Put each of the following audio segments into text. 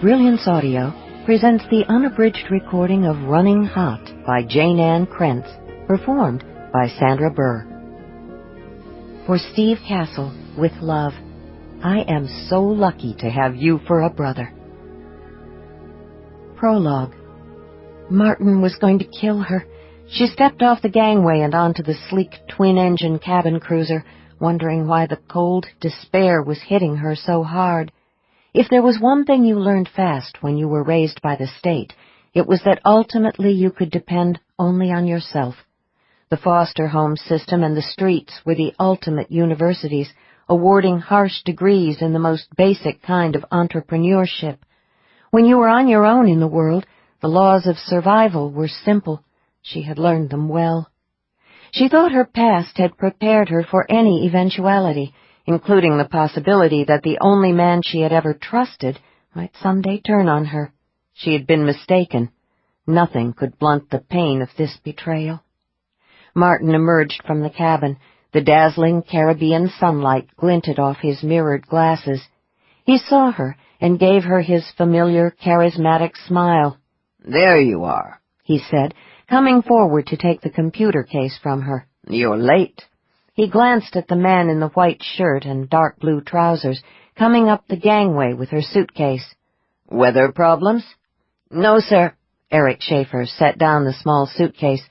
Brilliance Audio presents the unabridged recording of Running Hot by Jayne Ann Krentz, performed by Sandra Burr. For Steve Castle, with love, I am so lucky to have you for a brother. Prologue. Martin was going to kill her. She stepped off the gangway and onto the sleek twin-engine cabin cruiser, wondering why the cold despair was hitting her so hard. If there was one thing you learned fast when you were raised by the state, it was that ultimately you could depend only on yourself. The foster home system and the streets were the ultimate universities, awarding harsh degrees in the most basic kind of entrepreneurship. When you were on your own in the world, the laws of survival were simple. She had learned them well. She thought her past had prepared her for any eventuality, including the possibility that the only man she had ever trusted might someday turn on her. She had been mistaken. Nothing could blunt the pain of this betrayal. Martin emerged from the cabin. The dazzling Caribbean sunlight glinted off his mirrored glasses. He saw her and gave her his familiar, charismatic smile. "There you are," he said, coming forward to take the computer case from her. "You're late." He glanced at the man in the white shirt and dark blue trousers, coming up the gangway with her suitcase. "Weather problems?" "No, sir." Eric Schaefer set down the small suitcase.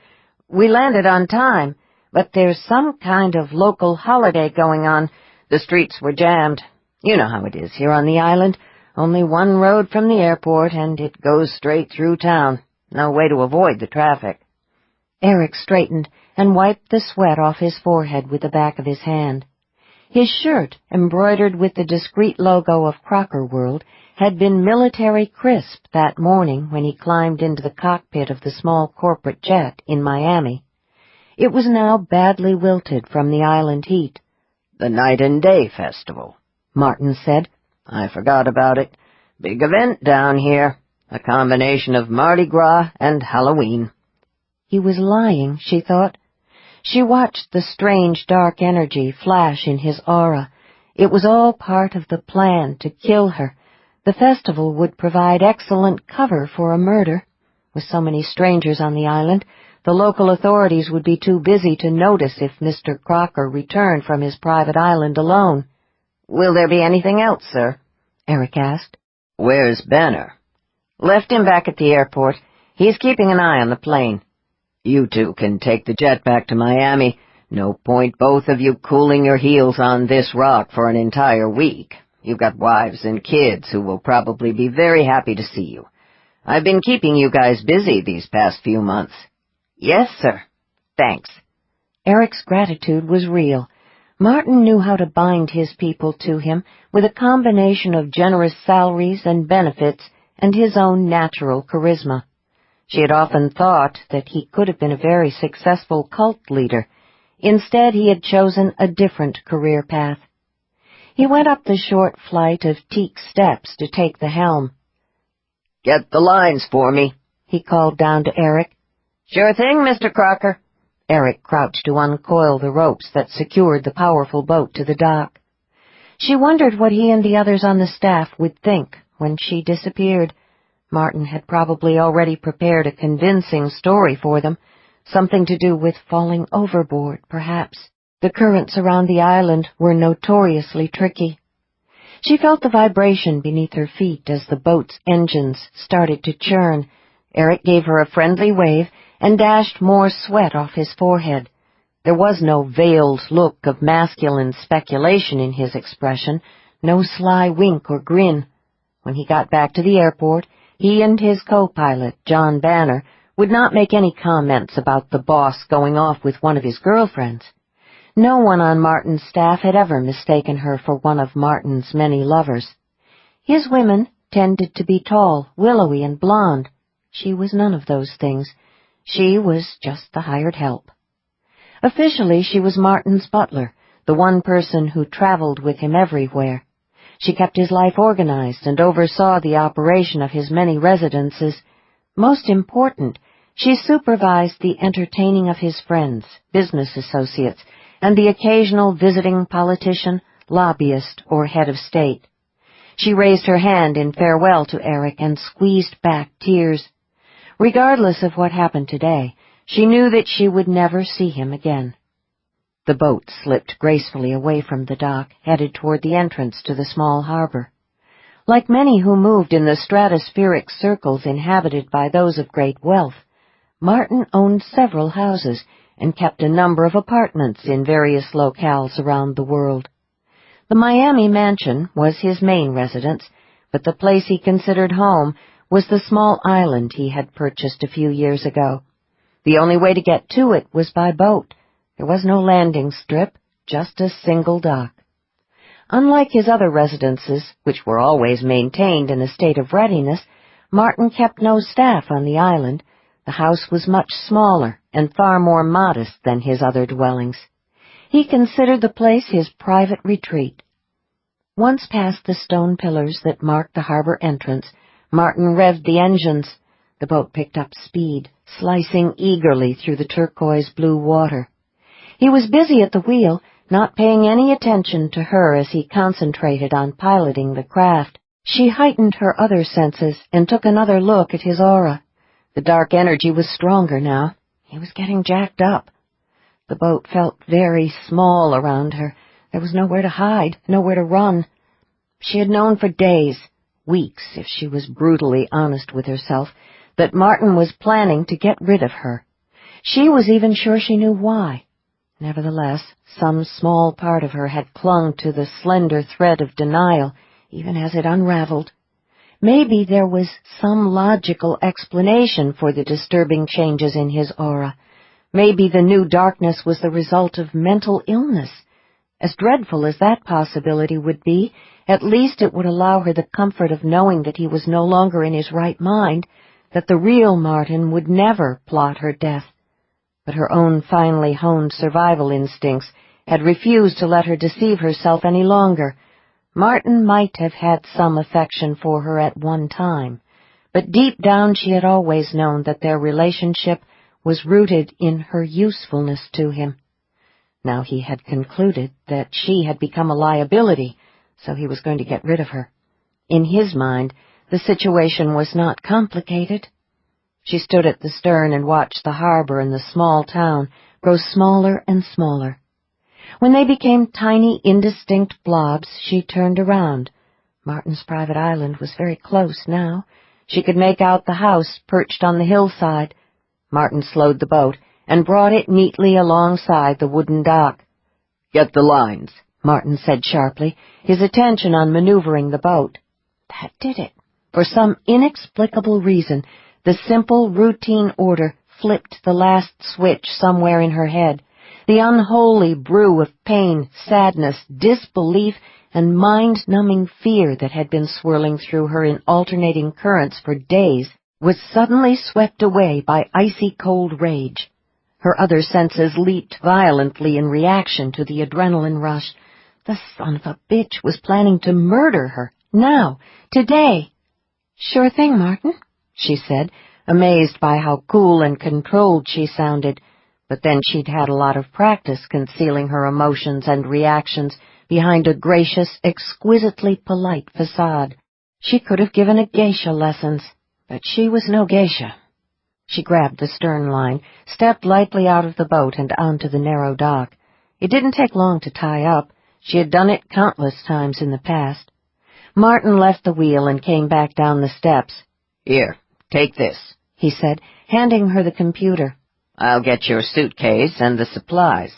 "We landed on time, but there's some kind of local holiday going on. The streets were jammed. You know how it is here on the island. Only one road from the airport, and it goes straight through town. No way to avoid the traffic." Eric straightened and wiped the sweat off his forehead with the back of his hand. His shirt, embroidered with the discreet logo of Crocker World, had been military crisp that morning when he climbed into the cockpit of the small corporate jet in Miami. It was now badly wilted from the island heat. "The Night and Day Festival," Martin said. "I forgot about it. Big event down here. A combination of Mardi Gras and Halloween." He was lying, she thought. She watched the strange dark energy flash in his aura. It was all part of the plan to kill her. The festival would provide excellent cover for a murder. With so many strangers on the island, the local authorities would be too busy to notice if Mr. Crocker returned from his private island alone. "Will there be anything else, sir?" Eric asked. "Where's Banner?" "Left him back at the airport. He's keeping an eye on the plane." "You two can take the jet back to Miami. No point both of you cooling your heels on this rock for an entire week. You've got wives and kids who will probably be very happy to see you. I've been keeping you guys busy these past few months." "Yes, sir. Thanks." Eric's gratitude was real. Martin knew how to bind his people to him with a combination of generous salaries and benefits and his own natural charisma. She had often thought that he could have been a very successful cult leader. Instead, he had chosen a different career path. He went up the short flight of teak steps to take the helm. "Get the lines for me," he called down to Eric. "Sure thing, Mr. Crocker." Eric crouched to uncoil the ropes that secured the powerful boat to the dock. She wondered what he and the others on the staff would think when she disappeared. Martin had probably already prepared a convincing story for them, something to do with falling overboard, perhaps. The currents around the island were notoriously tricky. She felt the vibration beneath her feet as the boat's engines started to churn. Eric gave her a friendly wave and dashed more sweat off his forehead. There was no veiled look of masculine speculation in his expression, no sly wink or grin. When he got back to the airport, he and his co-pilot, John Banner, would not make any comments about the boss going off with one of his girlfriends. No one on Martin's staff had ever mistaken her for one of Martin's many lovers. His women tended to be tall, willowy, and blonde. She was none of those things. She was just the hired help. Officially, she was Martin's butler, the one person who traveled with him everywhere. She kept his life organized and oversaw the operation of his many residences. Most important, she supervised the entertaining of his friends, business associates, and the occasional visiting politician, lobbyist, or head of state. She raised her hand in farewell to Eric and squeezed back tears. Regardless of what happened today, she knew that she would never see him again. The boat slipped gracefully away from the dock, headed toward the entrance to the small harbor. Like many who moved in the stratospheric circles inhabited by those of great wealth, Martin owned several houses and kept a number of apartments in various locales around the world. The Miami mansion was his main residence, but the place he considered home was the small island he had purchased a few years ago. The only way to get to it was by boat. There was no landing strip, just a single dock. Unlike his other residences, which were always maintained in a state of readiness, Martin kept no staff on the island. The house was much smaller and far more modest than his other dwellings. He considered the place his private retreat. Once past the stone pillars that marked the harbor entrance, Martin revved the engines. The boat picked up speed, slicing eagerly through the turquoise-blue water. He was busy at the wheel, not paying any attention to her as he concentrated on piloting the craft. She heightened her other senses and took another look at his aura. The dark energy was stronger now. He was getting jacked up. The boat felt very small around her. There was nowhere to hide, nowhere to run. She had known for days, weeks if she was brutally honest with herself, that Martin was planning to get rid of her. She was even sure she knew why. Nevertheless, some small part of her had clung to the slender thread of denial, even as it unraveled. Maybe there was some logical explanation for the disturbing changes in his aura. Maybe the new darkness was the result of mental illness. As dreadful as that possibility would be, at least it would allow her the comfort of knowing that he was no longer in his right mind, that the real Martin would never plot her death. But her own finely honed survival instincts had refused to let her deceive herself any longer. Martin might have had some affection for her at one time, but deep down she had always known that their relationship was rooted in her usefulness to him. Now he had concluded that she had become a liability, so he was going to get rid of her. In his mind, the situation was not complicated. She stood at the stern and watched the harbor and the small town grow smaller and smaller. When they became tiny, indistinct blobs, she turned around. Martin's private island was very close now. She could make out the house perched on the hillside. Martin slowed the boat and brought it neatly alongside the wooden dock. "Get the lines," Martin said sharply, his attention on maneuvering the boat. That did it. For some inexplicable reason, the simple, routine order flipped the last switch somewhere in her head. The unholy brew of pain, sadness, disbelief, and mind-numbing fear that had been swirling through her in alternating currents for days was suddenly swept away by icy-cold rage. Her other senses leaped violently in reaction to the adrenaline rush. The son of a bitch was planning to murder her, now, today. "Sure thing, Martin," she said, amazed by how cool and controlled she sounded. But then she'd had a lot of practice concealing her emotions and reactions behind a gracious, exquisitely polite facade. She could have given a geisha lessons, but she was no geisha. She grabbed the stern line, stepped lightly out of the boat and onto the narrow dock. It didn't take long to tie up. She had done it countless times in the past. Martin left the wheel and came back down the steps. "Here, take this," he said, handing her the computer. "I'll get your suitcase and the supplies."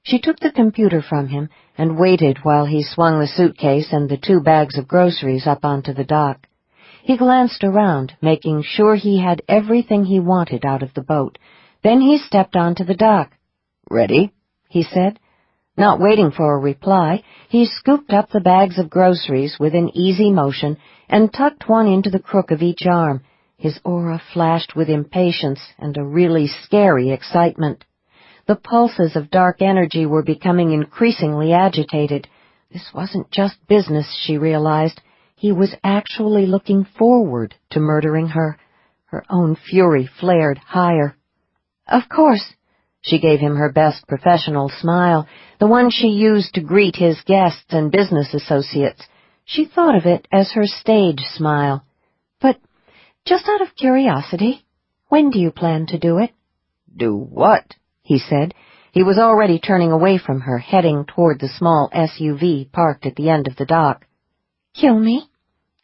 She took the computer from him and waited while he swung the suitcase and the 2 bags of groceries up onto the dock. He glanced around, making sure he had everything he wanted out of the boat. Then he stepped onto the dock. "Ready?" he said. Not waiting for a reply, he scooped up the bags of groceries with an easy motion and tucked one into the crook of each arm. His aura flashed with impatience and a really scary excitement. The pulses of dark energy were becoming increasingly agitated. This wasn't just business, she realized. He was actually looking forward to murdering her. Her own fury flared higher. "Of course." She gave him her best professional smile, the one she used to greet his guests and business associates. She thought of it as her stage smile. "But just out of curiosity, when do you plan to do it?" "Do what?" he said. He was already turning away from her, heading toward the small SUV parked at the end of the dock. "Kill me?"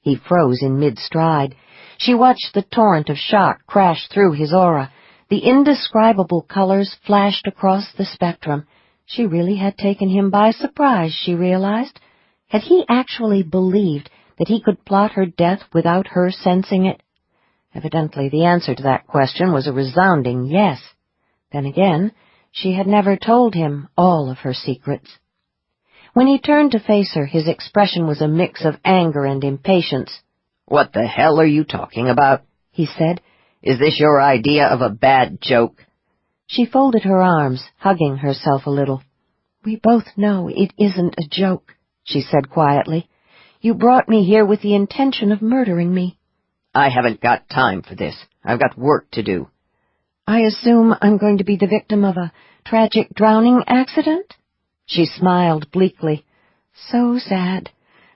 He froze in mid-stride. She watched the torrent of shock crash through his aura. The indescribable colors flashed across the spectrum. She really had taken him by surprise, she realized. Had he actually believed that he could plot her death without her sensing it? Evidently the answer to that question was a resounding yes. Then again, she had never told him all of her secrets. When he turned to face her, his expression was a mix of anger and impatience. "What the hell are you talking about?" he said. "Is this your idea of a bad joke?" She folded her arms, hugging herself a little. "We both know it isn't a joke," she said quietly. "You brought me here with the intention of murdering me." "I haven't got time for this. I've got work to do." "I assume I'm going to be the victim of a tragic drowning accident?" She smiled bleakly. "So sad.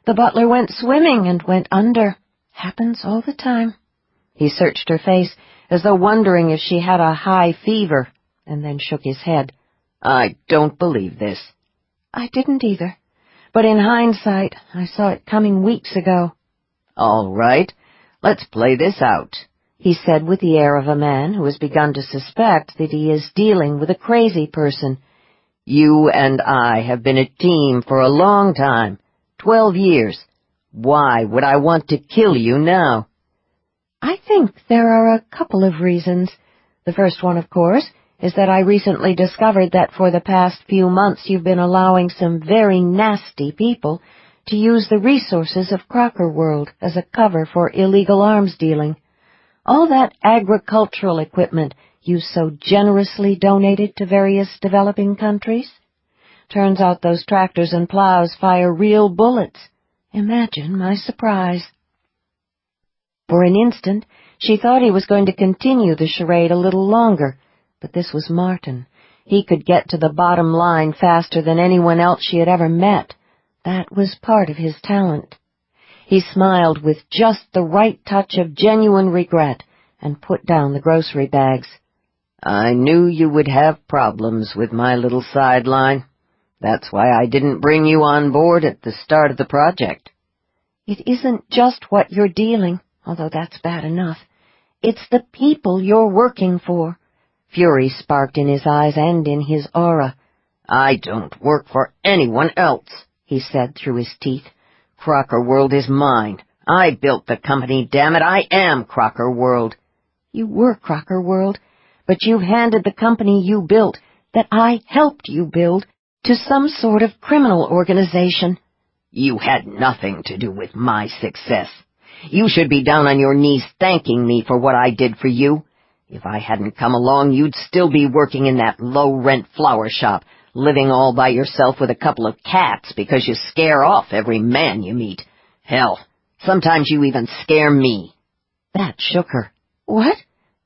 The butler went swimming and went under. Happens all the time." He searched her face, as though wondering if she had a high fever, and then shook his head. "I don't believe this." "I didn't either. But in hindsight, I saw it coming weeks ago." "All right, let's play this out," he said with the air of a man who has begun to suspect that he is dealing with a crazy person. "You and I have been a team for a long time, 12 years. Why would I want to kill you now?" "I think there are a couple of reasons. The first one, of course, is that I recently discovered that for the past few months you've been allowing some very nasty people to use the resources of Crocker World as a cover for illegal arms dealing. All that agricultural equipment you so generously donated to various developing countries. Turns out those tractors and plows fire real bullets. Imagine my surprise." For an instant, she thought he was going to continue the charade a little longer, but this was Martin. He could get to the bottom line faster than anyone else she had ever met. That was part of his talent. He smiled with just the right touch of genuine regret and put down the grocery bags. "I knew you would have problems with my little sideline. That's why I didn't bring you on board at the start of the project." "It isn't just what you're dealing, although that's bad enough. It's the people you're working for." Fury sparked in his eyes and in his aura. "I don't work for anyone else," he said through his teeth. "Crocker World is mine. I built the company, damn it. I am Crocker World." "You were Crocker World, but you've handed the company you built, that I helped you build, to some sort of criminal organization." "You had nothing to do with my success. You should be down on your knees thanking me for what I did for you. If I hadn't come along, you'd still be working in that low-rent flower shop, living all by yourself with a couple of cats because you scare off every man you meet. Hell, sometimes you even scare me." That shook her. "What?"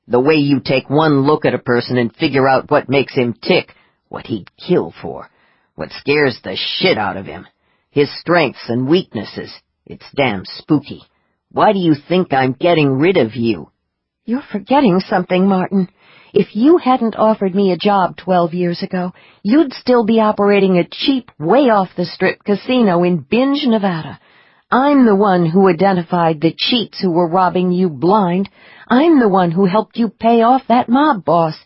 "The way you take one look at a person and figure out what makes him tick, what he'd kill for, what scares the shit out of him, his strengths and weaknesses. It's damn spooky. Why do you think I'm getting rid of you?" "You're forgetting something, Martin. If you hadn't offered me a job 12 years ago, you'd still be operating a cheap, way-off-the-strip casino in Binge, Nevada. I'm the one who identified the cheats who were robbing you blind. I'm the one who helped you pay off that mob boss.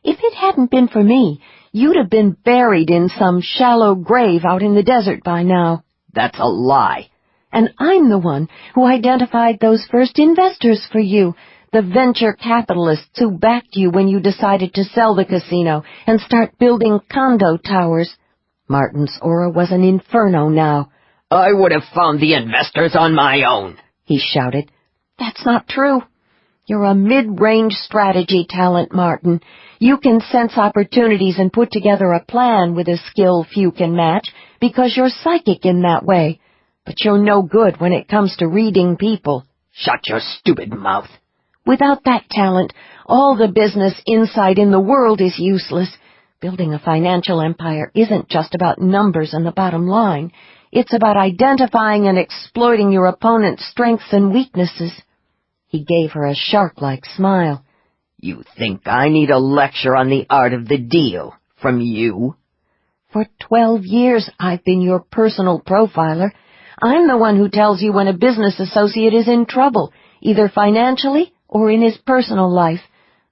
If it hadn't been for me, you'd have been buried in some shallow grave out in the desert by now." "That's a lie." "And I'm the one who identified those first investors for you, the venture capitalists who backed you when you decided to sell the casino and start building condo towers." Martin's aura was an inferno now. "I would have found the investors on my own," he shouted. "That's not true. You're a mid-range strategy talent, Martin. You can sense opportunities and put together a plan with a skill few can match because you're psychic in that way. But you're no good when it comes to reading people." "Shut your stupid mouth." "Without that talent, all the business insight in the world is useless. Building a financial empire isn't just about numbers and the bottom line. It's about identifying and exploiting your opponent's strengths and weaknesses." He gave her a shark-like smile. "You think I need a lecture on the art of the deal from you?" "For 12 years I've been your personal profiler. I'm the one who tells you when a business associate is in trouble, either financially or in his personal life.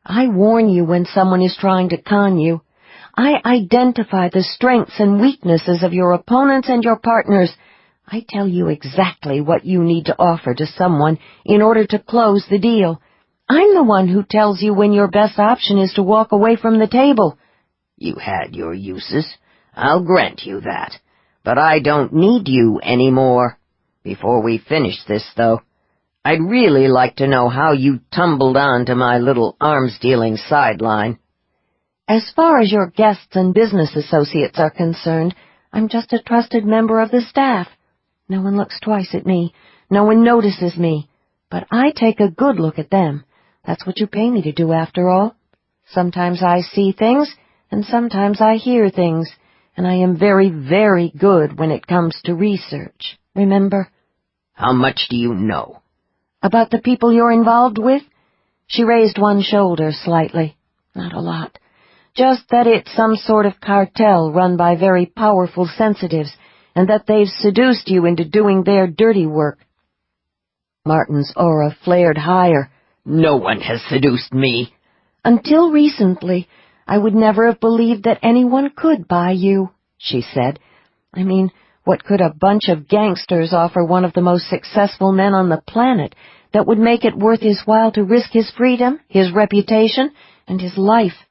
I warn you when someone is trying to con you. I identify the strengths and weaknesses of your opponents and your partners. I tell you exactly what you need to offer to someone in order to close the deal. I'm the one who tells you when your best option is to walk away from the table." "You had your uses. I'll grant you that. But I don't need you anymore. Before we finish this, though, I'd really like to know how you tumbled onto my little arms-dealing sideline." "As far as your guests and business associates are concerned, I'm just a trusted member of the staff. No one looks twice at me. No one notices me. But I take a good look at them. That's what you pay me to do, after all. Sometimes I see things, and sometimes I hear things, and I am very, very good when it comes to research. Remember?" "How much do you know?" "About the people you're involved with?" She raised one shoulder slightly. "Not a lot. Just that it's some sort of cartel run by very powerful sensitives, and that they've seduced you into doing their dirty work." Martin's aura flared higher. "No one has seduced me." "Until recently, I would never have believed that anyone could buy you," she said. "I mean, what could a bunch of gangsters offer one of the most successful men on the planet that would make it worth his while to risk his freedom, his reputation, and his life?"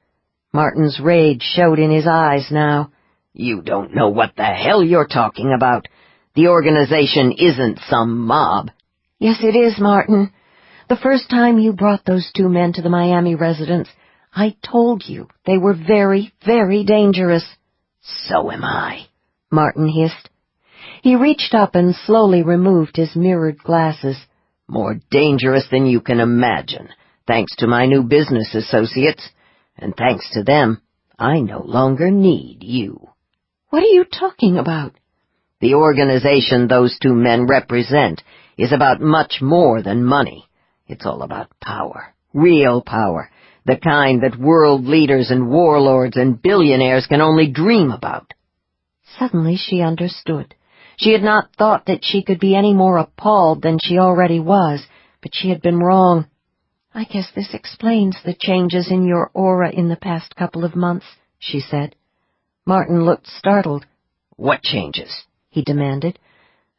Martin's rage showed in his eyes now. "You don't know what the hell you're talking about. The organization isn't some mob." "Yes, it is, Martin. The first time you brought those 2 men to the Miami residence, I told you they were very, very dangerous." "So am I," Martin hissed. He reached up and slowly removed his mirrored glasses. "More dangerous than you can imagine, thanks to my new business associates. And thanks to them, I no longer need you." "What are you talking about?" "The organization those 2 men represent is about much more than money. It's all about power, real power, the kind that world leaders and warlords and billionaires can only dream about." Suddenly she understood. She had not thought that she could be any more appalled than she already was, but she had been wrong. "I guess this explains the changes in your aura in the past couple of months," she said. Martin looked startled. "What changes?" he demanded.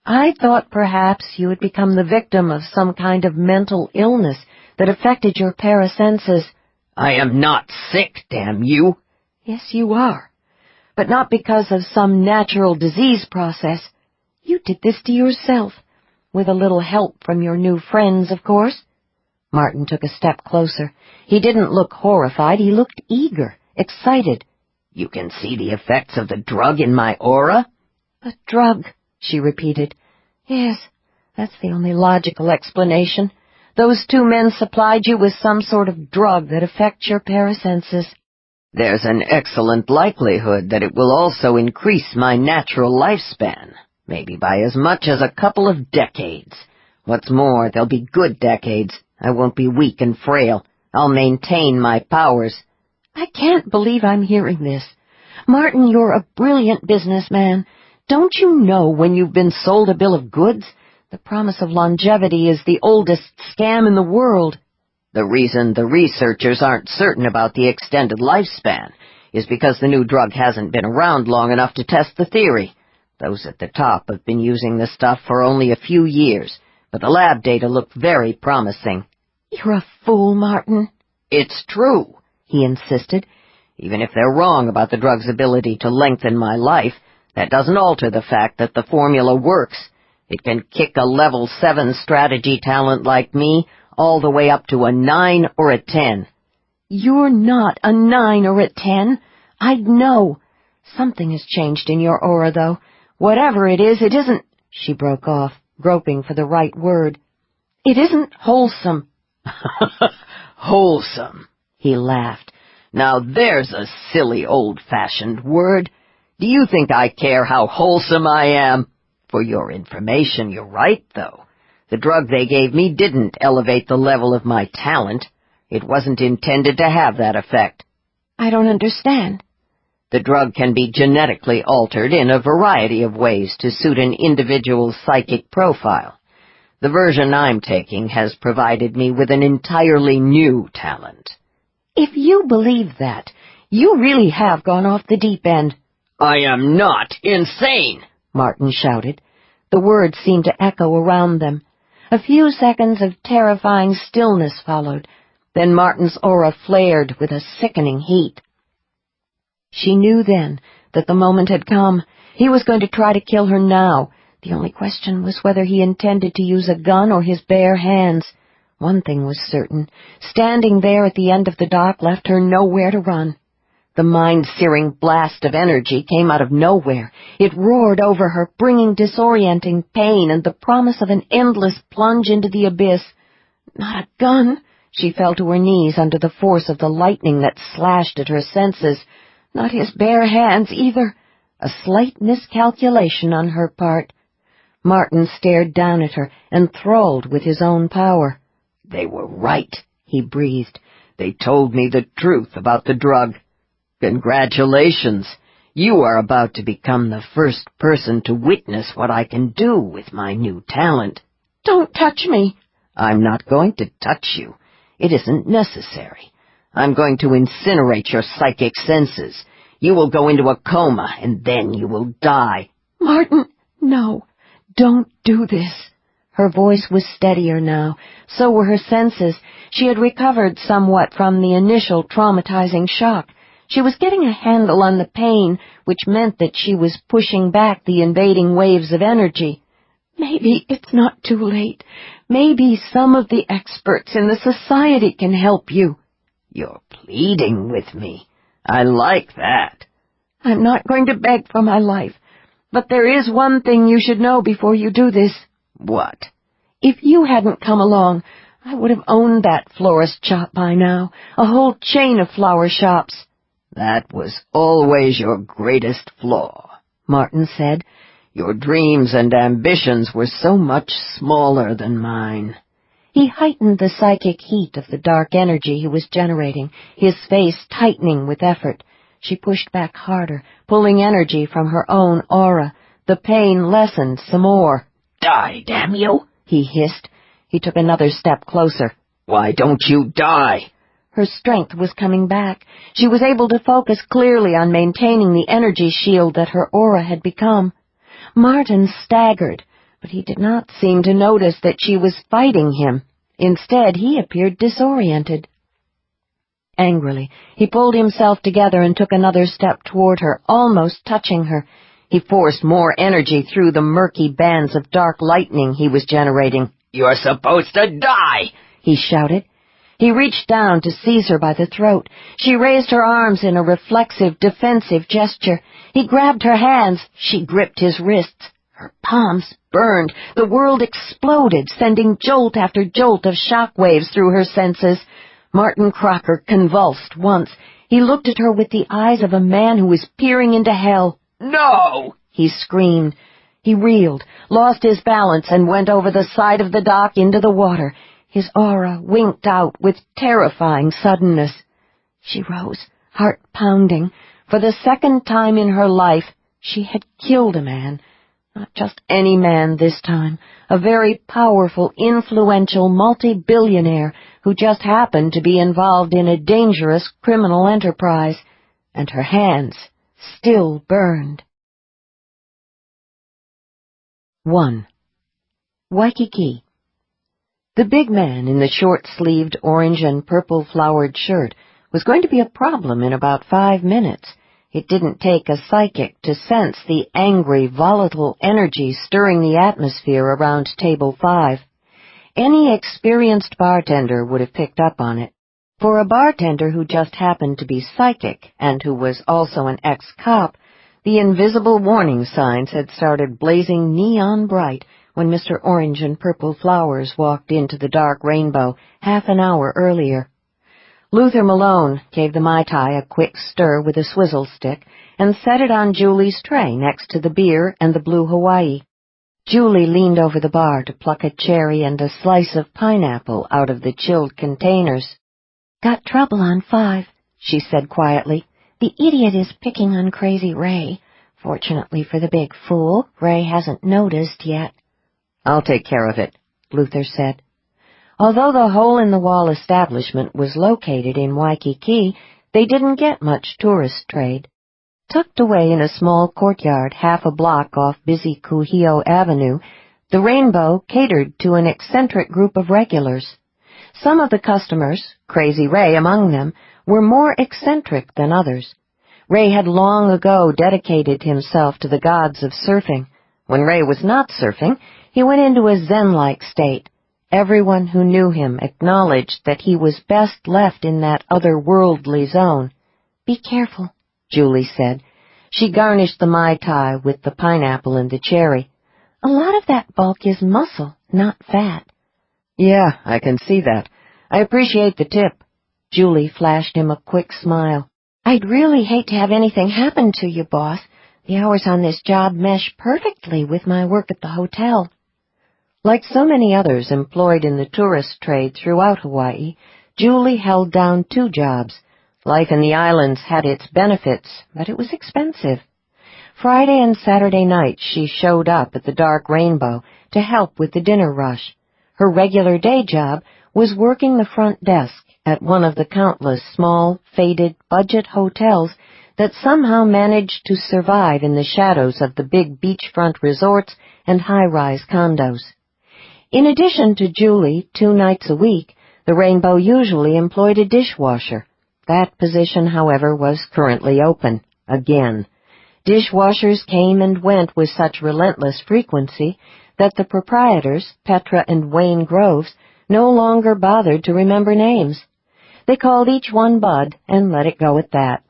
"I thought perhaps you had become the victim of some kind of mental illness that affected your parasenses." "I am not sick, damn you." "Yes, you are. But not because of some natural disease process. You did this to yourself, with a little help from your new friends, of course." Martin took a step closer. He didn't look horrified. He looked eager, excited. "You can see the effects of the drug in my aura?" "The drug," she repeated. "Yes, that's the only logical explanation. Those 2 men supplied you with some sort of drug that affects your parasenses." "There's an excellent likelihood that it will also increase my natural lifespan, maybe by as much as a couple of decades. What's more, they'll be good decades. I won't be weak and frail. I'll maintain my powers." "I can't believe I'm hearing this. Martin, you're a brilliant businessman. Don't you know when you've been sold a bill of goods? The promise of longevity is the oldest scam in the world." "The reason the researchers aren't certain about the extended lifespan is because the new drug hasn't been around long enough to test the theory. Those at the top have been using the stuff for only a few years, but the lab data look very promising." "You're a fool, Martin." "It's true," he insisted. "Even if they're wrong about the drug's ability to lengthen my life, that doesn't alter the fact that the formula works. It can kick a level 7 strategy talent like me all the way up to a 9 or a 10. "You're not a 9 or a 10. I'd know. Something has changed in your aura, though. Whatever it is, it isn't—" She broke off, groping for the right word. "It isn't wholesome." "Wholesome," he laughed. "Now there's a silly old-fashioned word. Do you think I care how wholesome I am?" For your information, you're right, though. The drug they gave me didn't elevate the level of my talent. It wasn't intended to have that effect. I don't understand. The drug can be genetically altered in a variety of ways to suit an individual's psychic profile. The version I'm taking has provided me with an entirely new talent. If you believe that, you really have gone off the deep end. I am not insane, Martin shouted. The words seemed to echo around them. A few seconds of terrifying stillness followed. Then Martin's aura flared with a sickening heat. She knew then that the moment had come. He was going to try to kill her now. The only question was whether he intended to use a gun or his bare hands. One thing was certain. Standing there at the end of the dock left her nowhere to run. The mind-searing blast of energy came out of nowhere. It roared over her, bringing disorienting pain and the promise of an endless plunge into the abyss. Not a gun! She fell to her knees under the force of the lightning that slashed at her senses. Not his bare hands, either. A slight miscalculation on her part. Martin stared down at her, enthralled with his own power. They were right, he breathed. They told me the truth about the drug. Congratulations. You are about to become the first person to witness what I can do with my new talent. Don't touch me. I'm not going to touch you. It isn't necessary. I'm going to incinerate your psychic senses. You will go into a coma, and then you will die. Martin, no, don't do this. Her voice was steadier now. So were her senses. She had recovered somewhat from the initial traumatizing shock. She was getting a handle on the pain, which meant that she was pushing back the invading waves of energy. Maybe it's not too late. Maybe some of the experts in the society can help you. You're pleading with me. I like that. I'm not going to beg for my life, but there is one thing you should know before you do this. What? If you hadn't come along, I would have owned that florist shop by now, a whole chain of flower shops. That was always your greatest flaw, Martin said. Your dreams and ambitions were so much smaller than mine. He heightened the psychic heat of the dark energy he was generating, his face tightening with effort. She pushed back harder, pulling energy from her own aura. The pain lessened some more. Die, damn you! He hissed. He took another step closer. Why don't you die? Her strength was coming back. She was able to focus clearly on maintaining the energy shield that her aura had become. Martin staggered, but he did not seem to notice that she was fighting him. Instead, he appeared disoriented. Angrily, he pulled himself together and took another step toward her, almost touching her. He forced more energy through the murky bands of dark lightning he was generating. You're supposed to die! He shouted. He reached down to seize her by the throat. She raised her arms in a reflexive, defensive gesture. He grabbed her hands. She gripped his wrists. Her palms burned. The world exploded, sending jolt after jolt of shock waves through her senses. Martin Crocker convulsed once. He looked at her with the eyes of a man who was peering into hell. No! He screamed. He reeled, lost his balance, and went over the side of the dock into the water. His aura winked out with terrifying suddenness. She rose, heart pounding. For the second time in her life, she had killed a man. Not just any man this time. A very powerful, influential multi-billionaire who just happened to be involved in a dangerous criminal enterprise. And her hands still burned. 1. Waikiki. The big man in the short-sleeved orange and purple-flowered shirt was going to be a problem in about 5 minutes. It didn't take a psychic to sense the angry, volatile energy stirring the atmosphere around table 5. Any experienced bartender would have picked up on it. For a bartender who just happened to be psychic and who was also an ex-cop, the invisible warning signs had started blazing neon bright when Mr. Orange and Purple Flowers walked into the dark rainbow half an hour earlier. Luther Malone gave the Mai Tai a quick stir with a swizzle stick and set it on Julie's tray next to the beer and the blue Hawaii. Julie leaned over the bar to pluck a cherry and a slice of pineapple out of the chilled containers. "Got trouble on 5, she said quietly. "The idiot is picking on Crazy Ray. Fortunately for the big fool, Ray hasn't noticed yet." "I'll take care of it," Luther said. Although the hole-in-the-wall establishment was located in Waikiki, they didn't get much tourist trade. Tucked away in a small courtyard half a block off busy Kuhio Avenue, the Rainbow catered to an eccentric group of regulars. Some of the customers, Crazy Ray among them, were more eccentric than others. Ray had long ago dedicated himself to the gods of surfing. When Ray was not surfing, he went into a zen-like state. Everyone who knew him acknowledged that he was best left in that otherworldly zone. "Be careful," Julie said. She garnished the Mai Tai with the pineapple and the cherry. "A lot of that bulk is muscle, not fat." "Yeah, I can see that. I appreciate the tip." Julie flashed him a quick smile. "I'd really hate to have anything happen to you, boss. The hours on this job mesh perfectly with my work at the hotel." Like so many others employed in the tourist trade throughout Hawaii, Julie held down 2 jobs. Life in the islands had its benefits, but it was expensive. Friday and Saturday nights she showed up at the Dark Rainbow to help with the dinner rush. Her regular day job was working the front desk at one of the countless small, faded, budget hotels that somehow managed to survive in the shadows of the big beachfront resorts and high-rise condos. In addition to Julie, 2 nights a week, the Rainbow usually employed a dishwasher. That position, however, was currently open, again. Dishwashers came and went with such relentless frequency that the proprietors, Petra and Wayne Groves, no longer bothered to remember names. They called each one Bud and let it go at that.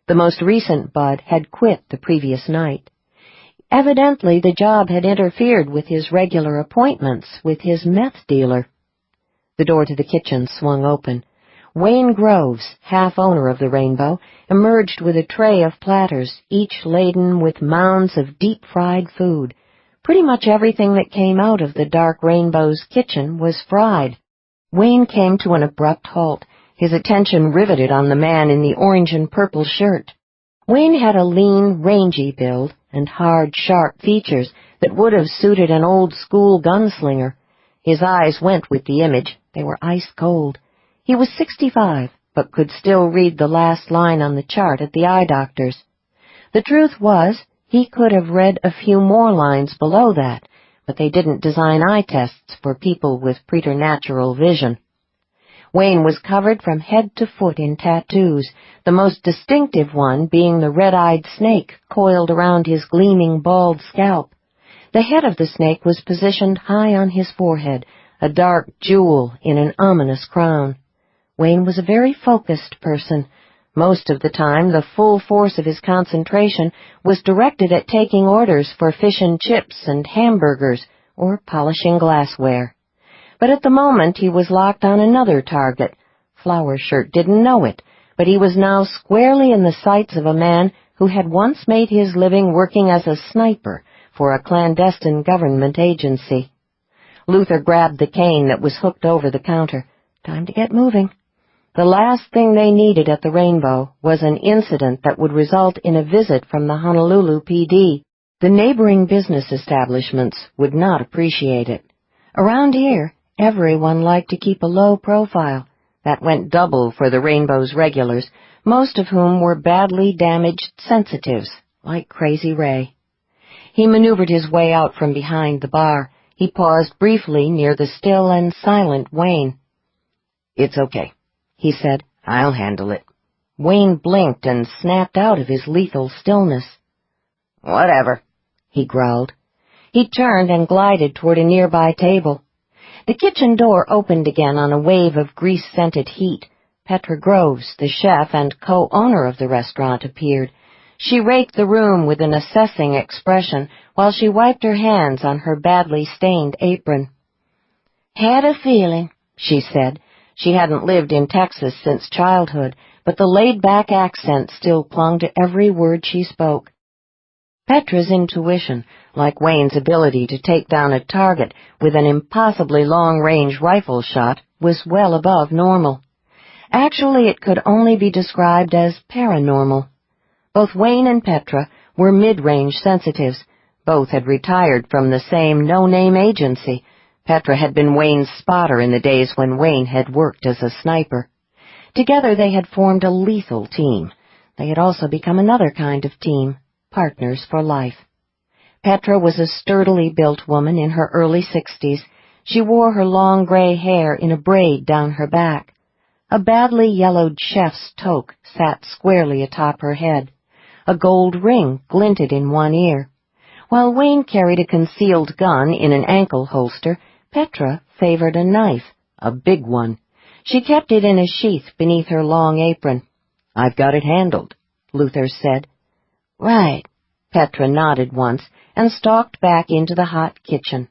The most recent Bud had quit the previous night. Evidently the job had interfered with his regular appointments with his meth dealer. The door to the kitchen swung open. Wayne Groves, half-owner of the Rainbow, emerged with a tray of platters, each laden with mounds of deep-fried food. Pretty much everything that came out of the Dark Rainbow's kitchen was fried. Wayne came to an abrupt halt, his attention riveted on the man in the orange and purple shirt. Wayne had a lean, rangy build and hard, sharp features that would have suited an old-school gunslinger. His eyes went with the image. They were ice-cold. He was 65, but could still read the last line on the chart at the eye doctor's. The truth was, he could have read a few more lines below that, but they didn't design eye tests for people with preternatural vision. Wayne was covered from head to foot in tattoos, the most distinctive one being the red-eyed snake coiled around his gleaming bald scalp. The head of the snake was positioned high on his forehead, a dark jewel in an ominous crown. Wayne was a very focused person. Most of the time, the full force of his concentration was directed at taking orders for fish and chips and hamburgers or polishing glassware. But at the moment he was locked on another target. Flower Shirt didn't know it, but he was now squarely in the sights of a man who had once made his living working as a sniper for a clandestine government agency. Luther grabbed the cane that was hooked over the counter. Time to get moving. The last thing they needed at the Rainbow was an incident that would result in a visit from the Honolulu PD. The neighboring business establishments would not appreciate it. Around here, everyone liked to keep a low profile. That went double for the Rainbow's regulars, most of whom were badly damaged sensitives, like Crazy Ray. He maneuvered his way out from behind the bar. He paused briefly near the still and silent Wayne. "It's okay," he said. "I'll handle it." Wayne blinked and snapped out of his lethal stillness. "Whatever," he growled. He turned and glided toward a nearby table. The kitchen door opened again on a wave of grease-scented heat. Petra Groves, the chef and co-owner of the restaurant, appeared. She raked the room with an assessing expression while she wiped her hands on her badly stained apron. "Had a feeling," she said. She hadn't lived in Texas since childhood, but the laid-back accent still clung to every word she spoke. Petra's intuition, like Wayne's ability to take down a target with an impossibly long-range rifle shot, was well above normal. Actually, it could only be described as paranormal. Both Wayne and Petra were mid-range sensitives. Both had retired from the same no-name agency. Petra had been Wayne's spotter in the days when Wayne had worked as a sniper. Together they had formed a lethal team. They had also become another kind of team, partners for life. Petra was a sturdily built woman in her early 60s. She wore her long gray hair in a braid down her back. A badly yellowed chef's toque sat squarely atop her head. A gold ring glinted in one ear. While Wayne carried a concealed gun in an ankle holster, Petra favored a knife, a big one. She kept it in a sheath beneath her long apron. "I've got it handled," Luther said. "Right." Petra nodded once and stalked back into the hot kitchen.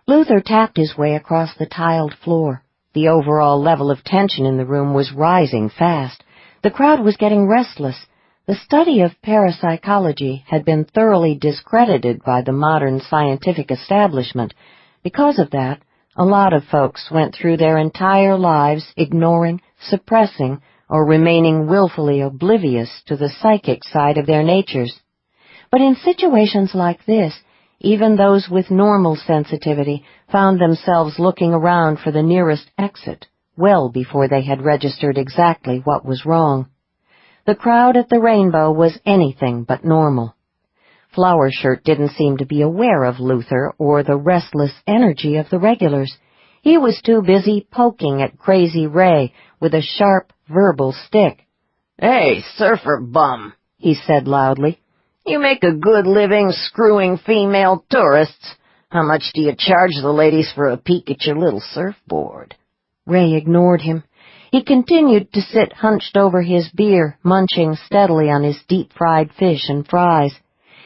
Luther tapped his way across the tiled floor. The overall level of tension in the room was rising fast. The crowd was getting restless. The study of parapsychology had been thoroughly discredited by the modern scientific establishment. Because of that, a lot of folks went through their entire lives ignoring, suppressing, or remaining willfully oblivious to the psychic side of their natures. But in situations like this, even those with normal sensitivity found themselves looking around for the nearest exit, well before they had registered exactly what was wrong. The crowd at the Rainbow was anything but normal. Flower Shirt didn't seem to be aware of Luther or the restless energy of the regulars. He was too busy poking at Crazy Ray with a sharp, verbal stick. "Hey, surfer bum," he said loudly. "You make a good living screwing female tourists. How much do you charge the ladies for a peek at your little surfboard?" Ray ignored him. He continued to sit hunched over his beer, munching steadily on his deep-fried fish and fries.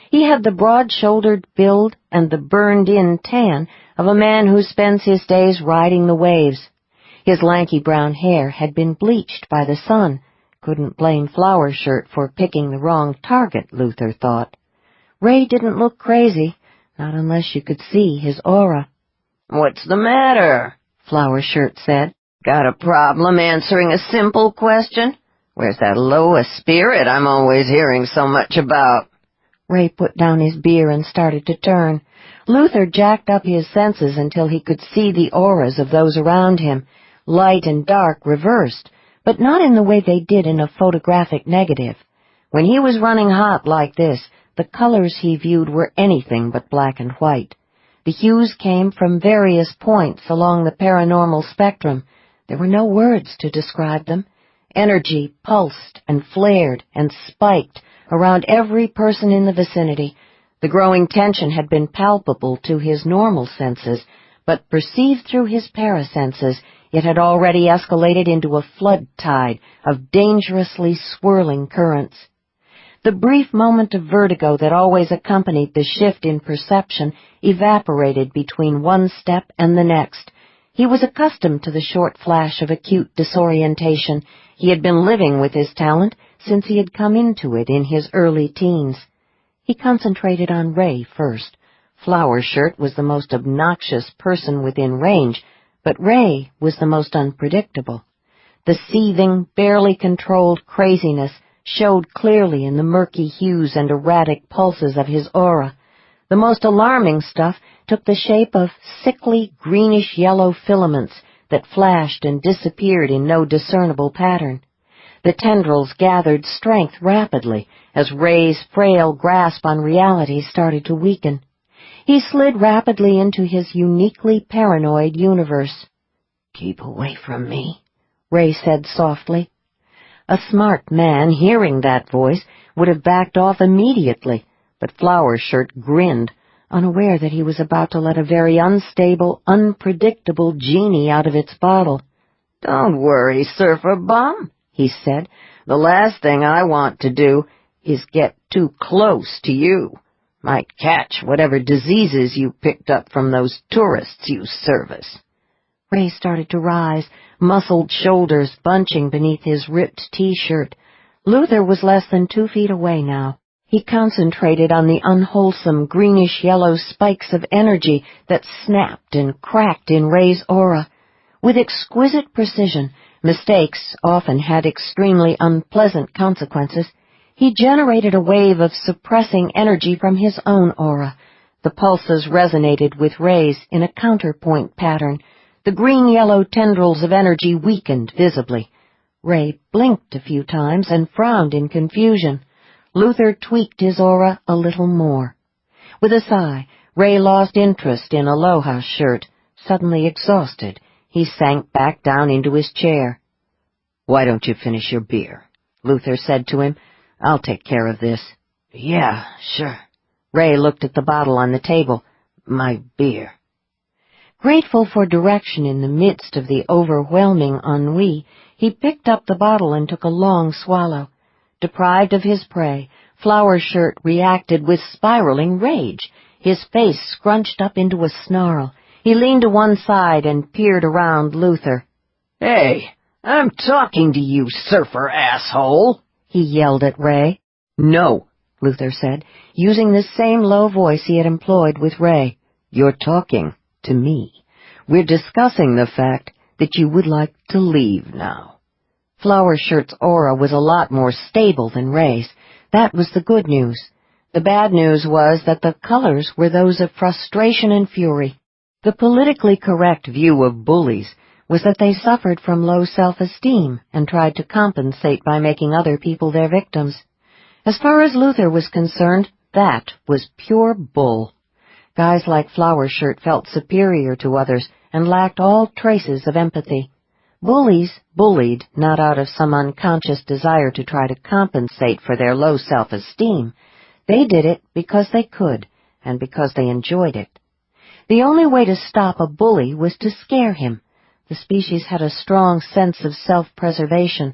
He had the broad-shouldered build and the burned-in tan of a man who spends his days riding the waves. His lanky brown hair had been bleached by the sun. Couldn't blame Flower Shirt for picking the wrong target, Luther thought. Ray didn't look crazy, not unless you could see his aura. "What's the matter?" Flower Shirt said. "Got a problem answering a simple question? Where's that lowest spirit I'm always hearing so much about?" Ray put down his beer and started to turn. Luther jacked up his senses until he could see the auras of those around him, light and dark reversed, but not in the way they did in a photographic negative. When he was running hot like this, the colors he viewed were anything but black and white. The hues came from various points along the paranormal spectrum. There were no words to describe them. Energy pulsed and flared and spiked around every person in the vicinity. The growing tension had been palpable to his normal senses, but perceived through his parasenses, it had already escalated into a flood tide of dangerously swirling currents. The brief moment of vertigo that always accompanied the shift in perception evaporated between one step and the next. He was accustomed to the short flash of acute disorientation. He had been living with his talent since he had come into it in his early teens. He concentrated on Ray first. Flower Shirt was the most obnoxious person within range, but Ray was the most unpredictable. The seething, barely controlled craziness showed clearly in the murky hues and erratic pulses of his aura. The most alarming stuff took the shape of sickly greenish-yellow filaments that flashed and disappeared in no discernible pattern. The tendrils gathered strength rapidly as Ray's frail grasp on reality started to weaken. He slid rapidly into his uniquely paranoid universe. "Keep away from me," Ray said softly. A smart man, hearing that voice, would have backed off immediately, but Flower Shirt grinned, unaware that he was about to let a very unstable, unpredictable genie out of its bottle. "Don't worry, surfer bum," he said. "The last thing I want to do is get too close to you. Might catch whatever diseases you picked up from those tourists you service." Ray started to rise, muscled shoulders bunching beneath his ripped T-shirt. Luther was less than 2 feet away now. He concentrated on the unwholesome greenish-yellow spikes of energy that snapped and cracked in Ray's aura. With exquisite precision, mistakes often had extremely unpleasant consequences. He generated a wave of suppressing energy from his own aura. The pulses resonated with Ray's in a counterpoint pattern. The green-yellow tendrils of energy weakened visibly. Ray blinked a few times and frowned in confusion. Luther tweaked his aura a little more. With a sigh, Ray lost interest in Aloha's shirt. Suddenly exhausted, he sank back down into his chair. "Why don't you finish your beer?" Luther said to him. "I'll take care of this." "Yeah, sure." Ray looked at the bottle on the table. "My beer." Grateful for direction in the midst of the overwhelming ennui, he picked up the bottle and took a long swallow. Deprived of his prey, Flower Shirt reacted with spiraling rage. His face scrunched up into a snarl. He leaned to one side and peered around Luther. "Hey, I'm talking to you, surfer asshole!" he yelled at Ray. "No," Luther said, using the same low voice he had employed with Ray. "You're talking to me. We're discussing the fact that you would like to leave now." Flower Shirt's aura was a lot more stable than Ray's. That was the good news. The bad news was that the colors were those of frustration and fury. The politically correct view of bullies was that they suffered from low self-esteem and tried to compensate by making other people their victims. As far as Luther was concerned, that was pure bull. Guys like Flower Shirt felt superior to others and lacked all traces of empathy. Bullies bullied not out of some unconscious desire to try to compensate for their low self-esteem. They did it because they could, and because they enjoyed it. The only way to stop a bully was to scare him. The species had a strong sense of self-preservation.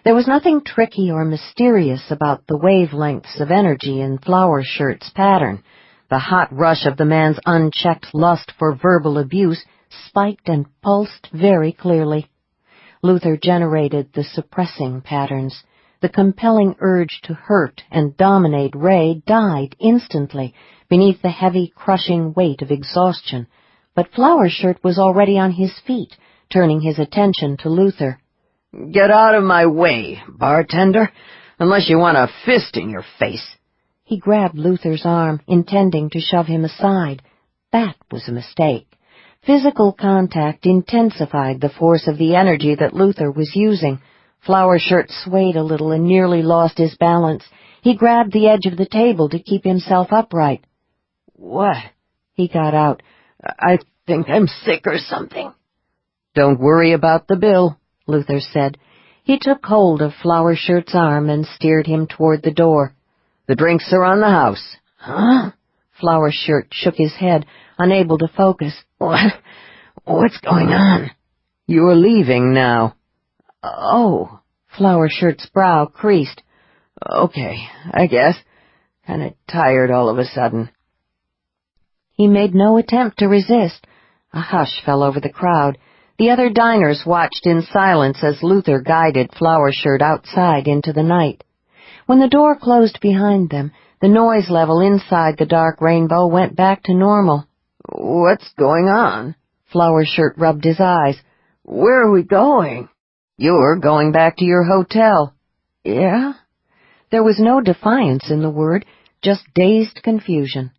There was nothing tricky or mysterious about the wavelengths of energy in Flower Shirt's pattern. The hot rush of the man's unchecked lust for verbal abuse spiked and pulsed very clearly. Luther generated the suppressing patterns. The compelling urge to hurt and dominate Ray died instantly beneath the heavy, crushing weight of exhaustion. But Flower Shirt was already on his feet, turning his attention to Luther. "Get out of my way, bartender, unless you want a fist in your face." He grabbed Luther's arm, intending to shove him aside. That was a mistake. Physical contact intensified the force of the energy that Luther was using. Flower Shirt swayed a little and nearly lost his balance. He grabbed the edge of the table to keep himself upright. "What?" he got out. I think I'm sick or something." "Don't worry about the bill," Luther said. He took hold of Flower Shirt's arm and steered him toward the door. "The drinks are on the house." "Huh?" Flower Shirt shook his head, unable to focus. What's going on?" "You're leaving now." "Oh." Flower Shirt's brow creased. "Okay, I guess. Kinda tired all of a sudden." He made no attempt to resist. A hush fell over the crowd. The other diners watched in silence as Luther guided Flower Shirt outside into the night. When the door closed behind them, the noise level inside the dark rainbow went back to normal. "What's going on?" Flower Shirt rubbed his eyes. "Where are we going?" "You're going back to your hotel." "Yeah?" There was no defiance in the word, just dazed confusion.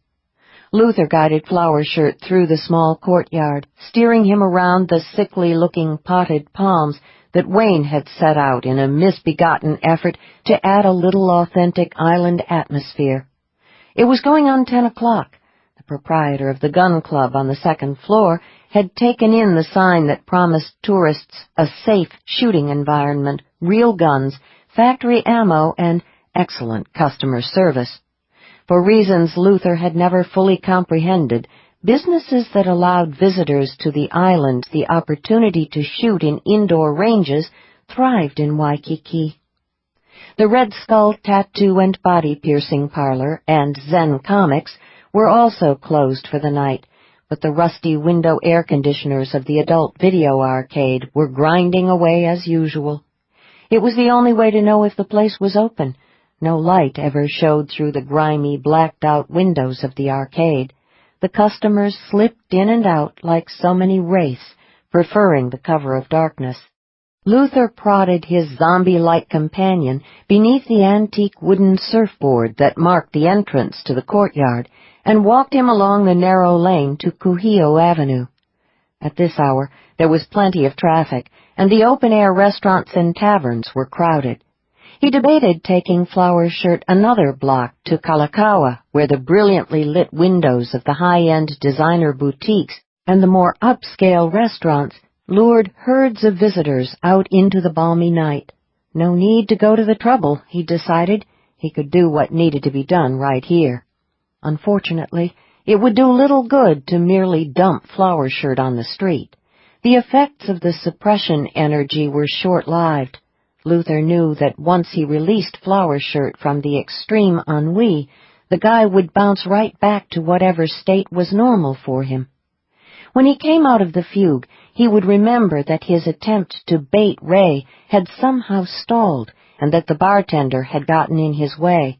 Luther guided Flower Shirt through the small courtyard, steering him around the sickly-looking potted palms that Wayne had set out in a misbegotten effort to add a little authentic island atmosphere. It was going on 10 o'clock. The proprietor of the gun club on the second floor had taken in the sign that promised tourists a safe shooting environment, real guns, factory ammo, and excellent customer service. For reasons Luther had never fully comprehended, businesses that allowed visitors to the island the opportunity to shoot in indoor ranges thrived in Waikiki. The Red Skull Tattoo and Body Piercing Parlor and Zen Comics were also closed for the night, but the rusty window air conditioners of the adult video arcade were grinding away as usual. It was the only way to know if the place was open. No light ever showed through the grimy, blacked-out windows of the arcade. The customers slipped in and out like so many wraiths, preferring the cover of darkness. Luther prodded his zombie-like companion beneath the antique wooden surfboard that marked the entrance to the courtyard and walked him along the narrow lane to Kuhio Avenue. At this hour, there was plenty of traffic, and the open-air restaurants and taverns were crowded. He debated taking Flower Shirt another block to Kalakaua, where the brilliantly lit windows of the high-end designer boutiques and the more upscale restaurants lured herds of visitors out into the balmy night. No need to go to the trouble, he decided. He could do what needed to be done right here. Unfortunately, it would do little good to merely dump Flower Shirt on the street. The effects of the suppression energy were short-lived. Luther knew that once he released Flower Shirt from the extreme ennui, the guy would bounce right back to whatever state was normal for him. When he came out of the fugue, he would remember that his attempt to bait Ray had somehow stalled and that the bartender had gotten in his way.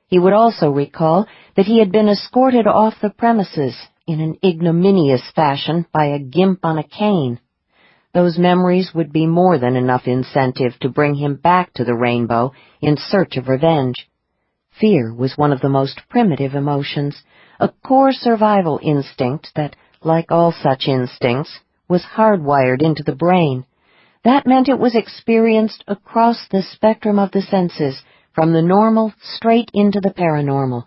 He would also recall that he had been escorted off the premises in an ignominious fashion by a gimp on a cane. Those memories would be more than enough incentive to bring him back to the Rainbow in search of revenge. Fear was one of the most primitive emotions, a core survival instinct that, like all such instincts, was hardwired into the brain. That meant it was experienced across the spectrum of the senses, from the normal straight into the paranormal.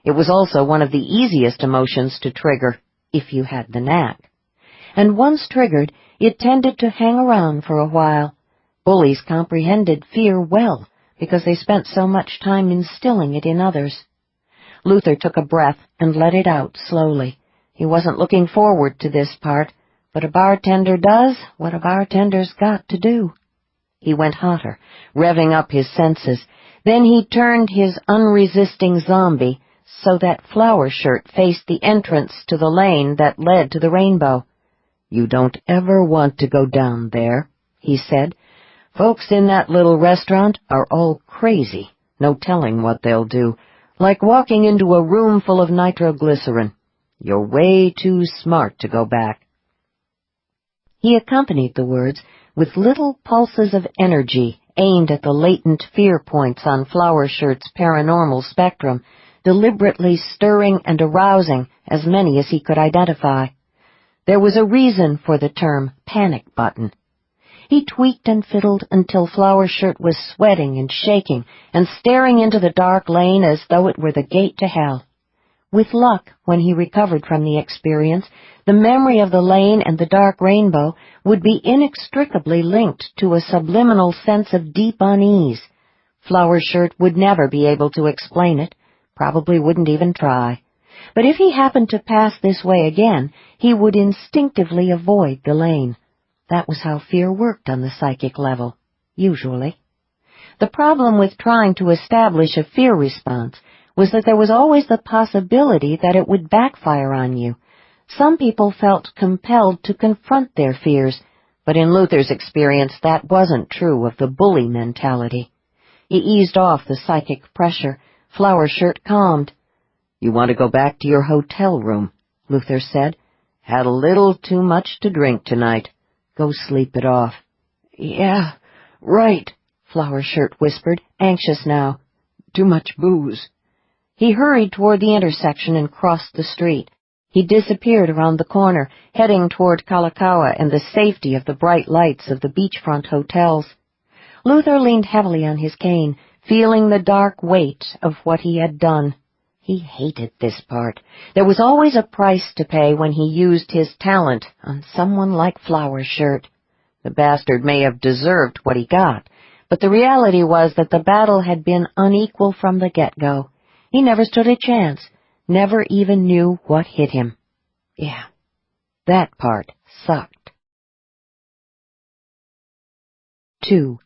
It was also one of the easiest emotions to trigger, if you had the knack. And once triggered, it tended to hang around for a while. Bullies comprehended fear well, because they spent so much time instilling it in others. Luther took a breath and let it out slowly. He wasn't looking forward to this part, but a bartender does what a bartender's got to do. He went hotter, revving up his senses. Then he turned his unresisting zombie so that Flower Shirt faced the entrance to the lane that led to the Rainbow. "You don't ever want to go down there," he said. "Folks in that little restaurant are all crazy, no telling what they'll do, like walking into a room full of nitroglycerin. You're way too smart to go back." He accompanied the words with little pulses of energy aimed at the latent fear points on Flower Shirt's paranormal spectrum, deliberately stirring and arousing as many as he could identify. There was a reason for the term panic button. He tweaked and fiddled until Flower Shirt was sweating and shaking and staring into the dark lane as though it were the gate to hell. With luck, when he recovered from the experience, the memory of the lane and the dark rainbow would be inextricably linked to a subliminal sense of deep unease. Flower Shirt would never be able to explain it, probably wouldn't even try. But if he happened to pass this way again, he would instinctively avoid the lane. That was how fear worked on the psychic level, usually. The problem with trying to establish a fear response was that there was always the possibility that it would backfire on you. Some people felt compelled to confront their fears, but in Luther's experience that wasn't true of the bully mentality. He eased off the psychic pressure. Flower Shirt calmed. "You want to go back to your hotel room," Luther said. "Had a little too much to drink tonight. Go sleep it off." "Yeah, right," Flower Shirt whispered, anxious now. "Too much booze." He hurried toward the intersection and crossed the street. He disappeared around the corner, heading toward Kalakaua and the safety of the bright lights of the beachfront hotels. Luther leaned heavily on his cane, feeling the dark weight of what he had done. He hated this part. There was always a price to pay when he used his talent on someone like Flower Shirt. The bastard may have deserved what he got, but the reality was that the battle had been unequal from the get-go. He never stood a chance, never even knew what hit him. Yeah, that part sucked. 2.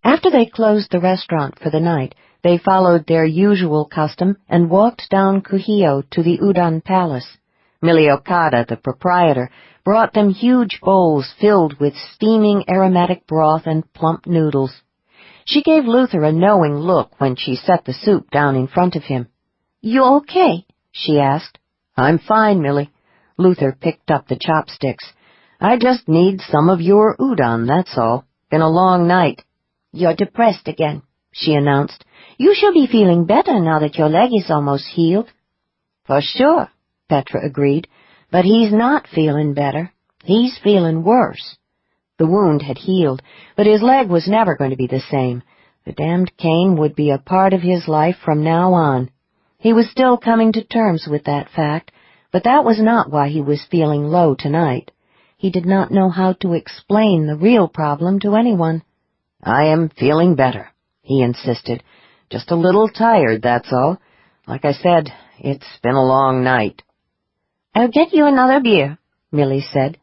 After they closed the restaurant for the night, they followed their usual custom and walked down Kuhio to the Udon Palace. Millie Okada, the proprietor, brought them huge bowls filled with steaming aromatic broth and plump noodles. She gave Luther a knowing look when she set the soup down in front of him. "You okay?" she asked. "I'm fine, Millie." Luther picked up the chopsticks. "I just need some of your udon, that's all. Been a long night." "You're depressed again," she announced. "You should be feeling better now that your leg is almost healed." "For sure," Petra agreed, "but he's not feeling better. He's feeling worse." The wound had healed, but his leg was never going to be the same. The damned cane would be a part of his life from now on. He was still coming to terms with that fact, but that was not why he was feeling low tonight. He did not know how to explain the real problem to anyone. "I am feeling better," he insisted. "Just a little tired, that's all. Like I said, it's been a long night." "I'll get you another beer," Millie said.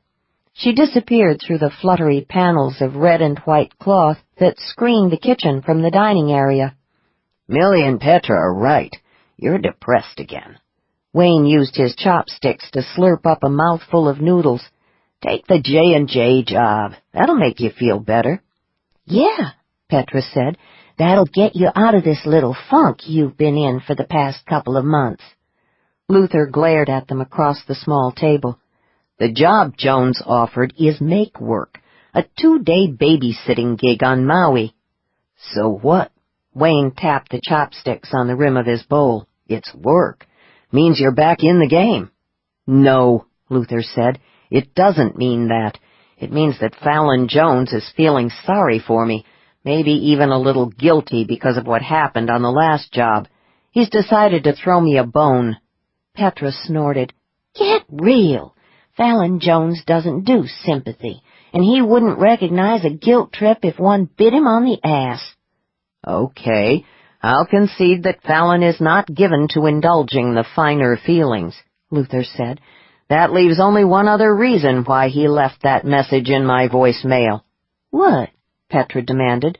She disappeared through the fluttery panels of red and white cloth that screened the kitchen from the dining area. "Millie and Petra are right. You're depressed again." Wayne used his chopsticks to slurp up a mouthful of noodles. "Take the J&J job. That'll make you feel better." "Yeah," Petra said. "That'll get you out of this little funk you've been in for the past couple of months." Luther glared at them across the small table. "The job Jones offered is make work, a 2-day babysitting gig on Maui." "So what?" Wayne tapped the chopsticks on the rim of his bowl. "It's work. Means you're back in the game." "No," Luther said. "It doesn't mean that. It means that Fallon Jones is feeling sorry for me, maybe even a little guilty because of what happened on the last job. He's decided to throw me a bone." Petra snorted. "Get real. Fallon Jones doesn't do sympathy, and he wouldn't recognize a guilt trip if one bit him on the ass." "Okay, I'll concede that Fallon is not given to indulging the finer feelings," Luther said. "That leaves only one other reason why he left that message in my voicemail." "What?" Petra demanded.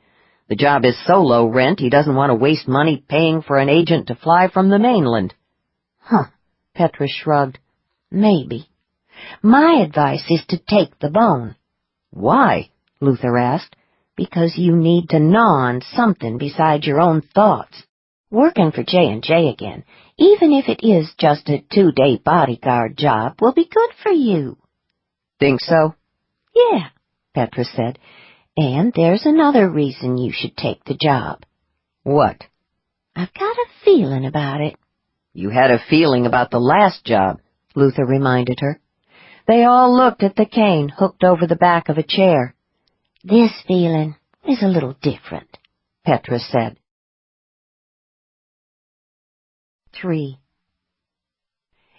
"The job is so low rent he doesn't want to waste money paying for an agent to fly from the mainland." "Huh," Petra shrugged. "Maybe. My advice is to take the bone." "Why?" Luther asked. "Because you need to gnaw on something besides your own thoughts. Working for J&J again, even if it is just a 2-day bodyguard job, will be good for you." "Think so?" "Yeah," Petra said. "And there's another reason you should take the job." "What?" "I've got a feeling about it." "You had a feeling about the last job," Luther reminded her. They all looked at the cane hooked over the back of a chair. "This feeling is a little different," Petra said. 3.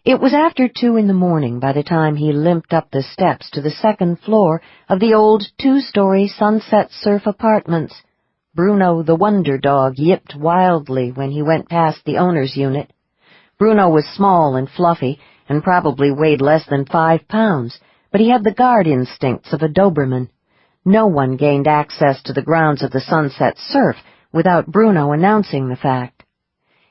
It was after 2 in the morning by the time he limped up the steps to the second floor of the old 2-story Sunset Surf apartments. Bruno the wonder dog yipped wildly when he went past the owner's unit. Bruno was small and fluffy, and probably weighed less than 5 pounds, but he had the guard instincts of a Doberman. No one gained access to the grounds of the Sunset Surf without Bruno announcing the fact.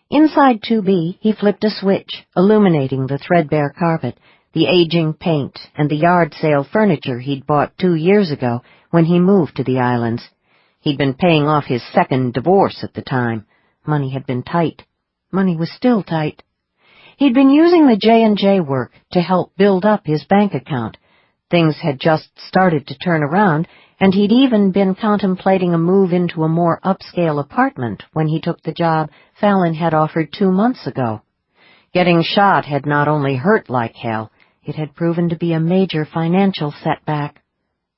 Inside 2B, he flipped a switch, illuminating the threadbare carpet, the aging paint, and the yard sale furniture he'd bought 2 years ago when he moved to the islands. He'd been paying off his second divorce at the time. Money had been tight. Money was still tight. He'd been using the J&J work to help build up his bank account. Things had just started to turn around, and he'd even been contemplating a move into a more upscale apartment when he took the job Fallon had offered 2 months ago. Getting shot had not only hurt like hell, it had proven to be a major financial setback.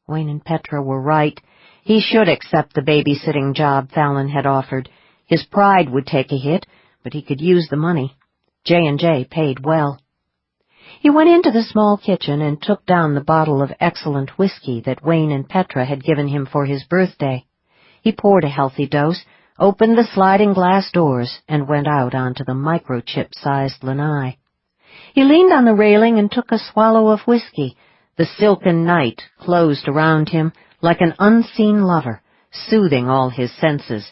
Wayne and Petra were right. He should accept the babysitting job Fallon had offered. His pride would take a hit, but he could use the money. J&J paid well. He went into the small kitchen and took down the bottle of excellent whiskey that Wayne and Petra had given him for his birthday. He poured a healthy dose, opened the sliding glass doors, and went out onto the microchip-sized lanai. He leaned on the railing and took a swallow of whiskey. The silken night closed around him like an unseen lover, soothing all his senses.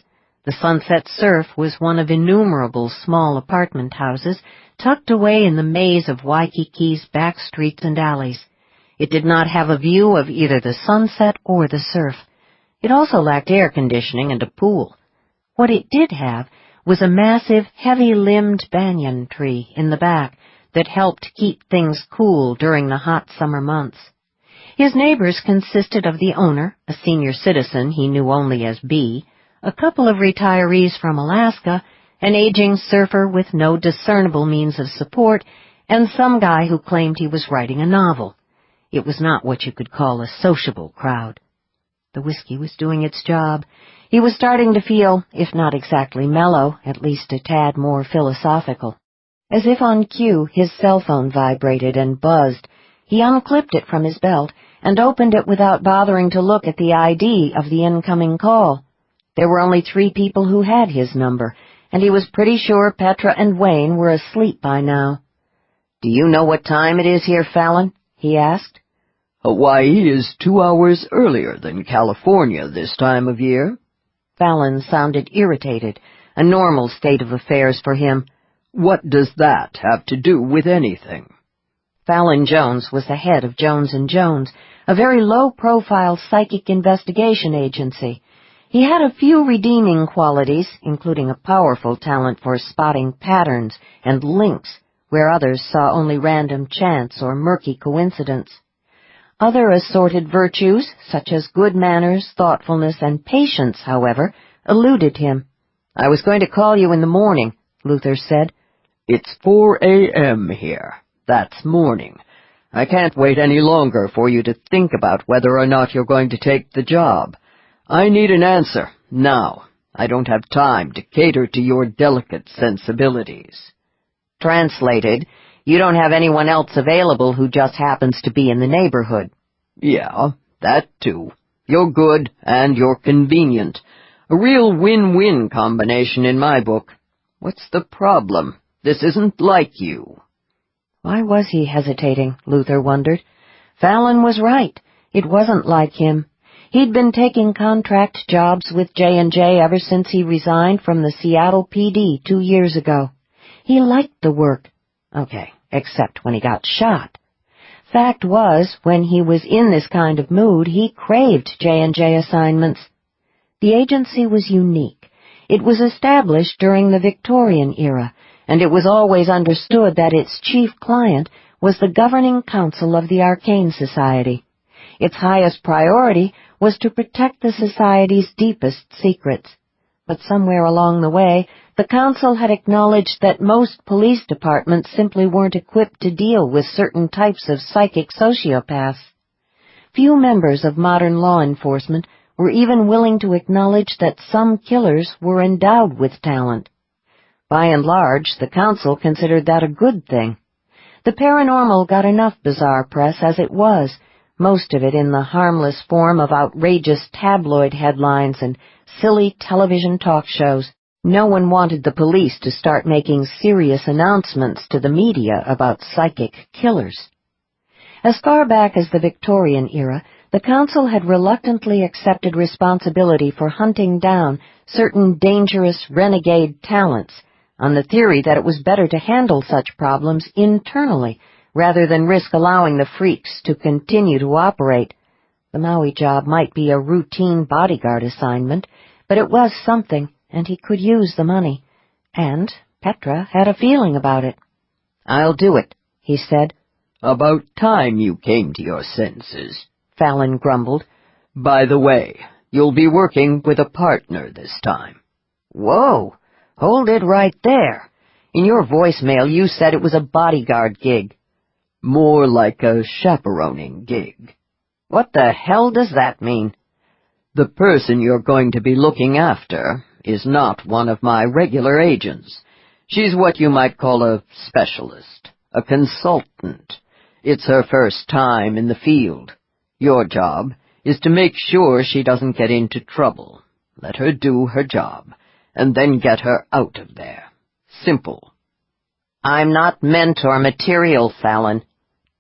The Sunset Surf was one of innumerable small apartment houses tucked away in the maze of Waikiki's back streets and alleys. It did not have a view of either the sunset or the surf. It also lacked air conditioning and a pool. What it did have was a massive, heavy-limbed banyan tree in the back that helped keep things cool during the hot summer months. His neighbors consisted of the owner, a senior citizen he knew only as B, a couple of retirees from Alaska, an aging surfer with no discernible means of support, and some guy who claimed he was writing a novel. It was not what you could call a sociable crowd. The whiskey was doing its job. He was starting to feel, if not exactly mellow, at least a tad more philosophical. As if on cue, his cell phone vibrated and buzzed. He unclipped it from his belt and opened it without bothering to look at the ID of the incoming call. There were only 3 people who had his number, and he was pretty sure Petra and Wayne were asleep by now. "Do you know what time it is here, Fallon?" he asked. "Hawaii is 2 hours earlier than California this time of year." Fallon sounded irritated, a normal state of affairs for him. "What does that have to do with anything?" Fallon Jones was the head of Jones & Jones, a very low-profile psychic investigation agency. He had a few redeeming qualities, including a powerful talent for spotting patterns and links where others saw only random chance or murky coincidence. Other assorted virtues, such as good manners, thoughtfulness, and patience, however, eluded him. "I was going to call you in the morning," Luther said. "It's 4 a.m. here. That's morning. I can't wait any longer for you to think about whether or not you're going to take the job. I need an answer, now. I don't have time to cater to your delicate sensibilities." Translated, you don't have anyone else available who just happens to be in the neighborhood. "Yeah, that too. You're good and you're convenient. A real win-win combination in my book. What's the problem? This isn't like you." Why was he hesitating, Luther wondered. Fallon was right. It wasn't like him. He'd been taking contract jobs with J&J ever since he resigned from the Seattle PD 2 years ago. He liked the work. Okay, except when he got shot. Fact was, when he was in this kind of mood, he craved J&J assignments. The agency was unique. It was established during the Victorian era, and it was always understood that its chief client was the governing council of the Arcane Society. Its highest priority was to protect the society's deepest secrets. But somewhere along the way, the council had acknowledged that most police departments simply weren't equipped to deal with certain types of psychic sociopaths. Few members of modern law enforcement were even willing to acknowledge that some killers were endowed with talent. By and large, the council considered that a good thing. The paranormal got enough bizarre press as it was, most of it in the harmless form of outrageous tabloid headlines and silly television talk shows. No one wanted the police to start making serious announcements to the media about psychic killers. As far back as the Victorian era, the council had reluctantly accepted responsibility for hunting down certain dangerous renegade talents, on the theory that it was better to handle such problems internally rather than risk allowing the freaks to continue to operate. The Maui job might be a routine bodyguard assignment, but it was something, and he could use the money. And Petra had a feeling about it. "I'll do it," he said. "About time you came to your senses," Fallon grumbled. "By the way, you'll be working with a partner this time." "Whoa! Hold it right there. In your voicemail you said it was a bodyguard gig." "More like a chaperoning gig." "What the hell does that mean?" "The person you're going to be looking after is not one of my regular agents. She's what you might call a specialist, a consultant. It's her first time in the field. Your job is to make sure she doesn't get into trouble. Let her do her job, and then get her out of there. Simple." "I'm not mentor material, Fallon."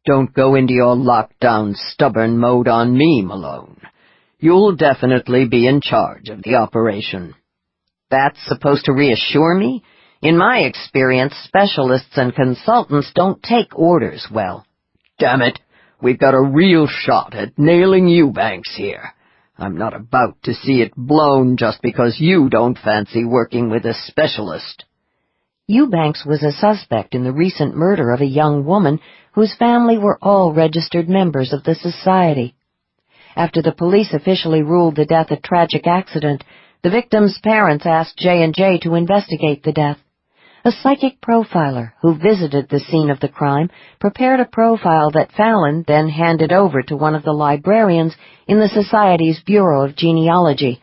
"Don't go into your lockdown stubborn mode on me, Malone. You'll definitely be in charge of the operation." "That's supposed to reassure me? In my experience, specialists and consultants don't take orders well." "Damn it, we've got a real shot at nailing Eubanks here. I'm not about to see it blown just because you don't fancy working with a specialist." Eubanks was a suspect in the recent murder of a young woman whose family were all registered members of the society. After the police officially ruled the death a tragic accident, the victim's parents asked J&J to investigate the death. A psychic profiler who visited the scene of the crime prepared a profile that Fallon then handed over to one of the librarians in the Society's Bureau of Genealogy.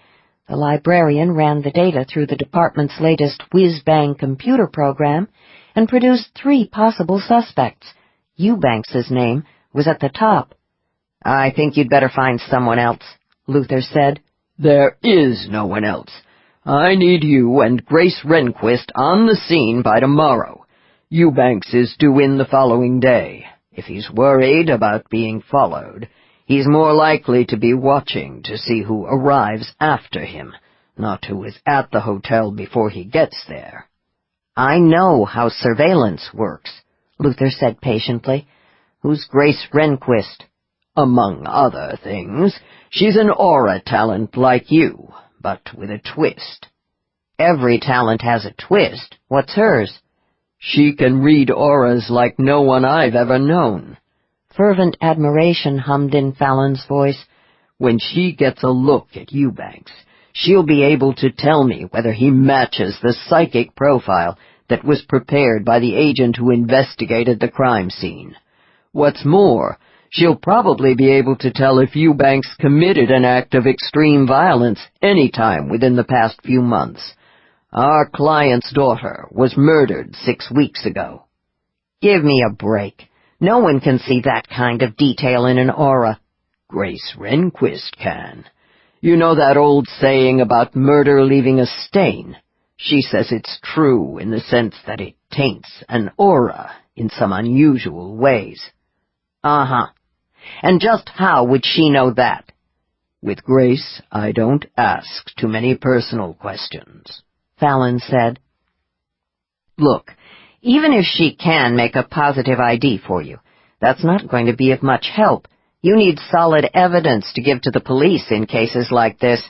The librarian ran the data through the department's latest whiz-bang computer program and produced 3 possible suspects. Eubanks's name was at the top. "I think you'd better find someone else," Luther said. "There is no one else. I need you and Grace Renquist on the scene by tomorrow. Eubanks is due in the following day. If he's worried about being followed, he's more likely to be watching to see who arrives after him, not who is at the hotel before he gets there." "I know how surveillance works," Luther said patiently. "Who's Grace Renquist?" "Among other things, she's an aura talent like you, but with a twist." "Every talent has a twist. What's hers?" "She can read auras like no one I've ever known." Fervent admiration hummed in Fallon's voice. "When she gets a look at Eubanks, she'll be able to tell me whether he matches the psychic profile that was prepared by the agent who investigated the crime scene. What's more, she'll probably be able to tell if Eubanks committed an act of extreme violence any time within the past few months. Our client's daughter was murdered 6 weeks ago." "Give me a break. No one can see that kind of detail in an aura." "Grace Renquist can. You know that old saying about murder leaving a stain? She says it's true in the sense that it taints an aura in some unusual ways." "Uh-huh. And just how would she know that?" "With Grace, I don't ask too many personal questions," Fallon said. "Look, even if she can make a positive ID for you, that's not going to be of much help. You need solid evidence to give to the police in cases like this.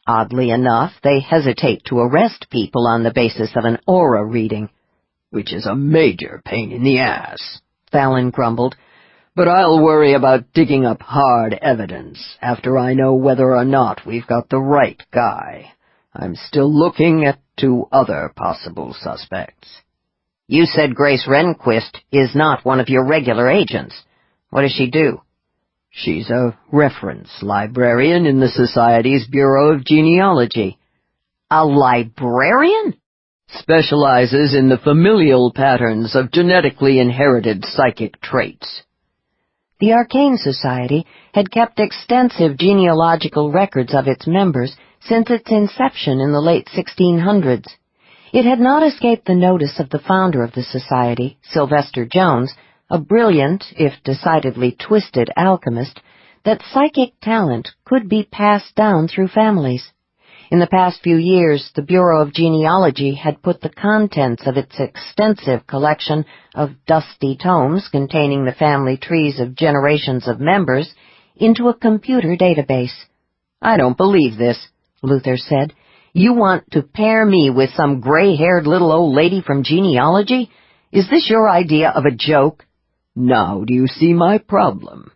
Oddly enough, they hesitate to arrest people on the basis of an aura reading." "Which is a major pain in the ass," Fallon grumbled. "But I'll worry about digging up hard evidence after I know whether or not we've got the right guy. I'm still looking at 2 other possible suspects." "You said Grace Renquist is not one of your regular agents. What does she do?" "She's a reference librarian in the Society's Bureau of Genealogy." "A librarian?" "Specializes in the familial patterns of genetically inherited psychic traits." The Arcane Society had kept extensive genealogical records of its members since its inception in the late 1600s. It had not escaped the notice of the founder of the society, Sylvester Jones, a brilliant, if decidedly twisted alchemist, that psychic talent could be passed down through families. In the past few years, the Bureau of Genealogy had put the contents of its extensive collection of dusty tomes containing the family trees of generations of members into a computer database. "I don't believe this," Luther said. "You want to pair me with some gray-haired little old lady from genealogy? Is this your idea of a joke?" "Now do you see my problem?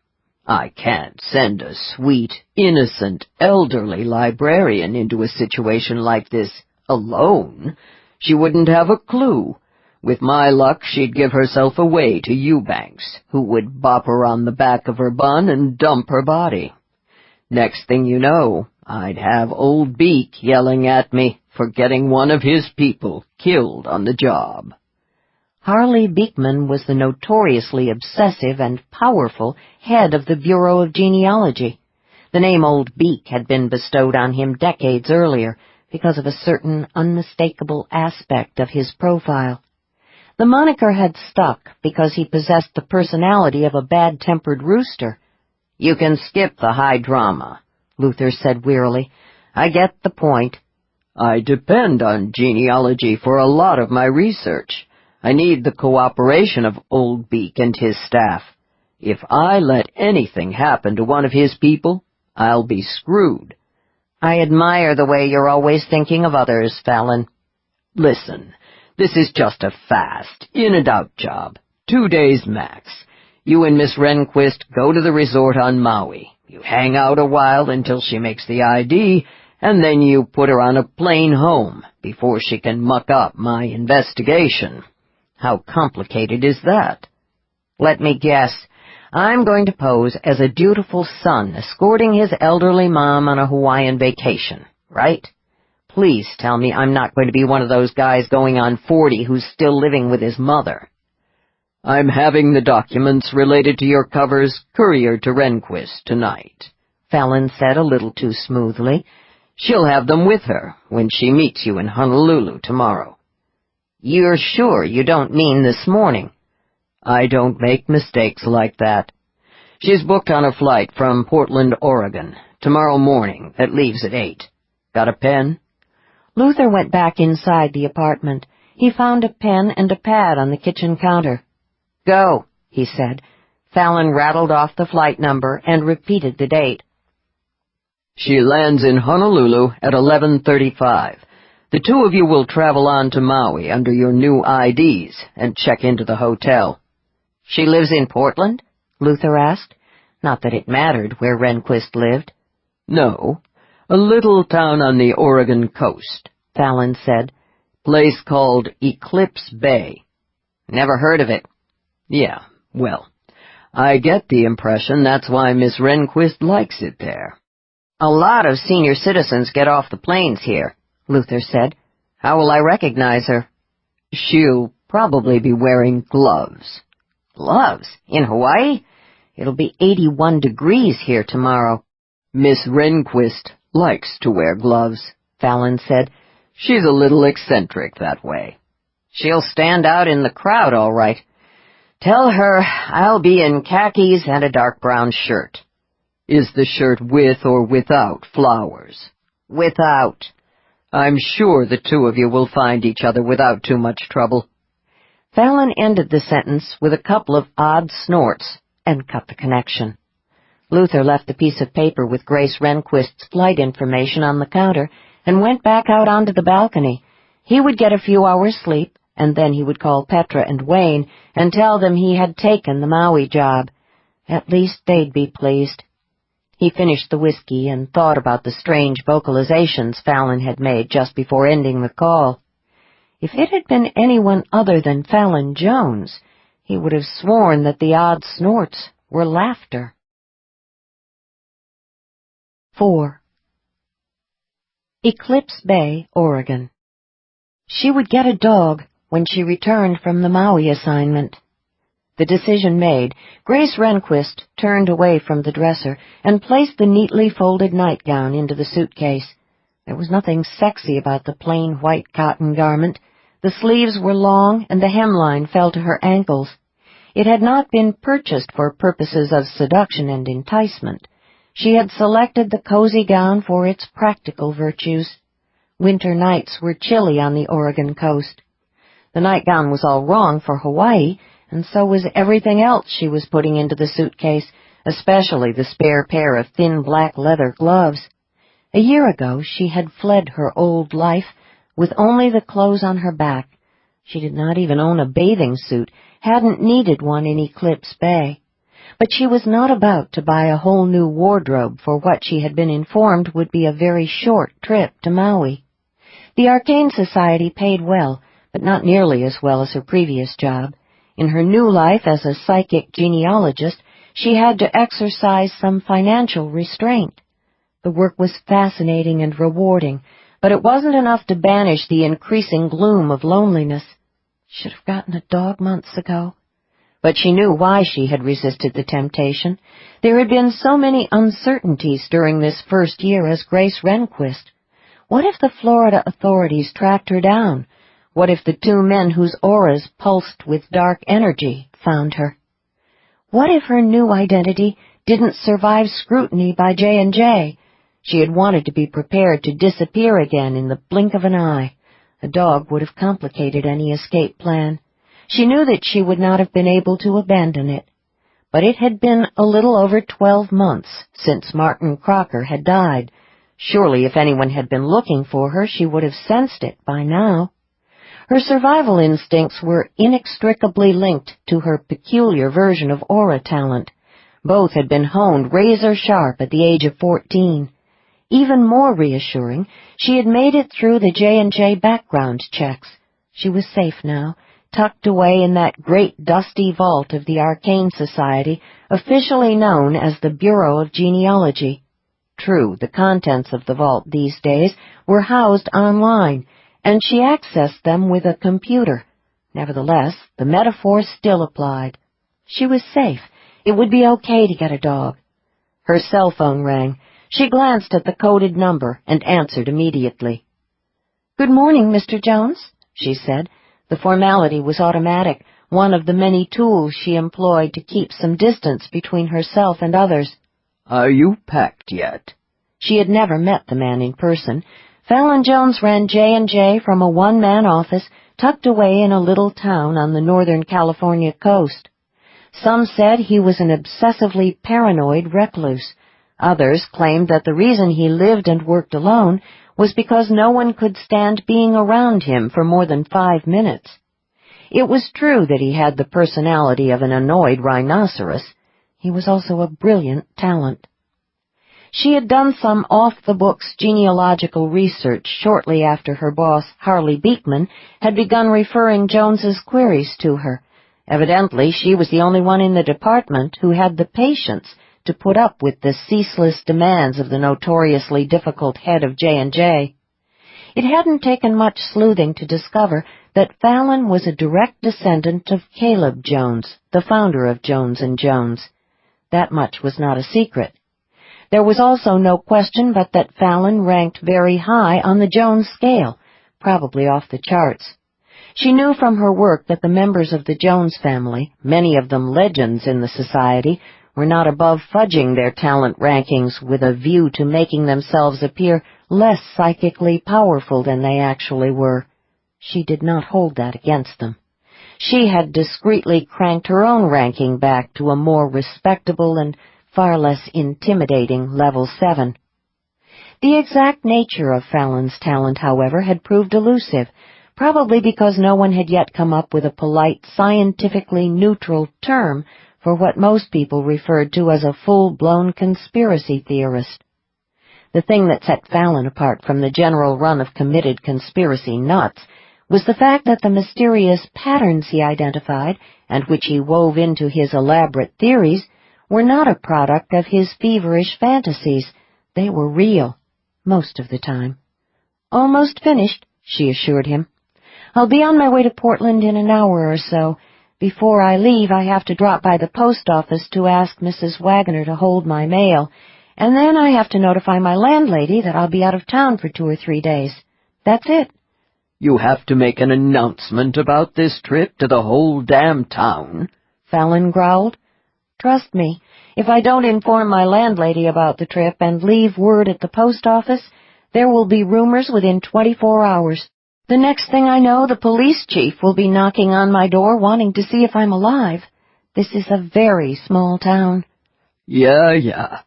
I can't send a sweet, innocent, elderly librarian into a situation like this alone. She wouldn't have a clue. With my luck, she'd give herself away to Eubanks, who would bop her on the back of her bun and dump her body. Next thing you know, I'd have old Beak yelling at me for getting one of his people killed on the job." Harley Beekman was the notoriously obsessive and powerful head of the Bureau of Genealogy. The name Old Beak had been bestowed on him decades earlier because of a certain unmistakable aspect of his profile. The moniker had stuck because he possessed the personality of a bad-tempered rooster. "You can skip the high drama," Luther said wearily. "I get the point." "I depend on genealogy for a lot of my research. I need the cooperation of Old Beak and his staff. If I let anything happen to one of his people, I'll be screwed. I admire the way you're always thinking of others, Fallon. Listen, this is just a fast, in-and-out job. 2 days max. You and Miss Renquist go to the resort on Maui. You hang out a while until she makes the ID, and then you put her on a plane home before she can muck up my investigation. How complicated is that? Let me guess. I'm going to pose as a dutiful son escorting his elderly mom on a Hawaiian vacation, right? Please tell me I'm not going to be one of those guys going on 40 who's still living with his mother. I'm having the documents related to your covers couriered to Renquist tonight, Fallon said a little too smoothly. She'll have them with her when she meets you in Honolulu tomorrow. You're sure you don't mean this morning? I don't make mistakes like that. She's booked on a flight from Portland, Oregon, tomorrow morning that leaves at 8. Got a pen? Luther went back inside the apartment. He found a pen and a pad on the kitchen counter. Go, he said. Fallon rattled off the flight number and repeated the date. She lands in Honolulu at 11:35. The two of you will travel on to Maui under your new IDs and check into the hotel. She lives in Portland? Luther asked. Not that it mattered where Renquist lived. No, a little town on the Oregon coast, Fallon said. Place called Eclipse Bay. Never heard of it. Yeah, well, I get the impression that's why Miss Renquist likes it there. A lot of senior citizens get off the planes here, Luther said. How will I recognize her? She'll probably be wearing gloves. Gloves? In Hawaii? It'll be 81 degrees here tomorrow. Miss Renquist likes to wear gloves, Fallon said. She's a little eccentric that way. She'll stand out in the crowd, all right. Tell her I'll be in khakis and a dark brown shirt. Is the shirt with or without flowers? Without. I'm sure the two of you will find each other without too much trouble. Fallon ended the sentence with a couple of odd snorts and cut the connection. Luther left the piece of paper with Grace Renquist's flight information on the counter and went back out onto the balcony. He would get a few hours' sleep, and then he would call Petra and Wayne and tell them he had taken the Maui job. At least they'd be pleased. He finished the whiskey and thought about the strange vocalizations Fallon had made just before ending the call. If it had been anyone other than Fallon Jones, he would have sworn that the odd snorts were laughter. 4. Eclipse Bay, Oregon. She would get a dog when she returned from the Maui assignment. The decision made, Grace Renquist turned away from the dresser and placed the neatly folded nightgown into the suitcase. There was nothing sexy about the plain white cotton garment. The sleeves were long and the hemline fell to her ankles. It had not been purchased for purposes of seduction and enticement. She had selected the cozy gown for its practical virtues. Winter nights were chilly on the Oregon coast. The nightgown was all wrong for Hawaii, and so was everything else she was putting into the suitcase, especially the spare pair of thin black leather gloves. A year ago she had fled her old life, with only the clothes on her back. She did not even own a bathing suit, hadn't needed one in Eclipse Bay. But she was not about to buy a whole new wardrobe for what she had been informed would be a very short trip to Maui. The Arcane Society paid well, but not nearly as well as her previous job. In her new life as a psychic genealogist, she had to exercise some financial restraint. The work was fascinating and rewarding, but it wasn't enough to banish the increasing gloom of loneliness. Should have gotten a dog months ago. But she knew why she had resisted the temptation. There had been so many uncertainties during this first year as Grace Renquist. What if the Florida authorities tracked her down? What if the two men whose auras pulsed with dark energy found her? What if her new identity didn't survive scrutiny by J&J? She had wanted to be prepared to disappear again in the blink of an eye. A dog would have complicated any escape plan. She knew that she would not have been able to abandon it. but it had been a little over 12 months since Martin Crocker had died. Surely if anyone had been looking for her, she would have sensed it by now. Her survival instincts were inextricably linked to her peculiar version of aura talent. Both had been honed razor-sharp at the age of 14. Even more reassuring, she had made it through the J&J background checks. She was safe now, tucked away in that great dusty vault of the Arcane Society, officially known as the Bureau of Genealogy. True, the contents of the vault these days were housed online, and she accessed them with a computer. Nevertheless, the metaphor still applied. She was safe. It would be okay to get a dog. Her cell phone rang. She glanced at the coded number and answered immediately. "Good morning, Mr. Jones," she said. The formality was automatic, one of the many tools she employed to keep some distance between herself and others. "Are you packed yet?" She had never met the man in person. Fallon Jones ran J&J from a one-man office tucked away in a little town on the Northern California coast. Some said he was an obsessively paranoid recluse. Others claimed that the reason he lived and worked alone was because no one could stand being around him for more than 5 minutes. It was true that he had the personality of an annoyed rhinoceros. He was also a brilliant talent. She had done some off-the-books genealogical research shortly after her boss, Harley Beekman, had begun referring Jones's queries to her. Evidently, she was the only one in the department who had the patience to put up with the ceaseless demands of the notoriously difficult head of J&J. It hadn't taken much sleuthing to discover that Fallon was a direct descendant of Caleb Jones, the founder of Jones & Jones. That much was not a secret. There was also no question but that Fallon ranked very high on the Jones scale, probably off the charts. She knew from her work that the members of the Jones family, many of them legends in the society, were not above fudging their talent rankings with a view to making themselves appear less psychically powerful than they actually were. She did not hold that against them. She had discreetly cranked her own ranking back to a more respectable and far less intimidating level 7. The exact nature of Fallon's talent, however, had proved elusive, probably because no one had yet come up with a polite, scientifically neutral term for what most people referred to as a full-blown conspiracy theorist. The thing that set Fallon apart from the general run of committed conspiracy nuts was the fact that the mysterious patterns he identified, and which he wove into his elaborate theories, were not a product of his feverish fantasies. They were real, most of the time. "Almost finished," she assured him. "I'll be on my way to Portland in an hour or so. Before I leave, I have to drop by the post office to ask Mrs. Wagner to hold my mail, and then I have to notify my landlady that I'll be out of town for 2 or 3 days. That's it." "You have to make an announcement about this trip to the whole damn town," Fallon growled. "Trust me, if I don't inform my landlady about the trip and leave word at the post office, there will be rumors within 24 hours. The next thing I know, the police chief will be knocking on my door wanting to see if I'm alive. This is a very small town." Yeah.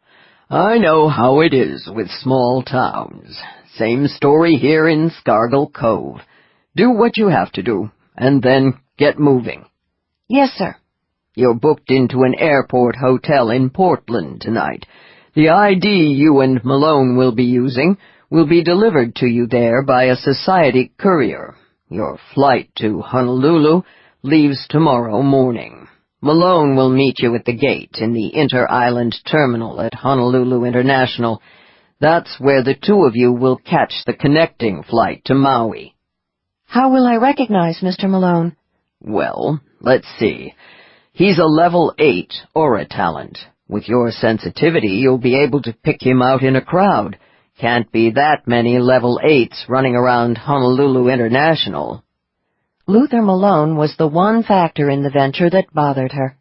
I know how it is with small towns. Same story here in Scargill Cove. Do what you have to do, and then get moving." "Yes, sir." "You're booked into an airport hotel in Portland tonight. The ID you and Malone will be using will be delivered to you there by a society courier. Your flight to Honolulu leaves tomorrow morning. Malone will meet you at the gate in the inter-island terminal at Honolulu International. That's where the two of you will catch the connecting flight to Maui." "How will I recognize Mr. Malone?" "Well, let's see. He's a level 8 aura talent. With your sensitivity, you'll be able to pick him out in a crowd. Can't be that many level 8s running around Honolulu International." Luther Malone was the one factor in the venture that bothered her.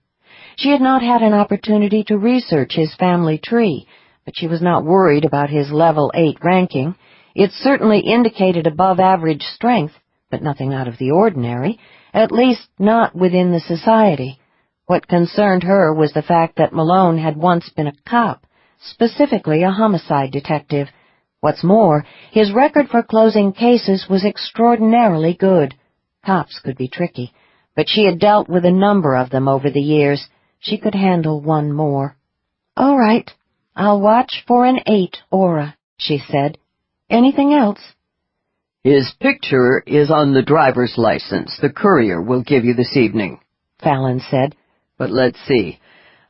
She had not had an opportunity to research his family tree, but she was not worried about his level 8 ranking. It certainly indicated above-average strength, but nothing out of the ordinary, at least not within the society. What concerned her was the fact that Malone had once been a cop, specifically a homicide detective. What's more, his record for closing cases was extraordinarily good. Cops could be tricky, but she had dealt with a number of them over the years. She could handle one more. "All right, I'll watch for an 8 aura," she said. "Anything else?" "His picture is on the driver's license the courier will give you this evening," Fallon said. "But let's see.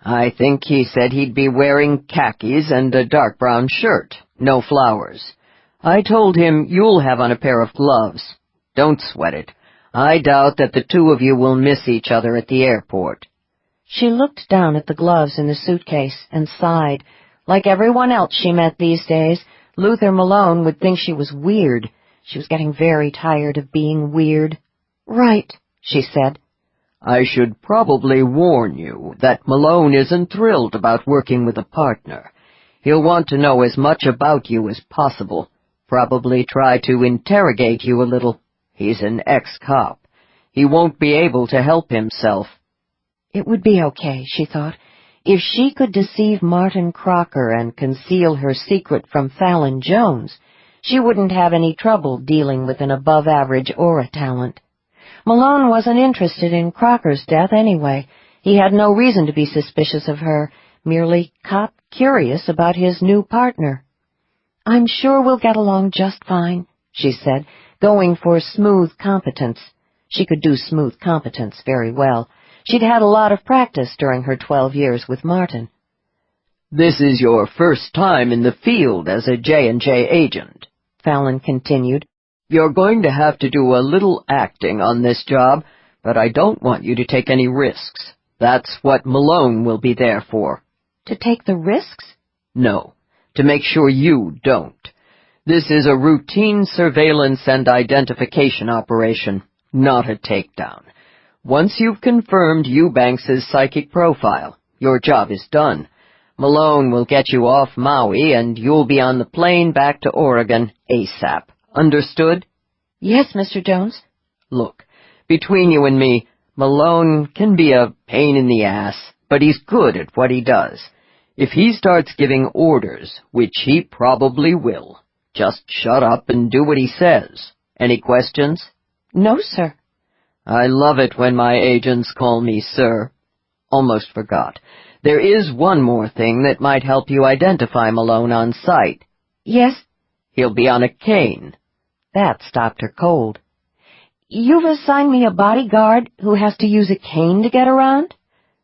I think he said he'd be wearing khakis and a dark brown shirt, no flowers. I told him you'll have on a pair of gloves. Don't sweat it. I doubt that the two of you will miss each other at the airport." She looked down at the gloves in the suitcase and sighed. Like everyone else she met these days, Luther Malone would think she was weird. She was getting very tired of being weird. "Right," she said. "I should probably warn you that Malone isn't thrilled about working with a partner. He'll want to know as much about you as possible, probably try to interrogate you a little. He's an ex-cop. He won't be able to help himself." It would be okay, she thought. If she could deceive Martin Crocker and conceal her secret from Fallon Jones, she wouldn't have any trouble dealing with an above-average aura talent. Malone wasn't interested in Crocker's death anyway. He had no reason to be suspicious of her, merely cop-curious about his new partner. "I'm sure we'll get along just fine," she said, going for smooth competence. She could do smooth competence very well. She'd had a lot of practice during her 12 years with Martin. "This is your first time in the field as a J&J agent," Fallon continued. "You're going to have to do a little acting on this job, but I don't want you to take any risks. That's what Malone will be there for." "To take the risks?" "No, to make sure you don't. This is a routine surveillance and identification operation, not a takedown. Once you've confirmed Eubanks's psychic profile, your job is done. Malone will get you off Maui, and you'll be on the plane back to Oregon ASAP. Understood?" "Yes, Mr. Jones." "Look, between you and me, Malone can be a pain in the ass, but he's good at what he does. If he starts giving orders, which he probably will, just shut up and do what he says. Any questions?" "No, sir." "I love it when my agents call me sir. Almost forgot. There is one more thing that might help you identify Malone on sight." "Yes?" "He'll be on a cane." That stopped her cold. "You've assigned me a bodyguard who has to use a cane to get around?"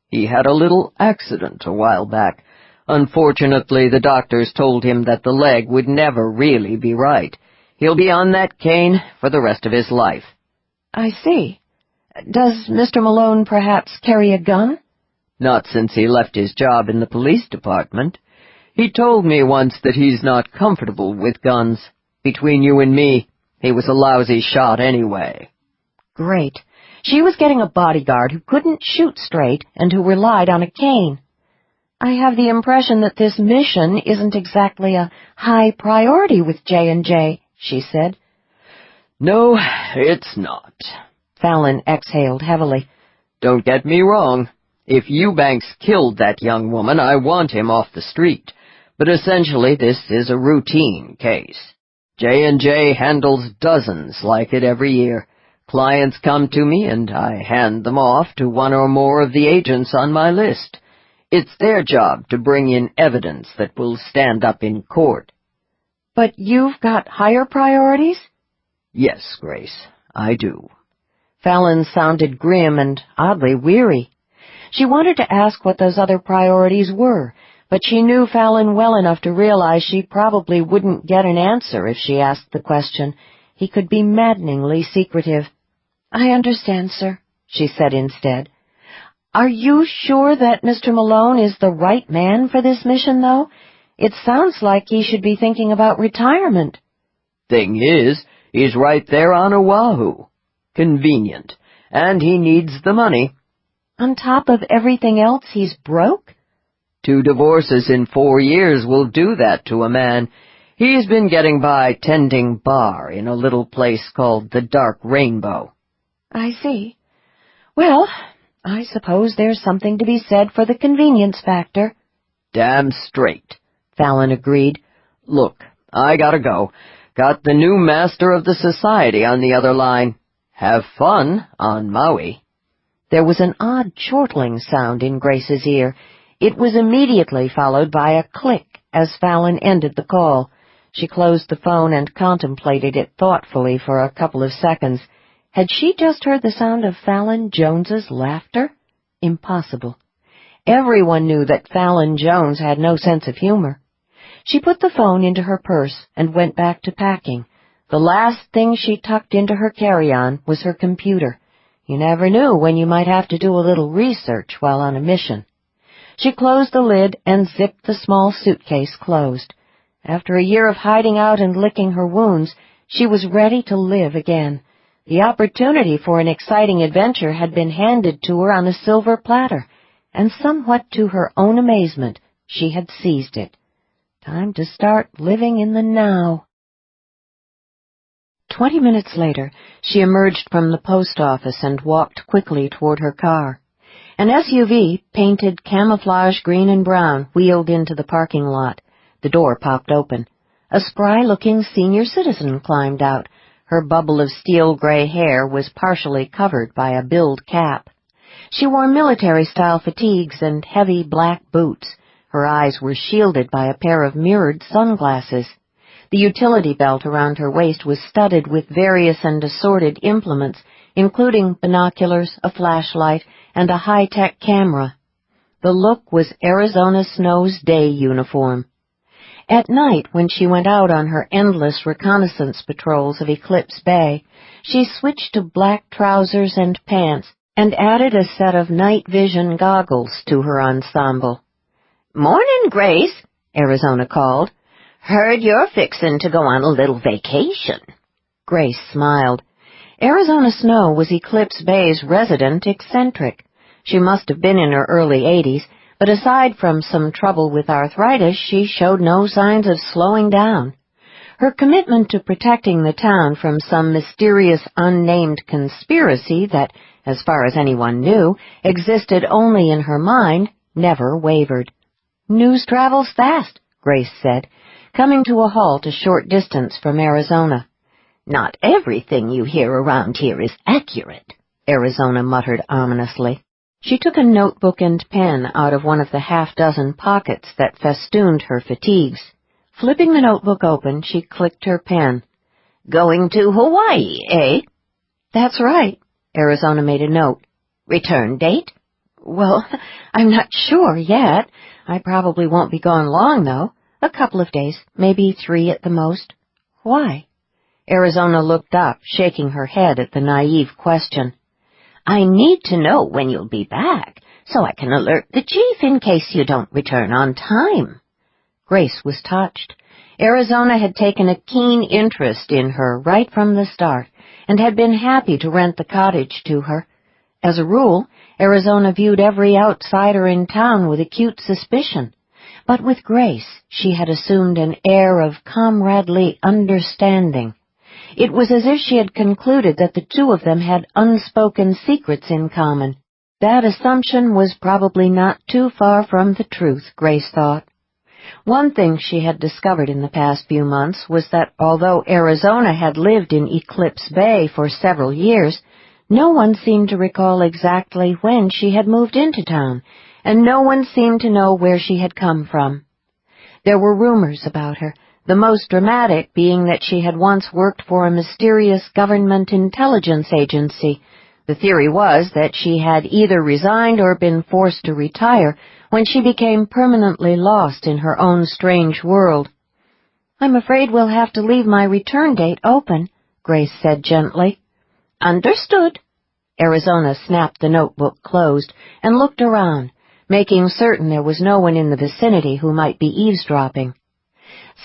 "He had a little accident a while back. Unfortunately, the doctors told him that the leg would never really be right. He'll be on that cane for the rest of his life." "I see. Does Mr. Malone perhaps carry a gun?" "Not since he left his job in the police department. He told me once that he's not comfortable with guns. Between you and me, he was a lousy shot anyway." Great. She was getting a bodyguard who couldn't shoot straight and who relied on a cane. "I have the impression that this mission isn't exactly a high priority with J&J, she said. "No, it's not." Fallon exhaled heavily. "Don't get me wrong. If Eubanks killed that young woman, I want him off the street. But essentially this is a routine case. J&J handles dozens like it every year. Clients come to me, and I hand them off to one or more of the agents on my list. It's their job to bring in evidence that will stand up in court." "But you've got higher priorities?" "Yes, Grace, I do." Fallon sounded grim and oddly weary. She wanted to ask what those other priorities were, but she knew Fallon well enough to realize she probably wouldn't get an answer if she asked the question. He could be maddeningly secretive. "I understand, sir," she said instead. "Are you sure that Mr. Malone is the right man for this mission, though? It sounds like he should be thinking about retirement." "Thing is, he's right there on Oahu. Convenient. And he needs the money." "On top of everything else, he's broke?" 2 divorces in 4 years will do that to a man. He's been getting by tending bar in a little place called the Dark Rainbow." "I see. Well, I suppose there's something to be said for the convenience factor. Damn straight, Fallon agreed. Look, I gotta go. Got the new master of the society on the other line. Have fun on Maui. There was an odd chortling sound in Grace's ear. It was immediately followed by a click as Fallon ended the call. She closed the phone and contemplated it thoughtfully for a couple of seconds. Had she just heard the sound of Fallon Jones's laughter? Impossible. Everyone knew that Fallon Jones had no sense of humor. She put the phone into her purse and went back to packing. The last thing she tucked into her carry-on was her computer. You never knew when you might have to do a little research while on a mission. She closed the lid and zipped the small suitcase closed. After a year of hiding out and licking her wounds, she was ready to live again. The opportunity for an exciting adventure had been handed to her on a silver platter, and somewhat to her own amazement, she had seized it. Time to start living in the now. 20 minutes later, she emerged from the post office and walked quickly toward her car. An SUV, painted camouflage green and brown, wheeled into the parking lot. The door popped open. A spry-looking senior citizen climbed out. Her bubble of steel-gray hair was partially covered by a billed cap. She wore military-style fatigues and heavy black boots. Her eyes were shielded by a pair of mirrored sunglasses. The utility belt around her waist was studded with various and assorted implements, including binoculars, a flashlight, and a high-tech camera. The look was Arizona Snow's day uniform. At night, when she went out on her endless reconnaissance patrols of Eclipse Bay, she switched to black trousers and pants and added a set of night vision goggles to her ensemble. "Morning, Grace," Arizona called. "Heard you're fixin' to go on a little vacation." Grace smiled. Arizona Snow was Eclipse Bay's resident eccentric. She must have been in her early 80s, but aside from some trouble with arthritis, she showed no signs of slowing down. Her commitment to protecting the town from some mysterious unnamed conspiracy that, as far as anyone knew, existed only in her mind, never wavered. "News travels fast," Grace said, coming to a halt a short distance from Arizona. "Not everything you hear around here is accurate," Arizona muttered ominously. She took a notebook and pen out of one of the half-dozen pockets that festooned her fatigues. Flipping the notebook open, she clicked her pen. "Going to Hawaii, eh?" "That's right." Arizona made a note. "Return date?" "Well, I'm not sure yet. I probably won't be gone long, though. A couple of days, maybe 3 at the most." "Why?" Arizona looked up, shaking her head at the naive question. "I need to know when you'll be back, so I can alert the chief in case you don't return on time." Grace was touched. Arizona had taken a keen interest in her right from the start, and had been happy to rent the cottage to her. As a rule, Arizona viewed every outsider in town with acute suspicion, but with Grace she had assumed an air of comradely understanding. It was as if she had concluded that the two of them had unspoken secrets in common. That assumption was probably not too far from the truth, Grace thought. One thing she had discovered in the past few months was that although Arizona had lived in Eclipse Bay for several years, no one seemed to recall exactly when she had moved into town, and no one seemed to know where she had come from. There were rumors about her, the most dramatic being that she had once worked for a mysterious government intelligence agency. The theory was that she had either resigned or been forced to retire when she became permanently lost in her own strange world. "I'm afraid we'll have to leave my return date open," Grace said gently. "Understood." Arizona snapped the notebook closed and looked around, making certain there was no one in the vicinity who might be eavesdropping.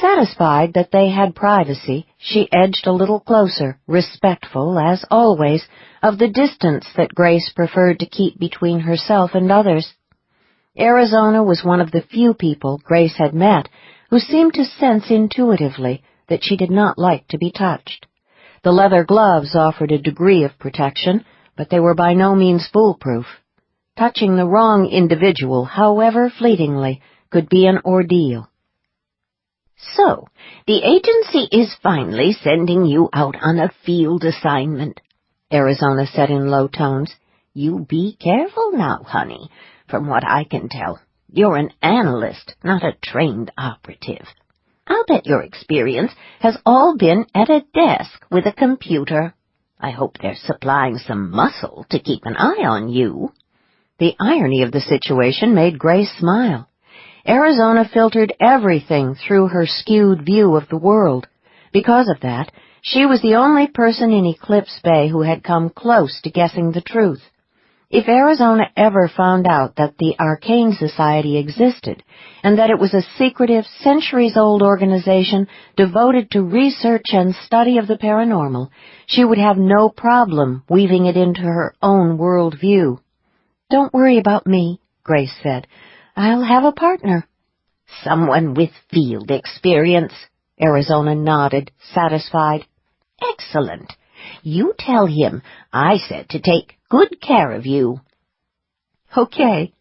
Satisfied that they had privacy, she edged a little closer, respectful, as always, of the distance that Grace preferred to keep between herself and others. Arizona was one of the few people Grace had met who seemed to sense intuitively that she did not like to be touched. The leather gloves offered a degree of protection, but they were by no means foolproof. touching the wrong individual, however fleetingly, could be an ordeal. So, the agency is finally sending you out on a field assignment, Arizona said in low tones. You be careful now, honey. From what I can tell, you're an analyst, not a trained operative. I'll bet your experience has all been at a desk with a computer. I hope they're supplying some muscle to keep an eye on you. The irony of the situation made Grace smile. Arizona filtered everything through her skewed view of the world. Because of that, she was the only person in Eclipse Bay who had come close to guessing the truth. If Arizona ever found out that the Arcane Society existed, and that it was a secretive, centuries-old organization devoted to research and study of the paranormal, she would have no problem weaving it into her own world view. "Don't worry about me," Grace said. "I'll have a partner." "Someone with field experience?" Arizona nodded, satisfied. "Excellent. You tell him I said to take good care of you." Okay.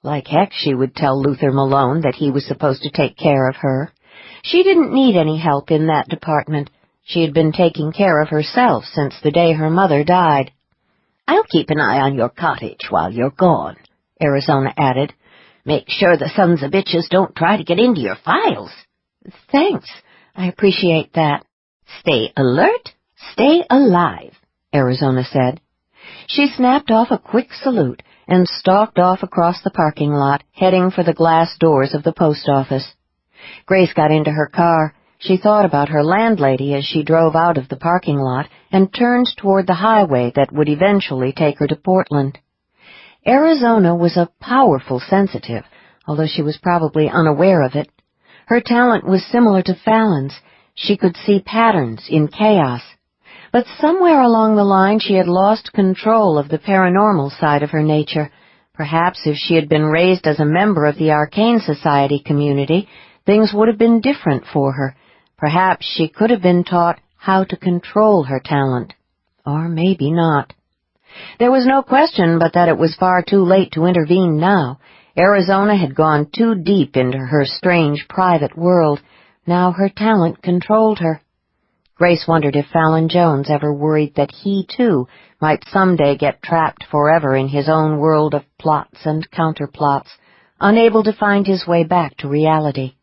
Like heck she would tell Luther Malone that he was supposed to take care of her. She didn't need any help in that department. She had been taking care of herself since the day her mother died. "I'll keep an eye on your cottage while you're gone," Arizona added. "Make sure the sons of bitches don't try to get into your files." "Thanks. I appreciate that." "Stay alert, stay alive," Arizona said. She snapped off a quick salute and stalked off across the parking lot, heading for the glass doors of the post office. Grace got into her car. She thought about her landlady as she drove out of the parking lot and turned toward the highway that would eventually take her to Portland. Arizona was a powerful sensitive, although she was probably unaware of it. Her talent was similar to Fallon's. She could see patterns in chaos. But somewhere along the line she had lost control of the paranormal side of her nature. Perhaps if she had been raised as a member of the Arcane Society community, things would have been different for her. Perhaps she could have been taught how to control her talent. Or maybe not. There was no question but that it was far too late to intervene now. Arizona had gone too deep into her strange private world. Now her talent controlled her. Grace wondered if Fallon Jones ever worried that he, too, might someday get trapped forever in his own world of plots and counterplots, unable to find his way back to reality.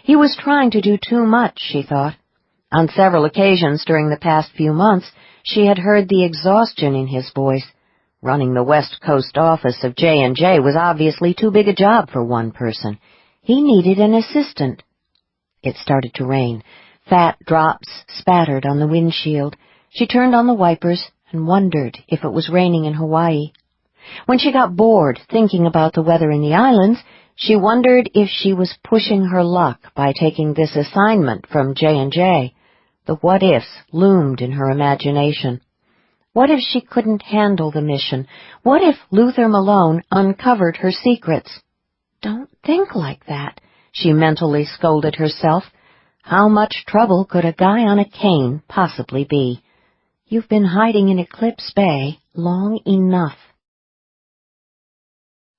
He was trying to do too much, she thought. On several occasions during the past few months, she had heard the exhaustion in his voice. Running the West Coast office of J&J was obviously too big a job for one person. He needed an assistant. It started to rain. Fat drops spattered on the windshield. She turned on the wipers and wondered if it was raining in Hawaii. When she got bored thinking about the weather in the islands, she wondered if she was pushing her luck by taking this assignment from J&J. The what-ifs loomed in her imagination. What if she couldn't handle the mission? What if Luther Malone uncovered her secrets? "Don't think like that," she mentally scolded herself. How much trouble could a guy on a cane possibly be? You've been hiding in Eclipse Bay long enough.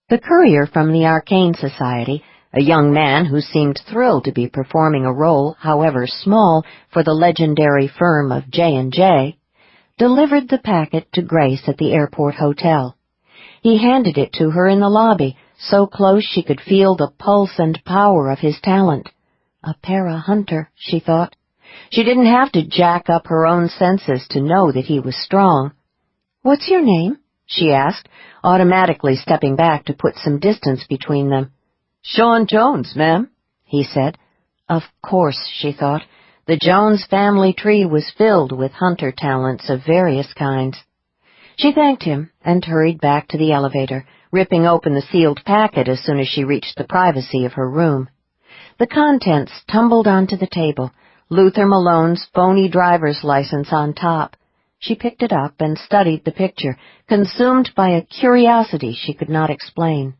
The courier from the Arcane Society, a young man who seemed thrilled to be performing a role, however small, for the legendary firm of J&J, delivered the packet to Grace at the airport hotel. He handed it to her in the lobby, so close she could feel the pulse and power of his talent. A para-hunter, she thought. She didn't have to jack up her own senses to know that he was strong. "What's your name?" she asked, automatically stepping back to put some distance between them. "Sean Jones, ma'am," he said. Of course, she thought. The Jones family tree was filled with hunter talents of various kinds. She thanked him and hurried back to the elevator, ripping open the sealed packet as soon as she reached the privacy of her room. The contents tumbled onto the table, Luther Malone's phony driver's license on top. She picked it up and studied the picture, consumed by a curiosity she could not explain.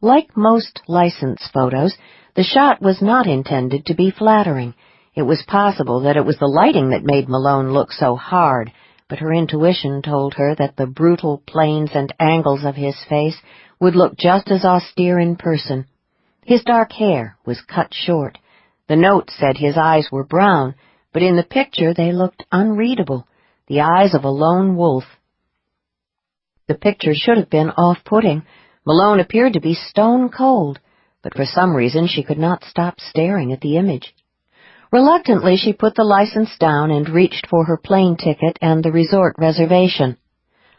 Like most license photos, the shot was not intended to be flattering. It was possible that it was the lighting that made Malone look so hard, but her intuition told her that the brutal planes and angles of his face would look just as austere in person. His dark hair was cut short. The note said his eyes were brown, but in the picture they looked unreadable, the eyes of a lone wolf. The picture should have been off-putting. Malone appeared to be stone cold, but for some reason she could not stop staring at the image. Reluctantly, she put the license down and reached for her plane ticket and the resort reservation.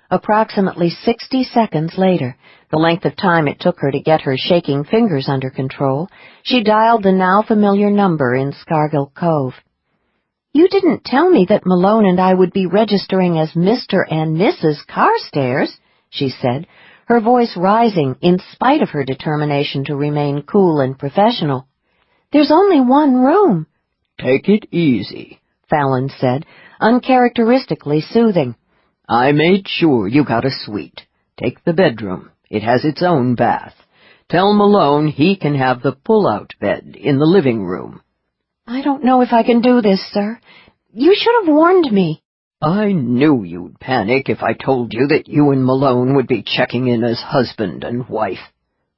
Approximately 60 seconds later, the length of time it took her to get her shaking fingers under control, she dialed the now familiar number in Scargill Cove. "You didn't tell me that Malone and I would be registering as Mr. and Mrs. Carstairs," she said, her voice rising in spite of her determination to remain cool and professional. "There's only one room." "Take it easy," Fallon said, uncharacteristically soothing. "I made sure you got a suite. Take the bedroom. It has its own bath. Tell Malone he can have the pull-out bed in the living room." "I don't know if I can do this, sir. You should have warned me." "I knew you'd panic if I told you that you and Malone would be checking in as husband and wife."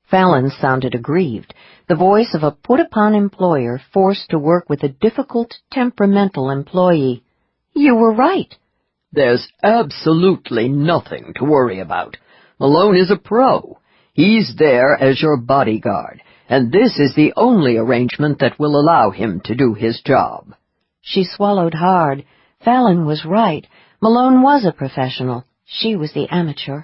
Fallon sounded aggrieved, the voice of a put-upon employer forced to work with a difficult, temperamental employee. "You were right." "There's absolutely nothing to worry about. Malone is a pro. He's there as your bodyguard, and this is the only arrangement that will allow him to do his job." She swallowed hard. Fallon was right. Malone was a professional. She was the amateur.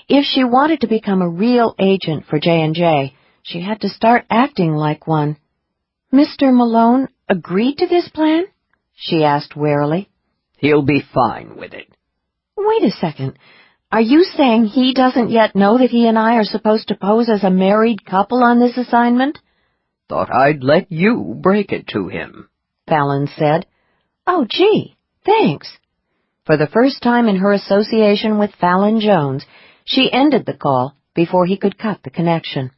If she wanted to become a real agent for J&J, she had to start acting like one. "Mr. Malone agreed to this plan?" she asked warily. "He'll be fine with it." "Wait a second. Are you saying he doesn't yet know that he and I are supposed to pose as a married couple on this assignment?" "Thought I'd let you break it to him," Fallon said. "Oh, gee, thanks." For the first time in her association with Fallon Jones, she ended the call before he could cut the connection.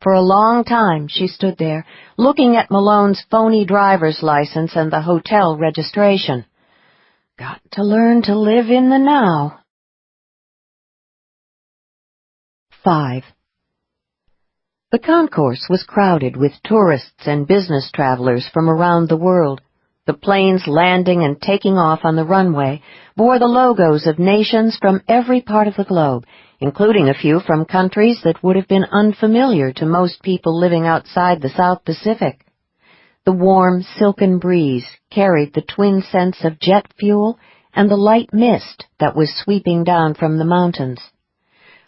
For a long time she stood there, looking at Malone's phony driver's license and the hotel registration. Got to learn to live in the now. 5. The concourse was crowded with tourists and business travelers from around the world. The planes landing and taking off on the runway bore the logos of nations from every part of the globe, including a few from countries that would have been unfamiliar to most people living outside the South Pacific. The warm, silken breeze carried the twin scents of jet fuel and the light mist that was sweeping down from the mountains.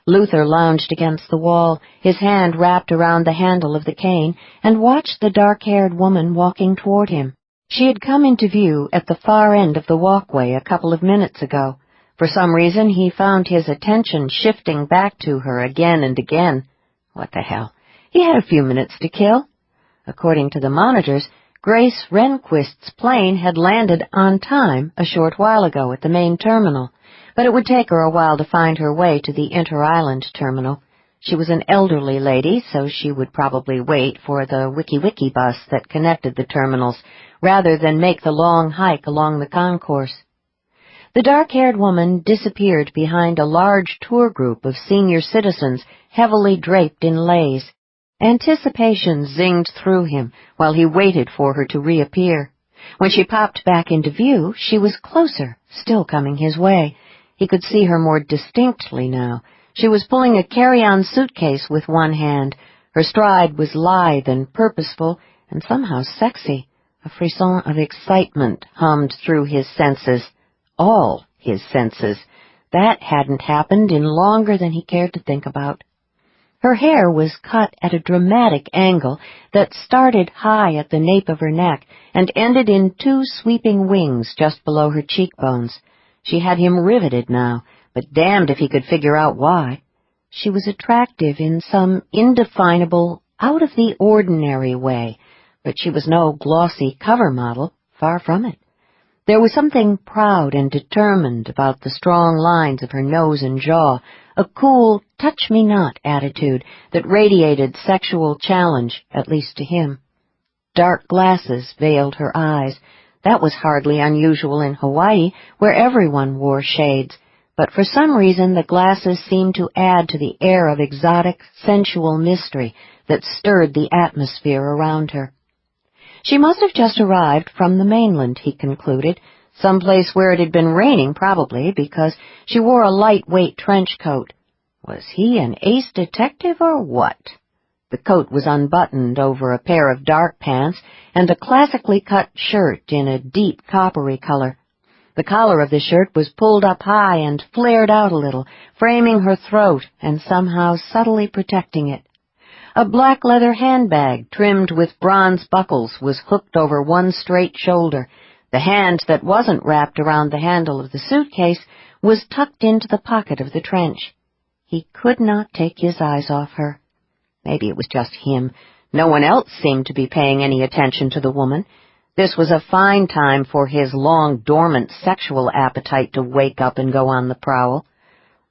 Luther lounged against the wall, his hand wrapped around the handle of the cane, and watched the dark-haired woman walking toward him. She had come into view at the far end of the walkway a couple of minutes ago. For some reason, he found his attention shifting back to her again and again. What the hell? He had a few minutes to kill. According to the monitors, Grace Renquist's plane had landed on time a short while ago at the main terminal, but it would take her a while to find her way to the inter-island terminal. She was an elderly lady, so she would probably wait for the Wiki-Wiki bus that connected the terminals, rather than make the long hike along the concourse. The dark-haired woman disappeared behind a large tour group of senior citizens heavily draped in leis. Anticipation zinged through him while he waited for her to reappear. When she popped back into view, she was closer, still coming his way. He could see her more distinctly now. She was pulling a carry-on suitcase with one hand. Her stride was lithe and purposeful, and somehow sexy. A frisson of excitement hummed through his senses. All his senses. That hadn't happened in longer than he cared to think about. Her hair was cut at a dramatic angle that started high at the nape of her neck and ended in two sweeping wings just below her cheekbones. She had him riveted now, but damned if he could figure out why. She was attractive in some indefinable, out-of-the-ordinary way, but she was no glossy cover model, far from it. There was something proud and determined about the strong lines of her nose and jaw, a cool, touch-me-not attitude that radiated sexual challenge, at least to him. Dark glasses veiled her eyes. That was hardly unusual in Hawaii, where everyone wore shades, but for some reason the glasses seemed to add to the air of exotic, sensual mystery that stirred the atmosphere around her. She must have just arrived from the mainland, he concluded, someplace where it had been raining probably, because she wore a lightweight trench coat. Was he an ace detective or what? The coat was unbuttoned over a pair of dark pants and a classically cut shirt in a deep coppery color. The collar of the shirt was pulled up high and flared out a little, framing her throat and somehow subtly protecting it. A black leather handbag trimmed with bronze buckles was hooked over one straight shoulder. The hand that wasn't wrapped around the handle of the suitcase was tucked into the pocket of the trench. He could not take his eyes off her. Maybe it was just him. No one else seemed to be paying any attention to the woman. This was a fine time for his long-dormant sexual appetite to wake up and go on the prowl.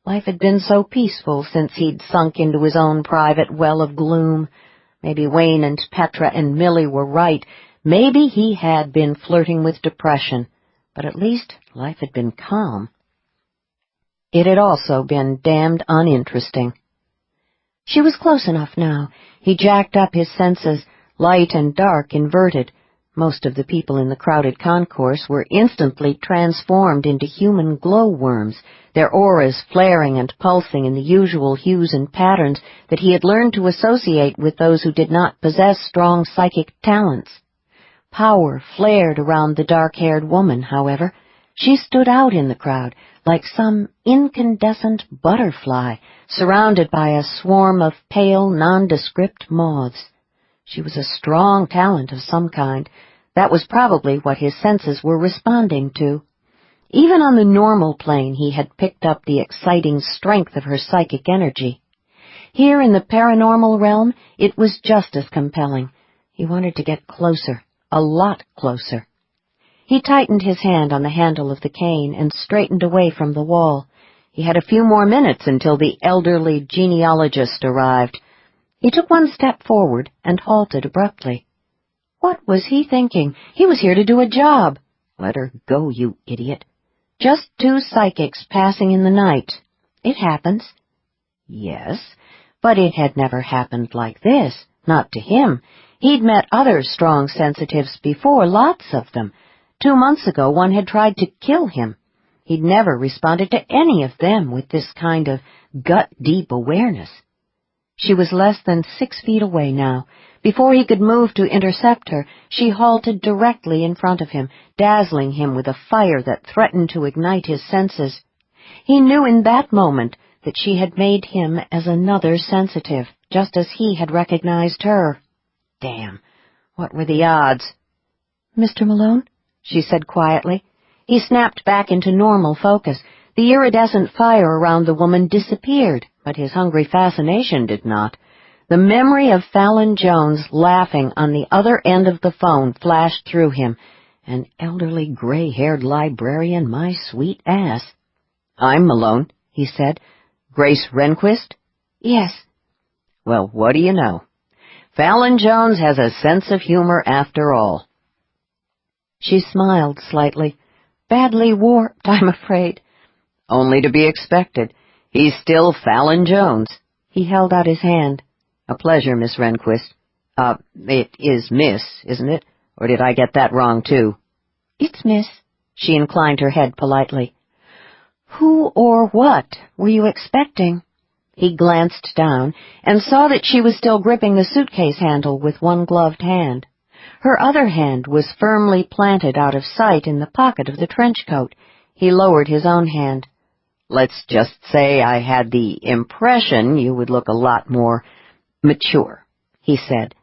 Life had been so peaceful since he'd sunk into his own private well of gloom. Maybe Wayne and Petra and Millie were right. Maybe he had been flirting with depression. But at least life had been calm. It had also been damned uninteresting. She was close enough now. He jacked up his senses, light and dark inverted. Most of the people in the crowded concourse were instantly transformed into human glowworms, their auras flaring and pulsing in the usual hues and patterns that he had learned to associate with those who did not possess strong psychic talents. Power flared around the dark-haired woman, however. She stood out in the crowd, like some incandescent butterfly, surrounded by a swarm of pale, nondescript moths. She was a strong talent of some kind. That was probably what his senses were responding to. Even on the normal plane he had picked up the exciting strength of her psychic energy. Here in the paranormal realm it was just as compelling. He wanted to get closer, a lot closer. He tightened his hand on the handle of the cane and straightened away from the wall. He had a few more minutes until the elderly genealogist arrived. He took one step forward and halted abruptly. What was he thinking? He was here to do a job. Let her go, you idiot. Just two psychics passing in the night. It happens. Yes, but it had never happened like this. Not to him. He'd met other strong sensitives before, lots of them. 2 months ago one had tried to kill him. He'd never responded to any of them with this kind of gut-deep awareness. She was less than 6 feet away now. Before he could move to intercept her, she halted directly in front of him, dazzling him with a fire that threatened to ignite his senses. He knew in that moment that she had made him as another sensitive, just as he had recognized her. Damn, what were the odds? "Mr. Malone?" she said quietly. He snapped back into normal focus. The iridescent fire around the woman disappeared, but his hungry fascination did not. The memory of Fallon Jones laughing on the other end of the phone flashed through him. An elderly, gray-haired librarian, my sweet ass. "I'm Malone," he said. "Grace Renquist?" "Yes." "Well, what do you know? Fallon Jones has a sense of humor after all." She smiled slightly. "Badly warped, I'm afraid." "Only to be expected. He's still Fallon Jones." He held out his hand. "A pleasure, Miss Renquist." It is Miss, isn't it? Or did I get that wrong, too?" "It's Miss." She inclined her head politely. "Who or what were you expecting?" He glanced down and saw that she was still gripping the suitcase handle with one gloved hand. Her other hand was firmly planted out of sight in the pocket of the trench coat. He lowered his own hand. "Let's just say I had the impression you would look a lot more mature," he said.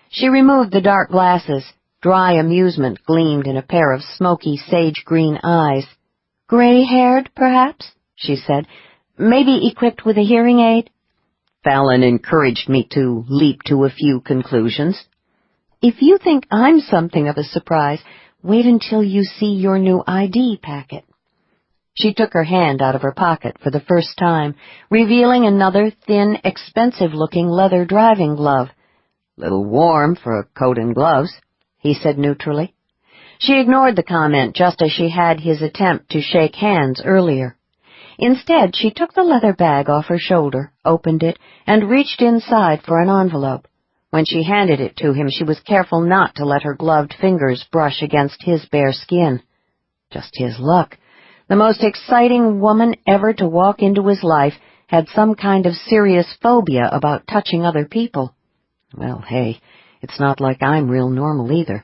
She removed the dark glasses. Dry amusement gleamed in a pair of smoky sage-green eyes. "Gray-haired, perhaps?" she said. "Maybe equipped with a hearing aid?" Fallon encouraged me to leap to a few conclusions. "If you think I'm something of a surprise, wait until you see your new ID packet." She took her hand out of her pocket for the first time, revealing another thin, expensive-looking leather driving glove. "Little warm for a coat and gloves," he said neutrally. She ignored the comment just as she had his attempt to shake hands earlier. Instead, she took the leather bag off her shoulder, opened it, and reached inside for an envelope. When she handed it to him, she was careful not to let her gloved fingers brush against his bare skin. Just his luck. The most exciting woman ever to walk into his life had some kind of serious phobia about touching other people. Well, hey, it's not like I'm real normal either.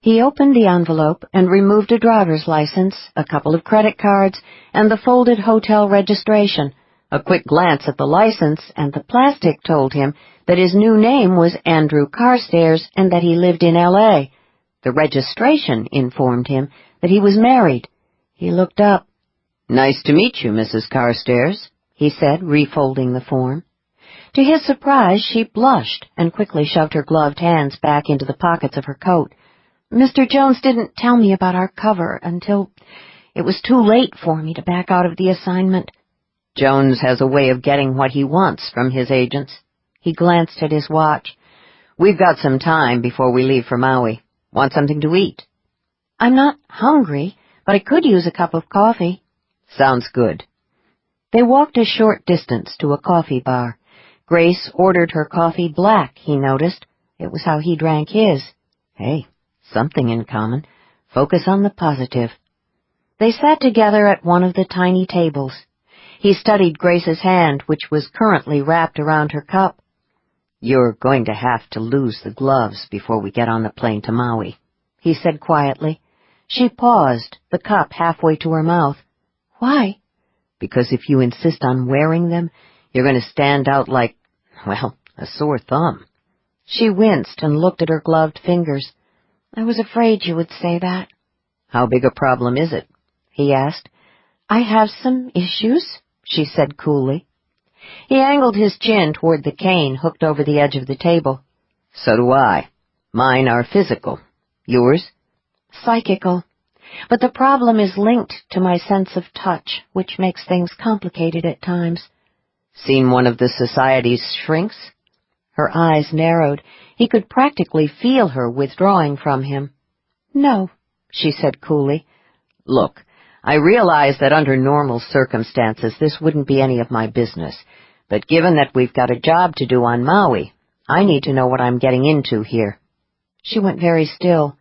He opened the envelope and removed a driver's license, a couple of credit cards, and the folded hotel registration. A quick glance at the license and the plastic told him that his new name was Andrew Carstairs and that he lived in L.A. The registration informed him that he was married. He looked up. "Nice to meet you, Mrs. Carstairs," he said, refolding the form. To his surprise, she blushed and quickly shoved her gloved hands back into the pockets of her coat. "Mr. Jones didn't tell me about our cover until it was too late for me to back out of the assignment." "Jones has a way of getting what he wants from his agents." He glanced at his watch. "We've got some time before we leave for Maui. Want something to eat?" "I'm not hungry, but I could use a cup of coffee." "Sounds good." They walked a short distance to a coffee bar. Grace ordered her coffee black, he noticed. It was how he drank his. Hey, something in common. Focus on the positive. They sat together at one of the tiny tables. He studied Grace's hand, which was currently wrapped around her cup. "You're going to have to lose the gloves before we get on the plane to Maui," he said quietly. She paused, the cup halfway to her mouth. "Why?" "Because if you insist on wearing them, you're going to stand out like, well, a sore thumb." She winced and looked at her gloved fingers. "I was afraid you would say that." "How big a problem is it?" he asked. "I have some issues," she said coolly. He angled his chin toward the cane hooked over the edge of the table. "So do I. Mine are physical. Yours?" "Psychical. But the problem is linked to my sense of touch, which makes things complicated at times." "Seen one of the Society's shrinks?" Her eyes narrowed. He could practically feel her withdrawing from him. "No," she said coolly. "Look, I realize that under normal circumstances this wouldn't be any of my business, but given that we've got a job to do on Maui, I need to know what I'm getting into here." She went very still.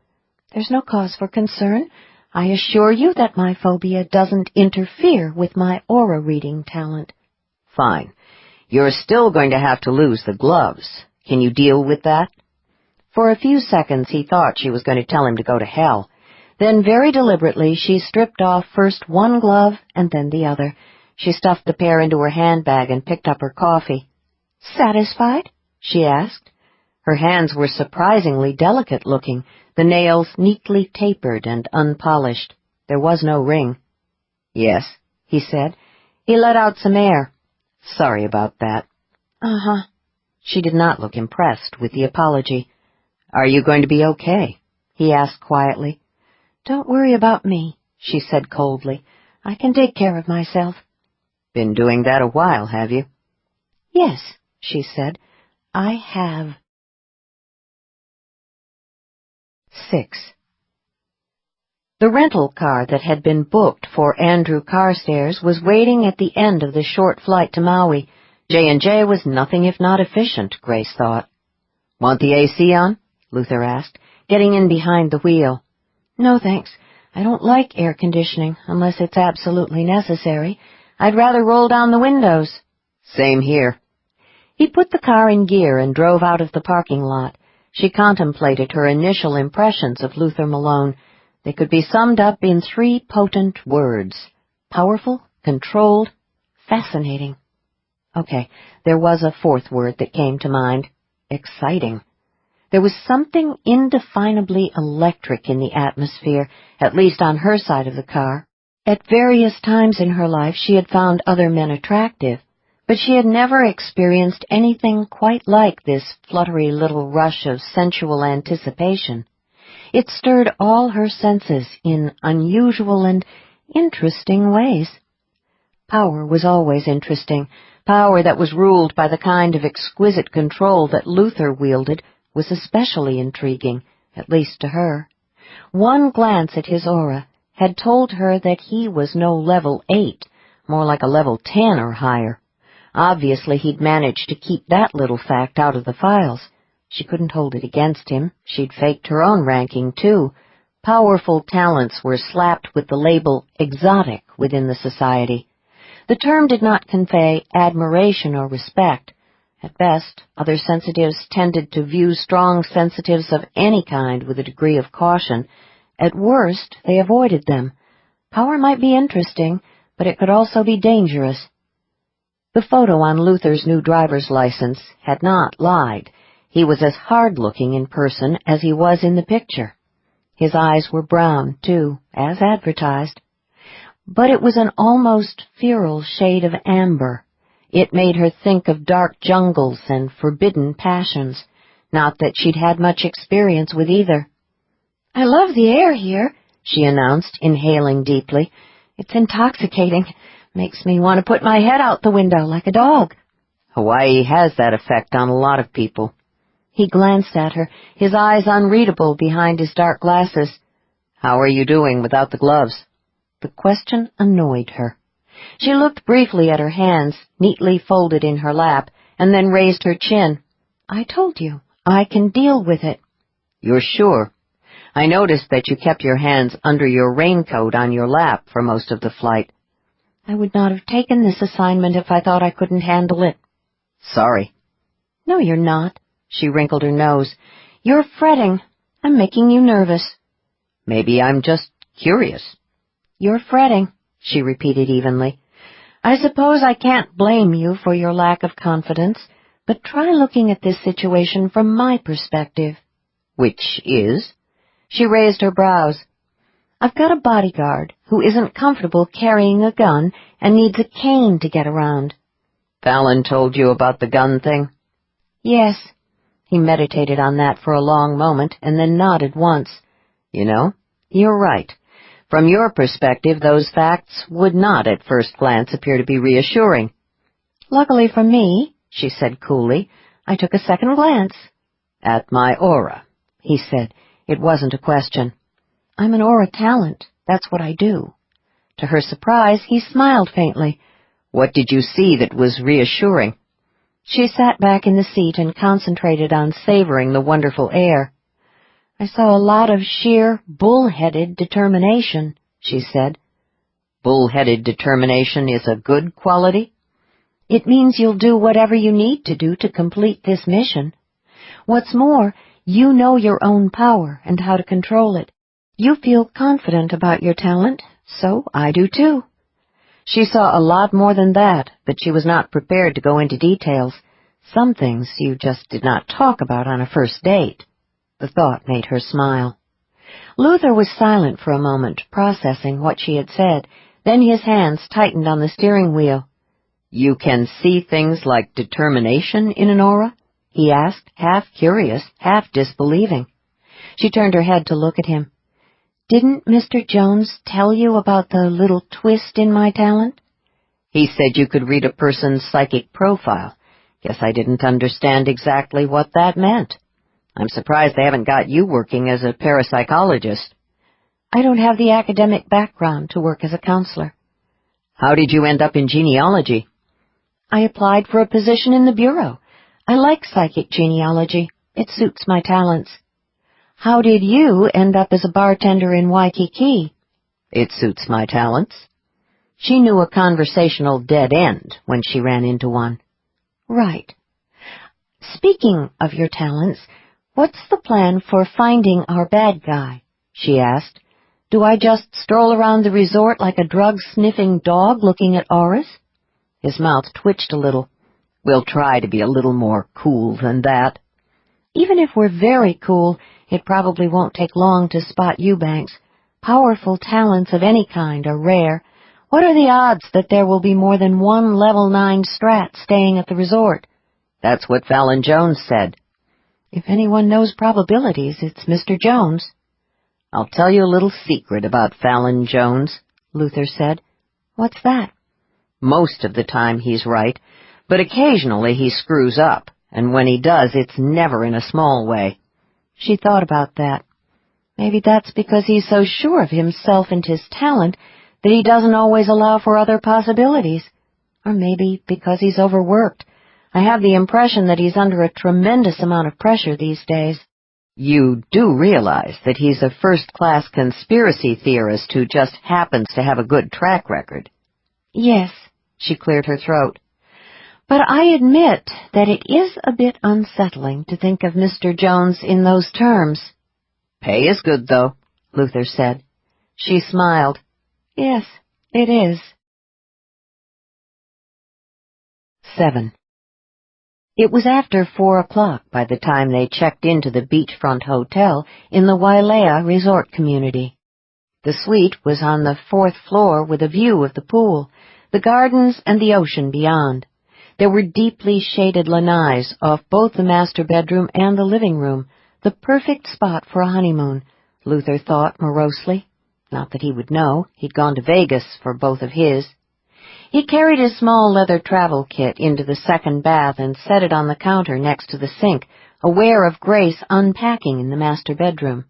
"There's no cause for concern. I assure you that my phobia doesn't interfere with my aura reading talent." "Fine. You're still going to have to lose the gloves. Can you deal with that?" For a few seconds he thought she was going to tell him to go to hell. Then very deliberately she stripped off first one glove and then the other. She stuffed the pair into her handbag and picked up her coffee. "Satisfied?" she asked. Her hands were surprisingly delicate-looking, the nails neatly tapered and unpolished. There was no ring. "Yes," he said. He let out some air. "Sorry about that." "Uh-huh." She did not look impressed with the apology. "Are you going to be okay?" he asked quietly. "Don't worry about me," she said coldly. "I can take care of myself." "Been doing that a while, have you?" "Yes," she said. "I have." 6. The rental car that had been booked for Andrew Carstairs was waiting at the end of the short flight to Maui. J&J was nothing if not efficient, Grace thought. "Want the AC on?" Luther asked, getting in behind the wheel. "No, thanks. I don't like air conditioning unless it's absolutely necessary. I'd rather roll down the windows." "Same here." He put the car in gear and drove out of the parking lot. She contemplated her initial impressions of Luther Malone. They could be summed up in 3 potent words: powerful, controlled, fascinating. Okay, there was a 4th word that came to mind: exciting. There was something indefinably electric in the atmosphere, at least on her side of the car. At various times in her life she had found other men attractive, but she had never experienced anything quite like this fluttery little rush of sensual anticipation. It stirred all her senses in unusual and interesting ways. Power was always interesting. Power that was ruled by the kind of exquisite control that Luther wielded was especially intriguing, at least to her. One glance at his aura had told her that he was no level 8, more like a level 10 or higher. Obviously he'd managed to keep that little fact out of the files. She couldn't hold it against him. She'd faked her own ranking, too. Powerful talents were slapped with the label exotic within the society. The term did not convey admiration or respect. At best, other sensitives tended to view strong sensitives of any kind with a degree of caution. At worst, they avoided them. Power might be interesting, but it could also be dangerous. The photo on Luther's new driver's license had not lied. He was as hard-looking in person as he was in the picture. His eyes were brown, too, as advertised. But it was an almost feral shade of amber. It made her think of dark jungles and forbidden passions, not that she'd had much experience with either. "I love the air here," she announced, inhaling deeply. "It's intoxicating. Makes me want to put my head out the window like a dog." Hawaii has that effect on a lot of people. He glanced at her, his eyes unreadable behind his dark glasses. "How are you doing without the gloves?" The question annoyed her. She looked briefly at her hands, neatly folded in her lap, and then raised her chin. "I told you, I can deal with it." "You're sure? I noticed that you kept your hands under your raincoat on your lap for most of the flight." "I would not have taken this assignment if I thought I couldn't handle it." "Sorry." "No, you're not." She wrinkled her nose. "You're fretting. I'm making you nervous." "Maybe I'm just curious." "You're fretting," she repeated evenly. "I suppose I can't blame you for your lack of confidence, but try looking at this situation from my perspective." "Which is?" She raised her brows. "I've got a bodyguard who isn't comfortable carrying a gun and needs a cane to get around." "Fallon told you about the gun thing?" "Yes." He meditated on that for a long moment and then nodded once. "You know, you're right. From your perspective, those facts would not at first glance appear to be reassuring." "Luckily for me," she said coolly, "I took a second glance." "At my aura," he said. It wasn't a question. "I'm an aura talent. That's what I do." To her surprise, he smiled faintly. "What did you see that was reassuring?" She sat back in the seat and concentrated on savoring the wonderful air. "I saw a lot of sheer, bull-headed determination," she said. "Bull-headed determination is a good quality?" "It means you'll do whatever you need to do to complete this mission. What's more, you know your own power and how to control it. You feel confident about your talent, so I do too." She saw a lot more than that, but she was not prepared to go into details. Some things you just did not talk about on a first date. The thought made her smile. Luther was silent for a moment, processing what she had said. Then his hands tightened on the steering wheel. "You can see things like determination in an aura?" he asked, half curious, half disbelieving. She turned her head to look at him. "Didn't Mr. Jones tell you about the little twist in my talent?" "He said you could read a person's psychic profile. Guess I didn't understand exactly what that meant. I'm surprised they haven't got you working as a parapsychologist." "I don't have the academic background to work as a counselor." "How did you end up in genealogy?" "I applied for a position in the Bureau. I like psychic genealogy. It suits my talents." "How did you end up as a bartender in Waikiki?" "It suits my talents." She knew a conversational dead end when she ran into one. "Right. Speaking of your talents, what's the plan for finding our bad guy?" she asked. "Do I just stroll around the resort like a drug-sniffing dog looking at auras?" His mouth twitched a little. "We'll try to be a little more cool than that." "Even if we're very cool, it probably won't take long to spot Eubanks. Powerful talents of any kind are rare. What are the odds that there will be more than one level 9 strat staying at the resort?" "That's what Fallon Jones said." "If anyone knows probabilities, it's Mr. Jones." "I'll tell you a little secret about Fallon Jones," Luther said. "What's that?" "Most of the time he's right, but occasionally he screws up, and when he does, it's never in a small way." She thought about that. Maybe that's because he's so sure of himself and his talent that he doesn't always allow for other possibilities. Or maybe because he's overworked. I have the impression that he's under a tremendous amount of pressure these days. You do realize that he's a first-class conspiracy theorist who just happens to have a good track record. Yes, she cleared her throat. But I admit that it is a bit unsettling to think of Mr. Jones in those terms. Pay is good, though, Luther said. She smiled. Yes, it is. 7. It was after 4 o'clock by the time they checked into the beachfront hotel in the Wailea resort community. The suite was on the 4th floor with a view of the pool, the gardens, and the ocean beyond. There were deeply shaded lanais off both the master bedroom and the living room, the perfect spot for a honeymoon, Luther thought morosely. Not that he would know. He'd gone to Vegas for both of his. He carried his small leather travel kit into the second bath and set it on the counter next to the sink, aware of Grace unpacking in the master bedroom.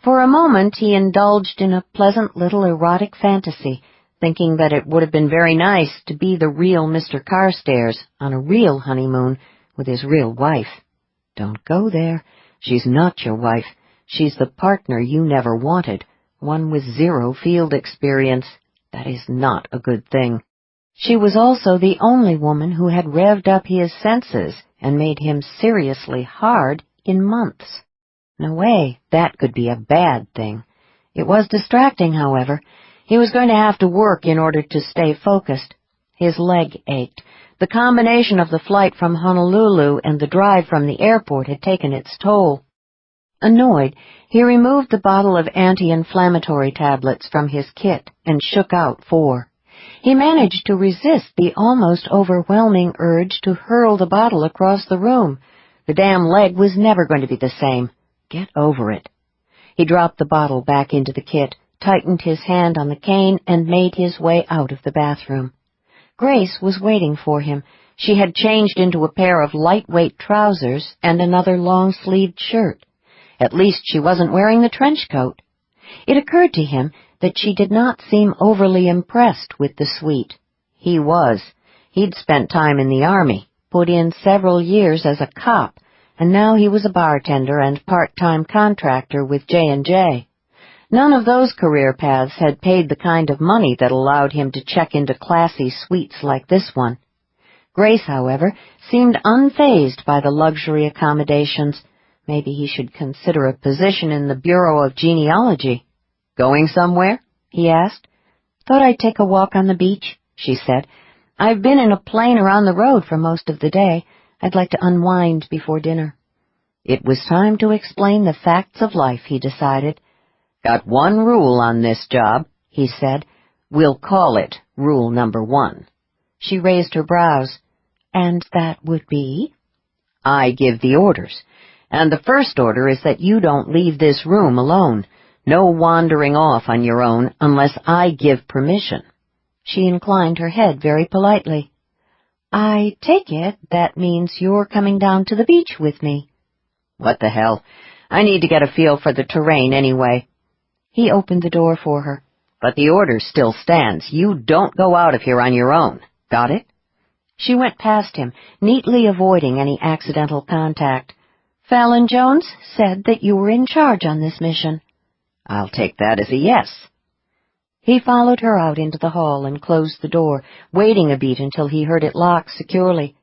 For a moment he indulged in a pleasant little erotic fantasy, thinking that it would have been very nice to be the real Mr. Carstairs on a real honeymoon with his real wife. Don't go there. She's not your wife. She's the partner you never wanted, one with 0 field experience. That is not a good thing. She was also the only woman who had revved up his senses and made him seriously hard in months. No way, that could be a bad thing. It was distracting, however. He was going to have to work in order to stay focused. His leg ached. The combination of the flight from Honolulu and the drive from the airport had taken its toll. Annoyed, he removed the bottle of anti-inflammatory tablets from his kit and shook out 4. He managed to resist the almost overwhelming urge to hurl the bottle across the room. The damn leg was never going to be the same. Get over it. He dropped the bottle back into the kit, tightened his hand on the cane, and made his way out of the bathroom. Grace was waiting for him. She had changed into a pair of lightweight trousers and another long-sleeved shirt. At least she wasn't wearing the trench coat. It occurred to him that she did not seem overly impressed with the suite. He was. He'd spent time in the Army, put in several years as a cop, and now he was a bartender and part-time contractor with J&J. None of those career paths had paid the kind of money that allowed him to check into classy suites like this one. Grace, however, seemed unfazed by the luxury accommodations. Maybe he should consider a position in the Bureau of Genealogy. Going somewhere? He asked. Thought I'd take a walk on the beach, she said. I've been in a plane around the road for most of the day. I'd like to unwind before dinner. It was time to explain the facts of life, he decided. Got one rule on this job, he said. We'll call it rule number 1. She raised her brows. And that would be? I give the orders. And the first order is that you don't leave this room alone. No wandering off on your own unless I give permission. She inclined her head very politely. I take it that means you're coming down to the beach with me. What the hell? I need to get a feel for the terrain anyway. He opened the door for her. But the order still stands. You don't go out of here on your own. Got it? She went past him, neatly avoiding any accidental contact. Fallon Jones said that you were in charge on this mission. I'll take that as a yes. He followed her out into the hall and closed the door, waiting a beat until he heard it lock securely.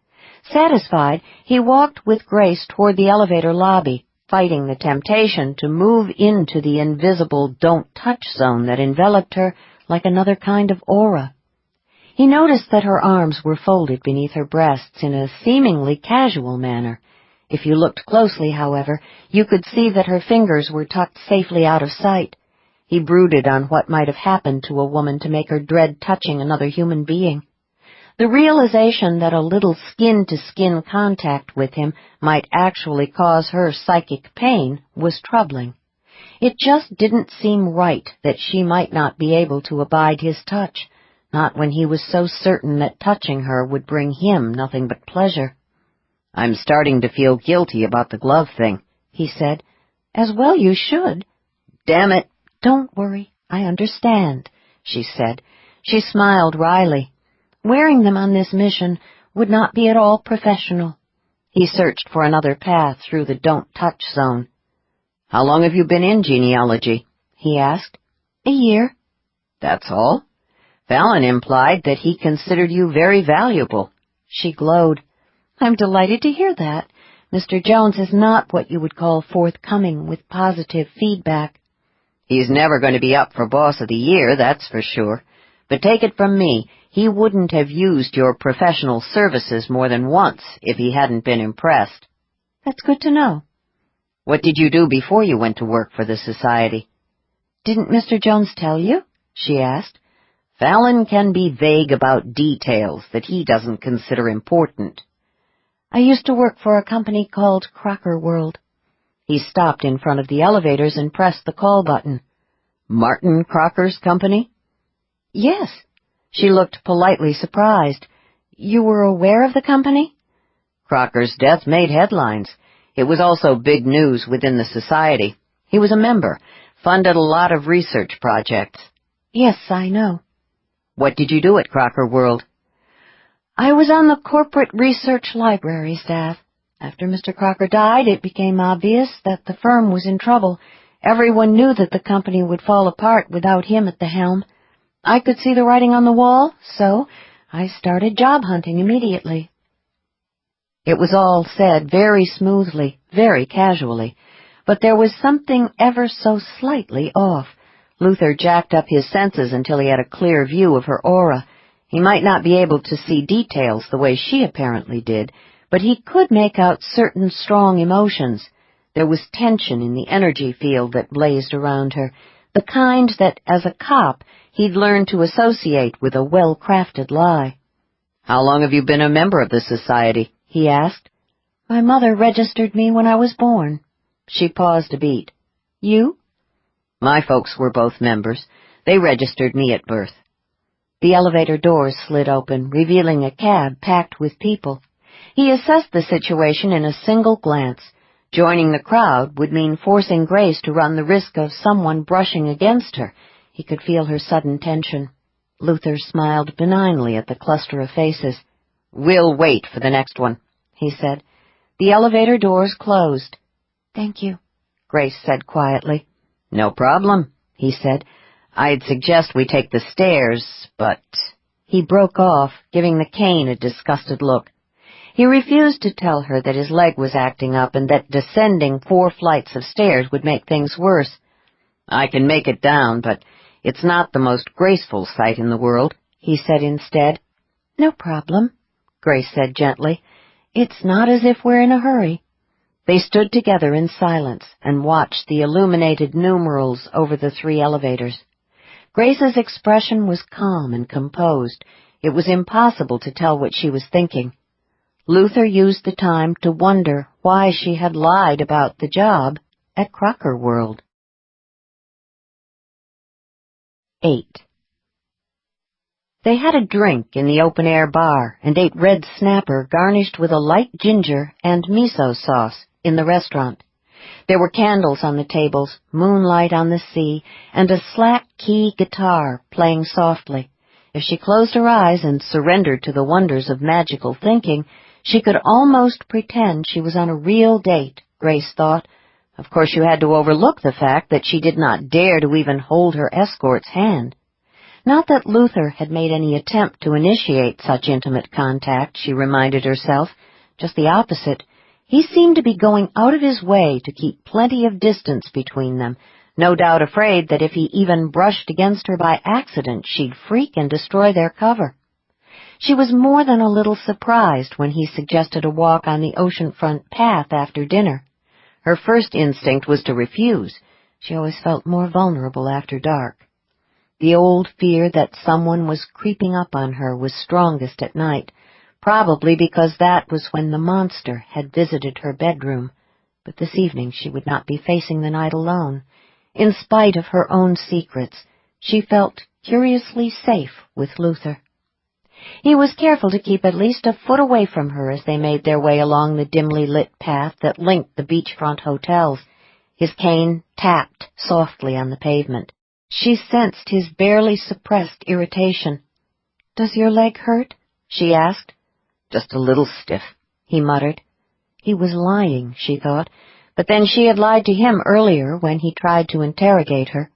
Satisfied, he walked with Grace toward the elevator lobby, fighting the temptation to move into the invisible don't-touch zone that enveloped her like another kind of aura. He noticed that her arms were folded beneath her breasts in a seemingly casual manner. If you looked closely, however, you could see that her fingers were tucked safely out of sight. He brooded on what might have happened to a woman to make her dread touching another human being. The realization that a little skin-to-skin contact with him might actually cause her psychic pain was troubling. It just didn't seem right that she might not be able to abide his touch, not when he was so certain that touching her would bring him nothing but pleasure. I'm starting to feel guilty about the glove thing, he said. As well you should. Damn it! Don't worry, I understand, she said. She smiled wryly. Wearing them on this mission would not be at all professional. He searched for another path through the don't-touch zone. How long have you been in genealogy? He asked. A year. That's all? Fallon implied that he considered you very valuable. She glowed. I'm delighted to hear that. Mr. Jones is not what you would call forthcoming with positive feedback. He's never going to be up for Boss of the Year, that's for sure. But take it from me, he wouldn't have used your professional services more than once if he hadn't been impressed. That's good to know. What did you do before you went to work for the Society? Didn't Mr. Jones tell you? She asked. Fallon can be vague about details that he doesn't consider important. I used to work for a company called Crocker World. He stopped in front of the elevators and pressed the call button. Martin Crocker's company? Yes. She looked politely surprised. You were aware of the company? Crocker's death made headlines. It was also big news within the Society. He was a member, funded a lot of research projects. Yes, I know. What did you do at Crocker World? I was on the corporate research library staff. After Mr. Crocker died, it became obvious that the firm was in trouble. Everyone knew that the company would fall apart without him at the helm. I could see the writing on the wall, so I started job hunting immediately. It was all said very smoothly, very casually, but there was something ever so slightly off. Luther jacked up his senses until he had a clear view of her aura. He might not be able to see details the way she apparently did, but he could make out certain strong emotions. There was tension in the energy field that blazed around her, the kind that, as a cop, he'd learned to associate with a well-crafted lie. How long have you been a member of the Society? He asked. My mother registered me when I was born. She paused a beat. You? My folks were both members. They registered me at birth. The elevator doors slid open, revealing a cab packed with people. He assessed the situation in a single glance. Joining the crowd would mean forcing Grace to run the risk of someone brushing against her. He could feel her sudden tension. Luther smiled benignly at the cluster of faces. We'll wait for the next one, he said. The elevator doors closed. Thank you, Grace said quietly. No problem, he said. I'd suggest we take the stairs, but... He broke off, giving the cane a disgusted look. He refused to tell her that his leg was acting up and that descending 4 flights of stairs would make things worse. I can make it down, but it's not the most graceful sight in the world, he said instead. No problem, Grace said gently. It's not as if we're in a hurry. They stood together in silence and watched the illuminated numerals over the 3 elevators. Grace's expression was calm and composed. It was impossible to tell what she was thinking. Luther used the time to wonder why she had lied about the job at Crocker World. 8. They had a drink in the open-air bar and ate red snapper garnished with a light ginger and miso sauce in the restaurant. There were candles on the tables, moonlight on the sea, and a slack-key guitar playing softly. If she closed her eyes and surrendered to the wonders of magical thinking, she could almost pretend she was on a real date, Grace thought. Of course, you had to overlook the fact that she did not dare to even hold her escort's hand. Not that Luther had made any attempt to initiate such intimate contact, she reminded herself. Just the opposite. He seemed to be going out of his way to keep plenty of distance between them, no doubt afraid that if he even brushed against her by accident, she'd freak and destroy their cover. She was more than a little surprised when he suggested a walk on the oceanfront path after dinner. Her first instinct was to refuse. She always felt more vulnerable after dark. The old fear that someone was creeping up on her was strongest at night, probably because that was when the monster had visited her bedroom. But this evening she would not be facing the night alone. In spite of her own secrets, she felt curiously safe with Luther. He was careful to keep at least a foot away from her as they made their way along the dimly lit path that linked the beachfront hotels. His cane tapped softly on the pavement. She sensed his barely suppressed irritation. "Does your leg hurt?" she asked. "Just a little stiff," he muttered. He was lying, she thought, but then she had lied to him earlier when he tried to interrogate her.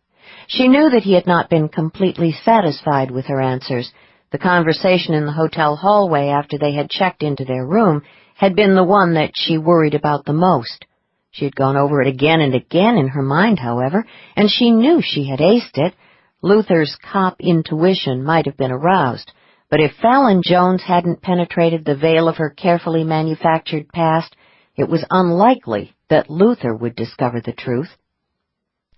She knew that he had not been completely satisfied with her answers. The conversation in the hotel hallway after they had checked into their room had been the one that she worried about the most. She had gone over it again and again in her mind, however, and she knew she had aced it. Luther's cop intuition might have been aroused, but if Fallon Jones hadn't penetrated the veil of her carefully manufactured past, it was unlikely that Luther would discover the truth.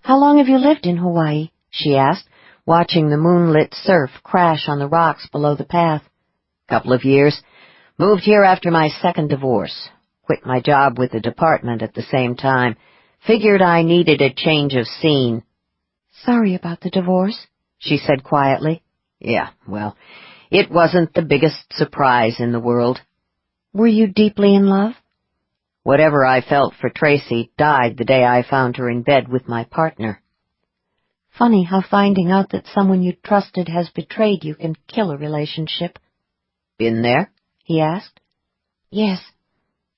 "How long have you lived in Hawaii?" she asked, watching the moonlit surf crash on the rocks below the path. "Couple of years. Moved here after my second divorce. Quit my job with the department at the same time. Figured I needed a change of scene." "Sorry about the divorce," she said quietly. "Yeah, well, it wasn't the biggest surprise in the world." "Were you deeply in love?" "Whatever I felt for Tracy died the day I found her in bed with my partner." "Funny how finding out that someone you trusted has betrayed you can kill a relationship." "Been there?" he asked. "Yes."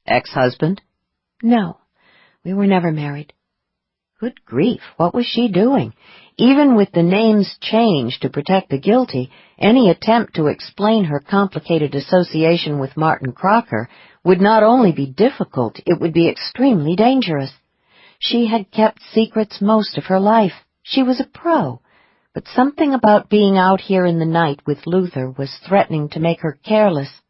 "Ex-husband?" "No, we were never married." Good grief, what was she doing? Even with the names changed to protect the guilty, any attempt to explain her complicated association with Martin Crocker would not only be difficult, it would be extremely dangerous. She had kept secrets most of her life. She was a pro, but something about being out here in the night with Luther was threatening to make her careless.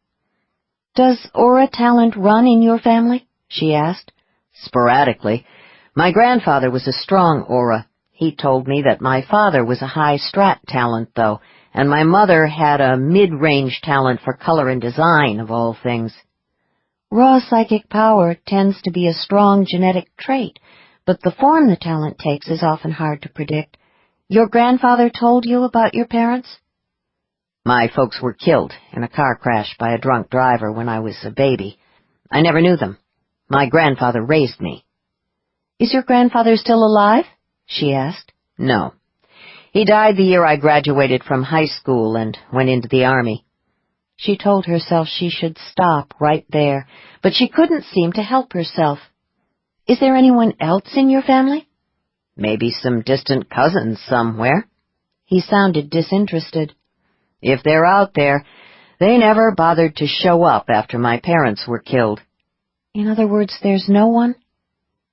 "Does aura talent run in your family?" she asked. "Sporadically. My grandfather was a strong aura. He told me that my father was a high strat talent, though, and my mother had a mid-range talent for color and design, of all things." "Raw psychic power tends to be a strong genetic trait, but the form the talent takes is often hard to predict. Your grandfather told you about your parents?" "My folks were killed in a car crash by a drunk driver when I was a baby. I never knew them. My grandfather raised me." "Is your grandfather still alive?" she asked. "No. He died the year I graduated from high school and went into the Army." She told herself she should stop right there, but she couldn't seem to help herself. "Is there anyone else in your family?" "Maybe some distant cousins somewhere." He sounded disinterested. "If they're out there, they never bothered to show up after my parents were killed." "In other words, there's no one?"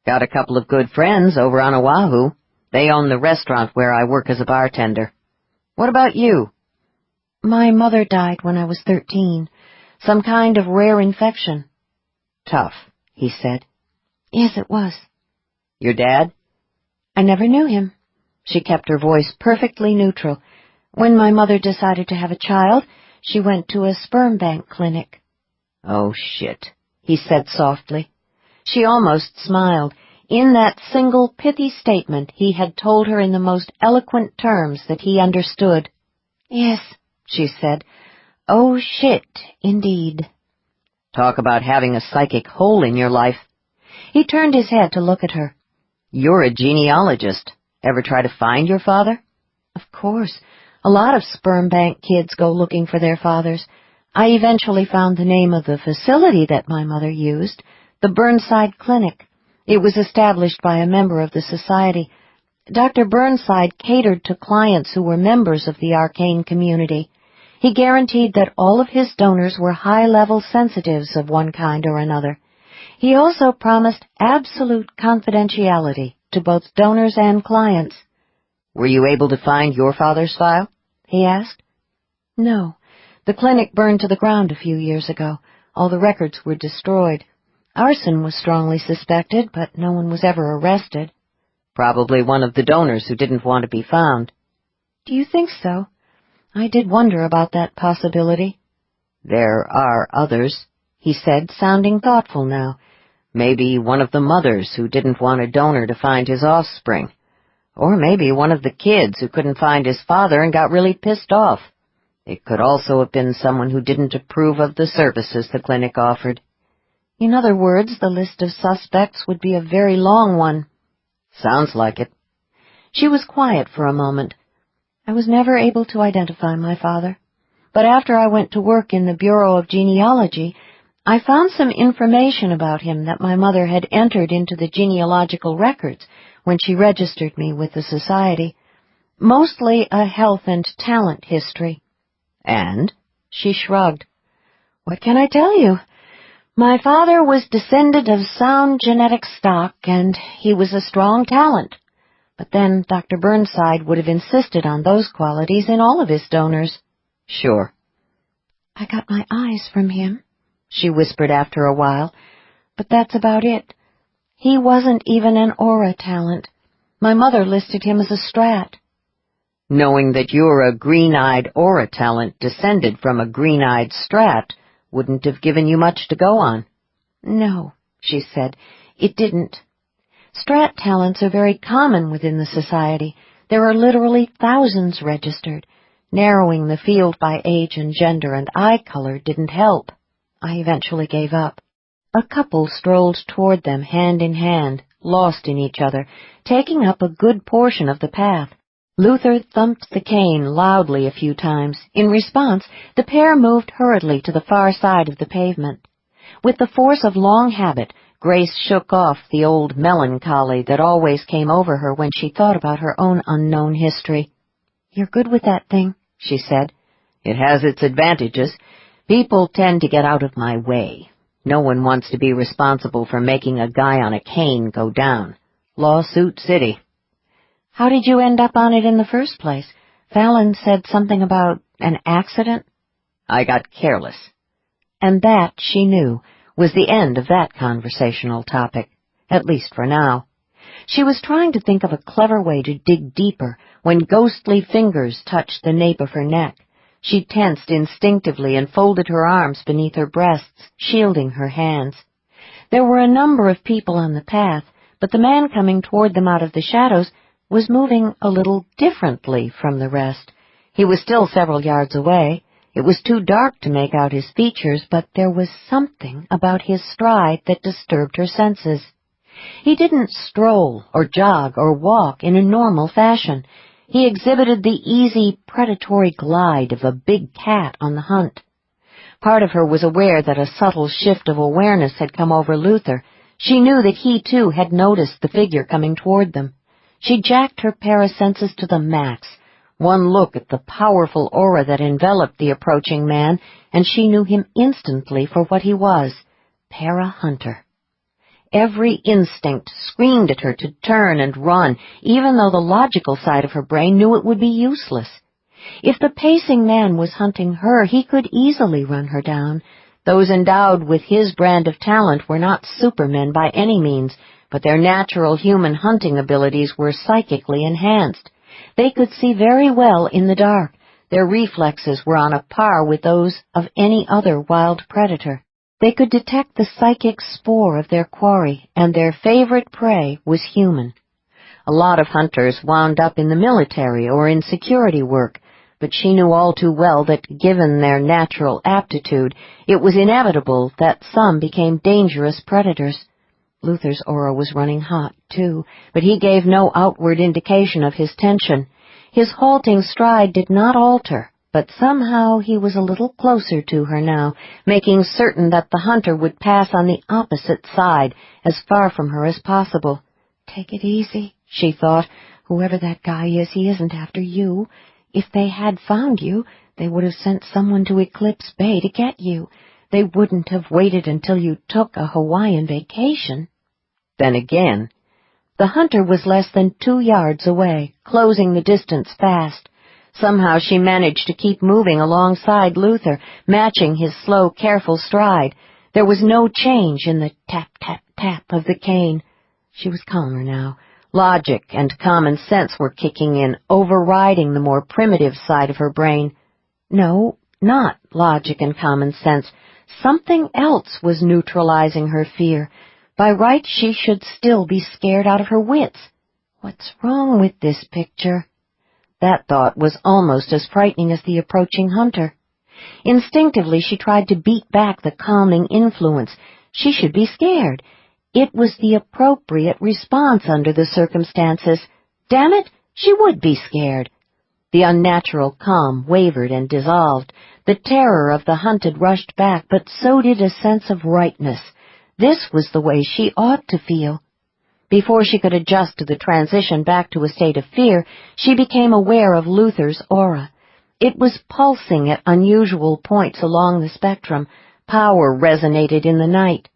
"Got a couple of good friends over on Oahu. They own the restaurant where I work as a bartender. What about you?" "My mother died when I was 13. Some kind of rare infection." "Tough," he said. "Yes, it was." "Your dad?" "I never knew him." She kept her voice perfectly neutral. "When my mother decided to have a child, she went to a sperm bank clinic." "Oh, shit," he said softly. She almost smiled. In that single pithy statement, he had told her in the most eloquent terms that he understood. "Yes," she said. "Oh, shit, indeed." Talk about having a psychic hole in your life. He turned his head to look at her. "You're a genealogist. Ever try to find your father?" "Of course. A lot of sperm bank kids go looking for their fathers. I eventually found the name of the facility that my mother used, the Burnside Clinic. It was established by a member of the society. Dr. Burnside catered to clients who were members of the Arcane community. He guaranteed that all of his donors were high-level sensitives of one kind or another. He also promised absolute confidentiality to both donors and clients." "Were you able to find your father's file?" he asked. "No. The clinic burned to the ground a few years ago. All the records were destroyed. Arson was strongly suspected, but no one was ever arrested." "Probably one of the donors who didn't want to be found." "Do you think so? I did wonder about that possibility." "There are others," he said, sounding thoughtful now. "Maybe one of the mothers who didn't want a donor to find his offspring. Or maybe one of the kids who couldn't find his father and got really pissed off. It could also have been someone who didn't approve of the services the clinic offered." "In other words, the list of suspects would be a very long one." Sounds like it. She was quiet for a moment. I was never able to identify my father, but after I went to work in the Bureau of Genealogy, I found some information about him that my mother had entered into the genealogical records when she registered me with the Society. Mostly a health and talent history. And? She shrugged. What can I tell you? My father was descended of sound genetic stock, and he was a strong talent. But then Dr. Burnside would have insisted on those qualities in all of his donors. Sure. I got my eyes from him, she whispered after a while, but that's about it. He wasn't even an aura talent. My mother listed him as a strat. Knowing that you're a green-eyed aura talent descended from a green-eyed strat wouldn't have given you much to go on. No, she said, it didn't. Strat talents are very common within the Society. There are literally thousands registered. Narrowing the field by age and gender and eye color didn't help. I eventually gave up. A couple strolled toward them hand in hand, lost in each other, taking up a good portion of the path. Luther thumped the cane loudly a few times. In response, the pair moved hurriedly to the far side of the pavement. With the force of long habit, Grace shook off the old melancholy that always came over her when she thought about her own unknown history. "You're good with that thing," she said. "It has its advantages. People tend to get out of my way. No one wants to be responsible for making a guy on a cane go down. Lawsuit City." "How did you end up on it in the first place? Fallon said something about an accident?" "I got careless." And that, she knew, was the end of that conversational topic, at least for now. She was trying to think of a clever way to dig deeper when ghostly fingers touched the nape of her neck. She tensed instinctively and folded her arms beneath her breasts, shielding her hands. There were a number of people on the path, but the man coming toward them out of the shadows was moving a little differently from the rest. He was still several yards away. It was too dark to make out his features, but there was something about his stride that disturbed her senses. He didn't stroll or jog or walk in a normal fashion. He exhibited the easy, predatory glide of a big cat on the hunt. Part of her was aware that a subtle shift of awareness had come over Luther. She knew that he, too, had noticed the figure coming toward them. She jacked her parasenses to the max. One look at the powerful aura that enveloped the approaching man, and she knew him instantly for what he was, Para-Hunter. Every instinct screamed at her to turn and run, even though the logical side of her brain knew it would be useless. If the pacing man was hunting her, he could easily run her down. Those endowed with his brand of talent were not supermen by any means, but their natural human hunting abilities were psychically enhanced. They could see very well in the dark. Their reflexes were on a par with those of any other wild predator. They could detect the psychic spoor of their quarry, and their favorite prey was human. A lot of hunters wound up in the military or in security work, but she knew all too well that, given their natural aptitude, it was inevitable that some became dangerous predators. Luther's aura was running hot, too, but he gave no outward indication of his tension. His halting stride did not alter, but somehow he was a little closer to her now, making certain that the hunter would pass on the opposite side, as far from her as possible. "Take it easy," she thought. "Whoever that guy is, he isn't after you. If they had found you, they would have sent someone to Eclipse Bay to get you. They wouldn't have waited until you took a Hawaiian vacation." Then again, the hunter was less than 2 yards away, closing the distance fast. Somehow she managed to keep moving alongside Luther, matching his slow, careful stride. There was no change in the tap, tap, tap of the cane. She was calmer now. Logic and common sense were kicking in, overriding the more primitive side of her brain. No, not logic and common sense. Something else was neutralizing her fear. By right, she should still be scared out of her wits. What's wrong with this picture? That thought was almost as frightening as the approaching hunter. Instinctively, she tried to beat back the calming influence. She should be scared. It was the appropriate response under the circumstances. Damn it, she would be scared. The unnatural calm wavered and dissolved. The terror of the hunted rushed back, but so did a sense of rightness. This was the way she ought to feel. Before she could adjust to the transition back to a state of fear, she became aware of Luther's aura. It was pulsing at unusual points along the spectrum. Power resonated in the night.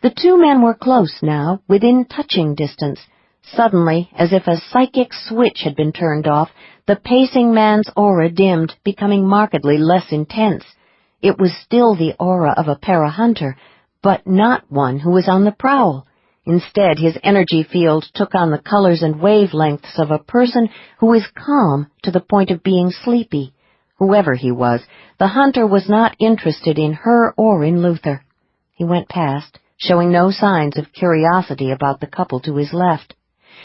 The two men were close now, within touching distance. Suddenly, as if a psychic switch had been turned off, the pacing man's aura dimmed, becoming markedly less intense. It was still the aura of a para-hunter, but not one who was on the prowl. Instead, his energy field took on the colors and wavelengths of a person who is calm to the point of being sleepy. Whoever he was, the hunter was not interested in her or in Luther. He went past, showing no signs of curiosity about the couple to his left.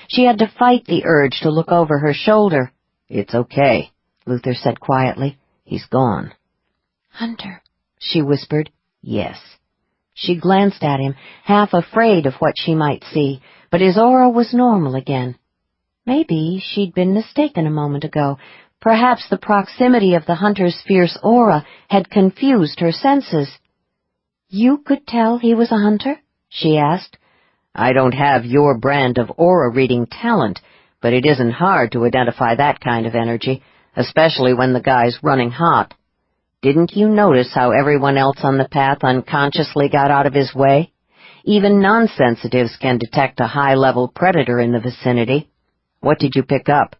She had to fight the urge to look over her shoulder. "It's okay," Luther said quietly. "He's gone." "Hunter," she whispered. "Yes." She glanced at him, half afraid of what she might see, but his aura was normal again. Maybe she'd been mistaken a moment ago. Perhaps the proximity of the hunter's fierce aura had confused her senses. "You could tell he was a hunter?" she asked. "I don't have your brand of aura-reading talent, but it isn't hard to identify that kind of energy, especially when the guy's running hot. Didn't you notice how everyone else on the path unconsciously got out of his way? Even non-sensitives can detect a high-level predator in the vicinity. What did you pick up?"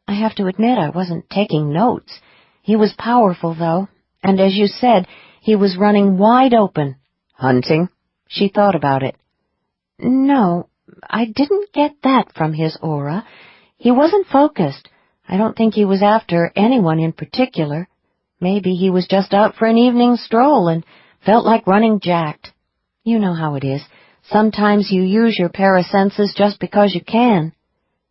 "I have to admit I wasn't taking notes. He was powerful, though, and as you said, he was running wide open." "Hunting?" She thought about it. "No, I didn't get that from his aura. He wasn't focused. I don't think he was after anyone in particular. Maybe he was just out for an evening stroll and felt like running jacked. You know how it is. Sometimes you use your parasenses just because you can."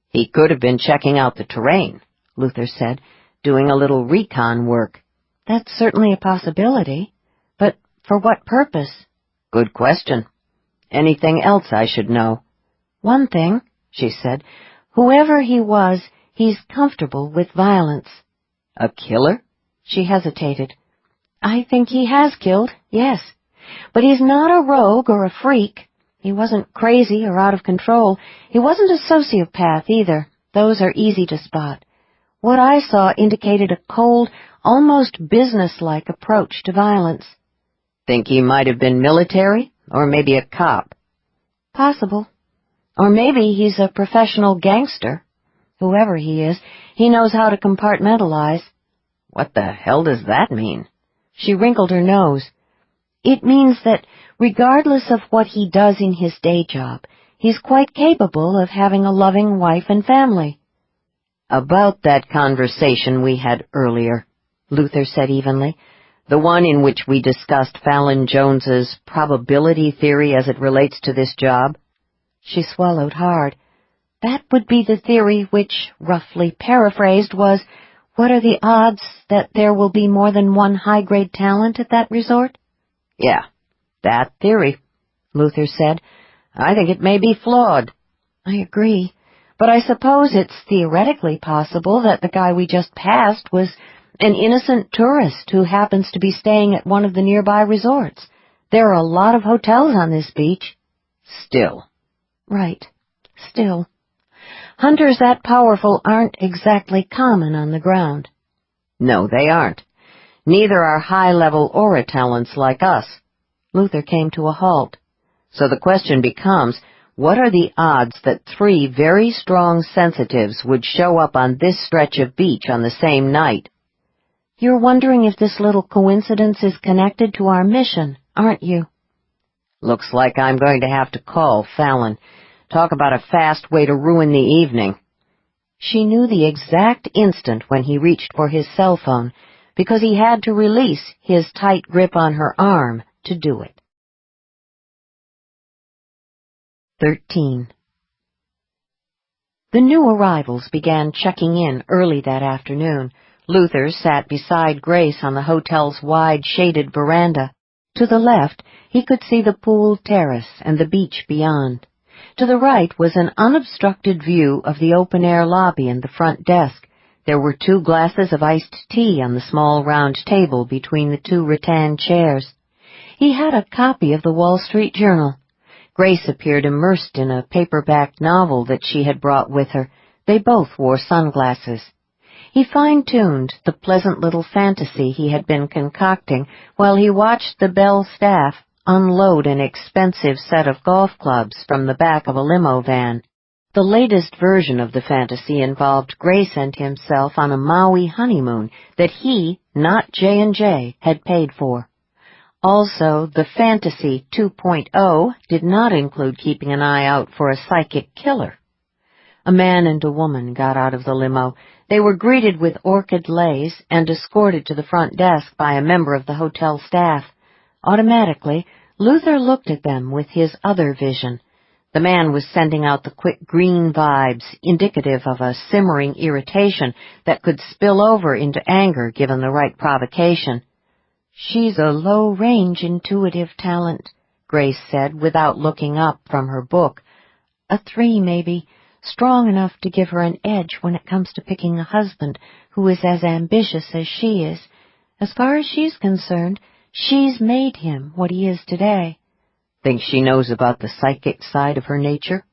"He could have been checking out the terrain," Luther said, "doing a little recon work." "That's certainly a possibility. But for what purpose?" "Good question. Anything else I should know?" "One thing," she said. "Whoever he was, he's comfortable with violence." "A killer?" She hesitated. "I think he has killed, yes. But he's not a rogue or a freak. He wasn't crazy or out of control. He wasn't a sociopath either. Those are easy to spot. What I saw indicated a cold, almost businesslike approach to violence." "Think he might have been military, or maybe a cop?" "Possible. Or maybe he's a professional gangster. Whoever he is, he knows how to compartmentalize." "What the hell does that mean?" She wrinkled her nose. "It means that, regardless of what he does in his day job, he's quite capable of having a loving wife and family." "About that conversation we had earlier," Luther said evenly, "the one in which we discussed Fallon Jones's probability theory as it relates to this job." She swallowed hard. "That would be the theory which, roughly paraphrased, was, what are the odds that there will be more than one high-grade talent at that resort?" "Yeah, that theory," Luther said. "I think it may be flawed." "I agree. But I suppose it's theoretically possible that the guy we just passed was an innocent tourist who happens to be staying at one of the nearby resorts. There are a lot of hotels on this beach." "Still." "Right. Still. Hunters that powerful aren't exactly common on the ground." "No, they aren't. Neither are high-level aura talents like us." Luther came to a halt. "So the question becomes, what are the odds that 3 very strong sensitives would show up on this stretch of beach on the same night?" "You're wondering if this little coincidence is connected to our mission, aren't you?" "Looks like I'm going to have to call Fallon. Talk about a fast way to ruin the evening." She knew the exact instant when he reached for his cell phone, because he had to release his tight grip on her arm to do it. 13. The new arrivals began checking in early that afternoon. Luther sat beside Grace on the hotel's wide, shaded veranda. To the left, he could see the pool terrace and the beach beyond. To the right was an unobstructed view of the open-air lobby and the front desk. There were 2 glasses of iced tea on the small round table between the 2 rattan chairs. He had a copy of the Wall Street Journal. Grace appeared immersed in a paperback novel that she had brought with her. They both wore sunglasses. He fine-tuned the pleasant little fantasy he had been concocting while he watched the Bell staff unload an expensive set of golf clubs from the back of a limo van. The latest version of the fantasy involved Grace and himself on a Maui honeymoon that he, not J&J, had paid for. Also, the Fantasy 2.0 did not include keeping an eye out for a psychic killer. A man and a woman got out of the limo. They were greeted with orchid leis and escorted to the front desk by a member of the hotel staff. Automatically, Luther looked at them with his other vision. The man was sending out the quick green vibes, indicative of a simmering irritation that could spill over into anger given the right provocation. "She's a low-range intuitive talent," Grace said, without looking up from her book. "A 3, maybe. Strong enough to give her an edge when it comes to picking a husband who is as ambitious as she is. As far as she's concerned, she's made him what he is today." "Think she knows about the psychic side of her nature?"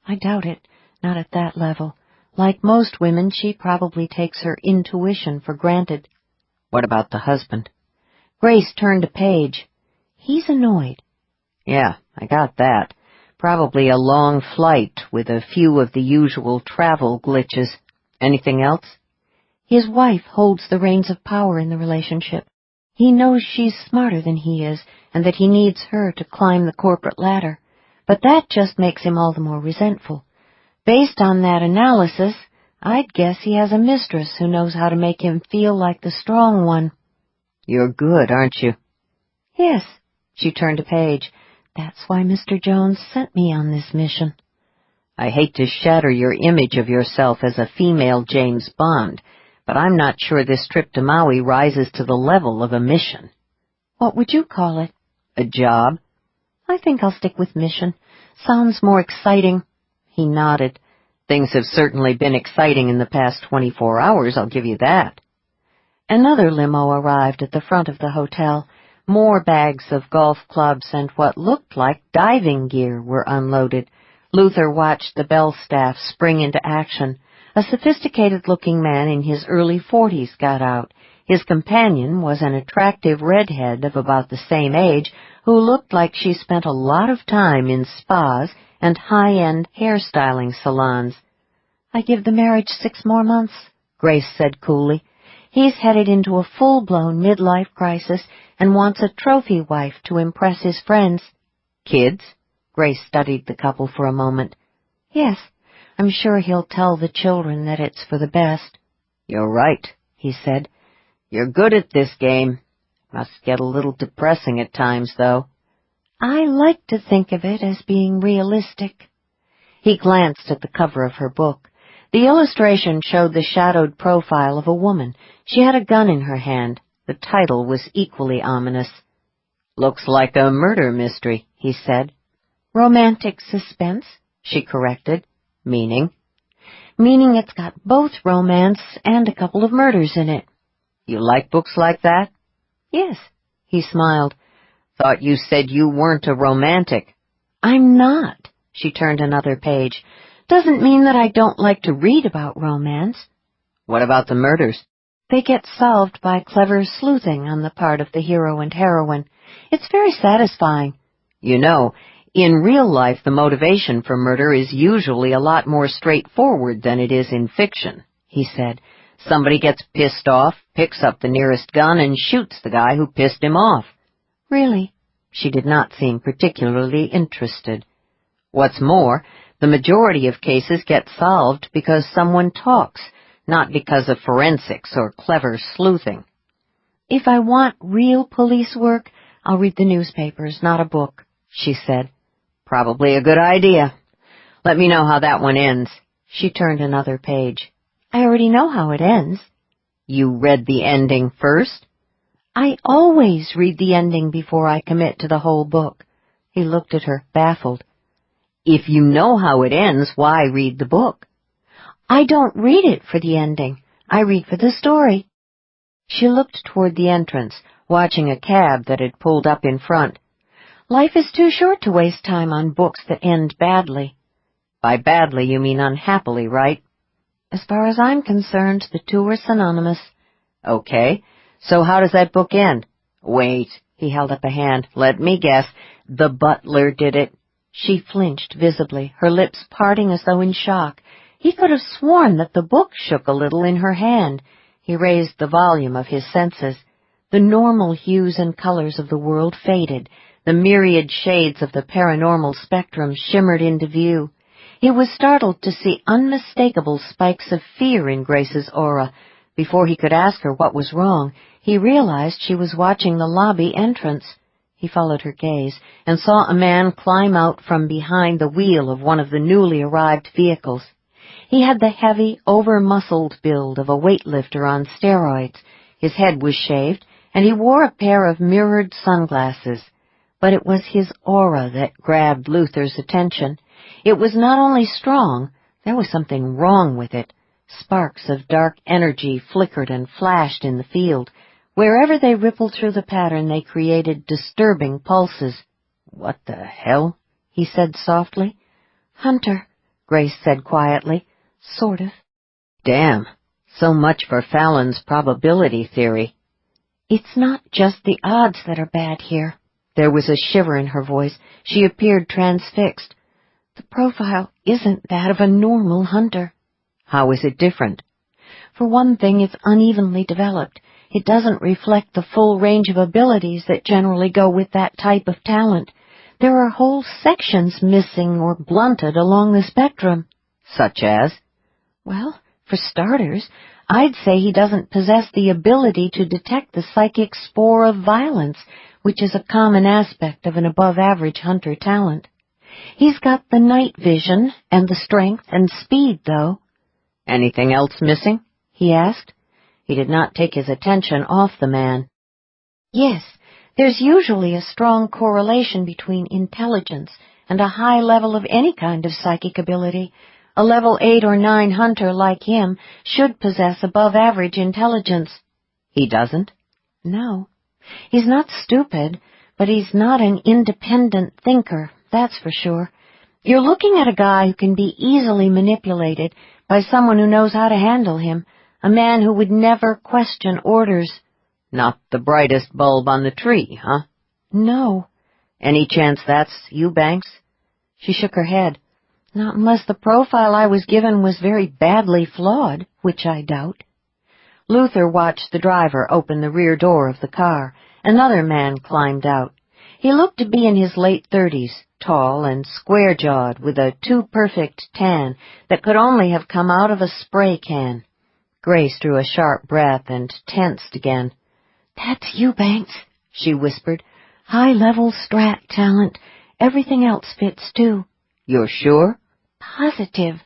"I doubt it. Not at that level. Like most women, she probably takes her intuition for granted." "What about the husband?" Grace turned a page. "He's annoyed." "Yeah, I got that. Probably a long flight with a few of the usual travel glitches. Anything else?" "His wife holds the reins of power in the relationship. He knows she's smarter than he is, and that he needs her to climb the corporate ladder. But that just makes him all the more resentful. Based on that analysis, I'd guess he has a mistress who knows how to make him feel like the strong one." "You're good, aren't you?" "Yes." She turned a page. "That's why Mr. Jones sent me on this mission." "I hate to shatter your image of yourself as a female James Bond, but I'm not sure this trip to Maui rises to the level of a mission." "What would you call it?" "A job." "I think I'll stick with mission. Sounds more exciting." He nodded. "Things have certainly been exciting in the past 24 hours, I'll give you that." Another limo arrived at the front of the hotel. More bags of golf clubs and what looked like diving gear were unloaded. Luther watched the Bell staff spring into action. A sophisticated-looking man in his early 40s got out. His companion was an attractive redhead of about the same age who looked like she spent a lot of time in spas and high-end hairstyling salons. "I give the marriage 6 more months," Grace said coolly. "He's headed into a full-blown midlife crisis and wants a trophy wife to impress his friends." "Kids?" Grace studied the couple for a moment. "Yes, I'm sure he'll tell the children that it's for the best." "You're right," he said. "You're good at this game. Must get a little depressing at times, though." "I like to think of it as being realistic." He glanced at the cover of her book. The illustration showed the shadowed profile of a woman. She had a gun in her hand. The title was equally ominous. "Looks like a murder mystery," he said. "Romantic suspense," she corrected. "Meaning?" "Meaning it's got both romance and a couple of murders in it." "You like books like that?" "Yes." He smiled. "Thought you said you weren't a romantic." "I'm not." She turned another page. "Doesn't mean that I don't like to read about romance." "What about the murders?" "They get solved by clever sleuthing on the part of the hero and heroine. It's very satisfying." "You know, in real life the motivation for murder is usually a lot more straightforward than it is in fiction," he said. "Somebody gets pissed off, picks up the nearest gun, and shoots the guy who pissed him off." "Really?" She did not seem particularly interested. "What's more, the majority of cases get solved because someone talks, not because of forensics or clever sleuthing." "If I want real police work, I'll read the newspapers, not a book," she said. "Probably a good idea. Let me know how that one ends." She turned another page. "I already know how it ends." "You read the ending first?" I always read the ending before I commit to the whole book. He looked at her, baffled. If you know how it ends, why read the book? I don't read it for the ending. I read for the story. She looked toward the entrance, watching a cab that had pulled up in front. Life is too short to waste time on books that end badly. By badly, you mean unhappily, right? As far as I'm concerned, the two are synonymous. Okay, so how does that book end? Wait, he held up a hand. Let me guess. The butler did it. She flinched visibly, her lips parting as though in shock. He could have sworn that the book shook a little in her hand. He raised the volume of his senses. The normal hues and colors of the world faded. The myriad shades of the paranormal spectrum shimmered into view. He was startled to see unmistakable spikes of fear in Grace's aura. Before he could ask her what was wrong, he realized she was watching the lobby entrance. He followed her gaze and saw a man climb out from behind the wheel of one of the newly arrived vehicles. He had the heavy, over-muscled build of a weightlifter on steroids. His head was shaved, and he wore a pair of mirrored sunglasses. But it was his aura that grabbed Luther's attention. It was not only strong, there was something wrong with it. Sparks of dark energy flickered and flashed in the field. Wherever they rippled through the pattern, they created disturbing pulses. "What the hell?" he said softly. "Hunter," Grace said quietly. "Sort of." Damn, so much for Fallon's probability theory. "It's not just the odds that are bad here." There was a shiver in her voice. She appeared transfixed. "The profile isn't that of a normal hunter." "How is it different?" "For one thing, it's unevenly developed. It doesn't reflect the full range of abilities that generally go with that type of talent. There are whole sections missing or blunted along the spectrum." "Such as?" "Well, for starters, I'd say he doesn't possess the ability to detect the psychic spore of violence, which is a common aspect of an above-average hunter talent. He's got the night vision and the strength and speed, though." "Anything else missing?" he asked. He did not take his attention off the man. "Yes, there's usually a strong correlation between intelligence and a high level of any kind of psychic ability. A level 8 or 9 hunter like him should possess above-average intelligence." "He doesn't?" "No. He's not stupid, but he's not an independent thinker, that's for sure. You're looking at a guy who can be easily manipulated by someone who knows how to handle him, a man who would never question orders." "Not the brightest bulb on the tree, huh?" "No." "Any chance that's Eubanks?" She shook her head. "Not unless the profile I was given was very badly flawed, which I doubt." Luther watched the driver open the rear door of the car. Another man climbed out. He looked to be in his late 30s, tall and square-jawed, with a too-perfect tan that could only have come out of a spray can. Grace drew a sharp breath and tensed again. "That's Eubanks," she whispered. "High-level strat talent. Everything else fits, too." "You're sure?" "Positive."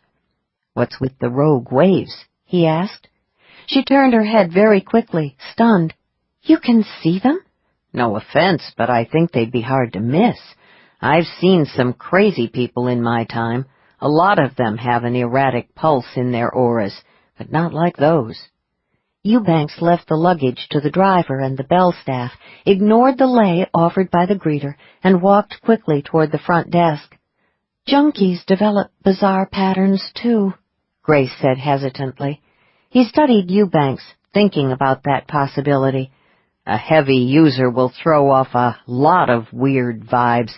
"What's with the rogue waves?" he asked. She turned her head very quickly, stunned. "You can see them?" "No offense, but I think they'd be hard to miss. I've seen some crazy people in my time. A lot of them have an erratic pulse in their auras, but not like those." Eubanks left the luggage to the driver and the bell staff, ignored the lay offered by the greeter, and walked quickly toward the front desk. "Junkies develop bizarre patterns, too," Grace said hesitantly. He studied Eubanks, thinking about that possibility. A heavy user will throw off a lot of weird vibes,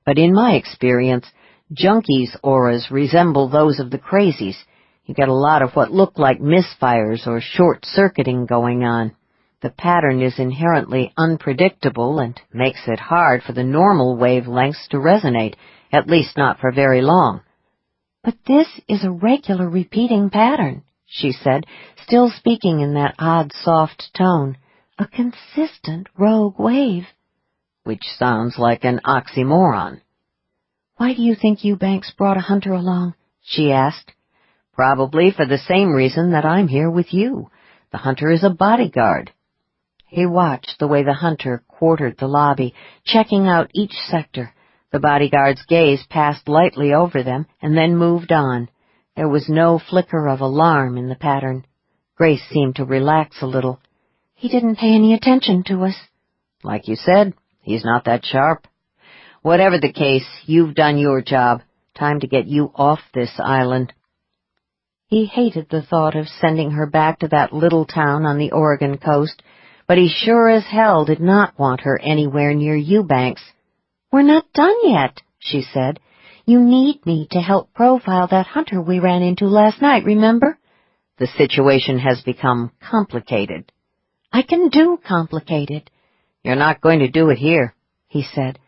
but in my experience, junkies' auras resemble those of the crazies. You get a lot of what look like misfires or short-circuiting going on. The pattern is inherently unpredictable and makes it hard for the normal wavelengths to resonate, at least not for very long. "But this is a regular repeating pattern," she said, still speaking in that odd, soft tone. "A consistent rogue wave." Which sounds like an oxymoron. "Why do you think Eubanks brought a hunter along?" she asked. "Probably for the same reason that I'm here with you. The hunter is a bodyguard." He watched the way the hunter quartered the lobby, checking out each sector. The bodyguard's gaze passed lightly over them and then moved on. There was no flicker of alarm in the pattern. Grace seemed to relax a little. He didn't pay any attention to us. Like you said, he's not that sharp. Whatever the case, you've done your job. Time to get you off this island. He hated the thought of sending her back to that little town on the Oregon coast, but he sure as hell did not want her anywhere near Eubanks. "We're not done yet," she said. "You need me to help profile that hunter we ran into last night, remember?" The situation has become complicated. "I can do complicated." "You're not going to do it here," he said.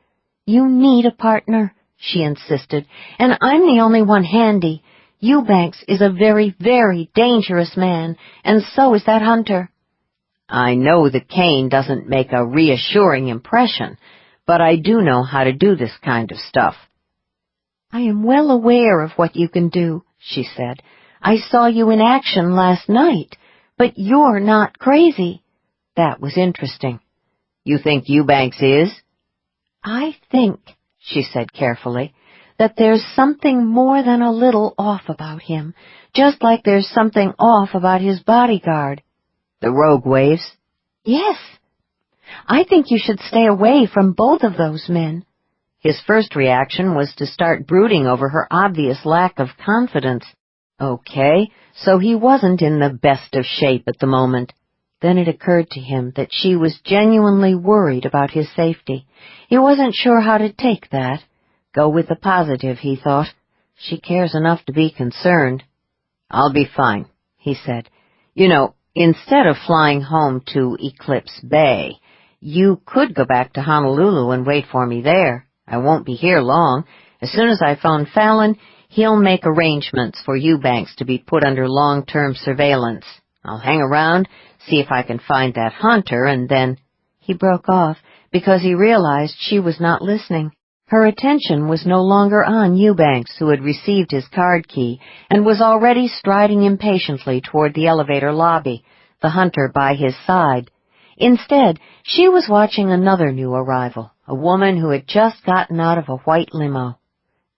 "You need a partner," she insisted, "and I'm the only one handy. Eubanks is a very, very dangerous man, and so is that hunter." "I know that Kane doesn't make a reassuring impression, but I do know how to do this kind of stuff." "I am well aware of what you can do," she said. "I saw you in action last night, but you're not crazy." That was interesting. "You think Eubanks is?" "I think," she said carefully, "that there's something more than a little off about him, just like there's something off about his bodyguard." "The rogue waves?" "Yes. I think you should stay away from both of those men." His first reaction was to start brooding over her obvious lack of confidence. Okay, so he wasn't in the best of shape at the moment. Then it occurred to him that she was genuinely worried about his safety. He wasn't sure how to take that. Go with the positive, he thought. She cares enough to be concerned. "I'll be fine," he said. "You know, instead of flying home to Eclipse Bay, you could go back to Honolulu and wait for me there. I won't be here long. As soon as I phone Fallon, he'll make arrangements for Eubanks to be put under long-term surveillance. I'll hang around, see if I can find that hunter, and then—" He broke off because he realized she was not listening. Her attention was no longer on Eubanks, who had received his card key and was already striding impatiently toward the elevator lobby, the hunter by his side. Instead, she was watching another new arrival, a woman who had just gotten out of a white limo.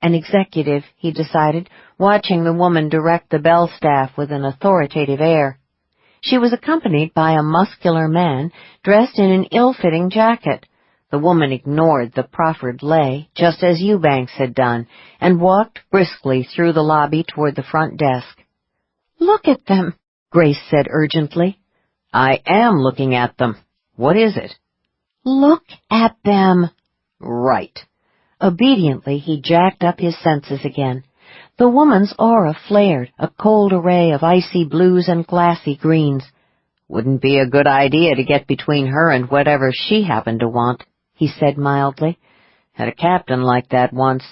An executive, he decided, watching the woman direct the bell staff with an authoritative air. She was accompanied by a muscular man dressed in an ill-fitting jacket. The woman ignored the proffered lay, just as Eubanks had done, and walked briskly through the lobby toward the front desk. "Look at them," Grace said urgently. "I am looking at them. What is it?" "Look at them." "Right." Obediently, he jacked up his senses again. The woman's aura flared, a cold array of icy blues and glassy greens. "Wouldn't be a good idea to get between her and whatever she happened to want," he said mildly. "Had a captain like that once.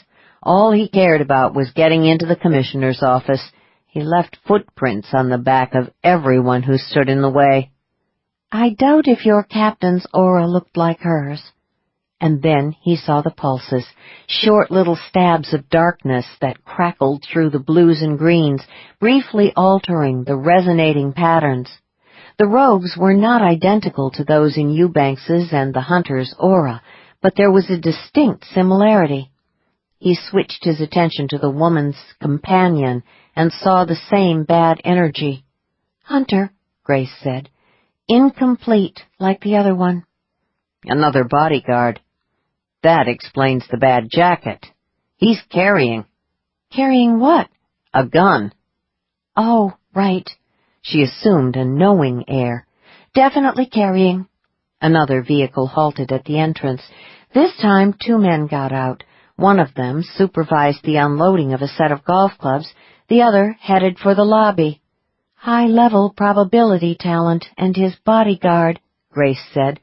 All he cared about was getting into the commissioner's office. He left footprints on the back of everyone who stood in the way." "I doubt if your captain's aura looked like hers." And then he saw the pulses, short little stabs of darkness that crackled through the blues and greens, briefly altering the resonating patterns. The rogues were not identical to those in Eubanks's and the hunter's aura, but there was a distinct similarity. He switched his attention to the woman's companion and saw the same bad energy. "Hunter," Grace said. "Incomplete, like the other one." "Another bodyguard. That explains the bad jacket. He's carrying—" "Carrying what?" "A gun." "Oh, right." She assumed a knowing air. "Definitely carrying." Another vehicle halted at the entrance. This time 2 men got out. One of them supervised the unloading of a set of golf clubs, the other headed for the lobby. "High-level probability talent and his bodyguard," Grace said.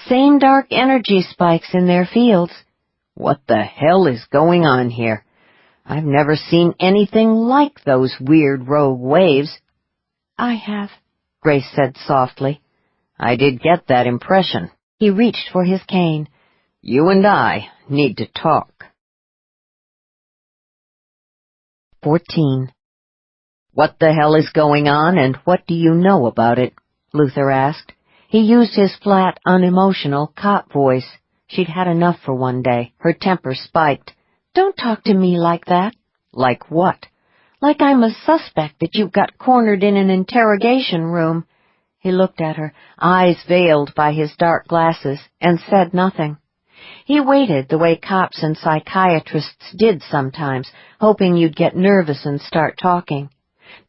"Same dark energy spikes in their fields." "What the hell is going on here? I've never seen anything like those weird rogue waves." "I have," Grace said softly. "I did get that impression." He reached for his cane. "You and I need to talk." 14. "What the hell is going on, and what do you know about it?" Luther asked. He used his flat, unemotional cop voice. She'd had enough for one day. Her temper spiked. "Don't talk to me like that." "Like what?" "Like I'm a suspect that you've got cornered in an interrogation room." He looked at her, eyes veiled by his dark glasses, and said nothing. He waited the way cops and psychiatrists did sometimes, hoping you'd get nervous and start talking.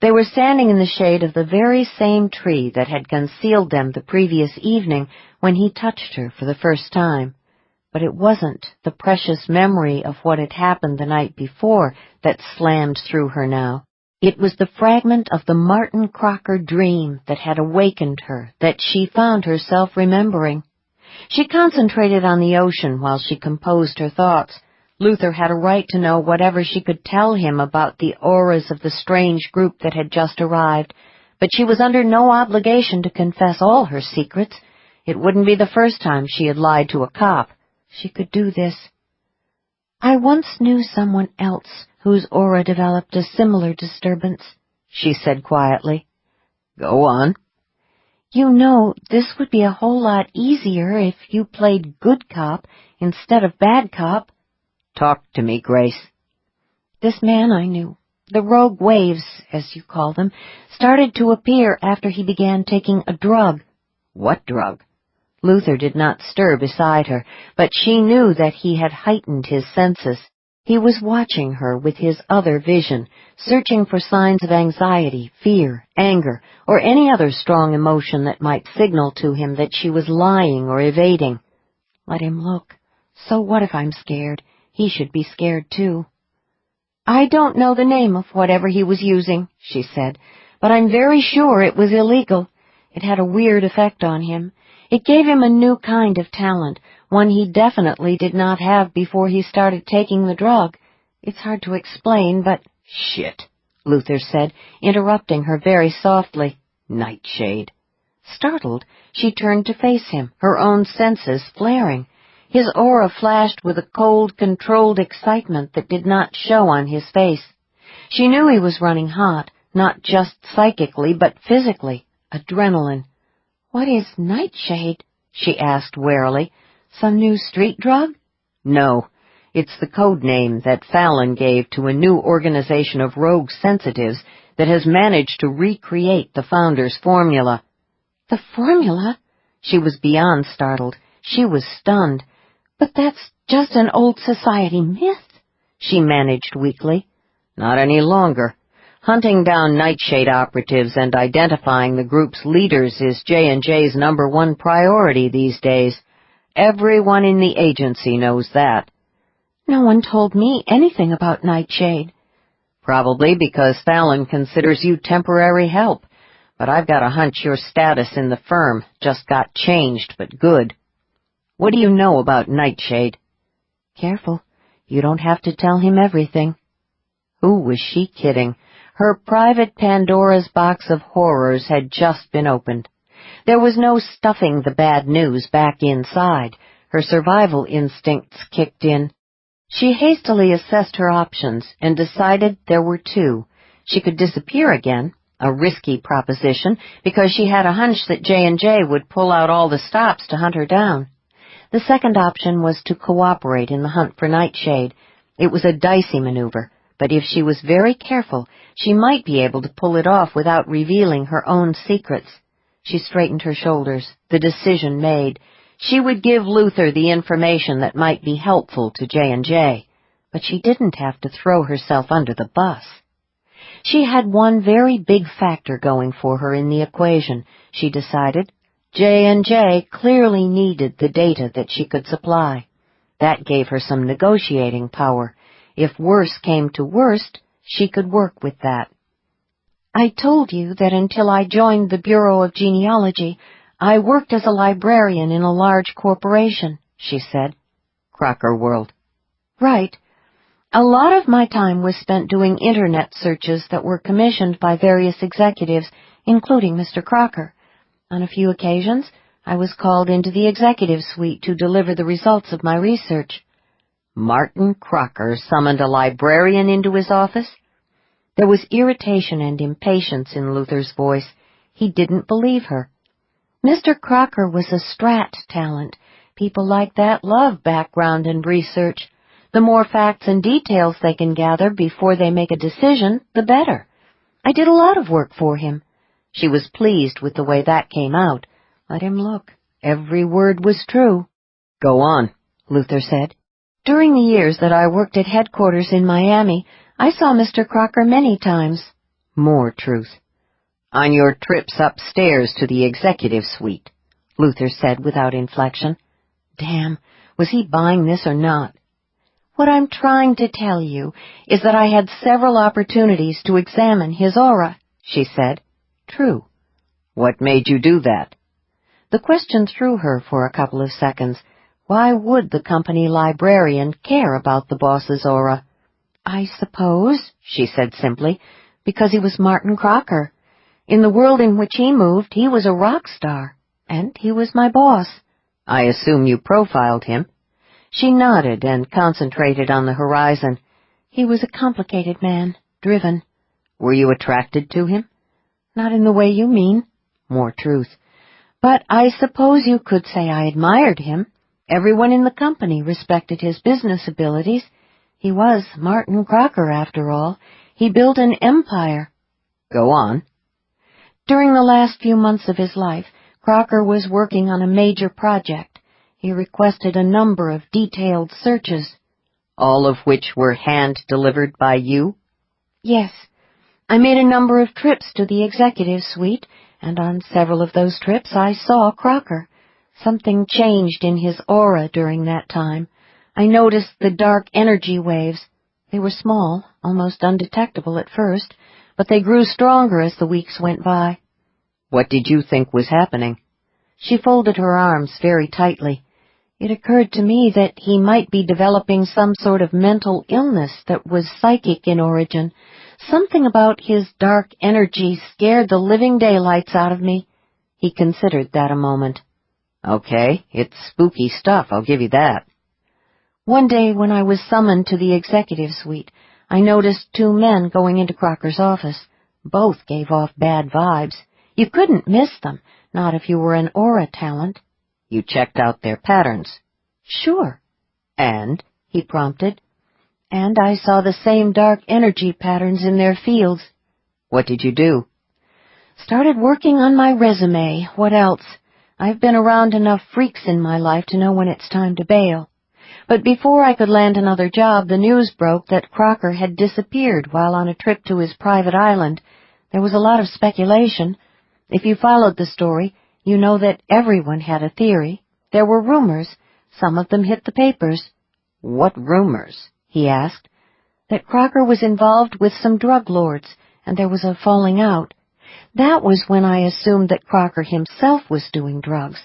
They were standing in the shade of the very same tree that had concealed them the previous evening when he touched her for the first time. But it wasn't the precious memory of what had happened the night before that slammed through her now. It was the fragment of the Martin Crocker dream that had awakened her, that she found herself remembering. She concentrated on the ocean while she composed her thoughts. Luther had a right to know whatever she could tell him about the auras of the strange group that had just arrived, but she was under no obligation to confess all her secrets. It wouldn't be the first time she had lied to a cop. She could do this. "I once knew someone else whose aura developed a similar disturbance," she said quietly. "Go on." "You know, this would be a whole lot easier if you played good cop instead of bad cop." "Talk to me, Grace." "This man I knew, the rogue waves, as you call them, started to appear after he began taking a drug." "What drug?" Luther did not stir beside her, but she knew that he had heightened his senses. He was watching her with his other vision, searching for signs of anxiety, fear, anger, or any other strong emotion that might signal to him that she was lying or evading. Let him look. So what if I'm scared? He should be scared, too. "I don't know the name of whatever he was using," she said, "but I'm very sure it was illegal. It had a weird effect on him. It gave him a new kind of talent, one he definitely did not have before he started taking the drug. It's hard to explain, but—" "Shit," Luther said, interrupting her very softly. "Nightshade." Startled, she turned to face him, her own senses flaring. His aura flashed with a cold, controlled excitement that did not show on his face. She knew he was running hot, not just psychically, but physically. Adrenaline. "What is Nightshade?" she asked warily. "Some new street drug?" "No, it's the code name that Fallon gave to a new organization of rogue sensitives that has managed to recreate the Founder's formula." "The formula?" She was beyond startled. She was stunned. "But that's just an old society myth," she managed weakly. "Not any longer. Hunting down Nightshade operatives and identifying the group's leaders is J&J's #1 priority these days. Everyone in the agency knows that." "No one told me anything about Nightshade." "Probably because Fallon considers you temporary help, but I've got a hunch your status in the firm just got changed, but good. What do you know about Nightshade?" "Careful. You don't have to tell him everything." Who was she kidding? Her private Pandora's box of horrors had just been opened. There was no stuffing the bad news back inside. Her survival instincts kicked in. She hastily assessed her options and decided there were two. She could disappear again, a risky proposition, because she had a hunch that J&J would pull out all the stops to hunt her down. The second option was to cooperate in the hunt for Nightshade. It was a dicey maneuver, but if she was very careful, she might be able to pull it off without revealing her own secrets. She straightened her shoulders, the decision made. She would give Luther the information that might be helpful to J&J, but she didn't have to throw herself under the bus. She had one very big factor going for her in the equation, she decided. J&J clearly needed the data that she could supply. That gave her some negotiating power. If worse came to worst, she could work with that. "I told you that until I joined the Bureau of Genealogy, I worked as a librarian in a large corporation," she said. Crocker World. "Right. A lot of my time was spent doing Internet searches that were commissioned by various executives, including Mr. Crocker. On a few occasions, I was called into the executive suite to deliver the results of my research." Martin Crocker summoned a librarian into his office? There was irritation and impatience in Luther's voice. He didn't believe her. Mr. Crocker was a strat talent. People like that love background and research. The more facts and details they can gather before they make a decision, the better. I did a lot of work for him. She was pleased with the way that came out. Let him look. Every word was true. Go on, Luther said. During the years that I worked at headquarters in Miami, I saw Mr. Crocker many times. More truth. On your trips upstairs to the executive suite, Luther said without inflection. Damn, was he buying this or not? What I'm trying to tell you is that I had several opportunities to examine his aura, she said. True. What made you do that? The question threw her for a couple of seconds. Why would the company librarian care about the boss's aura? I suppose, she said simply, because he was Martin Crocker. In the world in which he moved, he was a rock star, and he was my boss. I assume you profiled him. She nodded and concentrated on the horizon. He was a complicated man, driven. Were you attracted to him? Not in the way you mean. More truth. But I suppose you could say I admired him. Everyone in the company respected his business abilities. He was Martin Crocker, after all. He built an empire. Go on. During the last few months of his life, Crocker was working on a major project. He requested a number of detailed searches. All of which were hand-delivered by you? Yes. I made a number of trips to the executive suite, and on several of those trips I saw Crocker. Something changed in his aura during that time. I noticed the dark energy waves. They were small, almost undetectable at first, but they grew stronger as the weeks went by. What did you think was happening? She folded her arms very tightly. It occurred to me that he might be developing some sort of mental illness that was psychic in origin. Something about his dark energy scared the living daylights out of me. He considered that a moment. Okay, it's spooky stuff, I'll give you that. One day when I was summoned to the executive suite, I noticed two men going into Crocker's office. Both gave off bad vibes. You couldn't miss them, not if you were an aura talent. You checked out their patterns? Sure. And? He prompted. And I saw the same dark energy patterns in their fields. What did you do? Started working on my resume. What else? I've been around enough freaks in my life to know when it's time to bail. But before I could land another job, the news broke that Crocker had disappeared while on a trip to his private island. There was a lot of speculation. If you followed the story, you know that everyone had a theory. There were rumors. Some of them hit the papers. What rumors? He asked. That Crocker was involved with some drug lords, and there was a falling out. That was when I assumed that Crocker himself was doing drugs.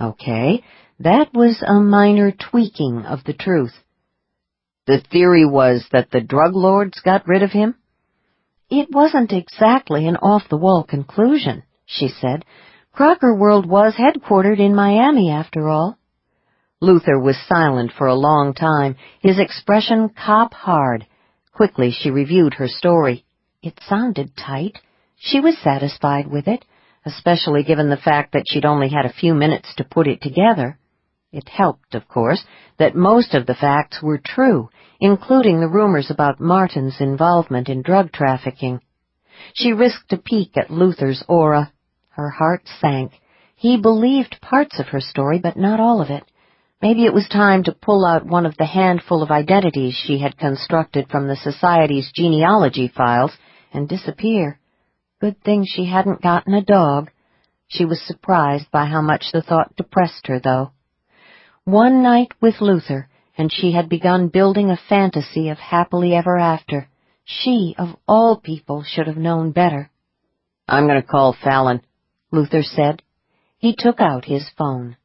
Okay, that was a minor tweaking of the truth. The theory was that the drug lords got rid of him? It wasn't exactly an off-the-wall conclusion, she said. Crocker World was headquartered in Miami, after all. Luther was silent for a long time, his expression cop-hard. Quickly she reviewed her story. It sounded tight. She was satisfied with it, especially given the fact that she'd only had a few minutes to put it together. It helped, of course, that most of the facts were true, including the rumors about Martin's involvement in drug trafficking. She risked a peek at Luther's aura. Her heart sank. He believed parts of her story, but not all of it. Maybe it was time to pull out one of the handful of identities she had constructed from the Society's genealogy files and disappear. Good thing she hadn't gotten a dog. She was surprised by how much the thought depressed her, though. One night with Luther, and she had begun building a fantasy of happily ever after. She, of all people, should have known better. I'm going to call Fallon, Luther said. He took out his phone.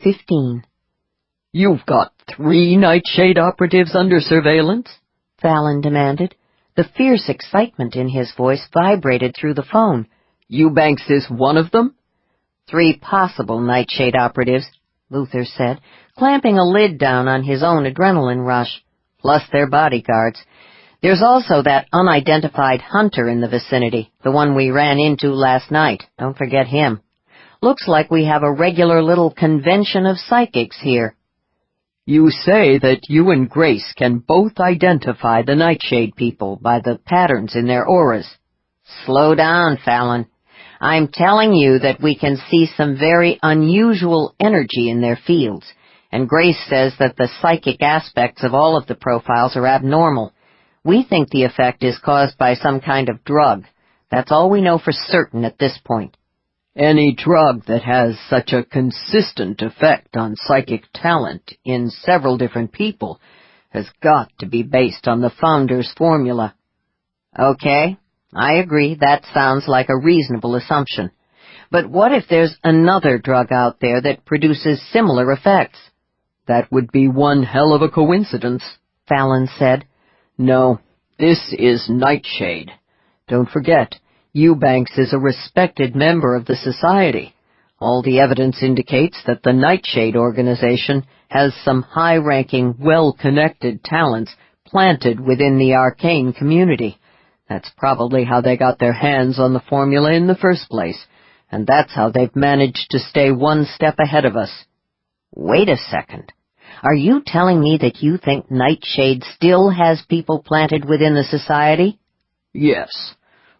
15. You've got 3 Nightshade operatives under surveillance? Fallon demanded. The fierce excitement in his voice vibrated through the phone. Eubanks is one of them? 3 possible Nightshade operatives, Luther said, clamping a lid down on his own adrenaline rush, plus their bodyguards. There's also that unidentified hunter in the vicinity, the one we ran into last night. Don't forget him. Looks like we have a regular little convention of psychics here. You say that you and Grace can both identify the Nightshade people by the patterns in their auras. Slow down, Fallon. I'm telling you that we can see some very unusual energy in their fields, and Grace says that the psychic aspects of all of the profiles are abnormal. We think the effect is caused by some kind of drug. That's all we know for certain at this point. Any drug that has such a consistent effect on psychic talent in several different people has got to be based on the founder's formula. Okay, I agree, that sounds like a reasonable assumption. But what if there's another drug out there that produces similar effects? That would be one hell of a coincidence, Fallon said. No, this is Nightshade. Don't forget, Eubanks is a respected member of the Society. All the evidence indicates that the Nightshade organization has some high-ranking, well-connected talents planted within the Arcane community. That's probably how they got their hands on the formula in the first place, and that's how they've managed to stay one step ahead of us. Wait a second. Are you telling me that you think Nightshade still has people planted within the Society? Yes.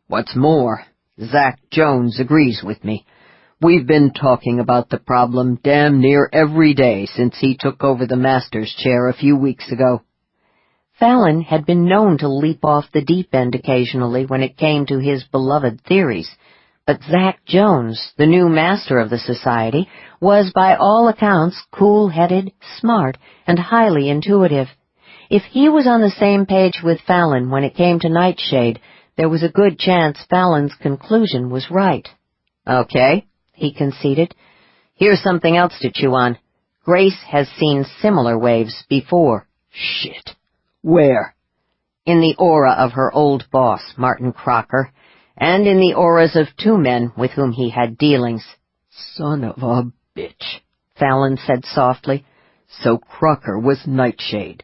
What's more, Zach Jones agrees with me. We've been talking about the problem damn near every day since he took over the master's chair a few weeks ago. Fallon had been known to leap off the deep end occasionally when it came to his beloved theories, but Zach Jones, the new master of the Society, was by all accounts cool-headed, smart, and highly intuitive. If he was on the same page with Fallon when it came to Nightshade, there was a good chance Fallon's conclusion was right. Okay, he conceded. Here's something else to chew on. Grace has seen similar waves before. Shit. Where? In the aura of her old boss, Martin Crocker, and in the auras of two men with whom he had dealings. Son of a bitch, Fallon said softly. So Crocker was Nightshade.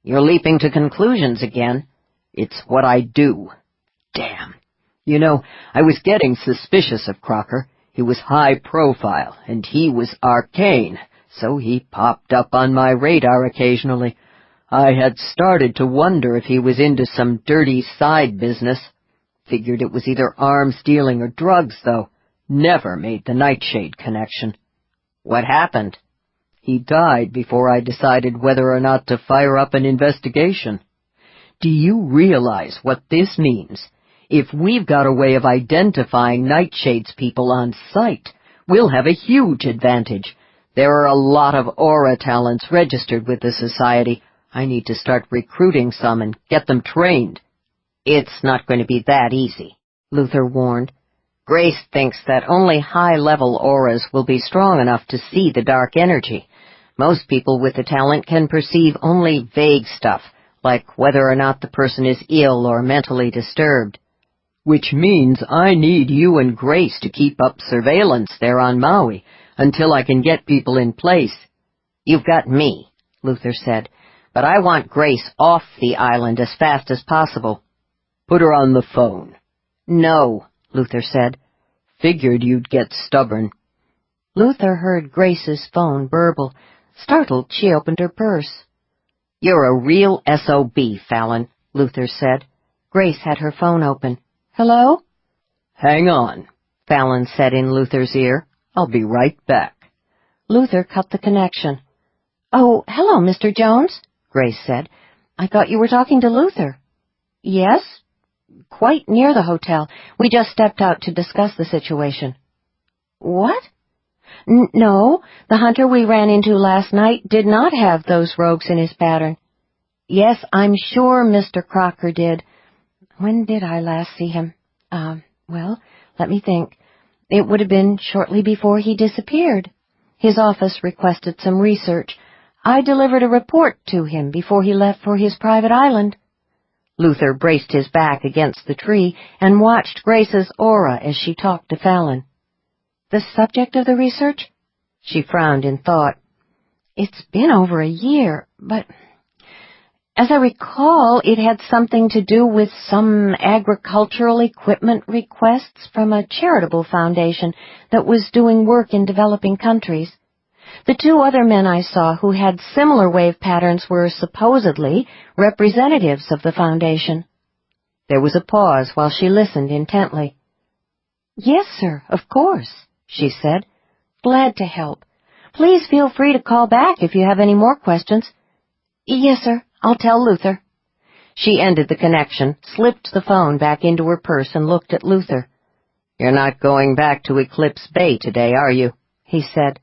You're leaping to conclusions again. It's what I do. Damn. You know, I was getting suspicious of Crocker. He was high profile, and he was arcane, so he popped up on my radar occasionally. I had started to wonder if he was into some dirty side business. Figured it was either arms dealing or drugs, though. Never made the Nightshade connection. What happened? He died before I decided whether or not to fire up an investigation. Do you realize what this means? If we've got a way of identifying Nightshade's people on sight, we'll have a huge advantage. There are a lot of aura talents registered with the Society. I need to start recruiting some and get them trained. It's not going to be that easy, Luther warned. Grace thinks that only high-level auras will be strong enough to see the dark energy. Most people with the talent can perceive only vague stuff, like whether or not the person is ill or mentally disturbed. Which means I need you and Grace to keep up surveillance there on Maui until I can get people in place. You've got me, Luther said, but I want Grace off the island as fast as possible. Put her on the phone. No, Luther said. Figured you'd get stubborn. Luther heard Grace's phone burble. Startled, she opened her purse. You're a real S.O.B., Fallon, Luther said. Grace had her phone open. Hello? Hang on, Fallon said in Luther's ear. I'll be right back. Luther cut the connection. Oh, hello, Mr. Jones, Grace said. I thought you were talking to Luther. Yes? Quite near the hotel. We just stepped out to discuss the situation. What? No, the hunter we ran into last night did not have those rogues in his pattern. Yes, I'm sure Mr. Crocker did. When did I last see him? Well, let me think. It would have been shortly before he disappeared. His office requested some research. I delivered a report to him before he left for his private island. Luther braced his back against the tree and watched Grace's aura as she talked to Fallon. The subject of the research? She frowned in thought. It's been over a year, but As I recall, it had something to do with some agricultural equipment requests from a charitable foundation that was doing work in developing countries. The two other men I saw who had similar wave patterns were supposedly representatives of the foundation. There was a pause while she listened intently. "Yes, sir, of course," she said. "Glad to help. Please feel free to call back if you have any more questions." "Yes, sir. I'll tell Luther." She ended the connection, slipped the phone back into her purse, and looked at Luther. "You're not going back to Eclipse Bay today, are you?" he said.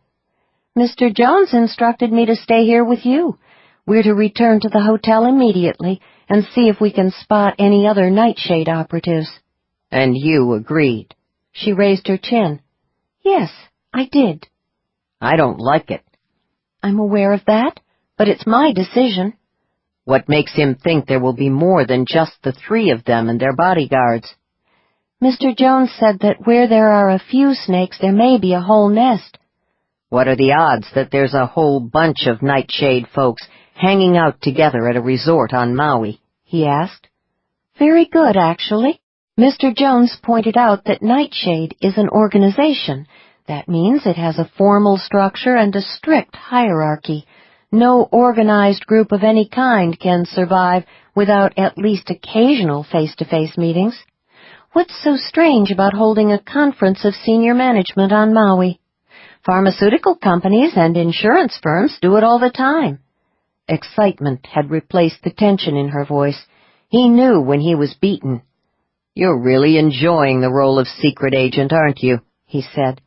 "Mr. Jones instructed me to stay here with you. We're to return to the hotel immediately and see if we can spot any other nightshade operatives." "And you agreed?" She raised her chin. "Yes, I did." "I don't like it." "I'm aware of that, but it's my decision." "What makes him think there will be more than just the three of them and their bodyguards?" "Mr. Jones said that where there are a few snakes, there may be a whole nest." "What are the odds that there's a whole bunch of Nightshade folks hanging out together at a resort on Maui?" he asked. "Very good, actually. Mr. Jones pointed out that Nightshade is an organization. That means it has a formal structure and a strict hierarchy. No organized group of any kind can survive without at least occasional face-to-face meetings. What's so strange about holding a conference of senior management on Maui? Pharmaceutical companies and insurance firms do it all the time." Excitement had replaced the tension in her voice. He knew when he was beaten. "You're really enjoying the role of secret agent, aren't you?" he said.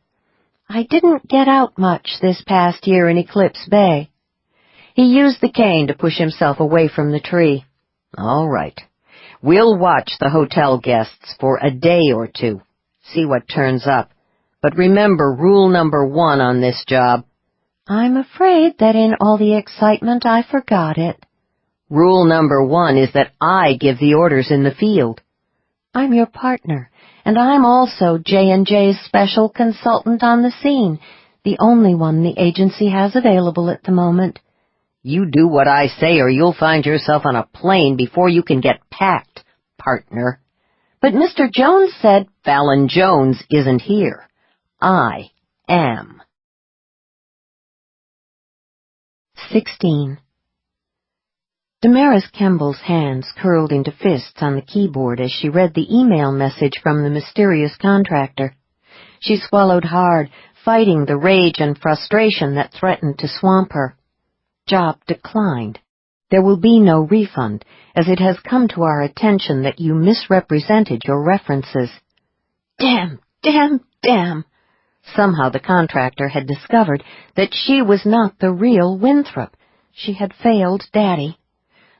"I didn't get out much this past year in Eclipse Bay." He used the cane to push himself away from the tree. "All right. We'll watch the hotel guests for a day or two, see what turns up. But remember rule number 1 on this job." "I'm afraid that in all the excitement I forgot it." "Rule number 1 is that I give the orders in the field." "I'm your partner, and I'm also J&J's special consultant on the scene, the only one the agency has available at the moment." "You do what I say or you'll find yourself on a plane before you can get packed, partner." "But Mr. Jones said—" "Fallon Jones isn't here. I am." 16. Damaris Kemble's hands curled into fists on the keyboard as she read the email message from the mysterious contractor. She swallowed hard, fighting the rage and frustration that threatened to swamp her. Job declined. There will be no refund, as it has come to our attention that you misrepresented your references. Damn, damn, damn! Somehow the contractor had discovered that she was not the real Winthrop. She had failed Daddy.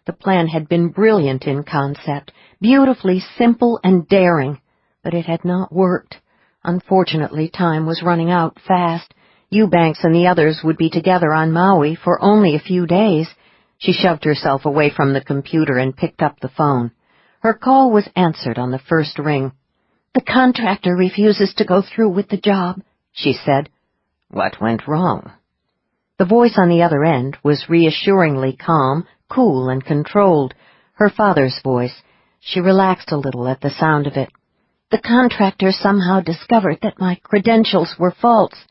The plan had been brilliant in concept, beautifully simple and daring, but it had not worked. Unfortunately, time was running out fast. Eubanks and the others would be together on Maui for only a few days. She shoved herself away from the computer and picked up the phone. Her call was answered on the first ring. "The contractor refuses to go through with the job," she said. "What went wrong?" The voice on the other end was reassuringly calm, cool, and controlled. Her father's voice. She relaxed a little at the sound of it. "The contractor somehow discovered that my credentials were false."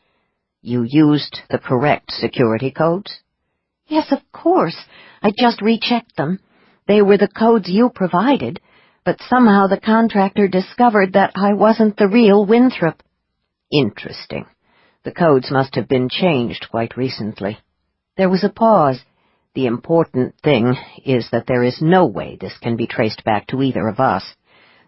"You used the correct security codes?" "Yes, of course. I just rechecked them. They were the codes you provided, but somehow the contractor discovered that I wasn't the real Winthrop." "Interesting. The codes must have been changed quite recently." There was a pause. "The important thing is that there is no way this can be traced back to either of us.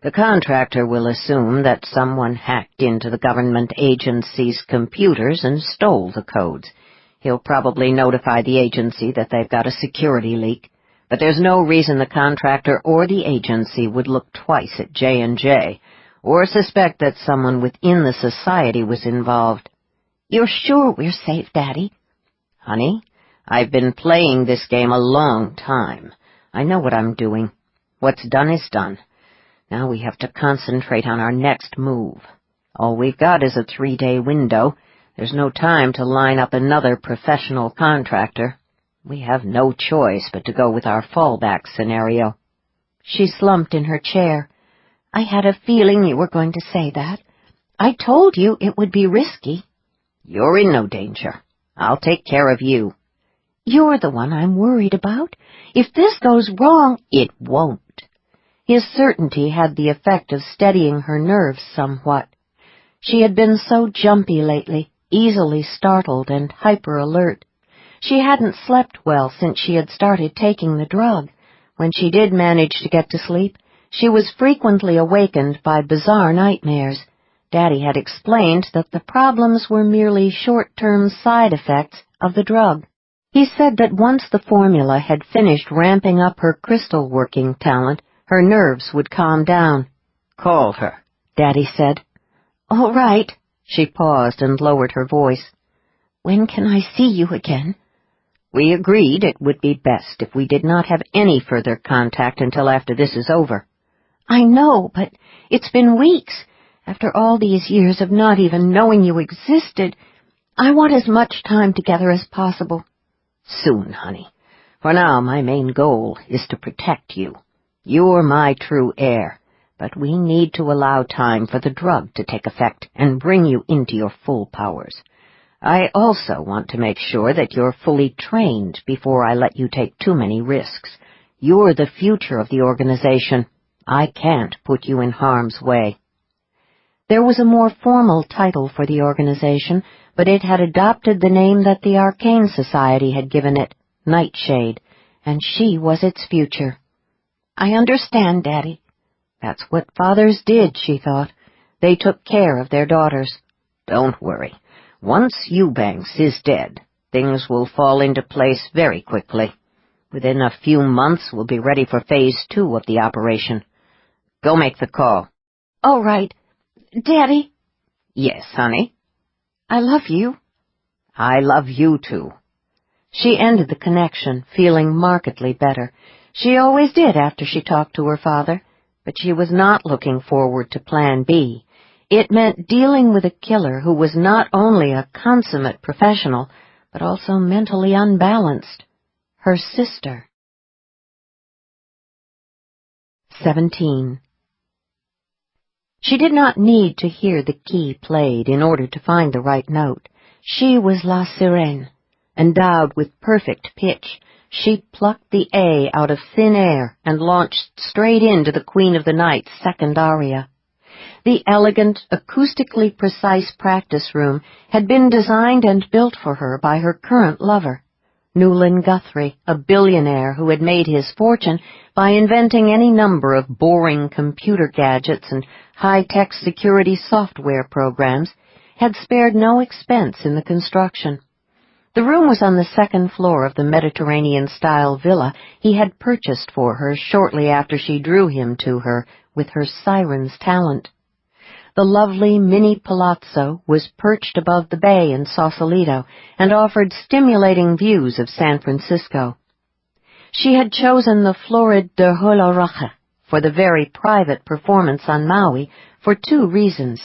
The contractor will assume that someone hacked into the government agency's computers and stole the codes. He'll probably notify the agency that they've got a security leak, but there's no reason the contractor or the agency would look twice at J&J, or suspect that someone within the society was involved." "You're sure we're safe, Daddy?" "Honey, I've been playing this game a long time. I know what I'm doing. What's done is done. Now we have to concentrate on our next move. All we've got is a 3-day window. There's no time to line up another professional contractor. We have no choice but to go with our fallback scenario. She slumped in her chair. I had a feeling you were going to say that. I told you it would be risky. You're in no danger. I'll take care of you. You're the one I'm worried about. If this goes wrong, it won't. His certainty had the effect of steadying her nerves somewhat. She had been so jumpy lately, easily startled and hyper-alert. She hadn't slept well since she had started taking the drug. When she did manage to get to sleep, she was frequently awakened by bizarre nightmares. Daddy had explained that the problems were merely short-term side effects of the drug. He said that once the formula had finished ramping up her crystal-working talent, her nerves would calm down. Call her, Daddy said. All right. She paused and lowered her voice. When can I see you again? We agreed it would be best if we did not have any further contact until after this is over. I know, but it's been weeks. After all these years of not even knowing you existed, I want as much time together as possible. Soon, honey. For now, my main goal is to protect you. You're my true heir, but we need to allow time for the drug to take effect and bring you into your full powers. I also want to make sure that you're fully trained before I let you take too many risks. You're the future of the organization. I can't put you in harm's way. There was a more formal title for the organization, but it had adopted the name that the Arcane Society had given it, Nightshade, and she was its future. I understand, Daddy. That's what fathers did, she thought. They took care of their daughters. Don't worry. Once Eubanks is dead, things will fall into place very quickly. Within a few months, we'll be ready for Phase 2 of the operation. Go make the call. All right. Daddy? Yes, honey? I love you. I love you, too. She ended the connection, feeling markedly better. She always did after she talked to her father, but she was not looking forward to Plan B. It meant dealing with a killer who was not only a consummate professional, but also mentally unbalanced. Her sister. 17. She did not need to hear the key played in order to find the right note. She was La Sirène. Endowed with perfect pitch, she plucked the A out of thin air and launched straight into the Queen of the Night's second aria. The elegant, acoustically precise practice room had been designed and built for her by her current lover, Newland Guthrie, a billionaire who had made his fortune by inventing any number of boring computer gadgets and high-tech security software programs, had spared no expense in the construction. The room was on the second floor of the Mediterranean-style villa he had purchased for her shortly after she drew him to her with her siren's talent. The lovely mini palazzo was perched above the bay in Sausalito and offered stimulating views of San Francisco. She had chosen the Florid de Holorache for the very private performance on Maui for two reasons.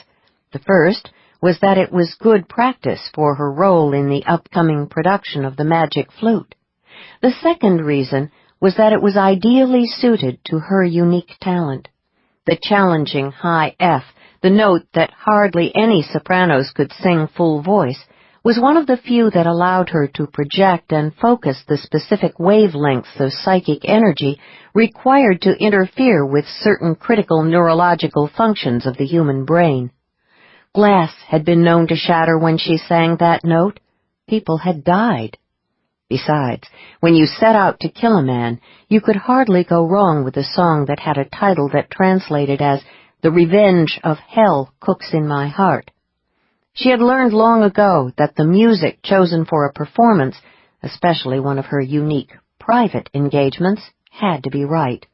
The first was that it was good practice for her role in the upcoming production of The Magic Flute. The second reason was that it was ideally suited to her unique talent. The challenging high F, the note that hardly any sopranos could sing full voice, was one of the few that allowed her to project and focus the specific wavelengths of psychic energy required to interfere with certain critical neurological functions of the human brain. Glass had been known to shatter when she sang that note. People had died. Besides, when you set out to kill a man, you could hardly go wrong with a song that had a title that translated as "The Revenge of Hell Cooks in My Heart." She had learned long ago that the music chosen for a performance, especially one of her unique private engagements, had to be right.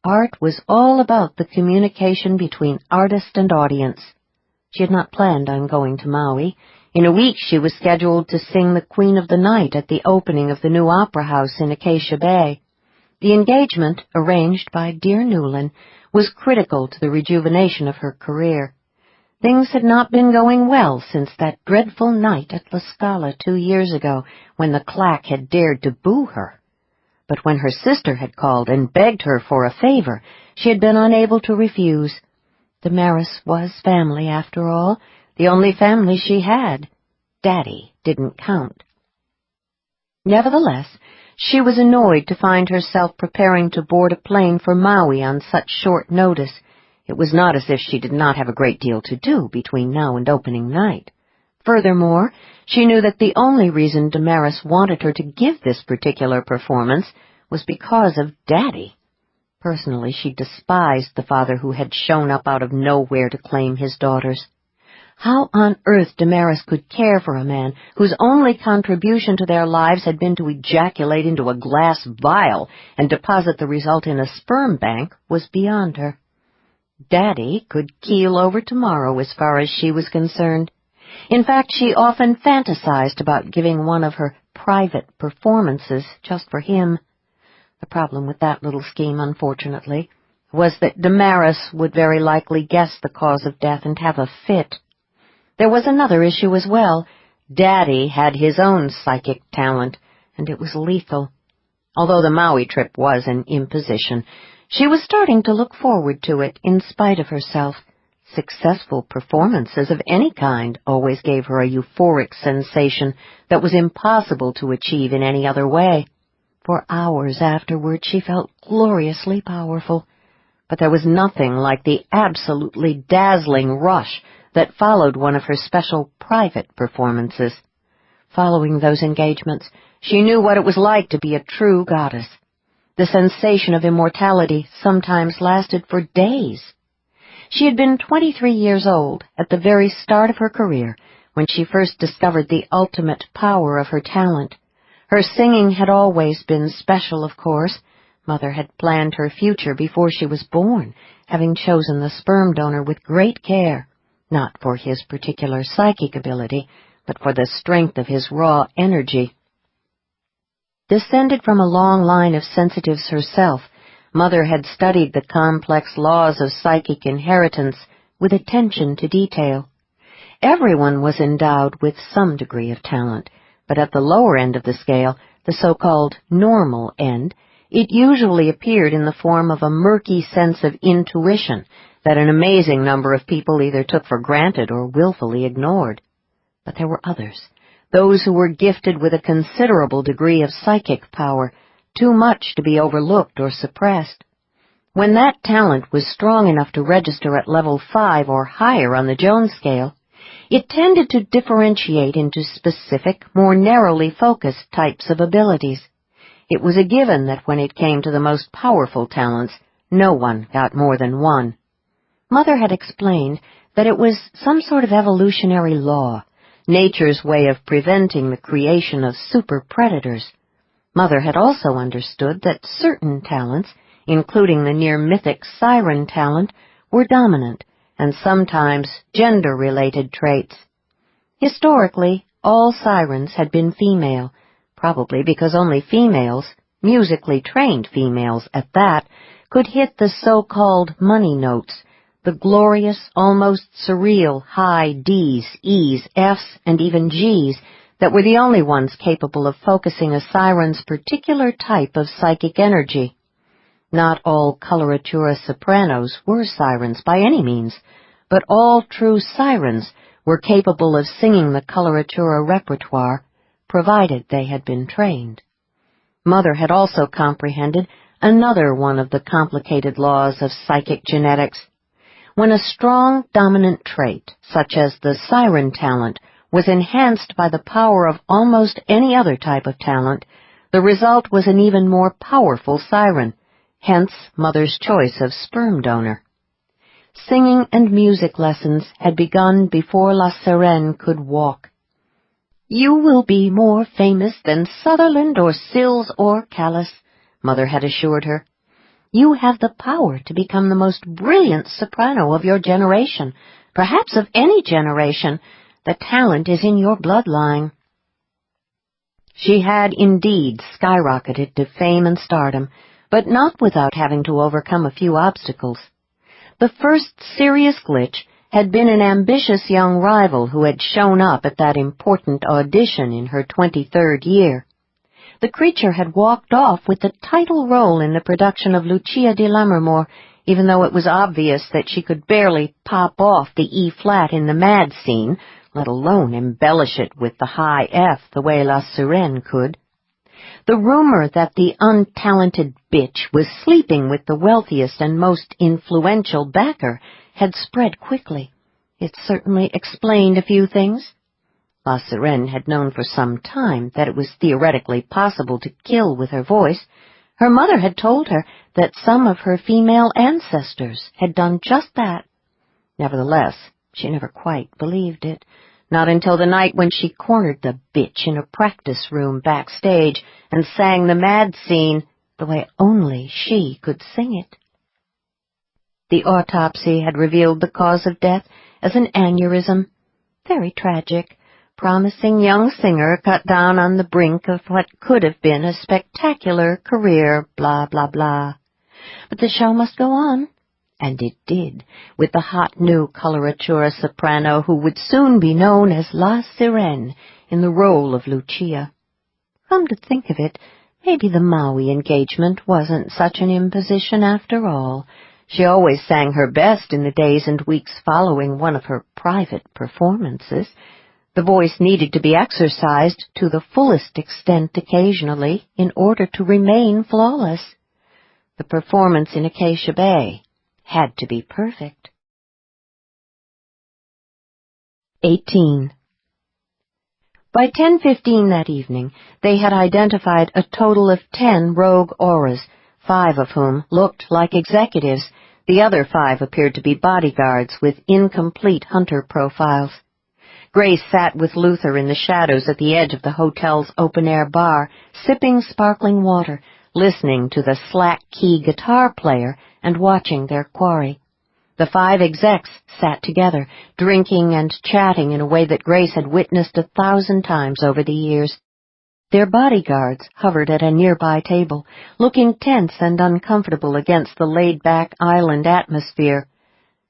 Art was all about the communication between artist and audience. She had not planned on going to Maui. In a week she was scheduled to sing the Queen of the Night at the opening of the new opera house in Acacia Bay. The engagement, arranged by dear Newland, was critical to the rejuvenation of her career. Things had not been going well since that dreadful night at La Scala 2 years ago, when the clack had dared to boo her. But when her sister had called and begged her for a favor, she had been unable to refuse. Damaris was family, after all, the only family she had. Daddy didn't count. Nevertheless, she was annoyed to find herself preparing to board a plane for Maui on such short notice. It was not as if she did not have a great deal to do between now and opening night. Furthermore, she knew that the only reason Damaris wanted her to give this particular performance was because of Daddy. Personally, she despised the father who had shown up out of nowhere to claim his daughters. How on earth Damaris could care for a man whose only contribution to their lives had been to ejaculate into a glass vial and deposit the result in a sperm bank was beyond her. Daddy could keel over tomorrow as far as she was concerned. In fact, she often fantasized about giving one of her private performances just for him. The problem with that little scheme, unfortunately, was that Damaris would very likely guess the cause of death and have a fit. There was another issue as well. Daddy had his own psychic talent, and it was lethal. Although the Maui trip was an imposition, she was starting to look forward to it in spite of herself. Successful performances of any kind always gave her a euphoric sensation that was impossible to achieve in any other way. For hours afterward she felt gloriously powerful, but there was nothing like the absolutely dazzling rush that followed one of her special private performances. Following those engagements, she knew what it was like to be a true goddess. The sensation of immortality sometimes lasted for days. She had been 23 years old at the very start of her career when she first discovered the ultimate power of her talent. Her singing had always been special, of course. Mother had planned her future before she was born, having chosen the sperm donor with great care, not for his particular psychic ability, but for the strength of his raw energy. Descended from a long line of sensitives herself, Mother had studied the complex laws of psychic inheritance with attention to detail. Everyone was endowed with some degree of talent, but at the lower end of the scale, the so-called normal end, it usually appeared in the form of a murky sense of intuition that an amazing number of people either took for granted or willfully ignored. But there were others, those who were gifted with a considerable degree of psychic power, too much to be overlooked or suppressed. When that talent was strong enough to register at level 5 or higher on the Jones scale, it tended to differentiate into specific, more narrowly focused types of abilities. It was a given that when it came to the most powerful talents, no one got more than one. Mother had explained that it was some sort of evolutionary law, nature's way of preventing the creation of super predators. Mother had also understood that certain talents, including the near-mythic siren talent, were dominant, and sometimes gender-related traits. Historically, all sirens had been female, probably because only females, musically trained females at that, could hit the so-called money notes, the glorious, almost surreal high Ds, Es, Fs, and even Gs that were the only ones capable of focusing a siren's particular type of psychic energy. Not all coloratura sopranos were sirens by any means, but all true sirens were capable of singing the coloratura repertoire, provided they had been trained. Mother had also comprehended another one of the complicated laws of psychic genetics. When a strong dominant trait, such as the siren talent, was enhanced by the power of almost any other type of talent, the result was an even more powerful siren, hence Mother's choice of sperm donor. Singing and music lessons had begun before La Sirène could walk. "You will be more famous than Sutherland or Sills or Callis," Mother had assured her. "You have the power to become the most brilliant soprano of your generation, perhaps of any generation. The talent is in your bloodline." She had indeed skyrocketed to fame and stardom, but not without having to overcome a few obstacles. The first serious glitch had been an ambitious young rival who had shown up at that important audition in her 23rd year. The creature had walked off with the title role in the production of Lucia di Lammermoor, even though it was obvious that she could barely pop off the E-flat in the mad scene, let alone embellish it with the high F the way La Sirène could. The rumor that the untalented bitch was sleeping with the wealthiest and most influential backer had spread quickly. It certainly explained a few things. La Sirène had known for some time that it was theoretically possible to kill with her voice. Her mother had told her that some of her female ancestors had done just that. Nevertheless, she never quite believed it, not until the night when she cornered the bitch in a practice room backstage and sang the mad scene the way only she could sing it. The autopsy had revealed the cause of death as an aneurysm. Very tragic. Promising young singer cut down on the brink of what could have been a spectacular career, blah, blah, blah. But the show must go on. And it did, with the hot new coloratura soprano who would soon be known as La Sirène in the role of Lucia. Come to think of it, maybe the Maui engagement wasn't such an imposition after all. She always sang her best in the days and weeks following one of her private performances. The voice needed to be exercised to the fullest extent occasionally in order to remain flawless. The performance in Acacia Bay had to be perfect. 18. By 10:15 that evening, they had identified a total of 10 rogue auras, 5 of whom looked like executives. The other 5 appeared to be bodyguards with incomplete hunter profiles. Grace sat with Luther in the shadows at the edge of the hotel's open-air bar, sipping sparkling water, listening to the slack-key guitar player and watching their quarry. The 5 execs sat together, drinking and chatting in a way that Grace had witnessed 1,000 times over the years. Their bodyguards hovered at a nearby table, looking tense and uncomfortable against the laid-back island atmosphere.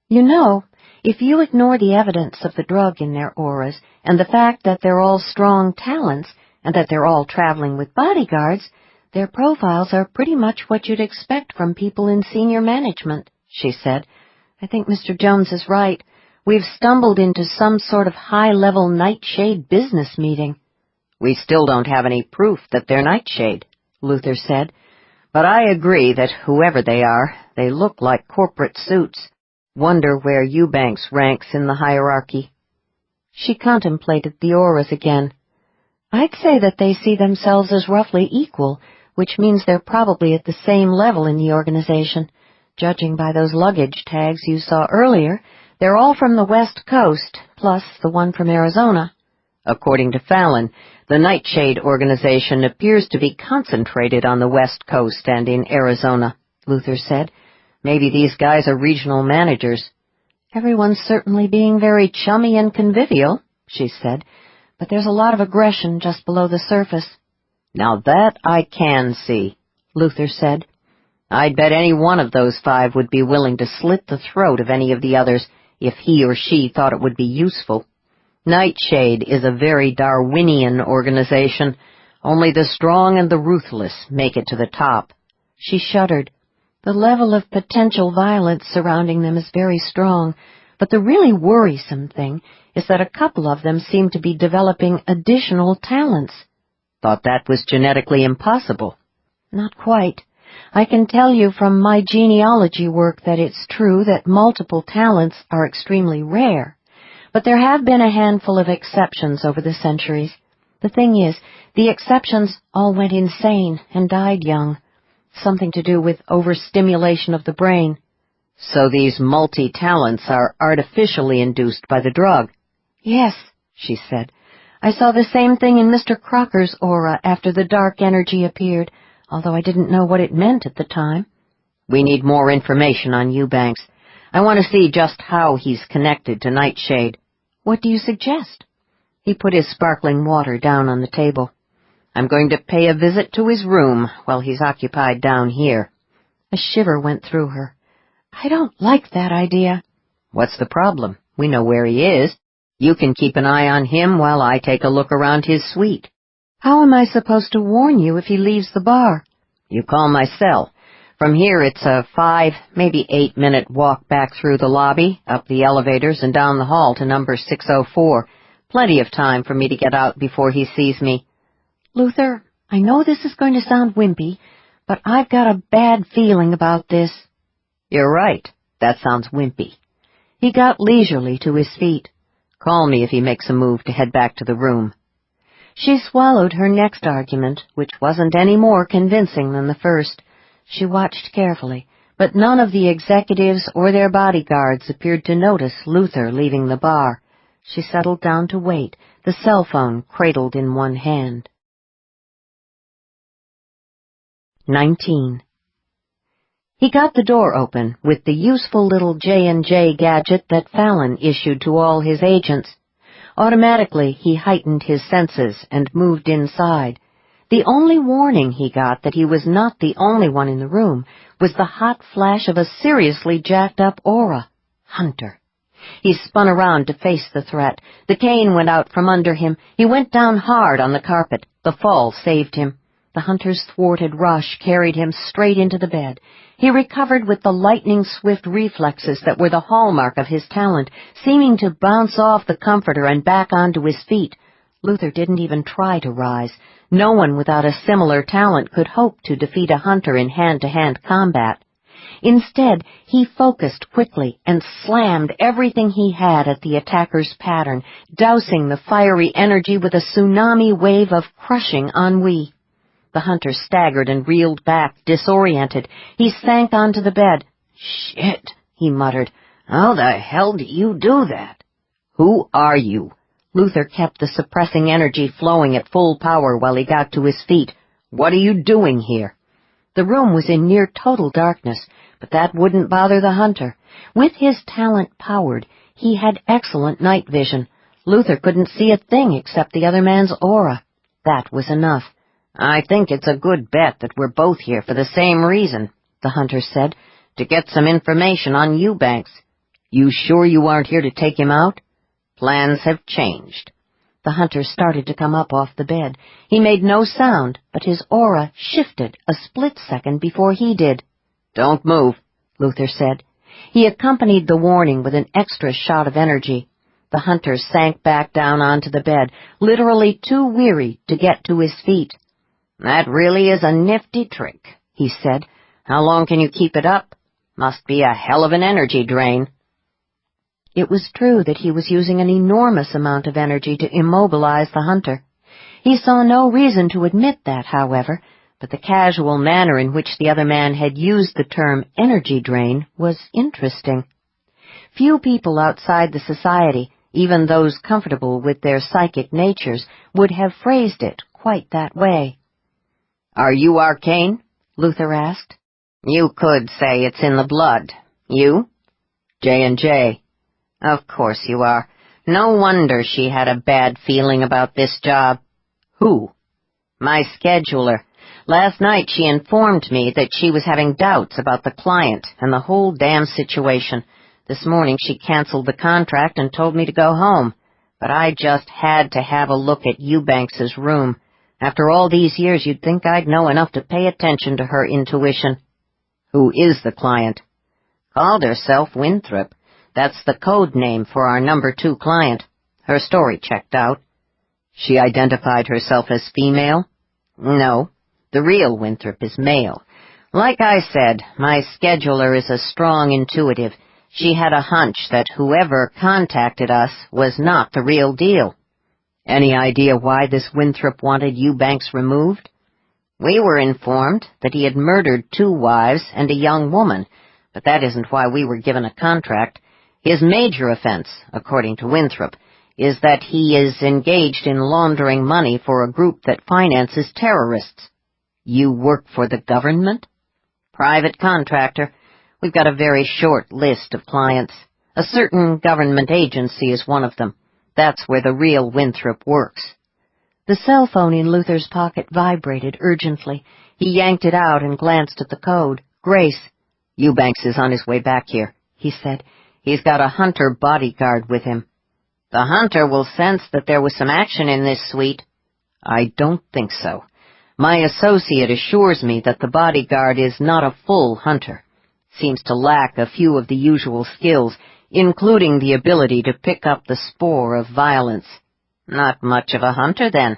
You know, if you ignore the evidence of the drug in their auras and the fact that they're all strong talents and that they're all traveling with bodyguards, their profiles are pretty much what you'd expect from people in senior management, she said. I think Mr. Jones is right. We've stumbled into some sort of high-level nightshade business meeting. We still don't have any proof that they're nightshade, Luther said. But I agree that whoever they are, they look like corporate suits. Wonder where Eubanks ranks in the hierarchy. She contemplated the auras again. I'd say that they see themselves as roughly equal, which means they're probably at the same level in the organization. Judging by those luggage tags you saw earlier, they're all from the West Coast, plus the one from Arizona. According to Fallon, the Nightshade organization appears to be concentrated on the West Coast and in Arizona, Luther said. Maybe these guys are regional managers. Everyone's certainly being very chummy and convivial, she said, but there's a lot of aggression just below the surface. Now that I can see, Luther said. I'd bet any one of those 5 would be willing to slit the throat of any of the others if he or she thought it would be useful. Nightshade is a very Darwinian organization. Only the strong and the ruthless make it to the top. She shuddered. The level of potential violence surrounding them is very strong, but the really worrisome thing is that a couple of them seem to be developing additional talents. Thought that was genetically impossible. Not quite. I can tell you from my genealogy work that it's true that multiple talents are extremely rare, but there have been a handful of exceptions over the centuries. The thing is, the exceptions all went insane and died young. Something to do with overstimulation of the brain. So these multi-talents are artificially induced by the drug? Yes, she said. I saw the same thing in Mr. Crocker's aura after the dark energy appeared, although I didn't know what it meant at the time. We need more information on Eubanks. I want to see just how he's connected to Nightshade. What do you suggest? He put his sparkling water down on the table. I'm going to pay a visit to his room while he's occupied down here. A shiver went through her. I don't like that idea. What's the problem? We know where he is. You can keep an eye on him while I take a look around his suite. How am I supposed to warn you if he leaves the bar? You call my cell. From here it's a 5, maybe 8-minute walk back through the lobby, up the elevators, and down the hall to number 604. Plenty of time for me to get out before he sees me. Luther, I know this is going to sound wimpy, but I've got a bad feeling about this. You're right. That sounds wimpy. He got leisurely to his feet. Call me if he makes a move to head back to the room. She swallowed her next argument, which wasn't any more convincing than the first. She watched carefully, but none of the executives or their bodyguards appeared to notice Luther leaving the bar. She settled down to wait, the cell phone cradled in one hand. 19. He got the door open with the useful little J&J gadget that Fallon issued to all his agents. Automatically, he heightened his senses and moved inside. The only warning he got that he was not the only one in the room was the hot flash of a seriously jacked-up aura. Hunter. He spun around to face the threat. The cane went out from under him. He went down hard on the carpet. The fall saved him. The hunter's thwarted rush carried him straight into the bed. He recovered with the lightning-swift reflexes that were the hallmark of his talent, seeming to bounce off the comforter and back onto his feet. Luther didn't even try to rise. No one without a similar talent could hope to defeat a hunter in hand-to-hand combat. Instead, he focused quickly and slammed everything he had at the attacker's pattern, dousing the fiery energy with a tsunami wave of crushing ennui. The hunter staggered and reeled back, disoriented. He sank onto the bed. "Shit," he muttered. "How the hell do you do that?" "Who are you?" Luther kept the suppressing energy flowing at full power while he got to his feet. "What are you doing here?" The room was in near total darkness, but that wouldn't bother the hunter. With his talent powered, he had excellent night vision. Luther couldn't see a thing except the other man's aura. That was enough. "I think it's a good bet that we're both here for the same reason," the hunter said, "to get some information on Eubanks. You sure you aren't here to take him out?" "Plans have changed." The hunter started to come up off the bed. He made no sound, but his aura shifted a split second before he did. "Don't move," Luther said. He accompanied the warning with an extra shot of energy. The hunter sank back down onto the bed, literally too weary to get to his feet. "That really is a nifty trick," he said. "How long can you keep it up? Must be a hell of an energy drain." It was true that he was using an enormous amount of energy to immobilize the hunter. He saw no reason to admit that, however, but the casual manner in which the other man had used the term energy drain was interesting. Few people outside the society, even those comfortable with their psychic natures, would have phrased it quite that way. "Are you Arcane?" Luther asked. "You could say it's in the blood. You?" "J&J. "Of course you are. No wonder she had a bad feeling about this job." "Who?" "My scheduler. Last night she informed me that she was having doubts about the client and the whole damn situation. This morning she canceled the contract and told me to go home. But I just had to have a look at Eubanks's room. After all these years, you'd think I'd know enough to pay attention to her intuition." "Who is the client?" "Called herself Winthrop. That's the code name for our number 2 client. Her story checked out." "She identified herself as female?" "No. The real Winthrop is male. Like I said, my scheduler is a strong intuitive. She had a hunch that whoever contacted us was not the real deal." "Any idea why this Winthrop wanted Eubanks removed?" "We were informed that he had murdered 2 wives and a young woman, but that isn't why we were given a contract. His major offense, according to Winthrop, is that he is engaged in laundering money for a group that finances terrorists." "You work for the government?" "Private contractor. We've got a very short list of clients. A certain government agency is one of them. That's where the real Winthrop works." The cell phone in Luther's pocket vibrated urgently. He yanked it out and glanced at the code. "Grace." "Eubanks is on his way back here," he said. He's got a hunter bodyguard with him. The hunter will sense that there was some action in this suite. I don't think so. My associate assures me that the bodyguard is not a full hunter. Seems to lack a few of the usual skills, including the ability to pick up the spore of violence. Not much of a hunter, then.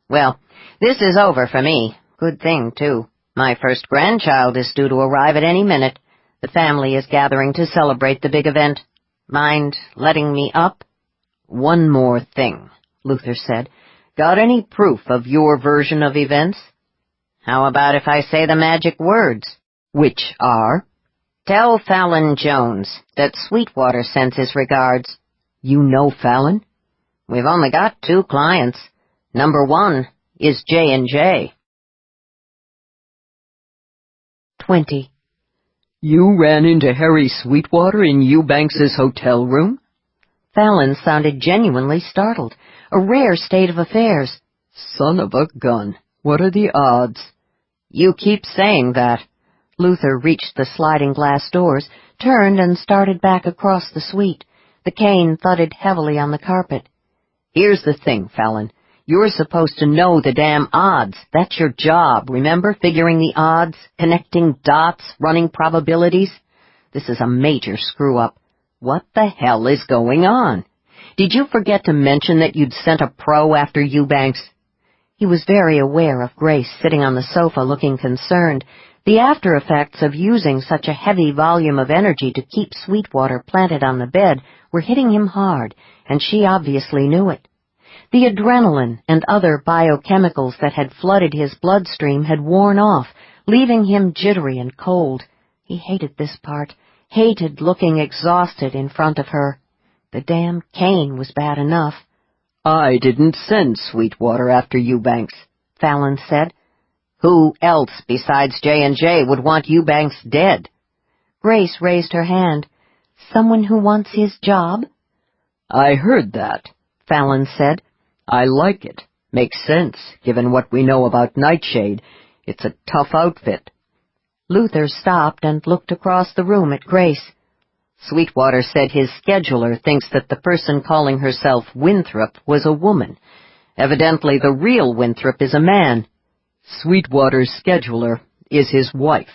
Well, this is over for me. Good thing, too. My first grandchild is due to arrive at any minute. The family is gathering to celebrate the big event. Mind letting me up? One more thing, Luther said. Got any proof of your version of events? How about if I say the magic words? Which are? Tell Fallon Jones that Sweetwater sends his regards. You know Fallon? We've only got 2 clients. Number 1 is J&J. 20. You ran into Harry Sweetwater in Eubanks's hotel room? Fallon sounded genuinely startled. A rare state of affairs. Son of a gun. What are the odds? You keep saying that. Luther reached the sliding glass doors, turned and started back across the suite. The cane thudded heavily on the carpet. Here's the thing, Fallon. You're supposed to know the damn odds. That's your job, remember? Figuring the odds, connecting dots, running probabilities. This is a major screw-up. What the hell is going on? Did you forget to mention that you'd sent a pro after Eubanks? He was very aware of Grace sitting on the sofa looking concerned. The after-effects of using such a heavy volume of energy to keep Sweetwater planted on the bed were hitting him hard, and she obviously knew it. The adrenaline and other biochemicals that had flooded his bloodstream had worn off, leaving him jittery and cold. He hated this part, hated looking exhausted in front of her. The damn cane was bad enough. I didn't send Sweetwater after Eubanks, Fallon said. Who else besides J&J would want Eubanks dead? Grace raised her hand. Someone who wants his job? I heard that, Fallon said. I like it. Makes sense, given what we know about Nightshade. It's a tough outfit. Luther stopped and looked across the room at Grace. Sweetwater said his scheduler thinks that the person calling herself Winthrop was a woman. Evidently the real Winthrop is a man. Sweetwater's scheduler is his wife,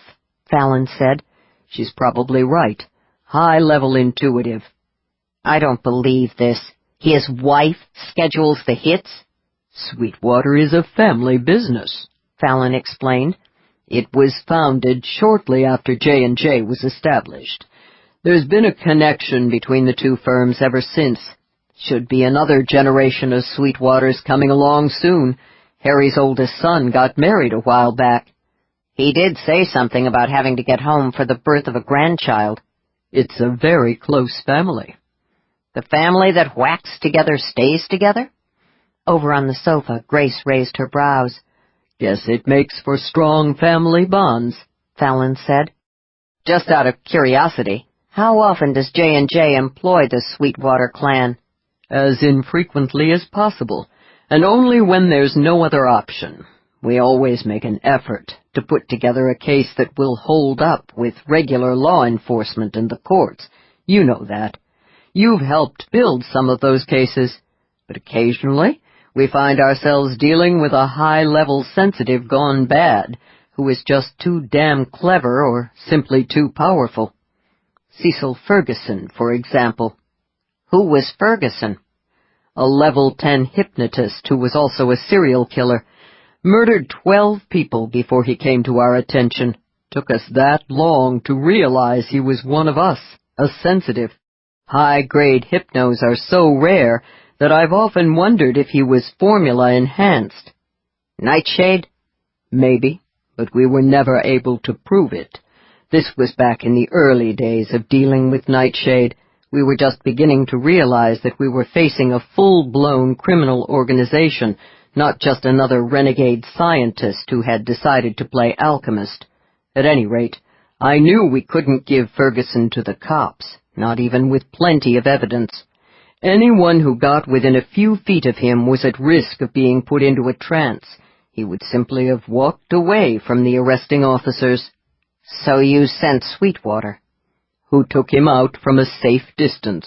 Fallon said. She's probably right. High-level intuitive. I don't believe this. His wife schedules the hits? Sweetwater is a family business, Fallon explained. It was founded shortly after J&J was established. There's been a connection between the 2 firms ever since. Should be another generation of Sweetwaters coming along soon. Harry's oldest son got married a while back. He did say something about having to get home for the birth of a grandchild. It's a very close family. The family that whacks together stays together? Over on the sofa, Grace raised her brows. Guess it makes for strong family bonds, Fallon said. Just out of curiosity, how often does J&J employ the Sweetwater clan? As infrequently as possible, and only when there's no other option. We always make an effort to put together a case that will hold up with regular law enforcement and the courts. You know that. You've helped build some of those cases, but occasionally we find ourselves dealing with a high-level sensitive gone bad, who is just too damn clever or simply too powerful. Cecil Ferguson, for example. Who was Ferguson? A level 10 hypnotist who was also a serial killer. Murdered 12 people before he came to our attention. Took us that long to realize he was one of us, a sensitive. High-grade hypnos are so rare that I've often wondered if he was formula-enhanced. Nightshade? Maybe, but we were never able to prove it. This was back in the early days of dealing with Nightshade. We were just beginning to realize that we were facing a full-blown criminal organization, not just another renegade scientist who had decided to play alchemist. At any rate, I knew we couldn't give Ferguson to the cops, not even with plenty of evidence. Anyone who got within a few feet of him was at risk of being put into a trance. He would simply have walked away from the arresting officers. So you sent Sweetwater. who took him out from a safe distance.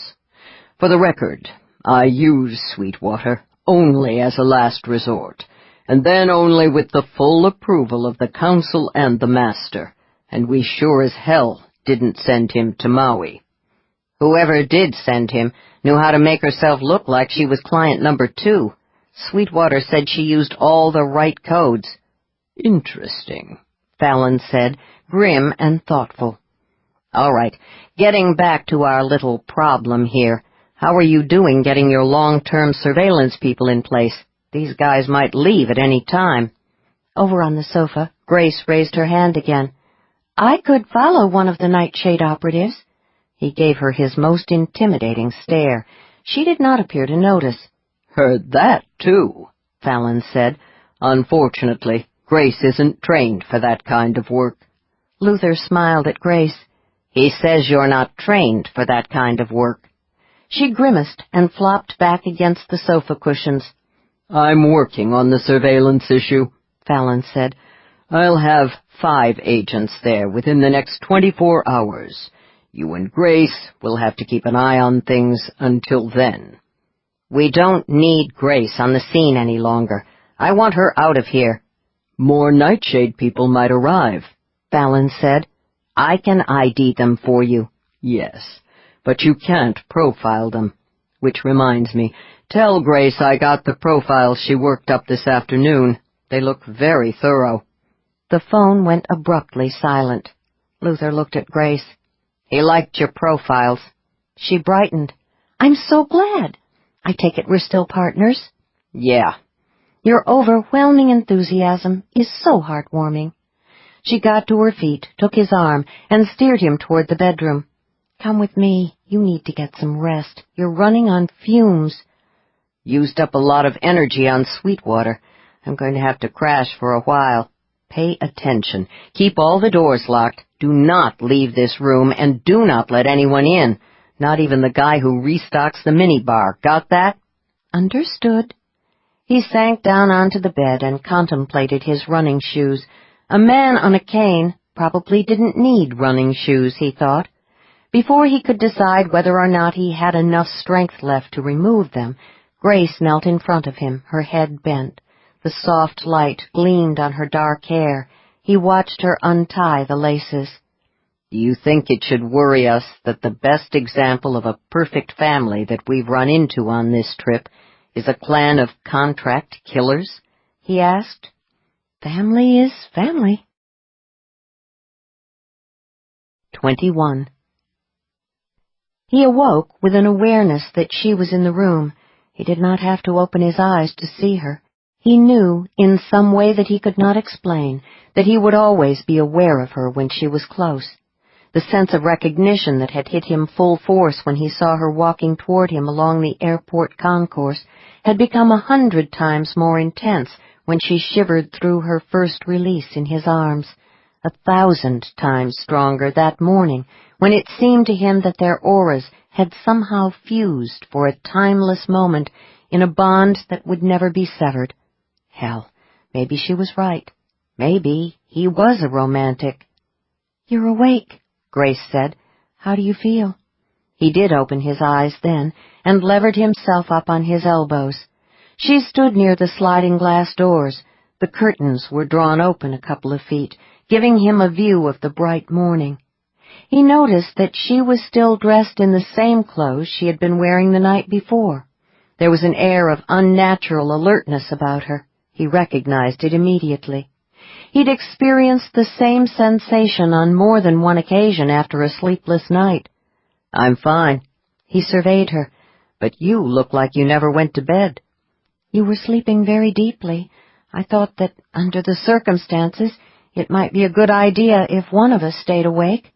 For the record, I use Sweetwater only as a last resort, and then only with the full approval of the Council and the Master, and we sure as hell didn't send him to Maui. Whoever did send him knew how to make herself look like she was client number 2. Sweetwater said she used all the right codes. Interesting, Fallon said, grim and thoughtful. All right, getting back to our little problem here. How are you doing getting your long-term surveillance people in place? These guys might leave at any time. Over on the sofa, Grace raised her hand again. I could follow one of the Nightshade operatives. He gave her his most intimidating stare. She did not appear to notice. Heard that, too, Fallon said. Unfortunately, Grace isn't trained for that kind of work. Luther smiled at Grace. He says you're not trained for that kind of work. She grimaced and flopped back against the sofa cushions. I'm working on the surveillance issue, Fallon said. I'll have 5 agents there within the next 24 hours. You and Grace will have to keep an eye on things until then. We don't need Grace on the scene any longer. I want her out of here. More Nightshade people might arrive, Fallon said. I can ID them for you. Yes, but you can't profile them. Which reminds me, tell Grace I got the profiles she worked up this afternoon. They look very thorough. The phone went abruptly silent. Luther looked at Grace. He liked your profiles. She brightened. I'm so glad. I take it we're still partners? Yeah. Your overwhelming enthusiasm is so heartwarming. She got to her feet, took his arm, and steered him toward the bedroom. Come with me. You need to get some rest. You're running on fumes. Used up a lot of energy on Sweetwater. I'm going to have to crash for a while. Pay attention. Keep all the doors locked. Do not leave this room, and do not let anyone in. Not even the guy who restocks the minibar. Got that? Understood. He sank down onto the bed and contemplated his running shoes. A man on a cane probably didn't need running shoes, he thought. Before he could decide whether or not he had enough strength left to remove them, Grace knelt in front of him, her head bent. The soft light gleamed on her dark hair. He watched her untie the laces. Do you think it should worry us that the best example of a perfect family that we've run into on this trip is a clan of contract killers? He asked. Family is family. 21. He awoke with an awareness that she was in the room. He did not have to open his eyes to see her. He knew, in some way that he could not explain, that he would always be aware of her when she was close. The sense of recognition that had hit him full force when he saw her walking toward him along the airport concourse had become 100 times more intense when she shivered through her first release in his arms, 1,000 times stronger that morning when it seemed to him that their auras had somehow fused for a timeless moment in a bond that would never be severed. Hell, maybe she was right. Maybe he was a romantic. You're awake, Grace said. How do you feel? He did open his eyes then, and levered himself up on his elbows. She stood near the sliding glass doors. The curtains were drawn open a couple of feet, giving him a view of the bright morning. He noticed that she was still dressed in the same clothes she had been wearing the night before. There was an air of unnatural alertness about her. He recognized it immediately. He'd experienced the same sensation on more than one occasion after a sleepless night. I'm fine. He surveyed her. But you look like you never went to bed. You were sleeping very deeply. I thought that, under the circumstances, it might be a good idea if one of us stayed awake.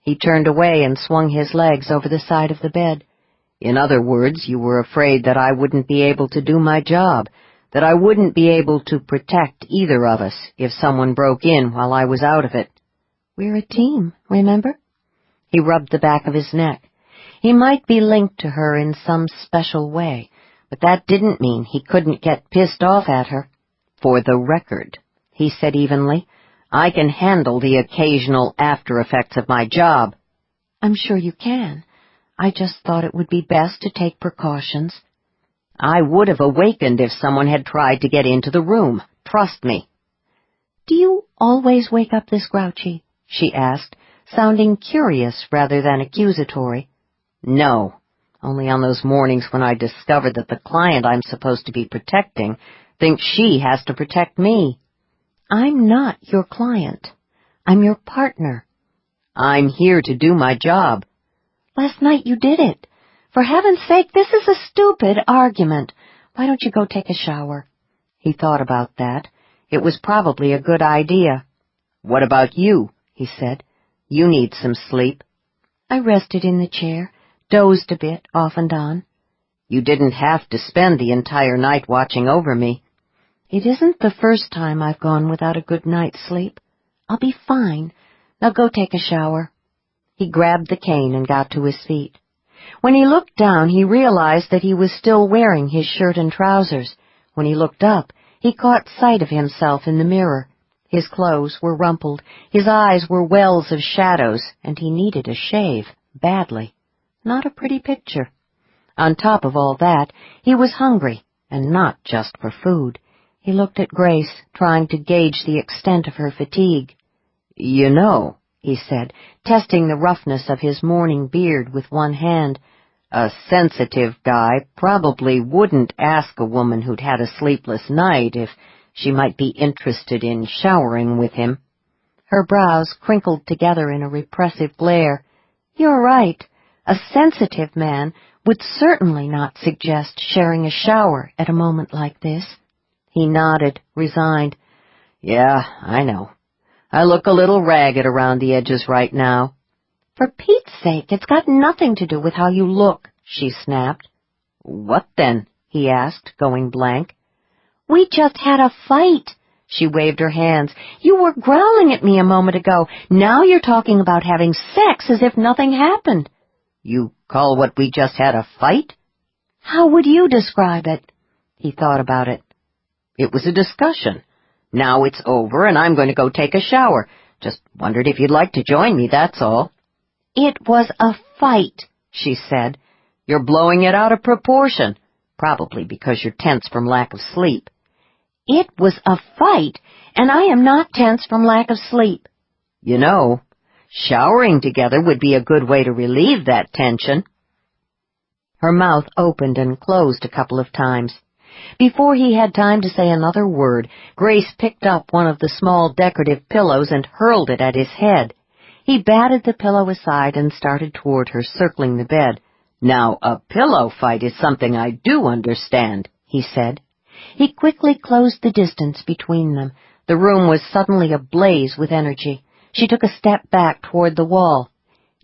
He turned away and swung his legs over the side of the bed. In other words, you were afraid that I wouldn't be able to do my job, that I wouldn't be able to protect either of us if someone broke in while I was out of it. We're a team, remember? He rubbed the back of his neck. He might be linked to her in some special way, but that didn't mean he couldn't get pissed off at her. For the record, he said evenly, I can handle the occasional after effects of my job. I'm sure you can. I just thought it would be best to take precautions. I would have awakened if someone had tried to get into the room. Trust me. Do you always wake up this grouchy? She asked, sounding curious rather than accusatory. No, only on those mornings when I discover that the client I'm supposed to be protecting thinks she has to protect me. I'm not your client. I'm your partner. I'm here to do my job. Last night you did it. For heaven's sake, this is a stupid argument. Why don't you go take a shower? He thought about that. It was probably a good idea. What about you? He said. You need some sleep. I rested in the chair, dozed a bit, off and on. You didn't have to spend the entire night watching over me. It isn't the first time I've gone without a good night's sleep. I'll be fine. Now go take a shower. He grabbed the cane and got to his feet. When he looked down, he realized that he was still wearing his shirt and trousers. When he looked up, he caught sight of himself in the mirror. His clothes were rumpled, his eyes were wells of shadows, and he needed a shave, badly. Not a pretty picture. On top of all that, he was hungry, and not just for food. He looked at Grace, trying to gauge the extent of her fatigue. You know, he said, testing the roughness of his morning beard with one hand, a sensitive guy probably wouldn't ask a woman who'd had a sleepless night if she might be interested in showering with him. Her brows crinkled together in a repressive glare. You're right. A sensitive man would certainly not suggest sharing a shower at a moment like this. He nodded, resigned. Yeah, I know. I look a little ragged around the edges right now. For Pete's sake, it's got nothing to do with how you look, she snapped. What then? He asked, going blank. We just had a fight. She waved her hands. You were growling at me a moment ago. Now you're talking about having sex as if nothing happened. You call what we just had a fight? How would you describe it? He thought about it. It was a discussion. Now it's over and I'm going to go take a shower. Just wondered if you'd like to join me, that's all. It was a fight, she said. You're blowing it out of proportion, probably because you're tense from lack of sleep. It was a fight, and I am not tense from lack of sleep. You know, showering together would be a good way to relieve that tension. Her mouth opened and closed a couple of times. Before he had time to say another word, Grace picked up one of the small decorative pillows and hurled it at his head. He batted the pillow aside and started toward her, circling the bed. Now, a pillow fight is something I do understand, he said. He quickly closed the distance between them. The room was suddenly ablaze with energy. She took a step back toward the wall.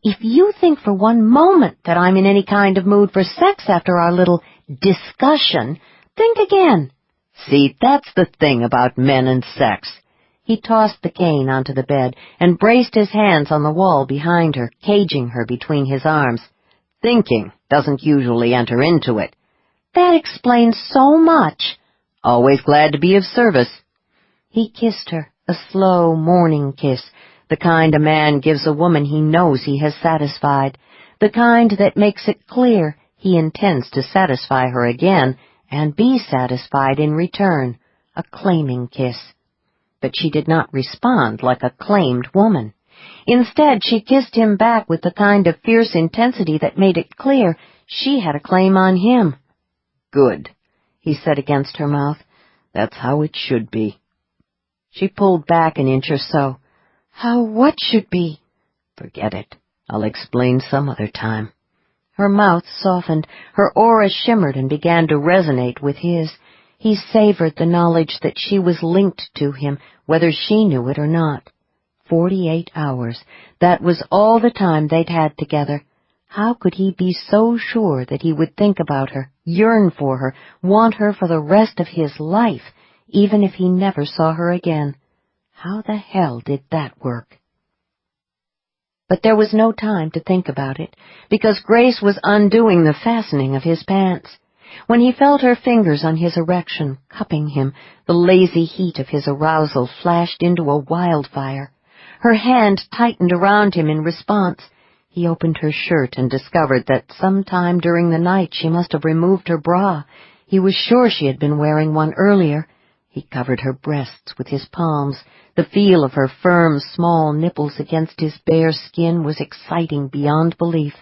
If you think for one moment that I'm in any kind of mood for sex after our little discussion, think again. See, that's the thing about men and sex. He tossed the cane onto the bed and braced his hands on the wall behind her, caging her between his arms. Thinking doesn't usually enter into it. That explains so much. Always glad to be of service. He kissed her, a slow morning kiss, the kind a man gives a woman he knows he has satisfied, the kind that makes it clear he intends to satisfy her again and be satisfied in return, a claiming kiss. But she did not respond like a claimed woman. Instead, she kissed him back with the kind of fierce intensity that made it clear she had a claim on him. Good, he said against her mouth. That's how it should be. She pulled back an inch or so. How what should be? Forget it. I'll explain some other time. Her mouth softened, her aura shimmered and began to resonate with his. He savored the knowledge that she was linked to him, whether she knew it or not. 48 hours. That was all the time they'd had together. How could he be so sure that he would think about her, yearn for her, want her for the rest of his life, even if he never saw her again? How the hell did that work? But there was no time to think about it, because Grace was undoing the fastening of his pants. When he felt her fingers on his erection, cupping him, the lazy heat of his arousal flashed into a wildfire. Her hand tightened around him in response. He opened her shirt and discovered that sometime during the night she must have removed her bra. He was sure she had been wearing one earlier. He covered her breasts with his palms. The feel of her firm, small nipples against his bare skin was exciting beyond belief.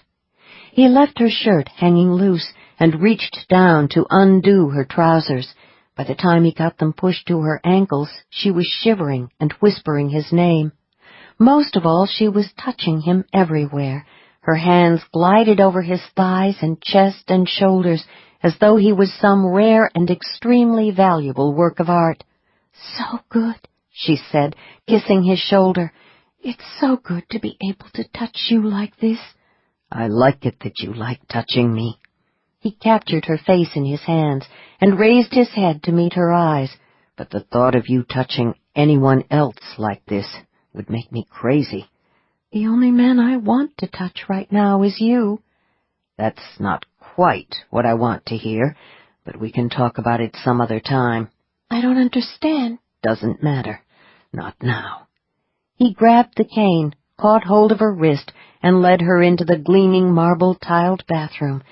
He left her shirt hanging loose and reached down to undo her trousers. By the time he got them pushed to her ankles, she was shivering and whispering his name. Most of all, she was touching him everywhere. Her hands glided over his thighs and chest and shoulders as though he was some rare and extremely valuable work of art. "So good," she said, kissing his shoulder. "It's so good to be able to touch you like this." "I like it that you like touching me." He captured her face in his hands and raised his head to meet her eyes. "But the thought of you touching anyone else like this would make me crazy." "The only man I want to touch right now is you." "That's not quite what I want to hear, but we can talk about it some other time." "I don't understand." "Doesn't matter. Not now." He grabbed the cane, caught hold of her wrist, and led her into the gleaming marble-tiled bathroom.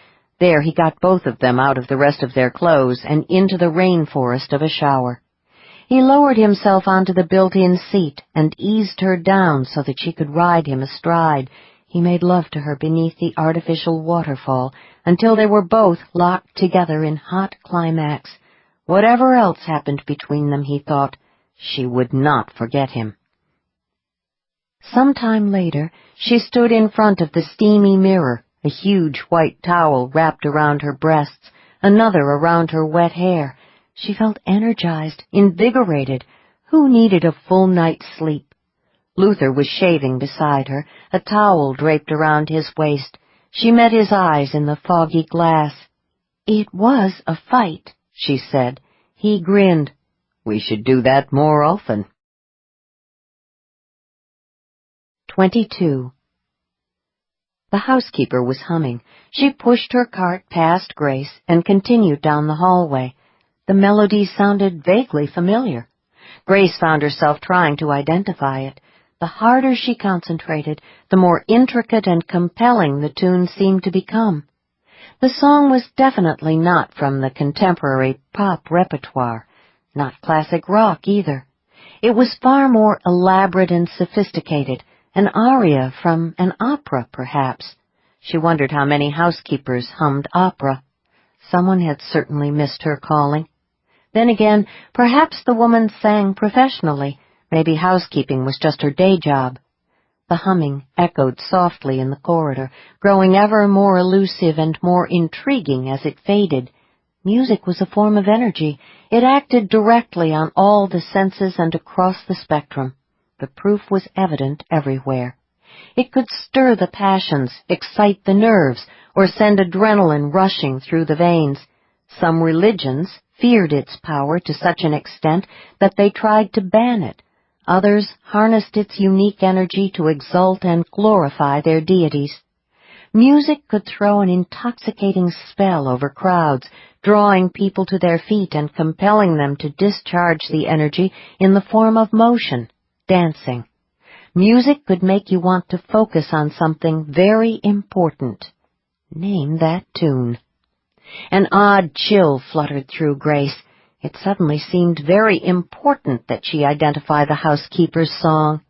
There he got both of them out of the rest of their clothes and into the rainforest of a shower. He lowered himself onto the built-in seat and eased her down so that she could ride him astride. He made love to her beneath the artificial waterfall until they were both locked together in hot climax. Whatever else happened between them, he thought, she would not forget him. Some time later, she stood in front of the steamy mirror, a huge white towel wrapped around her breasts, another around her wet hair. She felt energized, invigorated. Who needed a full night's sleep? Luther was shaving beside her, a towel draped around his waist. She met his eyes in the foggy glass. "It was a fight," she said. He grinned. "We should do that more often." 22. The housekeeper was humming. She pushed her cart past Grace and continued down the hallway. The melody sounded vaguely familiar. Grace found herself trying to identify it. The harder she concentrated, the more intricate and compelling the tune seemed to become. The song was definitely not from the contemporary pop repertoire, not classic rock either. It was far more elaborate and sophisticated, an aria from an opera, perhaps. She wondered how many housekeepers hummed opera. Someone had certainly missed her calling. Then again, perhaps the woman sang professionally. Maybe housekeeping was just her day job. The humming echoed softly in the corridor, growing ever more elusive and more intriguing as it faded. Music was a form of energy. It acted directly on all the senses and across the spectrum. The proof was evident everywhere. It could stir the passions, excite the nerves, or send adrenaline rushing through the veins. Some religions feared its power to such an extent that they tried to ban it. Others harnessed its unique energy to exalt and glorify their deities. Music could throw an intoxicating spell over crowds, drawing people to their feet and compelling them to discharge the energy in the form of motion, dancing. Music could make you want to focus on something very important. Name that tune. An odd chill fluttered through Grace. It suddenly seemed very important that she identify the housekeeper's song.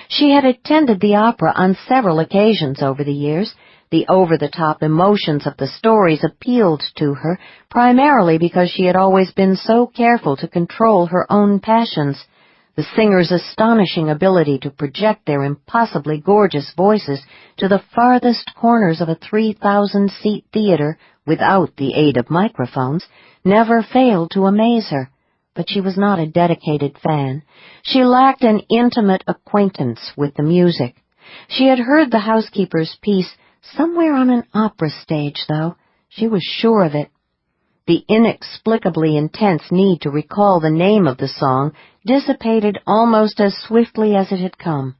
She had attended the opera on several occasions over the years. The over-the-top emotions of the stories appealed to her, primarily because she had always been so careful to control her own passions. The singers' astonishing ability to project their impossibly gorgeous voices to the farthest corners of a 3,000-seat theater without the aid of microphones never failed to amaze her. But she was not a dedicated fan. She lacked an intimate acquaintance with the music. She had heard the housekeeper's piece somewhere on an opera stage, though. She was sure of it. The inexplicably intense need to recall the name of the song dissipated almost as swiftly as it had come.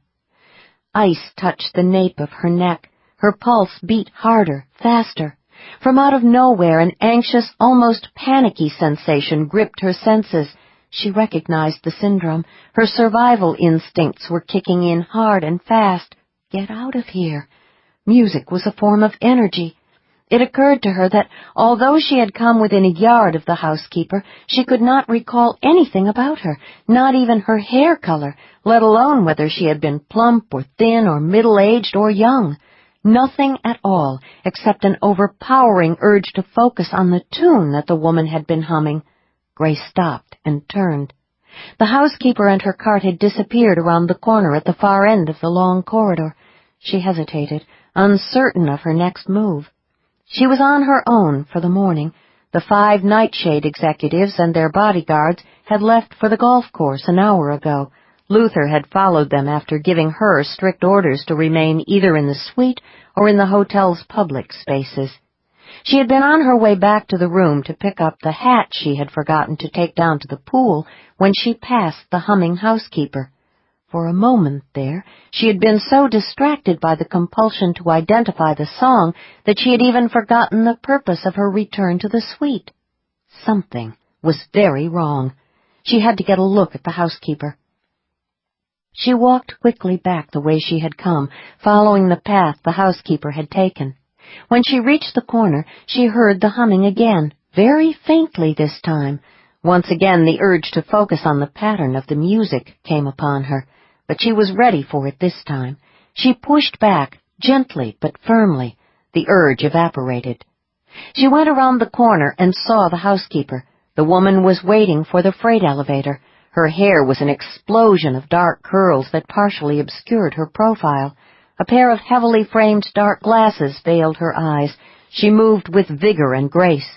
Ice touched the nape of her neck. Her pulse beat harder, faster. From out of nowhere, an anxious, almost panicky sensation gripped her senses. She recognized the syndrome. Her survival instincts were kicking in hard and fast. Get out of here. Music was a form of energy. It occurred to her that, although she had come within a yard of the housekeeper, she could not recall anything about her, not even her hair color, let alone whether she had been plump or thin or middle-aged or young. Nothing at all, except an overpowering urge to focus on the tune that the woman had been humming. Grace stopped and turned. The housekeeper and her cart had disappeared around the corner at the far end of the long corridor. She hesitated, uncertain of her next move. She was on her own for the morning. The 5 Nightshade executives and their bodyguards had left for the golf course an hour ago. Luther had followed them after giving her strict orders to remain either in the suite or in the hotel's public spaces. She had been on her way back to the room to pick up the hat she had forgotten to take down to the pool when she passed the humming housekeeper. For a moment there, she had been so distracted by the compulsion to identify the song that she had even forgotten the purpose of her return to the suite. Something was very wrong. She had to get a look at the housekeeper. She walked quickly back the way she had come, following the path the housekeeper had taken. When she reached the corner, she heard the humming again, very faintly this time. Once again the urge to focus on the pattern of the music came upon her, but she was ready for it this time. She pushed back, gently but firmly. The urge evaporated. She went around the corner and saw the housekeeper. The woman was waiting for the freight elevator. Her hair was an explosion of dark curls that partially obscured her profile. A pair of heavily framed dark glasses veiled her eyes. She moved with vigor and grace.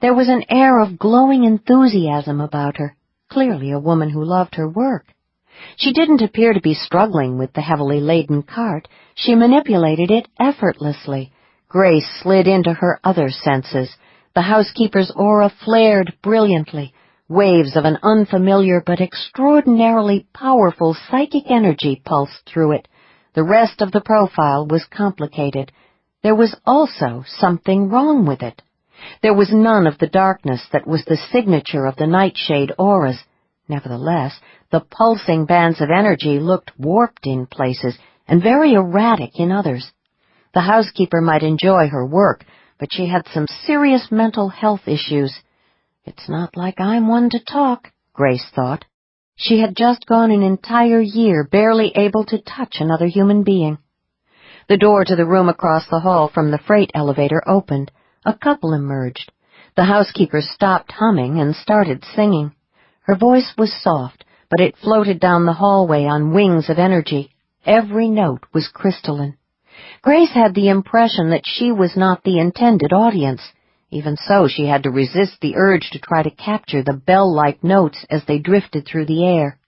There was an air of glowing enthusiasm about her, clearly a woman who loved her work. She didn't appear to be struggling with the heavily laden cart. She manipulated it effortlessly. Grace slid into her other senses. The housekeeper's aura flared brilliantly. Waves of an unfamiliar but extraordinarily powerful psychic energy pulsed through it. The rest of the profile was complicated. There was also something wrong with it. There was none of the darkness that was the signature of the Nightshade auras. Nevertheless, the pulsing bands of energy looked warped in places and very erratic in others. The housekeeper might enjoy her work, but she had some serious mental health issues. It's not like I'm one to talk, Grace thought. She had just gone an entire year barely able to touch another human being. The door to the room across the hall from the freight elevator opened. A couple emerged. The housekeeper stopped humming and started singing. Her voice was soft, but it floated down the hallway on wings of energy. Every note was crystalline. Grace had the impression that she was not the intended audience. Even so, she had to resist the urge to try to capture the bell-like notes as they drifted through the air.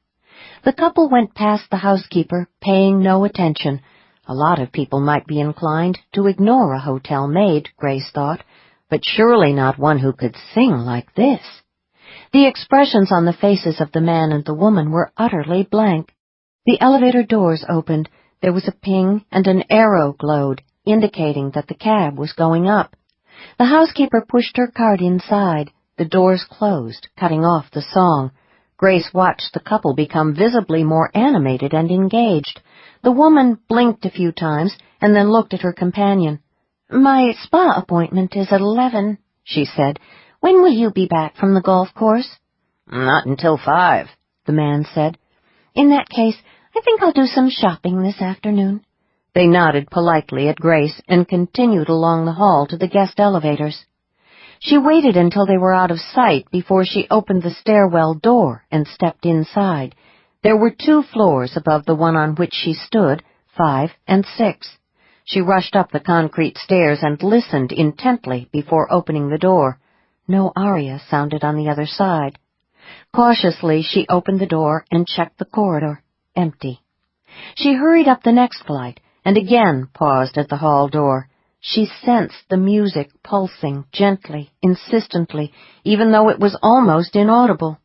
The couple went past the housekeeper, paying no attention. A lot of people might be inclined to ignore a hotel maid, Grace thought, but surely not one who could sing like this. The expressions on the faces of the man and the woman were utterly blank. The elevator doors opened. There was a ping and an arrow glowed, indicating that the cab was going up. The housekeeper pushed her cart inside. The doors closed, cutting off the song. Grace watched the couple become visibly more animated and engaged. The woman blinked a few times and then looked at her companion. "My spa appointment is at 11, she said. "When will you be back from the golf course?" "Not until 5, the man said. "In that case, I think I'll do some shopping this afternoon." They nodded politely at Grace and continued along the hall to the guest elevators. She waited until they were out of sight before she opened the stairwell door and stepped inside. There were 2 floors above the one on which she stood, 5 and 6. She rushed up the concrete stairs and listened intently before opening the door. No aria sounded on the other side. Cautiously, she opened the door and checked the corridor. Empty. She hurried up the next flight and again paused at the hall door. She sensed the music pulsing gently, insistently, even though it was almost inaudible.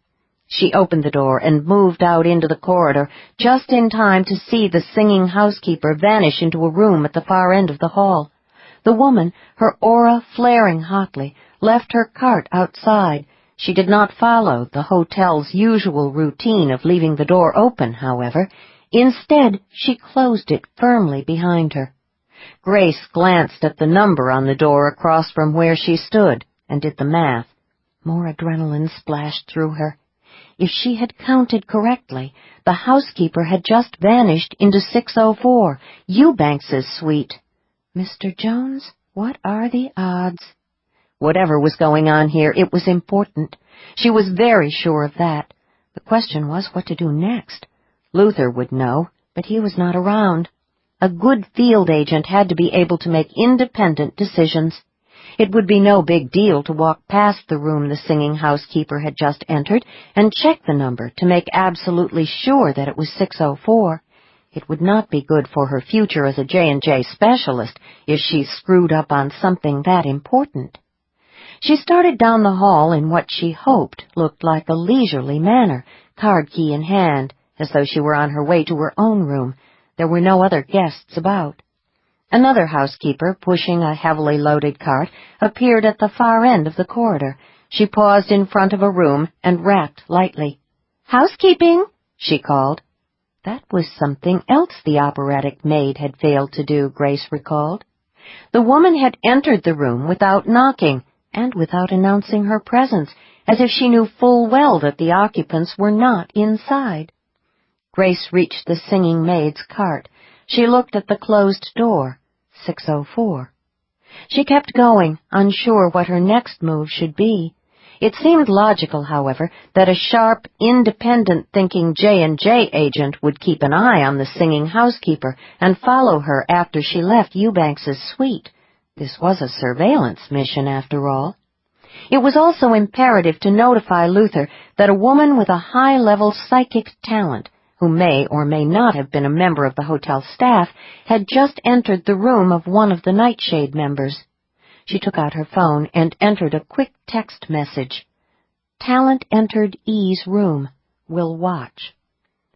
She opened the door and moved out into the corridor, just in time to see the singing housekeeper vanish into a room at the far end of the hall. The woman, her aura flaring hotly, left her cart outside. She did not follow the hotel's usual routine of leaving the door open, however. Instead, she closed it firmly behind her. Grace glanced at the number on the door across from where she stood and did the math. More adrenaline splashed through her. If she had counted correctly, the housekeeper had just vanished into 604, Eubanks's suite. Mr. Jones, what are the odds? Whatever was going on here, it was important. She was very sure of that. The question was what to do next. Luther would know, but he was not around. A good field agent had to be able to make independent decisions. It would be no big deal to walk past the room the singing housekeeper had just entered and check the number to make absolutely sure that it was 604. It would not be good for her future as a J&J specialist if she screwed up on something that important. She started down the hall in what she hoped looked like a leisurely manner, card key in hand, as though she were on her way to her own room. There were no other guests about. Another housekeeper, pushing a heavily loaded cart, appeared at the far end of the corridor. She paused in front of a room and rapped lightly. "Housekeeping," she called. That was something else the operatic maid had failed to do, Grace recalled. The woman had entered the room without knocking and without announcing her presence, as if she knew full well that the occupants were not inside. Grace reached the singing maid's cart. She looked at the closed door, 604. She kept going, unsure what her next move should be. It seemed logical, however, that a sharp, independent-thinking J&J agent would keep an eye on the singing housekeeper and follow her after she left Eubanks's suite. This was a surveillance mission, after all. It was also imperative to notify Luther that a woman with a high-level psychic talent, who may or may not have been a member of the hotel staff, had just entered the room of one of the Nightshade members. She took out her phone and entered a quick text message. "Talent entered E's room. Will watch."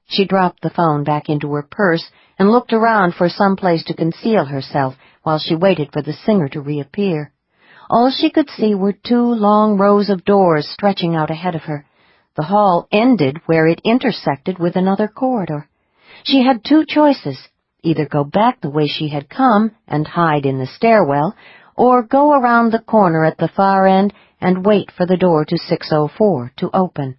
She dropped the phone back into her purse and looked around for some place to conceal herself while she waited for the singer to reappear. All she could see were 2 long rows of doors stretching out ahead of her. The hall ended where it intersected with another corridor. She had 2 choices, either go back the way she had come and hide in the stairwell, or go around the corner at the far end and wait for the door to 604 to open.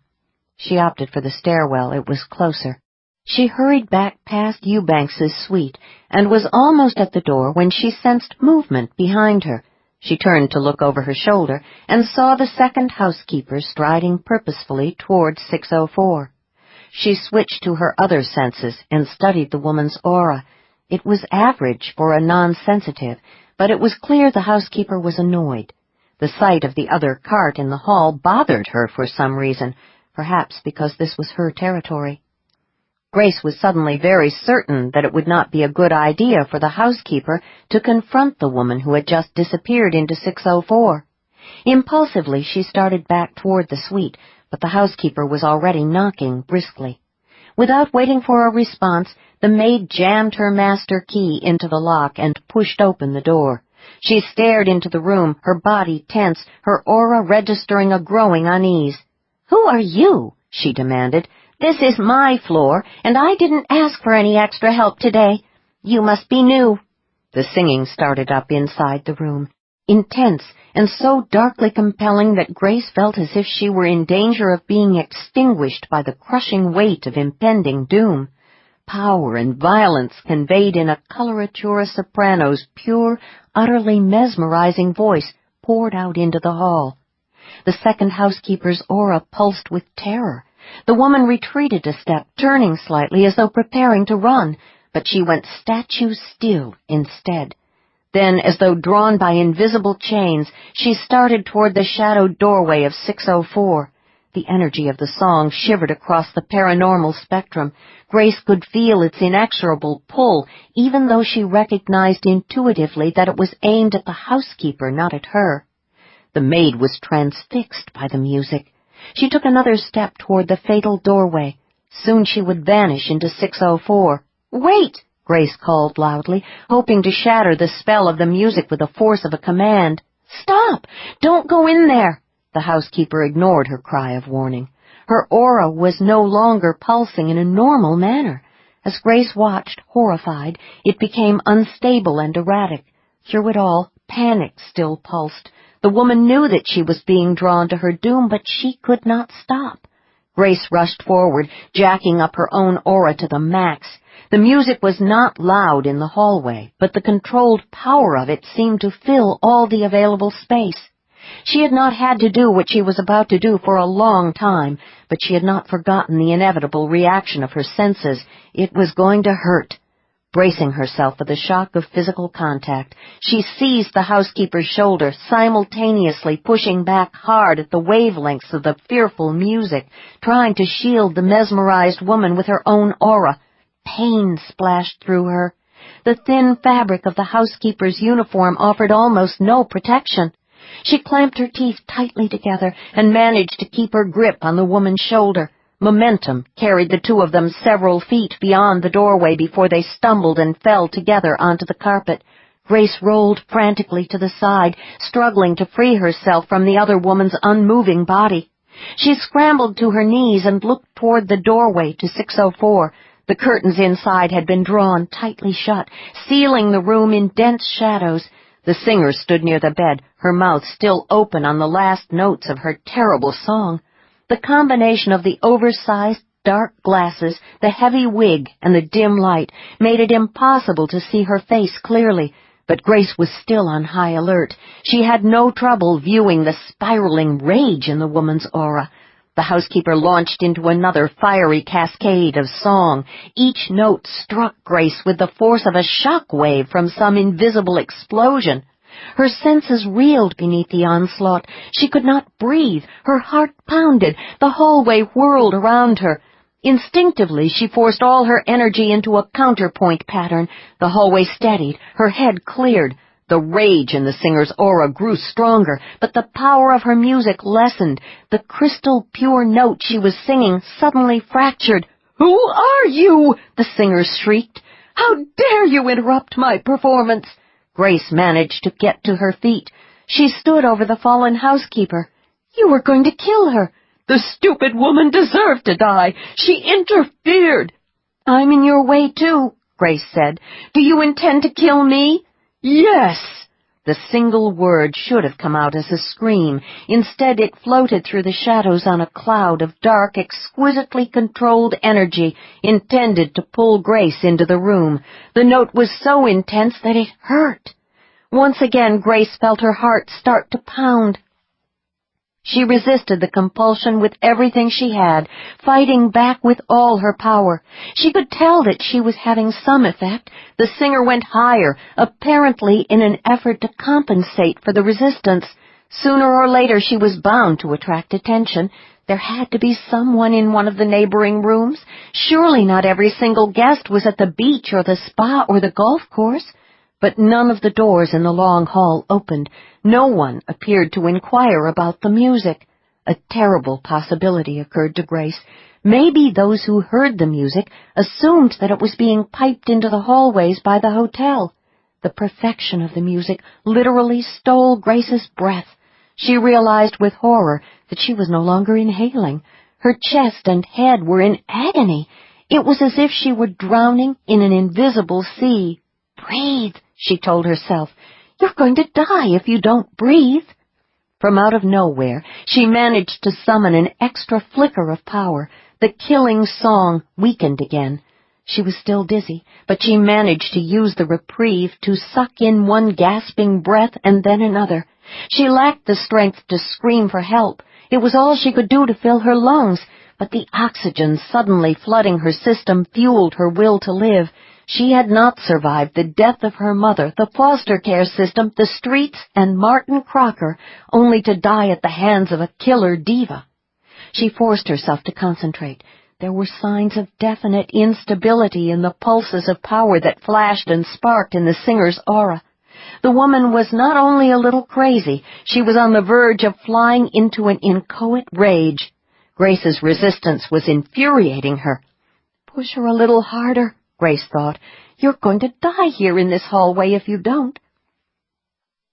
She opted for the stairwell. It was closer. She hurried back past Eubanks's suite and was almost at the door when she sensed movement behind her. She turned to look over her shoulder and saw the second housekeeper striding purposefully toward 604. She switched to her other senses and studied the woman's aura. It was average for a non-sensitive, but it was clear the housekeeper was annoyed. The sight of the other cart in the hall bothered her for some reason, perhaps because this was her territory. Grace was suddenly very certain that it would not be a good idea for the housekeeper to confront the woman who had just disappeared into 604. Impulsively, she started back toward the suite, but the housekeeper was already knocking briskly. Without waiting for a response, the maid jammed her master key into the lock and pushed open the door. She stared into the room, her body tense, her aura registering a growing unease. "Who are you?" she demanded. "This is my floor, and I didn't ask for any extra help today. You must be new." The singing started up inside the room, intense and so darkly compelling that Grace felt as if she were in danger of being extinguished by the crushing weight of impending doom. Power and violence conveyed in a coloratura soprano's pure, utterly mesmerizing voice poured out into the hall. The second housekeeper's aura pulsed with terror. The woman retreated a step, turning slightly as though preparing to run, but she went statue still instead. Then, as though drawn by invisible chains, she started toward the shadowed doorway of 604. The energy of the song shivered across the paranormal spectrum. Grace could feel its inexorable pull, even though she recognized intuitively that it was aimed at the housekeeper, not at her. The maid was transfixed by the music. She took another step toward the fatal doorway. Soon she would vanish into 604. "Wait!" Grace called loudly, hoping to shatter the spell of the music with the force of a command. "Stop! Don't go in there!" The housekeeper ignored her cry of warning. Her aura was no longer pulsing in a normal manner. As Grace watched, horrified, it became unstable and erratic. Through it all, panic still pulsed. The woman knew that she was being drawn to her doom, but she could not stop. Grace rushed forward, jacking up her own aura to the max. The music was not loud in the hallway, but the controlled power of it seemed to fill all the available space. She had not had to do what she was about to do for a long time, but she had not forgotten the inevitable reaction of her senses. It was going to hurt. Bracing herself for the shock of physical contact, she seized the housekeeper's shoulder, simultaneously pushing back hard at the wavelengths of the fearful music, trying to shield the mesmerized woman with her own aura. Pain splashed through her. The thin fabric of the housekeeper's uniform offered almost no protection. She clamped her teeth tightly together and managed to keep her grip on the woman's shoulder. Momentum carried the two of them several feet beyond the doorway before they stumbled and fell together onto the carpet. Grace rolled frantically to the side, struggling to free herself from the other woman's unmoving body. She scrambled to her knees and looked toward the doorway to 604. The curtains inside had been drawn tightly shut, sealing the room in dense shadows. The singer stood near the bed, her mouth still open on the last notes of her terrible song. The combination of the oversized, dark glasses, the heavy wig, and the dim light made it impossible to see her face clearly, but Grace was still on high alert. She had no trouble viewing the spiraling rage in the woman's aura. The housekeeper launched into another fiery cascade of song. Each note struck Grace with the force of a shock wave from some invisible explosion. Her senses reeled beneath the onslaught. She could not breathe. Her heart pounded. The hallway whirled around her. Instinctively, she forced all her energy into a counterpoint pattern. The hallway steadied. Her head cleared. The rage in the singer's aura grew stronger, but the power of her music lessened. The crystal pure note she was singing suddenly fractured. "Who are you?" the singer shrieked. "How dare you interrupt my performance?" Grace managed to get to her feet. She stood over the fallen housekeeper. "You were going to kill her." "The stupid woman deserved to die. She interfered." "I'm in your way, too," Grace said. "Do you intend to kill me?" "Yes." The single word should have come out as a scream. Instead, it floated through the shadows on a cloud of dark, exquisitely controlled energy intended to pull Grace into the room. The note was so intense that it hurt. Once again, Grace felt her heart start to pound. She resisted the compulsion with everything she had, fighting back with all her power. She could tell that she was having some effect. The singer went higher, apparently in an effort to compensate for the resistance. Sooner or later she was bound to attract attention. There had to be someone in one of the neighboring rooms. Surely not every single guest was at the beach or the spa or the golf course. But none of the doors in the long hall opened. No one appeared to inquire about the music. A terrible possibility occurred to Grace. Maybe those who heard the music assumed that it was being piped into the hallways by the hotel. The perfection of the music literally stole Grace's breath. She realized with horror that she was no longer inhaling. Her chest and head were in agony. It was as if she were drowning in an invisible sea. "Breathe," she told herself. "You're going to die if you don't breathe." From out of nowhere, she managed to summon an extra flicker of power. The killing song weakened again. She was still dizzy, but she managed to use the reprieve to suck in one gasping breath and then another. She lacked the strength to scream for help. It was all she could do to fill her lungs, but the oxygen suddenly flooding her system fueled her will to live. She had not survived the death of her mother, the foster care system, the streets, and Martin Crocker, only to die at the hands of a killer diva. She forced herself to concentrate. There were signs of definite instability in the pulses of power that flashed and sparked in the singer's aura. The woman was not only a little crazy, she was on the verge of flying into an inchoate rage. Grace's resistance was infuriating her. "Push her a little harder," Grace thought. "You're going to die here in this hallway if you don't."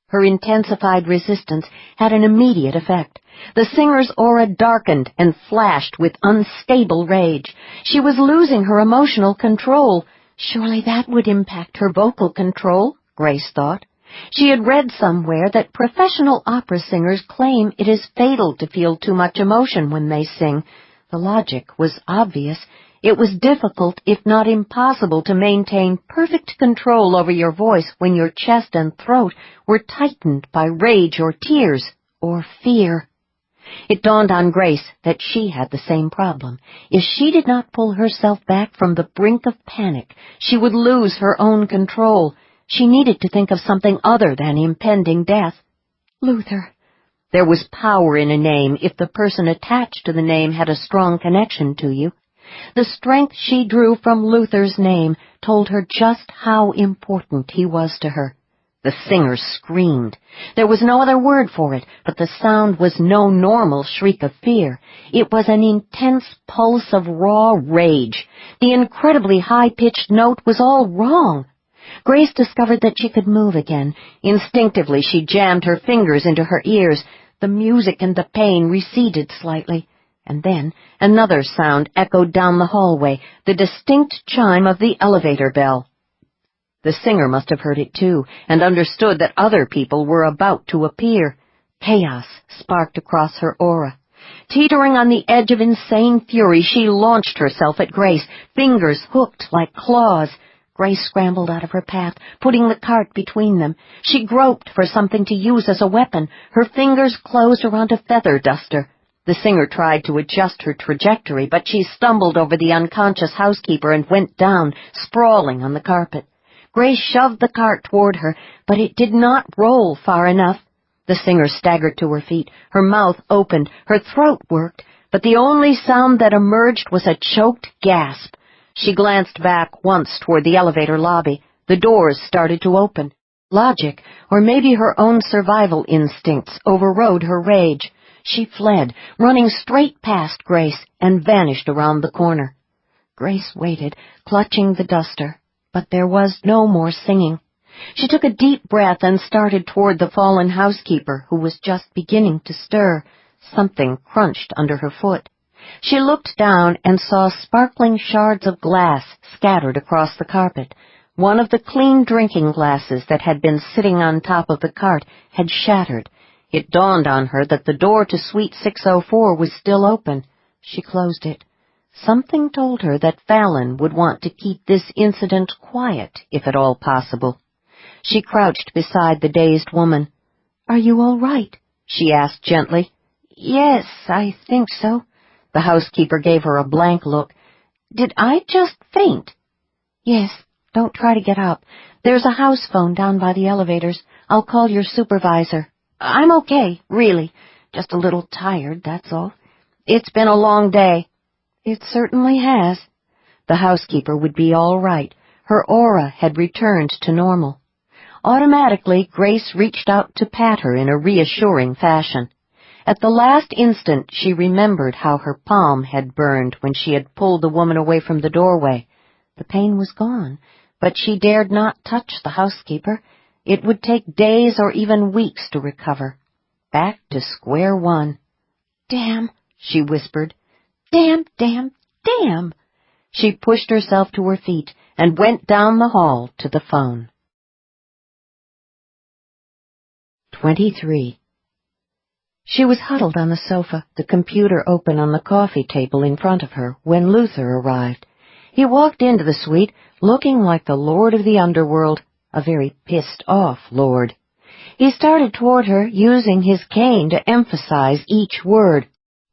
Her intensified resistance had an immediate effect. The singer's aura darkened and flashed with unstable rage. She was losing her emotional control. Surely that would impact her vocal control, Grace thought. She had read somewhere that professional opera singers claim it is fatal to feel too much emotion when they sing. The logic was obvious. It was difficult, if not impossible, to maintain perfect control over your voice when your chest and throat were tightened by rage or tears or fear. It dawned on Grace that she had the same problem. If she did not pull herself back from the brink of panic, she would lose her own control. She needed to think of something other than impending death. Luther. There was power in a name if the person attached to the name had a strong connection to you. The strength she drew from Luther's name told her just how important he was to her. The singer screamed. There was no other word for it, but the sound was no normal shriek of fear. It was an intense pulse of raw rage. The incredibly high-pitched note was all wrong. Grace discovered that she could move again. Instinctively, she jammed her fingers into her ears. The music and the pain receded slightly. And then another sound echoed down the hallway, the distinct chime of the elevator bell. The singer must have heard it too, and understood that other people were about to appear. Chaos sparked across her aura. Teetering on the edge of insane fury, she launched herself at Grace, fingers hooked like claws. Grace scrambled out of her path, putting the cart between them. She groped for something to use as a weapon. Her fingers closed around a feather duster. The singer tried to adjust her trajectory, but she stumbled over the unconscious housekeeper and went down, sprawling on the carpet. Grace shoved the cart toward her, but it did not roll far enough. The singer staggered to her feet. Her mouth opened. Her throat worked, but the only sound that emerged was a choked gasp. She glanced back once toward the elevator lobby. The doors started to open. Logic, or maybe her own survival instincts, overrode her rage. She fled, running straight past Grace, and vanished around the corner. Grace waited, clutching the duster, but there was no more singing. She took a deep breath and started toward the fallen housekeeper, who was just beginning to stir. Something crunched under her foot. She looked down and saw sparkling shards of glass scattered across the carpet. One of the clean drinking glasses that had been sitting on top of the cart had shattered. It dawned on her that the door to Suite 604 was still open. She closed it. Something told her that Fallon would want to keep this incident quiet, if at all possible. She crouched beside the dazed woman. "Are you all right?" she asked gently. "Yes, I think so." The housekeeper gave her a blank look. "Did I just faint?" "Yes, don't try to get up. There's a house phone down by the elevators. I'll call your supervisor. I'm okay, really. Just a little tired, that's all. It's been a long day." "It certainly has." The housekeeper would be all right. Her aura had returned to normal. Automatically, Grace reached out to pat her in a reassuring fashion. At the last instant, she remembered how her palm had burned when she had pulled the woman away from the doorway. The pain was gone, but she dared not touch the housekeeper. It would take days or even weeks to recover. Back to square one. "Damn," she whispered. "Damn, damn, damn." She pushed herself to her feet and went down the hall to the phone. 23. She was huddled on the sofa, the computer open on the coffee table in front of her, when Luther arrived. He walked into the suite, looking like the lord of the underworld, a very pissed-off lord. He started toward her, using his cane to emphasize each word.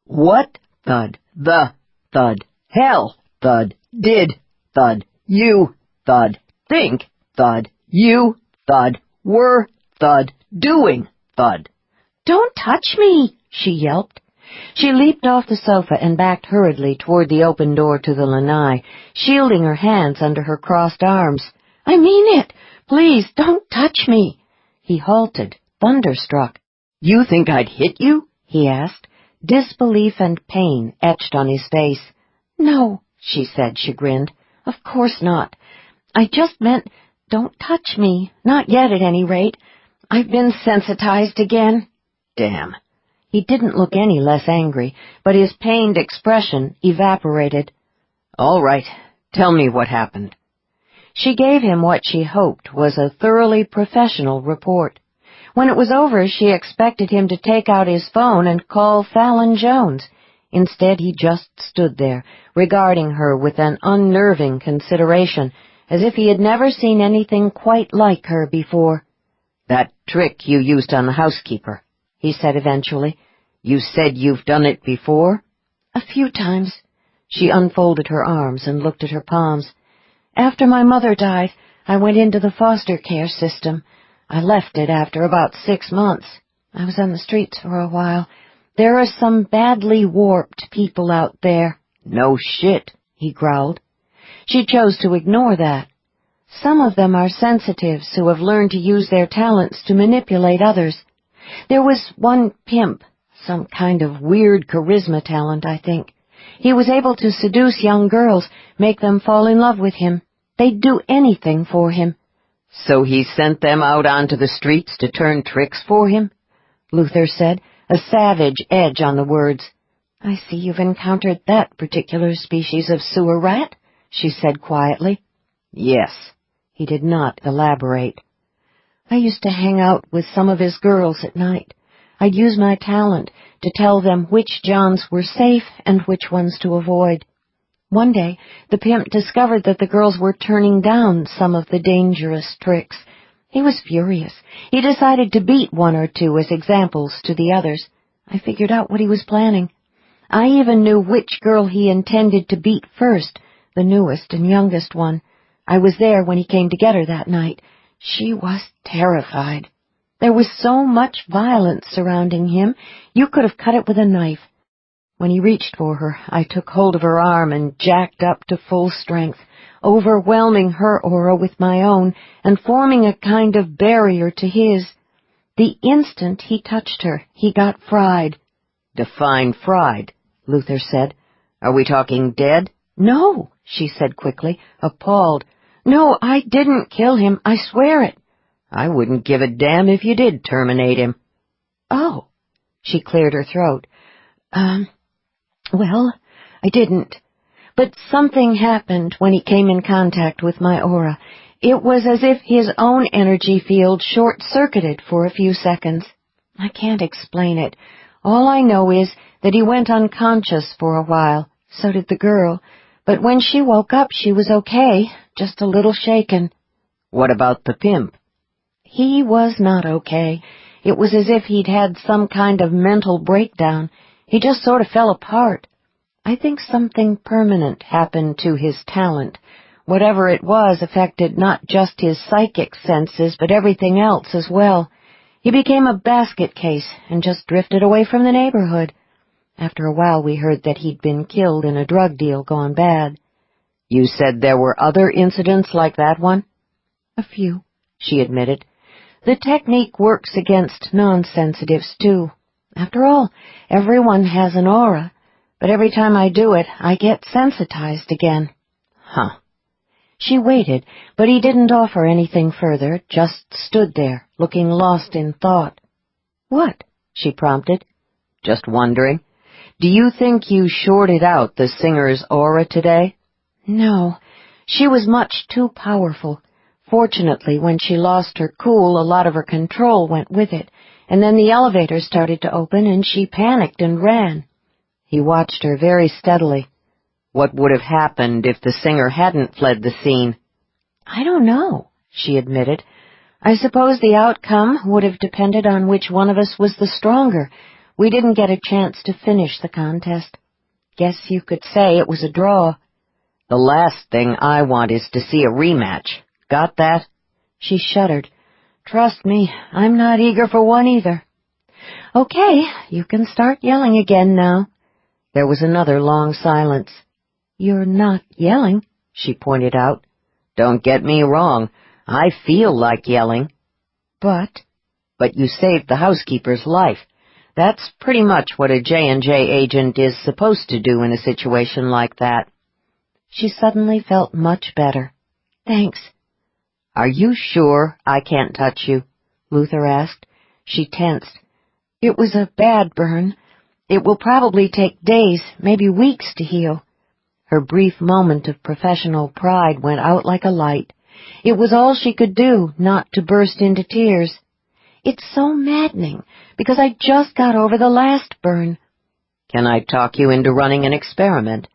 What? Thud. The. Thud. Hell. Thud. Did. Thud. You. Thud. Think. Thud. You. Thud. Were. Thud. Doing. Thud. "Don't touch me!" she yelped. She leaped off the sofa and backed hurriedly toward the open door to the lanai, shielding her hands under her crossed arms. "I mean it! Please, don't touch me!" He halted, thunderstruck. "You think I'd hit you?" he asked. Disbelief and pain etched on his face. "No," she said, chagrined. "Of course not. I just meant, don't touch me. Not yet, at any rate. I've been sensitized again." Damn. He didn't look any less angry, but his pained expression evaporated. "All right, tell me what happened." She gave him what she hoped was a thoroughly professional report. When it was over, she expected him to take out his phone and call Fallon Jones. Instead, he just stood there, regarding her with an unnerving consideration, as if he had never seen anything quite like her before. "That trick you used on the housekeeper," he said eventually. "You said you've done it before?" "A few times." She unfolded her arms and looked at her palms. "After my mother died, I went into the foster care system. I left it after about 6 months. I was on the streets for a while. There are some badly warped people out there." "No shit," he growled. She chose to ignore that. "Some of them are sensitives who have learned to use their talents to manipulate others. There was one pimp, some kind of weird charisma talent, I think. He was able to seduce young girls, make them fall in love with him. They'd do anything for him." "So he sent them out onto the streets to turn tricks for him?" Luther said, a savage edge on the words. "I see you've encountered that particular species of sewer rat," she said quietly. "Yes." He did not elaborate. "I used to hang out with some of his girls at night. I'd use my talent to tell them which Johns were safe and which ones to avoid. One day, the pimp discovered that the girls were turning down some of the dangerous tricks. He was furious. He decided to beat 1 or 2 as examples to the others. I figured out what he was planning. I even knew which girl he intended to beat first, the newest and youngest one. I was there when he came to get her that night. She was terrified. There was so much violence surrounding him, you could have cut it with a knife. When he reached for her, I took hold of her arm and jacked up to full strength, overwhelming her aura with my own and forming a kind of barrier to his. The instant he touched her, he got fried." "Define fried," Luther said. "Are we talking dead?" "No," she said quickly, appalled. "No, I didn't kill him, I swear it." "I wouldn't give a damn if you did terminate him." "Oh." She cleared her throat. Well, I didn't. But something happened when he came in contact with my aura. It was as if his own energy field short-circuited for a few seconds. I can't explain it. All I know is that he went unconscious for a while. So did the girl. But when she woke up, she was okay, just a little shaken." "What about the pimp?" "He was not okay. It was as if he'd had some kind of mental breakdown. He just sort of fell apart. I think something permanent happened to his talent. Whatever it was affected not just his psychic senses, but everything else as well. He became a basket case and just drifted away from the neighborhood. After a while we heard that he'd been killed in a drug deal gone bad." "You said there were other incidents like that one?" "A few," she admitted. "The technique works against non-sensitives, too. After all, everyone has an aura, but every time I do it, I get sensitized again." "Huh." She waited, but he didn't offer anything further, just stood there, looking lost in thought. "What?" she prompted. "Just wondering. Do you think you shorted out the singer's aura today?" "No. She was much too powerful. Fortunately, when she lost her cool, a lot of her control went with it, and then the elevator started to open, and she panicked and ran." He watched her very steadily. "What would have happened if the singer hadn't fled the scene?" "I don't know," she admitted. "I suppose the outcome would have depended on which one of us was the stronger. We didn't get a chance to finish the contest. Guess you could say it was a draw." "The last thing I want is to see a rematch. Got that?" She shuddered. "Trust me, I'm not eager for one either." "Okay, you can start yelling again now." There was another long silence. "You're not yelling," she pointed out. "Don't get me wrong. I feel like yelling." But you saved the housekeeper's life. That's pretty much what a J&J agent is supposed to do in a situation like that." She suddenly felt much better. "Thanks." "Are you sure I can't touch you?" Luther asked. She tensed. It was a bad burn. It will probably take days, maybe weeks to heal. Her brief moment of professional pride went out like a light. It was all she could do not to burst into tears. It's so maddening, because I just got over the last burn. Can I talk you into running an experiment?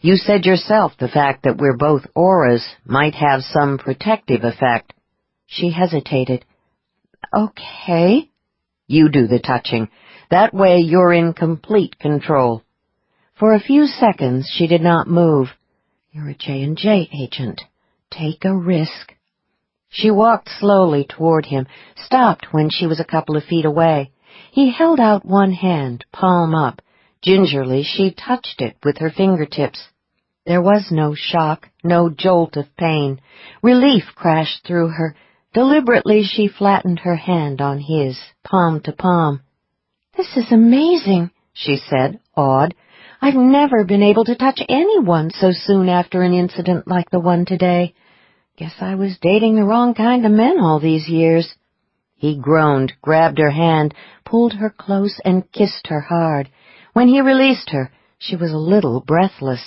You said yourself the fact that we're both auras might have some protective effect. She hesitated. Okay. You do the touching. That way you're in complete control. For a few seconds she did not move. You're a J&J agent. Take a risk. She walked slowly toward him, stopped when she was a couple of feet away. He held out one hand, palm up. Gingerly she touched it with her fingertips. There was no shock, no jolt of pain. Relief crashed through her. Deliberately she flattened her hand on his, palm to palm. This is amazing, she said, awed. I've never been able to touch anyone so soon after an incident like the one today. Guess I was dating the wrong kind of men all these years. He groaned, grabbed her hand, pulled her close, and kissed her hard. When he released her, she was a little breathless.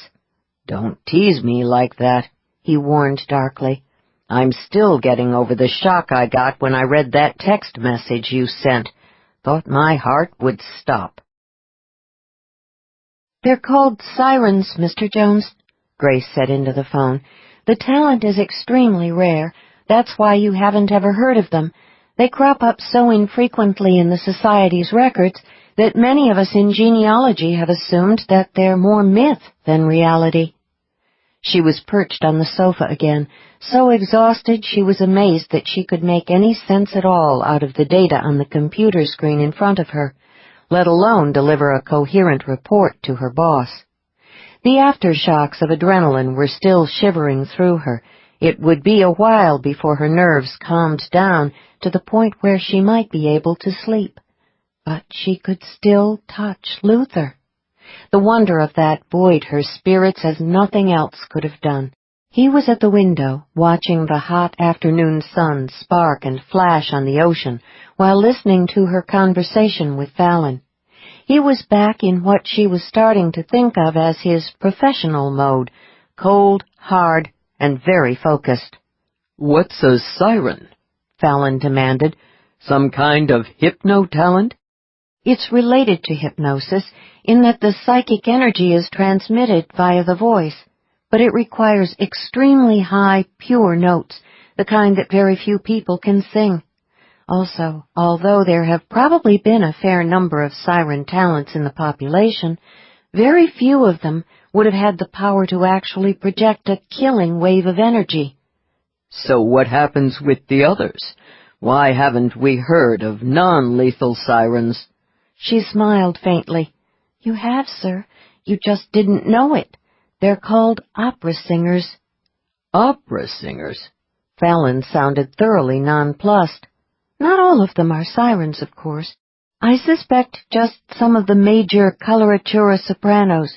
Don't tease me like that, he warned darkly. I'm still getting over the shock I got when I read that text message you sent. Thought my heart would stop. They're called sirens, Mr. Jones, Grace said into the phone. The talent is extremely rare. That's why you haven't ever heard of them. They crop up so infrequently in the Society's records that many of us in genealogy have assumed that they're more myth than reality. She was perched on the sofa again, so exhausted she was amazed that she could make any sense at all out of the data on the computer screen in front of her, let alone deliver a coherent report to her boss. The aftershocks of adrenaline were still shivering through her. It would be a while before her nerves calmed down to the point where she might be able to sleep. But she could still touch Luther. The wonder of that buoyed her spirits as nothing else could have done. He was at the window, watching the hot afternoon sun spark and flash on the ocean, while listening to her conversation with Fallon. He was back in what she was starting to think of as his professional mode, cold, hard, and very focused. What's a siren? Fallon demanded. Some kind of hypno-talent? It's related to hypnosis in that the psychic energy is transmitted via the voice, but it requires extremely high, pure notes, the kind that very few people can sing. Also, although there have probably been a fair number of siren talents in the population, very few of them would have had the power to actually project a killing wave of energy. So what happens with the others? Why haven't we heard of non-lethal sirens? She smiled faintly. You have, sir. You just didn't know it. They're called opera singers. Opera singers? Fallon sounded thoroughly nonplussed. Not all of them are sirens, of course. I suspect just some of the major coloratura sopranos,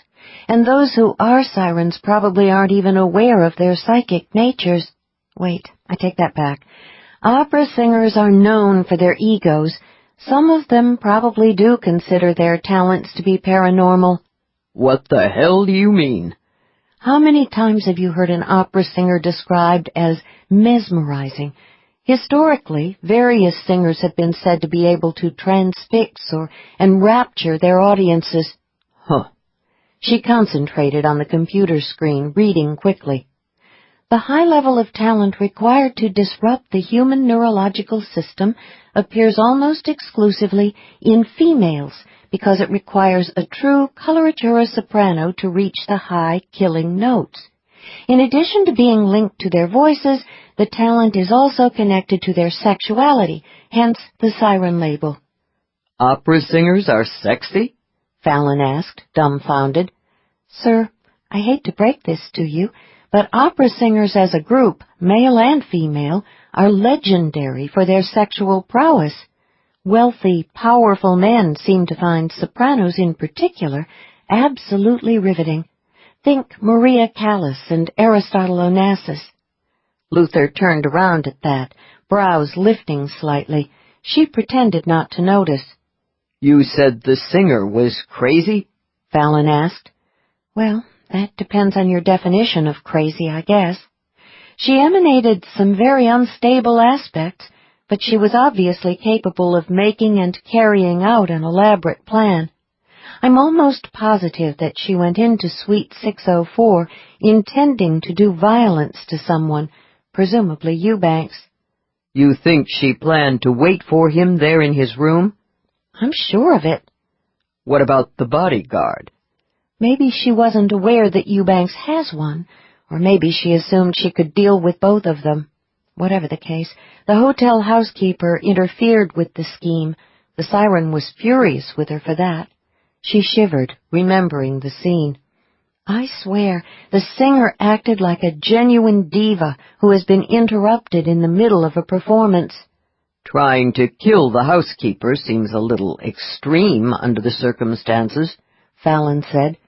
and those who are sirens probably aren't even aware of their psychic natures. Wait, I take that back. Opera singers are known for their egos. Some of them probably do consider their talents to be paranormal. What the hell do you mean? How many times have you heard an opera singer described as mesmerizing? Historically, various singers have been said to be able to transfix or enrapture their audiences. Huh. She concentrated on the computer screen, reading quickly. The high level of talent required to disrupt the human neurological system appears almost exclusively in females because it requires a true coloratura soprano to reach the high, killing notes. In addition to being linked to their voices, the talent is also connected to their sexuality, hence the siren label. Opera singers are sexy? Fallon asked, dumbfounded. Sir, I hate to break this to you, but opera singers as a group, male and female, are legendary for their sexual prowess. Wealthy, powerful men seem to find sopranos in particular absolutely riveting. Think Maria Callas and Aristotle Onassis. Luther turned around at that, brows lifting slightly. She pretended not to notice. You said the singer was crazy? Fallon asked. Well, that depends on your definition of crazy, I guess. She emanated some very unstable aspects, but she was obviously capable of making and carrying out an elaborate plan. I'm almost positive that she went into Suite 604 intending to do violence to someone, presumably Eubanks. You think she planned to wait for him there in his room? I'm sure of it. What about the bodyguard? Maybe she wasn't aware that Eubanks has one, or maybe she assumed she could deal with both of them. Whatever the case, the hotel housekeeper interfered with the scheme. The siren was furious with her for that. She shivered, remembering the scene. I swear, the singer acted like a genuine diva who has been interrupted in the middle of a performance. Trying to kill the housekeeper seems a little extreme under the circumstances, Fallon said.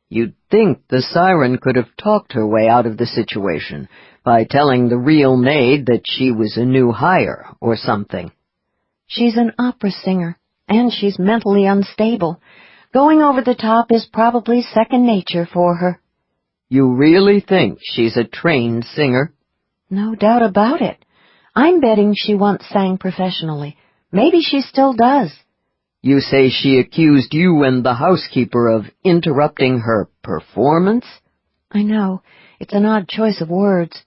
You'd think the siren could have talked her way out of the situation by telling the real maid that she was a new hire or something. She's an opera singer, and she's mentally unstable. Going over the top is probably second nature for her. You really think she's a trained singer? No doubt about it. I'm betting she once sang professionally. Maybe she still does. You say she accused you and the housekeeper of interrupting her performance? I know. It's an odd choice of words.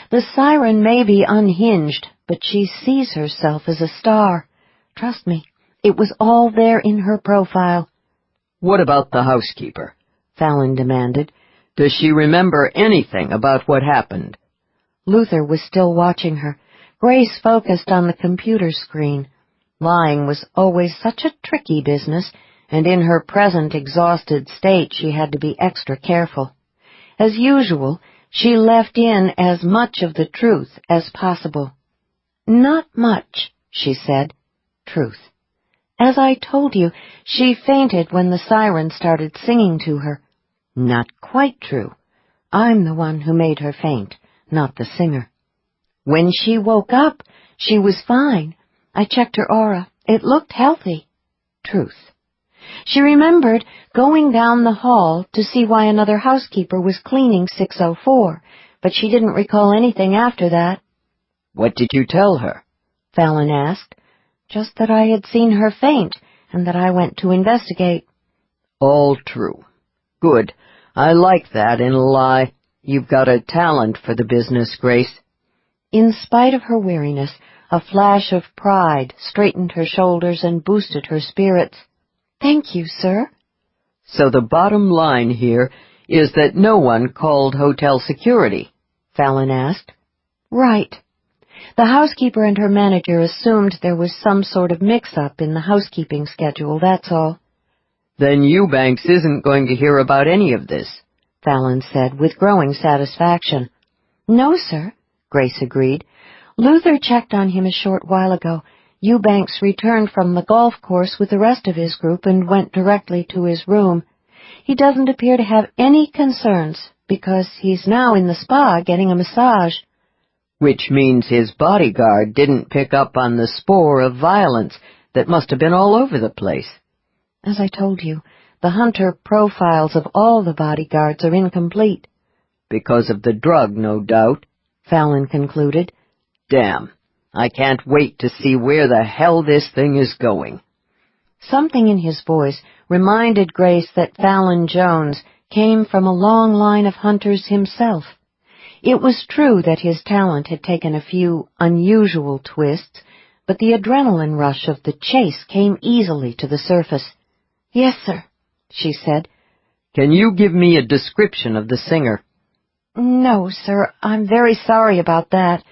The siren may be unhinged, but she sees herself as a star. Trust me, it was all there in her profile. What about the housekeeper? Fallon demanded. Does she remember anything about what happened? Luther was still watching her. Grace focused on the computer screen. Lying was always such a tricky business, and in her present exhausted state she had to be extra careful. As usual, she left in as much of the truth as possible. Not much, she said. Truth. As I told you, she fainted when the siren started singing to her. Not quite true. I'm the one who made her faint, not the singer. When she woke up, she was fine. I checked her aura. It looked healthy. Truth. She remembered going down the hall to see why another housekeeper was cleaning 604, but she didn't recall anything after that. What did you tell her? Fallon asked. Just that I had seen her faint, and that I went to investigate. All true. Good. I like that in a lie. You've got a talent for the business, Grace. In spite of her weariness, a flash of pride straightened her shoulders and boosted her spirits. Thank you, sir. So the bottom line here is that no one called hotel security? Fallon asked. Right. The housekeeper and her manager assumed there was some sort of mix-up in the housekeeping schedule, that's all. Then Eubanks isn't going to hear about any of this, Fallon said with growing satisfaction. No, sir, Grace agreed. Luther checked on him a short while ago. Eubanks returned from the golf course with the rest of his group and went directly to his room. He doesn't appear to have any concerns, because he's now in the spa getting a massage. Which means his bodyguard didn't pick up on the spore of violence that must have been all over the place. As I told you, the hunter profiles of all the bodyguards are incomplete. Because of the drug, no doubt, Fallon concluded. Damn, I can't wait to see where the hell this thing is going. Something in his voice reminded Grace that Fallon Jones came from a long line of hunters himself. It was true that his talent had taken a few unusual twists, but the adrenaline rush of the chase came easily to the surface. Yes, sir, she said. Can you give me a description of the singer? No, sir, I'm very sorry about that.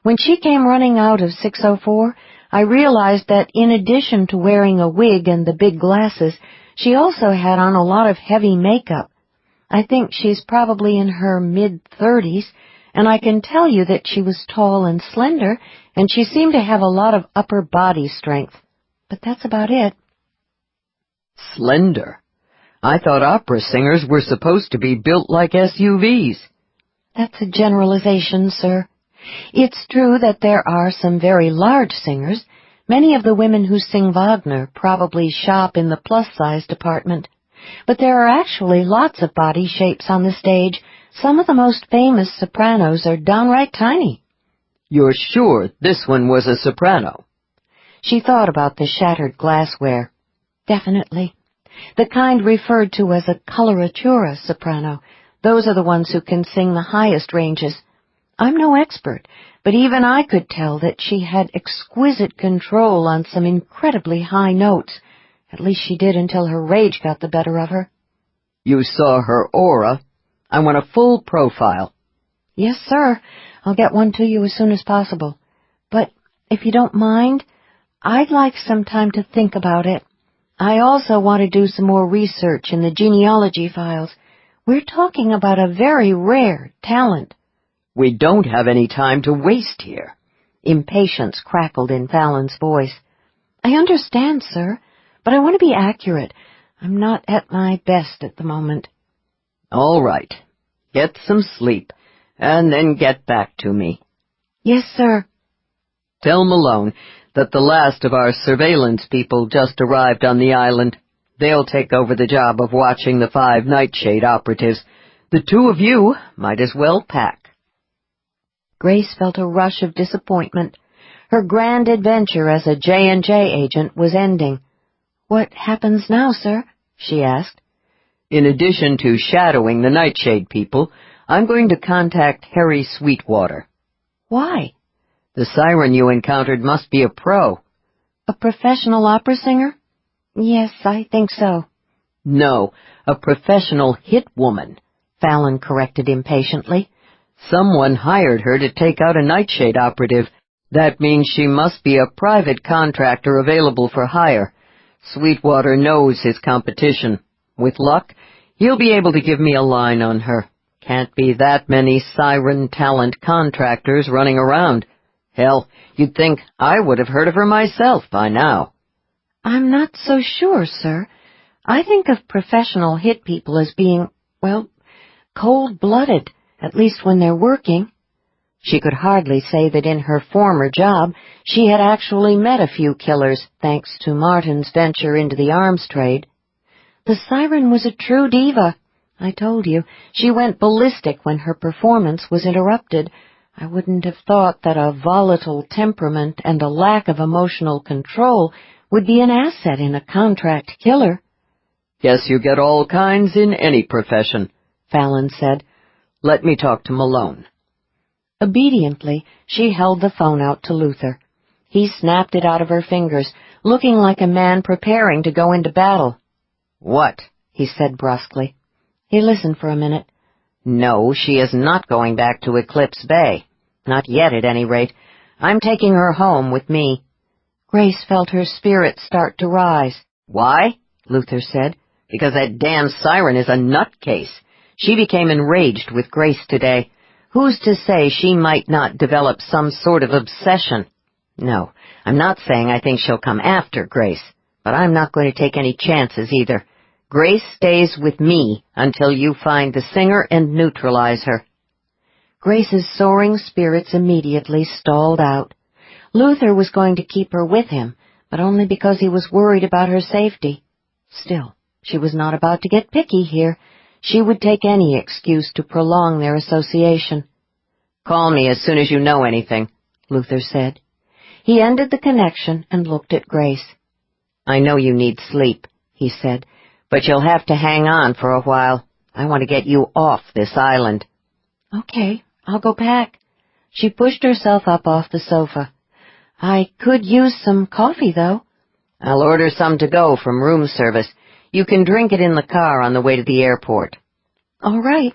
When she came running out of 604, I realized that in addition to wearing a wig and the big glasses, she also had on a lot of heavy makeup. I think she's probably in her mid-30s, and I can tell you that she was tall and slender, and she seemed to have a lot of upper body strength. But that's about it. Slender? I thought opera singers were supposed to be built like SUVs. That's a generalization, sir. It's true that there are some very large singers. Many of the women who sing Wagner probably shop in the plus-size department. But there are actually lots of body shapes on the stage. Some of the most famous sopranos are downright tiny. You're sure this one was a soprano? She thought about the shattered glassware. Definitely. The kind referred to as a coloratura soprano. Those are the ones who can sing the highest ranges. I'm no expert, but even I could tell that she had exquisite control on some incredibly high notes. At least she did until her rage got the better of her. You saw her aura. I want a full profile. Yes, sir. I'll get one to you as soon as possible. But if you don't mind, I'd like some time to think about it. I also want to do some more research in the genealogy files. We're talking about a very rare talent. We don't have any time to waste here. Impatience crackled in Fallon's voice. I understand, sir, but I want to be accurate. I'm not at my best at the moment. All right. Get some sleep, and then get back to me. Yes, sir. Tell Malone that the last of our surveillance people just arrived on the island. They'll take over the job of watching the 5 Nightshade operatives. The 2 of you might as well pack. Grace felt a rush of disappointment. Her grand adventure as a J&J agent was ending. What happens now, sir? She asked. In addition to shadowing the Nightshade people, I'm going to contact Harry Sweetwater. Why? The siren you encountered must be a pro. A professional opera singer? Yes, I think so. No, a professional hit woman, Fallon corrected impatiently. Someone hired her to take out a Nightshade operative. That means she must be a private contractor available for hire. Sweetwater knows his competition. With luck, he'll be able to give me a line on her. Can't be that many siren talent contractors running around. Hell, you'd think I would have heard of her myself by now. I'm not so sure, sir. I think of professional hit people as being, well, cold-blooded, at least when they're working. She could hardly say that in her former job she had actually met a few killers, thanks to Martin's venture into the arms trade. The siren was a true diva. I told you, she went ballistic when her performance was interrupted. I wouldn't have thought that a volatile temperament and a lack of emotional control would be an asset in a contract killer. Guess you get all kinds in any profession, Fallon said. Let me talk to Malone. Obediently, she held the phone out to Luther. He snapped it out of her fingers, looking like a man preparing to go into battle. What? He said brusquely. He listened for a minute. No, she is not going back to Eclipse Bay. Not yet, at any rate. I'm taking her home with me. Grace felt her spirits start to rise. Why? Luther said. Because that damn siren is a nutcase. She became enraged with Grace today. Who's to say she might not develop some sort of obsession? No, I'm not saying I think she'll come after Grace, but I'm not going to take any chances either. Grace stays with me until you find the singer and neutralize her. Grace's soaring spirits immediately stalled out. Luther was going to keep her with him, but only because he was worried about her safety. Still, she was not about to get picky here. She would take any excuse to prolong their association. Call me as soon as you know anything, Luther said. He ended the connection and looked at Grace. I know you need sleep, he said, but you'll have to hang on for a while. I want to get you off this island. Okay, I'll go back. She pushed herself up off the sofa. I could use some coffee, though. I'll order some to go from room service. You can drink it in the car on the way to the airport. All right.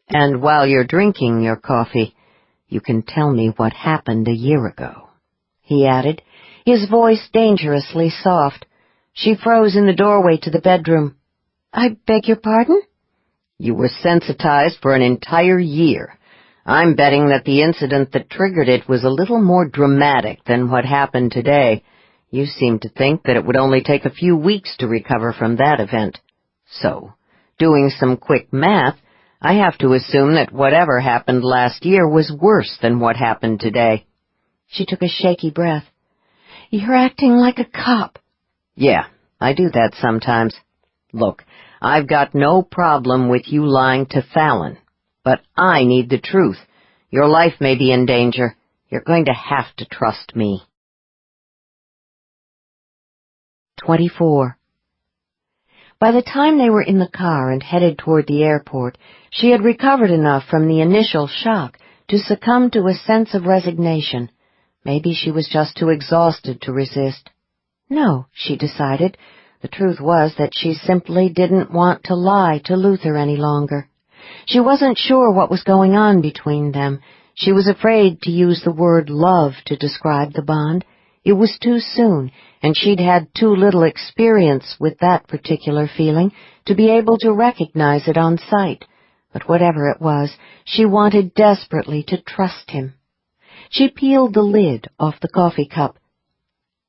And while you're drinking your coffee, you can tell me what happened a year ago, he added, his voice dangerously soft. She froze in the doorway to the bedroom. I beg your pardon? You were sensitized for an entire year. I'm betting that the incident that triggered it was a little more dramatic than what happened today. You seem to think that it would only take a few weeks to recover from that event. So, doing some quick math, I have to assume that whatever happened last year was worse than what happened today. She took a shaky breath. You're acting like a cop. Yeah, I do that sometimes. Look, I've got no problem with you lying to Fallon, but I need the truth. Your life may be in danger. You're going to have to trust me. 24. By the time they were in the car and headed toward the airport, she had recovered enough from the initial shock to succumb to a sense of resignation. Maybe she was just too exhausted to resist. No, she decided. The truth was that she simply didn't want to lie to Luther any longer. She wasn't sure what was going on between them. She was afraid to use the word love to describe the bond. It was too soon, and she'd had too little experience with that particular feeling to be able to recognize it on sight. But whatever it was, she wanted desperately to trust him. She peeled the lid off the coffee cup.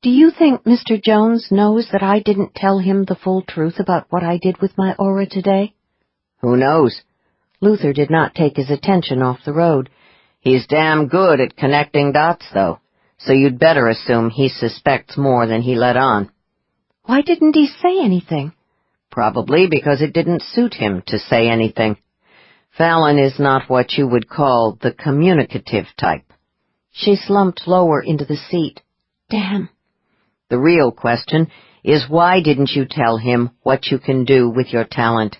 Do you think Mr. Jones knows that I didn't tell him the full truth about what I did with my aura today? Who knows? Luther did not take his attention off the road. He's damn good at connecting dots, though, so you'd better assume he suspects more than he let on. Why didn't he say anything? Probably because it didn't suit him to say anything. Fallon is not what you would call the communicative type. She slumped lower into the seat. Damn. The real question is, why didn't you tell him what you can do with your talent?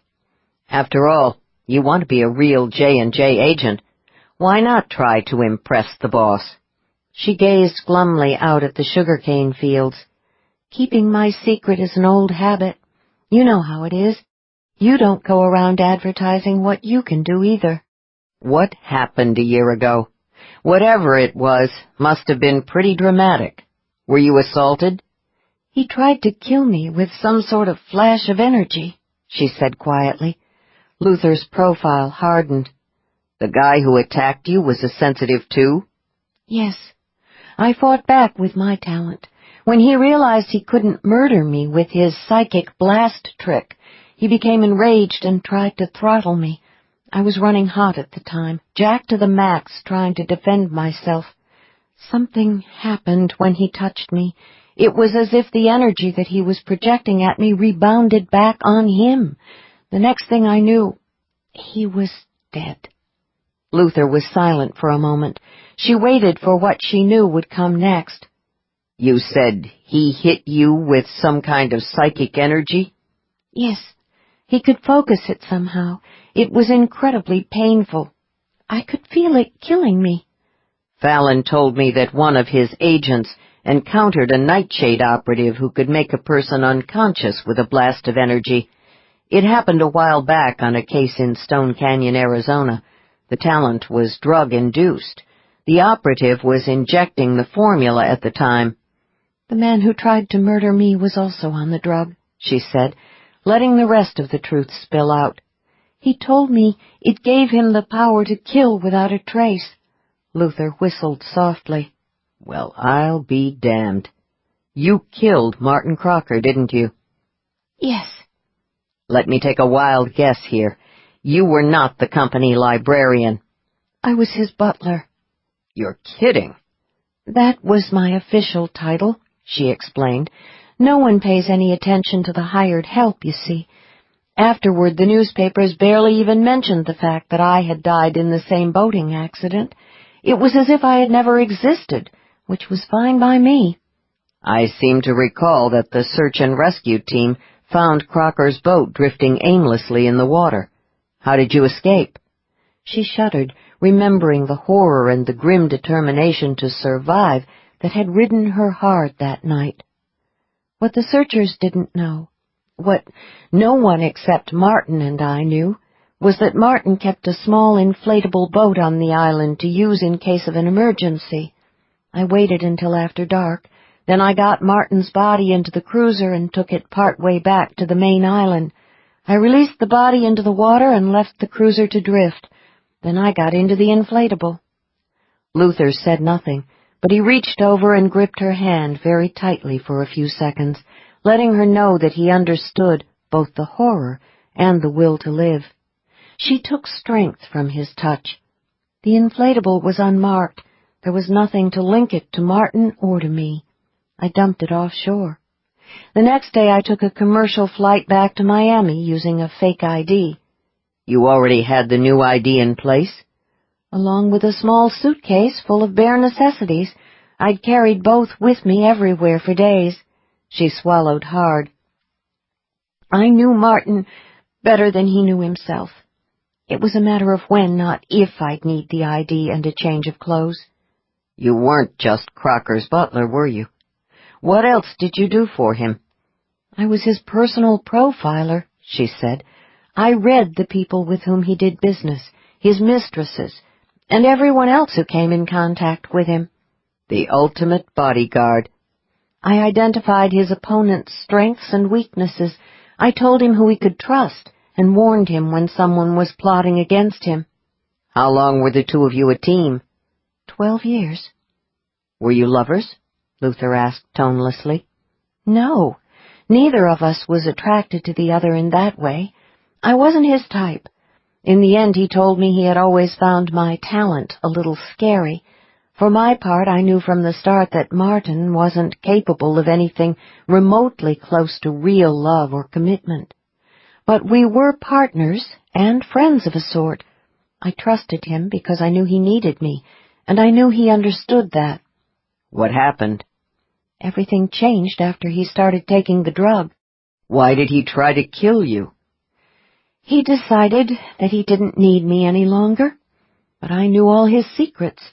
After all, you want to be a real J&J agent. Why not try to impress the boss? She gazed glumly out at the sugarcane fields. Keeping my secret is an old habit. You know how it is. You don't go around advertising what you can do either. What happened a year ago? Whatever it was, must have been pretty dramatic. Were you assaulted? He tried to kill me with some sort of flash of energy, she said quietly. Luther's profile hardened. The guy who attacked you was a sensitive too? Yes. I fought back with my talent. When he realized he couldn't murder me with his psychic blast trick, he became enraged and tried to throttle me. I was running hot at the time, jacked to the max, trying to defend myself. Something happened when he touched me. It was as if the energy that he was projecting at me rebounded back on him. The next thing I knew, he was dead. Luther was silent for a moment. She waited for what she knew would come next. You said he hit you with some kind of psychic energy? Yes. He could focus it somehow. It was incredibly painful. I could feel it killing me. Fallon told me that one of his agents encountered a nightshade operative who could make a person unconscious with a blast of energy. It happened a while back on a case in Stone Canyon, Arizona. The talent was drug-induced. The operative was injecting the formula at the time. The man who tried to murder me was also on the drug, she said, letting the rest of the truth spill out. He told me it gave him the power to kill without a trace. Luther whistled softly. Well, I'll be damned. You killed Martin Crocker, didn't you? Yes. Let me take a wild guess here. You were not the company librarian. I was his butler. You're kidding. That was my official title, she explained. No one pays any attention to the hired help, you see. Afterward, the newspapers barely even mentioned the fact that I had died in the same boating accident. It was as if I had never existed, which was fine by me. I seem to recall that the search and rescue team found Crocker's boat drifting aimlessly in the water. How did you escape? She shuddered, remembering the horror and the grim determination to survive that had ridden her hard that night. What the searchers didn't know, what no one except Martin and I knew, was that Martin kept a small inflatable boat on the island to use in case of an emergency. I waited until after dark. Then I got Martin's body into the cruiser and took it part way back to the main island. I released the body into the water and left the cruiser to drift. Then I got into the inflatable. Luther said nothing, but he reached over and gripped her hand very tightly for a few seconds, letting her know that he understood both the horror and the will to live. She took strength from his touch. The inflatable was unmarked. There was nothing to link it to Martin or to me. I dumped it offshore. The next day I took a commercial flight back to Miami using a fake ID. You already had the new ID in place? Along with a small suitcase full of bare necessities. I'd carried both with me everywhere for days. She swallowed hard. I knew Martin better than he knew himself. It was a matter of when, not if, I'd need the ID and a change of clothes. You weren't just Crocker's butler, were you? What else did you do for him? I was his personal profiler, she said. I read the people with whom he did business, his mistresses, and everyone else who came in contact with him. The ultimate bodyguard. I identified his opponent's strengths and weaknesses. I told him who he could trust, and warned him when someone was plotting against him. How long were the two of you a team? 12 years. Were you lovers? Luther asked tonelessly. No, neither of us was attracted to the other in that way. I wasn't his type. In the end, he told me he had always found my talent a little scary. For my part, I knew from the start that Martin wasn't capable of anything remotely close to real love or commitment. But we were partners and friends of a sort. I trusted him because I knew he needed me, and I knew he understood that. What happened? Everything changed after he started taking the drug. Why did he try to kill you? He decided that he didn't need me any longer, but I knew all his secrets.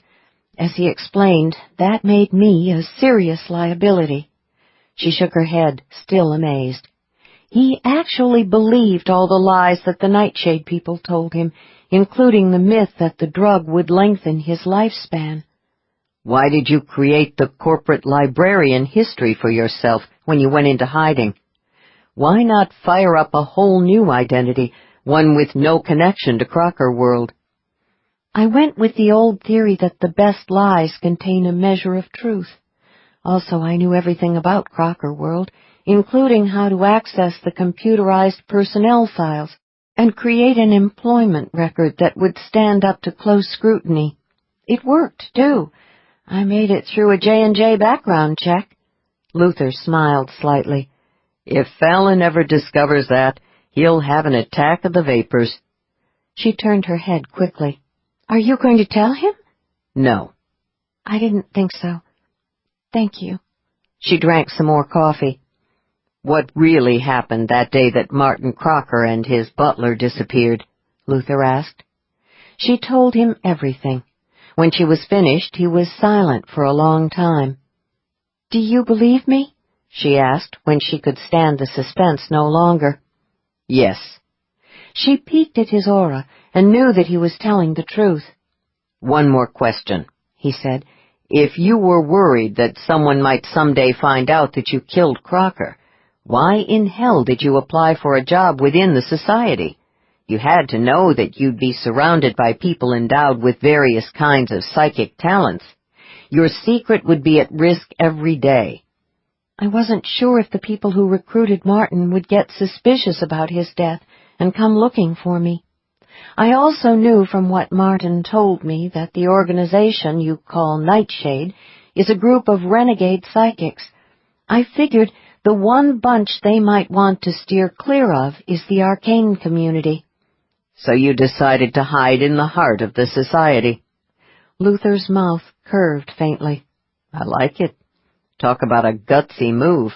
As he explained, that made me a serious liability. She shook her head, still amazed. He actually believed all the lies that the Nightshade people told him, including the myth that the drug would lengthen his lifespan. Why did you create the corporate librarian history for yourself when you went into hiding? Why not fire up a whole new identity, one with no connection to Crocker World? I went with the old theory that the best lies contain a measure of truth. Also, I knew everything about Crocker World, including how to access the computerized personnel files and create an employment record that would stand up to close scrutiny. It worked, too. I made it through a J&J background check. Luther smiled slightly. If Fallon ever discovers that, he'll have an attack of the vapors. She turned her head quickly. Are you going to tell him? No. I didn't think so. Thank you. She drank some more coffee. What really happened that day that Martin Crocker and his butler disappeared? Luther asked. She told him everything. When she was finished, he was silent for a long time. Do you believe me? She asked when she could stand the suspense no longer. Yes. She peeked at his aura and knew that he was telling the truth. One more question, he said. If you were worried that someone might someday find out that you killed Crocker, why in hell did you apply for a job within the society? You had to know that you'd be surrounded by people endowed with various kinds of psychic talents. Your secret would be at risk every day. I wasn't sure if the people who recruited Martin would get suspicious about his death and come looking for me. I also knew from what Martin told me that the organization you call Nightshade is a group of renegade psychics. I figured the one bunch they might want to steer clear of is the Arcane community. So you decided to hide in the heart of the society. Luther's mouth curved faintly. I like it. Talk about a gutsy move.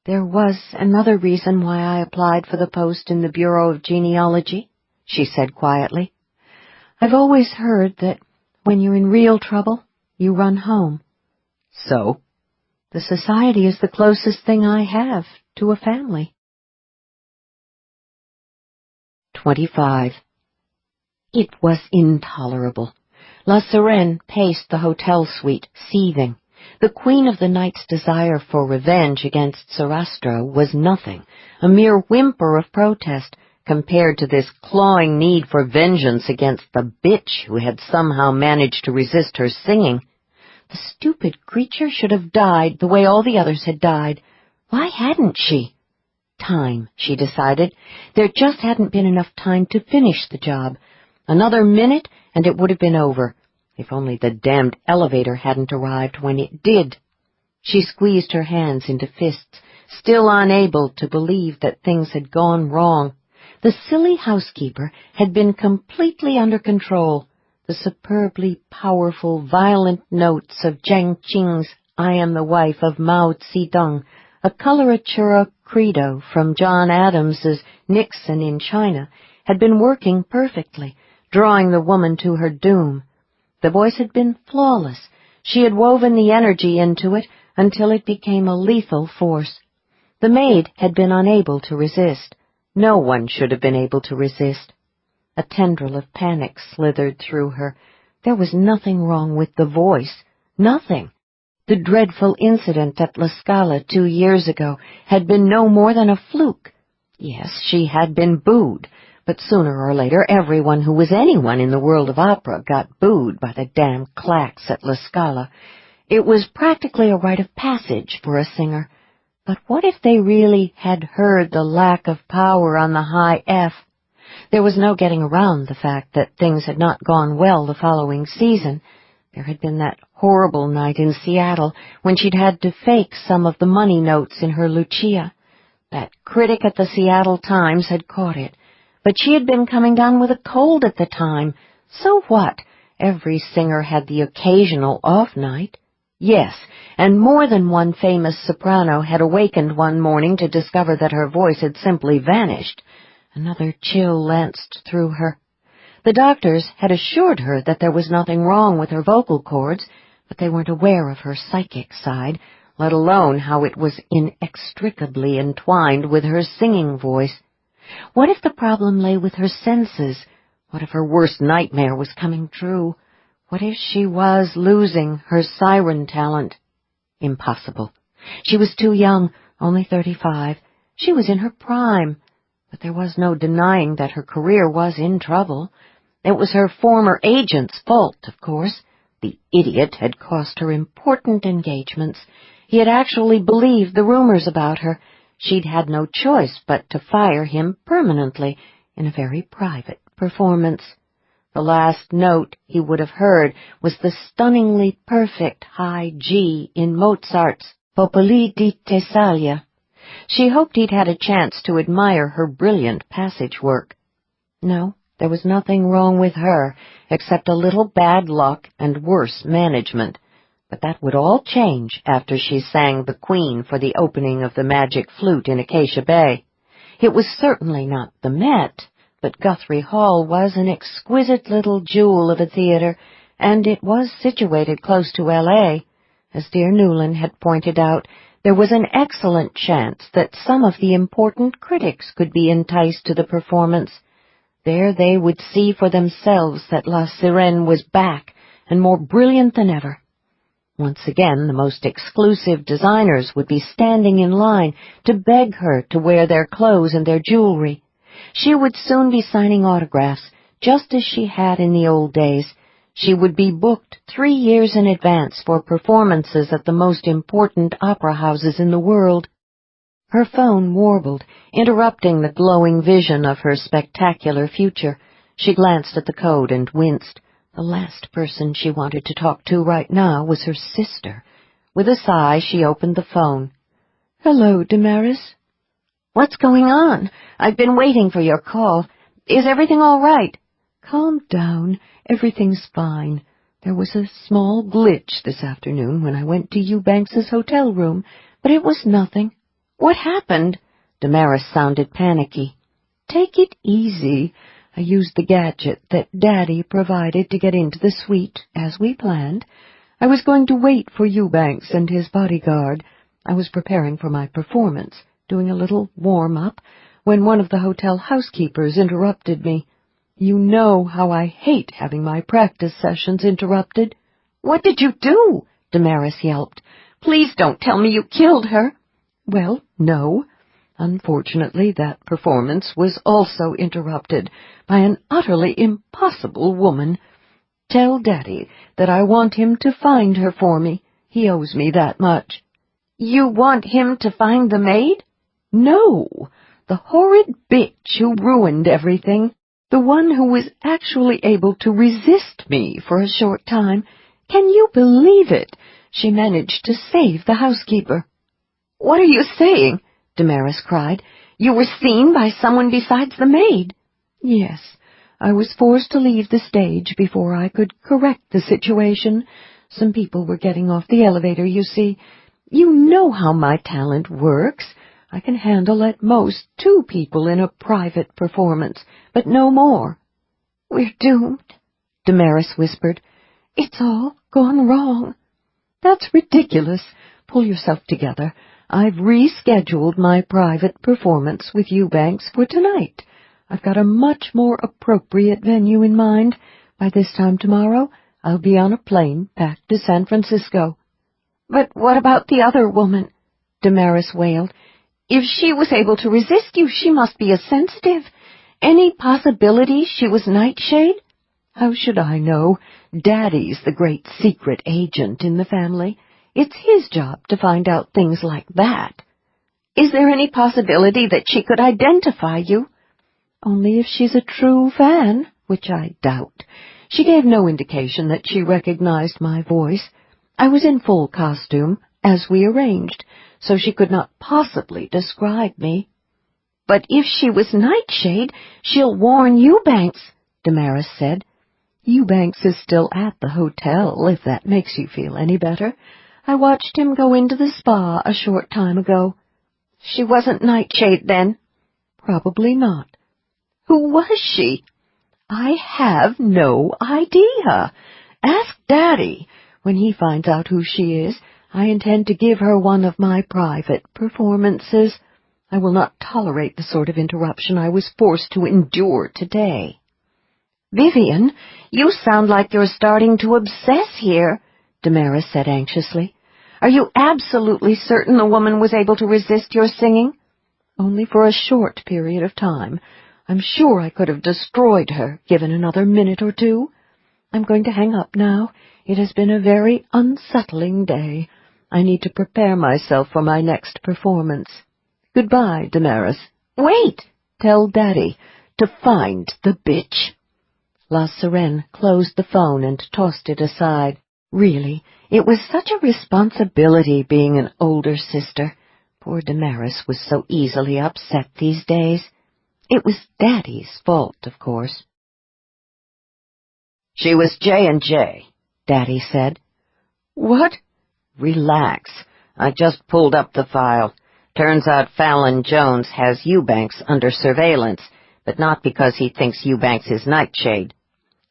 There was another reason why I applied for the post in the Bureau of Genealogy, she said quietly. I've always heard that when you're in real trouble, you run home. So? The society is the closest thing I have to a family. 25. It was intolerable. La Sirène paced the hotel suite, seething. The Queen of the Night's desire for revenge against Sarastro was nothing, a mere whimper of protest, compared to this clawing need for vengeance against the bitch who had somehow managed to resist her singing. The stupid creature should have died the way all the others had died. Why hadn't she? Time, she decided. There just hadn't been enough time to finish the job. Another minute, and it would have been over. If only the damned elevator hadn't arrived when it did. She squeezed her hands into fists, still unable to believe that things had gone wrong. The silly housekeeper had been completely under control. The superbly powerful, violent notes of Jiang Qing's "I am the wife of Mao Zedong," a coloratura credo from John Adams's Nixon in China, had been working perfectly, drawing the woman to her doom. The voice had been flawless. She had woven the energy into it until it became a lethal force. The maid had been unable to resist. No one should have been able to resist. A tendril of panic slithered through her. There was nothing wrong with the voice. Nothing. The dreadful incident at La Scala 2 years ago had been no more than a fluke. Yes, she had been booed, but sooner or later everyone who was anyone in the world of opera got booed by the damn claques at La Scala. It was practically a rite of passage for a singer. But what if they really had heard the lack of power on the high F? There was no getting around the fact that things had not gone well the following season. There had been that horrible night in Seattle when she'd had to fake some of the money notes in her Lucia. That critic at the Seattle Times had caught it. But she had been coming down with a cold at the time. So what? Every singer had the occasional off night. Yes, and more than one famous soprano had awakened one morning to discover that her voice had simply vanished. Another chill lanced through her. The doctors had assured her that there was nothing wrong with her vocal cords, but they weren't aware of her psychic side, let alone how it was inextricably entwined with her singing voice. What if the problem lay with her senses? What if her worst nightmare was coming true? What if she was losing her siren talent? Impossible. She was too young, only 35. She was in her prime. But there was no denying that her career was in trouble. It was her former agent's fault, of course. The idiot had cost her important engagements. He had actually believed the rumors about her. She'd had no choice but to fire him permanently in a very private performance. The last note he would have heard was the stunningly perfect high G in Mozart's Popoli di Tessalia. She hoped he'd had a chance to admire her brilliant passage work. No, there was nothing wrong with her, except a little bad luck and worse management. But that would all change after she sang the Queen for the opening of the Magic Flute in Acacia Bay. It was certainly not the Met, but Guthrie Hall was an exquisite little jewel of a theater, and it was situated close to L.A. As dear Newland had pointed out, there was an excellent chance that some of the important critics could be enticed to the performance. There they would see for themselves that La Sirène was back and more brilliant than ever. Once again, the most exclusive designers would be standing in line to beg her to wear their clothes and their jewelry. She would soon be signing autographs, just as she had in the old days. She would be booked 3 years in advance for performances at the most important opera houses in the world. Her phone warbled, interrupting the glowing vision of her spectacular future. She glanced at the code and winced. The last person she wanted to talk to right now was her sister. With a sigh, she opened the phone. "Hello, Damaris." "What's going on? I've been waiting for your call. Is everything all right?" "Calm down. Everything's fine. There was a small glitch this afternoon when I went to Eubanks's hotel room, but it was nothing." "What happened?" Damaris sounded panicky. "Take it easy. I used the gadget that Daddy provided to get into the suite, as we planned. I was going to wait for Eubanks and his bodyguard. I was preparing for my performance, doing a little warm-up, when one of the hotel housekeepers interrupted me. You know how I hate having my practice sessions interrupted." "What did you do?" Damaris yelped. "Please don't tell me you killed her." "Well, no. Unfortunately, that performance was also interrupted by an utterly impossible woman. Tell Daddy that I want him to find her for me. He owes me that much." "You want him to find the maid?" "No, the horrid bitch who ruined everything. The one who was actually able to resist me for a short time. Can you believe it? She managed to save the housekeeper." "What are you saying?" Damaris cried. "You were seen by someone besides the maid?" "Yes. I was forced to leave the stage before I could correct the situation. Some people were getting off the elevator, you see. You know how my talent works. I can handle at most 2 people in a private performance, but no more." "We're doomed," Damaris whispered. "It's all gone wrong." "That's ridiculous. Pull yourself together. I've rescheduled my private performance with Eubanks for tonight. I've got a much more appropriate venue in mind. By this time tomorrow, I'll be on a plane back to San Francisco." "But what about the other woman?" Damaris wailed. "If she was able to resist you, she must be a sensitive. Any possibility she was Nightshade?" "How should I know? Daddy's the great secret agent in the family. It's his job to find out things like that." "Is there any possibility that she could identify you?" "Only if she's a true fan, which I doubt. She gave no indication that she recognized my voice. I was in full costume, as we arranged, so she could not possibly describe me." "But if she was Nightshade, she'll warn Eubanks," Damaris said. "Eubanks is still at the hotel, if that makes you feel any better. I watched him go into the spa a short time ago." "She wasn't Nightshade, then?" "Probably not." "Who was she?" "I have no idea. Ask Daddy. When he finds out who she is, I intend to give her one of my private performances. I will not tolerate the sort of interruption I was forced to endure today." "Vivian, you sound like you're starting to obsess here," Damaris said anxiously. "Are you absolutely certain the woman was able to resist your singing?" "Only for a short period of time. I'm sure I could have destroyed her, given another minute or 2. I'm going to hang up now. It has been a very unsettling day. I need to prepare myself for my next performance. Goodbye, Damaris." "Wait!" "Tell Daddy to find the bitch." La Sirène closed the phone and tossed it aside. Really, it was such a responsibility being an older sister. Poor Damaris was so easily upset these days. It was Daddy's fault, of course. "She was J&J, Daddy said. "What?" "Relax. I just pulled up the file. Turns out Fallon Jones has Eubanks under surveillance, but not because he thinks Eubanks is Nightshade."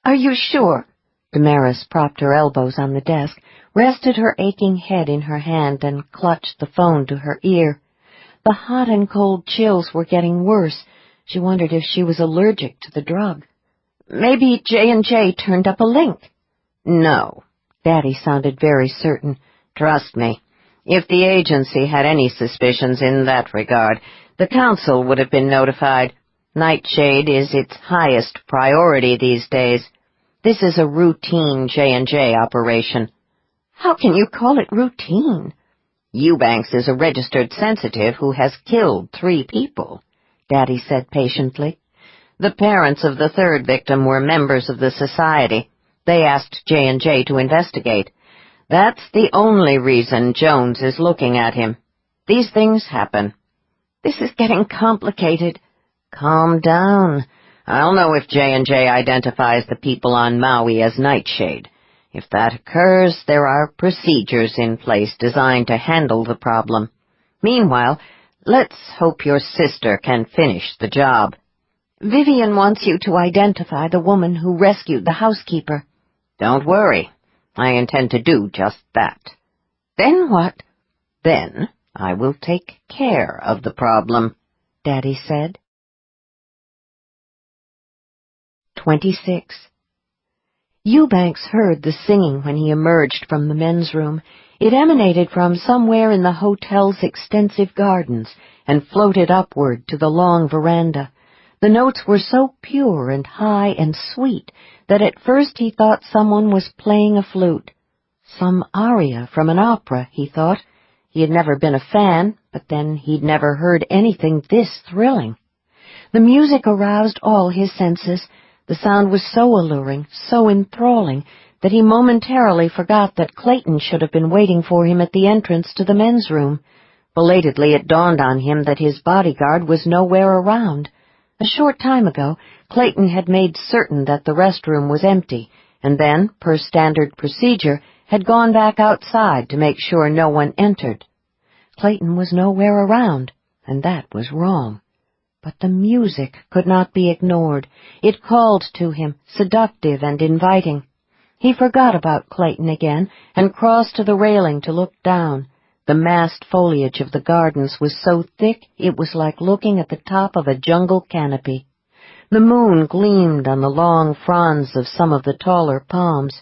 "Are you sure?" Damaris propped her elbows on the desk, rested her aching head in her hand, and clutched the phone to her ear. The hot and cold chills were getting worse. She wondered if she was allergic to the drug. "Maybe J&J turned up a link." "No." Daddy sounded very certain. "Trust me. If the agency had any suspicions in that regard, the council would have been notified. Nightshade is its highest priority these days. This is a routine J&J operation." "How can you call it routine?" "Eubanks is a registered sensitive who has killed 3 people, Daddy said patiently. The parents of the 3rd victim were members of the society. They asked J&J to investigate. That's the only reason Jones is looking at him. These things happen." "This is getting complicated." "Calm down. I'll know if J&J identifies the people on Maui as Nightshade. If that occurs, there are procedures in place designed to handle the problem. Meanwhile, let's hope your sister can finish the job." "Vivian wants you to identify the woman who rescued the housekeeper." "Don't worry. I intend to do just that." "Then what?" "Then I will take care of the problem," Daddy said. 26. Eubanks heard the singing when he emerged from the men's room. It emanated from somewhere in the hotel's extensive gardens and floated upward to the long veranda. The notes were so pure and high and sweet that at first he thought someone was playing a flute. Some aria from an opera, he thought. He had never been a fan, but then he'd never heard anything this thrilling. The music aroused all his senses. The sound was so alluring, so enthralling, that he momentarily forgot that Clayton should have been waiting for him at the entrance to the men's room. Belatedly, it dawned on him that his bodyguard was nowhere around. A short time ago, Clayton had made certain that the restroom was empty, and then, per standard procedure, had gone back outside to make sure no one entered. Clayton was nowhere around, and that was wrong. But the music could not be ignored. It called to him, seductive and inviting. He forgot about Clayton again and crossed to the railing to look down. The massed foliage of the gardens was so thick it was like looking at the top of a jungle canopy. The moon gleamed on the long fronds of some of the taller palms.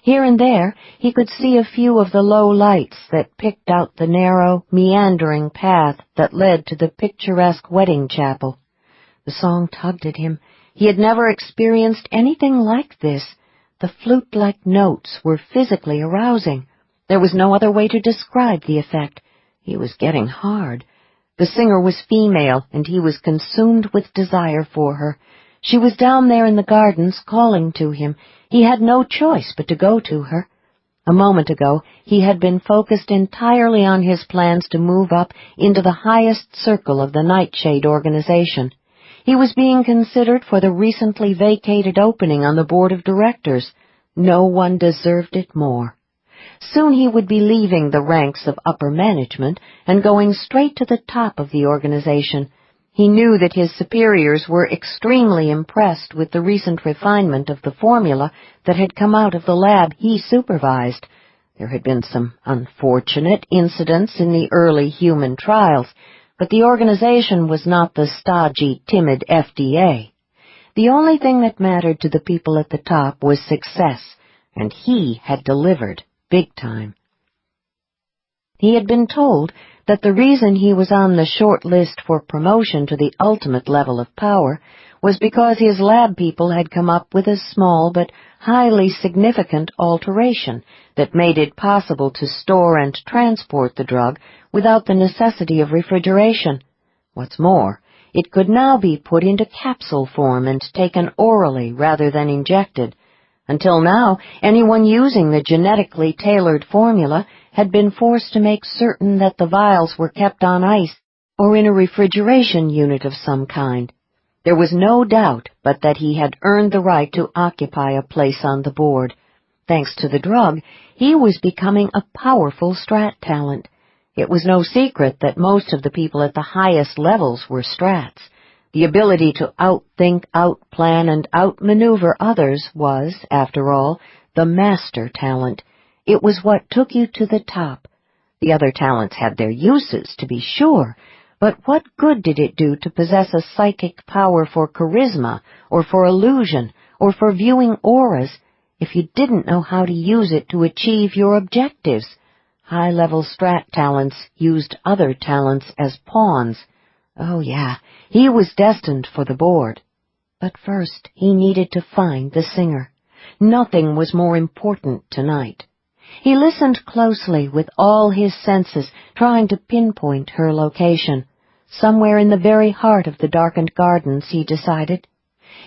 Here and there he could see a few of the low lights that picked out the narrow, meandering path that led to the picturesque wedding chapel. The song tugged at him. He had never experienced anything like this. The flute-like notes were physically arousing. There was no other way to describe the effect. He was getting hard. The singer was female, and he was consumed with desire for her. She was down there in the gardens calling to him. He had no choice but to go to her. A moment ago, he had been focused entirely on his plans to move up into the highest circle of the Nightshade organization. He was being considered for the recently vacated opening on the board of directors. No one deserved it more. Soon he would be leaving the ranks of upper management and going straight to the top of the organization. He knew that his superiors were extremely impressed with the recent refinement of the formula that had come out of the lab he supervised. There had been some unfortunate incidents in the early human trials, but the organization was not the stodgy, timid FDA. The only thing that mattered to the people at the top was success, and he had delivered big time. He had been told that the reason he was on the short list for promotion to the ultimate level of power was because his lab people had come up with a small but highly significant alteration that made it possible to store and transport the drug without the necessity of refrigeration. What's more, it could now be put into capsule form and taken orally rather than injected. Until now, anyone using the genetically tailored formula had been forced to make certain that the vials were kept on ice or in a refrigeration unit of some kind. There was no doubt but that he had earned the right to occupy a place on the board. Thanks to the drug, he was becoming a powerful strat talent. It was no secret that most of the people at the highest levels were strats. The ability to outthink, outplan, and outmaneuver others was, after all, the master talent. It was what took you to the top. The other talents had their uses, to be sure, but what good did it do to possess a psychic power for charisma, or for illusion, or for viewing auras, if you didn't know how to use it to achieve your objectives? High-level strat talents used other talents as pawns. Oh, yeah, he was destined for the board. But first, he needed to find the singer. Nothing was more important tonight. He listened closely with all his senses, trying to pinpoint her location. Somewhere in the very heart of the darkened gardens, he decided.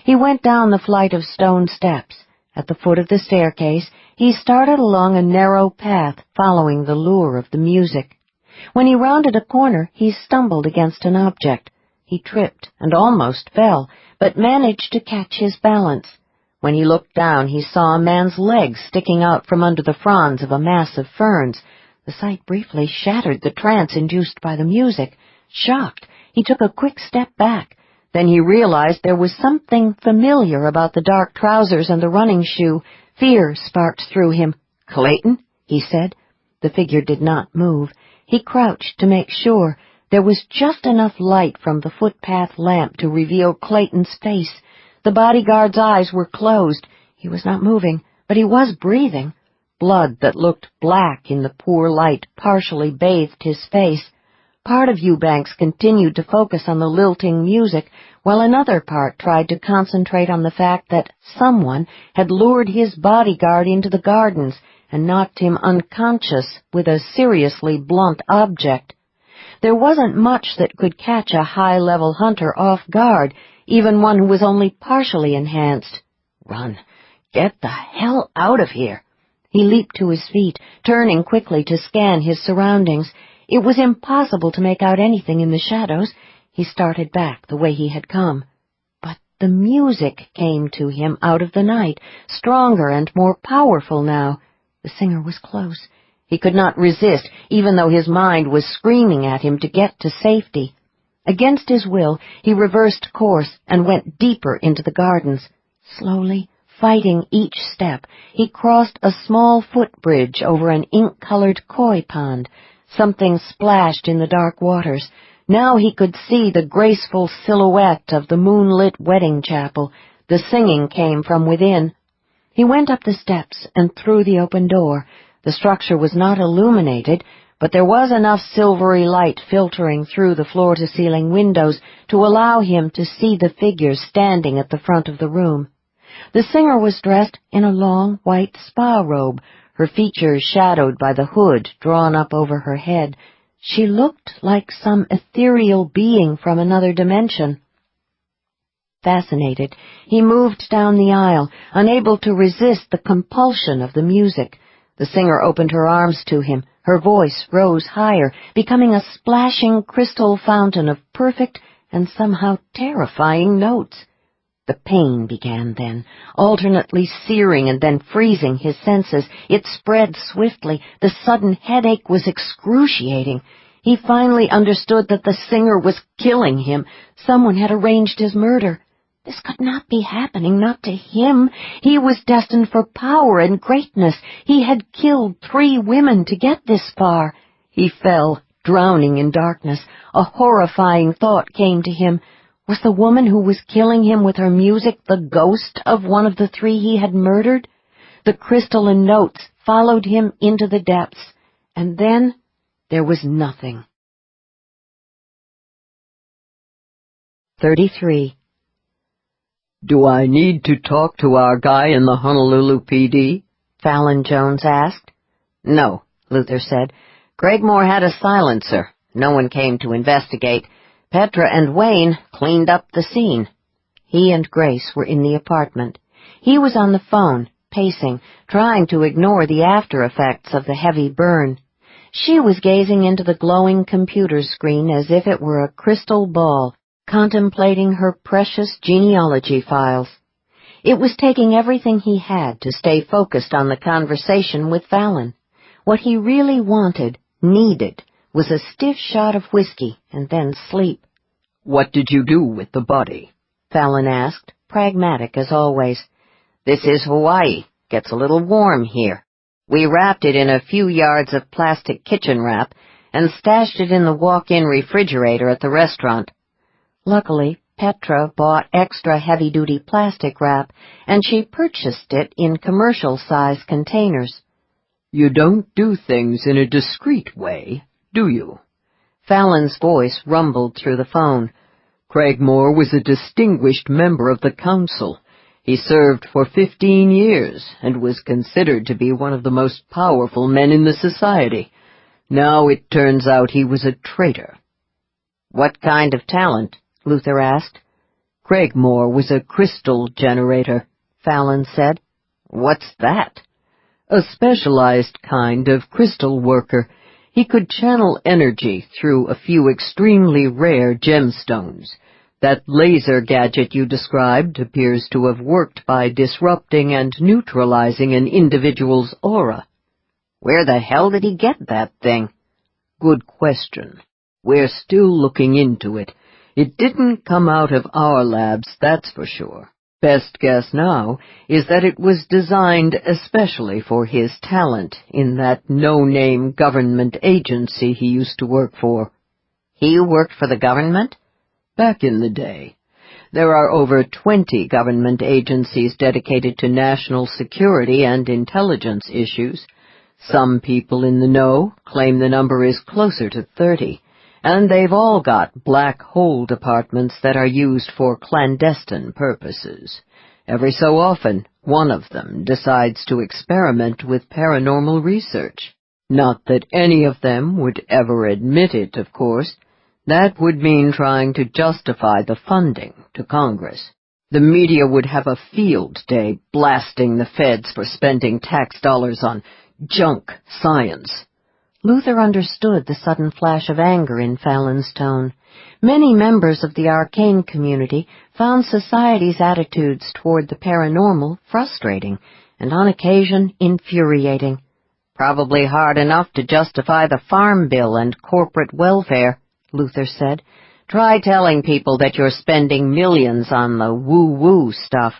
He went down the flight of stone steps. At the foot of the staircase, he started along a narrow path, following the lure of the music. When he rounded a corner, he stumbled against an object. He tripped and almost fell, but managed to catch his balance. When he looked down, he saw a man's legs sticking out from under the fronds of a mass of ferns. The sight briefly shattered the trance induced by the music. Shocked, he took a quick step back. Then he realized there was something familiar about the dark trousers and the running shoe. Fear sparked through him. "Clayton?" he said. The figure did not move. He crouched to make sure. There was just enough light from the footpath lamp to reveal Clayton's face. The bodyguard's eyes were closed. He was not moving, but he was breathing. Blood that looked black in the poor light partially bathed his face. Part of Eubanks continued to focus on the lilting music, while another part tried to concentrate on the fact that someone had lured his bodyguard into the gardens and knocked him unconscious with a seriously blunt object. There wasn't much that could catch a high-level hunter off guard, even one who was only partially enhanced. Run. Get the hell out of here. He leaped to his feet, turning quickly to scan his surroundings. It was impossible to make out anything in the shadows. He started back the way he had come. But the music came to him out of the night, stronger and more powerful now. The singer was close. He could not resist, even though his mind was screaming at him to get to safety. Against his will, he reversed course and went deeper into the gardens. Slowly, fighting each step, he crossed a small footbridge over an ink-colored koi pond. Something splashed in the dark waters. Now he could see the graceful silhouette of the moonlit wedding chapel. The singing came from within. He went up the steps and through the open door. The structure was not illuminated, but there was enough silvery light filtering through the floor-to-ceiling windows to allow him to see the figures standing at the front of the room. The singer was dressed in a long white spa robe, her features shadowed by the hood drawn up over her head. She looked like some ethereal being from another dimension. Fascinated, he moved down the aisle, unable to resist the compulsion of the music. The singer opened her arms to him. Her voice rose higher, becoming a splashing crystal fountain of perfect and somehow terrifying notes. The pain began then, alternately searing and then freezing his senses. It spread swiftly. The sudden headache was excruciating. He finally understood that the singer was killing him. Someone had arranged his murder. This could not be happening, not to him. He was destined for power and greatness. He had killed 3 women to get this far. He fell, drowning in darkness. A horrifying thought came to him. Was the woman who was killing him with her music the ghost of one of the 3 he had murdered? The crystalline notes followed him into the depths, and then there was nothing. 33. Do I need to talk to our guy in the Honolulu PD? Fallon Jones asked. No, Luther said. Craigmore had a silencer. No one came to investigate. Petra and Wayne cleaned up the scene. He and Grace were in the apartment. He was on the phone, pacing, trying to ignore the after-effects of the heavy burn. She was gazing into the glowing computer screen as if it were a crystal ball, contemplating her precious genealogy files. It was taking everything he had to stay focused on the conversation with Fallon. What he really wanted, needed, was a stiff shot of whiskey and then sleep. What did you do with the body? Fallon asked, pragmatic as always. This is Hawaii. Gets a little warm here. We wrapped it in a few yards of plastic kitchen wrap and stashed it in the walk-in refrigerator at the restaurant. Luckily, Petra bought extra heavy-duty plastic wrap, and she purchased it in commercial-size containers. You don't do things in a discreet way, do you? Fallon's voice rumbled through the phone. Craigmore was a distinguished member of the council. He served for 15 years and was considered to be one of the most powerful men in the society. Now it turns out he was a traitor. What kind of talent? Luther asked. Craigmore was a crystal generator, Fallon said. What's that? A specialized kind of crystal worker. He could channel energy through a few extremely rare gemstones. That laser gadget you described appears to have worked by disrupting and neutralizing an individual's aura. Where the hell did he get that thing? Good question. We're still looking into it. It didn't come out of our labs, that's for sure. Best guess now is that it was designed especially for his talent in that no-name government agency he used to work for. He worked for the government? Back in the day. There are over 20 government agencies dedicated to national security and intelligence issues. Some people in the know claim the number is closer to 30. And they've all got black hole departments that are used for clandestine purposes. Every so often, one of them decides to experiment with paranormal research. Not that any of them would ever admit it, of course. That would mean trying to justify the funding to Congress. The media would have a field day blasting the feds for spending tax dollars on junk science. Luther understood the sudden flash of anger in Fallon's tone. Many members of the Arcane community found society's attitudes toward the paranormal frustrating, and on occasion infuriating. Probably hard enough to justify the farm bill and corporate welfare, Luther said. Try telling people that you're spending millions on the woo-woo stuff.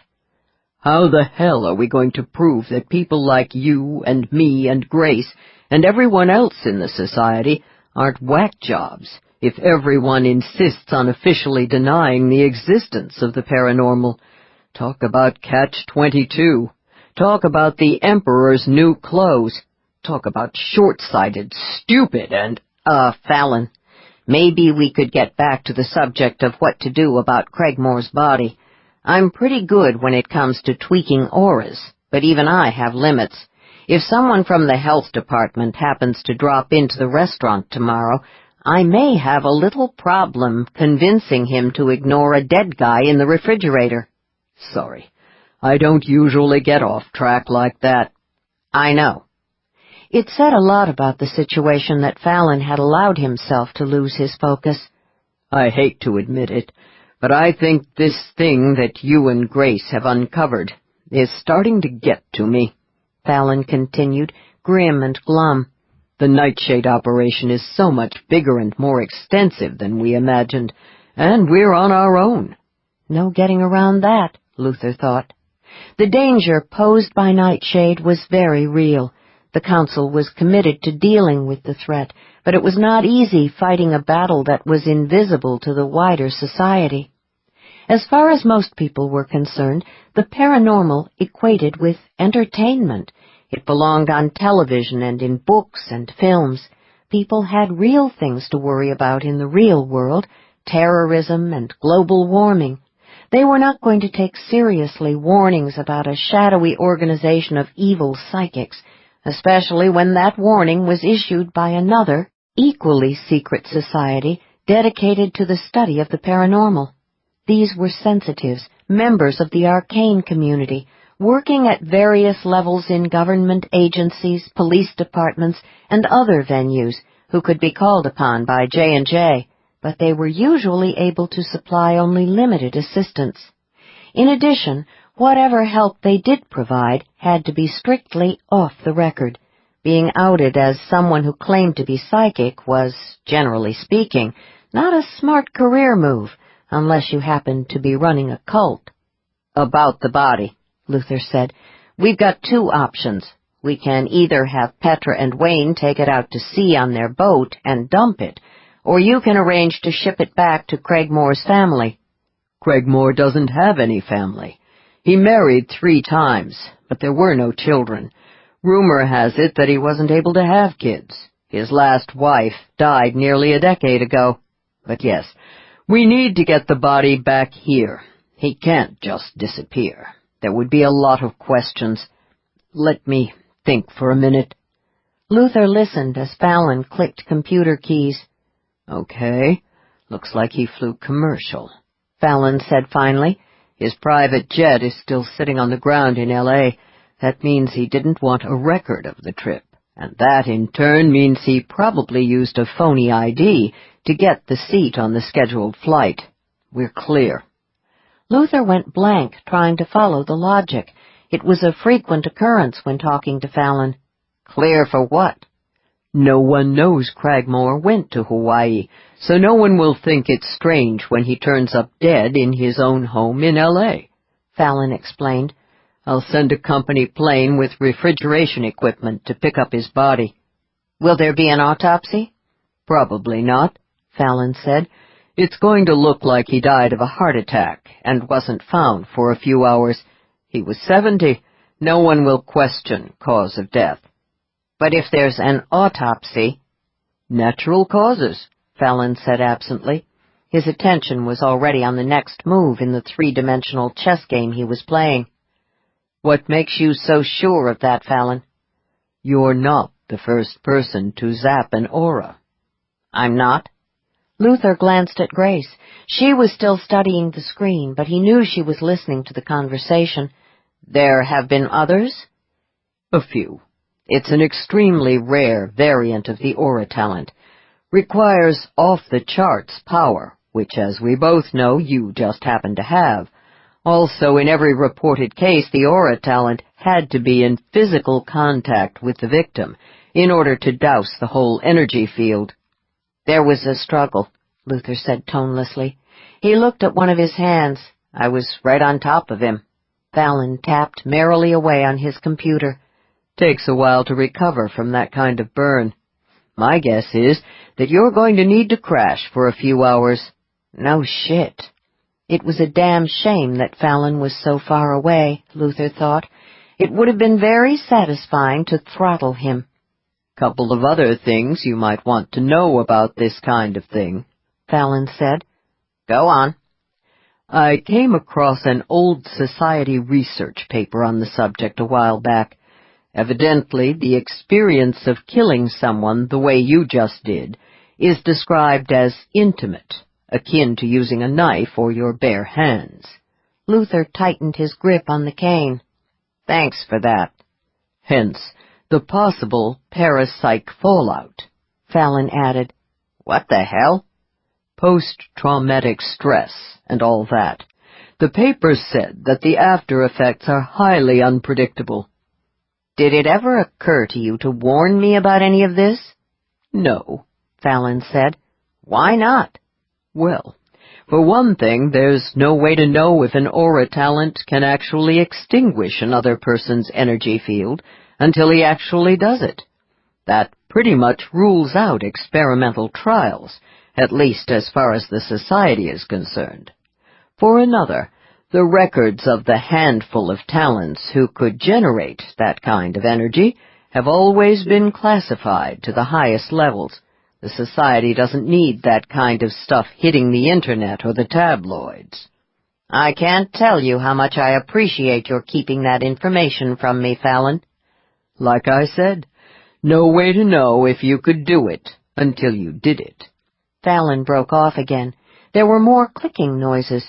How the hell are we going to prove that people like you and me and Grace and everyone else in the society aren't whack jobs if everyone insists on officially denying the existence of the paranormal? Talk about catch-22. Talk about the Emperor's new clothes. Talk about short-sighted, stupid, and... Fallon, maybe we could get back to the subject of what to do about Craigmore's body. I'm pretty good when it comes to tweaking auras, but even I have limits. If someone from the health department happens to drop into the restaurant tomorrow, I may have a little problem convincing him to ignore a dead guy in the refrigerator. Sorry, I don't usually get off track like that. I know. It said a lot about the situation that Fallon had allowed himself to lose his focus. I hate to admit it, but I think this thing that you and Grace have uncovered is starting to get to me, Fallon continued, grim and glum. The Nightshade operation is so much bigger and more extensive than we imagined, and we're on our own. No getting around that, Luther thought. The danger posed by Nightshade was very real. The Council was committed to dealing with the threat, but it was not easy fighting a battle that was invisible to the wider society. As far as most people were concerned, the paranormal equated with entertainment. It belonged on television and in books and films. People had real things to worry about in the real world, terrorism and global warming. They were not going to take seriously warnings about a shadowy organization of evil psychics, especially when that warning was issued by another, equally secret society dedicated to the study of the paranormal. These were sensitives, members of the Arcane community, working at various levels in government agencies, police departments, and other venues, who could be called upon by J&J, but they were usually able to supply only limited assistance. In addition, whatever help they did provide had to be strictly off the record. Being outed as someone who claimed to be psychic was, generally speaking, not a smart career move, unless you happened to be running a cult. About the body, Luther said, we've got two options. We can either have Petra and Wayne take it out to sea on their boat and dump it, or you can arrange to ship it back to Craigmore's family. Craigmore doesn't have any family. He married 3 times, but there were no children. Rumor has it that he wasn't able to have kids. His last wife died nearly a decade ago. But yes, we need to get the body back here. He can't just disappear. There would be a lot of questions. Let me think for a minute. Luther listened as Fallon clicked computer keys. Okay, looks like he flew commercial, Fallon said finally. His private jet is still sitting on the ground in L.A. That means he didn't want a record of the trip, and that in turn means he probably used a phony ID to get the seat on the scheduled flight. We're clear. Luther went blank, trying to follow the logic. It was a frequent occurrence when talking to Fallon. Clear for what? No one knows Craigmore went to Hawaii, so no one will think it's strange when he turns up dead in his own home in L.A., Fallon explained. I'll send a company plane with refrigeration equipment to pick up his body. Will there be an autopsy? Probably not, Fallon said. It's going to look like he died of a heart attack and wasn't found for a few hours. He was 70. No one will question cause of death. But if there's an autopsy... Natural causes, Fallon said absently. His attention was already on the next move in the 3-dimensional chess game he was playing. What makes you so sure of that, Fallon? You're not the first person to zap an aura. I'm not? Luther glanced at Grace. She was still studying the screen, but he knew she was listening to the conversation. There have been others? A few. It's an extremely rare variant of the aura talent. Requires off-the-charts power, which, as we both know, you just happen to have. Also, in every reported case, the aura talent had to be in physical contact with the victim in order to douse the whole energy field. There was a struggle, Luther said tonelessly. He looked at one of his hands. I was right on top of him. Fallon tapped merrily away on his computer. Takes a while to recover from that kind of burn. My guess is that you're going to need to crash for a few hours. No shit. It was a damn shame that Fallon was so far away, Luther thought. It would have been very satisfying to throttle him. Couple of other things you might want to know about this kind of thing, Fallon said. Go on. I came across an old society research paper on the subject a while back. Evidently, the experience of killing someone the way you just did is described as intimate, akin to using a knife or your bare hands. Luther tightened his grip on the cane. Thanks for that. Hence, the possible parapsych fallout, Fallon added. What the hell? Post-traumatic stress and all that. The paper said that the after effects are highly unpredictable. Did it ever occur to you to warn me about any of this? No, Fallon said. Why not? Well, for one thing, there's no way to know if an aura talent can actually extinguish another person's energy field until he actually does it. That pretty much rules out experimental trials, at least as far as the society is concerned. For another, the records of the handful of talents who could generate that kind of energy have always been classified to the highest levels. The society doesn't need that kind of stuff hitting the internet or the tabloids. I can't tell you how much I appreciate your keeping that information from me, Fallon. Like I said, no way to know if you could do it until you did it. Fallon broke off again. There were more clicking noises.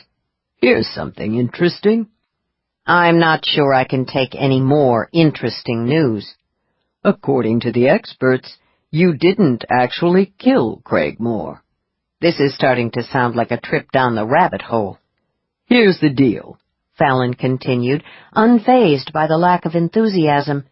Here's something interesting. I'm not sure I can take any more interesting news. According to the experts, you didn't actually kill Craig Moore. This is starting to sound like a trip down the rabbit hole. Here's the deal, Fallon continued, unfazed by the lack of enthusiasm.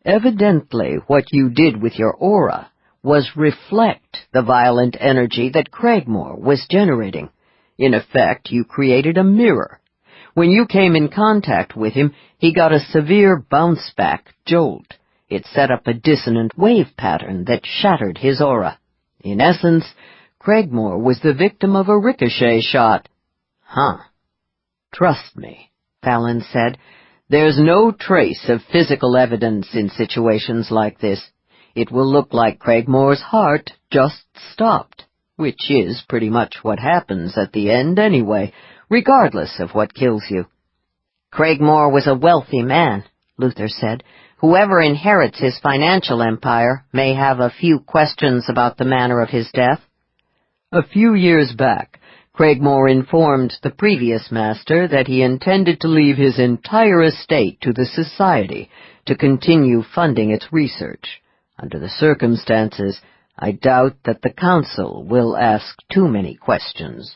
Evidently, what you did with your aura was reflect the violent energy that Craigmore was generating. In effect, you created a mirror. When you came in contact with him, he got a severe bounce-back jolt. It set up a dissonant wave pattern that shattered his aura. In essence, Craigmore was the victim of a ricochet shot. Huh. Trust me, Fallon said. There's no trace of physical evidence in situations like this. It will look like Craigmore's heart just stopped, which is pretty much what happens at the end anyway, regardless of what kills you. Craigmore was a wealthy man, Luther said. Whoever inherits his financial empire may have a few questions about the manner of his death. A few years back, Craigmore informed the previous master that he intended to leave his entire estate to the society to continue funding its research. Under the circumstances, I doubt that the council will ask too many questions.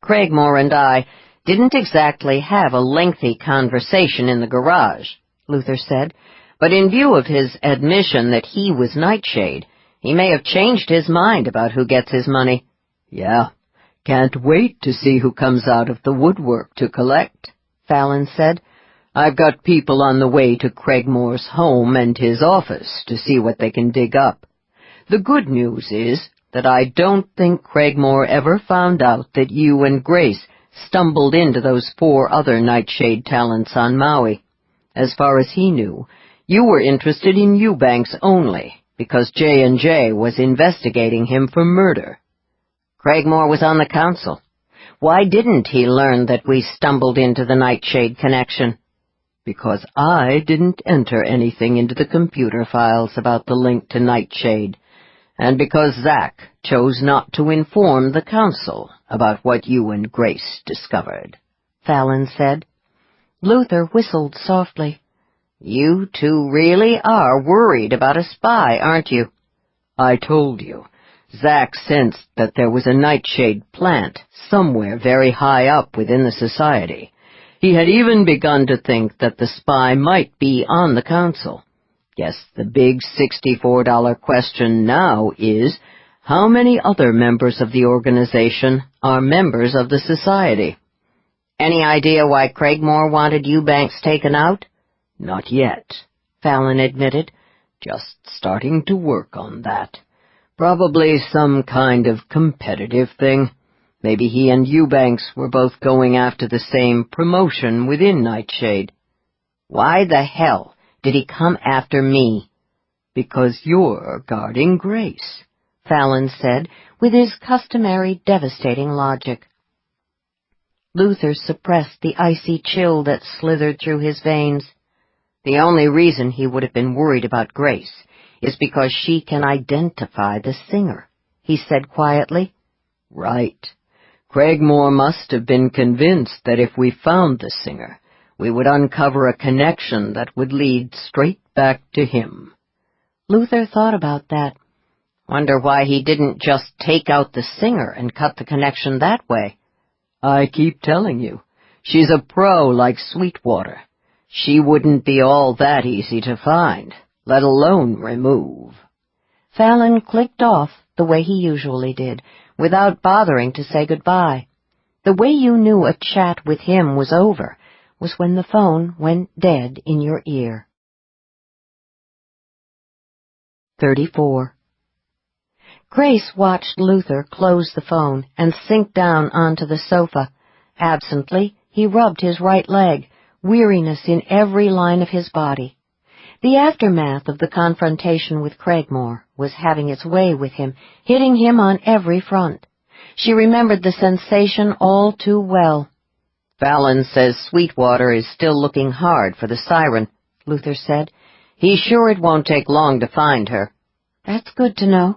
Craigmore and I didn't exactly have a lengthy conversation in the garage, Luther said, but in view of his admission that he was Nightshade, he may have changed his mind about who gets his money. Yeah, can't wait to see who comes out of the woodwork to collect, Fallon said. I've got people on the way to Craigmore's home and his office to see what they can dig up. The good news is that I don't think Craigmore ever found out that you and Grace stumbled into those 4 other Nightshade talents on Maui. As far as he knew, you were interested in Eubanks only, because J&J was investigating him for murder. Craigmore was on the council. Why didn't he learn that we stumbled into the Nightshade connection? Because I didn't enter anything into the computer files about the link to Nightshade. and because Zack chose not to inform the council about what you and Grace discovered," Fallon said. Luther whistled softly. "You two really are worried about a spy, aren't you? I told you. Zack sensed that there was a nightshade plant somewhere very high up within the society. He had even begun to think that the spy might be on the council. Guess the big $64 question now is, how many other members of the organization are members of the society?" "Any idea why Craigmore wanted Eubanks taken out?" "Not yet," Fallon admitted. "Just starting to work on that. Probably some kind of competitive thing. Maybe he and Eubanks were both going after the same promotion within Nightshade." "Why the hell did he come after me?" "Because you're guarding Grace," Fallon said, with his customary devastating logic. Luther suppressed the icy chill that slithered through his veins. "The only reason he would have been worried about Grace is because she can identify the singer," he said quietly. "Right. Craigmore must have been convinced that if we found the singer, we would uncover a connection that would lead straight back to him." Luther thought about that. "Wonder why he didn't just take out the singer and cut the connection that way." "I keep telling you, she's a pro like Sweetwater. She wouldn't be all that easy to find, let alone remove." Fallon clicked off the way he usually did, without bothering to say goodbye. The way you knew a chat with him was over was when the phone went dead in your ear. 34. Grace watched Luther close the phone and sink down onto the sofa. Absently, he rubbed his right leg, weariness in every line of his body. The aftermath of the confrontation with Craigmore was having its way with him, hitting him on every front. She remembered the sensation all too well. "Fallon says Sweetwater is still looking hard for the siren," Luther said. "He's sure it won't take long to find her." "That's good to know."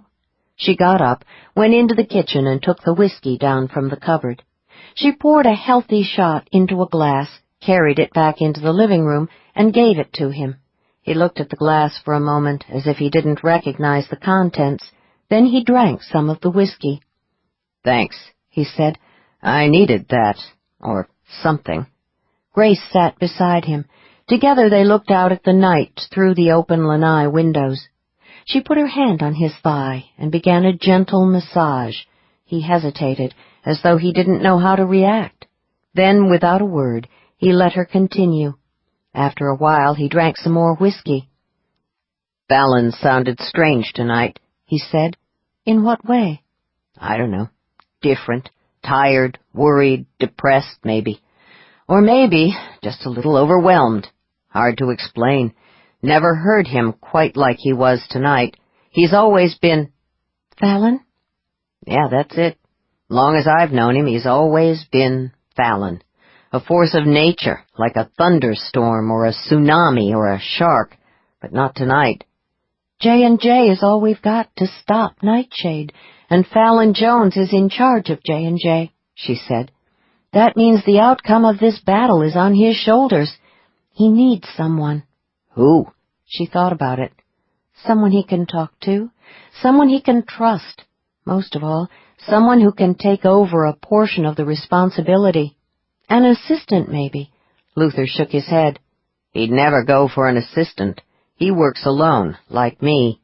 She got up, went into the kitchen, and took the whiskey down from the cupboard. She poured a healthy shot into a glass, carried it back into the living room, and gave it to him. He looked at the glass for a moment, as if he didn't recognize the contents. Then he drank some of the whiskey. "Thanks," he said. "I needed that, or something." Grace sat beside him. Together they looked out at the night through the open lanai windows. She put her hand on his thigh and began a gentle massage. He hesitated, as though he didn't know how to react. Then, without a word, he let her continue. After a while, he drank some more whiskey. "Fallon sounded strange tonight," he said. "In what way?" "I don't know. Different. Tired, worried, depressed, maybe. Or maybe just a little overwhelmed. Hard to explain. Never heard him quite like he was tonight. He's always been—" "Fallon?" "Yeah, that's it. Long as I've known him, he's always been Fallon. A force of nature, like a thunderstorm or a tsunami or a shark, but not tonight." J&J is all we've got to stop Nightshade, and Fallon Jones is in charge of J&J, she said. "That means the outcome of this battle is on his shoulders. He needs someone." "Who?" She thought about it. Someone he can talk to, someone he can trust. Most of all, someone who can take over a portion of the responsibility. An assistant, maybe. Luther shook his head. "He'd never go for an assistant. He works alone, like me."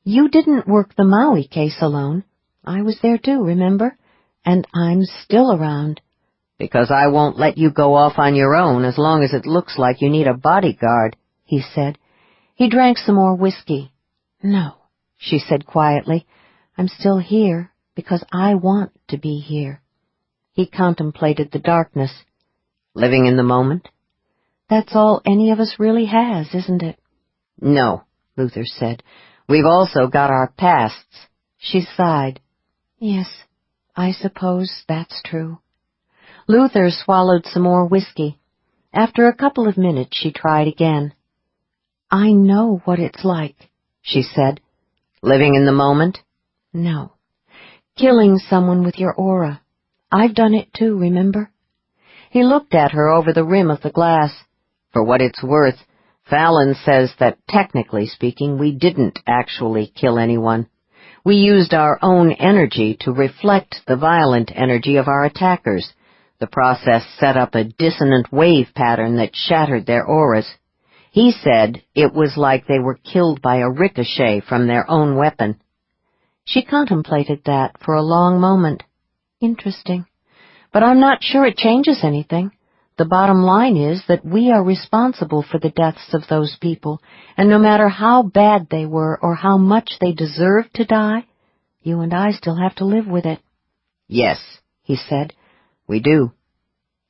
"You didn't work the Maui case alone. I was there too, remember? And I'm still around." "Because I won't let you go off on your own as long as it looks like you need a bodyguard," he said. He drank some more whiskey. "No," she said quietly. "I'm still here because I want to be here." He contemplated the darkness. "Living in the moment?" "That's all any of us really has, isn't it?" "No," Luther said. "We've also got our pasts." She sighed. "Yes, I suppose that's true." Luther swallowed some more whiskey. After a couple of minutes, she tried again. "I know what it's like," she said. "Living in the moment?" No. Killing someone with your aura. I've done it too, remember? He looked at her over the rim of the glass. For what it's worth, Fallon says that, technically speaking, we didn't actually kill anyone. We used our own energy to reflect the violent energy of our attackers. The process set up a dissonant wave pattern that shattered their auras. He said it was like they were killed by a ricochet from their own weapon. She contemplated that for a long moment. Interesting. But I'm not sure it changes anything. The bottom line is that we are responsible for the deaths of those people, and no matter how bad they were or how much they deserved to die, you and I still have to live with it. Yes, he said, we do.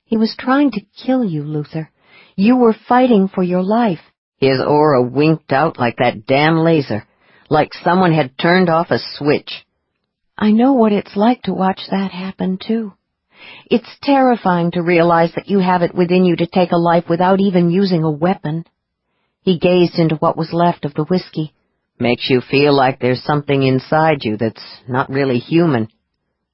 He was trying to kill you, Luther. You were fighting for your life. His aura winked out like that damn laser, like someone had turned off a switch. I know what it's like to watch that happen, too. It's terrifying to realize that you have it within you to take a life without even using a weapon. He gazed into what was left of the whiskey. Makes you feel like there's something inside you that's not really human.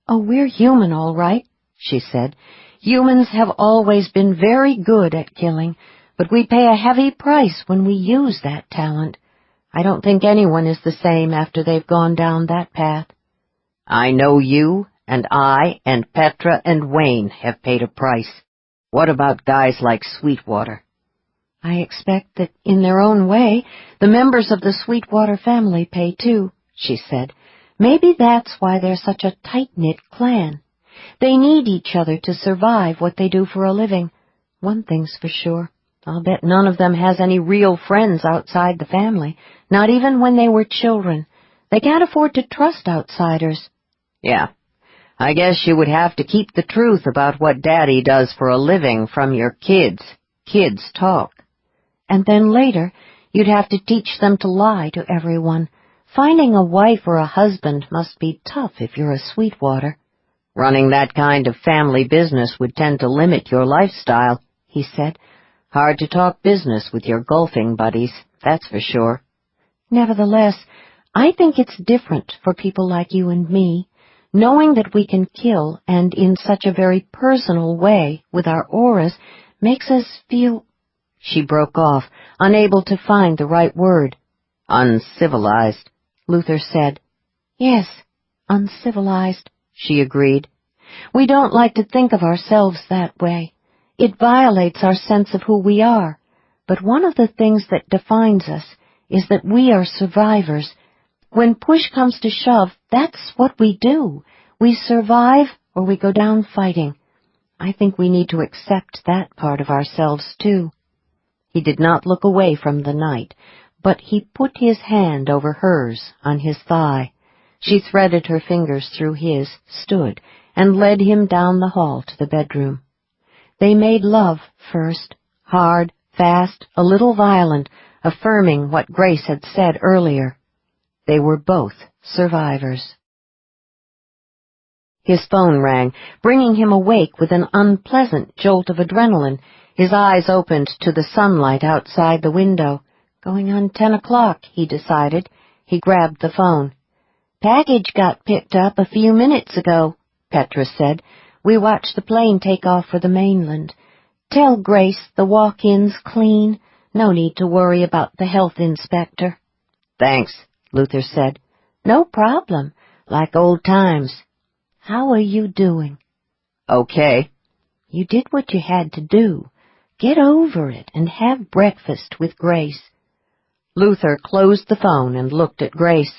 Oh, we're human, all right, she said. Humans have always been very good at killing, but we pay a heavy price when we use that talent. I don't think anyone is the same after they've gone down that path. I know you, and I, and Petra, and Wayne have paid a price. What about guys like Sweetwater? I expect that, in their own way, the members of the Sweetwater family pay too, she said. Maybe that's why they're such a tight-knit clan. They need each other to survive what they do for a living. One thing's for sure. I'll bet none of them has any real friends outside the family, not even when they were children. They can't afford to trust outsiders. Yeah. I guess you would have to keep the truth about what Daddy does for a living from your kids. Kids talk. And then later, you'd have to teach them to lie to everyone. Finding a wife or a husband must be tough if you're a Sweetwater. Running that kind of family business would tend to limit your lifestyle, he said. Hard to talk business with your golfing buddies, that's for sure. Nevertheless, I think it's different for people like you and me. Knowing that we can kill, and in such a very personal way, with our auras, makes us feel— She broke off, unable to find the right word. Uncivilized, Luther said. Yes, uncivilized, she agreed. We don't like to think of ourselves that way. It violates our sense of who we are. But one of the things that defines us is that we are survivors. When push comes to shove, that's what we do. We survive or we go down fighting. I think we need to accept that part of ourselves, too. He did not look away from the night, but he put his hand over hers on his thigh. She threaded her fingers through his, stood, and led him down the hall to the bedroom. They made love first, hard, fast, a little violent, affirming what Grace had said earlier. They were both survivors. His phone rang, bringing him awake with an unpleasant jolt of adrenaline. His eyes opened to the sunlight outside the window. Going on 10 o'clock, he decided. He grabbed the phone. Package got picked up a few minutes ago, Petra said. We watched the plane take off for the mainland. Tell Grace the walk-in's clean. No need to worry about the health inspector. Thanks, Luther said. No problem. Like old times. How are you doing? Okay. You did what you had to do. Get over it and have breakfast with Grace. Luther closed the phone and looked at Grace.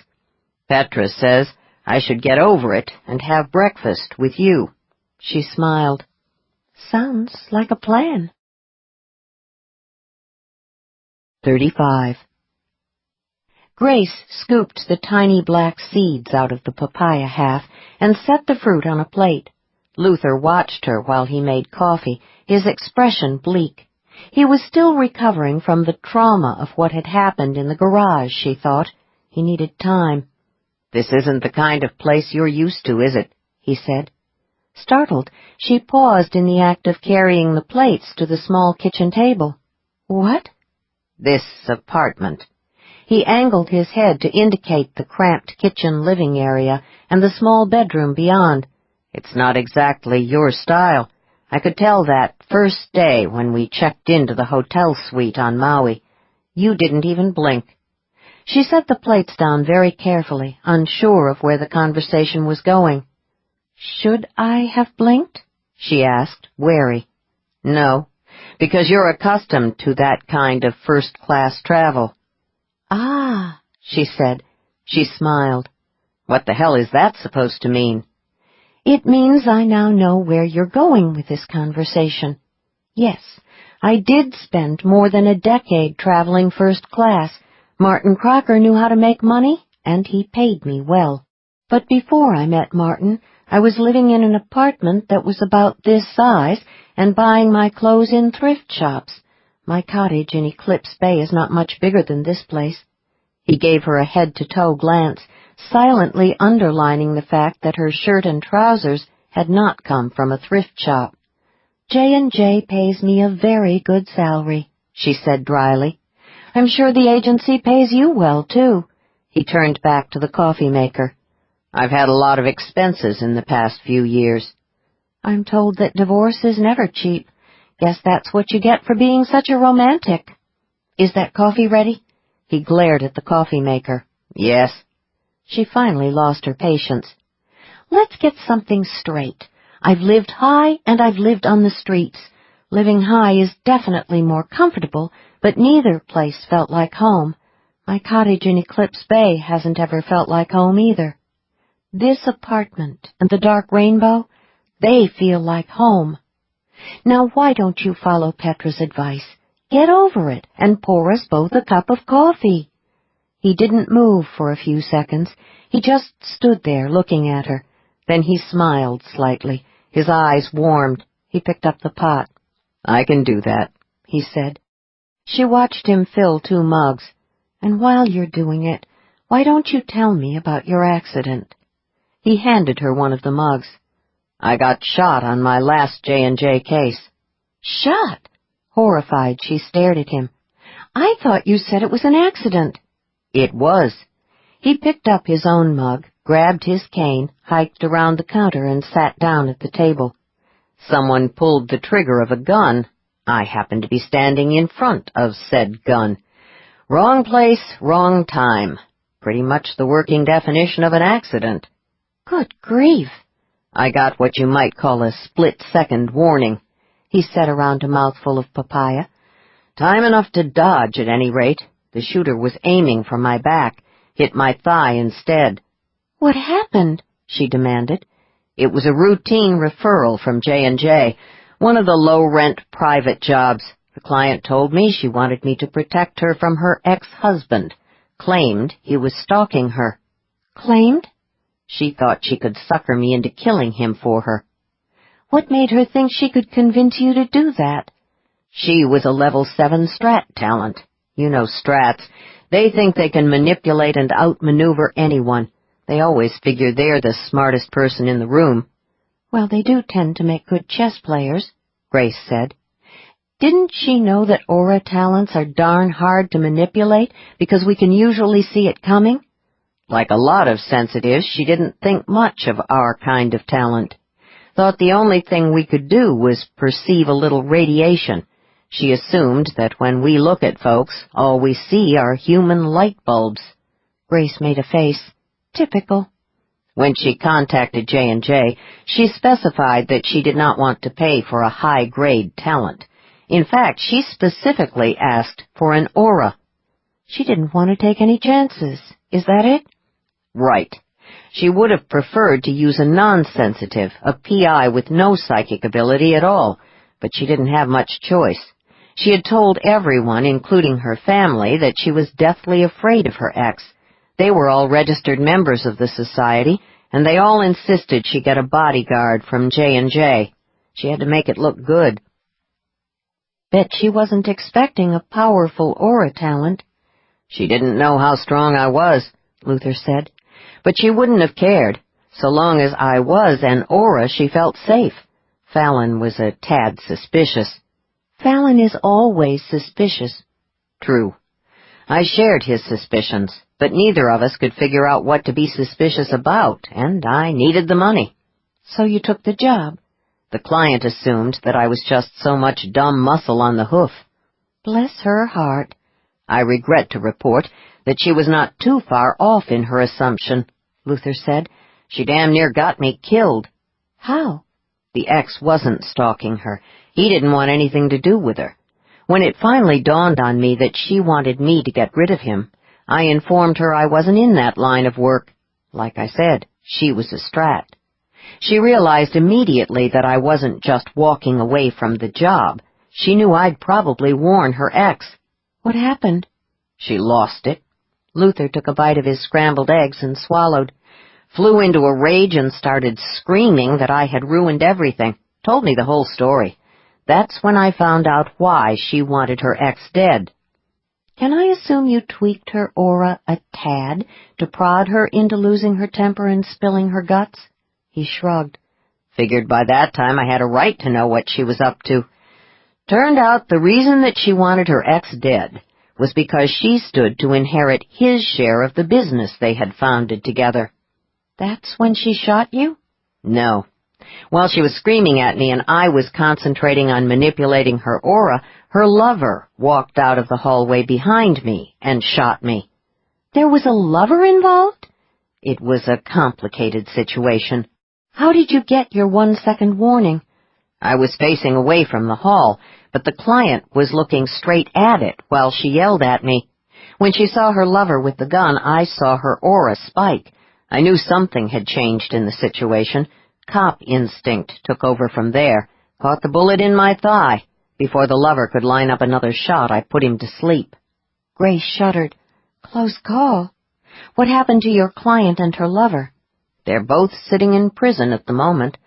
Petra says I should get over it and have breakfast with you. She smiled. Sounds like a plan. 35. Grace scooped the tiny black seeds out of the papaya half and set the fruit on a plate. Luther watched her while he made coffee, his expression bleak. He was still recovering from the trauma of what had happened in the garage, she thought. He needed time. This isn't the kind of place you're used to, is it? He said. Startled, she paused in the act of carrying the plates to the small kitchen table. What? This apartment. He angled his head to indicate the cramped kitchen-living area and the small bedroom beyond. "It's not exactly your style. I could tell that first day when we checked into the hotel suite on Maui. You didn't even blink." She set the plates down very carefully, unsure of where the conversation was going. "Should I have blinked?" she asked, wary. "No, because you're accustomed to that kind of first-class travel." "Ah," she said. She smiled. "What the hell is that supposed to mean?" "It means I now know where you're going with this conversation. Yes, I did spend more than a decade traveling first class. Martin Crocker knew how to make money, and he paid me well. But before I met Martin, I was living in an apartment that was about this size and buying my clothes in thrift shops. My cottage in Eclipse Bay is not much bigger than this place." He gave her a head-to-toe glance, silently underlining the fact that her shirt and trousers had not come from a thrift shop. "J&J pays me a very good salary," she said dryly. "I'm sure the agency pays you well, too." He turned back to the coffee maker. "I've had a lot of expenses in the past few years." "I'm told that divorce is never cheap. Guess that's what you get for being such a romantic. Is that coffee ready?" He glared at the coffee maker. "Yes." She finally lost her patience. "Let's get something straight. I've lived high and I've lived on the streets. Living high is definitely more comfortable, but neither place felt like home. My cottage in Eclipse Bay hasn't ever felt like home either. This apartment and the dark rainbow, they feel like home. Now why don't you follow Petra's advice? Get over it and pour us both a cup of coffee." He didn't move for a few seconds. He just stood there looking at her. Then he smiled slightly. His eyes warmed. He picked up the pot. "I can do that," he said. She watched him fill 2 mugs. "And while you're doing it, why don't you tell me about your accident?" He handed her one of the mugs. "I got shot on my last J&J case." "Shot?" Horrified, she stared at him. "I thought you said it was an accident." "It was." He picked up his own mug, grabbed his cane, hiked around the counter, and sat down at the table. "Someone pulled the trigger of a gun. I happened to be standing in front of said gun. Wrong place, wrong time. Pretty much the working definition of an accident." "Good grief." "I got what you might call a split-second warning." He set around a mouthful of papaya. "Time enough to dodge, at any rate. The shooter was aiming for my back, hit my thigh instead." "What happened?" she demanded. "It was a routine referral from J&J, one of the low-rent private jobs. The client told me she wanted me to protect her from her ex-husband. Claimed he was stalking her." "Claimed?" "She thought she could sucker me into killing him for her." "What made her think she could convince you to do that?" "She was a level 7 strat talent. You know strats. They think they can manipulate and outmaneuver anyone. They always figure they're the smartest person in the room." "Well, they do tend to make good chess players," Grace said. "Didn't she know that aura talents are darn hard to manipulate because we can usually see it coming?" "Like a lot of sensitives, she didn't think much of our kind of talent. Thought the only thing we could do was perceive a little radiation. She assumed that when we look at folks, all we see are human light bulbs." Grace made a face. "Typical." When she contacted J&J, she specified that she did not want to pay for a high-grade talent. In fact, she specifically asked for an aura. She didn't want to take any chances. Is that it? Right. She would have preferred to use a non-sensitive, a PI with no psychic ability at all, but she didn't have much choice. She had told everyone, including her family, that she was deathly afraid of her ex. They were all registered members of the society, and they all insisted she get a bodyguard from J&J. She had to make it look good. Bet she wasn't expecting a powerful aura talent. "She didn't know how strong I was," Luther said. "But she wouldn't have cared. So long as I was an aura, she felt safe. Fallon was a tad suspicious." "Fallon is always suspicious." "True. I shared his suspicions, but neither of us could figure out what to be suspicious about, and I needed the money. So you took the job? The client assumed that I was just so much dumb muscle on the hoof. Bless her heart. I regret to report that she was not too far off in her assumption, Luther said. She damn near got me killed. How? The ex wasn't stalking her. He didn't want anything to do with her. When it finally dawned on me that she wanted me to get rid of him, I informed her I wasn't in that line of work. Like I said, she was a strat. She realized immediately that I wasn't just walking away from the job. She knew I'd probably warn her ex. What happened? She lost it. Luther took a bite of his scrambled eggs and swallowed. Flew into a rage and started screaming that I had ruined everything. Told me the whole story. That's when I found out why she wanted her ex dead. Can I assume you tweaked her aura a tad to prod her into losing her temper and spilling her guts? He shrugged. Figured by that time I had a right to know what she was up to. Turned out the reason that she wanted her ex dead was because she stood to inherit his share of the business they had founded together. That's when she shot you? No. While she was screaming at me and I was concentrating on manipulating her aura, her lover walked out of the hallway behind me and shot me. There was a lover involved? It was a complicated situation. How did you get your 1-second warning? I was facing away from the hall, but the client was looking straight at it while she yelled at me. When she saw her lover with the gun, I saw her aura spike. I knew something had changed in the situation. Cop instinct took over from there, caught the bullet in my thigh. Before the lover could line up another shot, I put him to sleep. Grace shuddered. Close call. What happened to your client and her lover? They're both sitting in prison at the moment.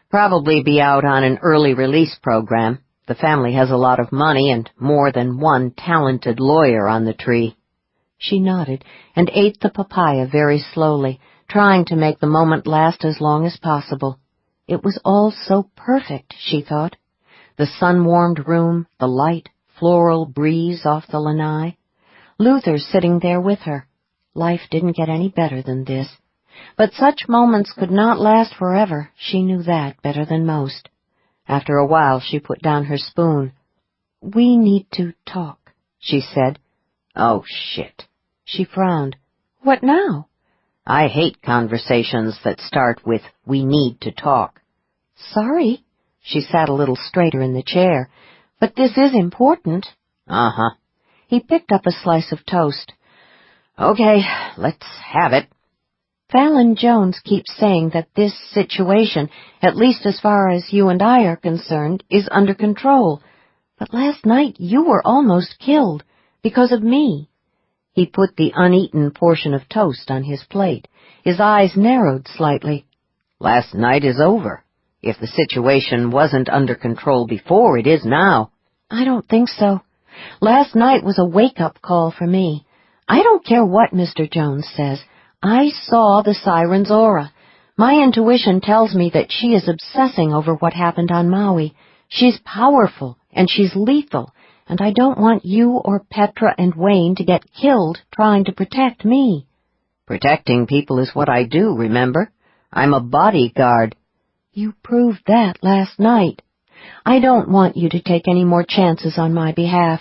Probably be out on an early release program. The family has a lot of money and more than one talented lawyer on the tree. She nodded and ate the papaya very slowly, trying to make the moment last as long as possible. It was all so perfect, she thought. The sun-warmed room, the light, floral breeze off the lanai. Luther sitting there with her. Life didn't get any better than this. But such moments could not last forever. She knew that better than most. After a while, she put down her spoon. "We need to talk," she said. "Oh, shit." She frowned. "What now?" "I hate conversations that start with, 'we need to talk.'" "Sorry." She sat a little straighter in the chair. "But this is important." "Uh-huh." He picked up a slice of toast. "Okay, let's have it." Fallon Jones keeps saying that this situation, at least as far as you and I are concerned, is under control. But last night you were almost killed, because of me. He put the uneaten portion of toast on his plate. His eyes narrowed slightly. Last night is over. If the situation wasn't under control before, it is now. I don't think so. Last night was a wake-up call for me. I don't care what Mr. Jones says. I saw the siren's aura. My intuition tells me that she is obsessing over what happened on Maui. She's powerful, and she's lethal, and I don't want you or Petra and Wayne to get killed trying to protect me. Protecting people is what I do, remember? I'm a bodyguard. You proved that last night. I don't want you to take any more chances on my behalf.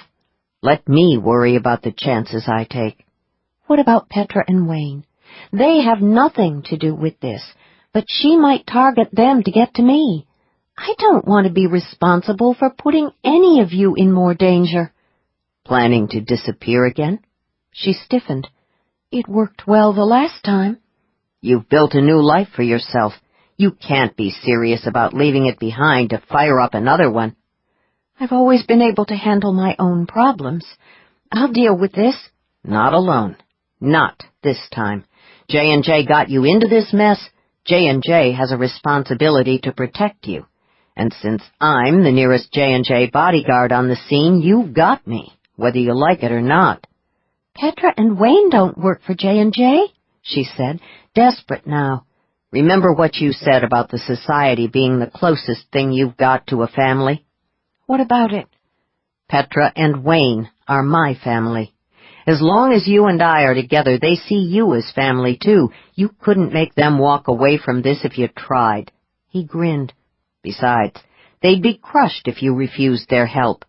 Let me worry about the chances I take. What about Petra and Wayne? They have nothing to do with this, but she might target them to get to me. I don't want to be responsible for putting any of you in more danger. Planning to disappear again? She stiffened. It worked well the last time. You've built a new life for yourself. You can't be serious about leaving it behind to fire up another one. I've always been able to handle my own problems. I'll deal with this. Not alone. Not this time. J&J got you into this mess. J&J has a responsibility to protect you. And since I'm the nearest J&J bodyguard on the scene, you've got me, whether you like it or not. Petra and Wayne don't work for J&J, she said, desperate now. Remember what you said about the society being the closest thing you've got to a family? What about it? Petra and Wayne are my family. As long as you and I are together, they see you as family, too. You couldn't make them walk away from this if you tried." He grinned. "Besides, they'd be crushed if you refused their help."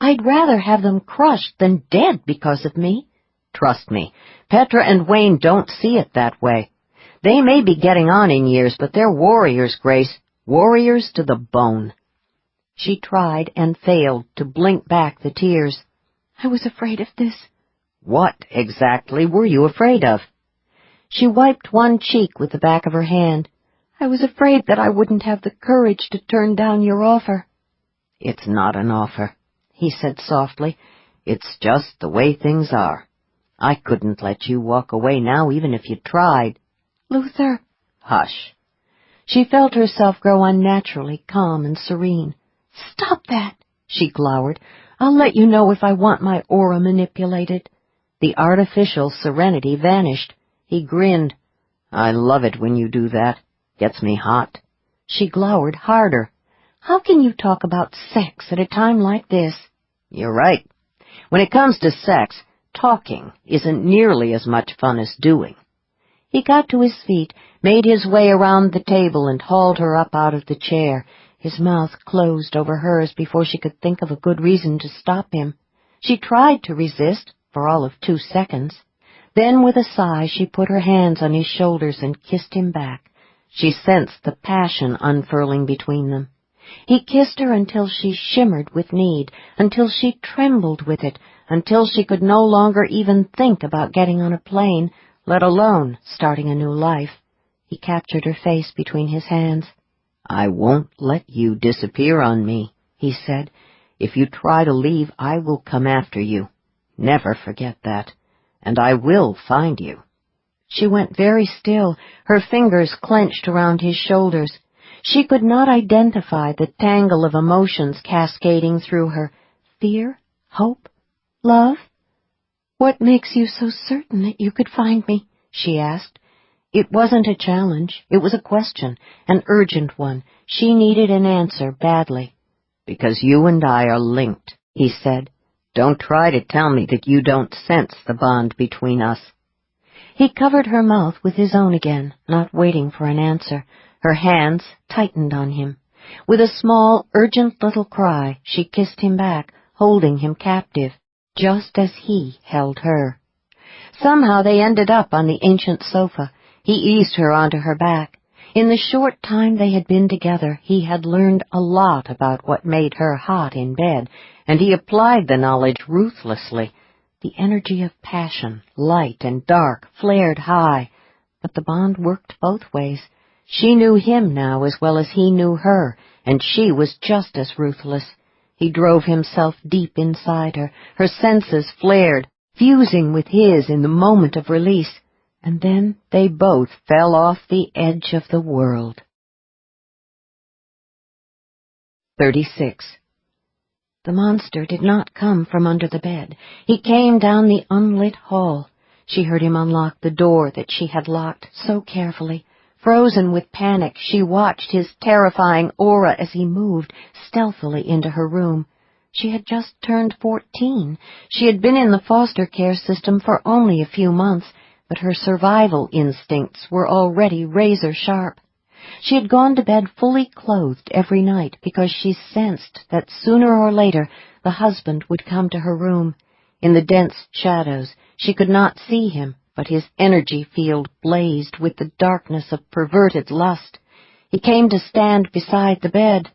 "I'd rather have them crushed than dead because of me." "Trust me, Petra and Wayne don't see it that way. They may be getting on in years, but they're warriors, Grace. Warriors to the bone." She tried and failed to blink back the tears. "I was afraid of this." "What exactly were you afraid of?" She wiped one cheek with the back of her hand. "I was afraid that I wouldn't have the courage to turn down your offer." "It's not an offer," he said softly. "It's just the way things are. I couldn't let you walk away now even if you tried." "Luther." "Hush." She felt herself grow unnaturally calm and serene. "Stop that," she glowered. "I'll let you know if I want my aura manipulated." The artificial serenity vanished. He grinned. "I love it when you do that. Gets me hot." She glowered harder. "How can you talk about sex at a time like this?" "You're right. When it comes to sex, talking isn't nearly as much fun as doing." He got to his feet, made his way around the table, and hauled her up out of the chair. His mouth closed over hers before she could think of a good reason to stop him. She tried to resist, for all of 2 seconds. Then, with a sigh, she put her hands on his shoulders and kissed him back. She sensed the passion unfurling between them. He kissed her until she shimmered with need, until she trembled with it, until she could no longer even think about getting on a plane, let alone starting a new life. He captured her face between his hands. "I won't let you disappear on me," he said. "If you try to leave, I will come after you. Never forget that. And I will find you." She went very still, her fingers clenched around his shoulders. She could not identify the tangle of emotions cascading through her. Fear? Hope? Love? "What makes you so certain that you could find me?" she asked. It wasn't a challenge. It was a question, an urgent one. She needed an answer badly. "Because you and I are linked," he said. "Don't try to tell me that you don't sense the bond between us." He covered her mouth with his own again, not waiting for an answer. Her hands tightened on him. With a small, urgent little cry, she kissed him back, holding him captive, just as he held her. Somehow they ended up on the ancient sofa. He eased her onto her back. In the short time they had been together, he had learned a lot about what made her hot in bed, and he applied the knowledge ruthlessly. The energy of passion, light and dark, flared high, but the bond worked both ways. She knew him now as well as he knew her, and she was just as ruthless. He drove himself deep inside her. Her senses flared, fusing with his in the moment of release, and then they both fell off the edge of the world. 36. The monster did not come from under the bed. He came down the unlit hall. She heard him unlock the door that she had locked so carefully. Frozen with panic, she watched his terrifying aura as he moved stealthily into her room. She had just turned 14. She had been in the foster care system for only a few months, but her survival instincts were already razor-sharp. She had gone to bed fully clothed every night because she sensed that sooner or later the husband would come to her room. In the dense shadows, she could not see him, but his energy field blazed with the darkness of perverted lust. He came to stand beside the bed.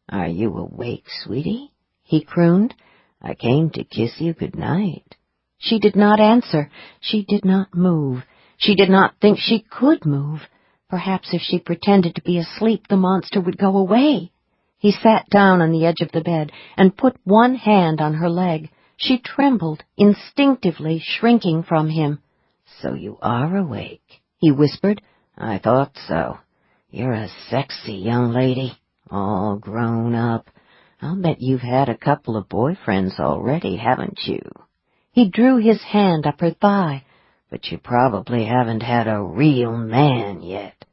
"Are you awake, sweetie?" he crooned. "I came to kiss you good night." She did not answer. She did not move. She did not think she could move. Perhaps if she pretended to be asleep, the monster would go away. He sat down on the edge of the bed and put one hand on her leg. She trembled, instinctively shrinking from him. "So you are awake," he whispered. "I thought so. You're a sexy young lady, all grown up. I'll bet you've had a couple of boyfriends already, haven't you?" He drew his hand up her thigh. "But you probably haven't had a real man yet."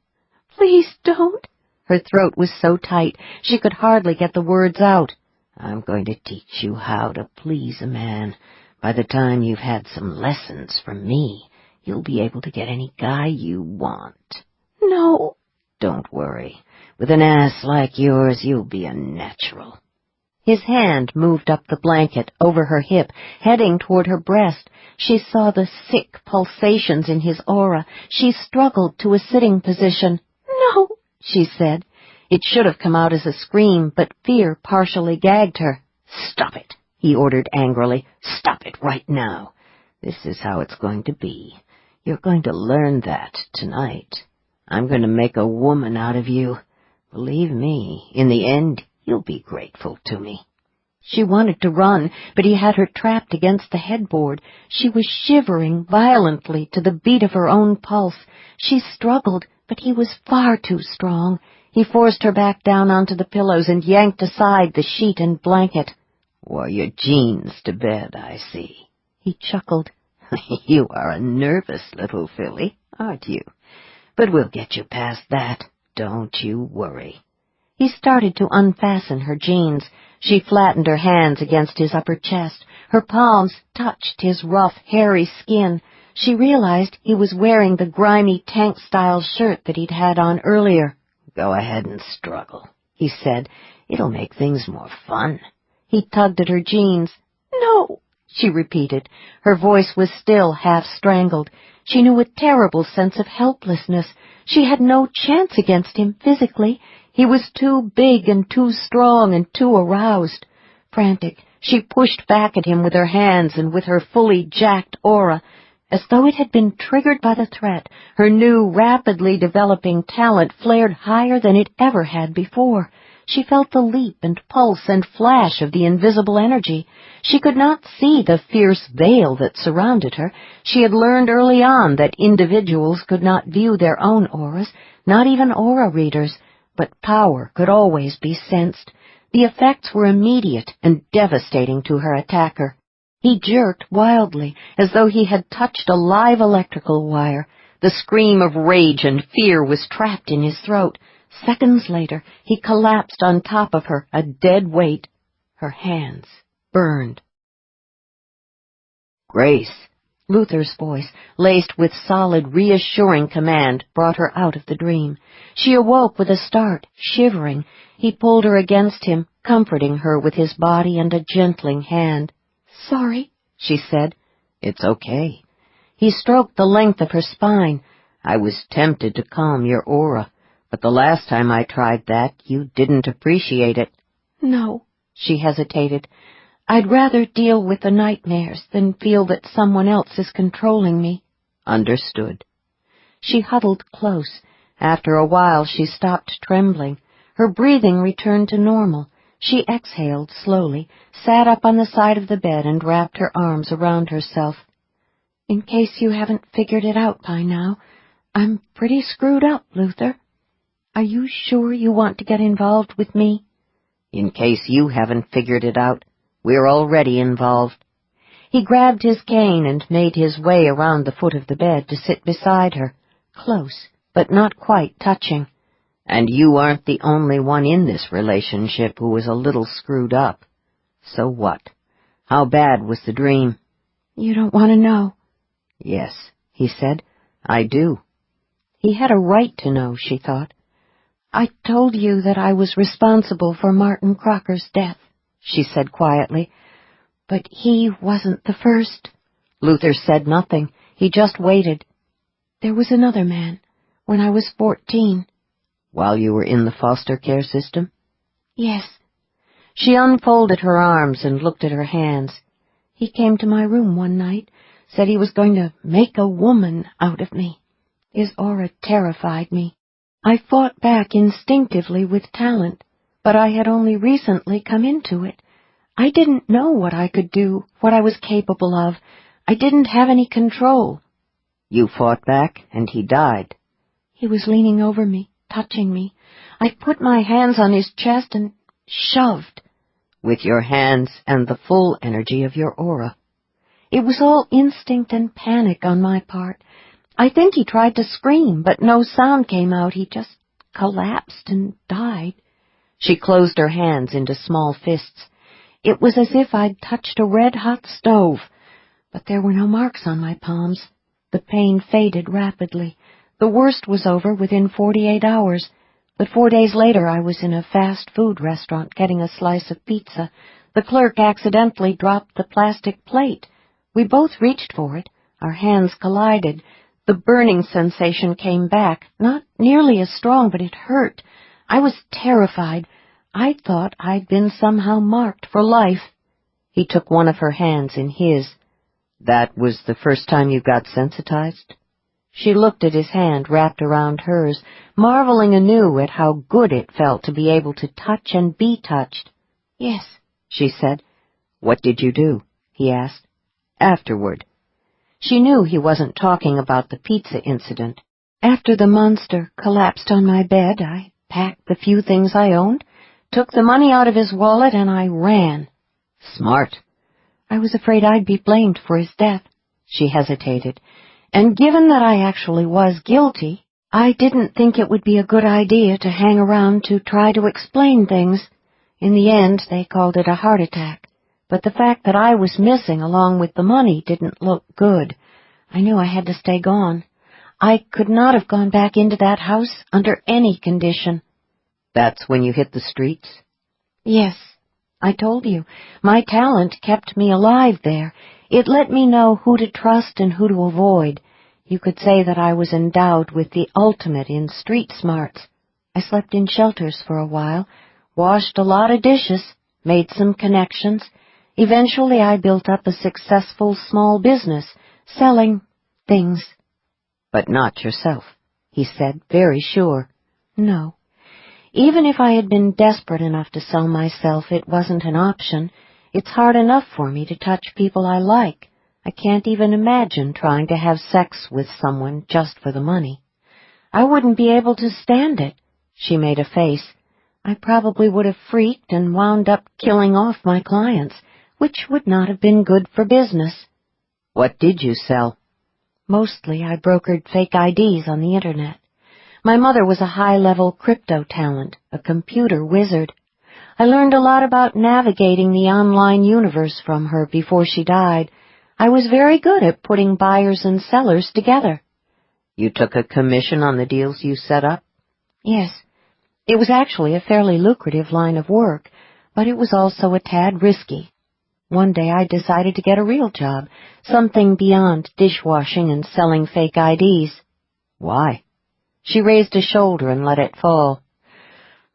"Please don't." Her throat was so tight she could hardly get the words out. "I'm going to teach you how to please a man, By the time you've had some lessons from me, you'll be able to get any guy you want. No. Don't worry. With an ass like yours, you'll be a natural. His hand moved up the blanket, over her hip, heading toward her breast. She saw the sick pulsations in his aura. She struggled to a sitting position. No, she said. It should have come out as a scream, but fear partially gagged her. Stop it, he ordered angrily. Stop it right now. This is how it's going to be. You're going to learn that tonight. I'm going to make a woman out of you. Believe me, in the end, you'll be grateful to me. She wanted to run, but he had her trapped against the headboard. She was shivering violently to the beat of her own pulse. She struggled, but he was far too strong. He forced her back down onto the pillows and yanked aside the sheet and blanket. Wore your jeans to bed, I see. He chuckled. You are a nervous little filly, aren't you? But we'll get you past that. Don't you worry. He started to unfasten her jeans. She flattened her hands against his upper chest. Her palms touched his rough, hairy skin. She realized he was wearing the grimy tank-style shirt that he'd had on earlier. Go ahead and struggle, he said. It'll make things more fun. He tugged at her jeans. No, she repeated. Her voice was still half-strangled. She knew a terrible sense of helplessness. She had no chance against him physically. He was too big and too strong and too aroused. Frantic, she pushed back at him with her hands and with her fully jacked aura. As though it had been triggered by the threat, her new, rapidly developing talent flared higher than it ever had before. She felt the leap and pulse and flash of the invisible energy. She could not see the fierce veil that surrounded her. She had learned early on that individuals could not view their own auras, not even aura readers, but power could always be sensed. The effects were immediate and devastating to her attacker. He jerked wildly, as though he had touched a live electrical wire. The scream of rage and fear was trapped in his throat. Seconds later, he collapsed on top of her, a dead weight. Her hands burned. Grace, Luther's voice, laced with solid, reassuring command, brought her out of the dream. She awoke with a start, shivering. He pulled her against him, comforting her with his body and a gentling hand. "Sorry," she said. "It's okay." He stroked the length of her spine. "I was tempted to calm your aura, but the last time I tried that, you didn't appreciate it." "No," she hesitated. "I'd rather deal with the nightmares than feel that someone else is controlling me." "Understood." She huddled close. After a while, she stopped trembling. Her breathing returned to normal. She exhaled slowly, sat up on the side of the bed, and wrapped her arms around herself. "In case you haven't figured it out by now, I'm pretty screwed up, Luther. Are you sure you want to get involved with me?" "In case you haven't figured it out, we're already involved." He grabbed his cane and made his way around the foot of the bed to sit beside her, close, but not quite touching. "And you aren't the only one in this relationship who was a little screwed up. So what? How bad was the dream?" "You don't want to know." "Yes," he said, "I do." He had a right to know, she thought. "I told you that I was responsible for Martin Crocker's death," she said quietly. "But he wasn't the first." Luther said nothing. He just waited. "There was another man, when I was 14. "While you were in the foster care system?" "Yes." She unfolded her arms and looked at her hands. "He came to my room one night, said he was going to make a woman out of me. His aura terrified me. I fought back instinctively with talent, but I had only recently come into it. I didn't know what I could do, what I was capable of. I didn't have any control." "You fought back, and he died?" "He was leaning over me, touching me. I put my hands on his chest and shoved." "With your hands and the full energy of your aura?" "It was all instinct and panic on my part. I think he tried to scream, but no sound came out. He just collapsed and died." She closed her hands into small fists. "It was as if I'd touched a red-hot stove. But there were no marks on my palms. The pain faded rapidly. The worst was over within 48 hours, but 4 days later I was in a fast food restaurant getting a slice of pizza. The clerk accidentally dropped the plastic plate. We both reached for it. Our hands collided. The burning sensation came back, not nearly as strong, but it hurt. I was terrified. I thought I'd been somehow marked for life. He took one of her hands in his. That was the first time you got sensitized? She looked at his hand wrapped around hers, marveling anew at how good it felt to be able to touch and be touched. Yes, she said. What did you do? He asked. Afterward. She knew he wasn't talking about the pizza incident. After the monster collapsed on my bed, I packed the few things I owned, took the money out of his wallet, and I ran. Smart. I was afraid I'd be blamed for his death. She hesitated. And given that I actually was guilty, I didn't think it would be a good idea to hang around to try to explain things. In the end, they called it a heart attack. But the fact that I was missing along with the money didn't look good. I knew I had to stay gone. I could not have gone back into that house under any condition. That's when you hit the streets? Yes. I told you, my talent kept me alive there. It let me know who to trust and who to avoid. You could say that I was endowed with the ultimate in street smarts. I slept in shelters for a while, washed a lot of dishes, made some connections. Eventually I built up a successful small business, selling things. But not yourself, he said, very sure. No. Even if I had been desperate enough to sell myself, it wasn't an option. It's hard enough for me to touch people I like. I can't even imagine trying to have sex with someone just for the money. I wouldn't be able to stand it. She made a face. I probably would have freaked and wound up killing off my clients, which would not have been good for business. What did you sell? Mostly I brokered fake IDs on the Internet. My mother was a high-level crypto talent, a computer wizard. I learned a lot about navigating the online universe from her before she died. I was very good at putting buyers and sellers together. You took a commission on the deals you set up? Yes. It was actually a fairly lucrative line of work, but it was also a tad risky. One day I decided to get a real job, something beyond dishwashing and selling fake IDs. Why? She raised a shoulder and let it fall.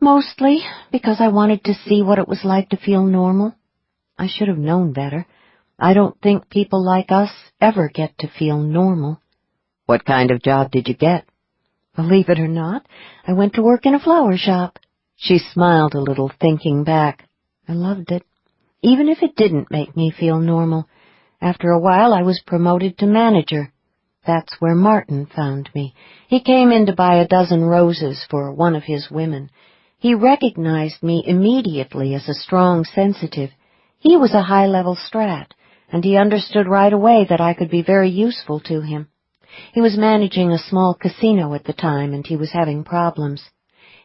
Mostly because I wanted to see what it was like to feel normal. I should have known better. I don't think people like us ever get to feel normal. What kind of job did you get? Believe it or not, I went to work in a flower shop. She smiled a little, thinking back. I loved it, even if it didn't make me feel normal. After a while, I was promoted to manager. That's where Martin found me. He came in to buy a dozen roses for one of his women. He recognized me immediately as a strong sensitive. He was a high-level strat, and he understood right away that I could be very useful to him. He was managing a small casino at the time, and he was having problems.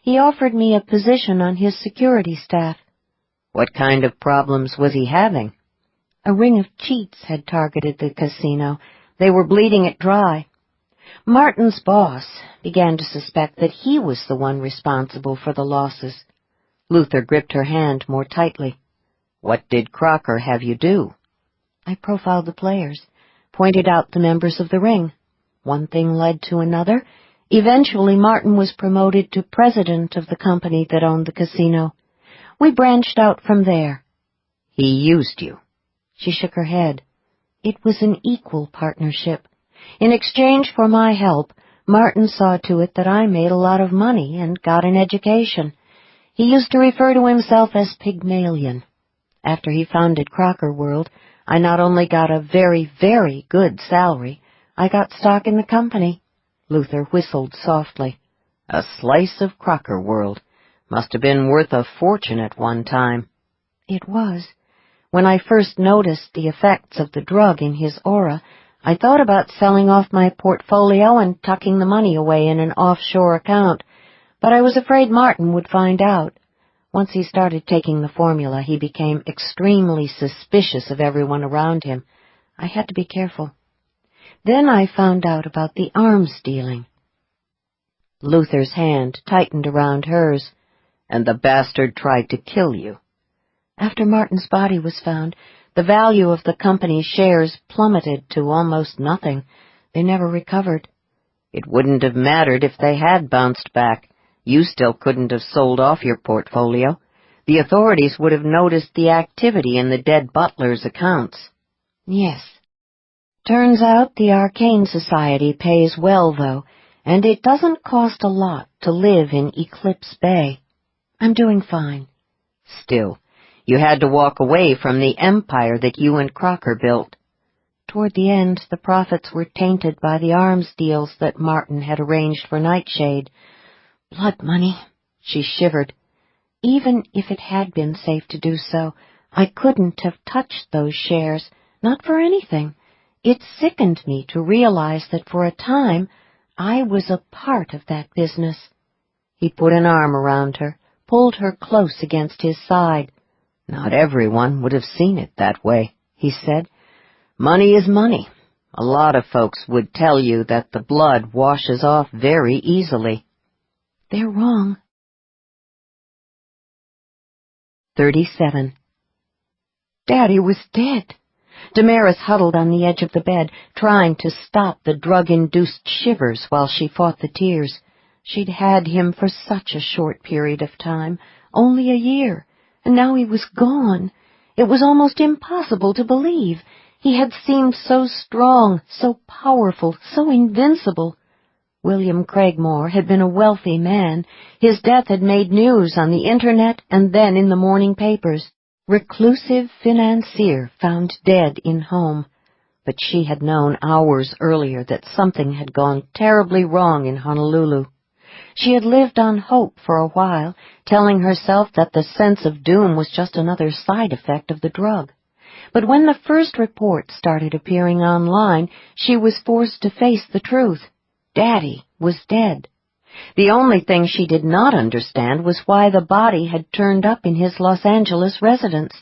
He offered me a position on his security staff. What kind of problems was he having? A ring of cheats had targeted the casino. They were bleeding it dry. Martin's boss began to suspect that he was the one responsible for the losses. Luther gripped her hand more tightly. What did Crocker have you do? I profiled the players, pointed out the members of the ring. One thing led to another. Eventually, Martin was promoted to president of the company that owned the casino. We branched out from there. He used you. She shook her head. It was an equal partnership. In exchange for my help, Martin saw to it that I made a lot of money and got an education. He used to refer to himself as Pygmalion. After he founded Crocker World, I not only got a very, very good salary, I got stock in the company. Luther whistled softly. A slice of Crocker World. Must have been worth a fortune at one time. It was. When I first noticed the effects of the drug in his aura, I thought about selling off my portfolio and tucking the money away in an offshore account, but I was afraid Martin would find out. Once he started taking the formula, he became extremely suspicious of everyone around him. I had to be careful. Then I found out about the arms dealing. Luther's hand tightened around hers. And the bastard tried to kill you. After Martin's body was found, the value of the company's shares plummeted to almost nothing. They never recovered. It wouldn't have mattered if they had bounced back. You still couldn't have sold off your portfolio. The authorities would have noticed the activity in the dead butler's accounts. Yes. Turns out the Arcane Society pays well, though, and it doesn't cost a lot to live in Eclipse Bay. I'm doing fine. Still, you had to walk away from the empire that you and Crocker built. Toward the end, the profits were tainted by the arms deals that Martin had arranged for Nightshade. Blood money. She shivered. Even if it had been safe to do so, I couldn't have touched those shares, not for anything. It sickened me to realize that for a time I was a part of that business. He put an arm around her, pulled her close against his side. Not everyone would have seen it that way, he said. Money is money. A lot of folks would tell you that the blood washes off very easily. They're wrong. 37. Daddy was dead. Damaris huddled on the edge of the bed, trying to stop the drug-induced shivers while she fought the tears. She'd had him for such a short period of time, only a year, and now he was gone. It was almost impossible to believe. He had seemed so strong, so powerful, so invincible. William Craigmore had been a wealthy man. His death had made news on the Internet and then in the morning papers. Reclusive financier found dead in home. But she had known hours earlier that something had gone terribly wrong in Honolulu. She had lived on hope for a while, telling herself that the sense of doom was just another side effect of the drug. But when the first reports started appearing online, she was forced to face the truth. Daddy was dead. The only thing she did not understand was why the body had turned up in his Los Angeles residence.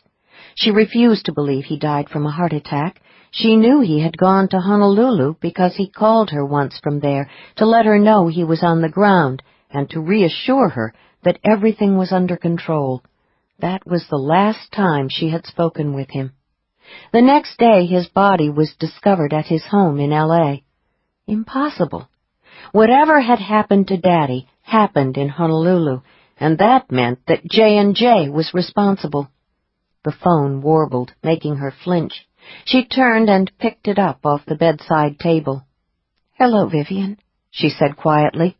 She refused to believe he died from a heart attack. She knew he had gone to Honolulu because he called her once from there to let her know he was on the ground and to reassure her that everything was under control. That was the last time she had spoken with him. The next day his body was discovered at his home in L.A. Impossible. Whatever had happened to Daddy happened in Honolulu, and that meant that J&J was responsible. The phone warbled, making her flinch. She turned and picked it up off the bedside table. "Hello, Vivian," she said quietly.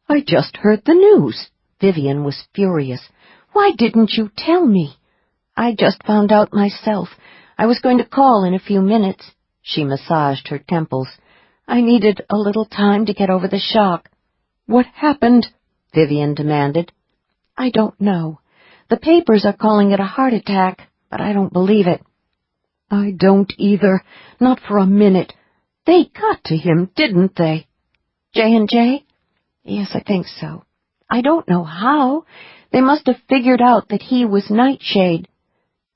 "I just heard the news." Vivian was furious. "Why didn't you tell me?" "I just found out myself. I was going to call in a few minutes." She massaged her temples. "I needed a little time to get over the shock." "What happened?" Vivian demanded. "I don't know. The papers are calling it a heart attack, but I don't believe it." "I don't either. Not for a minute. They got to him, didn't they?" "J&J? Yes, I think so. I don't know how. They must have figured out that he was Nightshade."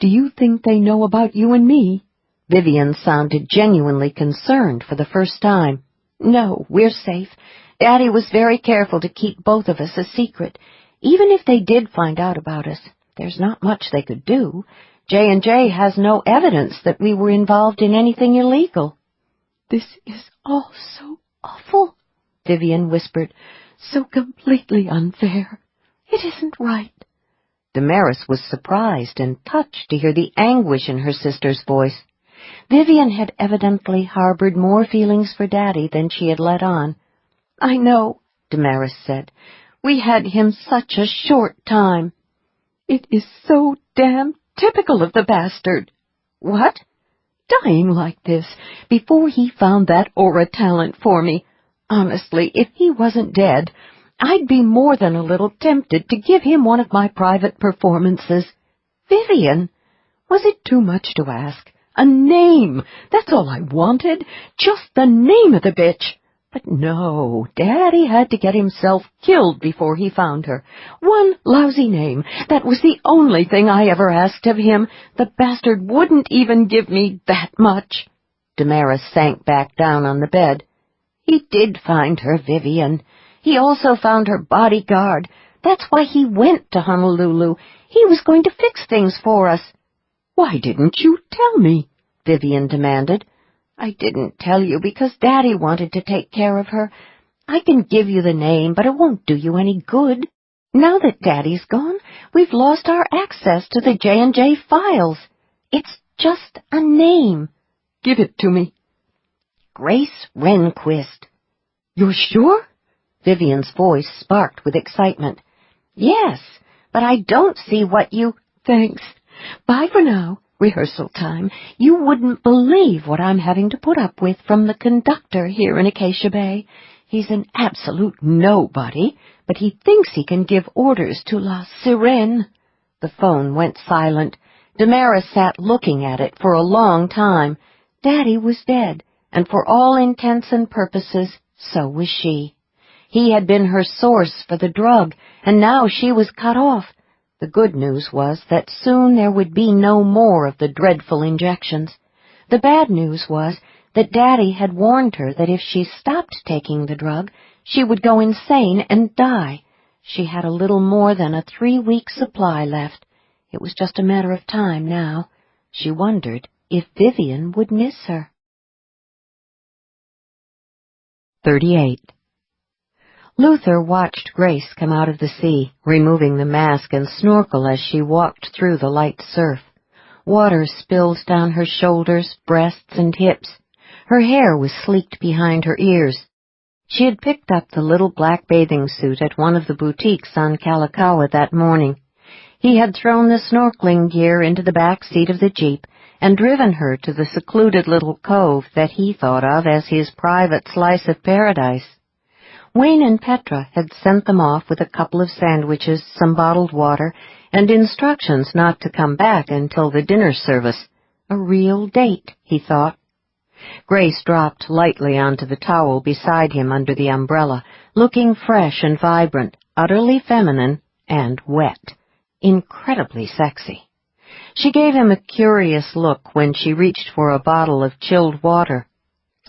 "Do you think they know about you and me?" Vivian sounded genuinely concerned for the first time. "No, we're safe. Daddy was very careful to keep both of us a secret. Even if they did find out about us, there's not much they could do. J&J has no evidence that we were involved in anything illegal." "This is all so awful," Vivian whispered. "So completely unfair. It isn't right." Damaris was surprised and touched to hear the anguish in her sister's voice. Vivian had evidently harbored more feelings for Daddy than she had let on. "I know," Damaris said. "We had him such a short time." "It is so damn typical of the bastard." "What?" "Dying like this, before he found that aura talent for me. Honestly, if he wasn't dead, I'd be more than a little tempted to give him one of my private performances." "Vivian, was it too much to ask? A name, that's all I wanted, just the name of the bitch. But no, Daddy had to get himself killed before he found her. One lousy name, that was the only thing I ever asked of him. The bastard wouldn't even give me that much." Damaris sank back down on the bed. "He did find her, Vivian. He also found her bodyguard. That's why he went to Honolulu. He was going to fix things for us." "Why didn't you tell me?" Vivian demanded. "I didn't tell you because Daddy wanted to take care of her. I can give you the name, but it won't do you any good. Now that Daddy's gone, we've lost our access to the J&J files. It's just a name." "Give it to me." "Grace Renquist." "You're sure?" Vivian's voice sparked with excitement. "Yes, but I don't see what you—" "Thanks. Bye for now. Rehearsal time. You wouldn't believe what I'm having to put up with from the conductor here in Acacia Bay. He's an absolute nobody, but he thinks he can give orders to La Sirene." The phone went silent. Damaris sat looking at it for a long time. Daddy was dead, and for all intents and purposes, so was she. He had been her source for the drug, and now she was cut off. The good news was that soon there would be no more of the dreadful injections. The bad news was that Daddy had warned her that if she stopped taking the drug, she would go insane and die. She had a little more than a 3-week supply left. It was just a matter of time now. She wondered if Vivian would miss her. 38. Luther watched Grace come out of the sea, removing the mask and snorkel as she walked through the light surf. Water spilled down her shoulders, breasts, and hips. Her hair was sleeked behind her ears. She had picked up the little black bathing suit at one of the boutiques on Kalakaua that morning. He had thrown the snorkeling gear into the back seat of the Jeep and driven her to the secluded little cove that he thought of as his private slice of paradise. Wayne and Petra had sent them off with a couple of sandwiches, some bottled water, and instructions not to come back until the dinner service. A real date, he thought. Grace dropped lightly onto the towel beside him under the umbrella, looking fresh and vibrant, utterly feminine, and wet. Incredibly sexy. She gave him a curious look when she reached for a bottle of chilled water.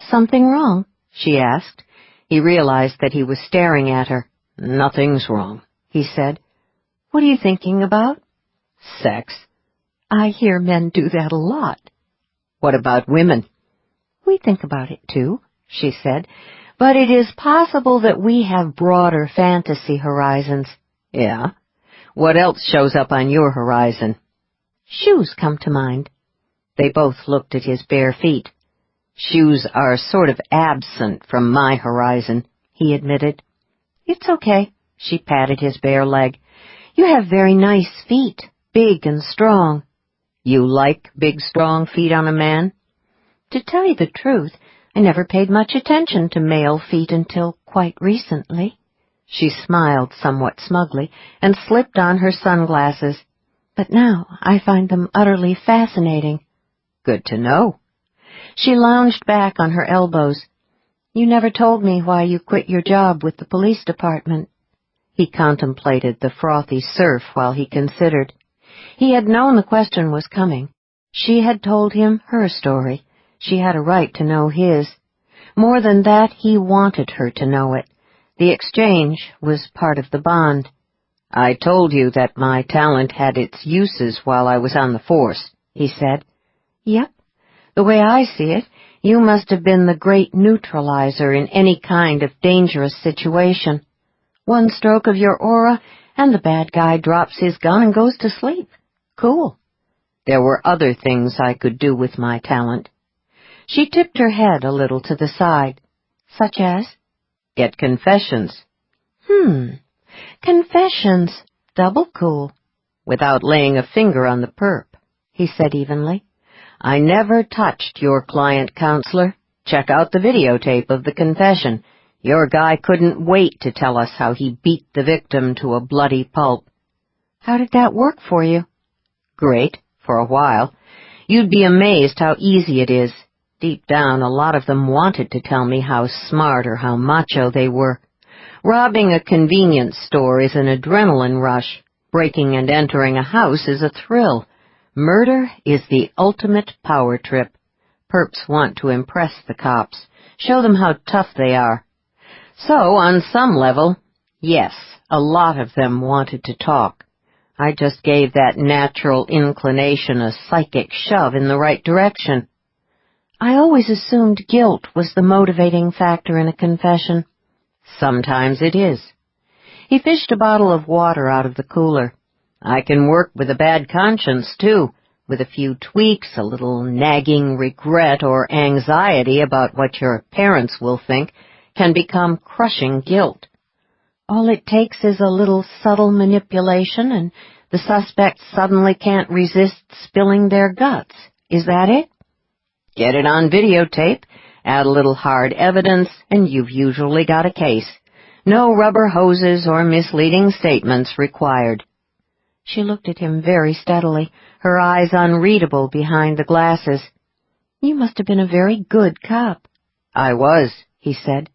"Something wrong?" she asked. He realized that he was staring at her. "Nothing's wrong," he said. "What are you thinking about?" "Sex." "I hear men do that a lot." "What about women?" "We think about it, too," she said, "but it is possible that we have broader fantasy horizons." "Yeah? What else shows up on your horizon?" "Shoes come to mind." They both looked at his bare feet. "Shoes are sort of absent from my horizon," he admitted. "It's okay," she patted his bare leg. "You have very nice feet, big and strong." "You like big, strong feet on a man?" "To tell you the truth, I never paid much attention to male feet until quite recently." She smiled somewhat smugly and slipped on her sunglasses. "But now I find them utterly fascinating." "Good to know." She lounged back on her elbows. "You never told me why you quit your job with the police department." He contemplated the frothy surf while he considered. He had known the question was coming. She had told him her story. She had a right to know his. More than that, he wanted her to know it. The exchange was part of the bond. "I told you that my talent had its uses while I was on the force," he said. "Yep. The way I see it, you must have been the great neutralizer in any kind of dangerous situation. One stroke of your aura, and the bad guy drops his gun and goes to sleep. Cool. There were other things I could do with my talent." She tipped her head a little to the side. "Such as?" "Get confessions." Confessions. Double cool." "Without laying a finger on the perp," he said evenly. "I never touched your client, counselor. Check out the videotape of the confession. Your guy couldn't wait to tell us how he beat the victim to a bloody pulp." "How did that work for you?" "Great, for a while. You'd be amazed how easy it is. Deep down, a lot of them wanted to tell me how smart or how macho they were. Robbing a convenience store is an adrenaline rush. Breaking and entering a house is a thrill. Murder is the ultimate power trip. Perps want to impress the cops, show them how tough they are. So, on some level, yes, a lot of them wanted to talk. I just gave that natural inclination a psychic shove in the right direction. I always assumed guilt was the motivating factor in a confession. Sometimes it is. He fished a bottle of water out of the cooler. I can work with a bad conscience, too, with a few tweaks, a little nagging regret or anxiety about what your parents will think can become crushing guilt. All it takes is a little subtle manipulation, and the suspect suddenly can't resist spilling their guts. Is that it? Get it on videotape, add a little hard evidence, and you've usually got a case. No rubber hoses or misleading statements required. She looked at him very steadily, her eyes unreadable behind the glasses. You must have been a very good cop. I was, he said.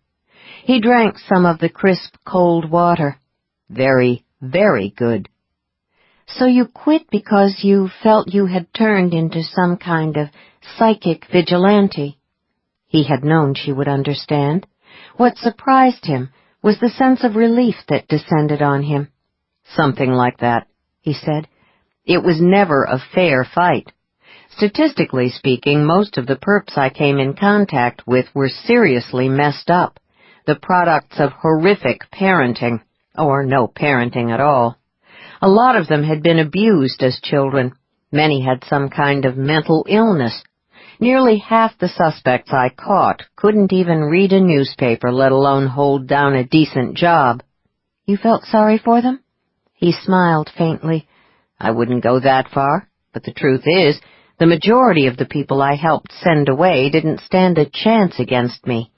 He drank some of the crisp, cold water. Very, very good. So you quit because you felt you had turned into some kind of psychic vigilante. He had known she would understand. What surprised him was the sense of relief that descended on him. Something like that, he said. It was never a fair fight. Statistically speaking, most of the perps I came in contact with were seriously messed up, the products of horrific parenting, or no parenting at all. A lot of them had been abused as children. Many had some kind of mental illness. Nearly half the suspects I caught couldn't even read a newspaper, let alone hold down a decent job. You felt sorry for them? He smiled faintly. I wouldn't go that far, but the truth is, the majority of the people I helped send away didn't stand a chance against me.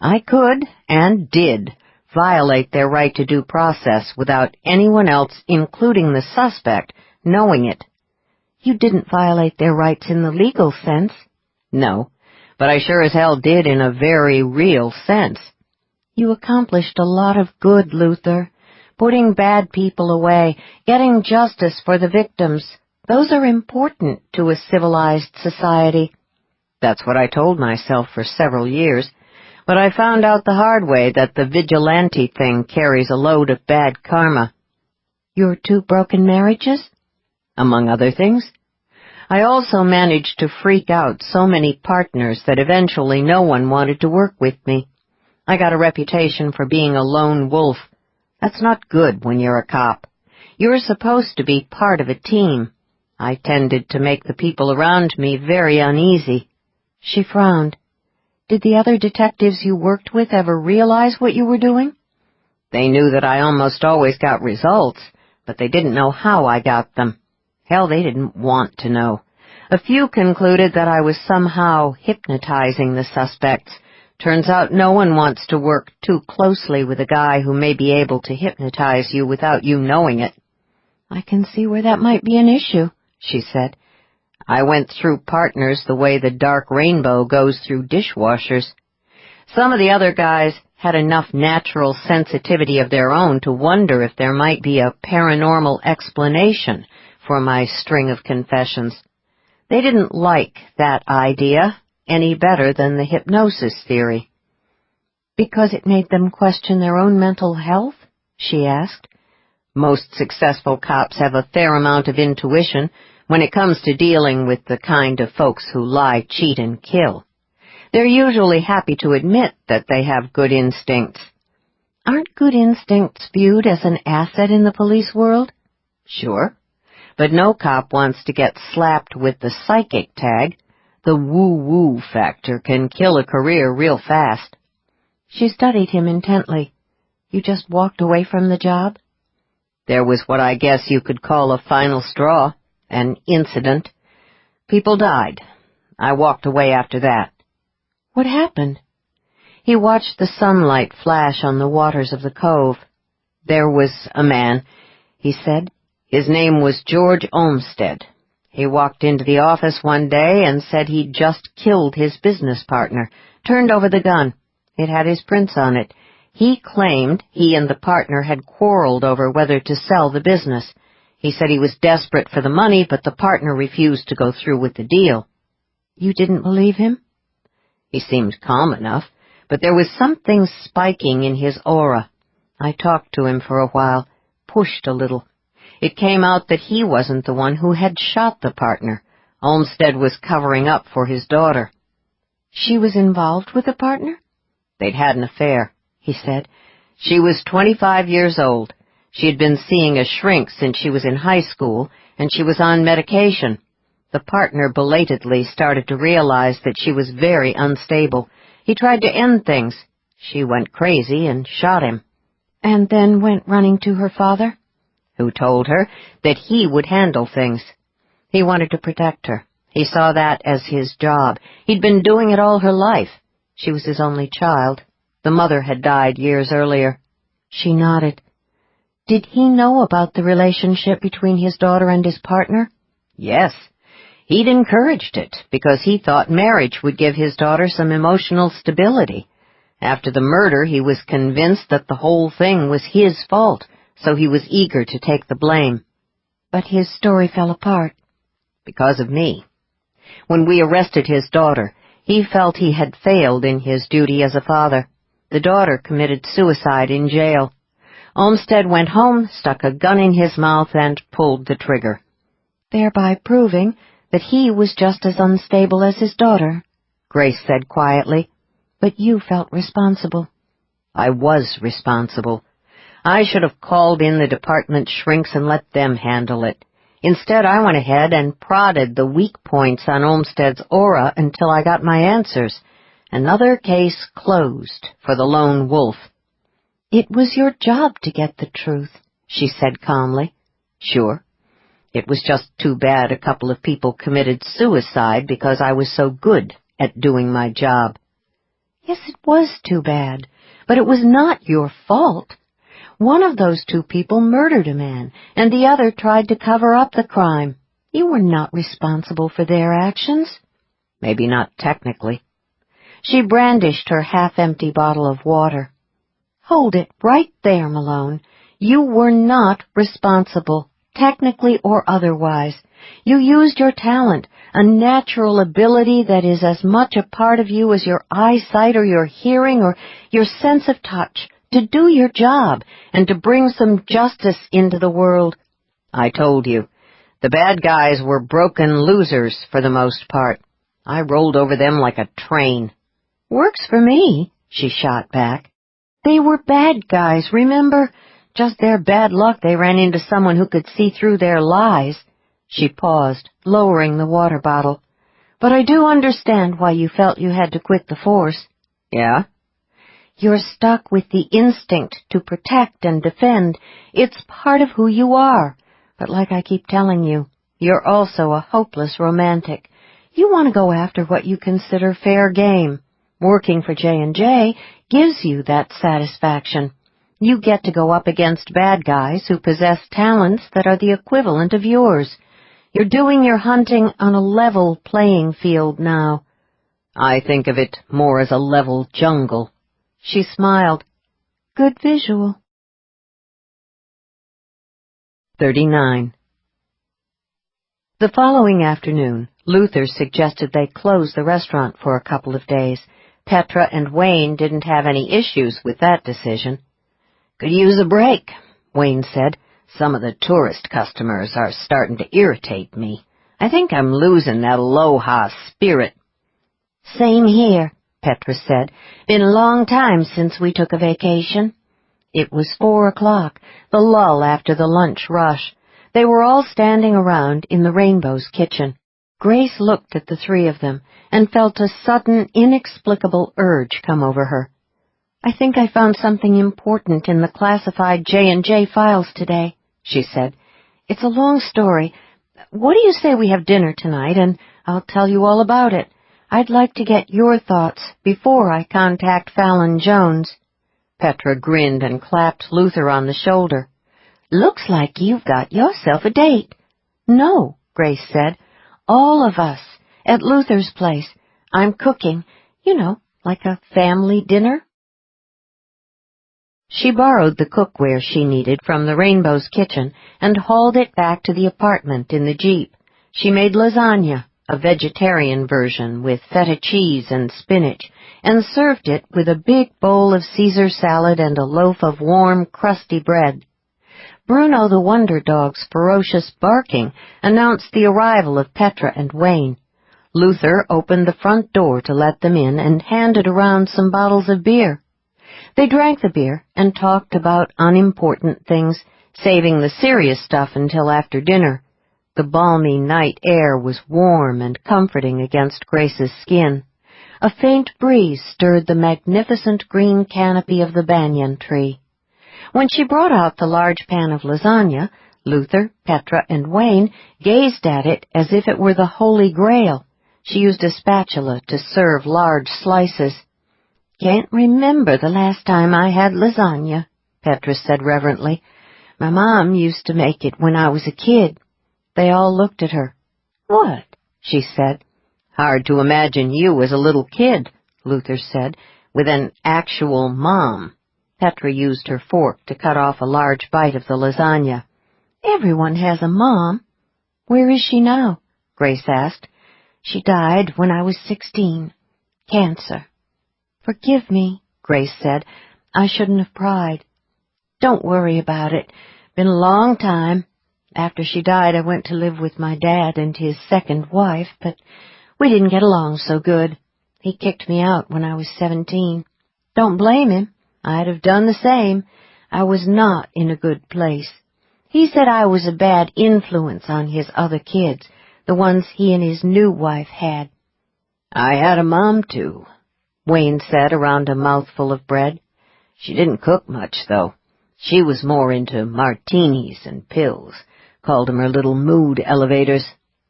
I could, and did, violate their right to due process without anyone else, including the suspect, knowing it. You didn't violate their rights in the legal sense. No, but I sure as hell did in a very real sense. You accomplished a lot of good, Luther. Putting bad people away, getting justice for the victims. Those are important to a civilized society. That's what I told myself for several years. But I found out the hard way that the vigilante thing carries a load of bad karma. Your 2 broken marriages? Among other things. I also managed to freak out so many partners that eventually no one wanted to work with me. I got a reputation for being a lone wolf. That's not good when you're a cop. You're supposed to be part of a team. I tended to make the people around me very uneasy. She frowned. Did the other detectives you worked with ever realize what you were doing? They knew that I almost always got results, but they didn't know how I got them. Hell, they didn't want to know. A few concluded that I was somehow hypnotizing the suspects. Turns out no one wants to work too closely with a guy who may be able to hypnotize you without you knowing it. I can see where that might be an issue, she said. I went through partners the way the dark rainbow goes through dishwashers. Some of the other guys had enough natural sensitivity of their own to wonder if there might be a paranormal explanation for my string of confessions. They didn't like that idea any better than the hypnosis theory. Because it made them question their own mental health? She asked. Most successful cops have a fair amount of intuition when it comes to dealing with the kind of folks who lie, cheat, and kill. They're usually happy to admit that they have good instincts. Aren't good instincts viewed as an asset in the police world? Sure. But no cop wants to get slapped with the psychic tag. The woo-woo factor can kill a career real fast. She studied him intently. You just walked away from the job? There was what I guess you could call a final straw, an incident. People died. I walked away after that. What happened? He watched the sunlight flash on the waters of the cove. There was a man, he said. His name was George Olmsted. He walked into the office one day and said he'd just killed his business partner, turned over the gun. It had his prints on it. He claimed he and the partner had quarreled over whether to sell the business. He said he was desperate for the money, but the partner refused to go through with the deal. You didn't believe him? He seemed calm enough, but there was something spiking in his aura. I talked to him for a while, pushed a little. It came out that he wasn't the one who had shot the partner. Olmsted was covering up for his daughter. She was involved with the partner? They'd had an affair, he said. She was 25 years old. She had been seeing a shrink since she was in high school, and she was on medication. The partner belatedly started to realize that she was very unstable. He tried to end things. She went crazy and shot him. And then went running to her father? Who told her that he would handle things. He wanted to protect her. He saw that as his job. He'd been doing it all her life. She was his only child. The mother had died years earlier. She nodded. Did he know about the relationship between his daughter and his partner? Yes. He'd encouraged it because he thought marriage would give his daughter some emotional stability. After the murder, he was convinced that the whole thing was his fault, so he was eager to take the blame. But his story fell apart. Because of me. When we arrested his daughter, he felt he had failed in his duty as a father. The daughter committed suicide in jail. Olmsted went home, stuck a gun in his mouth, and pulled the trigger. Thereby proving that he was just as unstable as his daughter, Grace said quietly. But you felt responsible. I was responsible. I should have called in the department shrinks and let them handle it. Instead, I went ahead and prodded the weak points on Olmsted's aura until I got my answers. Another case closed for the lone wolf. It was your job to get the truth, she said calmly. Sure. It was just too bad a couple of people committed suicide because I was so good at doing my job. Yes, it was too bad, but it was not your fault. One of those two people murdered a man, and the other tried to cover up the crime. You were not responsible for their actions. Maybe not technically. She brandished her half-empty bottle of water. Hold it right there, Malone. You were not responsible, technically or otherwise. You used your talent, a natural ability that is as much a part of you as your eyesight or your hearing or your sense of touch, to do your job and to bring some justice into the world. I told you, the bad guys were broken losers for the most part. I rolled over them like a train. Works for me, she shot back. They were bad guys, remember? Just their bad luck they ran into someone who could see through their lies. She paused, lowering the water bottle. But I do understand why you felt you had to quit the force. Yeah? You're stuck with the instinct to protect and defend. It's part of who you are. But like I keep telling you, you're also a hopeless romantic. You want to go after what you consider fair game. Working for J&J gives you that satisfaction. You get to go up against bad guys who possess talents that are the equivalent of yours. You're doing your hunting on a level playing field now. I think of it more as a level jungle. She smiled. Good visual. 39. The following afternoon, Luther suggested they close the restaurant for a couple of days. Petra and Wayne didn't have any issues with that decision. Could use a break, Wayne said. Some of the tourist customers are starting to irritate me. I think I'm losing that aloha spirit. Same here, Petra said. Been a long time since we took a vacation. It was 4 o'clock, the lull after the lunch rush. They were all standing around in the Rainbow's kitchen. Grace looked at the three of them and felt a sudden, inexplicable urge come over her. I think I found something important in the classified J&J files today, she said. It's a long story. What do you say we have dinner tonight, and I'll tell you all about it. I'd like to get your thoughts before I contact Fallon Jones. Petra grinned and clapped Luther on the shoulder. Looks like you've got yourself a date. No, Grace said. All of us, at Luther's place. I'm cooking, like a family dinner. She borrowed the cookware she needed from the Rainbow's kitchen and hauled it back to the apartment in the Jeep. She made lasagna, a vegetarian version with feta cheese and spinach, and served it with a big bowl of Caesar salad and a loaf of warm, crusty bread. Bruno the Wonder Dog's ferocious barking announced the arrival of Petra and Wayne. Luther opened the front door to let them in and handed around some bottles of beer. They drank the beer and talked about unimportant things, saving the serious stuff until after dinner. The balmy night air was warm and comforting against Grace's skin. A faint breeze stirred the magnificent green canopy of the banyan tree. When she brought out the large pan of lasagna, Luther, Petra, and Wayne gazed at it as if it were the Holy Grail. She used a spatula to serve large slices. "Can't remember the last time I had lasagna," Petra said reverently. "My mom used to make it when I was a kid." They all looked at her. "What?" she said. "Hard to imagine you as a little kid," Luther said, "with an actual mom." Petra used her fork to cut off a large bite of the lasagna. "Everyone has a mom." "Where is she now?" Grace asked. "She died when I was 16. Cancer." "Forgive me," Grace said. "I shouldn't have pried." "Don't worry about it. Been a long time. After she died, I went to live with my dad and his second wife, but we didn't get along so good. He kicked me out when I was 17. Don't blame him. I'd have done the same. I was not in a good place. He said I was a bad influence on his other kids, the ones he and his new wife had." "I had a mom, too," Wayne said around a mouthful of bread. "She didn't cook much, though. She was more into martinis and pills, called them her little mood elevators.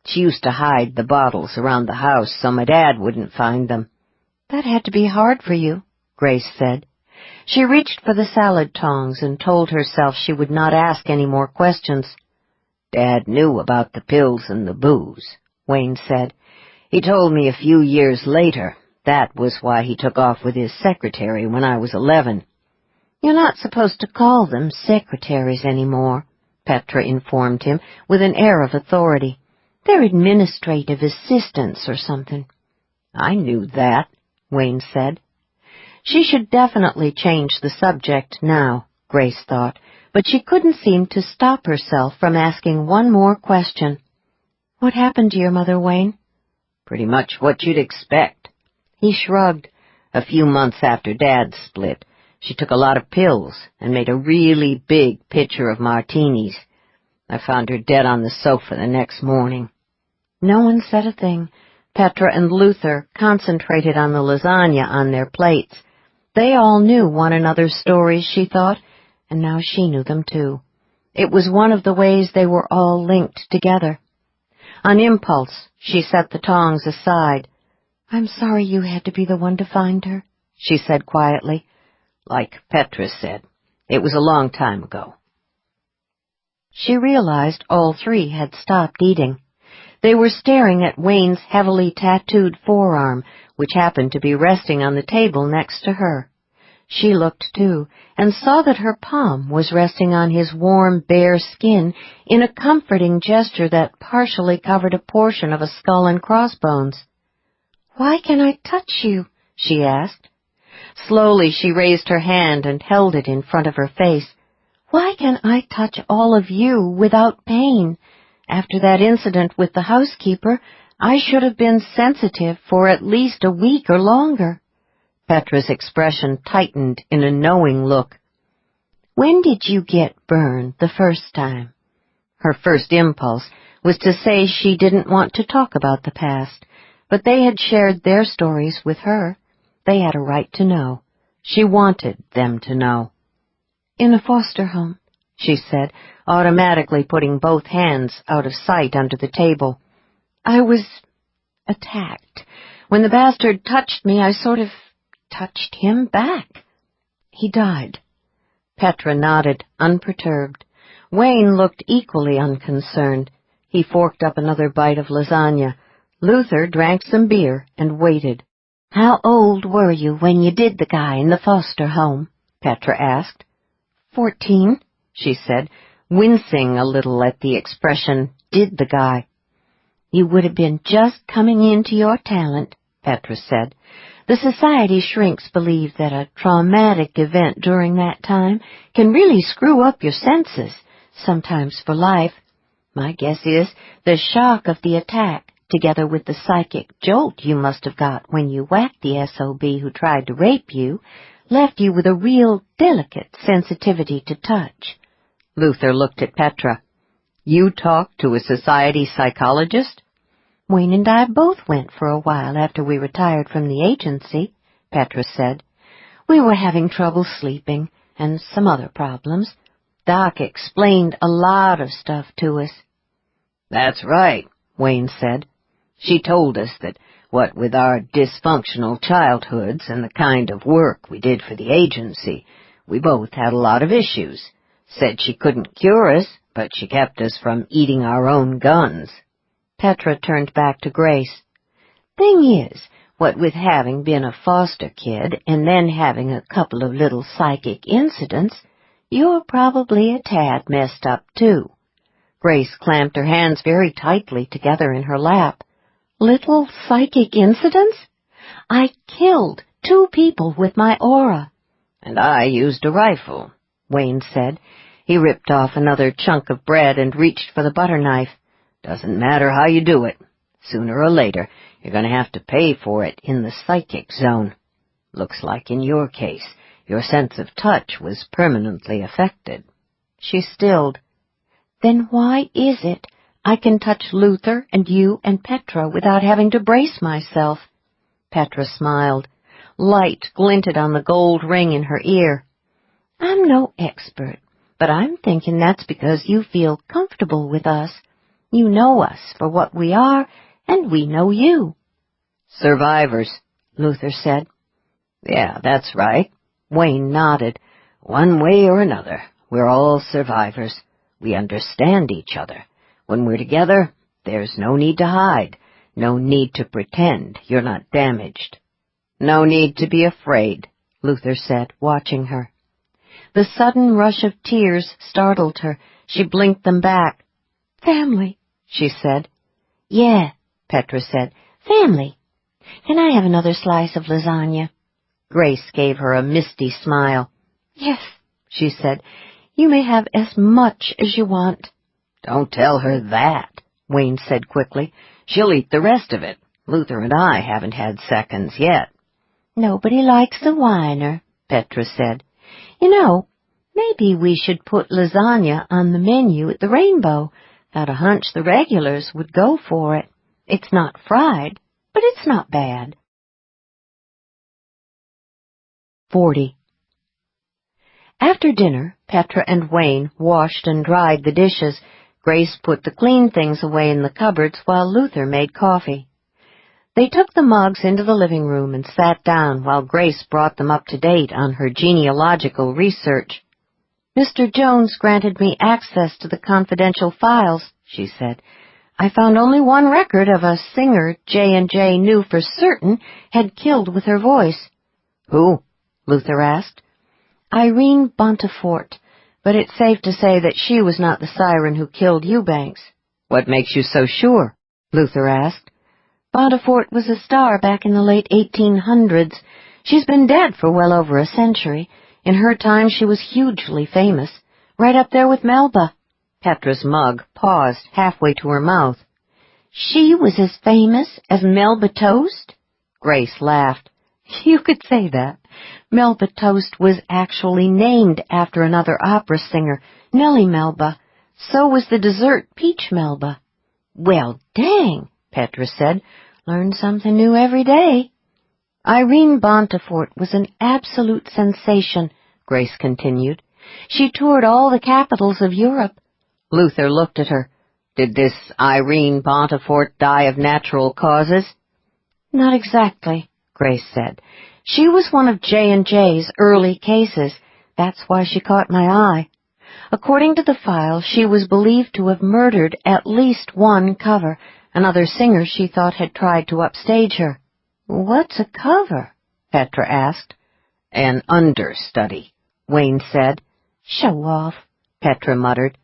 She used to hide the bottles around the house so my dad wouldn't find them." "That had to be hard for you," Grace said. She reached for the salad tongs and told herself she would not ask any more questions. "Dad knew about the pills and the booze," Wayne said. "He told me a few years later. That was why he took off with his secretary when I was 11. "You're not supposed to call them secretaries anymore," Petra informed him with an air of authority. "They're administrative assistants or something." "I knew that," Wayne said. She should definitely change the subject now, Grace thought, but she couldn't seem to stop herself from asking one more question. "What happened to your mother, Wayne?" "Pretty much what you'd expect." He shrugged. "A few months after Dad split, she took a lot of pills and made a really big pitcher of martinis. I found her dead on the sofa the next morning." No one said a thing. Petra and Luther concentrated on the lasagna on their plates. They all knew one another's stories, she thought, and now she knew them too. It was one of the ways they were all linked together. On impulse, she set the tongs aside. "I'm sorry you had to be the one to find her," she said quietly. "Like Petra said, it was a long time ago." She realized all three had stopped eating. They were staring at Wayne's heavily tattooed forearm, which happened to be resting on the table next to her. She looked, too, and saw that her palm was resting on his warm, bare skin in a comforting gesture that partially covered a portion of a skull and crossbones. "Why can I touch you?" she asked. Slowly she raised her hand and held it in front of her face. "Why can I touch all of you without pain? After that incident with the housekeeper, I should have been sensitive for at least a week or longer." Petra's expression tightened in a knowing look. "When did you get burned the first time?" Her first impulse was to say she didn't want to talk about the past, but they had shared their stories with her. They had a right to know. She wanted them to know. "In a foster home," she said, automatically putting both hands out of sight under the table. "I was attacked. When the bastard touched me, I sort of touched him back. He died." Petra nodded, unperturbed. Wayne looked equally unconcerned. He forked up another bite of lasagna. Luther drank some beer and waited. "How old were you when you did the guy in the foster home?" Petra asked. 14, she said, wincing a little at the expression, "did the guy." You would have been just coming into your talent, Petra said. The Society shrinks believe that a traumatic event during that time can really screw up your senses, sometimes for life. My guess is the shock of the attack, together with the psychic jolt you must have got when you whacked the SOB who tried to rape you, left you with a real delicate sensitivity to touch. Luther looked at Petra. You talked to a Society psychologist? Wayne and I both went for a while after we retired from the agency, Petra said. We were having trouble sleeping and some other problems. Doc explained a lot of stuff to us. That's right, Wayne said. She told us that, what with our dysfunctional childhoods and the kind of work we did for the agency, we both had a lot of issues. Said she couldn't cure us, but she kept us from eating our own guns. Petra turned back to Grace. Thing is, what with having been a foster kid and then having a couple of little psychic incidents, you're probably a tad messed up, too. Grace clamped her hands very tightly together in her lap. Little psychic incidents? I killed 2 people with my aura. And I used a rifle, Wayne said. He ripped off another chunk of bread and reached for the butter knife. Doesn't matter how you do it. Sooner or later, you're going to have to pay for it in the psychic zone. Looks like in your case, your sense of touch was permanently affected. She stilled. Then why is it I can touch Luther and you and Petra without having to brace myself? Petra smiled. Light glinted on the gold ring in her ear. I'm no expert, but I'm thinking that's because you feel comfortable with us. You know us for what we are, and we know you. Survivors, Luther said. Yeah, that's right. Wayne nodded. One way or another, we're all survivors. We understand each other. When we're together, there's no need to hide, no need to pretend you're not damaged. No need to be afraid, Luther said, watching her. The sudden rush of tears startled her. She blinked them back. Family, she said. Yeah, Petra said. Family. Can I have another slice of lasagna? Grace gave her a misty smile. Yes, she said. You may have as much as you want. Don't tell her that, Wayne said quickly. She'll eat the rest of it. Luther and I haven't had seconds yet. Nobody likes a whiner, Petra said. You know, maybe we should put lasagna on the menu at the Rainbow. Got a hunch the regulars would go for it. It's not fried, but it's not bad. 40. After dinner, Petra and Wayne washed and dried the dishes. Grace put the clean things away in the cupboards while Luther made coffee. They took the mugs into the living room and sat down while Grace brought them up to date on her genealogical research. Mr. Jones granted me access to the confidential files, she said. I found only one record of a singer J&J knew for certain had killed with her voice. Who? Luther asked. Irene Bontefort, but it's safe to say that she was not the siren who killed Eubanks. What makes you so sure? Luther asked. Bontefort was a star back in the late 1800s. She's been dead for well over a century. In her time she was hugely famous, right up there with Melba. Petra's mug paused halfway to her mouth. She was as famous as Melba Toast? Grace laughed. You could say that. Melba Toast was actually named after another opera singer, Nellie Melba. So was the dessert Peach Melba. Well, dang, Petra said. Learn something new every day. Irene Bontefort was an absolute sensation, Grace continued. She toured all the capitals of Europe. Luther looked at her. Did this Irene Bontefort die of natural causes? Not exactly, Grace said. She was one of J&J's early cases. That's why she caught my eye. According to the file, she was believed to have murdered at least one cover, another singer she thought had tried to upstage her. What's a cover? Petra asked. An understudy, Wayne said. Show off, Petra muttered.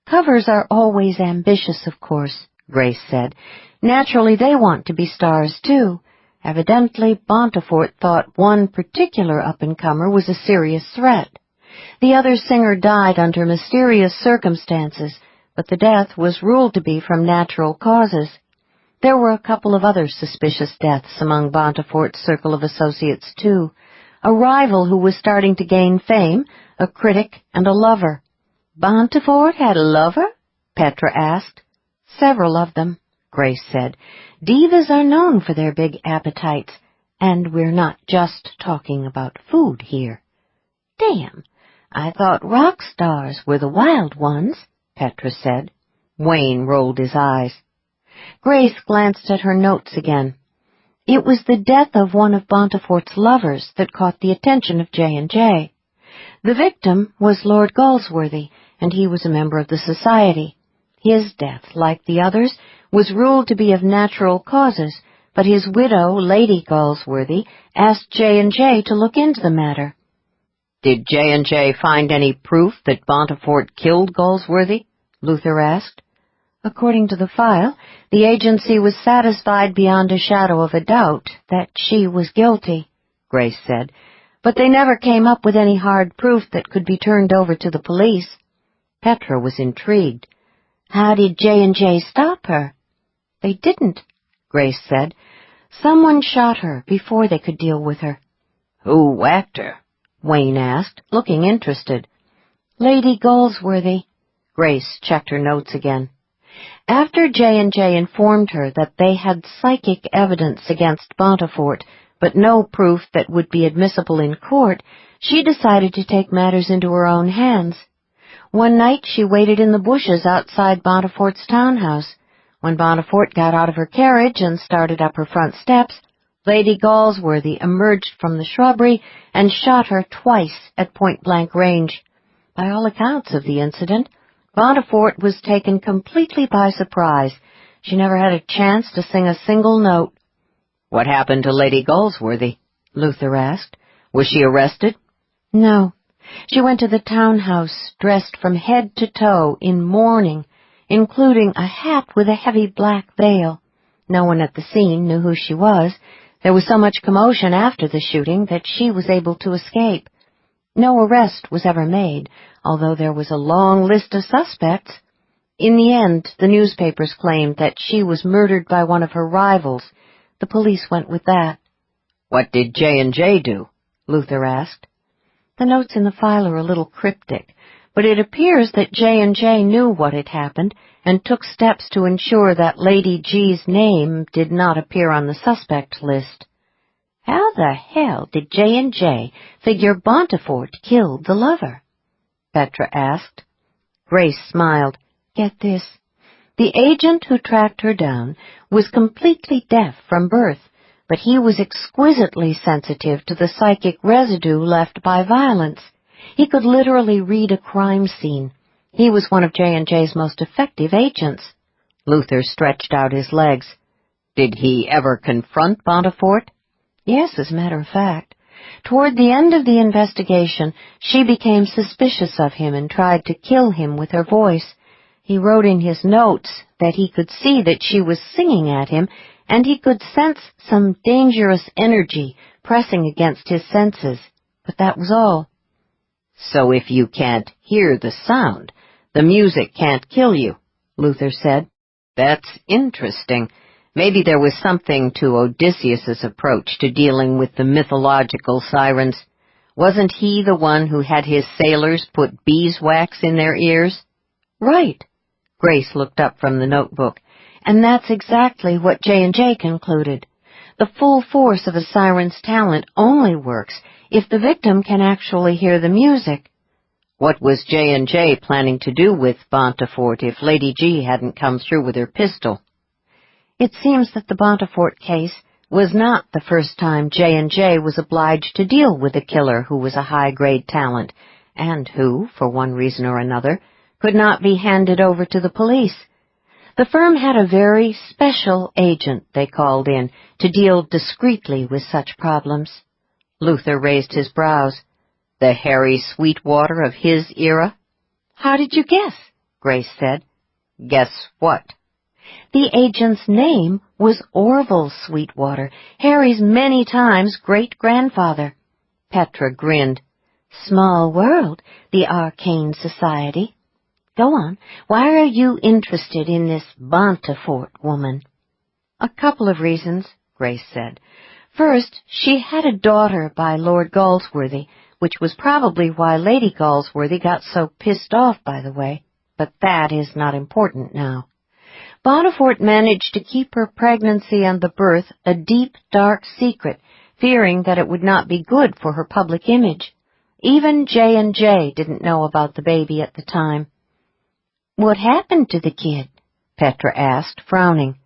Covers are always ambitious, of course, Grace said. Naturally, they want to be stars, too. Evidently, Bontefort thought one particular up-and-comer was a serious threat. The other singer died under mysterious circumstances, but the death was ruled to be from natural causes. There were a couple of other suspicious deaths among Bontefort's circle of associates, too. A rival who was starting to gain fame, a critic, and a lover. Bontefort had a lover? Petra asked. Several of them, Grace said. Divas are known for their big appetites, and we're not just talking about food here. Damn, I thought rock stars were the wild ones, Petra said. Wayne rolled his eyes. Grace glanced at her notes again. It was the death of one of Bontefort's lovers that caught the attention of J&J. The victim was Lord Galsworthy, and he was a member of the Society. His death, like the others, was ruled to be of natural causes, but his widow, Lady Galsworthy, asked J&J to look into the matter. Did J&J find any proof that Bontefort killed Galsworthy? Luther asked. According to the file, the agency was satisfied beyond a shadow of a doubt that she was guilty, Grace said, but they never came up with any hard proof that could be turned over to the police. Petra was intrigued. How did J&J stop her? They didn't, Grace said. Someone shot her before they could deal with her. Who whacked her? Wayne asked, looking interested. Lady Galsworthy. Grace checked her notes again. After J&J informed her that they had psychic evidence against Bontefort, but no proof that would be admissible in court, she decided to take matters into her own hands. One night she waited in the bushes outside Bontefort's townhouse. When Bontefort got out of her carriage and started up her front steps, Lady Galsworthy emerged from the shrubbery and shot her twice at point-blank range. By all accounts of the incident, Bontefort was taken completely by surprise. She never had a chance to sing a single note. What happened to Lady Galsworthy? Luther asked. Was she arrested? No. She went to the townhouse, dressed from head to toe in mourning, including a hat with a heavy black veil. No one at the scene knew who she was. There was so much commotion after the shooting that she was able to escape. No arrest was ever made, although there was a long list of suspects. In the end, the newspapers claimed that she was murdered by one of her rivals. The police went with that. What did J&J do? Luther asked. The notes in the file are a little cryptic, but it appears that J&J knew what had happened and took steps to ensure that Lady G's name did not appear on the suspect list. How the hell did J&J figure Bontefort killed the lover? Petra asked. Grace smiled. Get this. The agent who tracked her down was completely deaf from birth, but he was exquisitely sensitive to the psychic residue left by violence. He could literally read a crime scene. He was one of J&J's most effective agents. Luther stretched out his legs. Did he ever confront Bontefort? Yes, as a matter of fact. Toward the end of the investigation, she became suspicious of him and tried to kill him with her voice. He wrote in his notes that he could see that she was singing at him, and he could sense some dangerous energy pressing against his senses. But that was all. So if you can't hear the sound, the music can't kill you, Luther said. That's interesting. Maybe there was something to Odysseus's approach to dealing with the mythological sirens. Wasn't he the one who had his sailors put beeswax in their ears? Right. Grace looked up from the notebook. And that's exactly what J&J concluded. The full force of a siren's talent only works if the victim can actually hear the music. What was J&J planning to do with Bontefort if Lady G hadn't come through with her pistol? It seems that the Bontefort case was not the first time J&J was obliged to deal with a killer who was a high-grade talent, and who, for one reason or another, could not be handed over to the police. The firm had a very special agent they called in to deal discreetly with such problems. Luther raised his brows. The Harry Sweetwater of his era? How did you guess? Grace said. Guess what? The agent's name was Orville Sweetwater, Harry's many times great-grandfather. Petra grinned. Small world, the Arcane Society. Go on. Why are you interested in this Bontefort woman? A couple of reasons, Grace said. First, she had a daughter by Lord Galsworthy, which was probably why Lady Galsworthy got so pissed off, by the way. But that is not important now. Bontefort managed to keep her pregnancy and the birth a deep, dark secret, fearing that it would not be good for her public image. Even J&J didn't know about the baby at the time. What happened to the kid? Petra asked, frowning.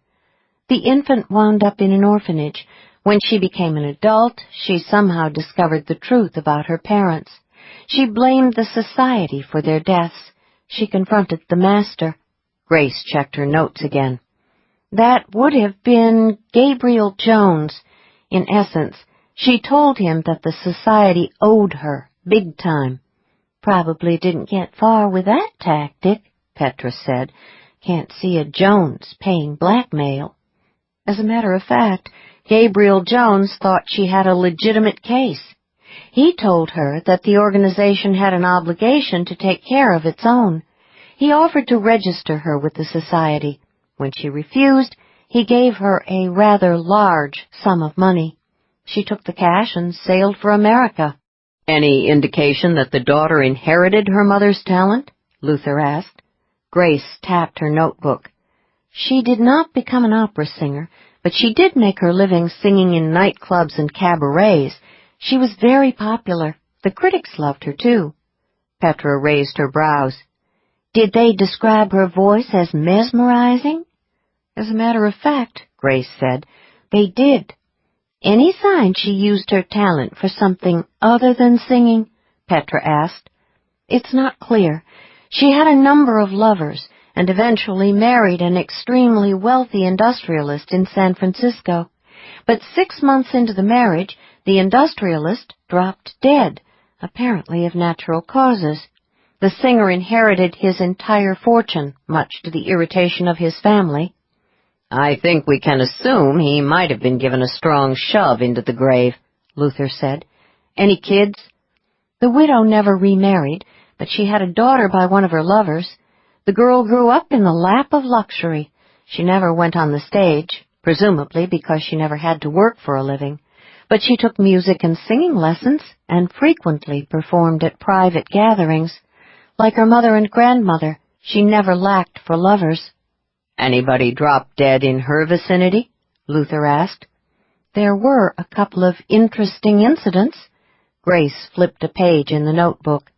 The infant wound up in an orphanage. When she became an adult, she somehow discovered the truth about her parents. She blamed the society for their deaths. She confronted the master. Grace checked her notes again. That would have been Gabriel Jones. In essence, she told him that the society owed her, big time. Probably didn't get far with that tactic, Petra said. Can't see a Jones paying blackmail. As a matter of fact, Gabriel Jones thought she had a legitimate case. He told her that the organization had an obligation to take care of its own. He offered to register her with the society. When she refused, he gave her a rather large sum of money. She took the cash and sailed for America. Any indication that the daughter inherited her mother's talent? Luther asked. Grace tapped her notebook. She did not become an opera singer, but she did make her living singing in nightclubs and cabarets. She was very popular. The critics loved her, too. Petra raised her brows. Did they describe her voice as mesmerizing? As a matter of fact, Grace said, they did. Any sign she used her talent for something other than singing? Petra asked. It's not clear. She had a number of lovers and eventually married an extremely wealthy industrialist in San Francisco. But 6 months into the marriage, the industrialist dropped dead, apparently of natural causes. The singer inherited his entire fortune, much to the irritation of his family. I think we can assume he might have been given a strong shove into the grave, Luther said. Any kids? The widow never remarried, but she had a daughter by one of her lovers. The girl grew up in the lap of luxury. She never went on the stage, presumably because she never had to work for a living. But she took music and singing lessons and frequently performed at private gatherings. Like her mother and grandmother, she never lacked for lovers. Anybody drop dead in her vicinity? Luther asked. There were a couple of interesting incidents. Grace flipped a page in the notebook.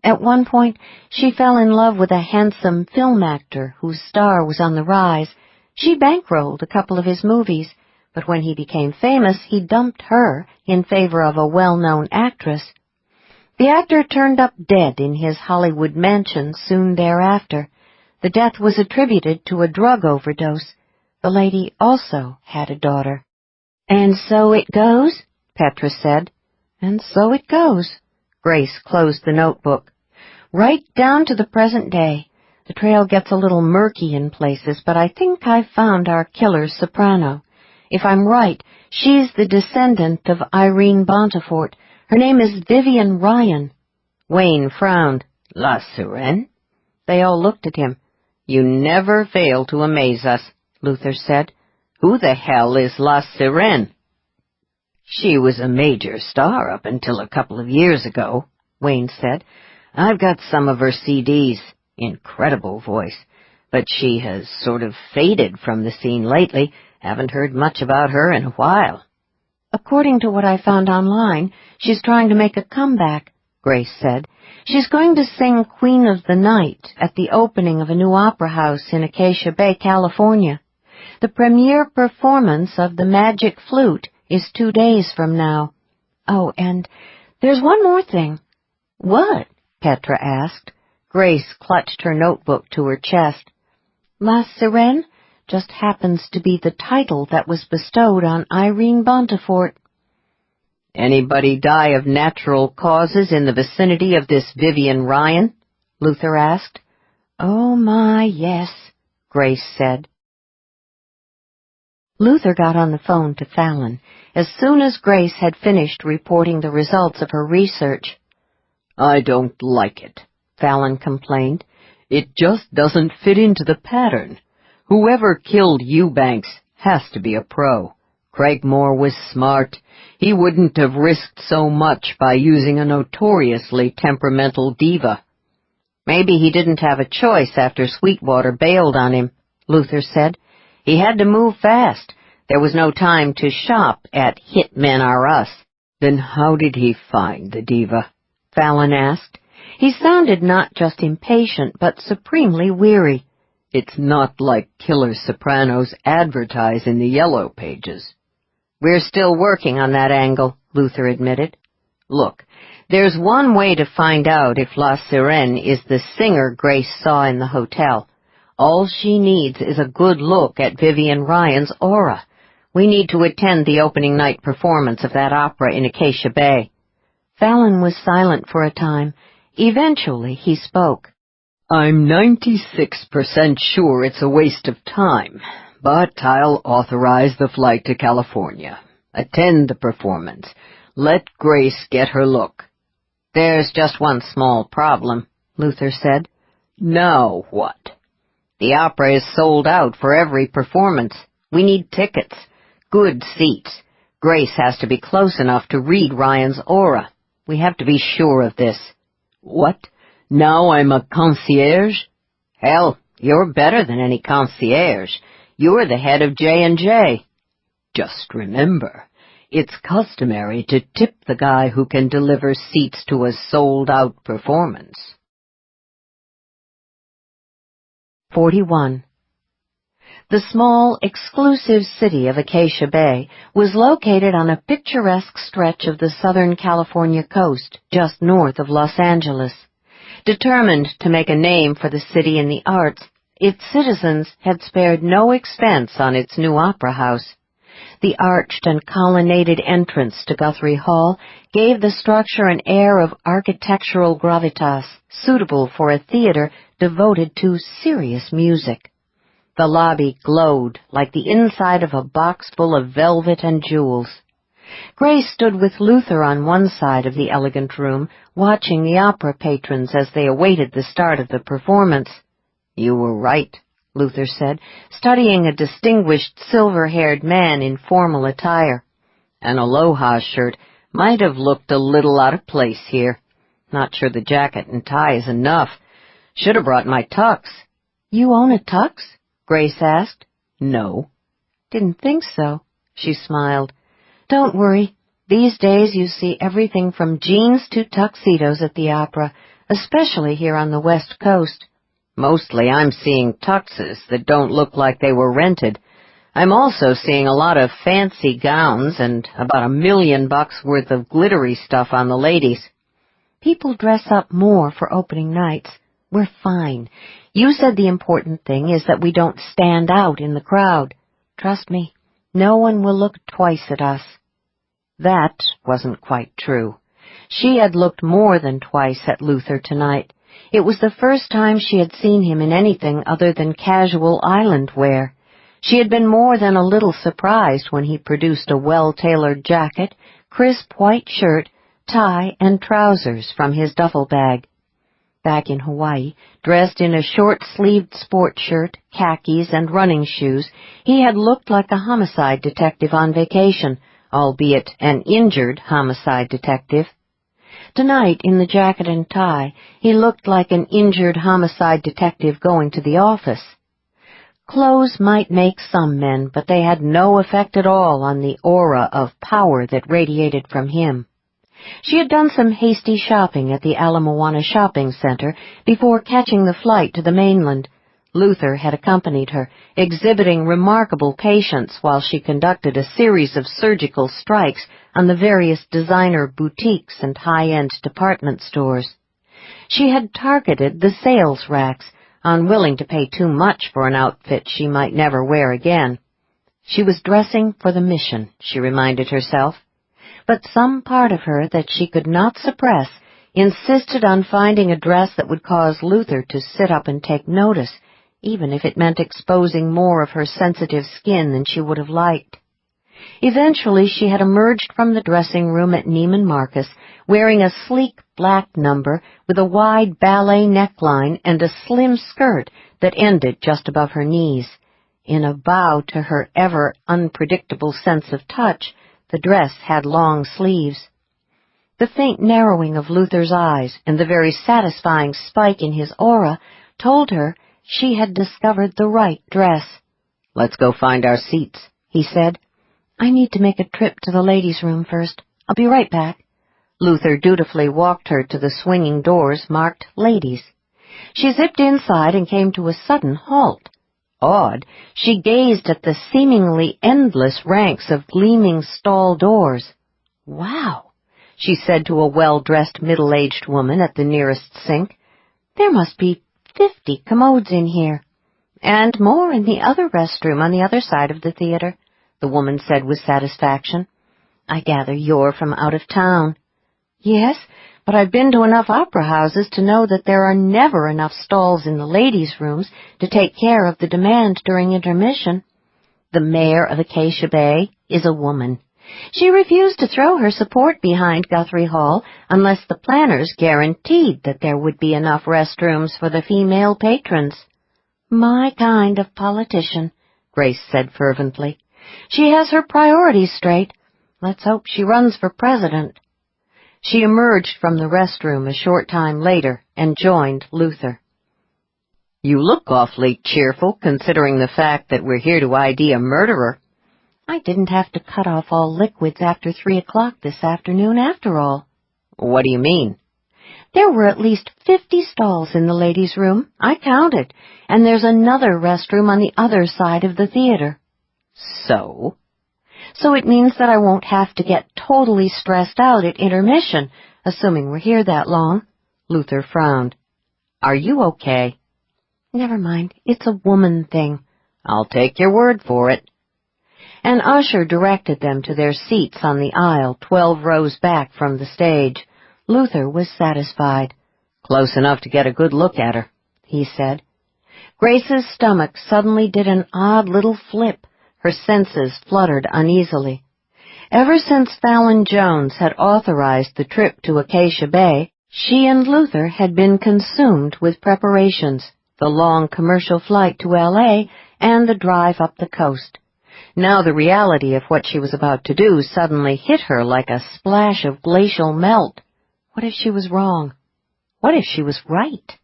At one point, she fell in love with a handsome film actor whose star was on the rise. She bankrolled a couple of his movies, but when he became famous, he dumped her in favor of a well-known actress. The actor turned up dead in his Hollywood mansion soon thereafter. The death was attributed to a drug overdose. The lady also had a daughter. And so it goes, Petra said. And so it goes. Grace closed the notebook. Right down to the present day. The trail gets a little murky in places, but I think I've found our killer's soprano. If I'm right, she's the descendant of Irene Bontefort. Her name is Vivian Ryan. Wayne frowned. La Sirène? They all looked at him. You never fail to amaze us, Luther said. Who the hell is La Sirène? She was a major star up until a couple of years ago, Wayne said. I've got some of her CDs. Incredible voice. But she has sort of faded from the scene lately. Haven't heard much about her in a while. According to what I found online, she's trying to make a comeback, Grace said. She's going to sing Queen of the Night at the opening of a new opera house in Acacia Bay, California. The premiere performance of The Magic Flute is 2 days from now. Oh, and there's one more thing. What? Petra asked. Grace clutched her notebook to her chest. La Sirène just happens to be the title that was bestowed on Irene Bontefort. Anybody die of natural causes in the vicinity of this Vivian Ryan? Luther asked. Oh, my, yes, Grace said. Luther got on the phone to Fallon as soon as Grace had finished reporting the results of her research. "I don't like it," Fallon complained. "It just doesn't fit into the pattern. Whoever killed Eubanks has to be a pro. Craigmore was smart. He wouldn't have risked so much by using a notoriously temperamental diva." "Maybe he didn't have a choice after Sweetwater bailed on him," Luther said. "He had to move fast. There was no time to shop at Hitmen Are Us." "Then how did he find the diva?" Fallon asked. He sounded not just impatient, but supremely weary. "It's not like Killer Sopranos advertise in the yellow pages." "We're still working on that angle," Luther admitted. "Look, there's one way to find out if La Sirene is the singer Grace saw in the hotel. All she needs is a good look at Vivian Ryan's aura. We need to attend the opening night performance of that opera in Acacia Bay." Fallon was silent for a time. Eventually he spoke. "I'm 96% sure it's a waste of time, but I'll authorize the flight to California. Attend the performance. Let Grace get her look." "There's just one small problem," Luther said. "Now what?" "The opera is sold out for every performance. We need tickets. Good seats. Grace has to be close enough to read Ryan's aura. We have to be sure of this." "What? Now I'm a concierge?" "Hell, you're better than any concierge. You're the head of J&J. "Just remember, it's customary to tip the guy who can deliver seats to a sold-out performance." 41. The small, exclusive city of Acacia Bay was located on a picturesque stretch of the Southern California coast, just north of Los Angeles. Determined to make a name for the city in the arts, its citizens had spared no expense on its new opera house. The arched and colonnaded entrance to Guthrie Hall gave the structure an air of architectural gravitas, suitable for a theater devoted to serious music. The lobby glowed like the inside of a box full of velvet and jewels. Grace stood with Luther on one side of the elegant room, watching the opera patrons as they awaited the start of the performance. "You were right," Luther said, studying a distinguished silver-haired man in formal attire. "An aloha shirt might have looked a little out of place here. Not sure the jacket and tie is enough. Should have brought my tux." "You own a tux?" Grace asked. "No." "Didn't think so." She smiled. "Don't worry. These days you see everything from jeans to tuxedos at the opera, especially here on the West Coast." "Mostly I'm seeing tuxes that don't look like they were rented. I'm also seeing a lot of fancy gowns and about $1 million worth of glittery stuff on the ladies." "People dress up more for opening nights. We're fine. You said the important thing is that we don't stand out in the crowd. Trust me, no one will look twice at us." That wasn't quite true. She had looked more than twice at Luther tonight. It was the first time she had seen him in anything other than casual island wear. She had been more than a little surprised when he produced a well-tailored jacket, crisp white shirt, tie, and trousers from his duffel bag. Back in Hawaii, dressed in a short-sleeved sport shirt, khakis, and running shoes, he had looked like a homicide detective on vacation, albeit an injured homicide detective. Tonight, in the jacket and tie, he looked like an injured homicide detective going to the office. Clothes might make some men, but they had no effect at all on the aura of power that radiated from him. She had done some hasty shopping at the Ala Moana Shopping Center before catching the flight to the mainland. Luther had accompanied her, exhibiting remarkable patience while she conducted a series of surgical strikes on the various designer boutiques and high-end department stores. She had targeted the sales racks, unwilling to pay too much for an outfit she might never wear again. She was dressing for the mission, she reminded herself. But some part of her that she could not suppress insisted on finding a dress that would cause Luther to sit up and take notice, even if it meant exposing more of her sensitive skin than she would have liked. Eventually she had emerged from the dressing room at Neiman Marcus, wearing a sleek black number with a wide ballet neckline and a slim skirt that ended just above her knees. In a bow to her ever unpredictable sense of touch, the dress had long sleeves. The faint narrowing of Luther's eyes and the very satisfying spike in his aura told her she had discovered the right dress. "Let's go find our seats," he said. "I need to make a trip to the ladies' room first. I'll be right back." Luther dutifully walked her to the swinging doors marked Ladies. She zipped inside and came to a sudden halt. Awed, she gazed at the seemingly endless ranks of gleaming stall doors. "Wow," she said to a well-dressed middle-aged woman at the nearest sink. "There must be 50 commodes in here." "And more in the other restroom on the other side of the theater," the woman said with satisfaction. "I gather you're from out of town." "Yes, but I've been to enough opera houses to know that there are never enough stalls in the ladies' rooms to take care of the demand during intermission." The mayor of Acacia Bay is a woman. She refused to throw her support behind Guthrie Hall unless the planners guaranteed that there would be enough restrooms for the female patrons. "My kind of politician," Grace said fervently. "She has her priorities straight. Let's hope she runs for president." She emerged from the restroom a short time later and joined Luther. "You look awfully cheerful, considering the fact that we're here to ID a murderer." "I didn't have to cut off all liquids after 3 o'clock this afternoon, after all." "What do you mean?" "There were at least 50 stalls in the ladies' room. I counted, and there's another restroom on the other side of the theater." "So?" "So it means that I won't have to get totally stressed out at intermission, assuming we're here that long." Luther frowned. "Are you okay?" "Never mind, it's a woman thing." "I'll take your word for it." An usher directed them to their seats on the aisle 12 rows back from the stage. Luther was satisfied. "Close enough to get a good look at her," he said. Grace's stomach suddenly did an odd little flip. Her senses fluttered uneasily. Ever since Fallon Jones had authorized the trip to Acacia Bay, she and Luther had been consumed with preparations, the long commercial flight to L.A. and the drive up the coast. Now the reality of what she was about to do suddenly hit her like a splash of glacial melt. What if she was wrong? What if she was right?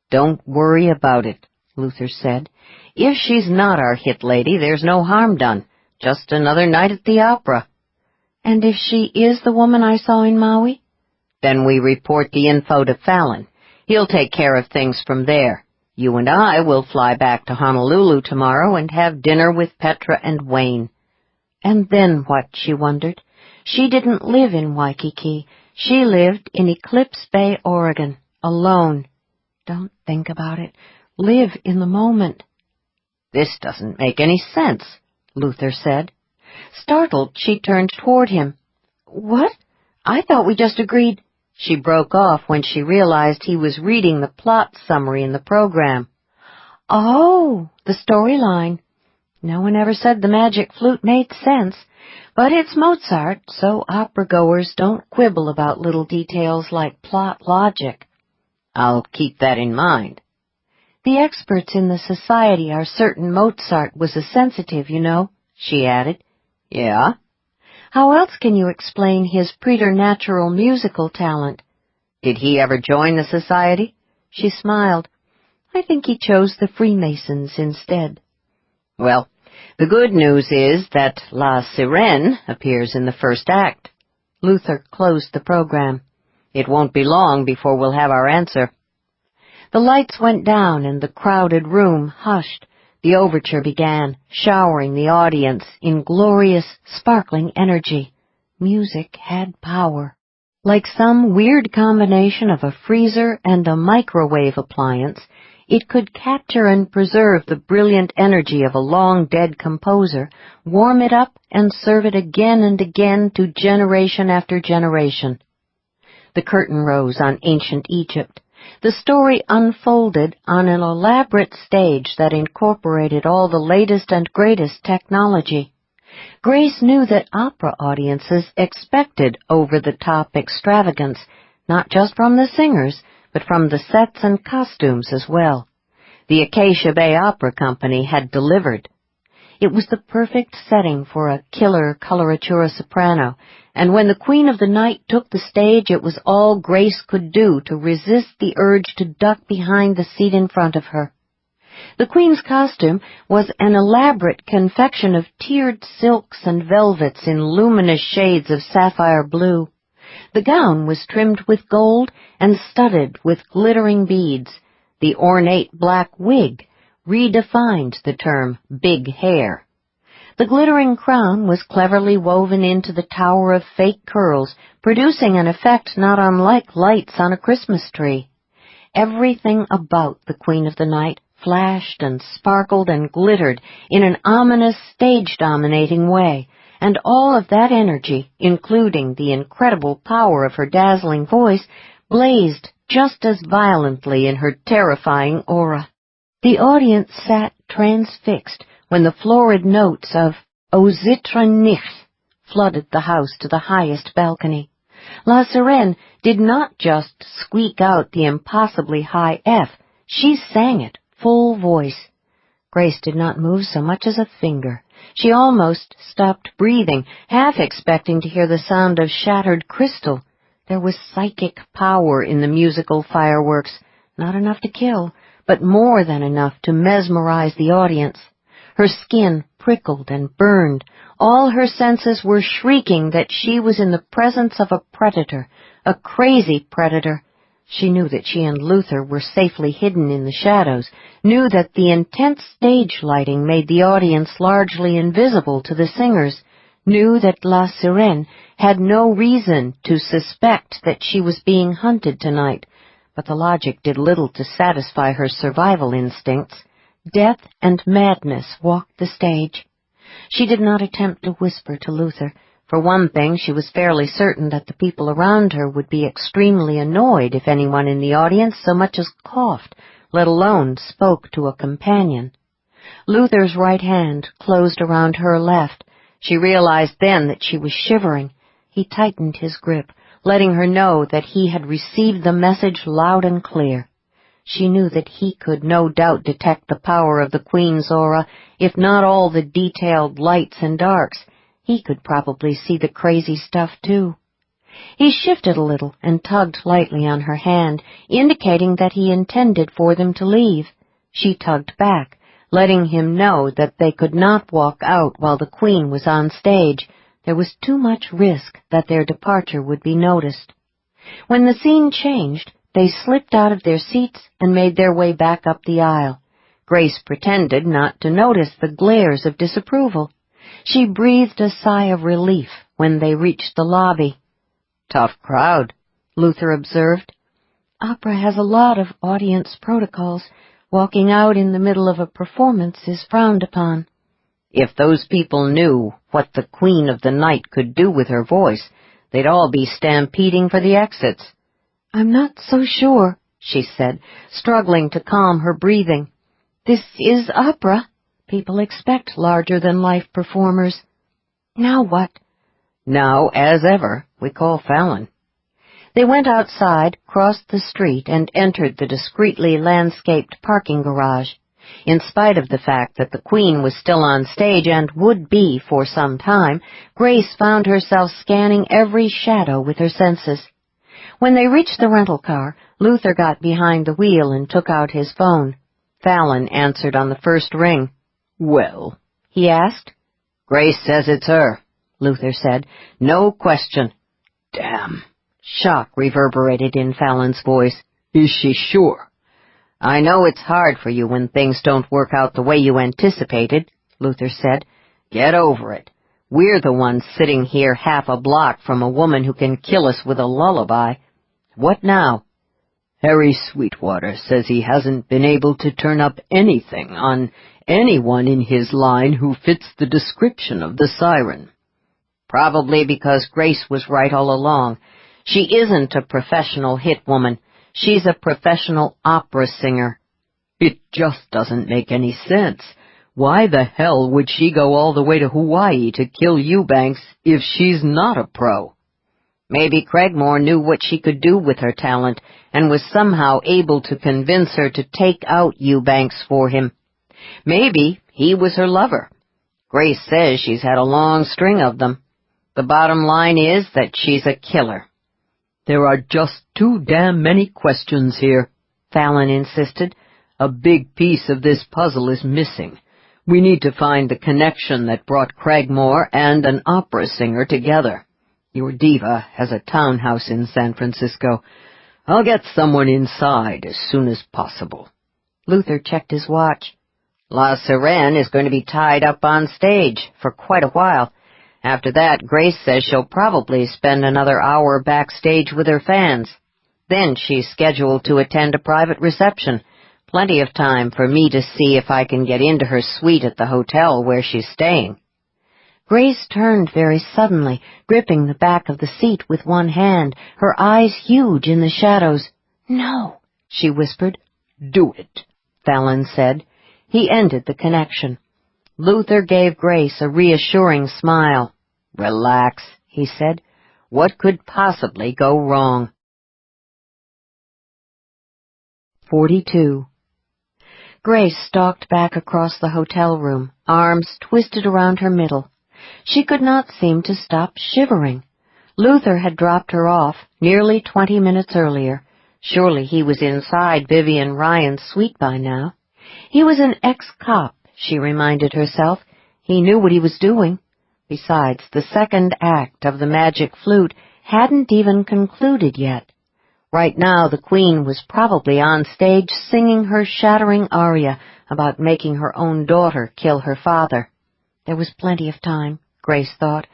"Don't worry about it," Luther said. "If she's not our hit lady, there's no harm done. Just another night at the opera." "And if she is the woman I saw in Maui?" "Then we report the info to Fallon. He'll take care of things from there. You and I will fly back to Honolulu tomorrow and have dinner with Petra and Wayne." And then what, she wondered? She didn't live in Waikiki. She lived in Eclipse Bay, Oregon, alone. Don't think about it. Live in the moment. "This doesn't make any sense," Luther said. Startled, she turned toward him. "What? I thought we just agreed—" She broke off when she realized he was reading the plot summary in the program. "Oh, the storyline. No one ever said the magic flute made sense, but it's Mozart, so opera-goers don't quibble about little details like plot logic." "I'll keep that in mind." "The experts in the society are certain Mozart was a sensitive, you know," she added. "Yeah?" "How else can you explain his preternatural musical talent?" "Did he ever join the society?" She smiled. "I think he chose the Freemasons instead." "Well, the good news is that La Sirène appears in the first act." Luther closed the program. "It won't be long before we'll have our answer." The lights went down and the crowded room hushed. The overture began, showering the audience in glorious, sparkling energy. Music had power. Like some weird combination of a freezer and a microwave appliance, it could capture and preserve the brilliant energy of a long-dead composer, warm it up, and serve it again and again to generation after generation. The curtain rose on ancient Egypt. The story unfolded on an elaborate stage that incorporated all the latest and greatest technology. Grace knew that opera audiences expected over-the-top extravagance, not just from the singers, but from the sets and costumes as well. The Acacia Bay Opera Company had delivered. It was the perfect setting for a killer coloratura soprano, and when the Queen of the Night took the stage, it was all Grace could do to resist the urge to duck behind the seat in front of her. The Queen's costume was an elaborate confection of tiered silks and velvets in luminous shades of sapphire blue. The gown was trimmed with gold and studded with glittering beads. The ornate black wig redefined the term big hair. The glittering crown was cleverly woven into the tower of fake curls, producing an effect not unlike lights on a Christmas tree. Everything about the Queen of the Night flashed and sparkled and glittered in an ominous, stage-dominating way, and all of that energy, including the incredible power of her dazzling voice, blazed just as violently in her terrifying aura. The audience sat transfixed when the florid notes of O Zitre nicht flooded the house to the highest balcony. La Sirène did not just squeak out the impossibly high F, she sang it full voice. Grace did not move so much as a finger. She almost stopped breathing, half expecting to hear the sound of shattered crystal. There was psychic power in the musical fireworks, not enough to kill, but more than enough to mesmerize the audience. Her skin prickled and burned. All her senses were shrieking that she was in the presence of a predator, a crazy predator. She knew that she and Luther were safely hidden in the shadows, knew that the intense stage lighting made the audience largely invisible to the singers, knew that La Sirène had no reason to suspect that she was being hunted tonight, but the logic did little to satisfy her survival instincts. Death and madness walked the stage. She did not attempt to whisper to Luther. For one thing, she was fairly certain that the people around her would be extremely annoyed if anyone in the audience so much as coughed, let alone spoke to a companion. Luther's right hand closed around her left. She realized then that she was shivering. He tightened his grip, letting her know that he had received the message loud and clear. She knew that he could no doubt detect the power of the Queen's aura, if not all the detailed lights and darks. He could probably see the crazy stuff, too. He shifted a little and tugged lightly on her hand, indicating that he intended for them to leave. She tugged back, letting him know that they could not walk out while the Queen was on stage. There was too much risk that their departure would be noticed. When the scene changed, they slipped out of their seats and made their way back up the aisle. Grace pretended not to notice the glares of disapproval. She breathed a sigh of relief when they reached the lobby. Tough crowd, Luther observed. Opera has a lot of audience protocols. Walking out in the middle of a performance is frowned upon. If those people knew what the Queen of the Night could do with her voice, they'd all be stampeding for the exits. I'm not so sure, she said, struggling to calm her breathing. This is opera. People expect larger-than-life performers. Now what? Now, as ever, we call Fallon. They went outside, crossed the street, and entered the discreetly landscaped parking garage. In spite of the fact that the Queen was still on stage and would be for some time, Grace found herself scanning every shadow with her senses. When they reached the rental car, Luther got behind the wheel and took out his phone. Fallon answered on the first ring. Well, he asked. Grace says it's her, Luther said. No question. Damn. Shock reverberated in Fallon's voice. Is she sure? I know it's hard for you when things don't work out the way you anticipated, Luther said. Get over it. We're the ones sitting here half a block from a woman who can kill us with a lullaby. What now? Harry Sweetwater says he hasn't been able to turn up anything on anyone in his line who fits the description of the siren. Probably because Grace was right all along. She isn't a professional hit woman. She's a professional opera singer." "It just doesn't make any sense. Why the hell would she go all the way to Hawaii to kill Eubanks if she's not a pro?" Maybe Cragmore knew what she could do with her talent and was somehow able to convince her to take out Eubanks for him. Maybe he was her lover. Grace says she's had a long string of them. The bottom line is that she's a killer. "There are just too damn many questions here," Fallon insisted. "A big piece of this puzzle is missing. We need to find the connection that brought Cragmore and an opera singer together. Your diva has a townhouse in San Francisco. I'll get someone inside as soon as possible." Luther checked his watch. La Sirène is going to be tied up on stage for quite a while. After that, Grace says she'll probably spend another hour backstage with her fans. Then she's scheduled to attend a private reception. Plenty of time for me to see if I can get into her suite at the hotel where she's staying. Grace turned very suddenly, gripping the back of the seat with one hand, her eyes huge in the shadows. "No," she whispered. "Do it," Fallon said. He ended the connection. Luther gave Grace a reassuring smile. "Relax," he said. "What could possibly go wrong?" 42. Grace stalked back across the hotel room, arms twisted around her middle. She could not seem to stop shivering. Luther had dropped her off nearly 20 minutes earlier. Surely he was inside Vivian Ryan's suite by now. He was an ex-cop, she reminded herself. He knew what he was doing. Besides, the second act of the Magic Flute hadn't even concluded yet. Right now the Queen was probably on stage singing her shattering aria about making her own daughter kill her father. There was plenty of time, Grace thought.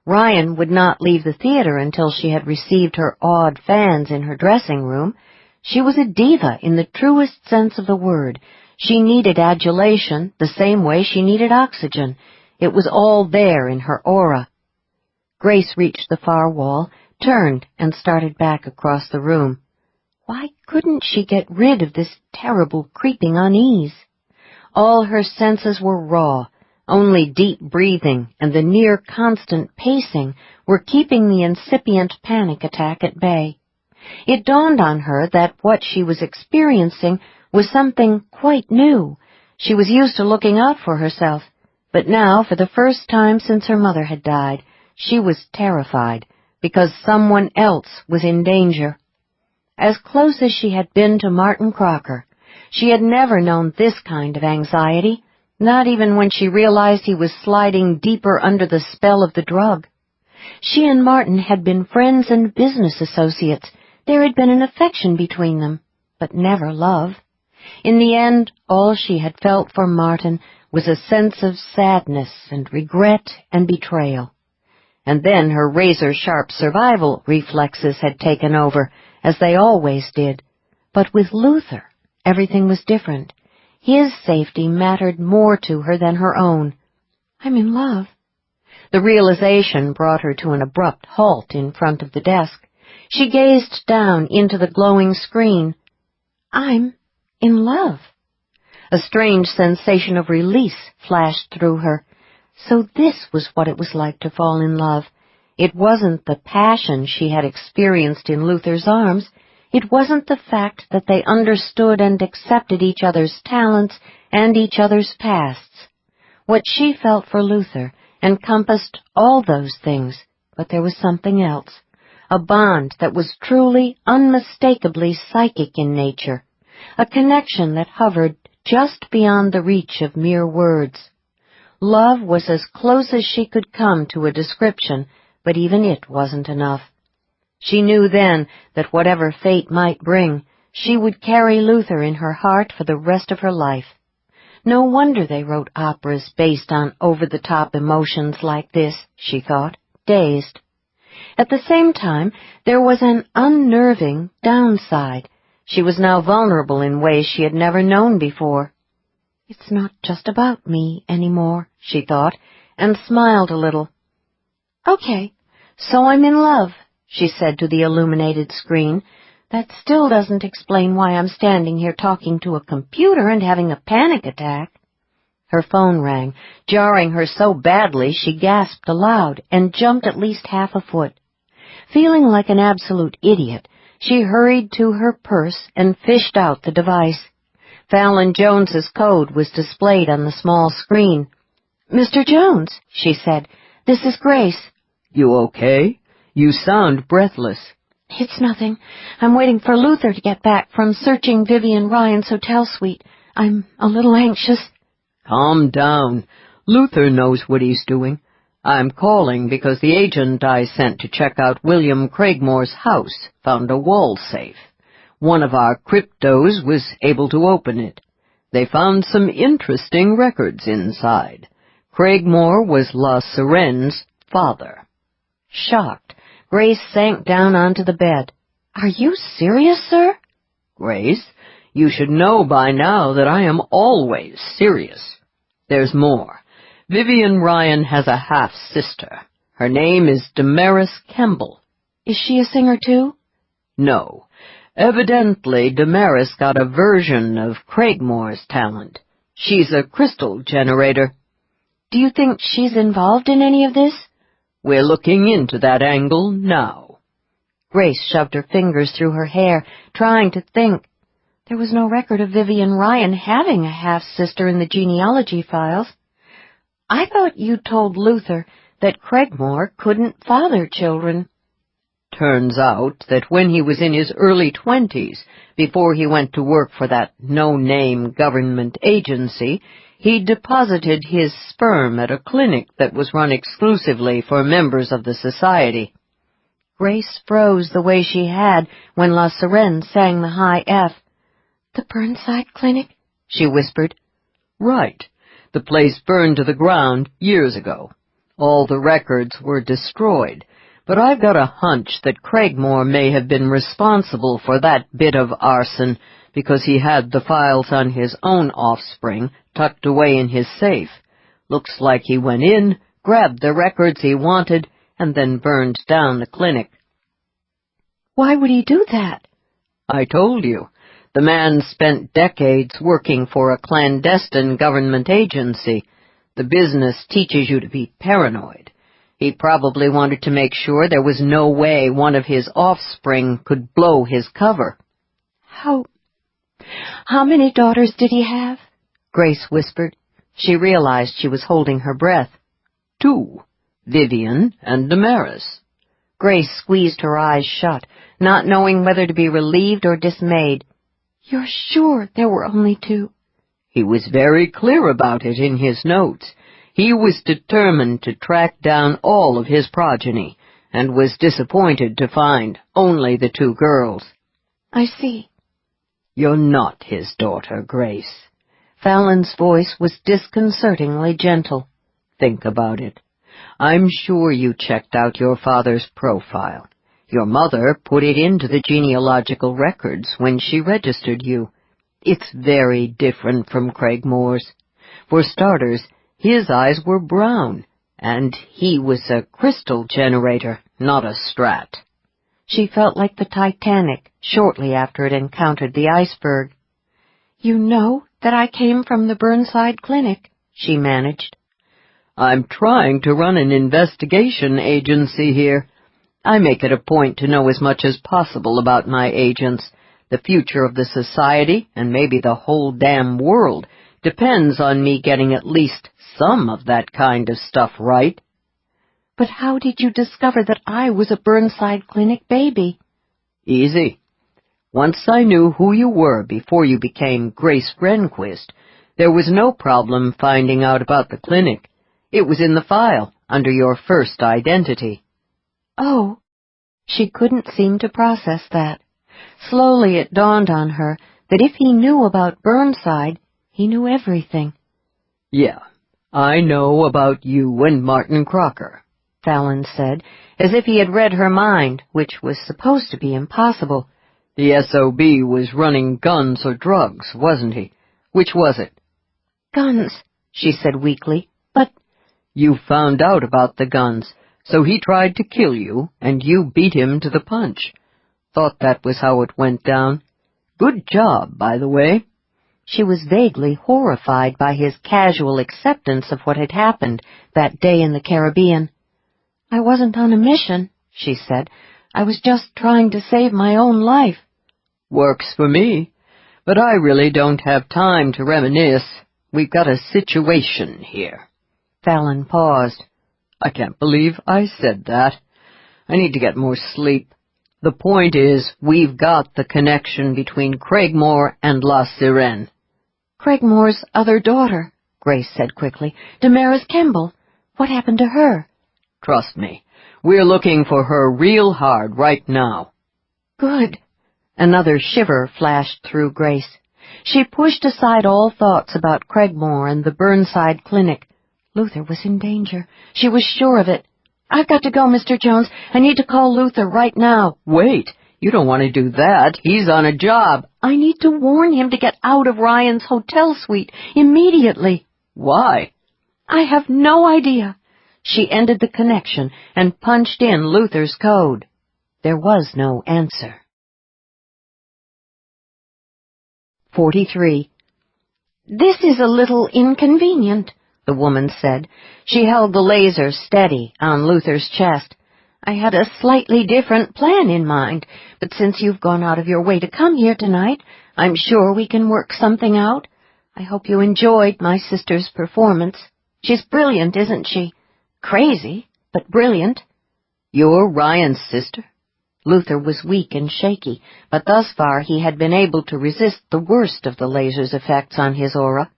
Ryan would not leave the theater until she had received her awed fans in her dressing room. She was a diva in the truest sense of the word. She needed adulation the same way she needed oxygen. It was all there in her aura. Grace reached the far wall, turned, and started back across the room. Why couldn't she get rid of this terrible creeping unease? All her senses were raw. Only deep breathing and the near constant pacing were keeping the incipient panic attack at bay. It dawned on her that what she was experiencing was something quite new. She was used to looking out for herself, but now, for the first time since her mother had died, she was terrified because someone else was in danger. As close as she had been to Martin Crocker, she had never known this kind of anxiety, not even when she realized he was sliding deeper under the spell of the drug. She and Martin had been friends and business associates. There had been an affection between them, but never love. In the end, all she had felt for Martin was a sense of sadness and regret and betrayal. And then her razor-sharp survival reflexes had taken over, as they always did. But with Luther, everything was different. His safety mattered more to her than her own. "I'm in love." The realization brought her to an abrupt halt in front of the desk. She gazed down into the glowing screen. "I'm in love." A strange sensation of release flashed through her. So this was what it was like to fall in love. It wasn't the passion she had experienced in Luther's arms. It wasn't the fact that they understood and accepted each other's talents and each other's pasts. What she felt for Luther encompassed all those things, but there was something else, a bond that was truly, unmistakably psychic in nature, a connection that hovered just beyond the reach of mere words. Love was as close as she could come to a description, but even it wasn't enough. She knew then that whatever fate might bring, she would carry Luther in her heart for the rest of her life. No wonder they wrote operas based on over-the-top emotions like this, she thought, dazed. At the same time, there was an unnerving downside. She was now vulnerable in ways she had never known before. "It's not just about me anymore," she thought, and smiled a little. "Okay, so I'm in love," she said to the illuminated screen. That still doesn't explain why I'm standing here talking to a computer and having a panic attack. Her phone rang, jarring her so badly she gasped aloud and jumped at least half a foot. Feeling like an absolute idiot, she hurried to her purse and fished out the device. Fallon Jones's code was displayed on the small screen. "Mr. Jones," she said, "this is Grace." "You okay? You sound breathless." "It's nothing. I'm waiting for Luther to get back from searching Vivian Ryan's hotel suite. I'm a little anxious." "Calm down. Luther knows what he's doing. I'm calling because the agent I sent to check out William Craigmore's house found a wall safe. One of our cryptos was able to open it. They found some interesting records inside. Craigmore was La Serene's father." Shocked, Grace sank down onto the bed. "Are you serious, sir?" "Grace, you should know by now that I am always serious. There's more. Vivian Ryan has a half-sister. Her name is Damaris Kemble." "Is she a singer, too?" "No. Evidently, Damaris got a version of Craigmore's talent. She's a crystal generator." "Do you think she's involved in any of this?" "We're looking into that angle now." Grace shoved her fingers through her hair, trying to think. There was no record of Vivian Ryan having a half-sister in the genealogy files. "I thought you told Luther that Craigmore couldn't father children." "Turns out that when he was in his early 20s, before he went to work for that no-name government agency, he deposited his sperm at a clinic that was run exclusively for members of the society." Grace froze the way she had when La Serene sang the high F. "The Burnside Clinic?" she whispered. "Right. The place burned to the ground years ago. All the records were destroyed, but I've got a hunch that Craigmore may have been responsible for that bit of arson because he had the files on his own offspring tucked away in his safe. Looks like he went in, grabbed the records he wanted, and then burned down the clinic." "Why would he do that?" "I told you. The man spent decades working for a clandestine government agency. The business teaches you to be paranoid. He probably wanted to make sure there was no way one of his offspring could blow his cover." How many daughters did he have?" Grace whispered. She realized she was holding her breath. "2, Vivian and Damaris." Grace squeezed her eyes shut, not knowing whether to be relieved or dismayed. "You're sure there were only 2? He was very clear about it in his notes. He was determined to track down all of his progeny, and was disappointed to find only the 2 girls. "I see." "You're not his daughter, Grace." Fallon's voice was disconcertingly gentle. "Think about it. I'm sure you checked out your father's profile. Your mother put it into the genealogical records when she registered you. It's very different from Craigmore's. For starters, his eyes were brown, and he was a crystal generator, not a strat." She felt like the Titanic shortly after it encountered the iceberg. "You know that I came from the Burnside Clinic," she managed. "I'm trying to run an investigation agency here. I make it a point to know as much as possible about my agents. The future of the society, and maybe the whole damn world, depends on me getting at least some of that kind of stuff right." "But how did you discover that I was a Burnside Clinic baby?" "Easy. Once I knew who you were before you became Grace Renquist, there was no problem finding out about the clinic. It was in the file, under your first identity." "Oh." She couldn't seem to process that. Slowly it dawned on her that if he knew about Burnside, he knew everything. "Yeah, I know about you and Martin Crocker," Fallon said, as if he had read her mind, which was supposed to be impossible. "The SOB was running guns or drugs, wasn't he? Which was it?" "Guns," she said weakly, "but—" "You found out about the guns, so he tried to kill you, and you beat him to the punch. Thought that was how it went down. Good job, by the way." She was vaguely horrified by his casual acceptance of what had happened that day in the Caribbean. "I wasn't on a mission," she said. "I was just trying to save my own life." "Works for me. But I really don't have time to reminisce. We've got a situation here." Fallon paused. "I can't believe I said that. I need to get more sleep. The point is, we've got the connection between Craigmore and La Sirène." "Craigmore's other daughter," Grace said quickly. "Damaris Kemble. What happened to her?" "Trust me, we're looking for her real hard right now." "Good." Another shiver flashed through Grace. She pushed aside all thoughts about Craigmore and the Burnside Clinic. Luther was in danger. She was sure of it. "I've got to go, Mr. Jones. I need to call Luther right now." "Wait, you don't want to do that. He's on a job." "I need to warn him to get out of Ryan's hotel suite immediately." "Why?" "I have no idea." She ended the connection and punched in Luther's code. There was no answer. 43. "This is a little inconvenient," the woman said. She held the laser steady on Luther's chest. "I had a slightly different plan in mind, but since you've gone out of your way to come here tonight, I'm sure we can work something out. I hope you enjoyed my sister's performance. She's brilliant, isn't she? Crazy, but brilliant." "You're Ryan's sister?" Luther was weak and shaky, but thus far he had been able to resist the worst of the laser's effects on his aura.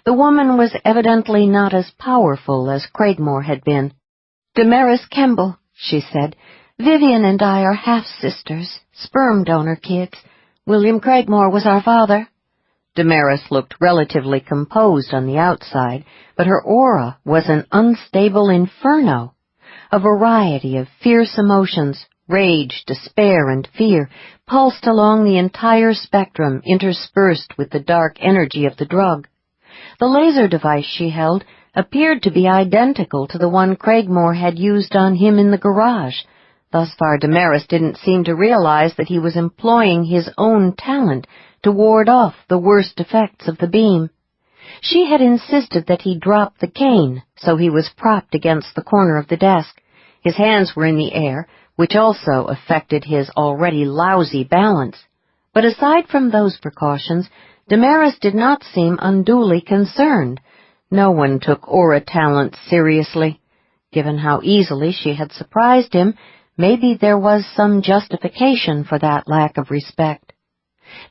The woman was evidently not as powerful as Craigmore had been. "Damaris Kemble," she said. "Vivian and I are half-sisters, sperm donor kids. William Craigmore was our father." Damaris looked relatively composed on the outside, but her aura was an unstable inferno. A variety of fierce emotions, rage, despair, and fear, pulsed along the entire spectrum, interspersed with the dark energy of the drug. The laser device she held appeared to be identical to the one Craigmore had used on him in the garage. Thus far, Damaris didn't seem to realize that he was employing his own talent to ward off the worst effects of the beam. She had insisted that he drop the cane, so he was propped against the corner of the desk. His hands were in the air, which also affected his already lousy balance. But aside from those precautions, Damaris did not seem unduly concerned. No one took aura talent seriously. Given how easily she had surprised him, maybe there was some justification for that lack of respect.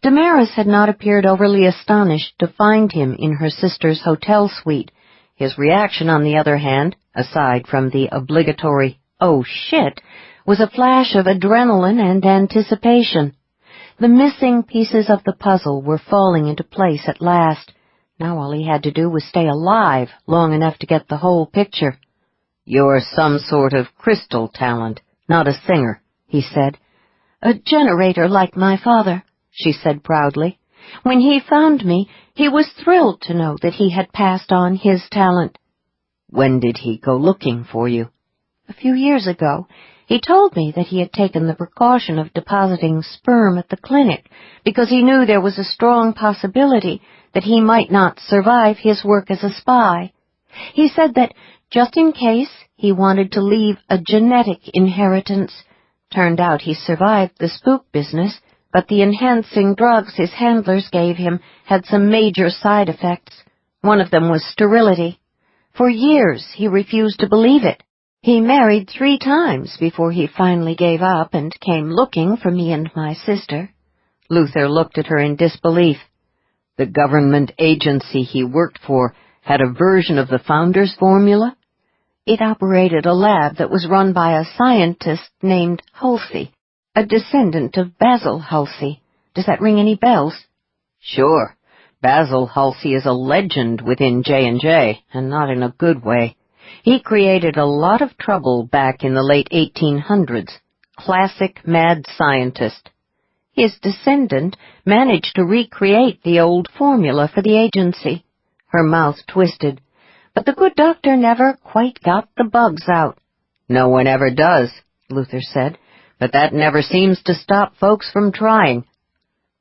Damaris had not appeared overly astonished to find him in her sister's hotel suite. His reaction, on the other hand, aside from the obligatory, "Oh, shit," was a flash of adrenaline and anticipation. The missing pieces of the puzzle were falling into place at last. Now all he had to do was stay alive long enough to get the whole picture. "You're some sort of crystal talent, not a singer," he said. "A generator like my father," she said proudly. "When he found me, he was thrilled to know that he had passed on his talent." "When did he go looking for you?" "A few years ago. He told me that he had taken the precaution of depositing sperm at the clinic because he knew there was a strong possibility that he might not survive his work as a spy. He said that, just in case, he wanted to leave a genetic inheritance. Turned out he survived the spook business, but the enhancing drugs his handlers gave him had some major side effects. One of them was sterility. For years he refused to believe it. He married 3 times before he finally gave up and came looking for me and my sister." Luther looked at her in disbelief. "The government agency he worked for had a version of the Founder's formula?" "It operated a lab that was run by a scientist named Hulsey, a descendant of Basil Hulsey. Does that ring any bells?" "Sure. Basil Hulsey is a legend within J&J, and not in a good way. He created a lot of trouble back in the late 1800s. Classic mad scientist. His descendant managed to recreate the old formula for the agency." Her mouth twisted. "But the good doctor never quite got the bugs out." "No one ever does," Luther said. but that never seems to stop folks from trying.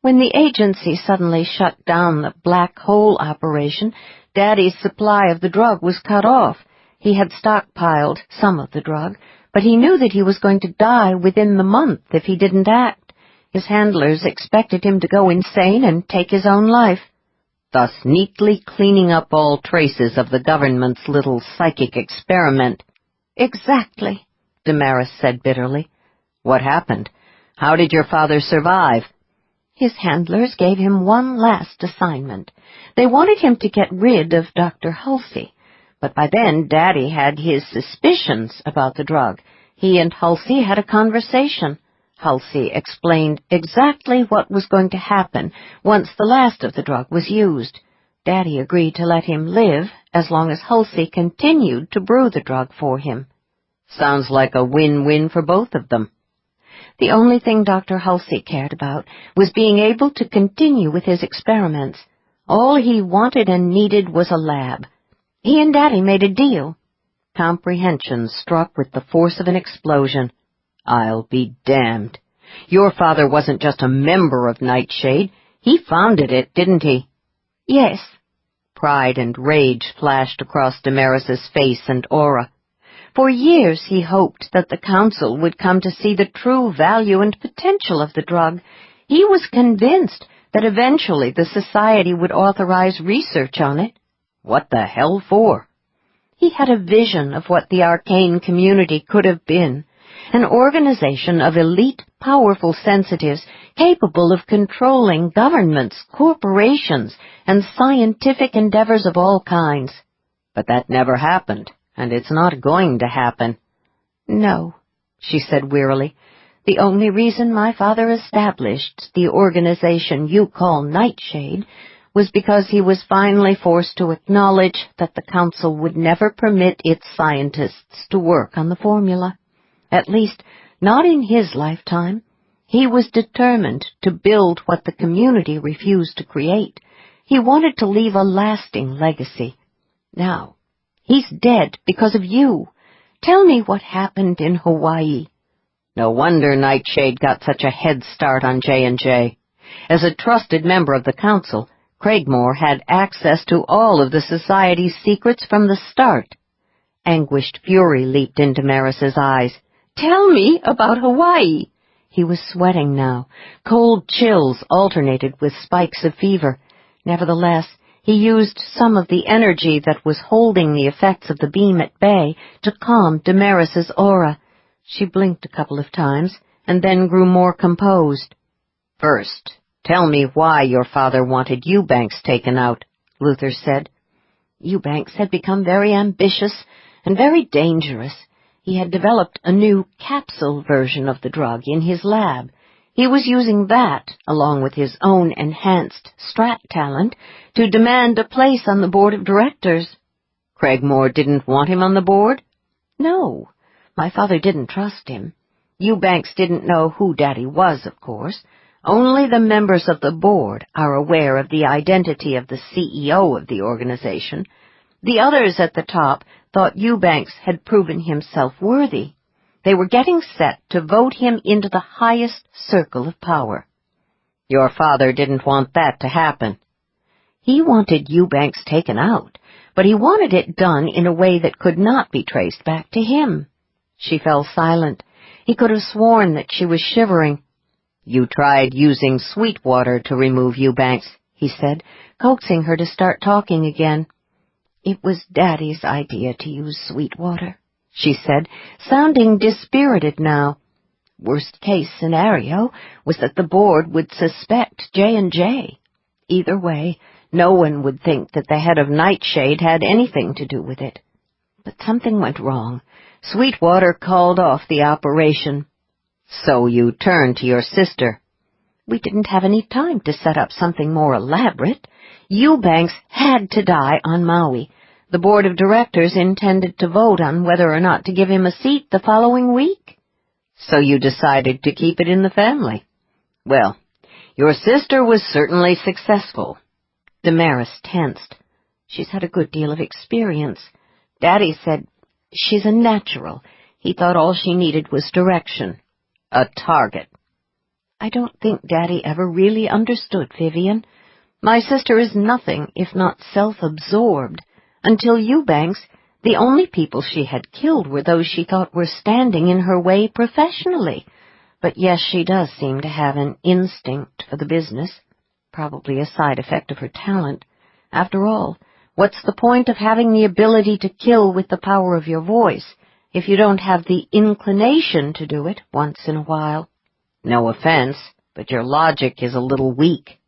When the agency suddenly shut down the black hole operation, Daddy's supply of the drug was cut off. He had stockpiled some of the drug, but he knew that he was going to die within the month if he didn't act. His handlers expected him to go insane and take his own life, thus neatly cleaning up all traces of the government's little psychic experiment. Exactly, Damaris said bitterly. What happened? How did your father survive? His handlers gave him one last assignment. They wanted him to get rid of Dr. Halsey, but by then Daddy had his suspicions about the drug. He and Halsey had a conversation. Halsey explained exactly what was going to happen once the last of the drug was used. Daddy agreed to let him live as long as Halsey continued to brew the drug for him. Sounds like a win-win for both of them. The only thing Dr. Halsey cared about was being able to continue with his experiments. All he wanted and needed was a lab. He and Daddy made a deal. Comprehension struck with the force of an explosion. I'll be damned. Your father wasn't just a member of Nightshade. He founded it, didn't he? Yes. Pride and rage flashed across Damaris's face and aura. For years he hoped that the council would come to see the true value and potential of the drug. He was convinced that eventually the society would authorize research on it. What the hell for? He had a vision of what the arcane community could have been, an organization of elite, powerful sensitives capable of controlling governments, corporations, and scientific endeavors of all kinds. But that never happened. And it's not going to happen. No, she said wearily. The only reason my father established the organization you call Nightshade was because he was finally forced to acknowledge that the council would never permit its scientists to work on the formula. At least, not in his lifetime. He was determined to build what the community refused to create. He wanted to leave a lasting legacy. Now, he's dead because of you. Tell me what happened in Hawaii. No wonder Nightshade got such a head start on J&J. As a trusted member of the council, Craigmore had access to all of the society's secrets from the start. Anguished fury leaped into Maris's eyes. Tell me about Hawaii. He was sweating now. Cold chills alternated with spikes of fever. Nevertheless, he used some of the energy that was holding the effects of the beam at bay to calm Damaris's aura. She blinked a couple of times, and then grew more composed. First, tell me why your father wanted Eubanks taken out, Luther said. Eubanks had become very ambitious and very dangerous. He had developed a new capsule version of the drug in his lab. He was using that, along with his own enhanced strat talent, to demand a place on the board of directors. Craigmore didn't want him on the board? No, my father didn't trust him. Eubanks didn't know who Daddy was, of course. Only the members of the board are aware of the identity of the CEO of the organization. The others at the top thought Eubanks had proven himself worthy. They were getting set to vote him into the highest circle of power. Your father didn't want that to happen. He wanted Eubanks taken out, but he wanted it done in a way that could not be traced back to him. She fell silent. He could have sworn that she was shivering. You tried using Sweetwater to remove Eubanks, he said, coaxing her to start talking again. It was Daddy's idea to use Sweetwater, she said, sounding dispirited now. Worst-case scenario was that the board would suspect J&J. Either way, no one would think that the head of Nightshade had anything to do with it. But something went wrong. Sweetwater called off the operation. So you turned to your sister. We didn't have any time to set up something more elaborate. Eubanks had to die on Maui. The board of directors intended to vote on whether or not to give him a seat the following week. So you decided to keep it in the family. Well, your sister was certainly successful. Damaris tensed. She's had a good deal of experience. Daddy said she's a natural. He thought all she needed was direction. A target. I don't think Daddy ever really understood Vivian. My sister is nothing if not self-absorbed. Until Eubanks, the only people she had killed were those she thought were standing in her way professionally. But yes, she does seem to have an instinct for the business, probably a side effect of her talent. After all, what's the point of having the ability to kill with the power of your voice if you don't have the inclination to do it once in a while? No offense, but your logic is a little weak.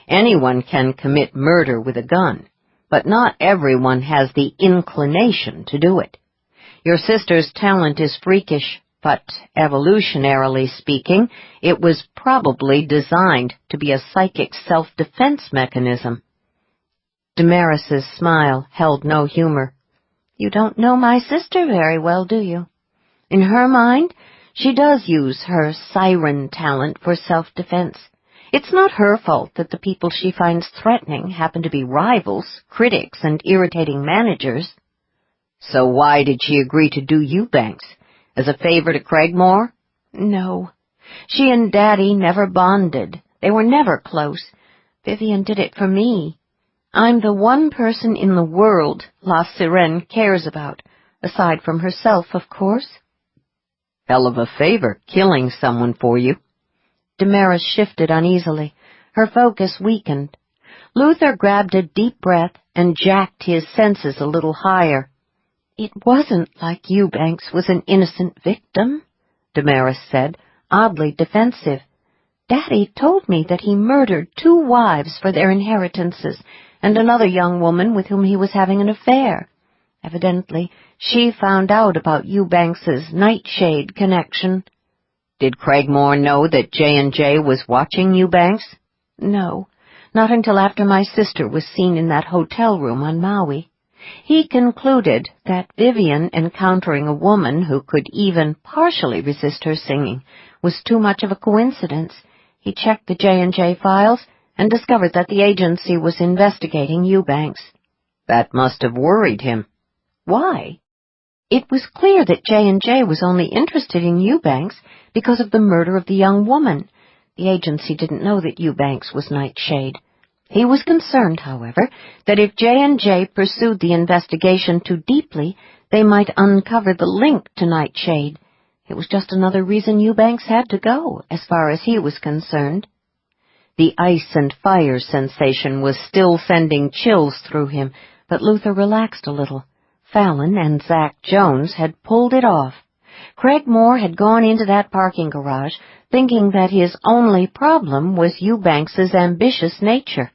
Anyone can commit murder with a gun, but not everyone has the inclination to do it. Your sister's talent is freakish, but evolutionarily speaking, it was probably designed to be a psychic self-defense mechanism. Damaris's smile held no humor. You don't know my sister very well, do you? In her mind, she does use her siren talent for self-defense. It's not her fault that the people she finds threatening happen to be rivals, critics, and irritating managers. So why did she agree to do Eubanks? As a favor to Craigmore? No. She and Daddy never bonded. They were never close. Vivian did it for me. I'm the one person in the world La Sirène cares about, aside from herself, of course. Hell of a favor, killing someone for you. Damaris shifted uneasily. Her focus weakened. Luther grabbed a deep breath and jacked his senses a little higher. It wasn't like Eubanks was an innocent victim, Damaris said, oddly defensive. Daddy told me that he murdered 2 wives for their inheritances and another young woman with whom he was having an affair. Evidently, she found out about Eubanks's nightshade connection. Did Craigmore know that J&J was watching Eubanks? No, not until after my sister was seen in that hotel room on Maui. He concluded that Vivian encountering a woman who could even partially resist her singing was too much of a coincidence. He checked the J&J files and discovered that the agency was investigating Eubanks. That must have worried him. Why? It was clear that J&J was only interested in Eubanks because of the murder of the young woman. The agency didn't know that Eubanks was Nightshade. He was concerned, however, that if J&J pursued the investigation too deeply, they might uncover the link to Nightshade. It was just another reason Eubanks had to go, as far as he was concerned. The ice and fire sensation was still sending chills through him, but Luther relaxed a little. Fallon and Zach Jones had pulled it off. Craigmore had gone into that parking garage thinking that his only problem was Eubanks's ambitious nature.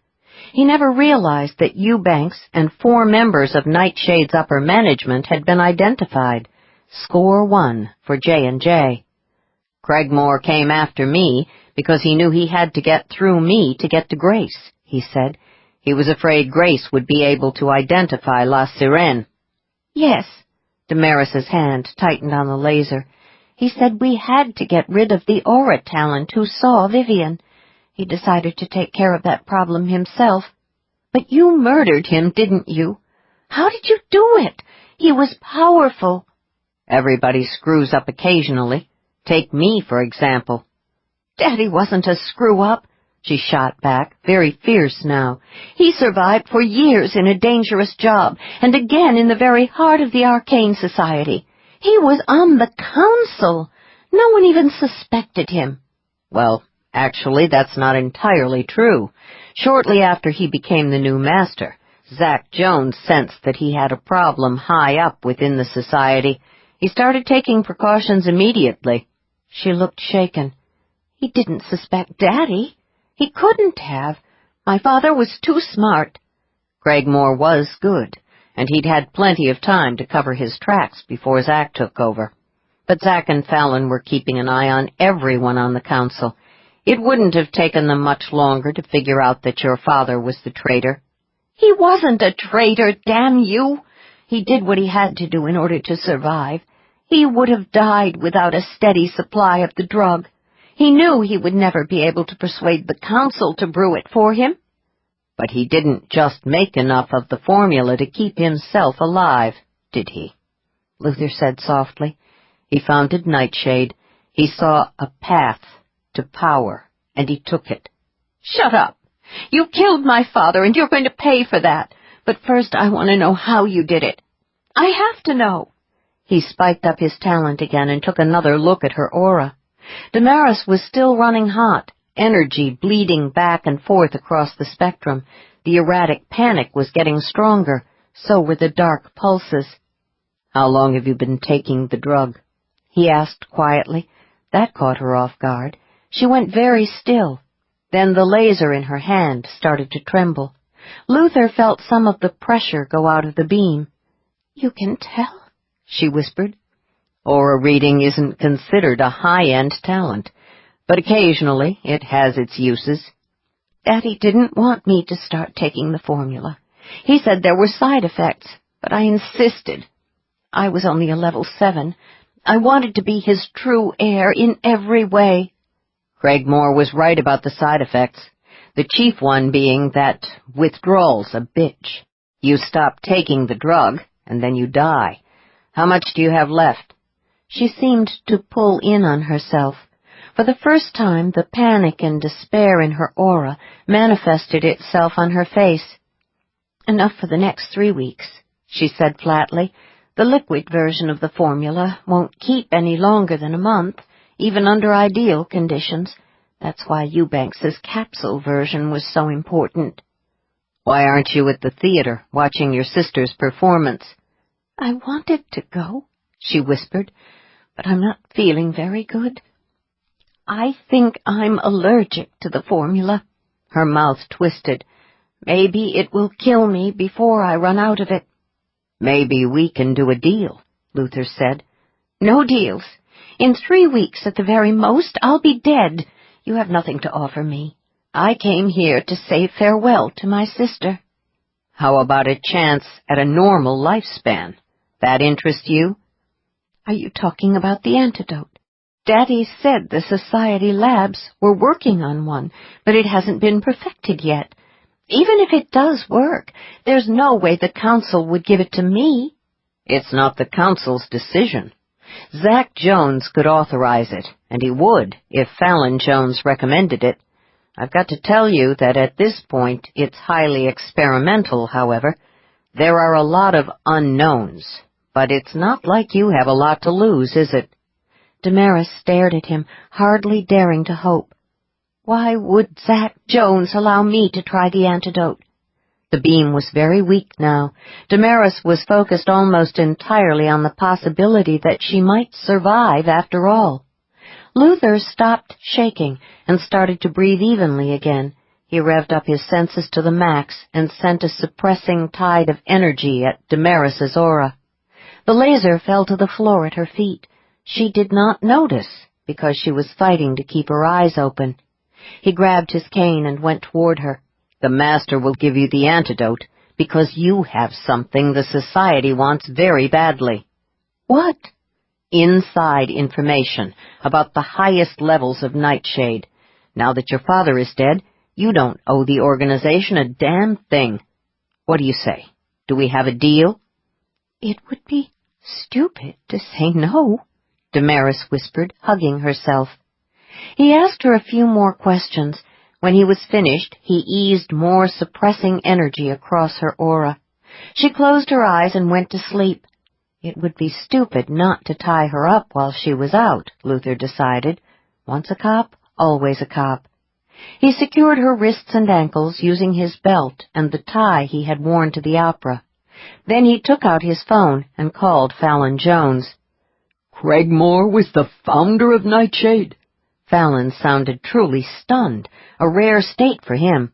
He never realized that Eubanks and 4 members of Nightshade's upper management had been identified. Score 1 for J&J. Craigmore came after me because he knew he had to get through me to get to Grace, he said. He was afraid Grace would be able to identify La Sirène. Yes. Damaris's hand tightened on the laser. He said we had to get rid of the aura talent who saw Vivian. He decided to take care of that problem himself. But you murdered him, didn't you? How did you do it? He was powerful. Everybody screws up occasionally. Take me, for example. Daddy wasn't a screw-up, she shot back, very fierce now. He survived for years in a dangerous job, and again in the very heart of the Arcane Society. He was on the council. No one even suspected him. Well, actually, that's not entirely true. Shortly after he became the new master, Zach Jones sensed that he had a problem high up within the society. He started taking precautions immediately. She looked shaken. He didn't suspect Daddy. He couldn't have. My father was too smart. Craigmore was good, and he'd had plenty of time to cover his tracks before Zach took over. But Zach and Fallon were keeping an eye on everyone on the council. It wouldn't have taken them much longer to figure out that your father was the traitor. He wasn't a traitor, damn you! He did what he had to do in order to survive. He would have died without a steady supply of the drug. He knew he would never be able to persuade the council to brew it for him. But he didn't just make enough of the formula to keep himself alive, did he? Luther said softly. He founded Nightshade. He saw a path to power, and he took it. "Shut up! You killed my father, and you're going to pay for that. But first I want to know how you did it. I have to know." He spiked up his talent again and took another look at her aura. Damaris was still running hot, energy bleeding back and forth across the spectrum. The erratic panic was getting stronger, so were the dark pulses. "How long have you been taking the drug?" he asked quietly. That caught her off guard. She went very still. Then the laser in her hand started to tremble. Luther felt some of the pressure go out of the beam. "You can tell?" she whispered. Aura reading isn't considered a high-end talent, but occasionally it has its uses. "Daddy didn't want me to start taking the formula. He said there were side effects, but I insisted. I was only a level 7. I wanted to be his true heir in every way." Craigmore was right about the side effects, the chief one being that withdrawal's a bitch. You stop taking the drug, and then you die. How much do you have left? She seemed to pull in on herself. For the first time, the panic and despair in her aura manifested itself on her face. "Enough for the next 3 weeks," she said flatly. "The liquid version of the formula won't keep any longer than a month, even under ideal conditions. That's why Eubanks's capsule version was so important." "Why aren't you at the theater, watching your sister's performance?" "I wanted to go," she whispered, "but I'm not feeling very good. I think I'm allergic to the formula." Her mouth twisted. "Maybe it will kill me before I run out of it." "Maybe we can do a deal," Luther said. "No deals. In 3 weeks at the very most, I'll be dead. You have nothing to offer me. I came here to say farewell to my sister." "How about a chance at a normal lifespan? That interest you?" "Are you talking about the antidote? Daddy said the Society labs were working on one, but it hasn't been perfected yet. Even if it does work, there's no way the Council would give it to me." "It's not the Council's decision. Zach Jones could authorize it, and he would if Fallon Jones recommended it. I've got to tell you that at this point it's highly experimental, however. There are a lot of unknowns, but it's not like you have a lot to lose, is it?" Damaris stared at him, hardly daring to hope. "Why would Zach Jones allow me to try the antidote?" The beam was very weak now. Damaris was focused almost entirely on the possibility that she might survive after all. Luther stopped shaking and started to breathe evenly again. He revved up his senses to the max and sent a suppressing tide of energy at Damaris's aura. The laser fell to the floor at her feet. She did not notice, because she was fighting to keep her eyes open. He grabbed his cane and went toward her. "The Master will give you the antidote, because you have something the Society wants very badly." "What?" "Inside information about the highest levels of Nightshade. Now that your father is dead, you don't owe the organization a damn thing. What do you say? Do we have a deal?" "It would be stupid to say no," Damaris whispered, hugging herself. He asked her a few more questions. When he was finished, he eased more suppressing energy across her aura. She closed her eyes and went to sleep. It would be stupid not to tie her up while she was out, Luther decided. Once a cop, always a cop. He secured her wrists and ankles using his belt and the tie he had worn to the opera. Then he took out his phone and called Fallon Jones. "Craigmore was the founder of Nightshade?" Fallon sounded truly stunned, a rare state for him.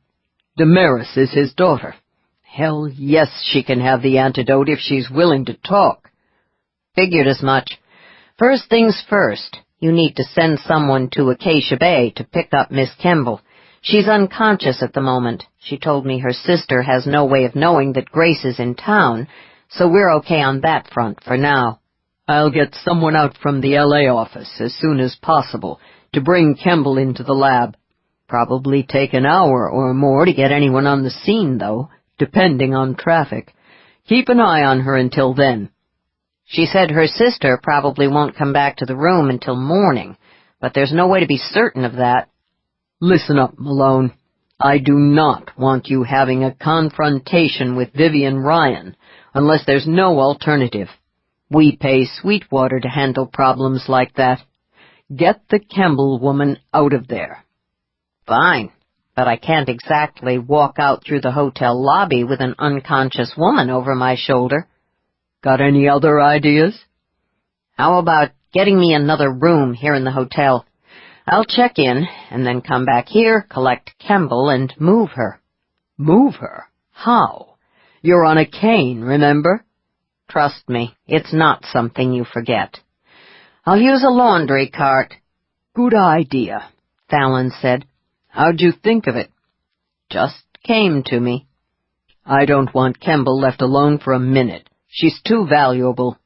"Damaris is his daughter. Hell, yes, she can have the antidote if she's willing to talk." "Figured as much. First things first, you need to send someone to Acacia Bay to pick up Miss Kemble. She's unconscious at the moment. She told me her sister has no way of knowing that Grace is in town, so we're okay on that front for now." "I'll get someone out from the L.A. office as soon as possible to bring Kemble into the lab. Probably take an hour or more to get anyone on the scene, though, depending on traffic. Keep an eye on her until then." She said her sister probably won't come back to the room until morning, but there's no way to be certain of that. Listen up, Malone. I do not want you having a confrontation with Vivian Ryan, unless there's no alternative. We pay Sweetwater to handle problems like that. Get the Kemble woman out of there. Fine, but I can't exactly walk out through the hotel lobby with an unconscious woman over my shoulder. Got any other ideas? How about getting me another room here in the hotel? I'll check in, and then come back here, collect Kemble, and move her. Move her? How? You're on a cane, remember? Trust me, it's not something you forget. I'll use a laundry cart. Good idea, Fallon said. How'd you think of it? Just came to me. I don't want Kemble left alone for a minute. She's too valuable.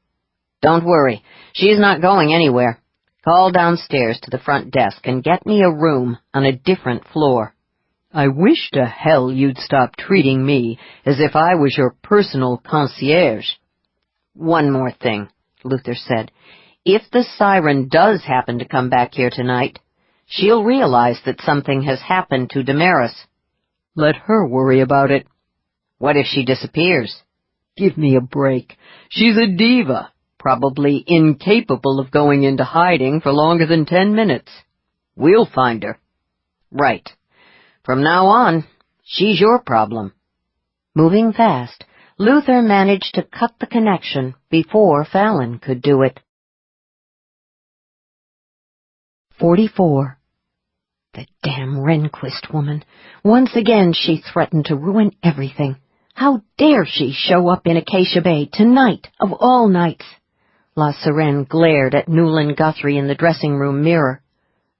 Don't worry, she's not going anywhere. Call downstairs to the front desk and get me a room on a different floor. I wish to hell you'd stop treating me as if I was your personal concierge. One more thing, Luther said. If the siren does happen to come back here tonight, she'll realize that something has happened to Damaris. Let her worry about it. What if she disappears? Give me a break. She's a diva, probably incapable of going into hiding for longer than 10 minutes. We'll find her. Right. From now on, she's your problem. Moving fast, Luther managed to cut the connection before Fallon could do it. 44. The damn Renquist woman. Once again she threatened to ruin everything. How dare she show up in Acacia Bay tonight, of all nights? La Sirène glared at Newland Guthrie in the dressing-room mirror.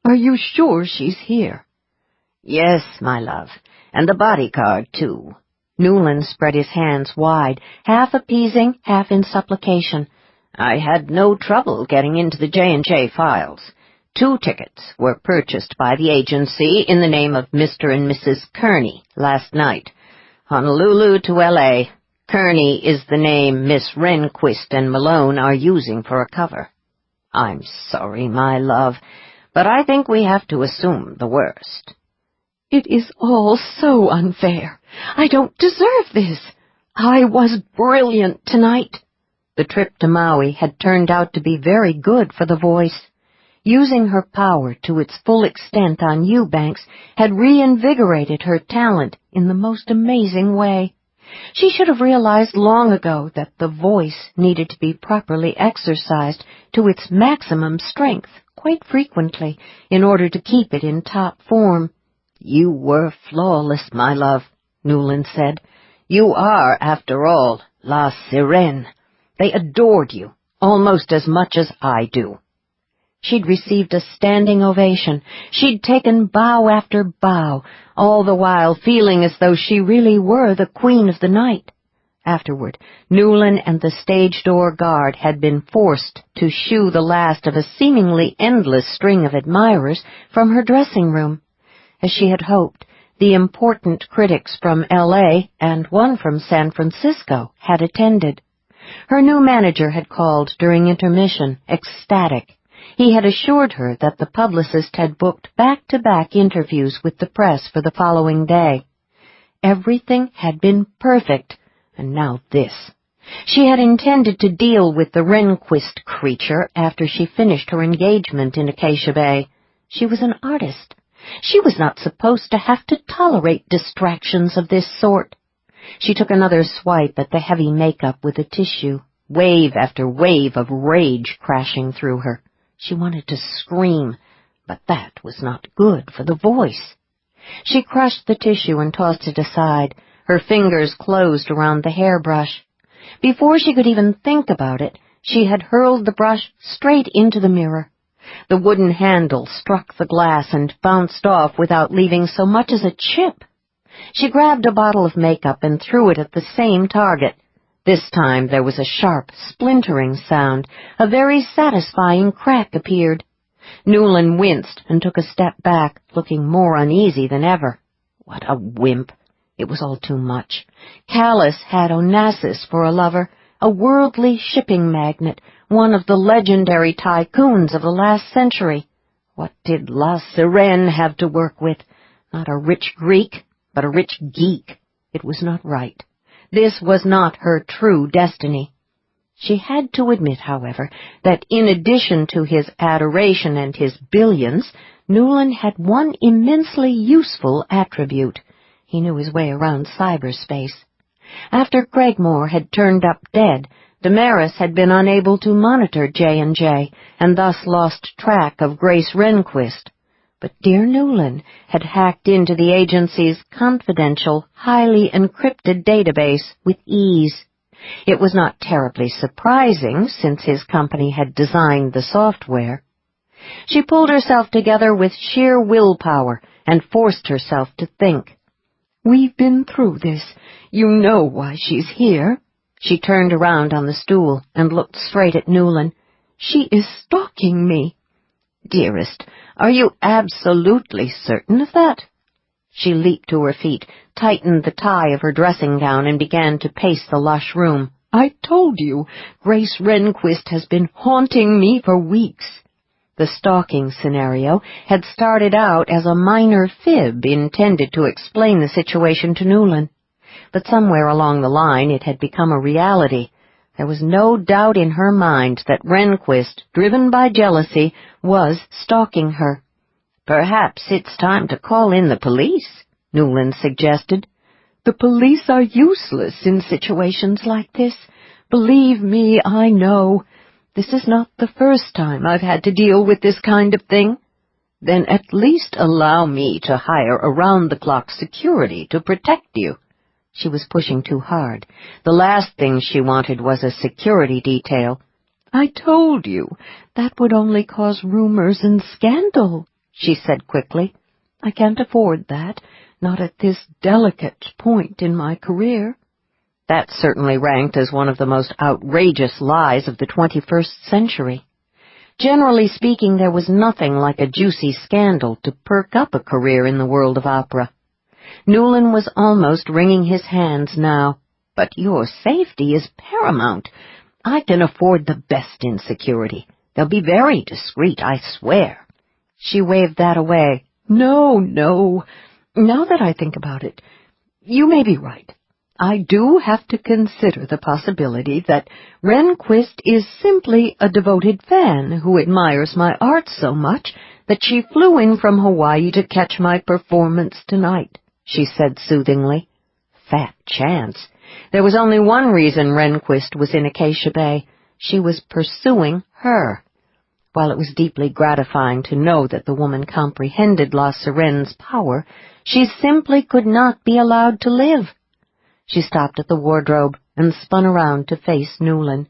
Are you sure she's here? Yes, my love, and the bodyguard, too. Newland spread his hands wide, half appeasing, half in supplication. I had no trouble getting into the J&J files. 2 tickets were purchased by the agency in the name of Mr. and Mrs. Kearney last night. Honolulu to L.A. Kearney is the name Miss Renquist and Malone are using for a cover. I'm sorry, my love, but I think we have to assume the worst. It is all so unfair. I don't deserve this. I was brilliant tonight. The trip to Maui had turned out to be very good for the voice. Using her power to its full extent on Eubanks had reinvigorated her talent in the most amazing way. She should have realized long ago that the voice needed to be properly exercised to its maximum strength quite frequently in order to keep it in top form. You were flawless, my love, Newland said. You are, after all, La Sirène. They adored you, almost as much as I do. She'd received a standing ovation. She'd taken bow after bow, all the while feeling as though she really were the queen of the night. Afterward, Newland and the stage door guard had been forced to shoo the last of a seemingly endless string of admirers from her dressing room. As she had hoped, the important critics from L.A. and one from San Francisco had attended. Her new manager had called during intermission, ecstatic. He had assured her that the publicist had booked back-to-back interviews with the press for the following day. Everything had been perfect, and now this. She had intended to deal with the Renquist creature after she finished her engagement in Acacia Bay. She was an artist. She was not supposed to have to tolerate distractions of this sort. She took another swipe at the heavy makeup with a tissue, wave after wave of rage crashing through her. She wanted to scream, but that was not good for the voice. She crushed the tissue and tossed it aside. Her fingers closed around the hairbrush. Before she could even think about it, she had hurled the brush straight into the mirror. The wooden handle struck the glass and bounced off without leaving so much as a chip. She grabbed a bottle of makeup and threw it at the same target. This time there was a sharp, splintering sound. A very satisfying crack appeared. Newland winced and took a step back, looking more uneasy than ever. What a wimp! It was all too much. Callus had Onassis for a lover, a worldly shipping magnate, one of the legendary tycoons of the last century. What did La Sirène have to work with? Not a rich Greek, but a rich geek. It was not right. This was not her true destiny. She had to admit, however, that in addition to his adoration and his billions, Newland had one immensely useful attribute. He knew his way around cyberspace. After Craigmore had turned up dead, Damaris had been unable to monitor J&J, and thus lost track of Grace Renquist. But dear Newland had hacked into the agency's confidential, highly encrypted database with ease. It was not terribly surprising, since his company had designed the software. She pulled herself together with sheer willpower and forced herself to think. "We've been through this. You know why she's here." She turned around on the stool and looked straight at Newland. "She is stalking me." "Dearest, are you absolutely certain of that?" She leaped to her feet, tightened the tie of her dressing gown, and began to pace the lush room. "I told you, Grace Renquist has been haunting me for weeks." The stalking scenario had started out as a minor fib intended to explain the situation to Newland. But somewhere along the line it had become a reality. There was no doubt in her mind that Renquist, driven by jealousy, was stalking her. "Perhaps it's time to call in the police," Newland suggested. "The police are useless in situations like this. Believe me, I know. This is not the first time I've had to deal with this kind of thing." "Then at least allow me to hire around-the-clock security to protect you." She was pushing too hard. The last thing she wanted was a security detail. "I told you, that would only cause rumors and scandal," she said quickly. "I can't afford that, not at this delicate point in my career." That certainly ranked as one of the most outrageous lies of the 21st century. Generally speaking, there was nothing like a juicy scandal to perk up a career in the world of opera. Newland was almost wringing his hands now. "But your safety is paramount. I can afford the best in security. They'll be very discreet, I swear." She waved that away. No. Now that I think about it, you may be right. I do have to consider the possibility that Renquist is simply a devoted fan who admires my art so much that she flew in from Hawaii to catch my performance tonight," she said soothingly. Fat chance. There was only one reason Renquist was in Acacia Bay. She was pursuing her. While it was deeply gratifying to know that the woman comprehended La Sirène's power, she simply could not be allowed to live. She stopped at the wardrobe and spun around to face Newland.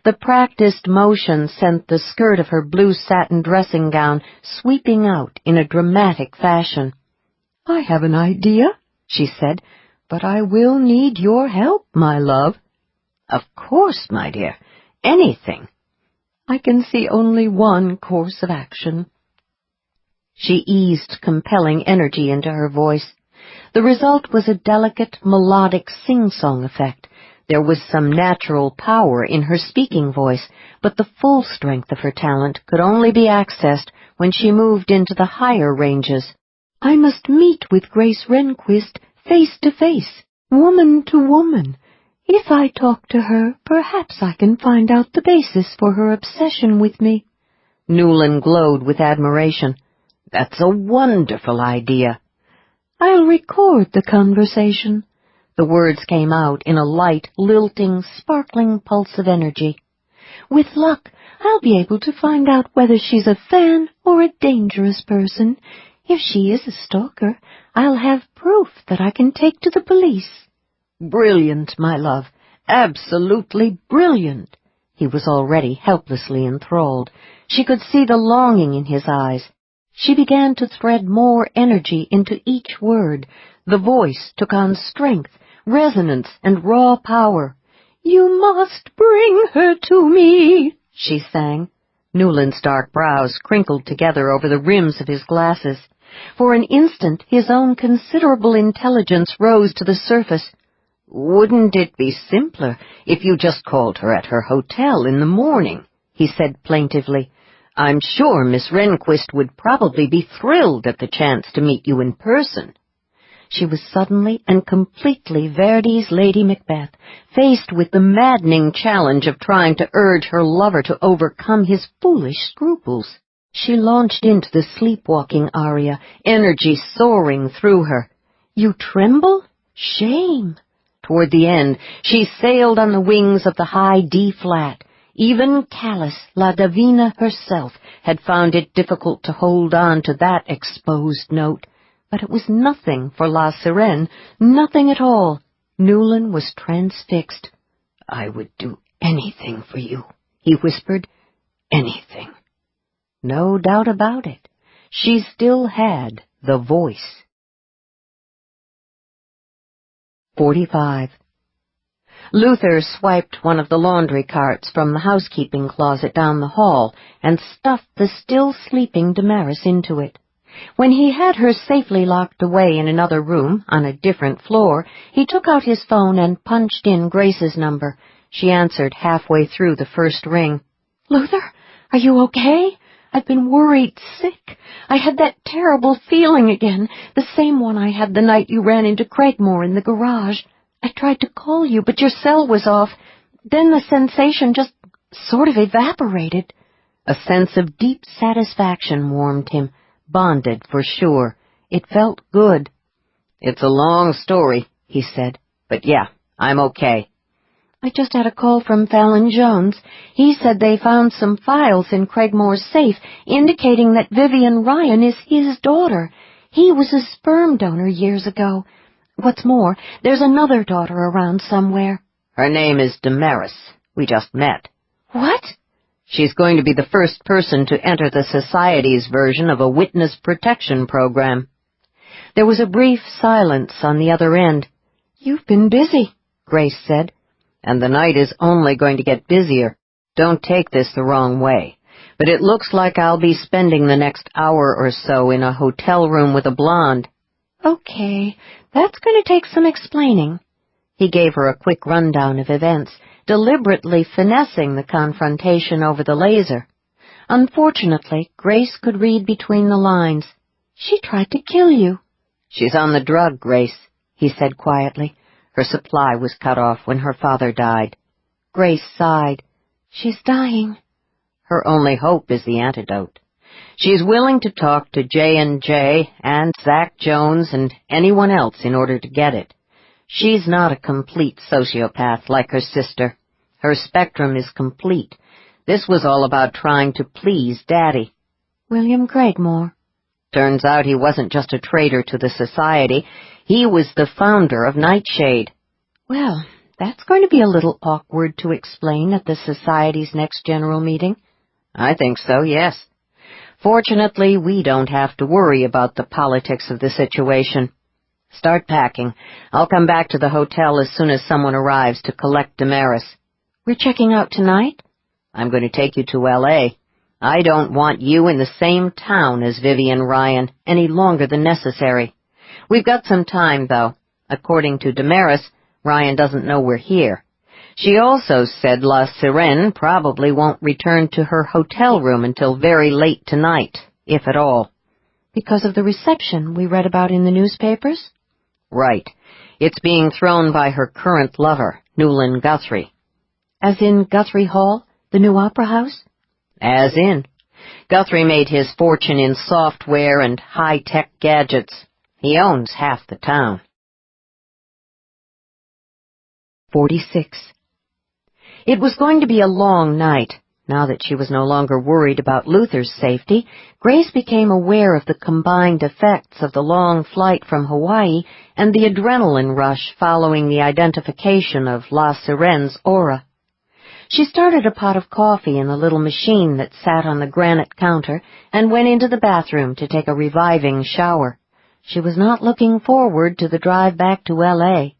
The practiced motion sent the skirt of her blue satin dressing gown sweeping out in a dramatic fashion. "I have an idea," she said, "but I will need your help, my love." "Of course, my dear. Anything." "I can see only one course of action." She eased compelling energy into her voice. The result was a delicate, melodic sing-song effect. There was some natural power in her speaking voice, but the full strength of her talent could only be accessed when she moved into the higher ranges. "I must meet with Grace Renquist face to face, woman to woman. If I talk to her, perhaps I can find out the basis for her obsession with me." Newland glowed with admiration. "That's a wonderful idea." "I'll record the conversation." The words came out in a light, lilting, sparkling pulse of energy. "With luck, I'll be able to find out whether she's a fan or a dangerous person. If she is a stalker, I'll have proof that I can take to the police." "Brilliant, my love. Absolutely brilliant." He was already helplessly enthralled. She could see the longing in his eyes. She began to thread more energy into each word. The voice took on strength, resonance, and raw power. "You must bring her to me," she sang. Newland's dark brows crinkled together over the rims of his glasses. For an instant his own considerable intelligence rose to the surface. Wouldn't it be simpler if you just called her at her hotel in the morning? He said plaintively. I'm sure Miss Renquist would probably be thrilled at the chance to meet you in person. She was suddenly and completely Verdi's Lady Macbeth, faced with the maddening challenge of trying to urge her lover to overcome his foolish scruples. She launched into the sleepwalking aria, energy soaring through her. You tremble? Shame! Toward the end, she sailed on the wings of the high D-flat. Even callous La Divina herself had found it difficult to hold on to that exposed note. But it was nothing for La Sirène, nothing at all. Newland was transfixed. I would do anything for you, he whispered. Anything. No doubt about it. She still had the voice. 45. Luther swiped one of the laundry carts from the housekeeping closet down the hall and stuffed the still sleeping Damaris into it. When he had her safely locked away in another room, on a different floor, he took out his phone and punched in Grace's number. She answered halfway through the first ring. Luther, are you okay? I've been worried sick. I had that terrible feeling again, the same one I had the night you ran into Craigmore in the garage. I tried to call you, but your cell was off. Then the sensation just sort of evaporated. A sense of deep satisfaction warmed him. Bonded, for sure. It felt good. It's a long story, he said. But yeah, I'm okay. I just had a call from Fallon Jones. He said they found some files in Craigmore's safe indicating that Vivian Ryan is his daughter. He was a sperm donor years ago. What's more, there's another daughter around somewhere. Her name is Damaris. We just met. What? She's going to be the first person to enter the Society's version of a witness protection program. There was a brief silence on the other end. You've been busy, Grace said. And the night is only going to get busier. Don't take this the wrong way, but it looks like I'll be spending the next hour or so in a hotel room with a blonde. Okay, that's going to take some explaining. He gave her a quick rundown of events, deliberately finessing the confrontation over the laser. Unfortunately, Grace could read between the lines. She tried to kill you. She's on the drug, Grace, he said quietly. Her supply was cut off when her father died. Grace sighed. She's dying. Her only hope is the antidote. She's willing to talk to J&J and Zach Jones and anyone else in order to get it. She's not a complete sociopath like her sister. Her spectrum is complete. This was all about trying to please Daddy. William Craigmore. Turns out he wasn't just a traitor to the Society. He was the founder of Nightshade. Well, that's going to be a little awkward to explain at the Society's next general meeting. I think so, yes. Fortunately, we don't have to worry about the politics of the situation. Start packing. I'll come back to the hotel as soon as someone arrives to collect Damaris. We're checking out tonight? I'm going to take you to L.A. I don't want you in the same town as Vivian Ryan any longer than necessary. We've got some time, though. According to Damaris, Ryan doesn't know we're here. She also said La Sirène probably won't return to her hotel room until very late tonight, if at all. Because of the reception we read about in the newspapers? Right. It's being thrown by her current lover, Newland Guthrie. As in Guthrie Hall, the new opera house? As in. Guthrie made his fortune in software and high-tech gadgets. He owns half the town. 46. It was going to be a long night. Now that she was no longer worried about Luther's safety, Grace became aware of the combined effects of the long flight from Hawaii and the adrenaline rush following the identification of La Sirène's aura. She started a pot of coffee in the little machine that sat on the granite counter and went into the bathroom to take a reviving shower. She was not looking forward to the drive back to L.A.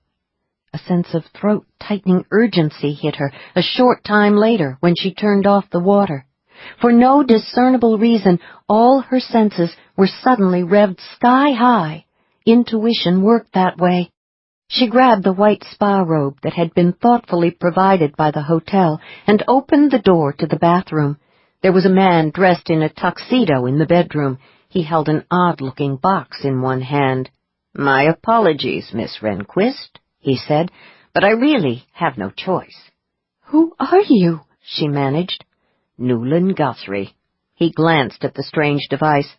A sense of throat-tightening urgency hit her a short time later when she turned off the water. For no discernible reason, all her senses were suddenly revved sky-high. Intuition worked that way. She grabbed the white spa robe that had been thoughtfully provided by the hotel and opened the door to the bathroom. There was a man dressed in a tuxedo in the bedroom. He held an odd-looking box in one hand. "My apologies, Miss Renquist," he said, "but I really have no choice." "Who are you?" she managed. "Newland Guthrie." He glanced at the strange device.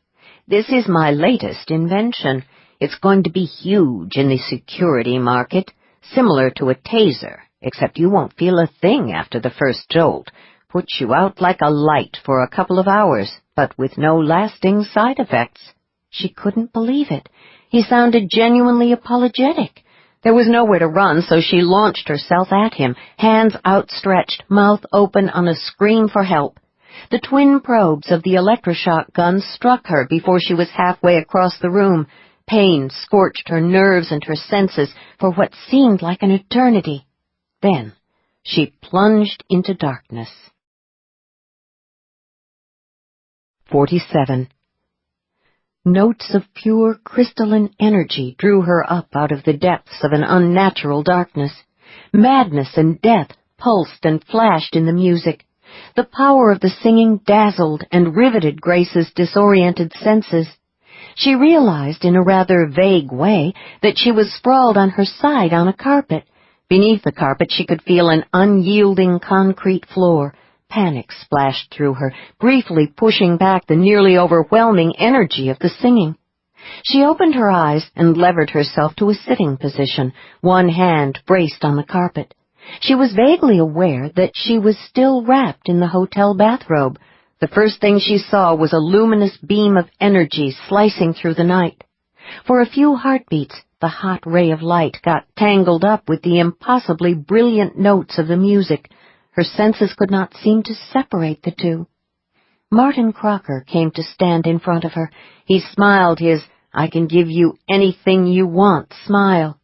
"This is my latest invention. It's going to be huge in the security market, similar to a taser, except you won't feel a thing after the first jolt. Puts you out like a light for a couple of hours, but with no lasting side effects." She couldn't believe it. He sounded genuinely apologetic. There was nowhere to run, so she launched herself at him, hands outstretched, mouth open on a scream for help. The twin probes of the electroshock gun struck her before she was halfway across the room. Pain scorched her nerves and her senses for what seemed like an eternity. Then she plunged into darkness. 47. Notes of pure crystalline energy drew her up out of the depths of an unnatural darkness. Madness and death pulsed and flashed in the music. The power of the singing dazzled and riveted Grace's disoriented senses. She realized in a rather vague way that she was sprawled on her side on a carpet. Beneath the carpet she could feel an unyielding concrete floor. Panic splashed through her, briefly pushing back the nearly overwhelming energy of the singing. She opened her eyes and levered herself to a sitting position, one hand braced on the carpet. She was vaguely aware that she was still wrapped in the hotel bathrobe. The first thing she saw was a luminous beam of energy slicing through the night. For a few heartbeats, the hot ray of light got tangled up with the impossibly brilliant notes of the music. Her senses could not seem to separate the two. Martin Crocker came to stand in front of her. He smiled his "I can give you anything you want" smile.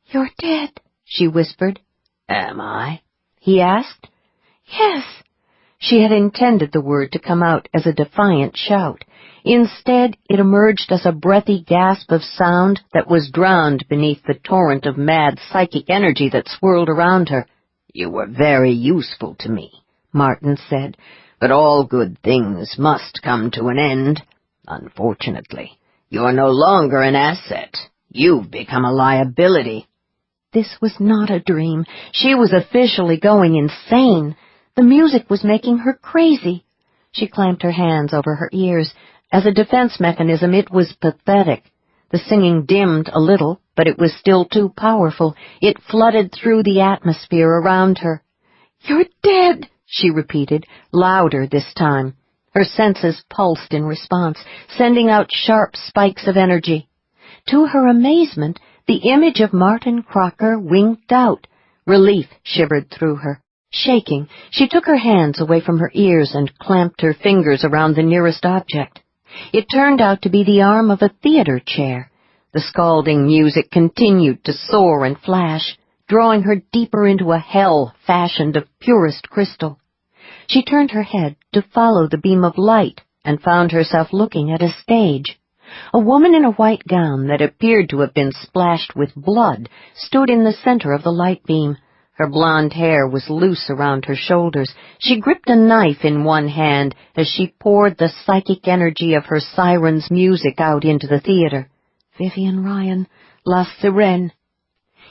"You're dead," she whispered. "Am I?" he asked. "Yes." She had intended the word to come out as a defiant shout. Instead, it emerged as a breathy gasp of sound that was drowned beneath the torrent of mad psychic energy that swirled around her. "You were very useful to me," Martin said, "but all good things must come to an end. Unfortunately, you're no longer an asset. You've become a liability." This was not a dream. She was officially going insane. The music was making her crazy. She clamped her hands over her ears. As a defense mechanism, it was pathetic. The singing dimmed a little, but it was still too powerful. It flooded through the atmosphere around her. "You're dead," she repeated, louder this time. Her senses pulsed in response, sending out sharp spikes of energy. To her amazement, the image of Martin Crocker winked out. Relief shivered through her. Shaking, she took her hands away from her ears and clamped her fingers around the nearest object. It turned out to be the arm of a theater chair. The scalding music continued to soar and flash, drawing her deeper into a hell fashioned of purest crystal. She turned her head to follow the beam of light and found herself looking at a stage. A woman in a white gown that appeared to have been splashed with blood stood in the center of the light beam. Her blonde hair was loose around her shoulders. She gripped a knife in one hand as she poured the psychic energy of her siren's music out into the theater. Vivian Ryan, La Sirène.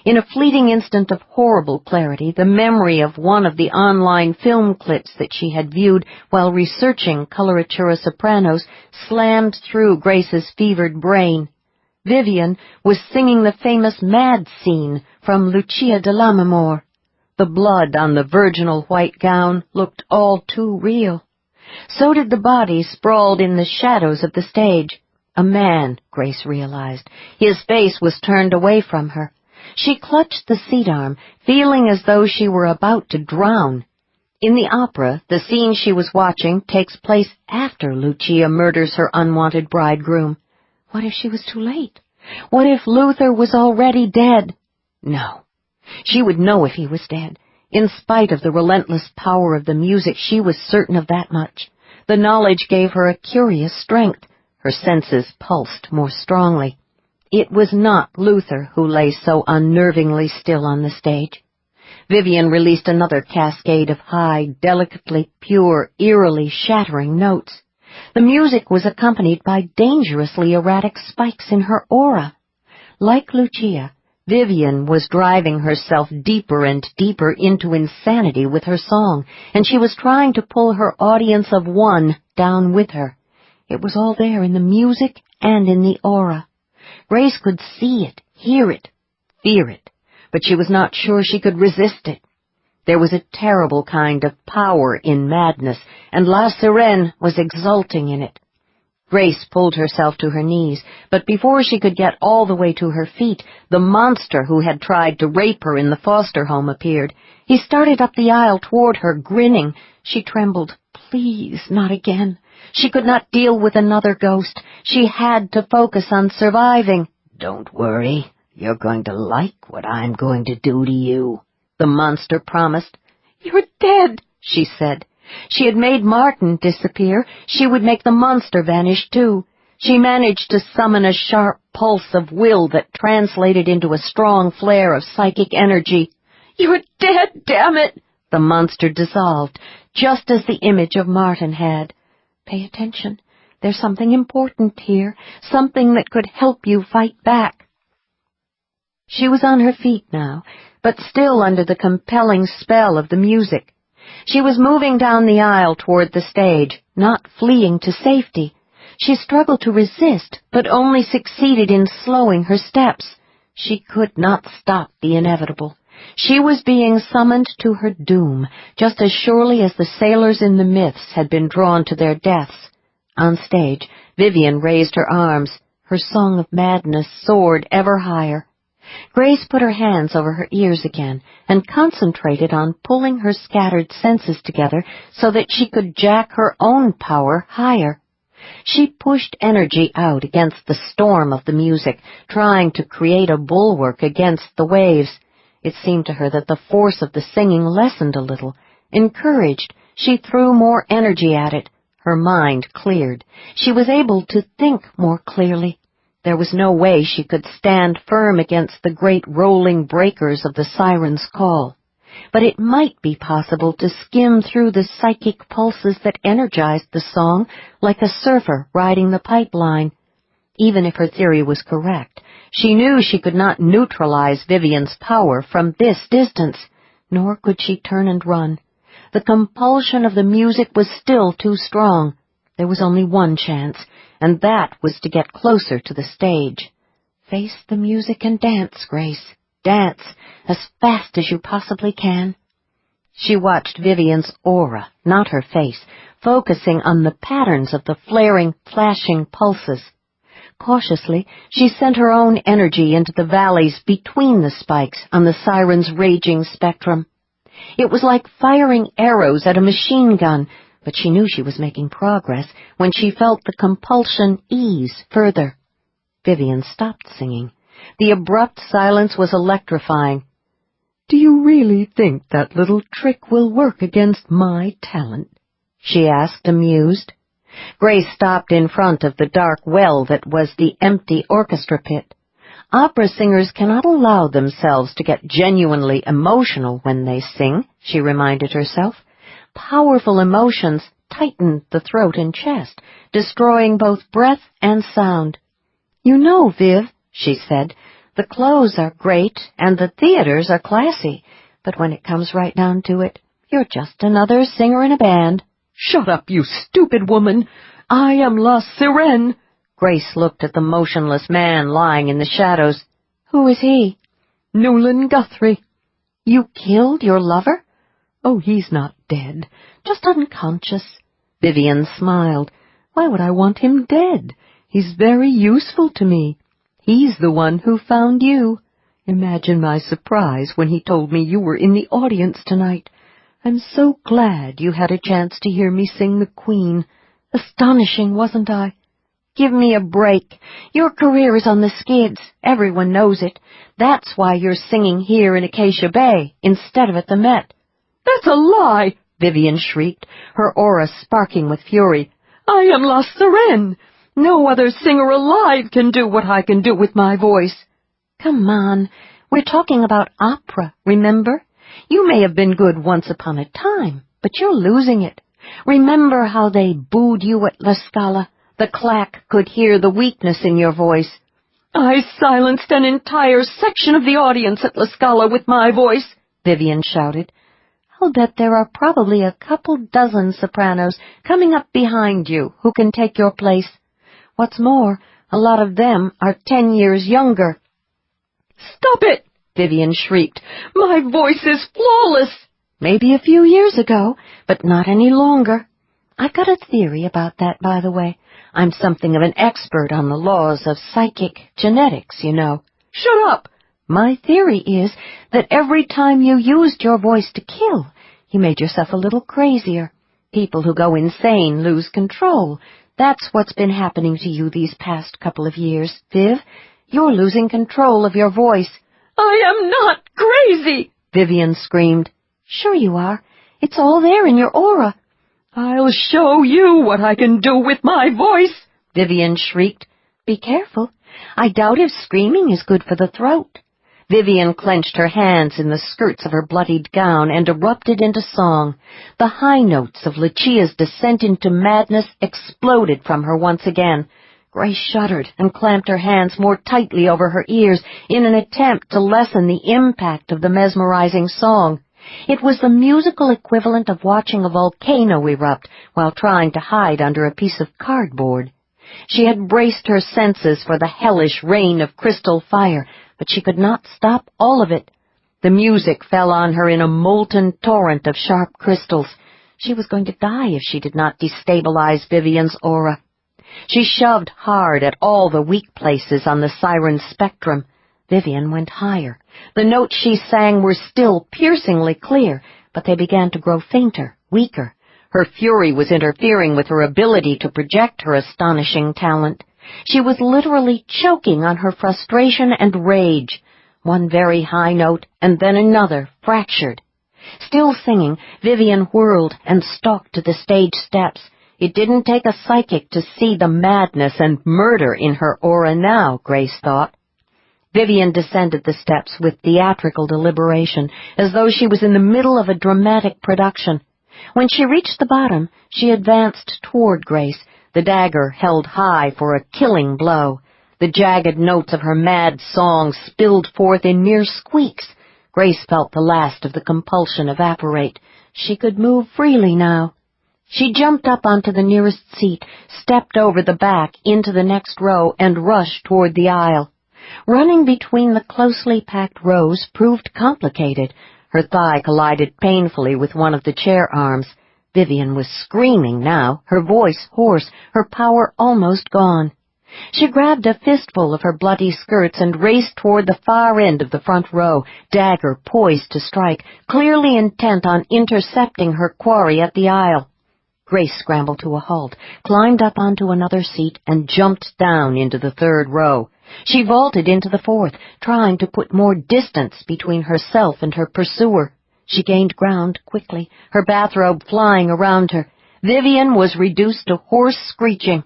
In a fleeting instant of horrible clarity, the memory of one of the online film clips that she had viewed while researching coloratura sopranos slammed through Grace's fevered brain. Vivian was singing the famous Mad scene from Lucia de Lammermoor. The blood on the virginal white gown looked all too real. So did the body sprawled in the shadows of the stage. A man, Grace realized. His face was turned away from her. She clutched the seat arm, feeling as though she were about to drown. In the opera, the scene she was watching takes place after Lucia murders her unwanted bridegroom. What if she was too late? What if Luther was already dead? No. She would know if he was dead. In spite of the relentless power of the music, she was certain of that much. The knowledge gave her a curious strength. Her senses pulsed more strongly. It was not Luther who lay so unnervingly still on the stage. Vivian released another cascade of high, delicately pure, eerily shattering notes. The music was accompanied by dangerously erratic spikes in her aura. Like Lucia, Vivian was driving herself deeper and deeper into insanity with her song, and she was trying to pull her audience of one down with her. It was all there in the music and in the aura. Grace could see it, hear it, fear it, but she was not sure she could resist it. There was a terrible kind of power in madness, and La Sirène was exulting in it. Grace pulled herself to her knees, but before she could get all the way to her feet, the monster who had tried to rape her in the foster home appeared. He started up the aisle toward her, grinning. She trembled. Please, not again. She could not deal with another ghost. She had to focus on surviving. Don't worry. You're going to like what I'm going to do to you, the monster promised. You're dead, she said. She had made Martin disappear. She would make the monster vanish, too. She managed to summon a sharp pulse of will that translated into a strong flare of psychic energy. You're dead, damn it! The monster dissolved, just as the image of Martin had. Pay attention. There's something important here, something that could help you fight back. She was on her feet now, but still under the compelling spell of the music. She was moving down the aisle toward the stage, not fleeing to safety. She struggled to resist, but only succeeded in slowing her steps. She could not stop the inevitable. She was being summoned to her doom, just as surely as the sailors in the myths had been drawn to their deaths. On stage, Vivian raised her arms. Her song of madness soared ever higher. Grace put her hands over her ears again and concentrated on pulling her scattered senses together so that she could jack her own power higher. She pushed energy out against the storm of the music, trying to create a bulwark against the waves. It seemed to her that the force of the singing lessened a little. Encouraged, she threw more energy at it. Her mind cleared. She was able to think more clearly. There was no way she could stand firm against the great rolling breakers of the siren's call. But it might be possible to skim through the psychic pulses that energized the song like a surfer riding the pipeline. Even if her theory was correct, she knew she could not neutralize Vivian's power from this distance, nor could she turn and run. The compulsion of the music was still too strong. There was only one chance, and that was to get closer to the stage. Face the music and dance, Grace. Dance as fast as you possibly can. She watched Vivian's aura, not her face, focusing on the patterns of the flaring, flashing pulses. Cautiously, she sent her own energy into the valleys between the spikes on the siren's raging spectrum. It was like firing arrows at a machine gun, but she knew she was making progress when she felt the compulsion ease further. Vivian stopped singing. The abrupt silence was electrifying. "Do you really think that little trick will work against my talent?" she asked, amused. Grace stopped in front of the dark well that was the empty orchestra pit. Opera singers cannot allow themselves to get genuinely emotional when they sing, she reminded herself. Powerful emotions tightened the throat and chest, destroying both breath and sound. "You know, Viv," she said, "the clothes are great and the theaters are classy, but when it comes right down to it, you're just another singer in a band." "Shut up, you stupid woman! I am La Sirène!" Grace looked at the motionless man lying in the shadows. "Who is he?" "Newland Guthrie." "You killed your lover?" "Oh, he's not dead, just unconscious." Vivian smiled. "Why would I want him dead? He's very useful to me. He's the one who found you. Imagine my surprise when he told me you were in the audience tonight. I'm so glad you had a chance to hear me sing the Queen. Astonishing, wasn't I?" "Give me a break. Your career is on the skids. Everyone knows it. That's why you're singing here in Acacia Bay instead of at the Met." "That's a lie!" Vivian shrieked, her aura sparking with fury. "I am La Sirène. No other singer alive can do what I can do with my voice." "Come on, we're talking about opera, remember? You may have been good once upon a time, but you're losing it. Remember how they booed you at La Scala? The claque could hear the weakness in your voice." "I silenced an entire section of the audience at La Scala with my voice," Vivian shouted. "I'll bet there are probably a couple dozen sopranos coming up behind you who can take your place. What's more, a lot of them are 10 years younger." "Stop it!" Vivian shrieked. "My voice is flawless." "Maybe a few years ago, but not any longer. I've got a theory about that, by the way. I'm something of an expert on the laws of psychic genetics, you know." "Shut up!" "My theory is that every time you used your voice to kill, you made yourself a little crazier. People who go insane lose control. That's what's been happening to you these past couple of years, Viv. You're losing control of your voice." "I am not crazy!" Vivian screamed. "Sure you are. It's all there in your aura." "I'll show you what I can do with my voice," Vivian shrieked. "Be careful. I doubt if screaming is good for the throat." Vivian clenched her hands in the skirts of her bloodied gown and erupted into song. The high notes of Lucia's descent into madness exploded from her once again. Grace shuddered and clamped her hands more tightly over her ears in an attempt to lessen the impact of the mesmerizing song. It was the musical equivalent of watching a volcano erupt while trying to hide under a piece of cardboard. She had braced her senses for the hellish rain of crystal fire, but she could not stop all of it. The music fell on her in a molten torrent of sharp crystals. She was going to die if she did not destabilize Vivian's aura. She shoved hard at all the weak places on the siren's spectrum. Vivian went higher. The notes she sang were still piercingly clear, but they began to grow fainter, weaker. Her fury was interfering with her ability to project her astonishing talent. She was literally choking on her frustration and rage. One very high note, and then another, fractured. Still singing, Vivian whirled and stalked to the stage steps. It didn't take a psychic to see the madness and murder in her aura now, Grace thought. Vivian descended the steps with theatrical deliberation, as though she was in the middle of a dramatic production. When she reached the bottom, she advanced toward Grace, the dagger held high for a killing blow. The jagged notes of her mad song spilled forth in mere squeaks. Grace felt the last of the compulsion evaporate. She could move freely now. She jumped up onto the nearest seat, stepped over the back into the next row, and rushed toward the aisle. Running between the closely packed rows proved complicated. Her thigh collided painfully with one of the chair arms. Vivian was screaming now, her voice hoarse, her power almost gone. She grabbed a fistful of her bloody skirts and raced toward the far end of the front row, dagger poised to strike, clearly intent on intercepting her quarry at the aisle. Grace scrambled to a halt, climbed up onto another seat, and jumped down into the third row. She vaulted into the fourth, trying to put more distance between herself and her pursuer. She gained ground quickly, her bathrobe flying around her. Vivian was reduced to hoarse screeching.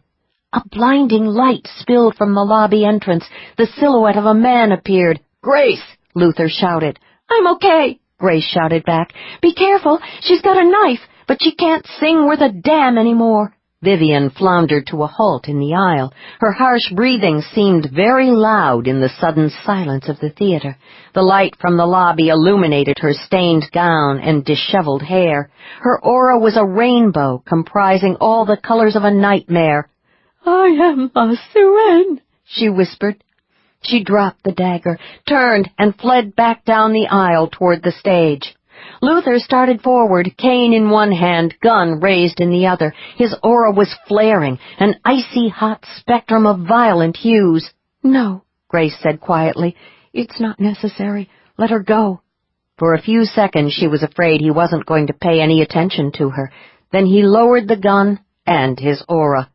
A blinding light spilled from the lobby entrance. The silhouette of a man appeared. "Grace!" Luther shouted. "I'm okay," Grace shouted back. "Be careful, she's got a knife, but she can't sing worth a damn anymore." Vivian floundered to a halt in the aisle. Her harsh breathing seemed very loud in the sudden silence of the theater. The light from the lobby illuminated her stained gown and disheveled hair. Her aura was a rainbow comprising all the colors of a nightmare. "I am a siren," she whispered. She dropped the dagger, turned, and fled back down the aisle toward the stage. Luther started forward, cane in one hand, gun raised in the other. His aura was flaring, an icy hot spectrum of violent hues. "No," Grace said quietly. "It's not necessary. Let her go." For a few seconds she was afraid he wasn't going to pay any attention to her. Then he lowered the gun and his aura.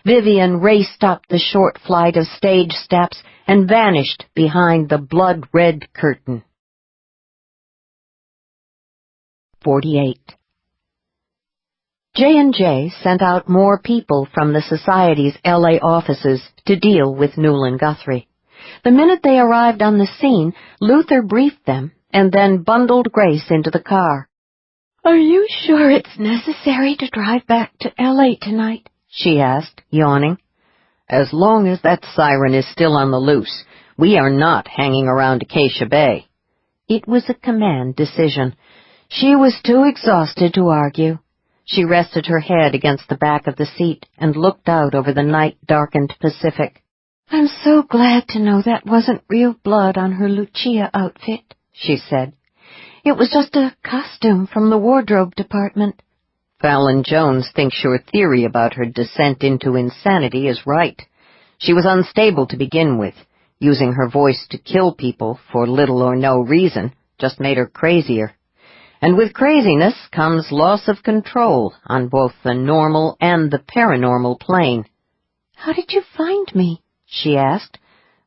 Vivian raced up the short flight of stage steps and vanished behind the blood-red curtain. 48. J&J sent out more people from the Society's L.A. offices to deal with Newland Guthrie. The minute they arrived on the scene, Luther briefed them and then bundled Grace into the car. "Are you sure it's necessary to drive back to L.A. tonight?" she asked, yawning. "As long as that siren is still on the loose, we are not hanging around Acacia Bay." It was a command decision. She was too exhausted to argue. She rested her head against the back of the seat and looked out over the night-darkened Pacific. "I'm so glad to know that wasn't real blood on her Lucia outfit," she said. "It was just a costume from the wardrobe department." Fallon Jones thinks your theory about her descent into insanity is right. She was unstable to begin with. Using her voice to kill people for little or no reason just made her crazier. And with craziness comes loss of control on both the normal and the paranormal plane. "How did you find me?" she asked.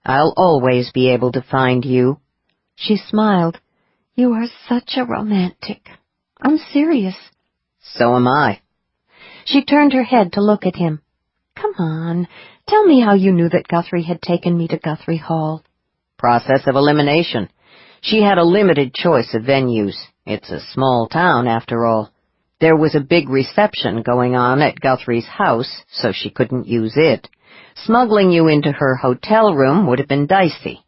"I'll always be able to find you." She smiled. "You are such a romantic. I'm serious." "So am I." She turned her head to look at him. "Come on, tell me how you knew that Guthrie had taken me to Guthrie Hall." "Process of elimination. She had a limited choice of venues. It's a small town, after all. There was a big reception going on at Guthrie's house, so she couldn't use it. Smuggling you into her hotel room would have been dicey.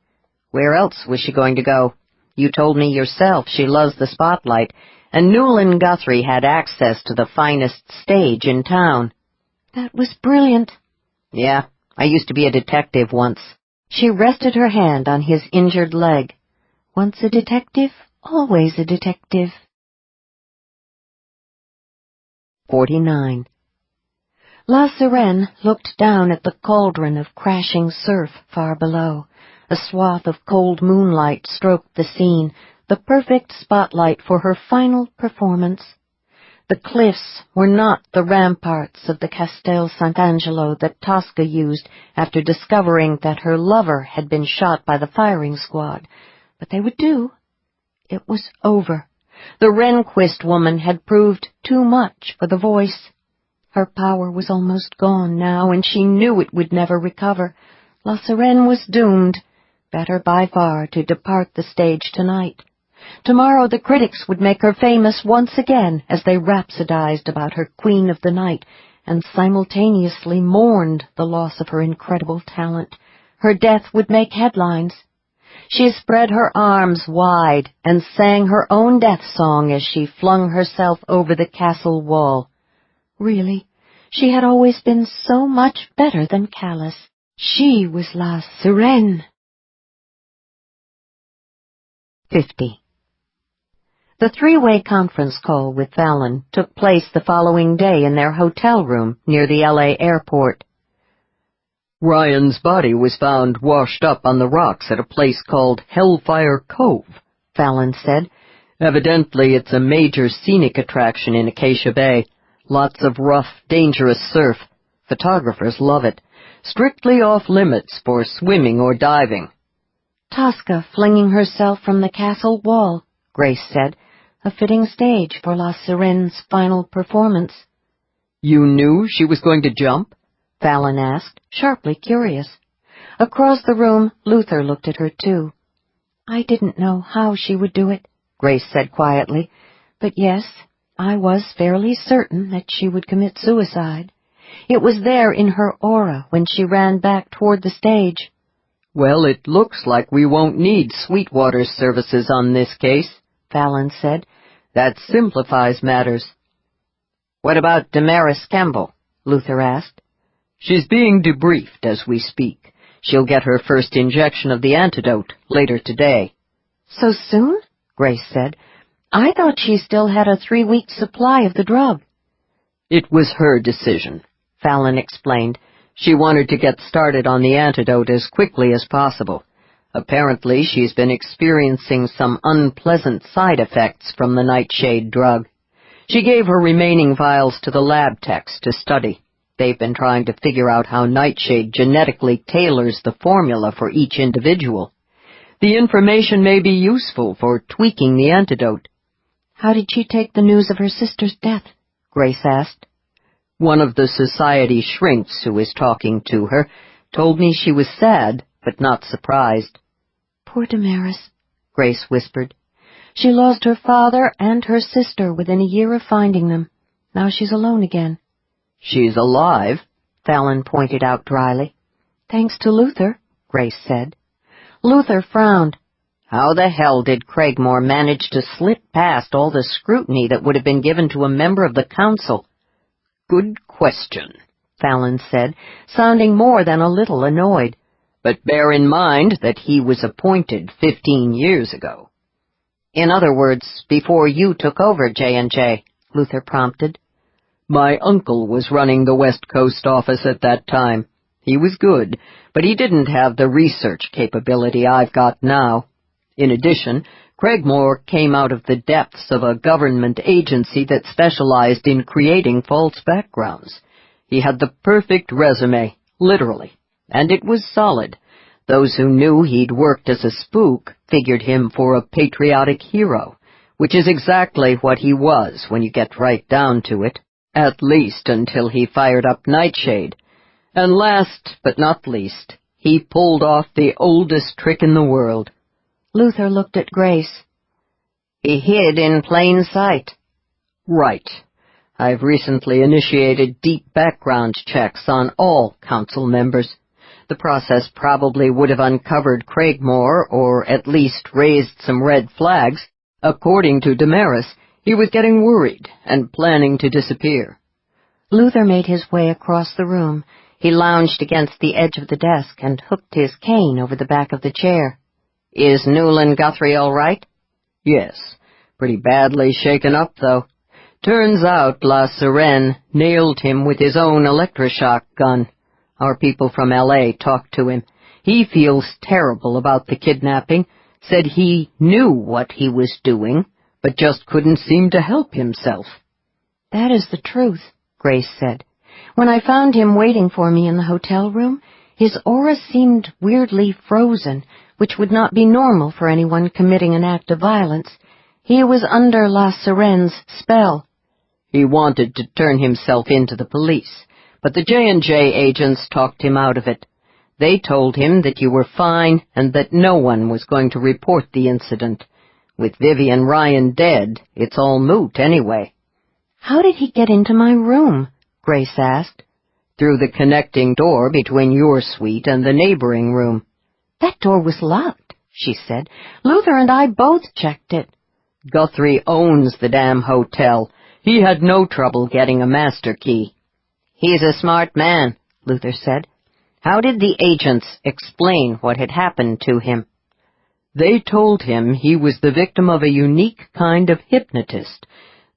Where else was she going to go? You told me yourself she loves the spotlight, and Newland Guthrie had access to the finest stage in town." "That was brilliant." "Yeah, I used to be a detective once." She rested her hand on his injured leg. "Once a detective, always a detective." 49. La Sirène looked down at the cauldron of crashing surf far below. A swath of cold moonlight stroked the scene, the perfect spotlight for her final performance. The cliffs were not the ramparts of the Castel Sant'Angelo that Tosca used after discovering that her lover had been shot by the firing squad, but they would do. It was over. The Renquist woman had proved too much for the voice. Her power was almost gone now, and she knew it would never recover. La Sirène was doomed. Better by far to depart the stage tonight. Tomorrow the critics would make her famous once again as they rhapsodized about her Queen of the Night and simultaneously mourned the loss of her incredible talent. Her death would make headlines. She spread her arms wide and sang her own death song as she flung herself over the castle wall. Really, she had always been so much better than callous. She was La Sirène. 50. The three-way conference call with Fallon took place the following day in their hotel room near the L.A. airport. "Ryan's body was found washed up on the rocks at a place called Hellfire Cove," Fallon said. "Evidently it's a major scenic attraction in Acacia Bay. Lots of rough, dangerous surf. Photographers love it. Strictly off-limits for swimming or diving." "Tosca flinging herself from the castle wall," Grace said. "A fitting stage for La Sirène's final performance." "You knew she was going to jump?" Fallon asked, sharply curious. Across the room, Luther looked at her, too. "I didn't know how she would do it," Grace said quietly. "But yes, I was fairly certain that she would commit suicide. It was there in her aura when she ran back toward the stage." "Well, it looks like we won't need Sweetwater's services on this case," Fallon said. "That simplifies matters." "What about Damaris Kemble?" Luther asked. "She's being debriefed as we speak. She'll get her first injection of the antidote later today." "So soon?" Grace said. "I thought she still had a 3-week supply of the drug." "It was her decision," Fallon explained. "She wanted to get started on the antidote as quickly as possible. Apparently she's been experiencing some unpleasant side effects from the nightshade drug. She gave her remaining vials to the lab techs to study. They've been trying to figure out how nightshade genetically tailors the formula for each individual. The information may be useful for tweaking the antidote." "How did she take the news of her sister's death?" Grace asked. One of the society shrinks who was talking to her told me she was sad, but not surprised. "Poor Damaris," Grace whispered. "She lost her father and her sister within a year of finding them. Now she's alone again." "She's alive," Fallon pointed out dryly. "Thanks to Luther," Grace said. Luther frowned. How the hell did Craigmore manage to slip past all the scrutiny that would have been given to a member of the council? "Good question," Fallon said, sounding more than a little annoyed. "But bear in mind that he was appointed 15 years ago." "In other words, before you took over J&J, Luther prompted. "My uncle was running the West Coast office at that time. He was good, but he didn't have the research capability I've got now. In addition, Craigmore came out of the depths of a government agency that specialized in creating false backgrounds. He had the perfect resume, literally, and it was solid. Those who knew he'd worked as a spook figured him for a patriotic hero, which is exactly what he was when you get right down to it, at least until he fired up Nightshade. And last but not least, he pulled off the oldest trick in the world." Luther looked at Grace. "He hid in plain sight." "Right. I've recently initiated deep background checks on all council members. The process probably would have uncovered Craigmore, or at least raised some red flags. According to Damaris, he was getting worried and planning to disappear." Luther made his way across the room. He lounged against the edge of the desk and hooked his cane over the back of the chair. "Is Newland Guthrie all right?" "Yes. Pretty badly shaken up, though. Turns out La Sirene nailed him with his own electroshock gun. Our people from L.A. talked to him. He feels terrible about the kidnapping, said he knew what he was doing, but just couldn't seem to help himself." "That is the truth," Grace said. "When I found him waiting for me in the hotel room, his aura seemed weirdly frozen, which would not be normal for anyone committing an act of violence. He was under La Sirene's spell." "He wanted to turn himself into the police, but the J&J agents talked him out of it. They told him that you were fine and that no one was going to report the incident. With Vivian Ryan dead, it's all moot anyway." "How did he get into my room?" Grace asked. "Through the connecting door between your suite and the neighboring room." "That door was locked," she said. "Luther and I both checked it." "Guthrie owns the damn hotel. He had no trouble getting a master key." "He's a smart man," Luther said. "How did the agents explain what had happened to him?" "They told him he was the victim of a unique kind of hypnotist.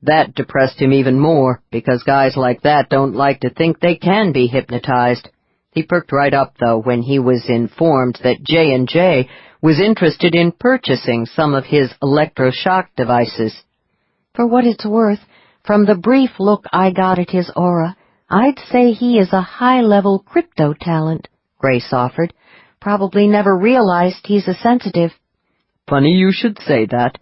That depressed him even more, because guys like that don't like to think they can be hypnotized. He perked right up, though, when he was informed that J&J was interested in purchasing some of his electroshock devices." "For what it's worth, from the brief look I got at his aura, I'd say he is a high-level crypto talent," Grace offered. "Probably never realized he's a sensitive." "Funny you should say that.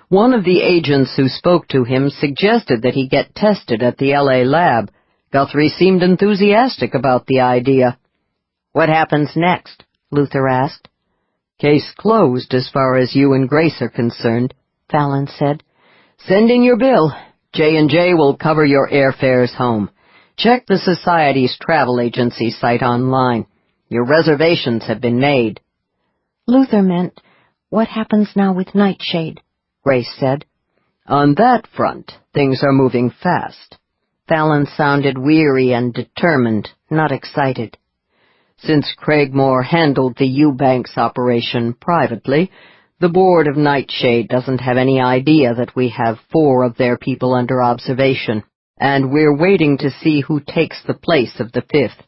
One of the agents who spoke to him suggested that he get tested at the L.A. lab. Guthrie seemed enthusiastic about the idea." "What happens next?" Luther asked. "Case closed as far as you and Grace are concerned," Fallon said. "Send in your bill. J&J will cover your airfares home. Check the Society's travel agency site online. Your reservations have been made." Luther meant, "What happens now with Nightshade?" Grace said. "On that front, things are moving fast." Fallon sounded weary and determined, not excited. "Since Craigmore handled the Eubanks operation privately, the board of Nightshade doesn't have any idea that we have 4 of their people under observation, and we're waiting to see who takes the place of the 5th.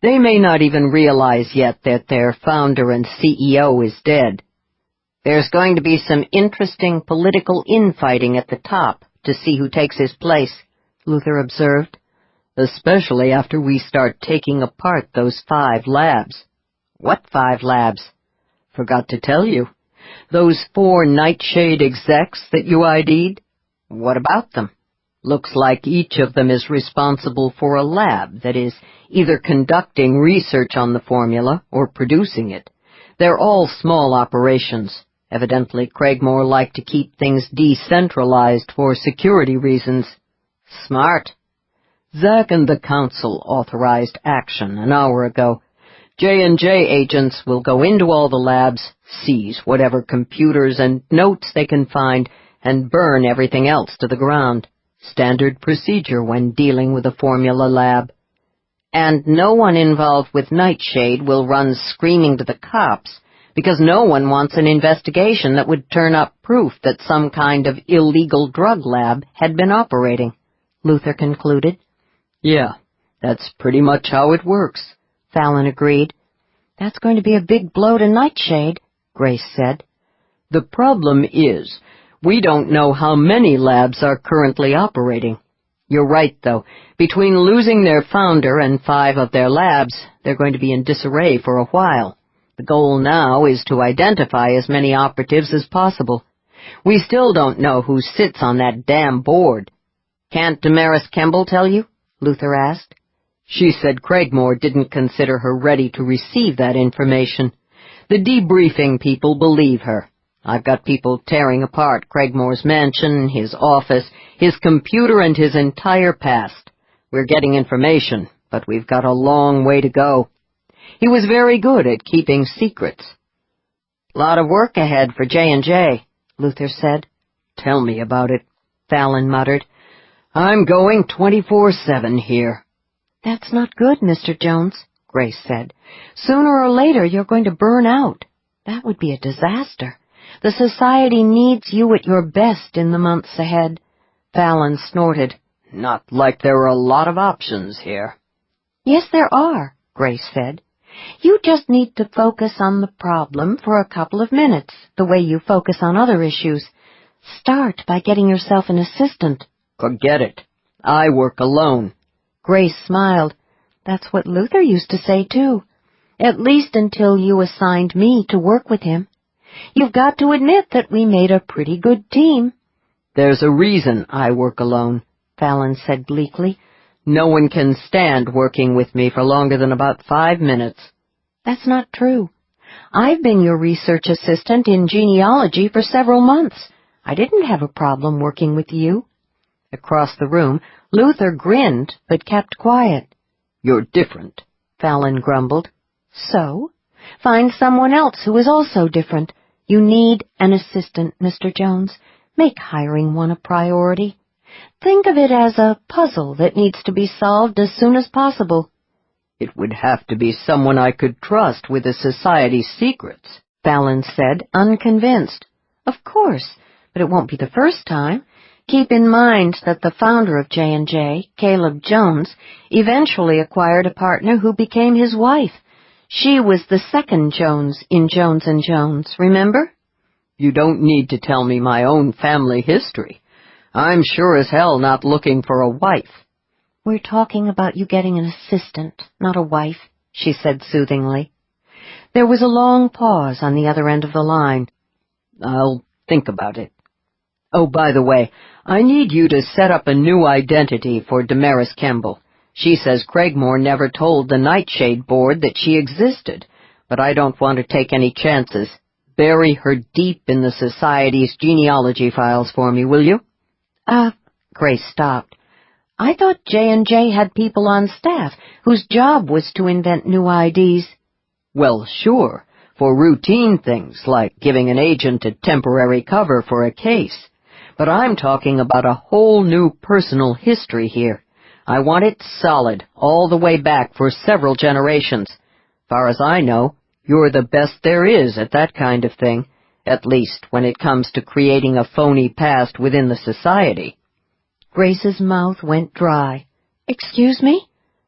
They may not even realize yet that their founder and CEO is dead." "There's going to be some interesting political infighting at the top to see who takes his place," Luther observed. "Especially after we start taking apart those 5 labs." "What 5 labs?" "Forgot to tell you. Those 4 Nightshade execs that you ID'd." "What about them?" Looks like each of them is responsible for a lab that is either conducting research on the formula or producing it. They're all small operations. Evidently, Craigmore liked to keep things decentralized for security reasons. Smart. Zack and the Council authorized action an hour ago. J&J agents will go into all the labs, seize whatever computers and notes they can find, and burn everything else to the ground. Standard procedure when dealing with a formula lab. And no one involved with Nightshade will run screaming to the cops, because no one wants an investigation that would turn up proof that some kind of illegal drug lab had been operating, Luther concluded. Yeah, that's pretty much how it works, Fallon agreed. That's going to be a big blow to Nightshade, Grace said. The problem is, we don't know how many labs are currently operating. You're right, though. Between losing their founder and 5 of their labs, they're going to be in disarray for a while. The goal now is to identify as many operatives as possible. We still don't know who sits on that damn board. Can't Damaris Kemble tell you? Luther asked. She said Craigmore didn't consider her ready to receive that information. The debriefing people believe her. I've got people tearing apart Craigmore's mansion, his office, his computer, and his entire past. We're getting information, but we've got a long way to go. He was very good at keeping secrets. Lot of work ahead for J&J, Luther said. Tell me about it, Fallon muttered. I'm going 24/7 here. That's not good, Mr. Jones, Grace said. Sooner or later you're going to burn out. That would be a disaster. The Society needs you at your best in the months ahead. Fallon snorted. Not like there are a lot of options here. Yes, there are, Grace said. You just need to focus on the problem for a couple of minutes, the way you focus on other issues. Start by getting yourself an assistant. Forget it. I work alone. Grace smiled. That's what Luther used to say, too. At least until you assigned me to work with him. You've got to admit that we made a pretty good team. There's a reason I work alone, Fallon said bleakly. No one can stand working with me for longer than about 5 minutes. That's not true. I've been your research assistant in genealogy for several months. I didn't have a problem working with you. Across the room, Luther grinned, but kept quiet. You're different, Fallon grumbled. So? Find someone else who is also different. You need an assistant, Mr. Jones. Make hiring one a priority. Think of it as a puzzle that needs to be solved as soon as possible. It would have to be someone I could trust with the Society's secrets, Fallon said, unconvinced. Of course, but it won't be the first time. Keep in mind that the founder of J&J, Caleb Jones, eventually acquired a partner who became his wife. She was the second Jones in Jones & Jones, remember? You don't need to tell me my own family history. I'm sure as hell not looking for a wife. We're talking about you getting an assistant, not a wife, she said soothingly. There was a long pause on the other end of the line. I'll think about it. Oh, by the way, I need you to set up a new identity for Damaris Kemble. She says Craigmore never told the Nightshade Board that she existed, but I don't want to take any chances. Bury her deep in the Society's genealogy files for me, will you? Grace stopped. I thought J&J had people on staff whose job was to invent new IDs. Well, sure, for routine things like giving an agent a temporary cover for a case. But I'm talking about a whole new personal history here. I want it solid, all the way back for several generations. Far as I know, you're the best there is at that kind of thing, at least when it comes to creating a phony past within the Society. Grace's mouth went dry. Excuse me?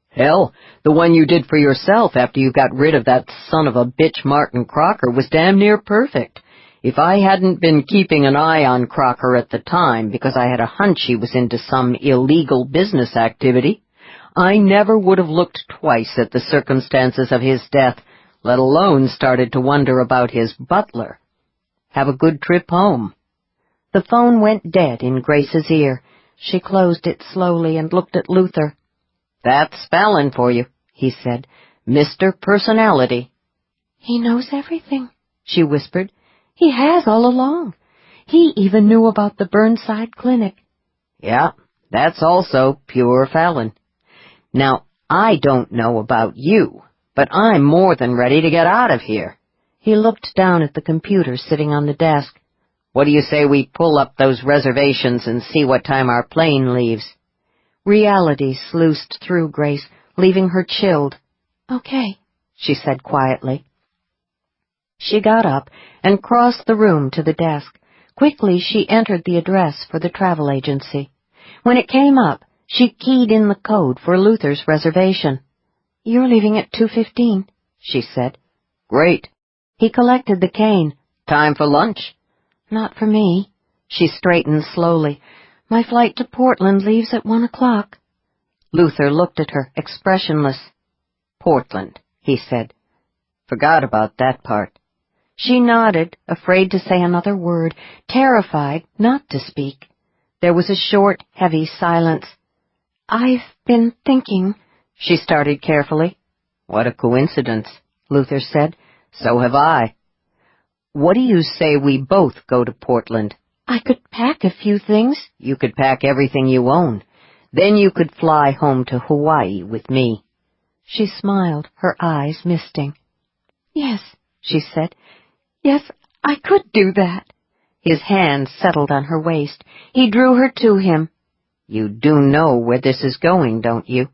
Hell, the one you did for yourself after you got rid of that son of a bitch Martin Crocker was damn near perfect. If I hadn't been keeping an eye on Crocker at the time because I had a hunch he was into some illegal business activity, I never would have looked twice at the circumstances of his death, let alone started to wonder about his butler. Have a good trip home. The phone went dead in Grace's ear. She closed it slowly and looked at Luther. "That's Fallon for you," he said. "Mr. Personality." "He knows everything," she whispered. "He has all along. He even knew about the Burnside Clinic." "Yeah, that's also pure Fallon. Now, I don't know about you, but I'm more than ready to get out of here." He looked down at the computer sitting on the desk. "What do you say we pull up those reservations and see what time our plane leaves?" Reality sluiced through Grace, leaving her chilled. "Okay," she said quietly. She got up and crossed the room to the desk. Quickly she entered the address for the travel agency. When it came up, she keyed in the code for Luther's reservation. "You're leaving at 2:15, she said. "Great." He collected the cane. "Time for lunch?" "Not for me." She straightened slowly. "My flight to Portland leaves at 1 o'clock. Luther looked at her, expressionless. "Portland," he said. "Forgot about that part." She nodded, afraid to say another word, terrified not to speak. There was a short, heavy silence. "I've been thinking," she started carefully. "What a coincidence," Luther said. "So have I. What do you say we both go to Portland?" "I could pack a few things." "You could pack everything you own. Then you could fly home to Hawaii with me." She smiled, her eyes misting. "Yes," she said. "Yes, I could do that." His hand settled on her waist. He drew her to him. "You do know where this is going, don't you?"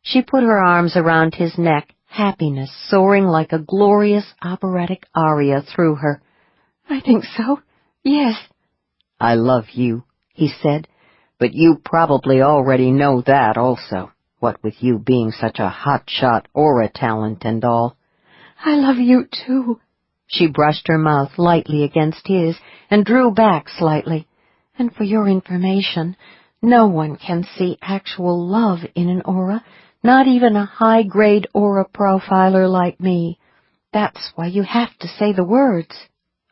She put her arms around his neck, happiness soaring like a glorious operatic aria through her. "I think so, yes." "I love you," he said, "but you probably already know that also, what with you being such a hot-shot aura talent and all." "I love you, too." She brushed her mouth lightly against his and drew back slightly. "And for your information, no one can see actual love in an aura, not even a high-grade aura profiler like me. That's why you have to say the words."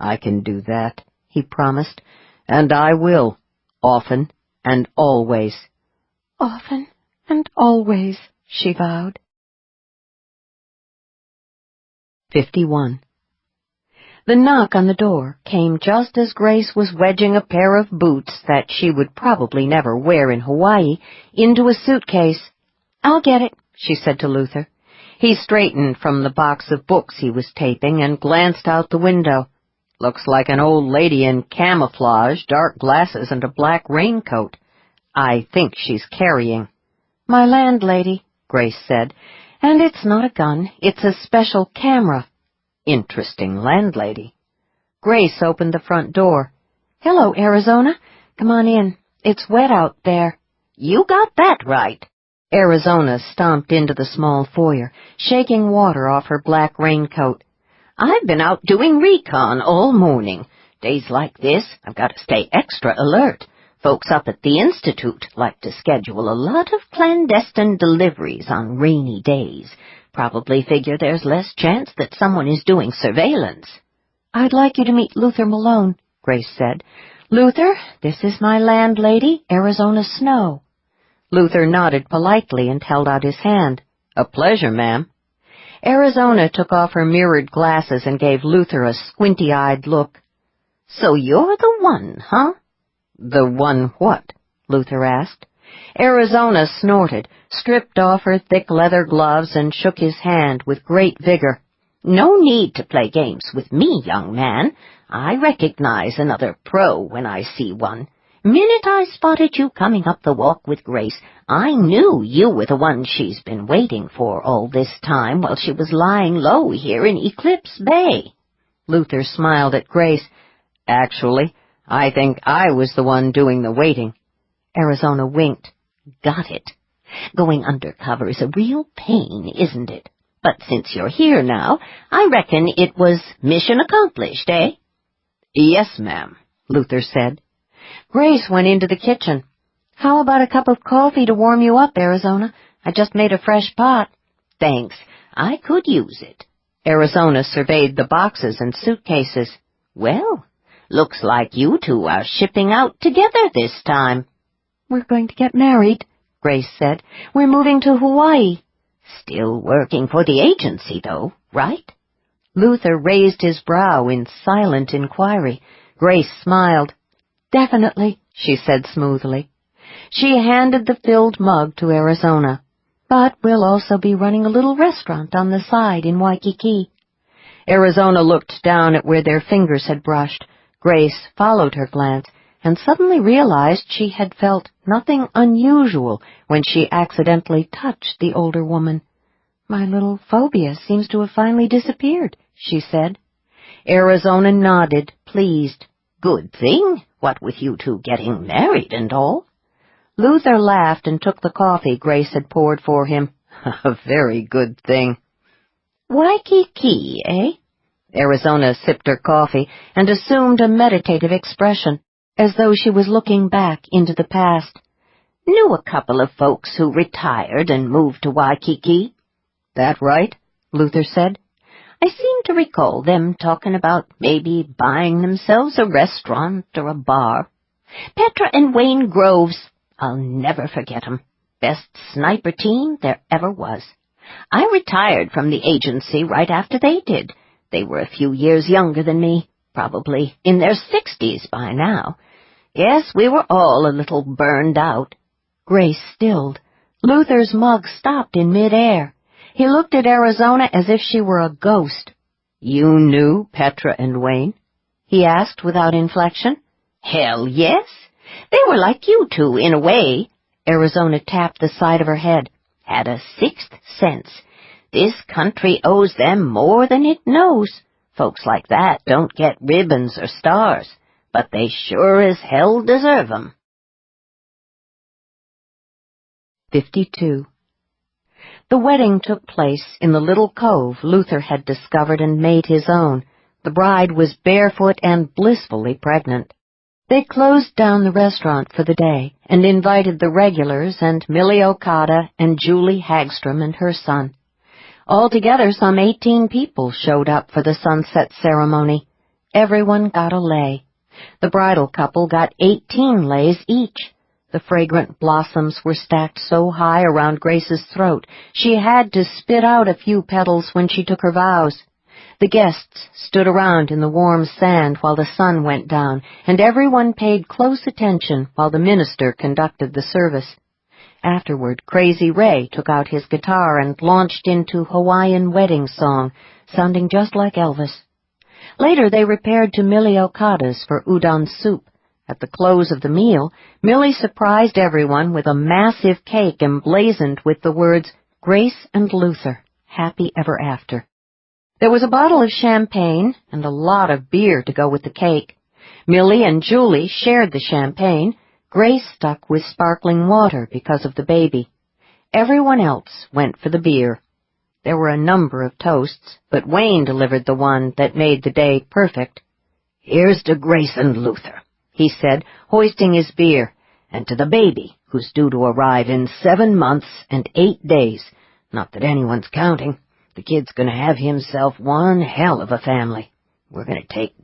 "I can do that," he promised, "and I will, often and always." "Often and always," she vowed. 51. The knock on the door came just as Grace was wedging a pair of boots that she would probably never wear in Hawaii into a suitcase. "I'll get it," she said to Luther. He straightened from the box of books he was taping and glanced out the window. "Looks like an old lady in camouflage, dark glasses, and a black raincoat. I think she's carrying." "My landlady," Grace said. "And it's not a gun, it's a special camera." "Interesting landlady." Grace opened the front door. "Hello, Arizona. Come on in. It's wet out there." "You got that right." Arizona stomped into the small foyer, shaking water off her black raincoat. "I've been out doing recon all morning. Days like this, I've got to stay extra alert. Folks up at the Institute like to schedule a lot of clandestine deliveries on rainy days. Probably figure there's less chance that someone is doing surveillance." "I'd like you to meet Luther Malone," Grace said. "Luther, this is my landlady, Arizona Snow." Luther nodded politely and held out his hand. "A pleasure, ma'am." Arizona took off her mirrored glasses and gave Luther a squinty-eyed look. "So you're the one, huh?" "The one what?" Luther asked. Arizona snorted, stripped off her thick leather gloves, and shook his hand with great vigor. "No need to play games with me, young man. I recognize another pro when I see one. Minute I spotted you coming up the walk with Grace, I knew you were the one she's been waiting for all this time while she was lying low here in Eclipse Bay." Luther smiled at Grace. "Actually, I think I was the one doing the waiting." Arizona winked. "Got it. Going undercover is a real pain, isn't it? But since you're here now, I reckon it was mission accomplished, eh?" "Yes, ma'am," Luther said. Grace went into the kitchen. "How about a cup of coffee to warm you up, Arizona? I just made a fresh pot." "Thanks. I could use it." Arizona surveyed the boxes and suitcases. "Well, looks like you two are shipping out together this time." "We're going to get married," Grace said. "We're moving to Hawaii." "Still working for the agency, though, right?" Luther raised his brow in silent inquiry. Grace smiled. "Definitely," she said smoothly. She handed the filled mug to Arizona. "But we'll also be running a little restaurant on the side in Waikiki." Arizona looked down at where their fingers had brushed. Grace followed her glance and suddenly realized she had felt nothing unusual when she accidentally touched the older woman. "My little phobia seems to have finally disappeared," she said. Arizona nodded, pleased. "Good thing, what with you two getting married and all." Luther laughed and took the coffee Grace had poured for him. A very good thing. "Waikiki, eh?" Arizona sipped her coffee and assumed a meditative expression, as though she was looking back into the past. "Knew a couple of folks who retired and moved to Waikiki." "That right?" Luther said. "I seem to recall them talking about maybe buying themselves a restaurant or a bar. Petra and Wayne Groves, I'll never forget 'em. Best sniper team there ever was. I retired from the agency right after they did. They were a few years younger than me, probably in their 60s by now. Guess we were all a little burned out." Grace stilled. Luther's mug stopped in mid-air. He looked at Arizona as if she were a ghost. "You knew Petra and Wayne?" he asked without inflection. "Hell, yes. They were like you two in a way." Arizona tapped the side of her head. "Had a sixth sense. This country owes them more than it knows. Folks like that don't get ribbons or stars, but they sure as hell deserve 'em." 52. The wedding took place in the little cove Luther had discovered and made his own. The bride was barefoot and blissfully pregnant. They closed down the restaurant for the day and invited the regulars and Millie Okada and Julie Hagstrom and her son. Altogether, some 18 people showed up for the sunset ceremony. Everyone got a lei. The bridal couple got 18 leis each. The fragrant blossoms were stacked so high around Grace's throat she had to spit out a few petals when she took her vows. The guests stood around in the warm sand while the sun went down, and everyone paid close attention while the minister conducted the service. Afterward, Crazy Ray took out his guitar and launched into Hawaiian wedding song, sounding just like Elvis. Later they repaired to Millie Okada's for udon soup. At the close of the meal, Millie surprised everyone with a massive cake emblazoned with the words, "Grace and Luther, happy ever after." There was a bottle of champagne and a lot of beer to go with the cake. Millie and Julie shared the champagne. Grace stuck with sparkling water because of the baby. Everyone else went for the beer. There were a number of toasts, but Wayne delivered the one that made the day perfect. "Here's to Grace and Luther," he said, hoisting his beer, "and to the baby, who's due to arrive in 7 months and 8 days. Not that anyone's counting. The kid's going to have himself one hell of a family. We're going to take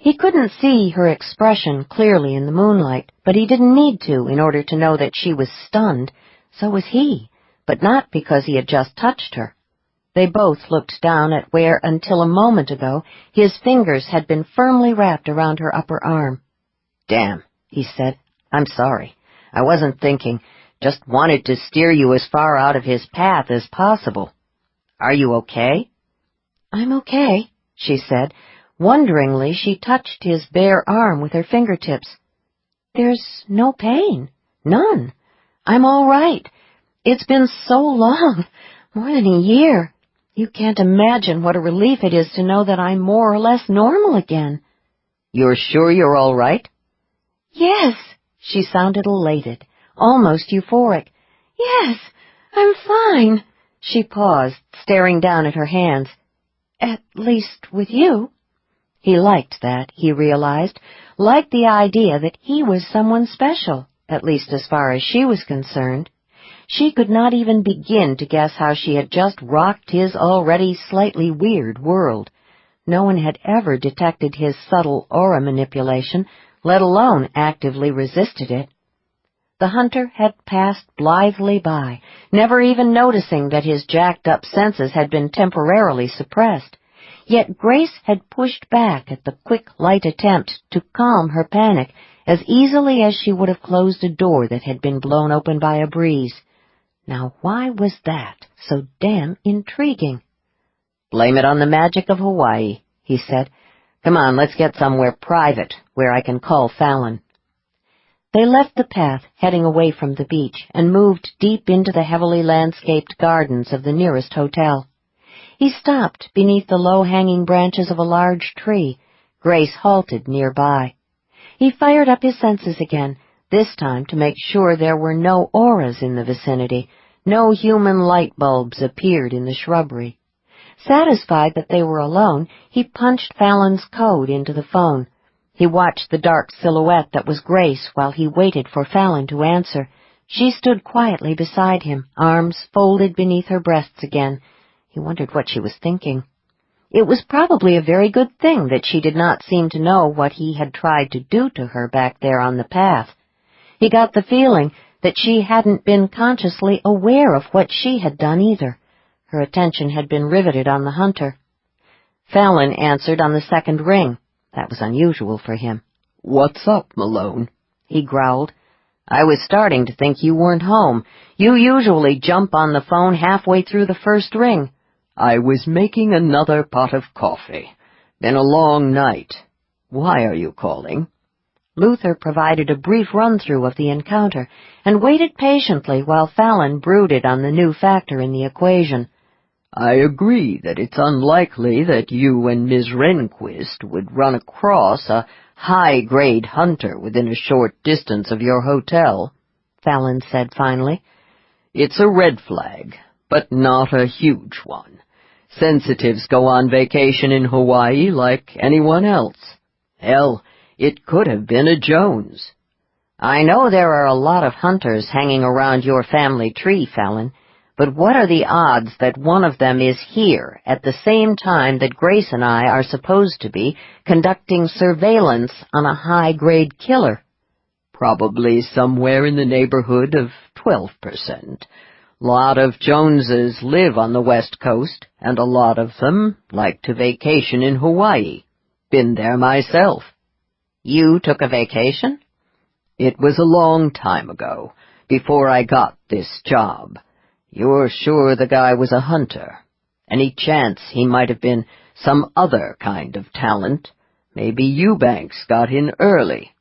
He couldn't see her expression clearly in the moonlight, but he didn't need to in order to know that she was stunned. So was he, but not because he had just touched her. They both looked down at where, until a moment ago, his fingers had been firmly wrapped around her upper arm. "Damn," he said. "I'm sorry. I wasn't thinking. Just wanted to steer you as far out of his path as possible. Are you okay?" "I'm okay," she said. Wonderingly, she touched his bare arm with her fingertips. "There's no pain. None. I'm all right. It's been so long, more than a year. You can't imagine what a relief it is to know that I'm more or less normal again." "You're sure you're all right?" "Yes," she sounded elated, almost euphoric. "Yes, I'm fine." She paused, staring down at her hands. "At least with you." He liked that, he realized, liked the idea that he was someone special, at least as far as she was concerned. She could not even begin to guess how she had just rocked his already slightly weird world. No one had ever detected his subtle aura manipulation, let alone actively resisted it. The hunter had passed blithely by, never even noticing that his jacked-up senses had been temporarily suppressed. Yet Grace had pushed back at the quick, light attempt to calm her panic as easily as she would have closed a door that had been blown open by a breeze. Now why was that so damn intriguing? "Blame it on the magic of Hawaii," he said. "Come on, let's get somewhere private, where I can call Fallon." They left the path, heading away from the beach, and moved deep into the heavily landscaped gardens of the nearest hotel. He stopped beneath the low-hanging branches of a large tree. Grace halted nearby. He fired up his senses again, this time to make sure there were no auras in the vicinity. No human light bulbs appeared in the shrubbery. Satisfied that they were alone, he punched Fallon's code into the phone. He watched the dark silhouette that was Grace while he waited for Fallon to answer. She stood quietly beside him, arms folded beneath her breasts again. He wondered what she was thinking. It was probably a very good thing that she did not seem to know what he had tried to do to her back there on the path. He got the feeling that she hadn't been consciously aware of what she had done either. Her attention had been riveted on the hunter. Fallon answered on the second ring. That was unusual for him. "What's up, Malone?" he growled. "I was starting to think you weren't home. You usually jump on the phone halfway through the first ring." "I was making another pot of coffee. Been a long night. Why are you calling?" Luther provided a brief run-through of the encounter and waited patiently while Fallon brooded on the new factor in the equation. "I agree that it's unlikely that you and Ms. Renquist would run across a high-grade hunter within a short distance of your hotel," Fallon said finally. "It's a red flag, but not a huge one. Sensitives go on vacation in Hawaii like anyone else. Hell, it could have been a Jones." "I know there are a lot of hunters hanging around your family tree, Fallon, but what are the odds that one of them is here at the same time that Grace and I are supposed to be conducting surveillance on a high-grade killer?" "Probably somewhere in the neighborhood of 12%. Lot of Joneses live on the West Coast, and a lot of them like to vacation in Hawaii. Been there myself." "You took a vacation?" "It was a long time ago, before I got this job. You're sure the guy was a hunter? Any chance he might have been some other kind of talent? Maybe Eubanks got in early."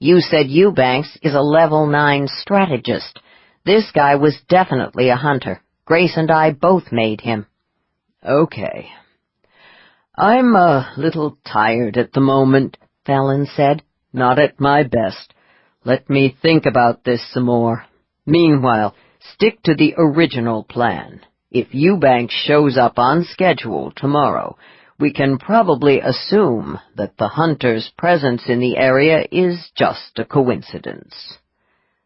"You said Eubanks is a level 9 strategist. This guy was definitely a hunter. Grace and I both made him." "Okay. I'm a little tired at the moment," Fallon said. "Not at my best. Let me think about this some more. Meanwhile, stick to the original plan. If Eubanks shows up on schedule tomorrow, we can probably assume that the hunter's presence in the area is just a coincidence."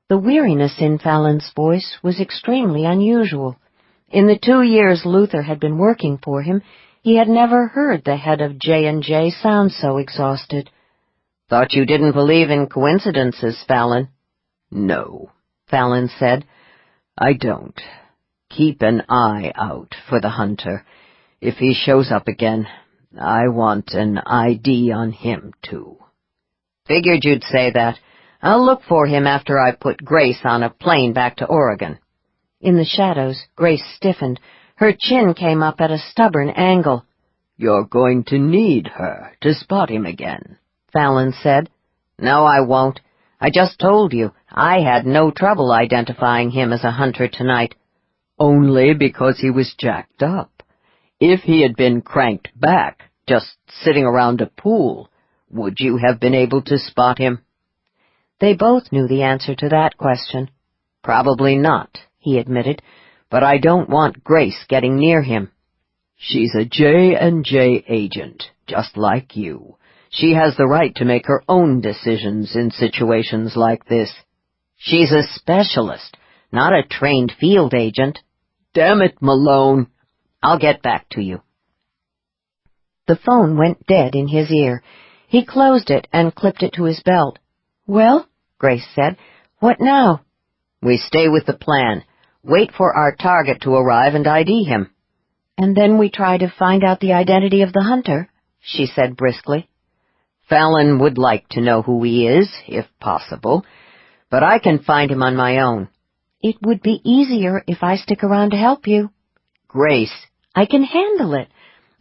The weariness in Fallon's voice was extremely unusual. In the 2 years Luther had been working for him, He had never heard the head of J&J sound so exhausted. "Thought you didn't believe in coincidences, Fallon." "No," Fallon said. "I don't. Keep an eye out for the hunter. If he shows up again, I want an ID on him, too." "Figured you'd say that. I'll look for him after I put Grace on a plane back to Oregon." In the shadows, Grace stiffened. Her chin came up at a stubborn angle. "You're going to need her to spot him again," Fallon said. "No, I won't. I just told you, I had no trouble identifying him as a hunter tonight." "Only because he was jacked up. If he had been cranked back, just sitting around a pool, would you have been able to spot him?" They both knew the answer to that question. "Probably not," he admitted, "but I don't want Grace getting near him." "She's a J&J agent, just like you. She has the right to make her own decisions in situations like this." "She's a specialist, not a trained field agent." "Damn it, Malone." "I'll get back to you." The phone went dead in his ear. He closed it and clipped it to his belt. "Well," Grace said, "what now?" "We stay with the plan. Wait for our target to arrive and ID him." "And then we try to find out the identity of the hunter," she said briskly. "Fallon would like to know who he is, if possible, but I can find him on my own." "It would be easier if I stick around to help you." "Grace." "I can handle it.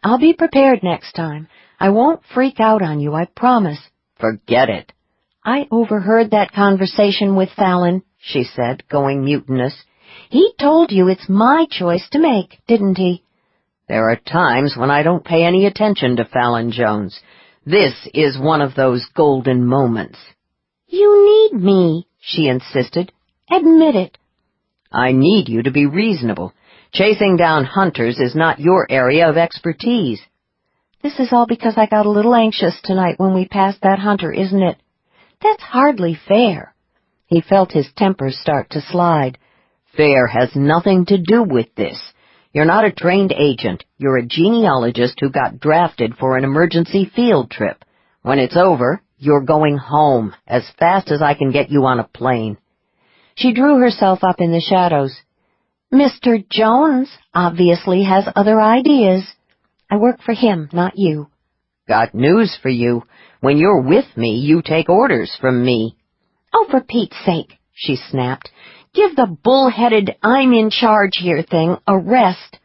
I'll be prepared next time. I won't freak out on you, I promise." "Forget it." "I overheard that conversation with Fallon," she said, going mutinous. "He told you it's my choice to make, didn't he?" "There are times when I don't pay any attention to Fallon Jones. This is one of those golden moments." "You need me," she insisted. "Admit it." "I need you to be reasonable. Chasing down hunters is not your area of expertise." "This is all because I got a little anxious tonight when we passed that hunter, isn't it? That's hardly fair." He felt his temper start to slide. "Fair has nothing to do with this. You're not a trained agent. You're a genealogist who got drafted for an emergency field trip. When it's over, you're going home as fast as I can get you on a plane." She drew herself up in the shadows. "Mr. Jones obviously has other ideas. I work for him, not you." "Got news for you. When you're with me, you take orders from me." "Oh, for Pete's sake," she snapped. "Give the bull-headed I'm-in-charge-here thing a rest."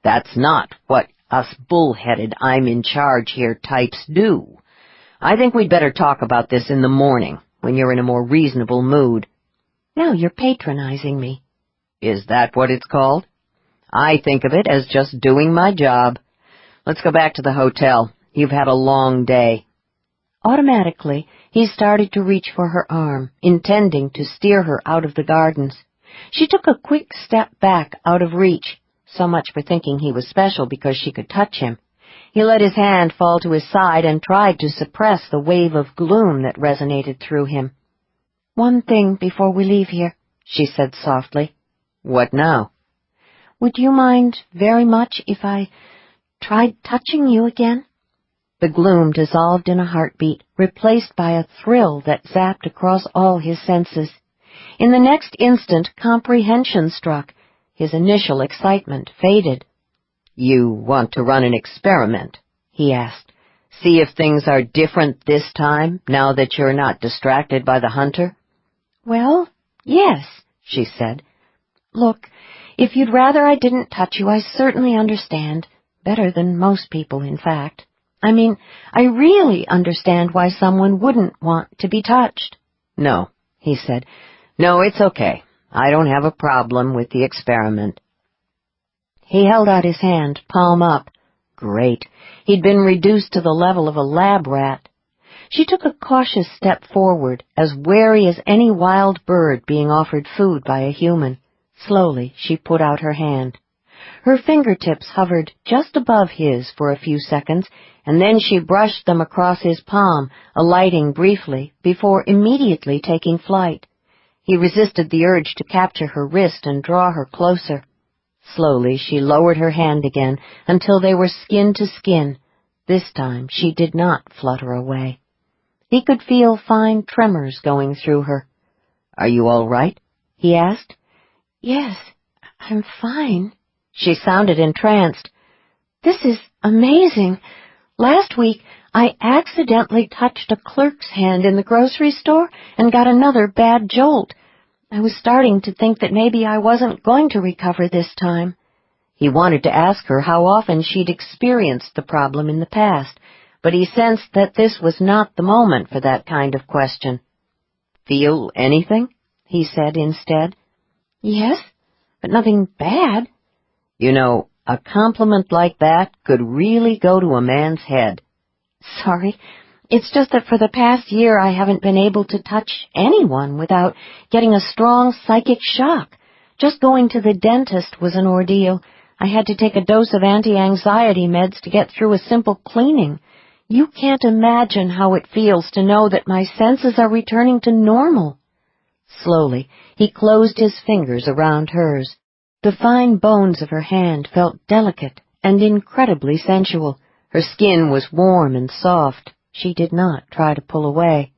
"That's not what us bull-headed I'm-in-charge-here types do. I think we'd better talk about this in the morning, when you're in a more reasonable mood." "Now you're patronizing me." "Is that what it's called? I think of it as just doing my job. Let's go back to the hotel. You've had a long day." Automatically, he started to reach for her arm, intending to steer her out of the gardens. She took a quick step back out of reach, so much for thinking he was special because she could touch him. He let his hand fall to his side and tried to suppress the wave of gloom that resonated through him. "One thing before we leave here," she said softly. "What now?" "Would you mind very much if I tried touching you again?" The gloom dissolved in a heartbeat, replaced by a thrill that zapped across all his senses. In the next instant, comprehension struck. His initial excitement faded. "You want to run an experiment?" he asked. "See if things are different this time, now that you're not distracted by the hunter?" "Well, yes," she said. "Look, if you'd rather I didn't touch you, I certainly understand. Better than most people, in fact. I mean, I really understand why someone wouldn't want to be touched." "No," he said. "No, it's okay. I don't have a problem with the experiment." He held out his hand, palm up. Great. He'd been reduced to the level of a lab rat. She took a cautious step forward, as wary as any wild bird being offered food by a human. Slowly, she put out her hand. Her fingertips hovered just above his for a few seconds, and then she brushed them across his palm, alighting briefly, before immediately taking flight. He resisted the urge to capture her wrist and draw her closer. Slowly she lowered her hand again until they were skin to skin. This time she did not flutter away. He could feel fine tremors going through her. "Are you all right?" he asked. "Yes, I'm fine." She sounded entranced. "This is amazing. Last week I accidentally touched a clerk's hand in the grocery store and got another bad jolt. I was starting to think that maybe I wasn't going to recover this time." He wanted to ask her how often she'd experienced the problem in the past, but he sensed that this was not the moment for that kind of question. "Feel anything?" he said instead. "Yes, but nothing bad." "You know, a compliment like that could really go to a man's head." "Sorry, it's just that for the past year I haven't been able to touch anyone without getting a strong psychic shock. Just going to the dentist was an ordeal. I had to take a dose of anti-anxiety meds to get through a simple cleaning. You can't imagine how it feels to know that my senses are returning to normal." Slowly, he closed his fingers around hers. The fine bones of her hand felt delicate and incredibly sensual. Her skin was warm and soft. She did not try to pull away.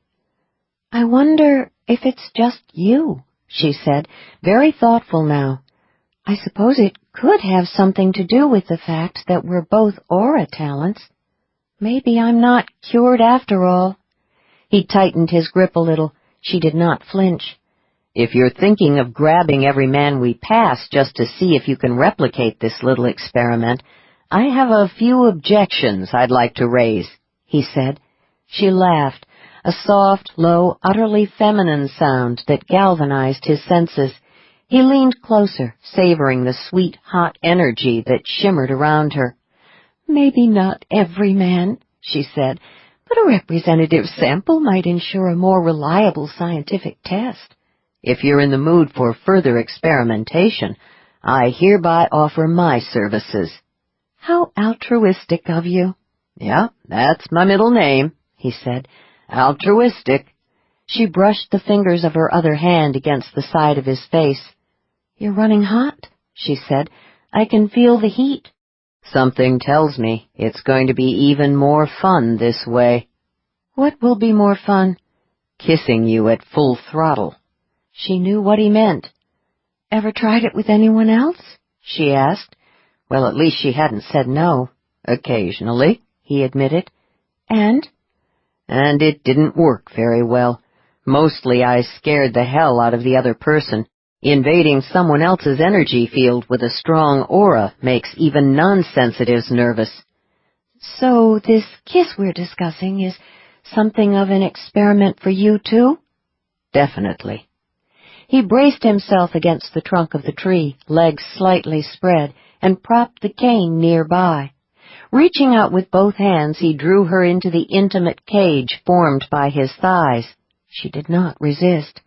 "I wonder if it's just you," she said, very thoughtful now. "I suppose it could have something to do with the fact that we're both aura talents. Maybe I'm not cured after all." He tightened his grip a little. She did not flinch. "If you're thinking of grabbing every man we pass just to see if you can replicate this little experiment, I have a few objections I'd like to raise," he said. She laughed, a soft, low, utterly feminine sound that galvanized his senses. He leaned closer, savoring the sweet, hot energy that shimmered around her. "Maybe not every man," she said, "but a representative sample might ensure a more reliable scientific test." "If you're in the mood for further experimentation, I hereby offer my services." "How altruistic of you." "Yeah, that's my middle name," he said. "Altruistic." She brushed the fingers of her other hand against the side of his face. "You're running hot," she said. "I can feel the heat." "Something tells me it's going to be even more fun this way." "What will be more fun?" "Kissing you at full throttle." She knew what he meant. "Ever tried it with anyone else?" she asked. Well, at least she hadn't said no. "Occasionally," he admitted. "And?" "And it didn't work very well. Mostly I scared the hell out of the other person. Invading someone else's energy field with a strong aura makes even non-sensitives nervous." "So this kiss we're discussing is something of an experiment for you, too?" "Definitely." He braced himself against the trunk of the tree, legs slightly spread, and propped the cane nearby. Reaching out with both hands, he drew her into the intimate cage formed by his thighs. She did not resist.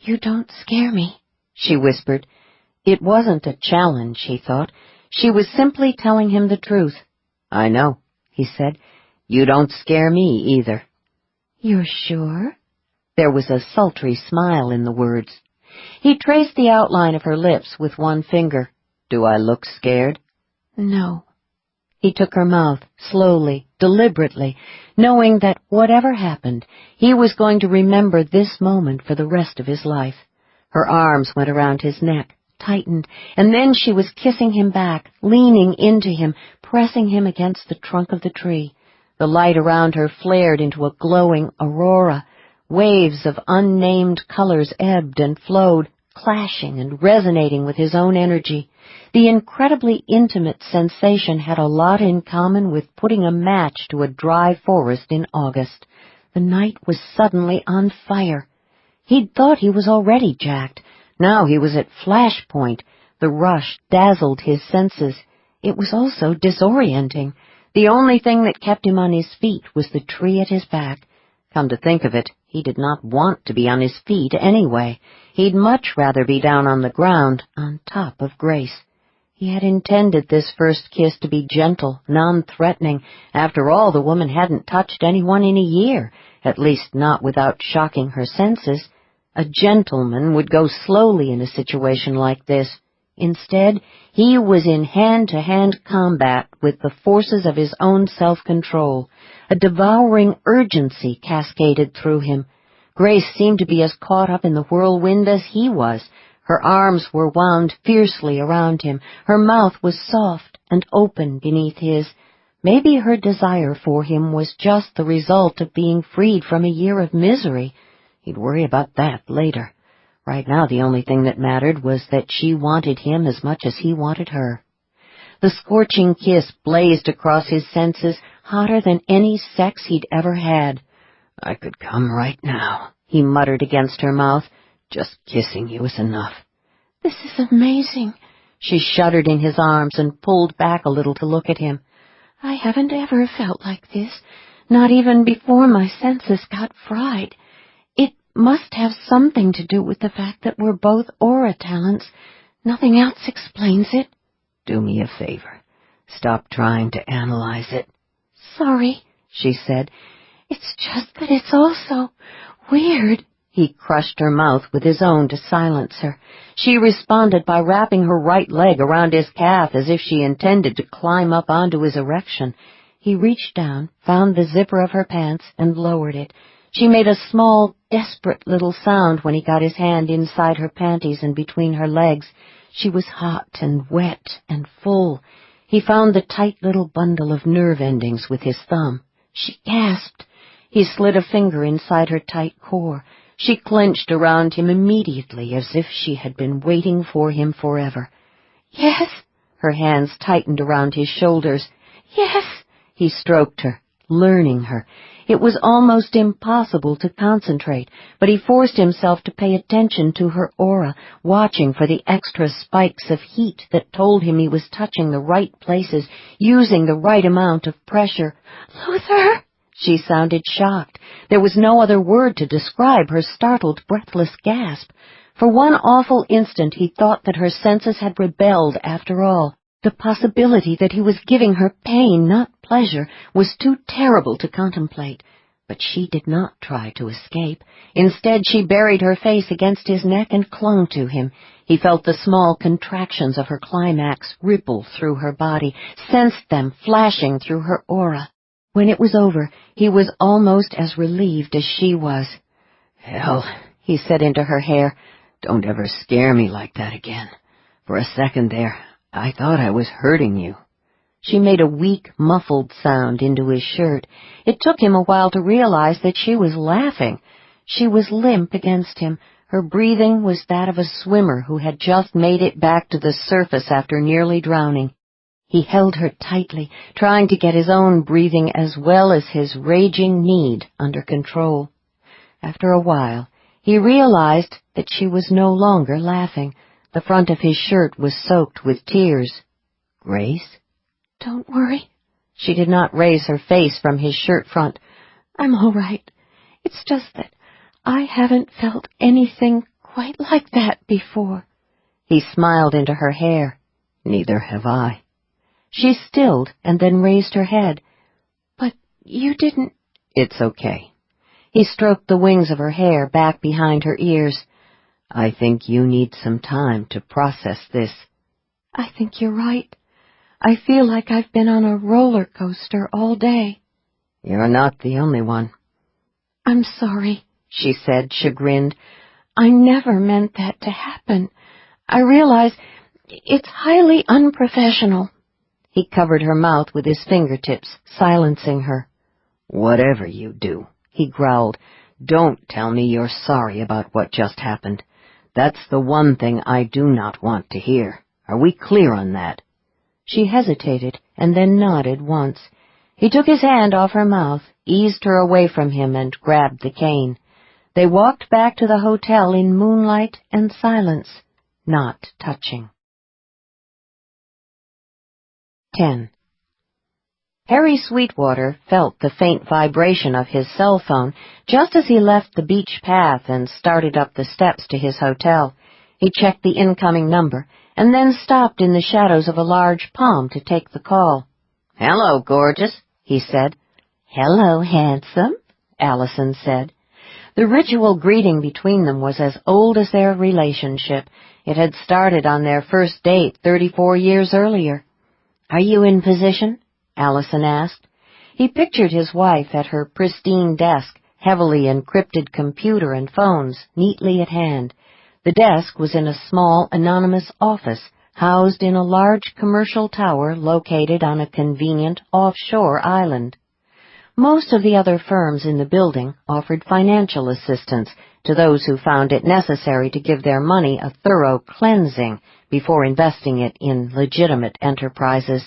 "You don't scare me," she whispered. It wasn't a challenge, he thought. She was simply telling him the truth. "I know," he said. "You don't scare me either." "You're sure?" There was a sultry smile in the words. He traced the outline of her lips with one finger. "Do I look scared?" "No." He took her mouth, slowly, deliberately, knowing that whatever happened, he was going to remember this moment for the rest of his life. Her arms went around his neck, tightened, and then she was kissing him back, leaning into him, pressing him against the trunk of the tree. The light around her flared into a glowing aurora. Waves of unnamed colors ebbed and flowed, clashing and resonating with his own energy. The incredibly intimate sensation had a lot in common with putting a match to a dry forest in August. The night was suddenly on fire. He'd thought he was already jacked. Now he was at flash point. The rush dazzled his senses. It was also disorienting. The only thing that kept him on his feet was the tree at his back. Come to think of it, he did not want to be on his feet anyway. He'd much rather be down on the ground, on top of Grace. He had intended this first kiss to be gentle, non-threatening. After all, the woman hadn't touched anyone in a year, at least not without shocking her senses. A gentleman would go slowly in a situation like this. Instead, he was in hand-to-hand combat with the forces of his own self-control. A devouring urgency cascaded through him. Grace seemed to be as caught up in the whirlwind as he was. Her arms were wound fiercely around him. Her mouth was soft and open beneath his. Maybe her desire for him was just the result of being freed from a year of misery. He'd worry about that later. Right now the only thing that mattered was that she wanted him as much as he wanted her. The scorching kiss blazed across his senses, hotter than any sex he'd ever had. "I could come right now," he muttered against her mouth. "Just kissing you is enough." "This is amazing." She shuddered in his arms and pulled back a little to look at him. "I haven't ever felt like this, not even before my senses got fried. It must have something to do with the fact that we're both aura talents. Nothing else explains it." "Do me a favor. Stop trying to analyze it." "Sorry," she said. "It's just that it's all so weird." He crushed her mouth with his own to silence her. She responded by wrapping her right leg around his calf as if she intended to climb up onto his erection. He reached down, found the zipper of her pants, and lowered it. She made a small, desperate little sound when he got his hand inside her panties and between her legs. She was hot and wet and full. He found the tight little bundle of nerve endings with his thumb. She gasped. He slid a finger inside her tight core. She clenched around him immediately, as if she had been waiting for him forever. "Yes." Her hands tightened around his shoulders. "Yes." He stroked her, learning her. It was almost impossible to concentrate, but he forced himself to pay attention to her aura, watching for the extra spikes of heat that told him he was touching the right places, using the right amount of pressure. "Luther!" She sounded shocked. There was no other word to describe her startled, breathless gasp. For one awful instant he thought that her senses had rebelled after all. The possibility that he was giving her pain, not pleasure, was too terrible to contemplate. But she did not try to escape. Instead, she buried her face against his neck and clung to him. He felt the small contractions of her climax ripple through her body, sensed them flashing through her aura. When it was over, he was almost as relieved as she was. "Hell," he said into her hair, "don't ever scare me like that again. For a second there, I thought I was hurting you." She made a weak, muffled sound into his shirt. It took him a while to realize that she was laughing. She was limp against him. Her breathing was that of a swimmer who had just made it back to the surface after nearly drowning. He held her tightly, trying to get his own breathing as well as his raging need under control. After a while, he realized that she was no longer laughing. The front of his shirt was soaked with tears. "Grace?" "Don't worry." She did not raise her face from his shirt front. "I'm all right. It's just that I haven't felt anything quite like that before." He smiled into her hair. "Neither have I." She stilled and then raised her head. "But you didn't—" "It's okay." He stroked the wings of her hair back behind her ears. "I think you need some time to process this." "I think you're right. I feel like I've been on a roller coaster all day." "You're not the only one." "I'm sorry," she said, chagrined. "I never meant that to happen. I realize it's highly unprofessional." He covered her mouth with his fingertips, silencing her. "Whatever you do," he growled, "don't tell me you're sorry about what just happened. That's the one thing I do not want to hear. Are we clear on that?" She hesitated and then nodded once. He took his hand off her mouth, eased her away from him, and grabbed the cane. They walked back to the hotel in moonlight and silence, not touching. 10. Harry Sweetwater felt the faint vibration of his cell phone just as he left the beach path and started up the steps to his hotel. He checked the incoming number and then stopped in the shadows of a large palm to take the call. "Hello, gorgeous," he said. "Hello, handsome," Allison said. The ritual greeting between them was as old as their relationship. It had started on their first date 34 years earlier. "Are you in position?" Allison asked. He pictured his wife at her pristine desk, heavily encrypted computer and phones neatly at hand. The desk was in a small, anonymous office, housed in a large commercial tower located on a convenient offshore island. Most of the other firms in the building offered financial assistance to those who found it necessary to give their money a thorough cleansing before investing it in legitimate enterprises.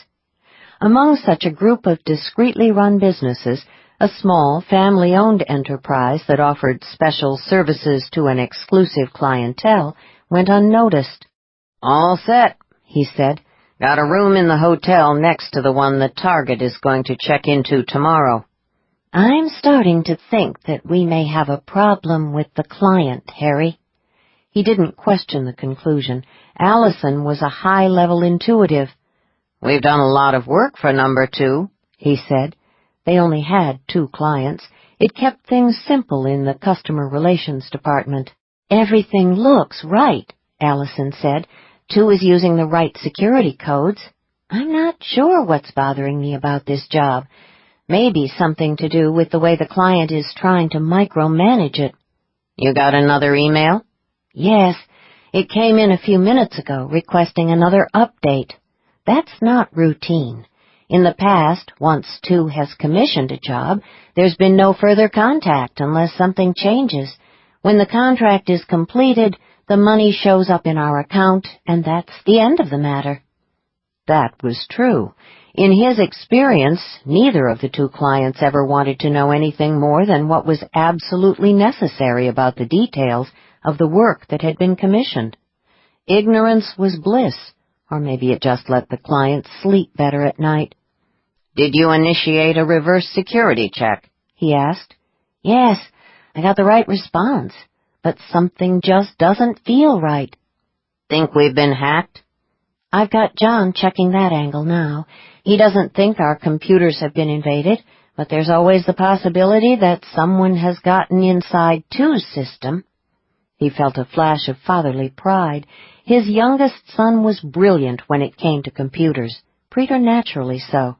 Among such a group of discreetly run businesses, a small, family-owned enterprise that offered special services to an exclusive clientele went unnoticed. "All set," he said. "Got a room in the hotel next to the one the target is going to check into tomorrow." "I'm starting to think that we may have a problem with the client, Harry." He didn't question the conclusion. Allison was a high-level intuitive. "We've done a lot of work for number 2, he said. They only had 2 clients. It kept things simple in the customer relations department. "Everything looks right," Allison said. 2 is using the right security codes. "I'm not sure what's bothering me about this job. Maybe something to do with the way the client is trying to micromanage it." "You got another email?" "Yes. It came in a few minutes ago requesting another update. That's not routine. In the past, once 2 has commissioned a job, there's been no further contact unless something changes. When the contract is completed, the money shows up in our account, and that's the end of the matter." That was true. In his experience, neither of the 2 clients ever wanted to know anything more than what was absolutely necessary about the details of the work that had been commissioned. Ignorance was bliss, or maybe it just let the client sleep better at night. "Did you initiate a reverse security check?" he asked. "Yes, I got the right response, but something just doesn't feel right." "Think we've been hacked?" "I've got John checking that angle now. He doesn't think our computers have been invaded, but there's always the possibility that someone has gotten inside 2's system." He felt a flash of fatherly pride. His youngest son was brilliant when it came to computers, preternaturally so.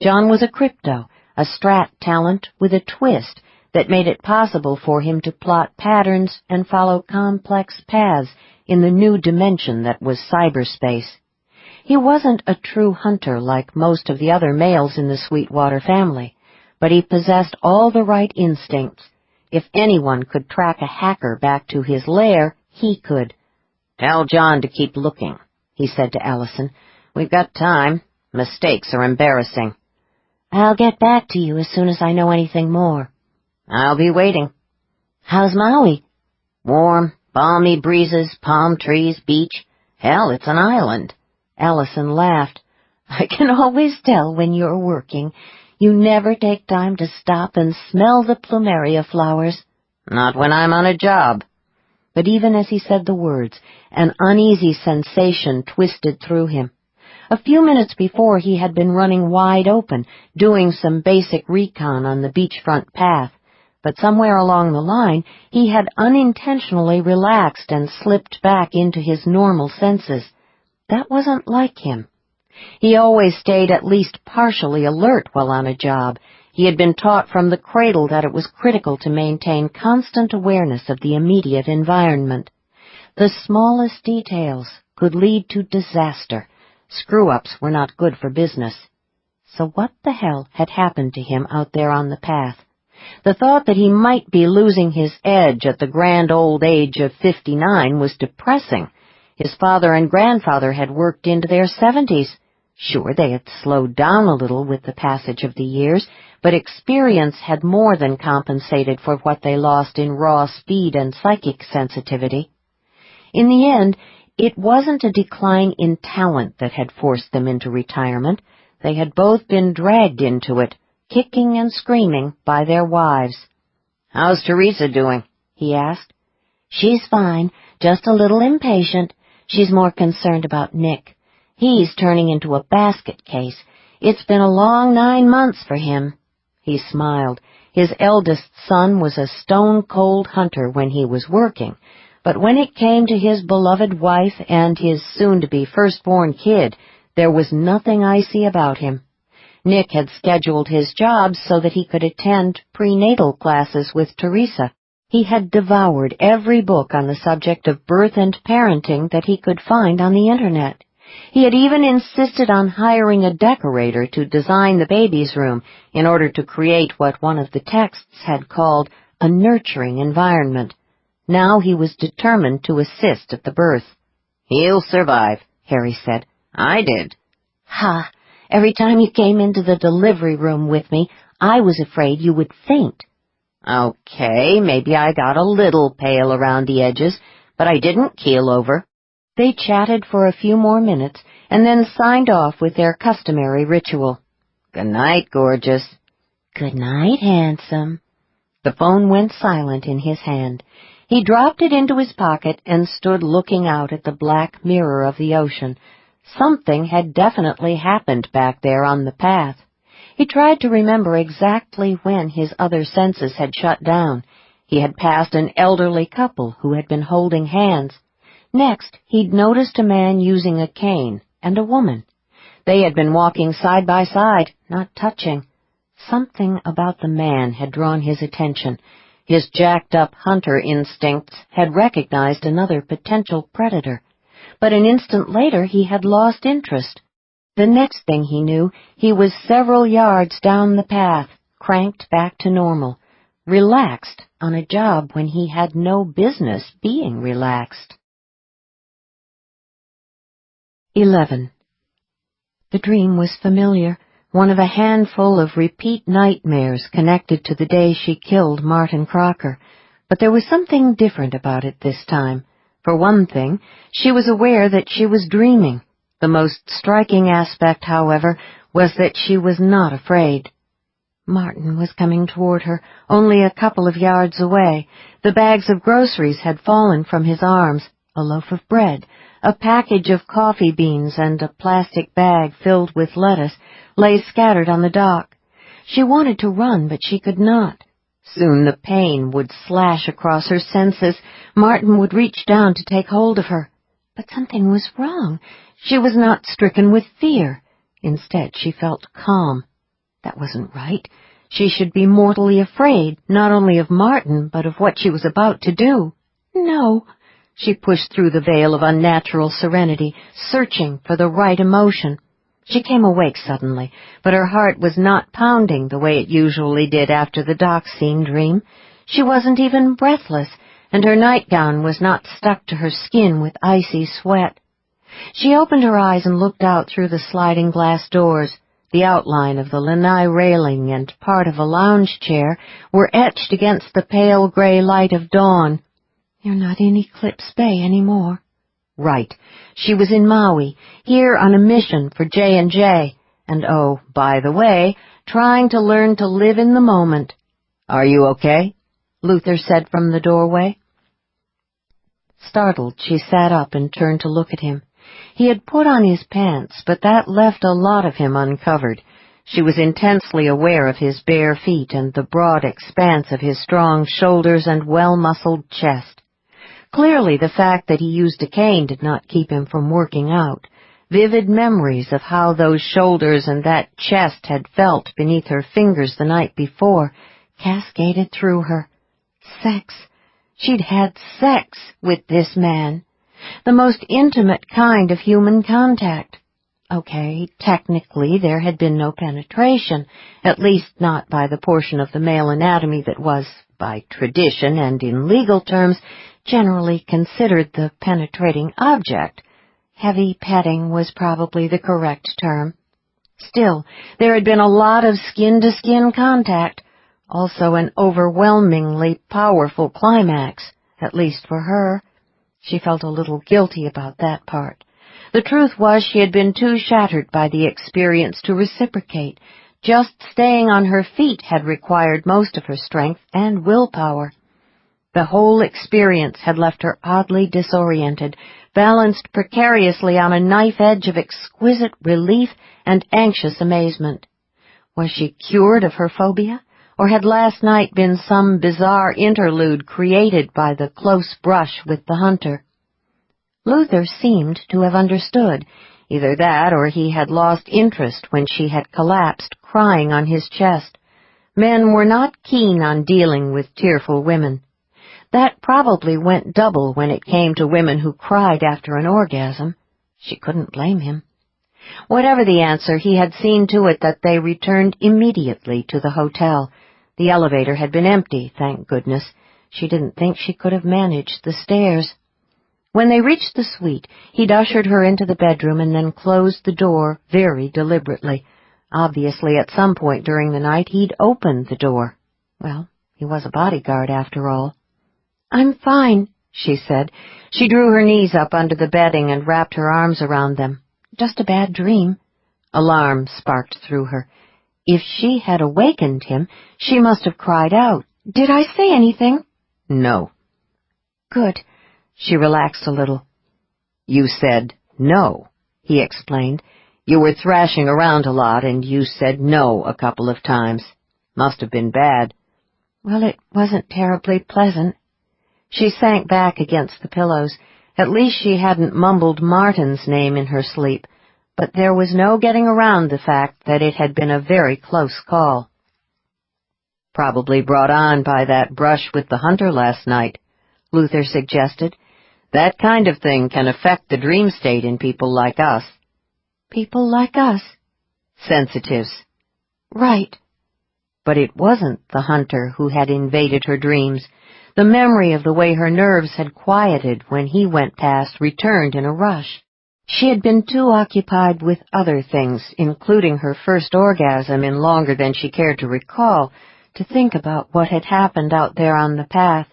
John was a crypto, a strat talent with a twist that made it possible for him to plot patterns and follow complex paths in the new dimension that was cyberspace. He wasn't a true hunter like most of the other males in the Sweetwater family, but he possessed all the right instincts. If anyone could track a hacker back to his lair, he could. "Tell John to keep looking," he said to Allison. "We've got time. Mistakes are embarrassing." "I'll get back to you as soon as I know anything more." "I'll be waiting." "How's Maui?" "Warm, balmy breezes, palm trees, beach. Hell, it's an island." Allison laughed. "I can always tell when you're working. You never take time to stop and smell the plumeria flowers." "Not when I'm on a job." But even as he said the words, an uneasy sensation twisted through him. A few minutes before, he had been running wide open, doing some basic recon on the beachfront path. But somewhere along the line, he had unintentionally relaxed and slipped back into his normal senses. That wasn't like him. He always stayed at least partially alert while on a job. He had been taught from the cradle that it was critical to maintain constant awareness of the immediate environment. The smallest details could lead to disaster. Screw-ups were not good for business. So what the hell had happened to him out there on the path? The thought that he might be losing his edge at the grand old age of 59 was depressing. His father and grandfather had worked into their 70s. Sure, they had slowed down a little with the passage of the years, but experience had more than compensated for what they lost in raw speed and psychic sensitivity. In the end, it wasn't a decline in talent that had forced them into retirement. They had both been dragged into it, kicking and screaming, by their wives. "How's Teresa doing?" he asked. "She's fine, just a little impatient. She's more concerned about Nick. He's turning into a basket case. It's been a long 9 months for him." He smiled. His eldest son was a stone-cold hunter when he was working, but when it came to his beloved wife and his soon-to-be firstborn kid, there was nothing icy about him. Nick had scheduled his jobs so that he could attend prenatal classes with Teresa. He had devoured every book on the subject of birth and parenting that he could find on the Internet. He had even insisted on hiring a decorator to design the baby's room in order to create what one of the texts had called a nurturing environment. Now he was determined to assist at the birth. "He'll survive," Harry said. "I did." "Ha! Every time you came into the delivery room with me, I was afraid you would faint." "Okay, maybe I got a little pale around the edges, but I didn't keel over." They chatted for a few more minutes and then signed off with their customary ritual. "Good night, gorgeous." "Good night, handsome." The phone went silent in his hand. He dropped it into his pocket and stood looking out at the black mirror of the ocean. Something had definitely happened back there on the path. He tried to remember exactly when his other senses had shut down. He had passed an elderly couple who had been holding hands. Next, he'd noticed a man using a cane and a woman. They had been walking side by side, not touching. Something about the man had drawn his attention. His jacked-up hunter instincts had recognized another potential predator. But an instant later he had lost interest. The next thing he knew, he was several yards down the path, cranked back to normal, relaxed on a job when he had no business being relaxed. 11. The dream was familiar, one of a handful of repeat nightmares connected to the day she killed Martin Crocker, but there was something different about it this time. For one thing, she was aware that she was dreaming. The most striking aspect, however, was that she was not afraid. Martin was coming toward her, only a couple of yards away. The bags of groceries had fallen from his arms, a loaf of bread, a package of coffee beans and a plastic bag filled with lettuce lay scattered on the dock. She wanted to run, but she could not. Soon the pain would slash across her senses. Martin would reach down to take hold of her. But something was wrong. She was not stricken with fear. Instead, she felt calm. That wasn't right. She should be mortally afraid, not only of Martin, but of what she was about to do. No. She pushed through the veil of unnatural serenity, searching for the right emotion. She came awake suddenly, but her heart was not pounding the way it usually did after the dock scene dream. She wasn't even breathless, and her nightgown was not stuck to her skin with icy sweat. She opened her eyes and looked out through the sliding glass doors. The outline of the lanai railing and part of a lounge chair were etched against the pale gray light of dawn. "You're not in Eclipse Bay anymore." Right. She was in Maui, here on a mission for J&J, and oh, by the way, trying to learn to live in the moment. "Are you okay?" Luther said from the doorway. Startled, she sat up and turned to look at him. He had put on his pants, but that left a lot of him uncovered. She was intensely aware of his bare feet and the broad expanse of his strong shoulders and well-muscled chest. Clearly, the fact that he used a cane did not keep him from working out. Vivid memories of how those shoulders and that chest had felt beneath her fingers the night before cascaded through her. Sex. She'd had sex with this man. The most intimate kind of human contact. Okay, technically there had been no penetration, at least not by the portion of the male anatomy that was, by tradition and in legal terms, generally considered the penetrating object. Heavy petting was probably the correct term. Still, there had been a lot of skin-to-skin contact, also an overwhelmingly powerful climax, at least for her. She felt a little guilty about that part. The truth was she had been too shattered by the experience to reciprocate. Just staying on her feet had required most of her strength and willpower. The whole experience had left her oddly disoriented, balanced precariously on a knife edge of exquisite relief and anxious amazement. Was she cured of her phobia? or had last night been some bizarre interlude created by the close brush with the hunter? Luther seemed to have understood. Either that or he had lost interest when she had collapsed, crying on his chest. Men were not keen on dealing with tearful women. That probably went double when it came to women who cried after an orgasm. She couldn't blame him. Whatever the answer, he had seen to it that they returned immediately to the hotel. The elevator had been empty, thank goodness. She didn't think she could have managed the stairs. When they reached the suite, he'd ushered her into the bedroom and then closed the door very deliberately. Obviously, at some point during the night, he'd opened the door. Well, he was a bodyguard after all. "I'm fine," she said. She drew her knees up under the bedding and wrapped her arms around them. "Just a bad dream." Alarm sparked through her. If she had awakened him, she must have cried out. "Did I say anything?" "No." "Good." She relaxed a little. "You said no," he explained. "You were thrashing around a lot, and you said no a couple of times. Must have been bad." "Well, it wasn't terribly pleasant." She sank back against the pillows. At least she hadn't mumbled Martin's name in her sleep, but there was no getting around the fact that it had been a very close call. "Probably brought on by that brush with the hunter last night," Luther suggested. "That kind of thing can affect the dream state in people like us." "People like us?" "Sensitives." "Right." But it wasn't the hunter who had invaded her dreams. The memory of the way her nerves had quieted when he went past returned in a rush. She had been too occupied with other things, including her first orgasm in longer than she cared to recall, to think about what had happened out there on the path.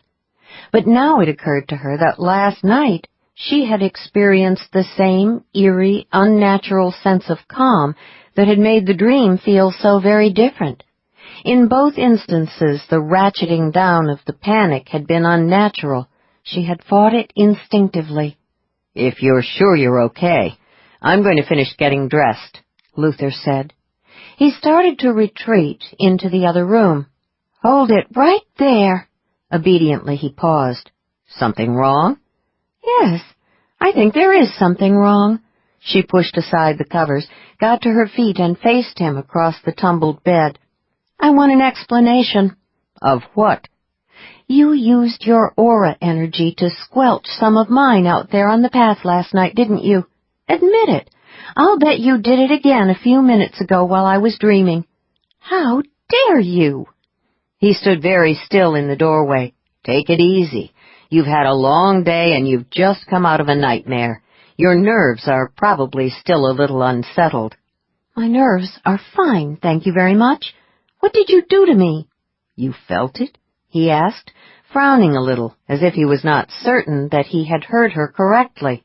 But now it occurred to her that last night she had experienced the same eerie, unnatural sense of calm that had made the dream feel so very different. In both instances, the ratcheting down of the panic had been unnatural. She had fought it instinctively. "If you're sure you're okay, I'm going to finish getting dressed," Luther said. He started to retreat into the other room. "Hold it right there." Obediently he paused. "Something wrong?" "Yes, I think there is something wrong." She pushed aside the covers, got to her feet, and faced him across the tumbled bed. "I want an explanation." "Of what?" "You used your aura energy to squelch some of mine out there on the path last night, didn't you? Admit it. I'll bet you did it again a few minutes ago while I was dreaming." "How dare you?" He stood very still in the doorway. "Take it easy. You've had a long day and you've just come out of a nightmare. Your nerves are probably still a little unsettled." "My nerves are fine, thank you very much. What did you do to me?" "You felt it?" he asked, frowning a little, as if he was not certain that he had heard her correctly.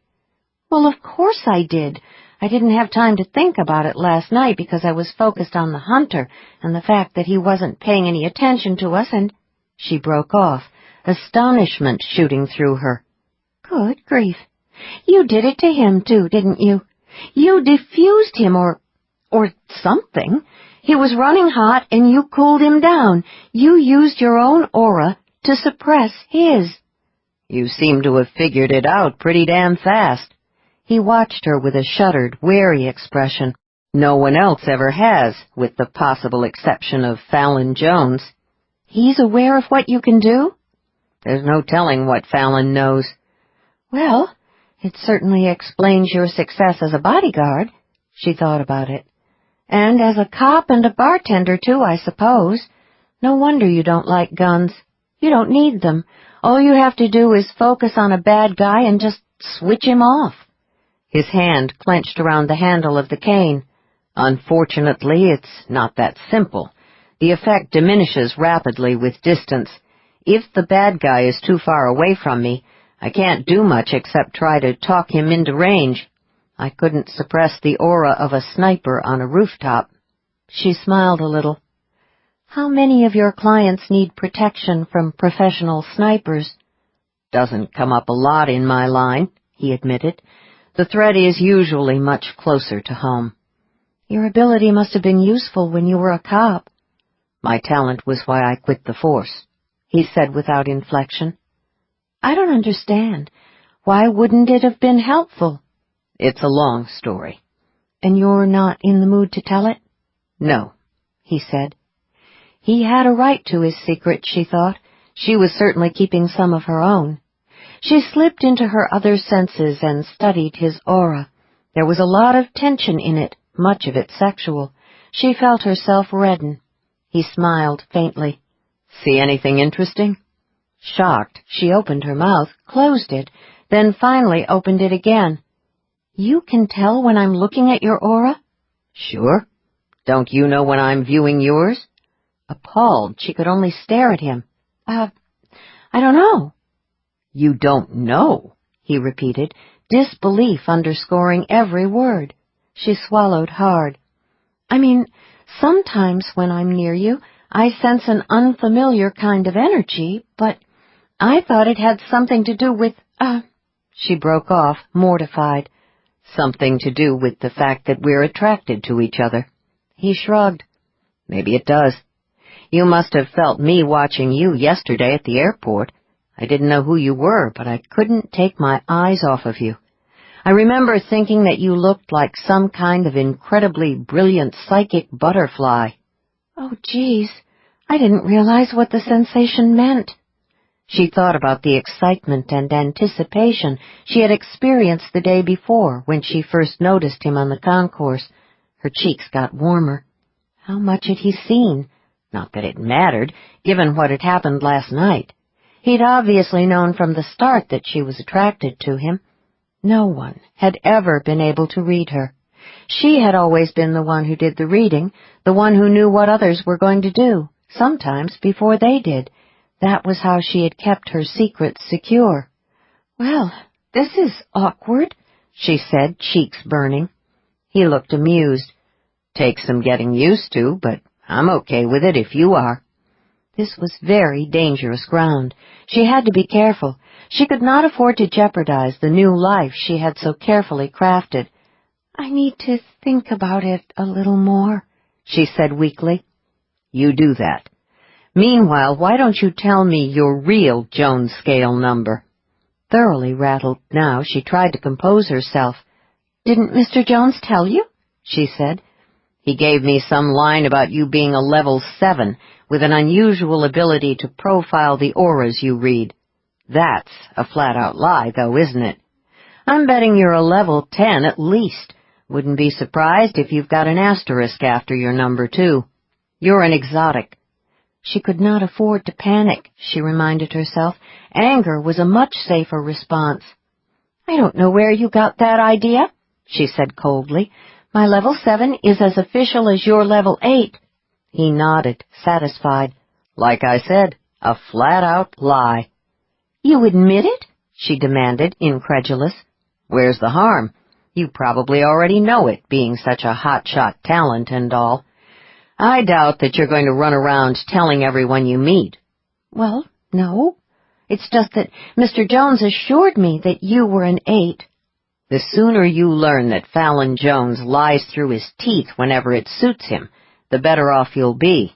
"Well, of course I did. I didn't have time to think about it last night because I was focused on the hunter and the fact that he wasn't paying any attention to us, and—" She broke off, astonishment shooting through her. "Good grief. You did it to him, too, didn't you? You diffused him or something. He was running hot, and you cooled him down. You used your own aura to suppress his." "You seem to have figured it out pretty damn fast." He watched her with a shuttered, wary expression. "No one else ever has, with the possible exception of Fallon Jones." "He's aware of what you can do?" "There's no telling what Fallon knows." "Well, it certainly explains your success as a bodyguard." She thought about it. "And as a cop and a bartender, too, I suppose. No wonder you don't like guns. You don't need them. All you have to do is focus on a bad guy and just switch him off." His hand clenched around the handle of the cane. "Unfortunately, it's not that simple. The effect diminishes rapidly with distance. If the bad guy is too far away from me, I can't do much except try to talk him into range. I couldn't suppress the aura of a sniper on a rooftop." She smiled a little. "How many of your clients need protection from professional snipers?" "Doesn't come up a lot in my line," he admitted. "The threat is usually much closer to home." "Your ability must have been useful when you were a cop." My talent was why I quit the force," he said without inflection. "I don't understand. Why wouldn't it have been helpful?" "It's a long story." "And you're not in the mood to tell it?" "No," he said. He had a right to his secret, she thought. She was certainly keeping some of her own. She slipped into her other senses and studied his aura. There was a lot of tension in it, much of it sexual. She felt herself redden. He smiled faintly. "See anything interesting?" Shocked, she opened her mouth, closed it, then finally opened it again. "You can tell when I'm looking at your aura?" "Sure. Don't you know when I'm viewing yours?" Appalled, she could only stare at him. I don't know." "You don't know?" he repeated, disbelief underscoring every word. She swallowed hard. "I mean, sometimes when I'm near you, I sense an unfamiliar kind of energy, but I thought it had something to do with, She broke off, mortified. "Something to do with the fact that we're attracted to each other." He shrugged. "Maybe it does. You must have felt me watching you yesterday at the airport. I didn't know who you were, but I couldn't take my eyes off of you. I remember thinking that you looked like some kind of incredibly brilliant psychic butterfly." "Oh, geez, I didn't realize what the sensation meant." She thought about the excitement and anticipation she had experienced the day before when she first noticed him on the concourse. Her cheeks got warmer. How much had he seen? Not that it mattered, given what had happened last night. He'd obviously known from the start that she was attracted to him. No one had ever been able to read her. She had always been the one who did the reading, the one who knew what others were going to do, sometimes before they did. That was how she had kept her secrets secure. "Well, this is awkward," she said, cheeks burning. He looked amused. "Takes some getting used to, but I'm okay with it if you are." This was very dangerous ground. She had to be careful. She could not afford to jeopardize the new life she had so carefully crafted. "I need to think about it a little more," she said weakly. "You do that. Meanwhile, why don't you tell me your real Jones scale number?" Thoroughly rattled now, she tried to compose herself. "Didn't Mr. Jones tell you?" she said. "He gave me some line about you being a level 7, with an unusual ability to profile the auras you read. That's a flat-out lie, though, isn't it? I'm betting you're a level 10 at least. Wouldn't be surprised if you've got an asterisk after your number, too. You're an exotic." She could not afford to panic, she reminded herself. Anger was a much safer response. "I don't know where you got that idea," she said coldly. "My level 7 is as official as your level 8. He nodded, satisfied. "Like I said, a flat-out lie." "You admit it?" she demanded, incredulous. "Where's the harm? You probably already know it, being such a hotshot talent and all. I doubt that you're going to run around telling everyone you meet." "Well, no. It's just that Mr. Jones assured me that you were an 8. "The sooner you learn that Fallon Jones lies through his teeth whenever it suits him, the better off you'll be."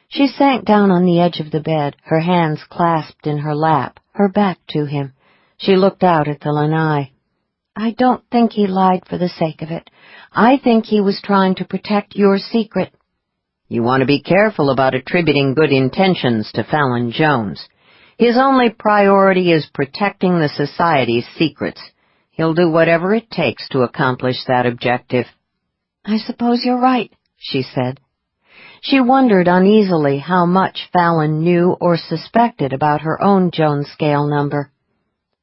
She sank down on the edge of the bed, her hands clasped in her lap, her back to him. She looked out at the lanai. "I don't think he lied for the sake of it. I think he was trying to protect your secret." "You want to be careful about attributing good intentions to Fallon Jones. His only priority is protecting the Society's secrets. He'll do whatever it takes to accomplish that objective." "I suppose you're right," she said. She wondered uneasily how much Fallon knew or suspected about her own Jones scale number.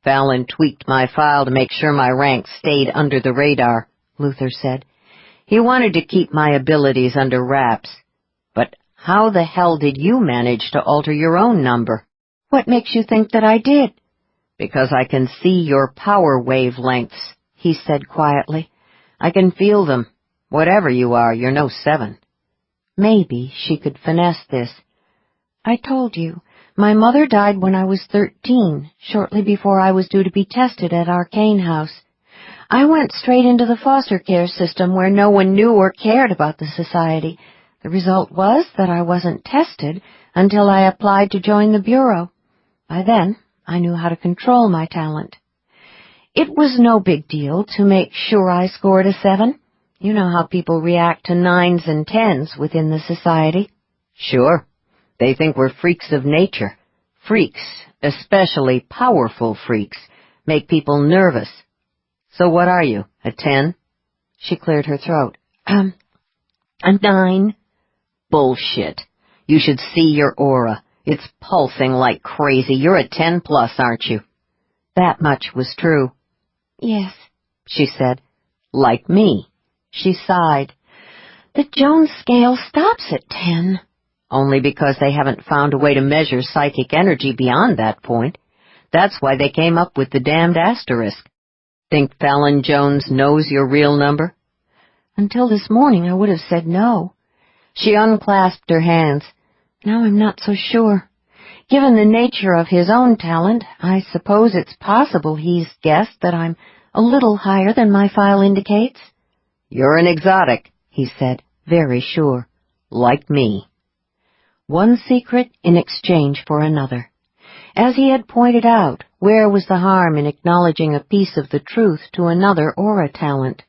"Fallon tweaked my file to make sure my rank stayed under the radar," Luther said. "He wanted to keep my abilities under wraps. But how the hell did you manage to alter your own number?" "What makes you think that I did?" "Because I can see your power wavelengths," he said quietly. "I can feel them. Whatever you are, you're no 7. Maybe she could finesse this. "I told you, my mother died when I was 13, shortly before I was due to be tested at Arcane House. I went straight into the foster care system where no one knew or cared about the Society. The result was that I wasn't tested until I applied to join the Bureau. By then, I knew how to control my talent. It was no big deal to make sure I scored a 7. You know how people react to 9s and 10s within the society. Sure. They think we're freaks of nature. Freaks, especially powerful freaks, make people nervous. So what are you, a 10? She cleared her throat. A 9. Bullshit. You should see your aura. It's pulsing like crazy. You're a 10+, aren't you? That much was true. Yes, she said. Like me. She sighed. The Jones scale stops at 10. Only because they haven't found a way to measure psychic energy beyond that point. That's why they came up with the damned asterisk. Think Fallon Jones knows your real number? Until this morning, I would have said no. She unclasped her hands. Now I'm not so sure. Given the nature of his own talent, I suppose it's possible he's guessed that I'm a little higher than my file indicates. You're an exotic, he said, very sure. Like me. One secret in exchange for another. As he had pointed out, where was the harm in acknowledging a piece of the truth to another aura talent?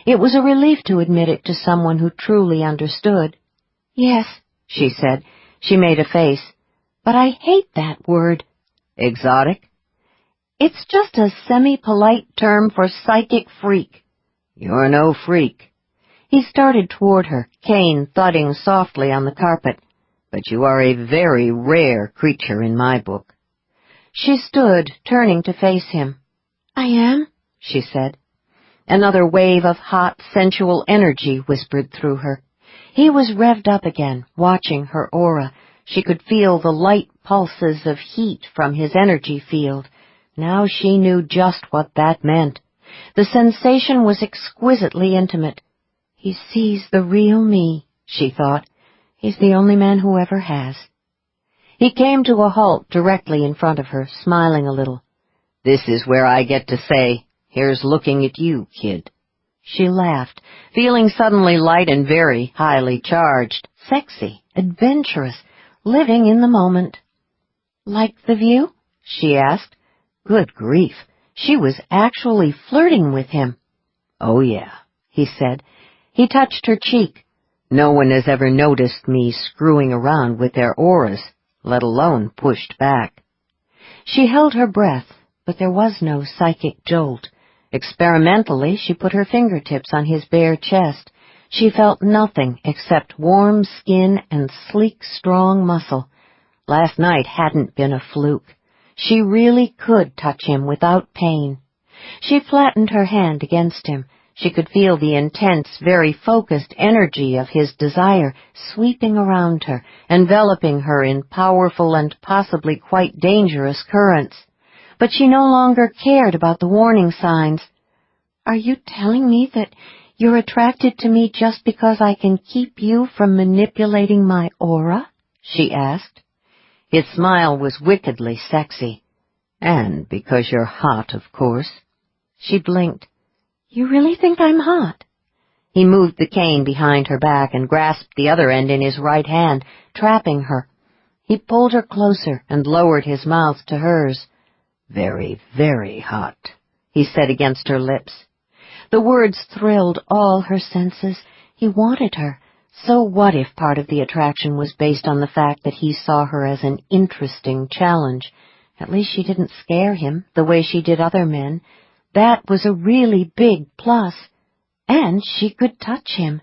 It was a relief to admit it to someone who truly understood. Yes, she said. She made a face. But I hate that word. Exotic? It's just a semi-polite term for psychic freak. You're no freak. He started toward her, cane thudding softly on the carpet. But you are a very rare creature in my book. She stood, turning to face him. I am, she said. Another wave of hot, sensual energy whispered through her. He was revved up again, watching her aura. She could feel the light pulses of heat from his energy field. Now she knew just what that meant. The sensation was exquisitely intimate. He sees the real me, she thought. He's the only man who ever has. He came to a halt directly in front of her, smiling a little. This is where I get to say, here's looking at you, kid. She laughed, feeling suddenly light and very highly charged. Sexy, adventurous, living in the moment. Like the view? She asked. Good grief, she was actually flirting with him. Oh, yeah, he said. He touched her cheek. No one has ever noticed me screwing around with their auras, let alone pushed back. She held her breath, but there was no psychic jolt. Experimentally, she put her fingertips on his bare chest. She felt nothing except warm skin and sleek, strong muscle. Last night hadn't been a fluke. She really could touch him without pain. She flattened her hand against him. She could feel the intense, very focused energy of his desire sweeping around her, enveloping her in powerful and possibly quite dangerous currents. But she no longer cared about the warning signs. Are you telling me that you're attracted to me just because I can keep you from manipulating my aura? She asked. His smile was wickedly sexy. And because you're hot, of course. She blinked. You really think I'm hot? He moved the cane behind her back and grasped the other end in his right hand, trapping her. He pulled her closer and lowered his mouth to hers. Very, very hot, he said against her lips. The words thrilled all her senses. He wanted her. So what if part of the attraction was based on the fact that he saw her as an interesting challenge? At least she didn't scare him the way she did other men. That was a really big plus. And she could touch him.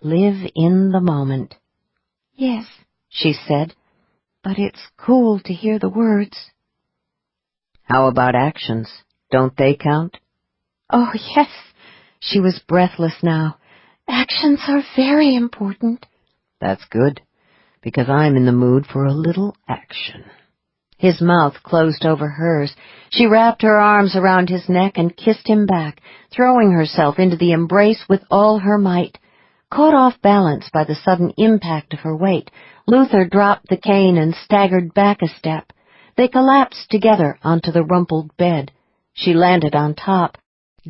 Live in the moment. Yes, she said, but it's cool to hear the words. How about actions? Don't they count? Oh, yes. She was breathless now. Actions are very important. That's good, because I'm in the mood for a little action. His mouth closed over hers. She wrapped her arms around his neck and kissed him back, throwing herself into the embrace with all her might. Caught off balance by the sudden impact of her weight, Luther dropped the cane and staggered back a step. They collapsed together onto the rumpled bed. She landed on top.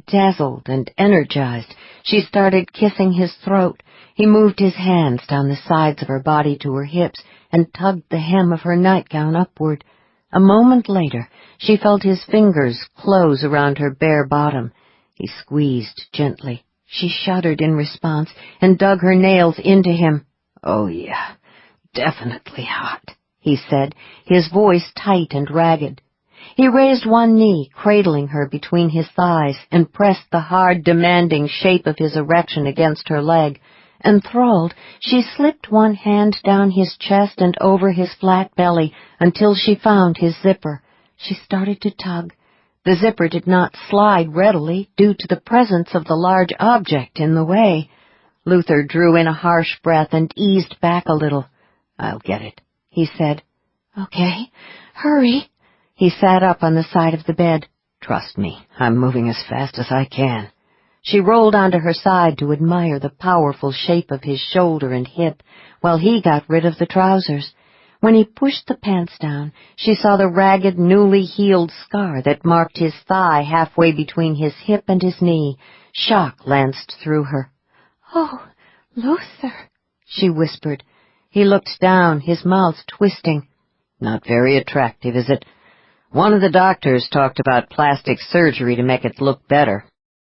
Dazzled and energized, she started kissing his throat. He moved his hands down the sides of her body to her hips and tugged the hem of her nightgown upward. A moment later, she felt his fingers close around her bare bottom. He squeezed gently. She shuddered in response and dug her nails into him. "Oh, yeah, definitely hot," he said, his voice tight and ragged. He raised one knee, cradling her between his thighs, and pressed the hard, demanding shape of his erection against her leg. Enthralled, she slipped one hand down his chest and over his flat belly until she found his zipper. She started to tug. The zipper did not slide readily due to the presence of the large object in the way. Luther drew in a harsh breath and eased back a little. "I'll get it," he said. "Okay, hurry." He sat up on the side of the bed. "Trust me, I'm moving as fast as I can." She rolled onto her side to admire the powerful shape of his shoulder and hip, while he got rid of the trousers. When he pushed the pants down, she saw the ragged, newly healed scar that marked his thigh halfway between his hip and his knee. Shock lanced through her. "Oh, Luther," she whispered. He looked down, his mouth twisting. "Not very attractive, is it? One of the doctors talked about plastic surgery to make it look better.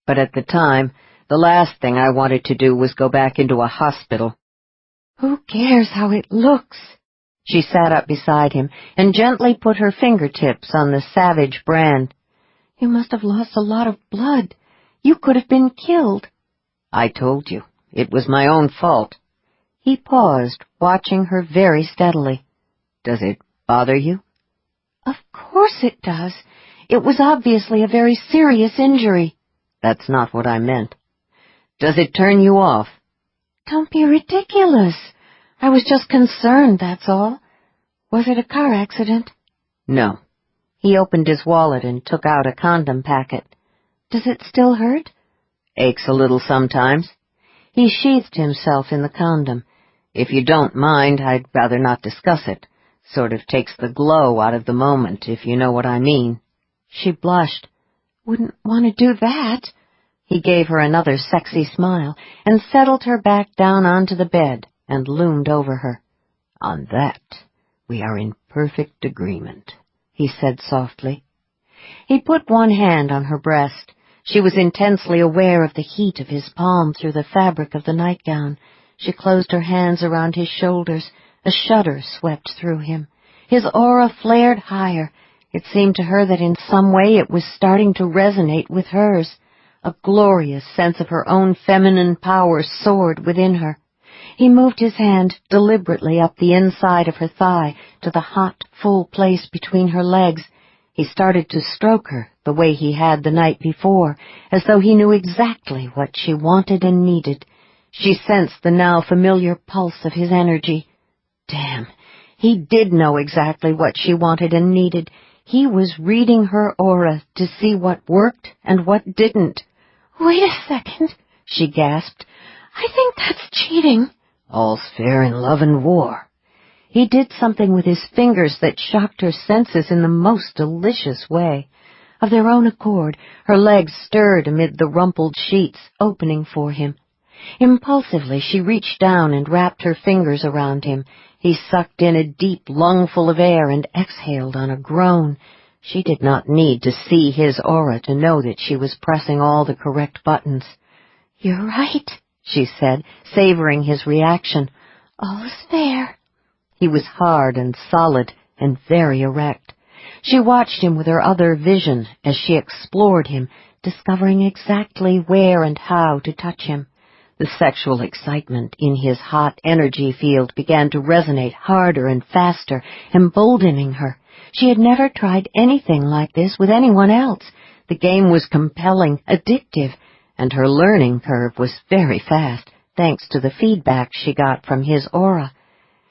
But at the time, the last thing I wanted to do was go back into a hospital." "Who cares how it looks?" She sat up beside him and gently put her fingertips on the savage brand. "You must have lost a lot of blood. You could have been killed." "I told you. It was my own fault." He paused, watching her very steadily. "Does it bother you?" "Of course it does. It was obviously a very serious injury." "That's not what I meant. Does it turn you off?" "Don't be ridiculous. I was just concerned, that's all. Was it a car accident?" "No." He opened his wallet and took out a condom packet. "Does it still hurt?" "Aches a little sometimes." He sheathed himself in the condom. "If you don't mind, I'd rather not discuss it. Sort of takes the glow out of the moment, if you know what I mean." She blushed. "Wouldn't want to do that." He gave her another sexy smile and settled her back down onto the bed and loomed over her. "On that, we are in perfect agreement," he said softly. He put one hand on her breast. She was intensely aware of the heat of his palm through the fabric of the nightgown. She closed her hands around his shoulders. A shudder swept through him. His aura flared higher. It seemed to her that in some way it was starting to resonate with hers. A glorious sense of her own feminine power soared within her. He moved his hand deliberately up the inside of her thigh to the hot, full place between her legs. He started to stroke her the way he had the night before, as though he knew exactly what she wanted and needed. She sensed the now familiar pulse of his energy. Damn, he did know exactly what she wanted and needed. He was reading her aura to see what worked and what didn't. "Wait a second," she gasped. "I think that's cheating." "All's fair in love and war." He did something with his fingers that shocked her senses in the most delicious way. Of their own accord, her legs stirred amid the rumpled sheets, opening for him. Impulsively, she reached down and wrapped her fingers around him. He sucked in a deep lungful of air and exhaled on a groan. She did not need to see his aura to know that she was pressing all the correct buttons. "You're right," she said, savoring his reaction. "All's fair." He was hard and solid and very erect. She watched him with her other vision as she explored him, discovering exactly where and how to touch him. The sexual excitement in his hot energy field began to resonate harder and faster, emboldening her. She had never tried anything like this with anyone else. The game was compelling, addictive, and her learning curve was very fast, thanks to the feedback she got from his aura.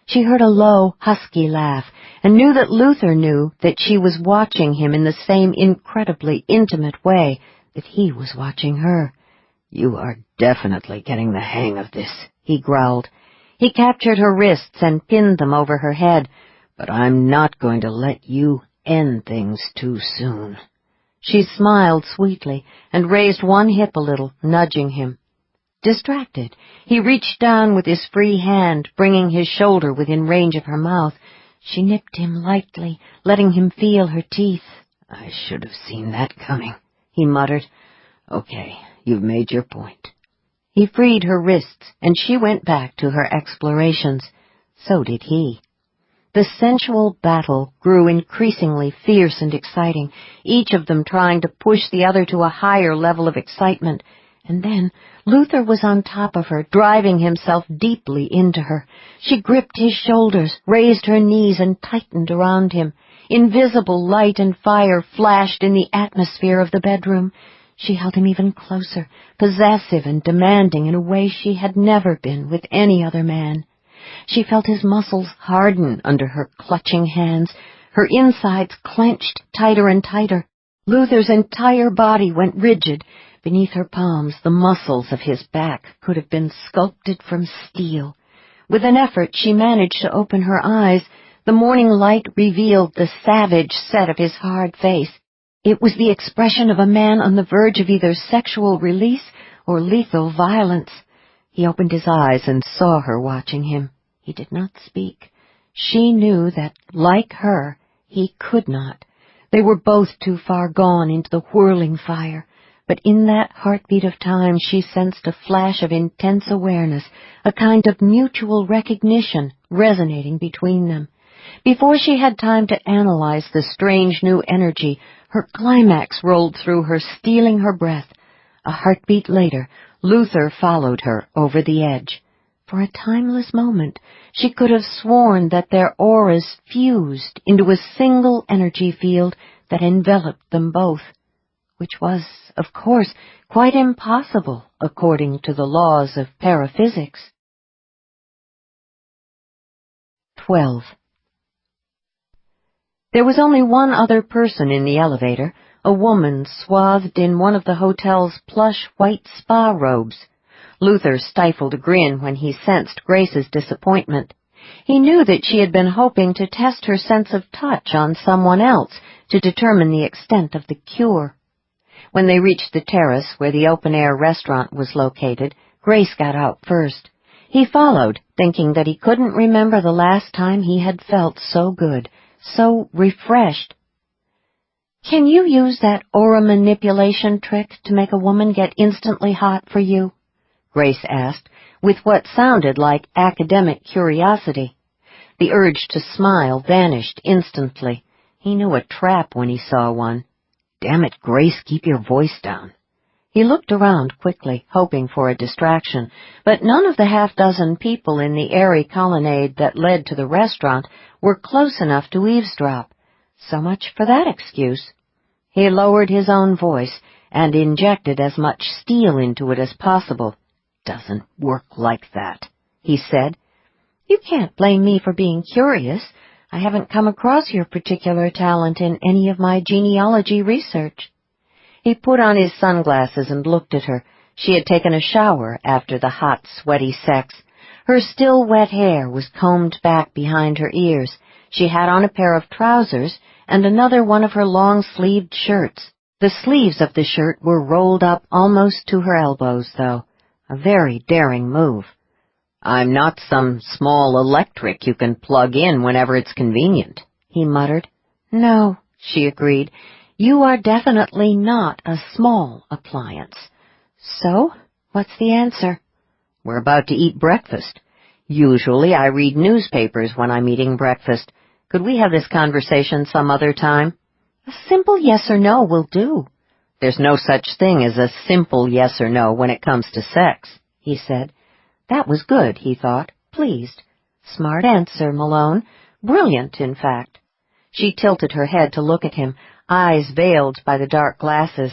She heard a low, husky laugh, and knew that Luther knew that she was watching him in the same incredibly intimate way that he was watching her. "You are definitely getting the hang of this," he growled. He captured her wrists and pinned them over her head. "But I'm not going to let you end things too soon." She smiled sweetly and raised one hip a little, nudging him. Distracted, he reached down with his free hand, bringing his shoulder within range of her mouth. She nipped him lightly, letting him feel her teeth. "I should have seen that coming," he muttered. "Okay, you've made your point." He freed her wrists, and she went back to her explorations. So did he. The sensual battle grew increasingly fierce and exciting, each of them trying to push the other to a higher level of excitement. And then Luther was on top of her, driving himself deeply into her. She gripped his shoulders, raised her knees, and tightened around him. Invisible light and fire flashed in the atmosphere of the bedroom. She held him even closer, possessive and demanding in a way she had never been with any other man. She felt his muscles harden under her clutching hands. Her insides clenched tighter and tighter. Luther's entire body went rigid. Beneath her palms, the muscles of his back could have been sculpted from steel. With an effort, she managed to open her eyes. The morning light revealed the savage set of his hard face. It was the expression of a man on the verge of either sexual release or lethal violence. He opened his eyes and saw her watching him. He did not speak. She knew that, like her, he could not. They were both too far gone into the whirling fire. But in that heartbeat of time she sensed a flash of intense awareness, a kind of mutual recognition resonating between them. Before she had time to analyze the strange new energy, her climax rolled through her, stealing her breath. A heartbeat later, Luther followed her over the edge. For a timeless moment, she could have sworn that their auras fused into a single energy field that enveloped them both, which was, of course, quite impossible according to the laws of paraphysics. 12. There was only one other person in the elevator, a woman swathed in one of the hotel's plush white spa robes. Luther stifled a grin when he sensed Grace's disappointment. He knew that she had been hoping to test her sense of touch on someone else to determine the extent of the cure. When they reached the terrace where the open-air restaurant was located, Grace got out first. He followed, thinking that he couldn't remember the last time he had felt so good, so refreshed. "Can you use that aura manipulation trick to make a woman get instantly hot for you?" Grace asked, with what sounded like academic curiosity. The urge to smile vanished instantly. He knew a trap when he saw one. "Damn it, Grace, keep your voice down." He looked around quickly, hoping for a distraction, but none of the half-dozen people in the airy colonnade that led to the restaurant were close enough to eavesdrop. So much for that excuse. He lowered his own voice and injected as much steel into it as possible. "Doesn't work like that," he said. "You can't blame me for being curious. I haven't come across your particular talent in any of my genealogy research." He put on his sunglasses and looked at her. She had taken a shower after the hot, sweaty sex. Her still wet hair was combed back behind her ears. She had on a pair of trousers and another one of her long-sleeved shirts. The sleeves of the shirt were rolled up almost to her elbows, though. A very daring move. "I'm not some small electric you can plug in whenever it's convenient," he muttered. "No," she agreed. "You are definitely not a small appliance. So, what's the answer?" "We're about to eat breakfast. Usually I read newspapers when I'm eating breakfast. Could we have this conversation some other time?" "A simple yes or no will do." "There's no such thing as a simple yes or no when it comes to sex," he said. That was good, he thought, pleased. Smart answer, Malone. Brilliant, in fact. She tilted her head to look at him, eyes veiled by the dark glasses.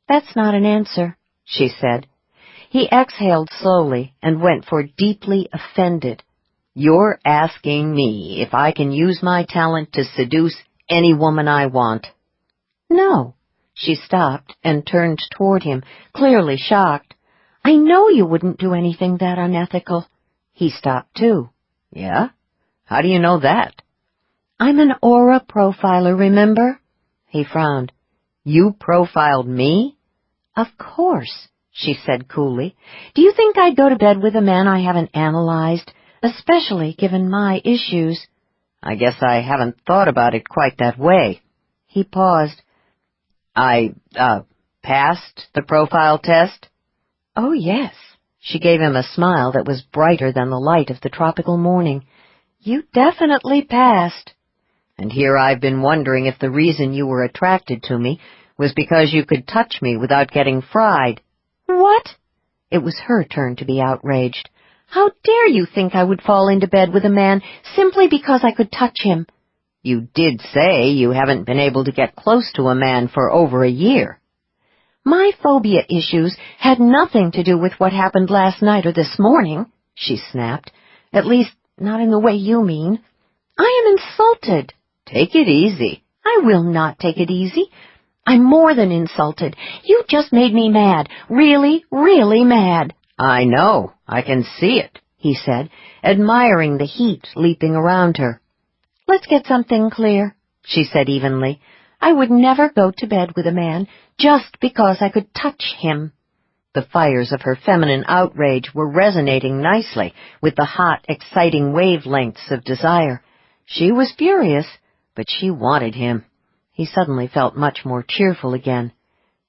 "That's not an answer," she said. He exhaled slowly and went for deeply offended. "You're asking me if I can use my talent to seduce any woman I want?" "No." She stopped and turned toward him, clearly shocked. "I know you wouldn't do anything that unethical." He stopped, too. "Yeah? How do you know that?" "I'm an aura profiler, remember?" He frowned. You profiled me? Of course, she said coolly. Do you think I'd go to bed with a man I haven't analyzed, especially given my issues? I guess I haven't thought about it quite that way. He paused. I passed the profile test? Oh, yes. She gave him a smile that was brighter than the light of the tropical morning. You definitely passed. And here I've been wondering if the reason you were attracted to me was because you could touch me without getting fried. What? It was her turn to be outraged. How dare you think I would fall into bed with a man simply because I could touch him? You did say you haven't been able to get close to a man for over a year. My phobia issues had nothing to do with what happened last night or this morning, she snapped. At least, not in the way you mean. I am insulted. Take it easy. I will not take it easy. I'm more than insulted. You just made me mad. Really, really mad. I know. I can see it, he said, admiring the heat leaping around her. Let's get something clear, she said evenly. I would never go to bed with a man just because I could touch him. The fires of her feminine outrage were resonating nicely with the hot, exciting wavelengths of desire. She was furious, but she wanted him. He suddenly felt much more cheerful again.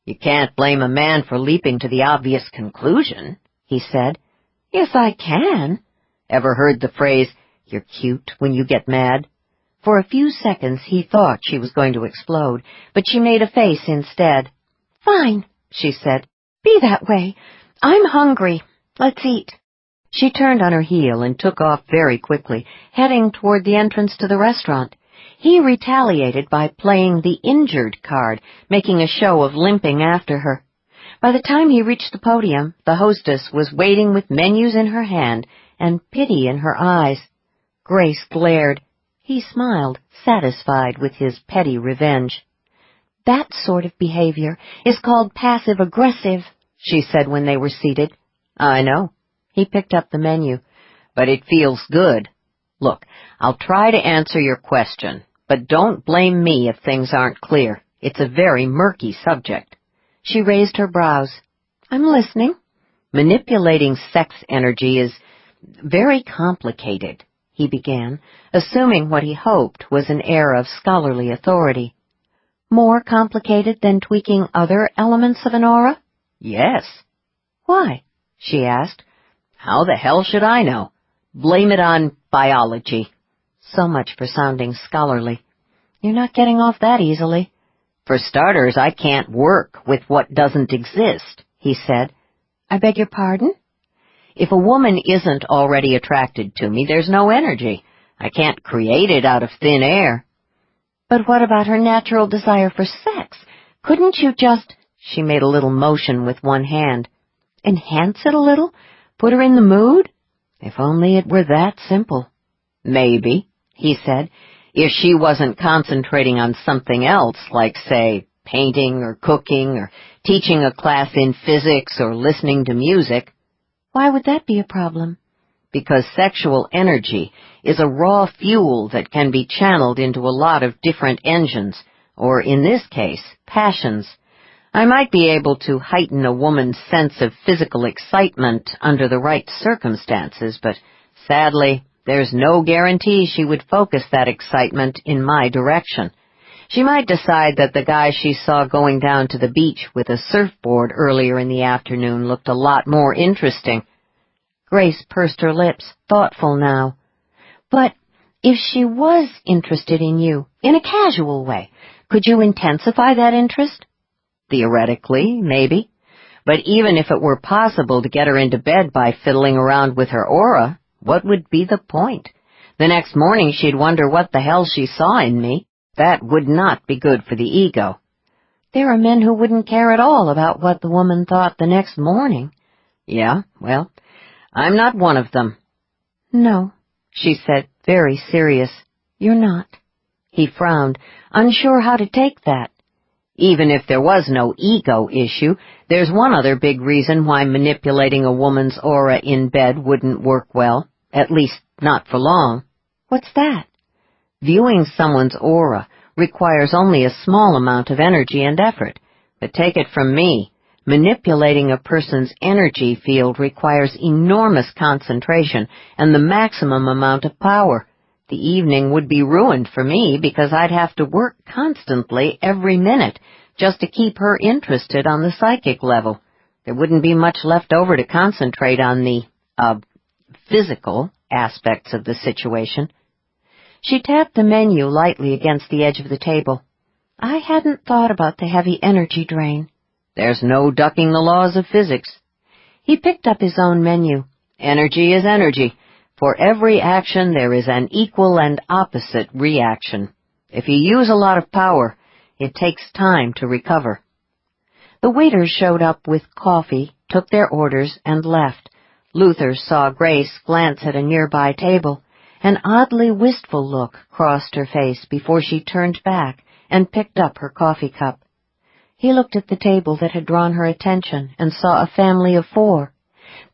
You can't blame a man for leaping to the obvious conclusion, he said. Yes, I can. Ever heard the phrase, you're cute when you get mad? For a few seconds he thought she was going to explode, but she made a face instead. Fine, she said. Be that way. I'm hungry. Let's eat. She turned on her heel and took off very quickly, heading toward the entrance to the restaurant. He retaliated by playing the injured card, making a show of limping after her. By the time he reached the podium, the hostess was waiting with menus in her hand and pity in her eyes. Grace glared. He smiled, satisfied with his petty revenge. That sort of behavior is called passive-aggressive, she said when they were seated. I know. He picked up the menu. But it feels good. Look, I'll try to answer your question, but don't blame me if things aren't clear. It's a very murky subject. She raised her brows. I'm listening. Manipulating sex energy is very complicated, he began, assuming what he hoped was an air of scholarly authority. More complicated than tweaking other elements of an aura? Yes. Why? She asked. How the hell should I know? Blame it on biology. So much for sounding scholarly. You're not getting off that easily. For starters, I can't work with what doesn't exist, he said. I beg your pardon? If a woman isn't already attracted to me, there's no energy. I can't create it out of thin air. But what about her natural desire for sex? Couldn't you just... She made a little motion with one hand. Enhance it a little? Put her in the mood? If only it were that simple. Maybe, he said, if she wasn't concentrating on something else, like, say, painting or cooking or teaching a class in physics or listening to music. Why would that be a problem? Because sexual energy is a raw fuel that can be channeled into a lot of different engines, or in this case, passions. I might be able to heighten a woman's sense of physical excitement under the right circumstances, but sadly, there's no guarantee she would focus that excitement in my direction. She might decide that the guy she saw going down to the beach with a surfboard earlier in the afternoon looked a lot more interesting. Grace pursed her lips, thoughtful now. But if she was interested in you, in a casual way, could you intensify that interest? Theoretically, maybe. But even if it were possible to get her into bed by fiddling around with her aura, what would be the point? The next morning she'd wonder what the hell she saw in me. That would not be good for the ego. There are men who wouldn't care at all about what the woman thought the next morning. Yeah, well, I'm not one of them. No, she said, very serious. You're not. He frowned, unsure how to take that. Even if there was no ego issue, there's one other big reason why manipulating a woman's aura in bed wouldn't work well, at least not for long. What's that? Viewing someone's aura requires only a small amount of energy and effort. But take it from me, manipulating a person's energy field requires enormous concentration and the maximum amount of power. The evening would be ruined for me because I'd have to work constantly every minute just to keep her interested on the psychic level. There wouldn't be much left over to concentrate on the, physical aspects of the situation. She tapped the menu lightly against the edge of the table. I hadn't thought about the heavy energy drain. There's no ducking the laws of physics. He picked up his own menu. Energy is energy. For every action there is an equal and opposite reaction. If you use a lot of power, it takes time to recover. The waiters showed up with coffee, took their orders, and left. Luther saw Grace glance at a nearby table. An oddly wistful look crossed her face before she turned back and picked up her coffee cup. He looked at the table that had drawn her attention and saw a family of 4.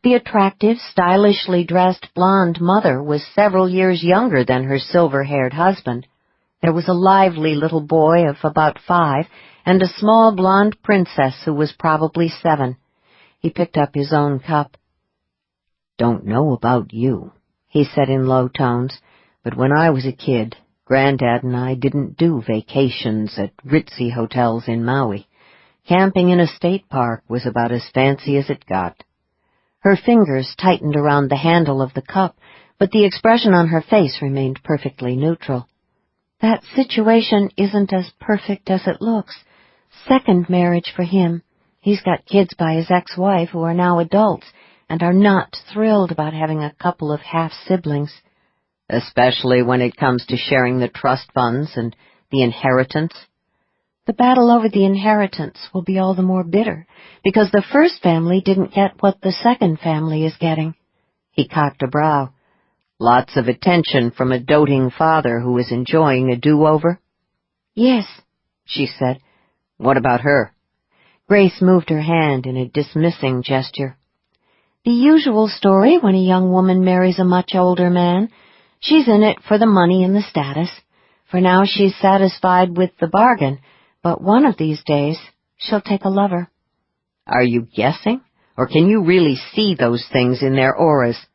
The attractive, stylishly dressed blonde mother was several years younger than her silver-haired husband. There was a lively little boy of about 5 and a small blonde princess who was probably 7. He picked up his own cup. "Don't know about you," he said in low tones, "but when I was a kid, Granddad and I didn't do vacations at ritzy hotels in Maui. Camping in a state park was about as fancy as it got." Her fingers tightened around the handle of the cup, but the expression on her face remained perfectly neutral. "That situation isn't as perfect as it looks. Second marriage for him. He's got kids by his ex-wife who are now adults and are not thrilled about having a couple of half-siblings." "Especially when it comes to sharing the trust funds and the inheritance?" "The battle over the inheritance will be all the more bitter, because the first family didn't get what the second family is getting." He cocked a brow. "Lots of attention from a doting father who is enjoying a do-over?" "Yes," she said. "What about her?" Grace moved her hand in a dismissing gesture. "The usual story when a young woman marries a much older man. She's in it for the money and the status. For now she's satisfied with the bargain, but one of these days she'll take a lover." "Are you guessing, or can you really see those things in their auras?"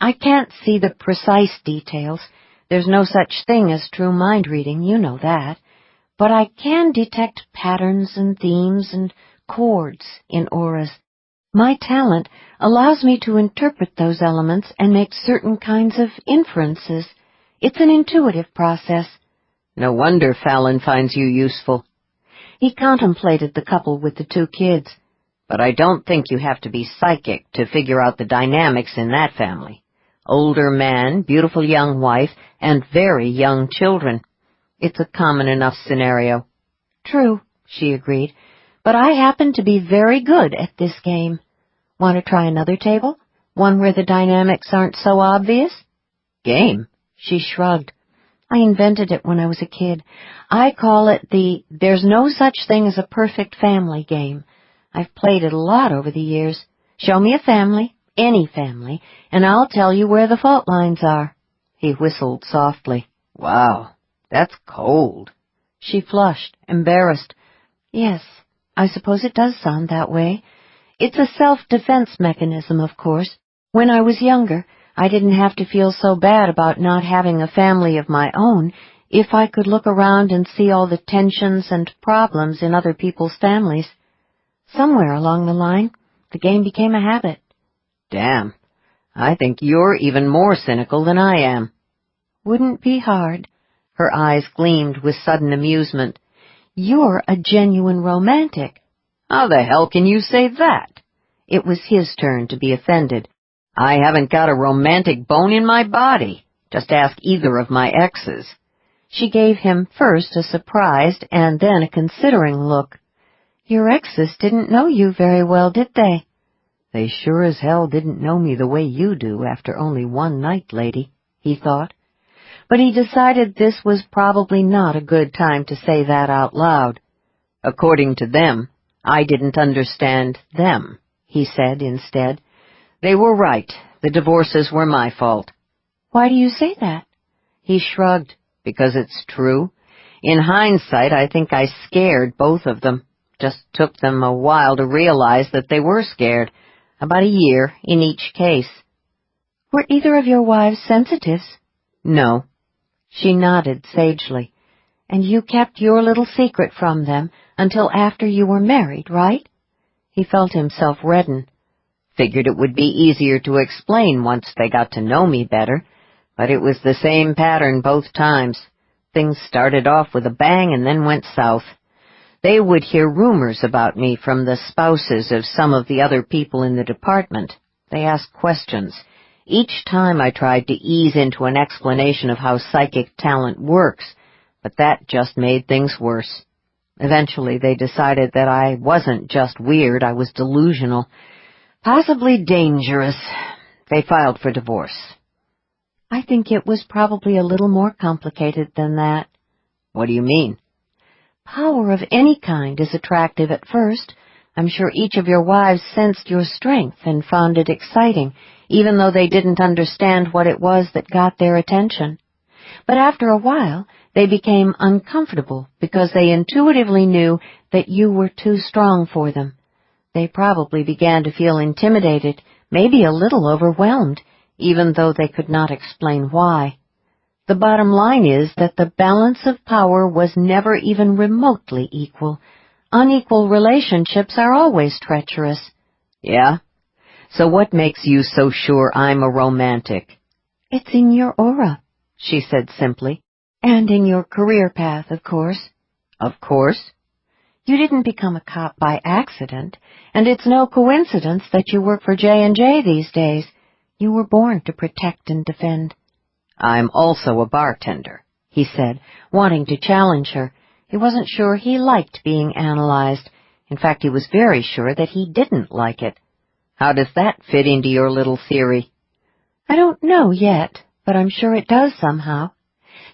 "I can't see the precise details. There's no such thing as true mind reading, you know that. But I can detect patterns and themes and chords in auras. My talent allows me to interpret those elements and make certain kinds of inferences. It's an intuitive process." "No wonder Fallon finds you useful." He contemplated the couple with the 2 kids. "But I don't think you have to be psychic to figure out the dynamics in that family. Older man, beautiful young wife, and very young children. It's a common enough scenario." "True," she agreed, "but I happen to be very good at this game. Want to try another table? One where the dynamics aren't so obvious?" "Game?" She shrugged. "I invented it when I was a kid. I call it the There's No Such Thing as a Perfect Family game. I've played it a lot over the years. Show me a family, any family, and I'll tell you where the fault lines are." He whistled softly. "Wow, that's cold." She flushed, embarrassed. "Yes, I suppose it does sound that way. It's a self-defense mechanism, of course. When I was younger, I didn't have to feel so bad about not having a family of my own if I could look around and see all the tensions and problems in other people's families. Somewhere along the line, the game became a habit." "Damn, I think you're even more cynical than I am." "Wouldn't be hard." Her eyes gleamed with sudden amusement. "You're a genuine romantic." "How the hell can you say that?" It was his turn to be offended. "I haven't got a romantic bone in my body. Just ask either of my exes." She gave him first a surprised and then a considering look. "Your exes didn't know you very well, did they?" "They sure as hell didn't know me the way you do after only one night, lady," he thought. But he decided this was probably not a good time to say that out loud. "According to them, I didn't understand them," he said instead. "They were right. The divorces were my fault." "Why do you say that?" He shrugged. "Because it's true. In hindsight, I think I scared both of them. Just took them a while to realize that they were scared. About a year in each case. Were either of your wives sensitives? No. She nodded sagely. And you kept your little secret from them until after you were married, right? He felt himself redden. Figured it would be easier to explain once they got to know me better, but it was the same pattern both times. Things started off with a bang and then went south. They would hear rumors about me from the spouses of some of the other people in the department. They asked questions. Each time I tried to ease into an explanation of how psychic talent works, but that just made things worse. Eventually they decided that I wasn't just weird, I was delusional. Possibly dangerous. They filed for divorce. I think it was probably a little more complicated than that. What do you mean? Power of any kind is attractive at first. I'm sure each of your wives sensed your strength and found it exciting, even though they didn't understand what it was that got their attention. But after a while, they became uncomfortable because they intuitively knew that you were too strong for them. They probably began to feel intimidated, maybe a little overwhelmed, even though they could not explain why. The bottom line is that the balance of power was never even remotely equal. Unequal relationships are always treacherous. Yeah? So what makes you so sure I'm a romantic? It's in your aura, she said simply. And in your career path, of course. Of course? You didn't become a cop by accident, and it's no coincidence that you work for J&J these days. You were born to protect and defend. I'm also a bartender, he said, wanting to challenge her. He wasn't sure he liked being analyzed. In fact, he was very sure that he didn't like it. How does that fit into your little theory? I don't know yet, but I'm sure it does somehow.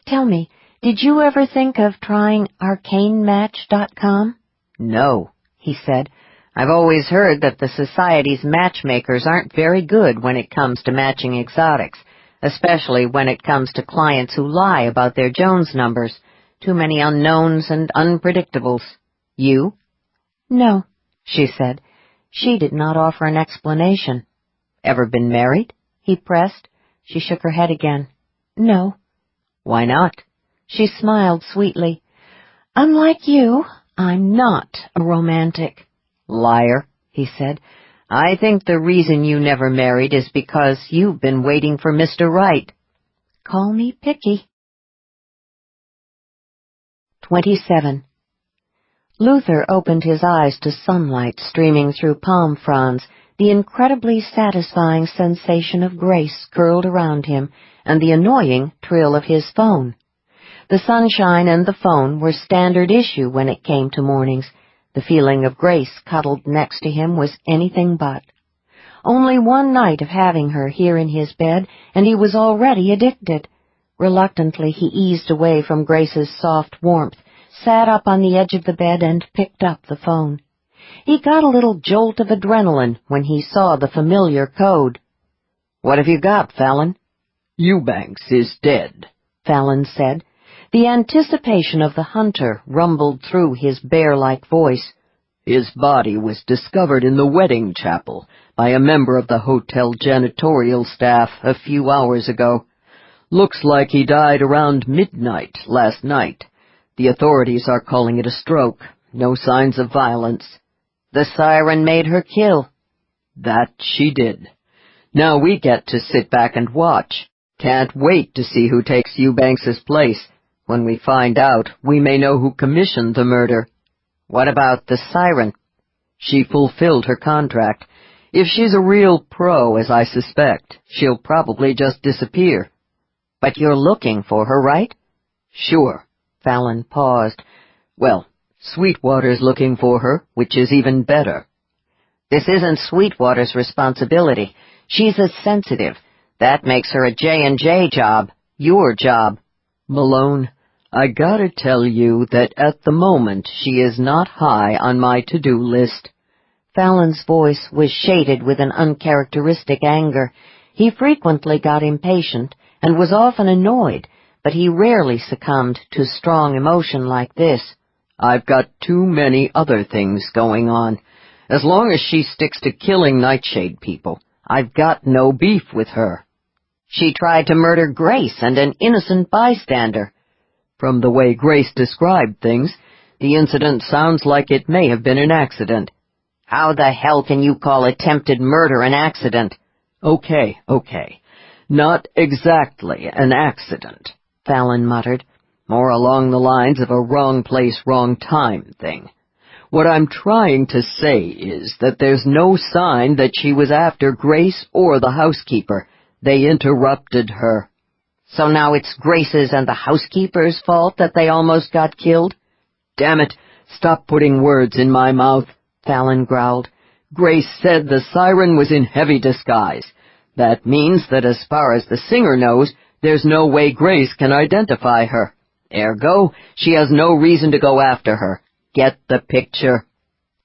Tell me, did you ever think of trying arcanematch.com? No, he said. I've always heard that the Society's matchmakers aren't very good when it comes to matching exotics, especially when it comes to clients who lie about their Jones numbers. Too many unknowns and unpredictables. You? No, she said. She did not offer an explanation. Ever been married? He pressed. She shook her head again. No. Why not? She smiled sweetly. Unlike you, I'm not a romantic. Liar, he said. I think the reason you never married is because you've been waiting for Mr. Right. Call me picky. 27. Luther opened his eyes to sunlight streaming through palm fronds, the incredibly satisfying sensation of grace curled around him, and the annoying trill of his phone. The sunshine and the phone were standard issue when it came to mornings. The feeling of Grace cuddled next to him was anything but. Only one night of having her here in his bed, and he was already addicted. Reluctantly, he eased away from Grace's soft warmth, sat up on the edge of the bed, and picked up the phone. He got a little jolt of adrenaline when he saw the familiar code. "What have you got, Fallon?" "Eubanks is dead," Fallon said. The anticipation of the hunter rumbled through his bear-like voice. "His body was discovered in the wedding chapel by a member of the hotel janitorial staff a few hours ago. Looks like he died around midnight last night. The authorities are calling it a stroke. No signs of violence." "The siren made her kill." "That she did. Now we get to sit back and watch. Can't wait to see who takes Eubanks's place. When we find out, we may know who commissioned the murder." "What about the siren?" "She fulfilled her contract. If she's a real pro, as I suspect, she'll probably just disappear." "But you're looking for her, right?" "Sure." Fallon paused. "Well, Sweetwater's looking for her, which is even better." "This isn't Sweetwater's responsibility. She's a sensitive. That makes her a J&J job. Your job." "Malone, I gotta tell you that at the moment she is not high on my to-do list." Fallon's voice was shaded with an uncharacteristic anger. He frequently got impatient and was often annoyed, but he rarely succumbed to strong emotion like this. "I've got too many other things going on. As long as she sticks to killing Nightshade people, I've got no beef with her." "She tried to murder Grace and an innocent bystander." "From the way Grace described things, the incident sounds like it may have been an accident." "How the hell can you call attempted murder an accident?" Okay. Not exactly an accident," Fallon muttered. "More along the lines of a wrong place, wrong time thing. What I'm trying to say is that there's no sign that she was after Grace or the housekeeper. They interrupted her." "So now it's Grace's and the housekeeper's fault that they almost got killed?" "Damn it, stop putting words in my mouth," Fallon growled. "Grace said the siren was in heavy disguise. That means that as far as the singer knows, there's no way Grace can identify her. Ergo, she has no reason to go after her. Get the picture?"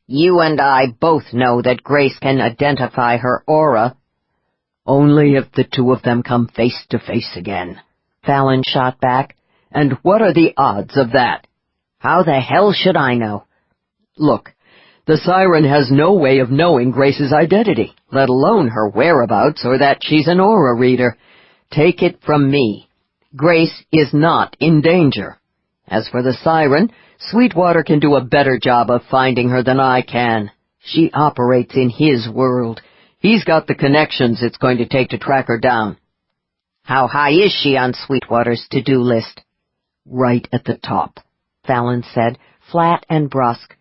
"You and I both know that Grace can identify her aura." "Only if the two of them come face to face again," Fallon shot back. "And what are the odds of that?" "How the hell should I know?" "Look, the siren has no way of knowing Grace's identity, let alone her whereabouts or that she's an aura reader. Take it from me, Grace is not in danger. As for the siren, Sweetwater can do a better job of finding her than I can. She operates in his world. He's got the connections it's going to take to track her down." "How high is she on Sweetwater's to-do list?" "Right at the top," Fallon said, flat and brusque.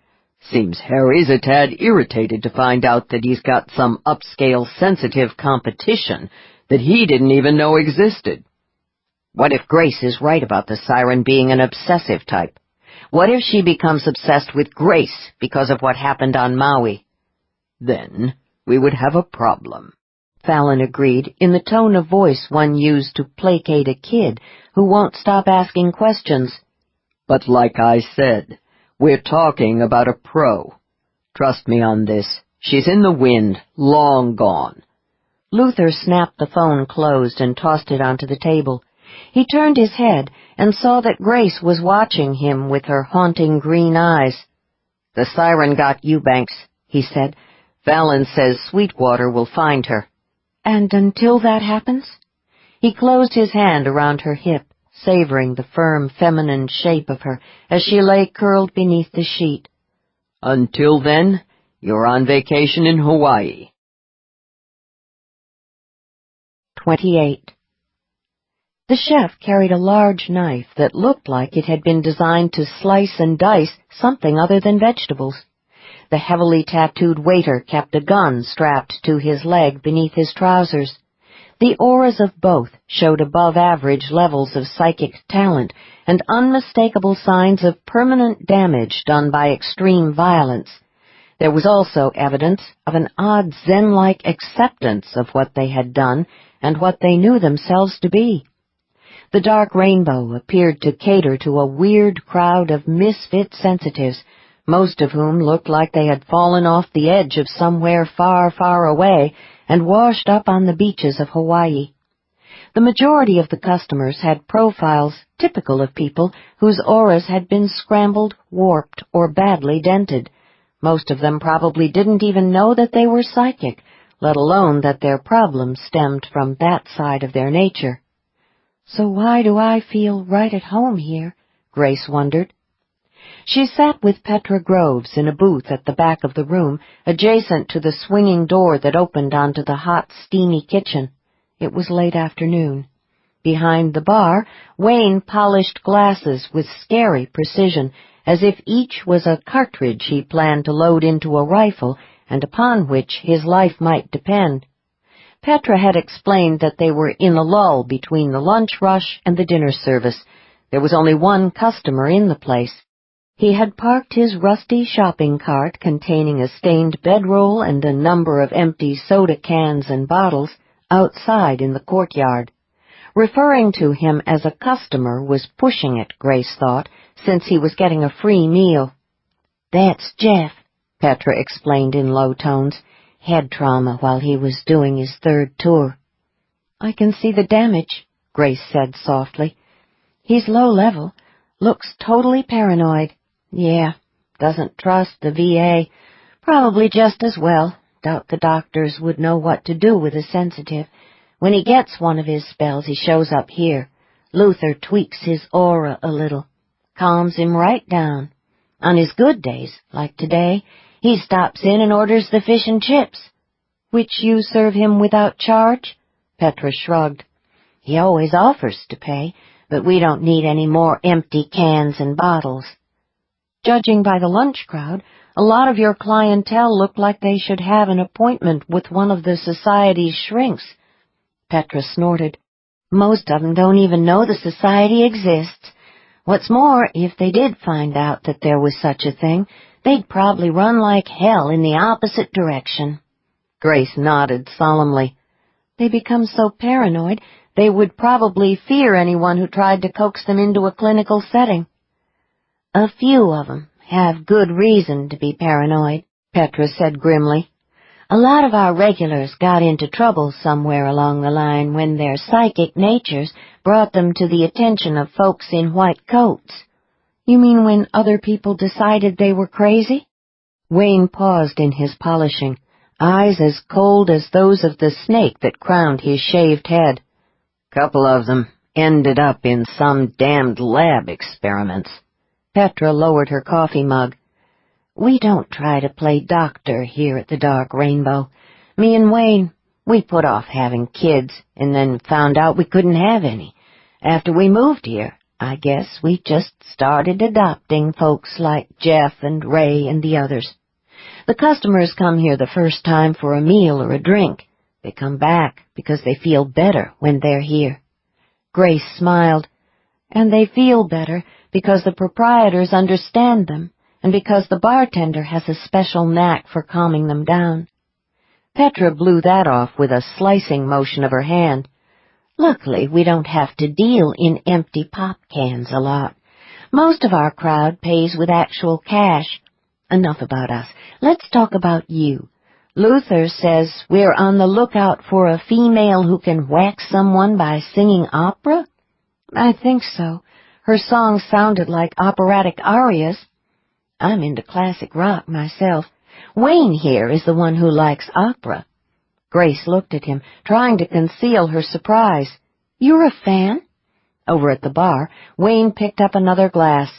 "Seems Harry's a tad irritated to find out that he's got some upscale sensitive competition that he didn't even know existed." "What if Grace is right about the siren being an obsessive type? What if she becomes obsessed with Grace because of what happened on Maui?" "Then we would have a problem," Fallon agreed, in the tone of voice one used to placate a kid who won't stop asking questions. "But like I said, we're talking about a pro. Trust me on this. She's in the wind, long gone." Luther snapped the phone closed and tossed it onto the table. He turned his head and saw that Grace was watching him with her haunting green eyes. "The siren got Eubanks," he said. "Fallon says Sweetwater will find her." "And until that happens?" He closed his hand around her hip, savoring the firm feminine shape of her as she lay curled beneath the sheet. "Until then, you're on vacation in Hawaii." 28. The chef carried a large knife that looked like it had been designed to slice and dice something other than vegetables. The heavily tattooed waiter kept a gun strapped to his leg beneath his trousers. The auras of both showed above-average levels of psychic talent and unmistakable signs of permanent damage done by extreme violence. There was also evidence of an odd Zen-like acceptance of what they had done and what they knew themselves to be. The dark rainbow appeared to cater to a weird crowd of misfit sensitives, most of whom looked like they had fallen off the edge of somewhere far, far away and washed up on the beaches of Hawaii. The majority of the customers had profiles typical of people whose auras had been scrambled, warped, or badly dented. Most of them probably didn't even know that they were psychic, let alone that their problems stemmed from that side of their nature. "So why do I feel right at home here?" Grace wondered. She sat with Petra Groves in a booth at the back of the room, adjacent to the swinging door that opened onto the hot, steamy kitchen. It was late afternoon. Behind the bar, Wayne polished glasses with scary precision, as if each was a cartridge he planned to load into a rifle and upon which his life might depend. Petra had explained that they were in a lull between the lunch rush and the dinner service. There was only one customer in the place. He had parked his rusty shopping cart containing a stained bedroll and a number of empty soda cans and bottles outside in the courtyard. Referring to him as a customer was pushing it, Grace thought, since he was getting a free meal. "That's Jeff," Petra explained in low tones. "Head trauma while he was doing his third tour." "I can see the damage," Grace said softly. He's low level, looks totally paranoid. Yeah, doesn't trust the VA. Probably just as well. Doubt the doctors would know what to do with a sensitive. When he gets one of his spells, he shows up here. Luther tweaks his aura a little, calms him right down. On his good days, like today, he stops in and orders the fish and chips. Which you serve him without charge? Petra shrugged. He always offers to pay, but we don't need any more empty cans and bottles. Judging by the lunch crowd, a lot of your clientele look like they should have an appointment with one of the Society's shrinks. Petra snorted. Most of them don't even know the Society exists. What's more, if they did find out that there was such a thing, they'd probably run like hell in the opposite direction. Grace nodded solemnly. They become so paranoid, they would probably fear anyone who tried to coax them into a clinical setting. A few of them have good reason to be paranoid, Petra said grimly. A lot of our regulars got into trouble somewhere along the line when their psychic natures brought them to the attention of folks in white coats. You mean when other people decided they were crazy? Wayne paused in his polishing, eyes as cold as those of the snake that crowned his shaved head. Couple of them ended up in some damned lab experiments. Petra lowered her coffee mug. We don't try to play doctor here at the Dark Rainbow. Me and Wayne, we put off having kids and then found out we couldn't have any. After we moved here, I guess we just started adopting folks like Jeff and Ray and the others. The customers come here the first time for a meal or a drink. They come back because they feel better when they're here. Grace smiled. And they feel better because the proprietors understand them, and because the bartender has a special knack for calming them down. Petra blew that off with a slicing motion of her hand. Luckily, we don't have to deal in empty pop cans a lot. Most of our crowd pays with actual cash. Enough about us. Let's talk about you. Luther says we're on the lookout for a female who can whack someone by singing opera? I think so. Her songs sounded like operatic arias. I'm into classic rock myself. Wayne here is the one who likes opera. Grace looked at him, trying to conceal her surprise. You're a fan? Over at the bar, Wayne picked up another glass.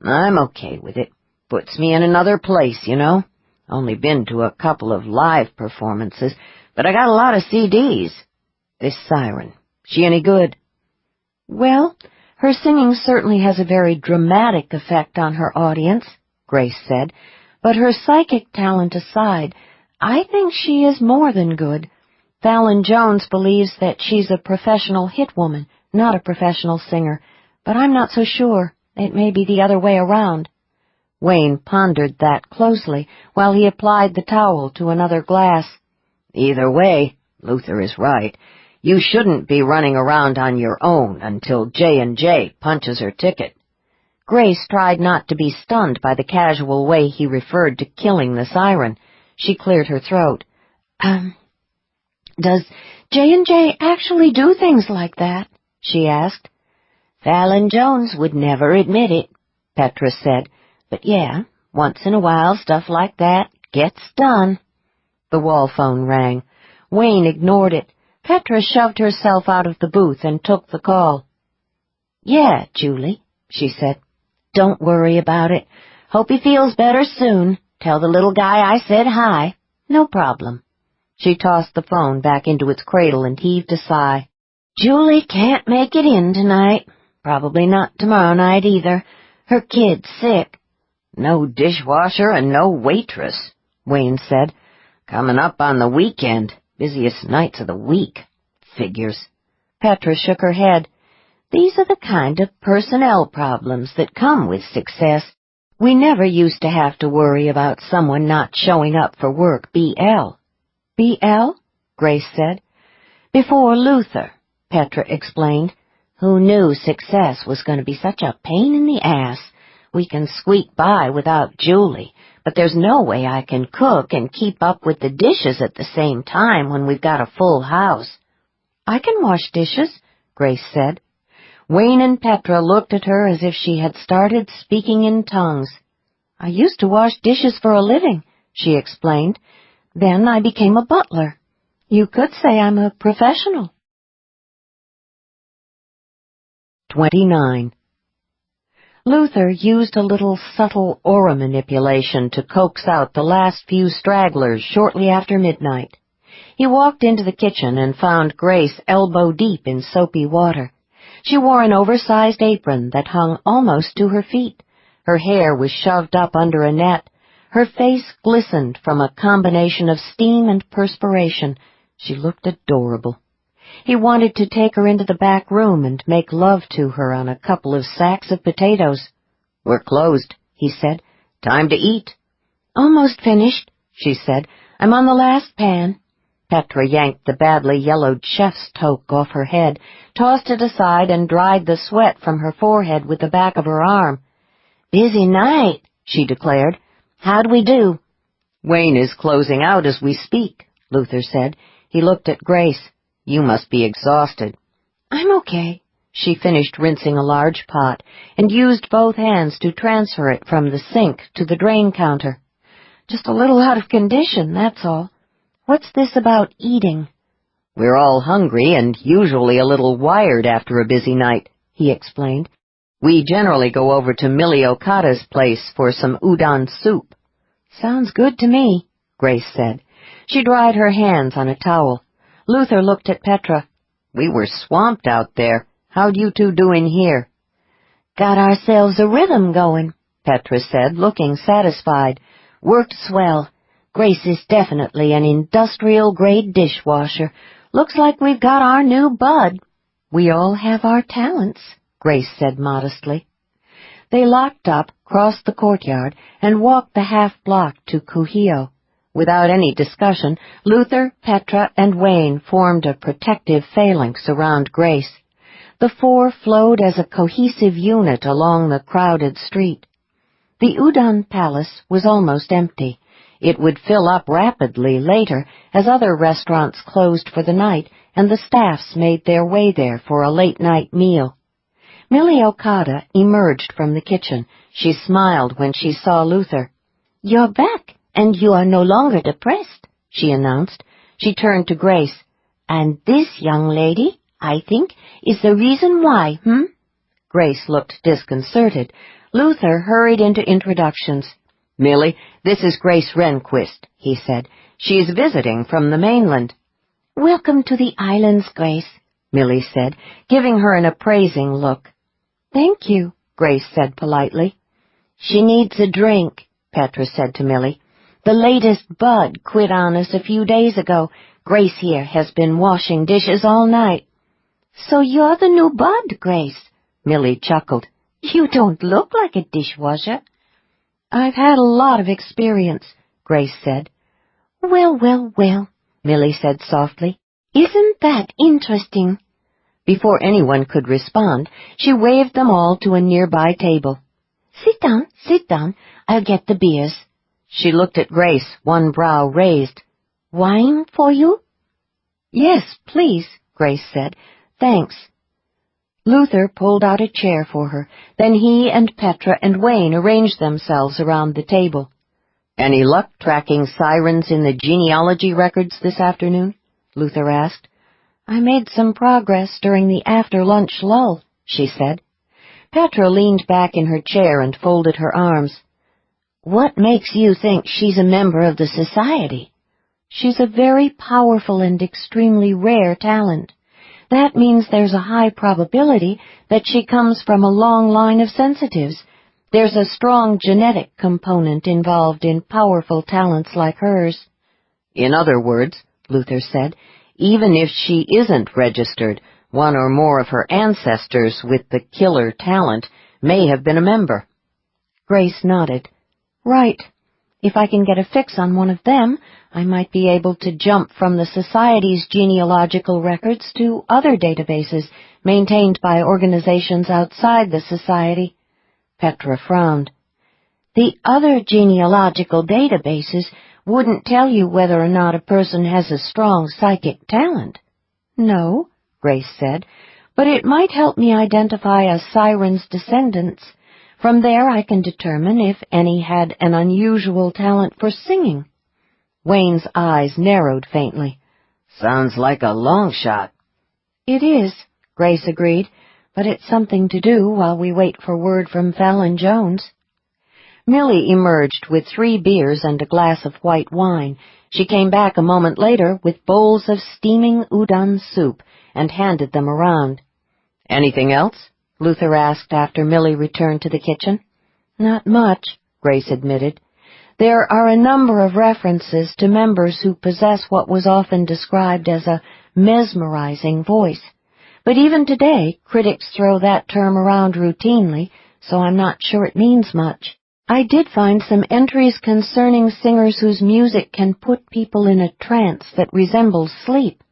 I'm okay with it. Puts me in another place, you know. Only been to a couple of live performances, but I got a lot of CDs. This siren, she any good? Well, her singing certainly has a very dramatic effect on her audience, Grace said, but her psychic talent aside, I think she is more than good. Fallon Jones believes that she's a professional hit woman, not a professional singer, but I'm not so sure. It may be the other way around. Wayne pondered that closely while he applied the towel to another glass. Either way, Luther is right. You shouldn't be running around on your own until J&J punches her ticket. Grace tried not to be stunned by the casual way he referred to killing the siren. She cleared her throat. Does J&J actually do things like that? She asked. Fallon Jones would never admit it, Petra said. But yeah, once in a while stuff like that gets done. The wall phone rang. Wayne ignored it. Petra shoved herself out of the booth and took the call. Yeah, Julie, she said. Don't worry about it. Hope he feels better soon. Tell the little guy I said hi. No problem. She tossed the phone back into its cradle and heaved a sigh. Julie can't make it in tonight. Probably not tomorrow night either. Her kid's sick. No dishwasher and no waitress, Wayne said. Coming up on the weekend. Busiest nights of the week. Figures. Petra shook her head. These are the kind of personnel problems that come with success. We never used to have to worry about someone not showing up for work, BL. BL? Grace said. Before Luther, Petra explained. Who knew success was going to be such a pain in the ass? We can squeak by without Julie, but there's no way I can cook and keep up with the dishes at the same time when we've got a full house. I can wash dishes, Grace said. Wayne and Petra looked at her as if she had started speaking in tongues. "I used to wash dishes for a living," she explained. "Then I became a butler. You could say I'm a professional." 29. Luther used a little subtle aura manipulation to coax out the last few stragglers shortly after midnight. He walked into the kitchen and found Grace elbow-deep in soapy water. She wore an oversized apron that hung almost to her feet. Her hair was shoved up under a net. Her face glistened from a combination of steam and perspiration. She looked adorable. He wanted to take her into the back room and make love to her on a couple of sacks of potatoes. "We're closed," he said. "Time to eat." "Almost finished," she said. "I'm on the last pan." Petra yanked the badly yellowed chef's toque off her head, tossed it aside, and dried the sweat from her forehead with the back of her arm. "Busy night," she declared. "How'd we do?" "Wayne is closing out as we speak," Luther said. He looked at Grace. "You must be exhausted." "I'm okay." She finished rinsing a large pot and used both hands to transfer it from the sink to the drain counter. "Just a little out of condition, that's all. What's this about eating?" "We're all hungry and usually a little wired after a busy night," he explained. "We generally go over to Millie Okada's place for some udon soup." "Sounds good to me," Grace said. She dried her hands on a towel. Luther looked at Petra. "We were swamped out there. How'd you two do in here?" "Got ourselves a rhythm going," Petra said, looking satisfied. "Worked swell. Grace is definitely an industrial-grade dishwasher. Looks like we've got our new bud." "We all have our talents," Grace said modestly. They locked up, crossed the courtyard, and walked the half-block to Kuhio. Without any discussion, Luther, Petra, and Wayne formed a protective phalanx around Grace. The four flowed as a cohesive unit along the crowded street. The Udon Palace was almost empty. It would fill up rapidly later as other restaurants closed for the night and the staffs made their way there for a late-night meal. Millie Okada emerged from the kitchen. She smiled when she saw Luther. "You're back, and you are no longer depressed," she announced. She turned to Grace. "And this young lady, I think, is the reason why, Grace looked disconcerted. Luther hurried into introductions. "Millie, this is Grace Renquist," he said. "She's visiting from the mainland." "Welcome to the islands, Grace," Millie said, giving her an appraising look. "Thank you," Grace said politely. "She needs a drink," Petra said to Millie. "The latest bud quit on us a few days ago. Grace here has been washing dishes all night." "So you're the new bud, Grace," Millie chuckled. "You don't look like a dishwasher." "I've had a lot of experience," Grace said. Well, Millie said softly. "Isn't that interesting?" Before anyone could respond, she waved them all to a nearby table. Sit down. I'll get the beers." She looked at Grace, one brow raised. "Wine for you?" "Yes, please," Grace said. "Thanks." Luther pulled out a chair for her. Then he and Petra and Wayne arranged themselves around the table. "Any luck tracking sirens in the genealogy records this afternoon?" Luther asked. "I made some progress during the after-lunch lull," she said. Petra leaned back in her chair and folded her arms. "What makes you think she's a member of the society?" "She's a very powerful and extremely rare talent. That means there's a high probability that she comes from a long line of sensitives. There's a strong genetic component involved in powerful talents like hers." "In other words," Luther said, "even if she isn't registered, one or more of her ancestors with the killer talent may have been a member." Grace nodded. "Right. If I can get a fix on one of them, I might be able to jump from the Society's genealogical records to other databases maintained by organizations outside the Society." Petra frowned. "The other genealogical databases wouldn't tell you whether or not a person has a strong psychic talent." "No," Grace said, but it might help me identify a siren's descendants. From there I can determine if any had an unusual talent for singing." Wayne's eyes narrowed faintly. "Sounds like a long shot." "It is," Grace agreed, "but it's something to do while we wait for word from Fallon Jones." Millie emerged with 3 beers and a glass of white wine. She came back a moment later with bowls of steaming udon soup and handed them around. "Anything else?" Luther asked after Millie returned to the kitchen. "Not much," Grace admitted. "There are a number of references to members who possess what was often described as a mesmerizing voice. But even today, critics throw that term around routinely, so I'm not sure it means much. I did find some entries concerning singers whose music can put people in a trance that resembles sleep."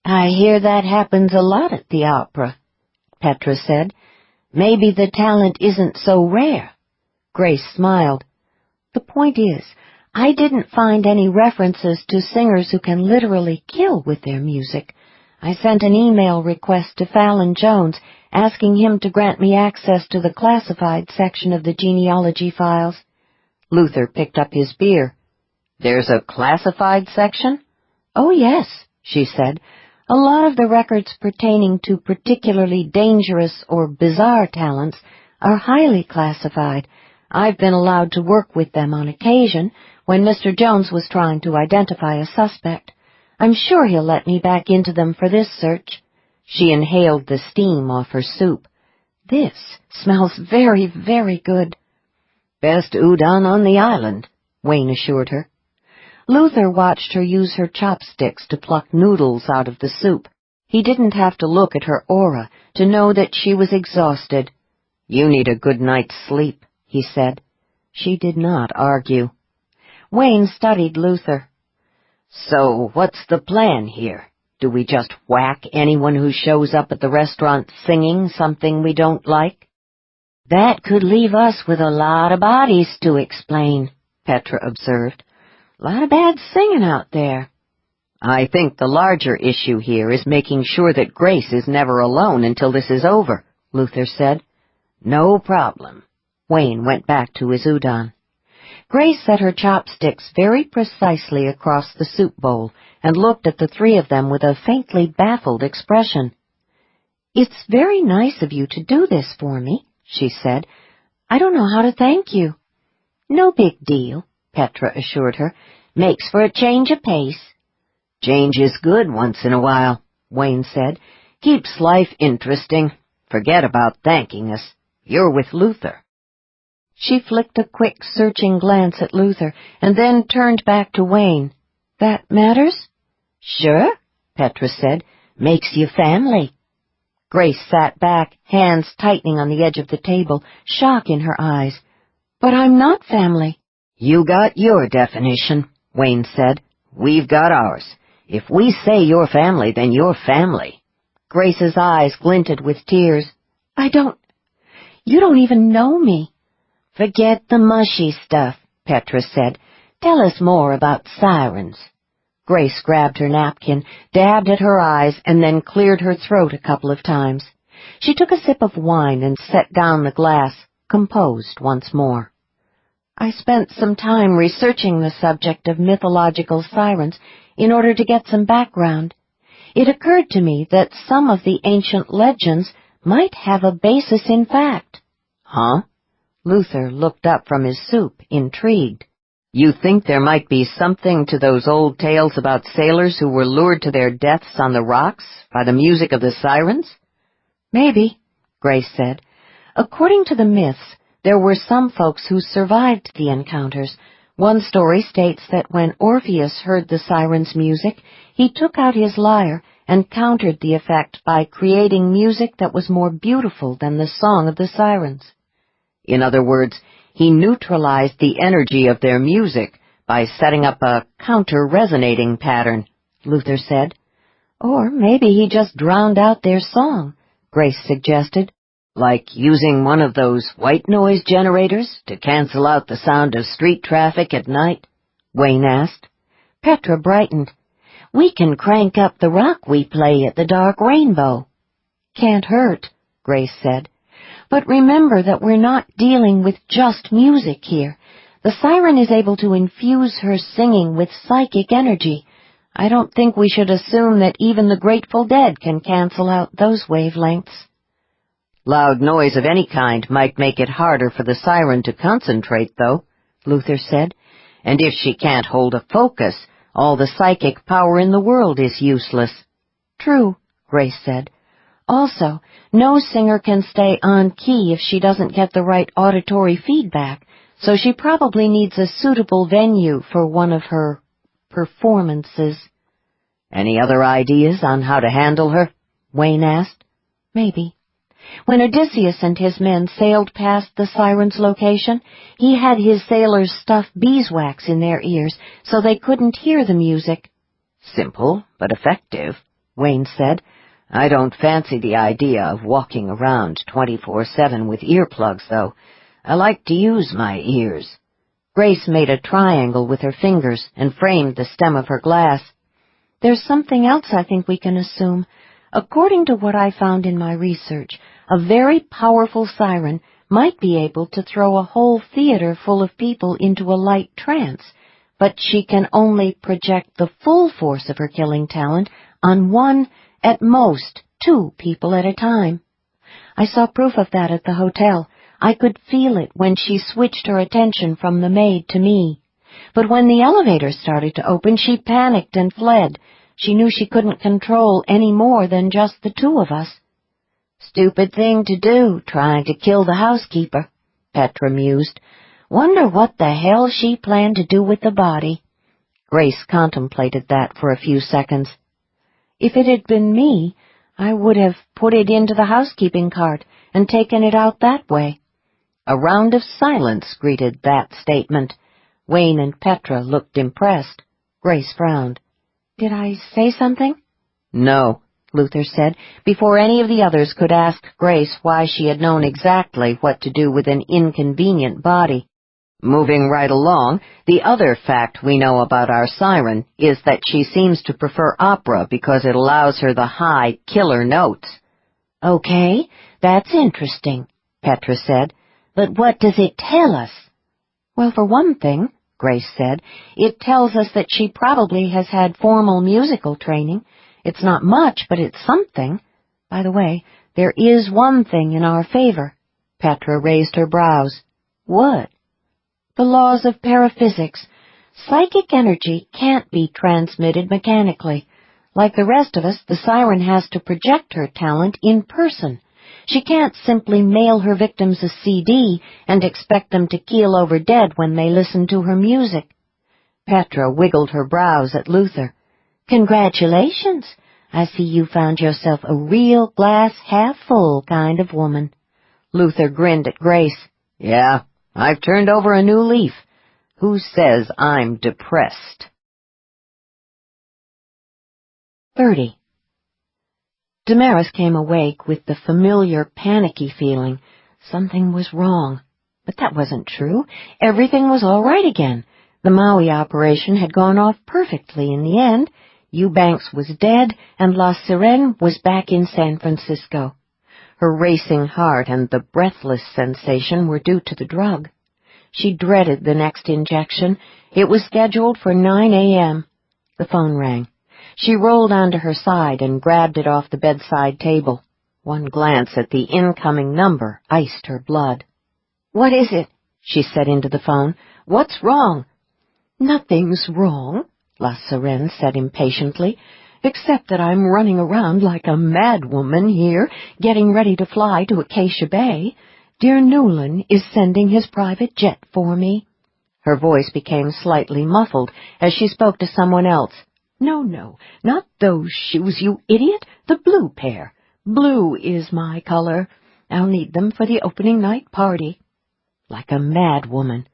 "I hear that happens a lot at the opera," Petra said. "Maybe the talent isn't so rare." Grace smiled. "The point is, I didn't find any references to singers who can literally kill with their music. I sent an email request to Fallon Jones asking him to grant me access to the classified section of the genealogy files." Luther picked up his beer. "There's a classified section?" "Oh, yes," she said. "A lot of the records pertaining to particularly dangerous or bizarre talents are highly classified. I've been allowed to work with them on occasion when Mr. Jones was trying to identify a suspect. I'm sure he'll let me back into them for this search." She inhaled the steam off her soup. "This smells very, very good." "Best udon on the island," Wayne assured her. Luther watched her use her chopsticks to pluck noodles out of the soup. He didn't have to look at her aura to know that she was exhausted. "You need a good night's sleep," he said. She did not argue. Wayne studied Luther. "So what's the plan here? Do we just whack anyone who shows up at the restaurant singing something we don't like?" "That could leave us with a lot of bodies to explain," Petra observed. "A lot of bad singing out there." "I think the larger issue here is making sure that Grace is never alone until this is over," Luther said. "No problem." Wayne went back to his udon. Grace set her chopsticks very precisely across the soup bowl and looked at the 3 of them with a faintly baffled expression. "It's very nice of you to do this for me," she said. "I don't know how to thank you." "No big deal," Petra assured her. "Makes for a change of pace." "Change is good once in a while," Wayne said. "Keeps life interesting. Forget about thanking us. You're with Luther." She flicked a quick, searching glance at Luther and then turned back to Wayne. "That matters?" "Sure," Petra said. "Makes you family." Grace sat back, hands tightening on the edge of the table, shock in her eyes. "But I'm not family." "You got your definition," Wayne said. "We've got ours. If we say you're family, then you're family." Grace's eyes glinted with tears. You don't even know me." "Forget the mushy stuff," Petra said. "Tell us more about sirens." Grace grabbed her napkin, dabbed at her eyes, and then cleared her throat a couple of times. She took a sip of wine and set down the glass, composed once more. "I spent some time researching the subject of mythological sirens in order to get some background. It occurred to me that some of the ancient legends might have a basis in fact." "Huh?" Luther looked up from his soup, intrigued. "You think there might be something to those old tales about sailors who were lured to their deaths on the rocks by the music of the sirens?" "Maybe," Grace said. "According to the myths, there were some folks who survived the encounters. One story states that when Orpheus heard the sirens' music, he took out his lyre and countered the effect by creating music that was more beautiful than the song of the sirens." In other words, he neutralized the energy of their music by setting up a counter-resonating pattern, Luther said. "Or maybe he just drowned out their song," Grace suggested. "Like using one of those white noise generators to cancel out the sound of street traffic at night?" Wayne asked. Petra brightened. "We can crank up the rock we play at the Dark Rainbow." Can't hurt, Grace said. But remember that we're not dealing with just music here. The siren is able to infuse her singing with psychic energy. I don't think we should assume that even the Grateful Dead can cancel out those wavelengths. Loud noise of any kind might make it harder for the siren to concentrate, though, Luther said. And if she can't hold a focus, all the psychic power in the world is useless. True, Grace said. Also, no singer can stay on key if she doesn't get the right auditory feedback, so she probably needs a suitable venue for one of her performances. Any other ideas on how to handle her? Wayne asked. Maybe. When Odysseus and his men sailed past the siren's location, he had his sailors stuff beeswax in their ears so they couldn't hear the music. Simple, but effective, Wayne said. I don't fancy the idea of walking around 24/7 with earplugs, though. I like to use my ears. Grace made a triangle with her fingers and framed the stem of her glass. There's something else I think we can assume. According to what I found in my research, a very powerful siren might be able to throw a whole theater full of people into a light trance, but she can only project the full force of her killing talent on one, at most, 2 people at a time. I saw proof of that at the hotel. I could feel it when she switched her attention from the maid to me. But when the elevator started to open, she panicked and fled. She knew she couldn't control any more than just the 2 of us. Stupid thing to do, trying to kill the housekeeper, Petra mused. Wonder what the hell she planned to do with the body. Grace contemplated that for a few seconds. If it had been me, I would have put it into the housekeeping cart and taken it out that way. A round of silence greeted that statement. Wayne and Petra looked impressed. Grace frowned. Did I say something? No, Luther said, before any of the others could ask Grace why she had known exactly what to do with an inconvenient body. Moving right along, the other fact we know about our siren is that she seems to prefer opera because it allows her the high, killer notes. Okay, that's interesting, Petra said. But what does it tell us? Well, for one thing, Grace said, it tells us that she probably has had formal musical training. It's not much, but it's something. By the way, there is one thing in our favor. Petra raised her brows. What? The laws of paraphysics. Psychic energy can't be transmitted mechanically. Like the rest of us, the siren has to project her talent in person. She can't simply mail her victims a CD and expect them to keel over dead when they listen to her music. Petra wiggled her brows at Luther. Congratulations! I see you found yourself a real glass-half-full kind of woman. Luther grinned at Grace. Yeah, I've turned over a new leaf. Who says I'm depressed? 30. Damaris came awake with the familiar panicky feeling. Something was wrong. But that wasn't true. Everything was all right again. The Maui operation had gone off perfectly in the end. Eubanks was dead, and La Sirene was back in San Francisco. Her racing heart and the breathless sensation were due to the drug. She dreaded the next injection. It was scheduled for 9 a.m. The phone rang. She rolled onto her side and grabbed it off the bedside table. One glance at the incoming number iced her blood. "What is it?" she said into the phone. "What's wrong?" "Nothing's wrong," La Sirene said impatiently, "except that I'm running around like a madwoman here, getting ready to fly to Acacia Bay. Dear Newland is sending his private jet for me." Her voice became slightly muffled as she spoke to someone else. "No, not those shoes, you idiot. The blue pair. Blue is my color. I'll need them for the opening night party." Like a madwoman.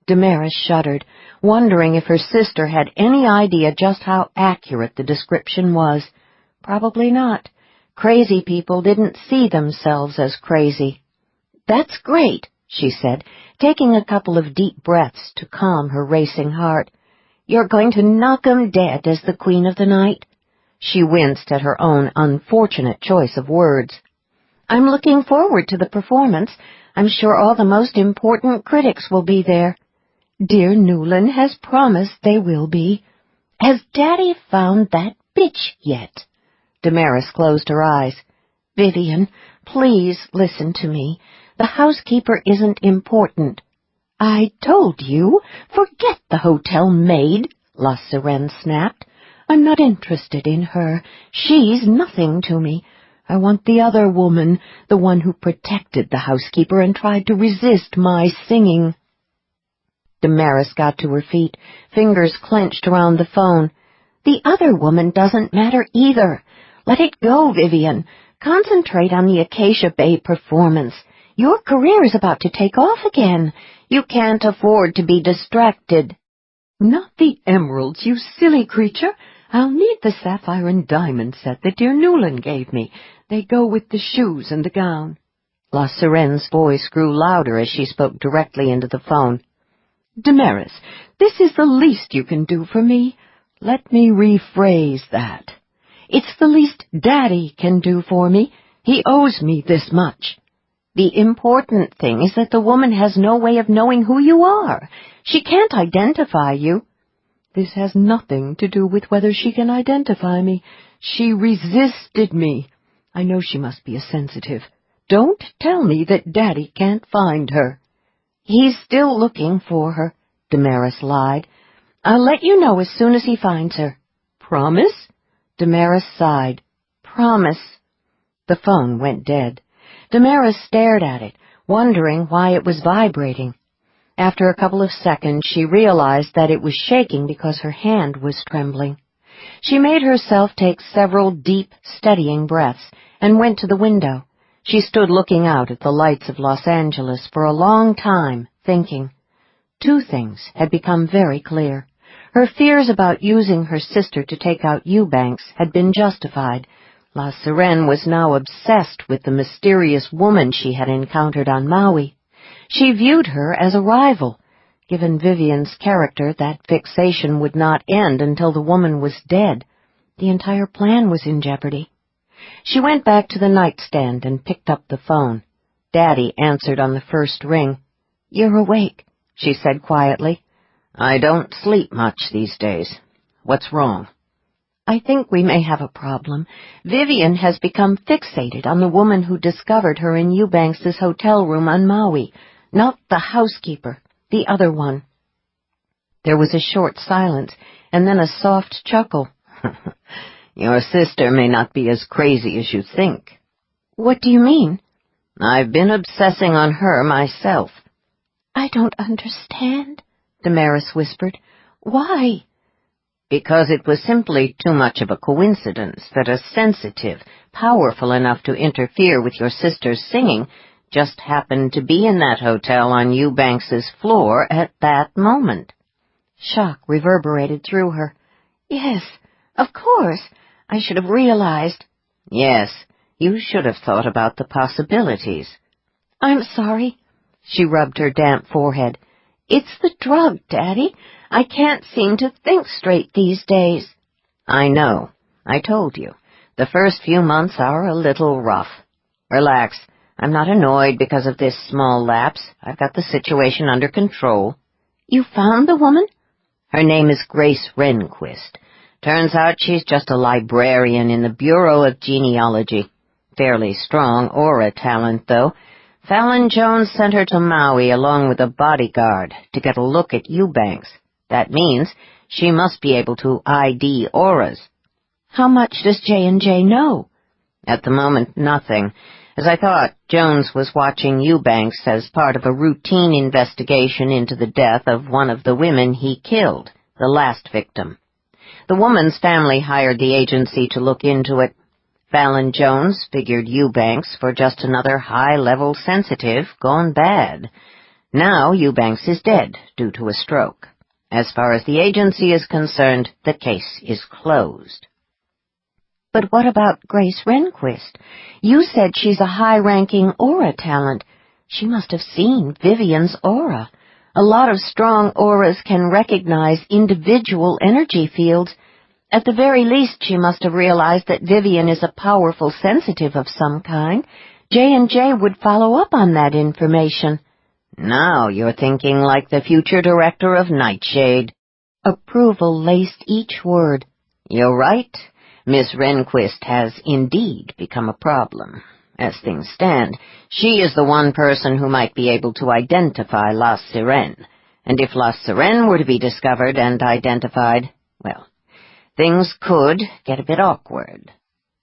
Damaris shuddered, wondering if her sister had any idea just how accurate the description was. Probably not. Crazy people didn't see themselves as crazy. "That's great," she said, taking a couple of deep breaths to calm her racing heart. "You're going to knock 'em dead as the queen of the night." She winced at her own unfortunate choice of words. "I'm looking forward to the performance. I'm sure all the most important critics will be there. Dear Newland has promised they will be. Has Daddy found that bitch yet?" Damaris closed her eyes. "Vivian, please listen to me. The housekeeper isn't important." "I told you, forget the hotel maid," La Sirène snapped. "I'm not interested in her. She's nothing to me. I want the other woman, the one who protected the housekeeper and tried to resist my singing." Damaris got to her feet, fingers clenched around the phone. "The other woman doesn't matter either. Let it go, Vivian. Concentrate on the Acacia Bay performance. Your career is about to take off again. You can't afford to be distracted." "Not the emeralds, you silly creature. I'll need the sapphire and diamond set that dear Newland gave me. They go with the shoes and the gown." La Sirène's voice grew louder as she spoke directly into the phone. "Damaris, this is the least you can do for me. Let me rephrase that. It's the least Daddy can do for me. He owes me this much." "The important thing is that the woman has no way of knowing who you are. She can't identify you." "This has nothing to do with whether she can identify me. She resisted me. I know she must be a sensitive. Don't tell me that Daddy can't find her." "He's still looking for her," Damaris lied. "I'll let you know as soon as he finds her." "Promise?" Damaris sighed. "Promise." The phone went dead. Damaris stared at it, wondering why it was vibrating. After a couple of seconds, she realized that it was shaking because her hand was trembling. She made herself take several deep, steadying breaths and went to the window. She stood looking out at the lights of Los Angeles for a long time, thinking. Two things had become very clear. Her fears about using her sister to take out Eubanks had been justified. La Sirène was now obsessed with the mysterious woman she had encountered on Maui. She viewed her as a rival. Given Vivian's character, that fixation would not end until the woman was dead. The entire plan was in jeopardy. She went back to the nightstand and picked up the phone. Daddy answered on the first ring. "You're awake," she said quietly. "I don't sleep much these days. What's wrong?" "I think we may have a problem. Vivian has become fixated on the woman who discovered her in Eubanks's hotel room on Maui. Not the housekeeper, the other one." There was a short silence, and then a soft chuckle. "Your sister may not be as crazy as you think." "What do you mean?" "I've been obsessing on her myself." "I don't understand," Damaris whispered. "Why?" "Because it was simply too much of a coincidence that a sensitive, powerful enough to interfere with your sister's singing, just happened to be in that hotel on Eubanks's floor at that moment." Shock reverberated through her. "Yes, of course. I should have realized." "Yes, you should have thought about the possibilities." "I'm sorry." She rubbed her damp forehead. "It's the drug, Daddy. I can't seem to think straight these days." "I know. I told you. The first few months are a little rough. Relax. I'm not annoyed because of this small lapse. I've got the situation under control." "You found the woman?" "Her name is Grace Renquist. Turns out she's just a librarian in the Bureau of Genealogy. Fairly strong aura talent, though. Fallon Jones sent her to Maui along with a bodyguard to get a look at Eubanks. That means she must be able to ID auras." "How much does J&J know?" "At the moment, nothing. As I thought, Jones was watching Eubanks as part of a routine investigation into the death of one of the women he killed, the last victim. The woman's family hired the agency to look into it. Fallon Jones figured Eubanks for just another high-level sensitive gone bad. Now Eubanks is dead due to a stroke. As far as the agency is concerned, the case is closed." "But what about Grace Renquist? You said she's a high-ranking aura talent. She must have seen Vivian's aura. A lot of strong auras can recognize individual energy fields. At the very least, she must have realized that Vivian is a powerful sensitive of some kind. J&J would follow up on that information. Now you're thinking like the future director of Nightshade. Approval laced each word. You're right. Miss Renquist has indeed become a problem. As things stand, she is the one person who might be able to identify La Sirene. And if La Sirene were to be discovered and identified, well, things could get a bit awkward.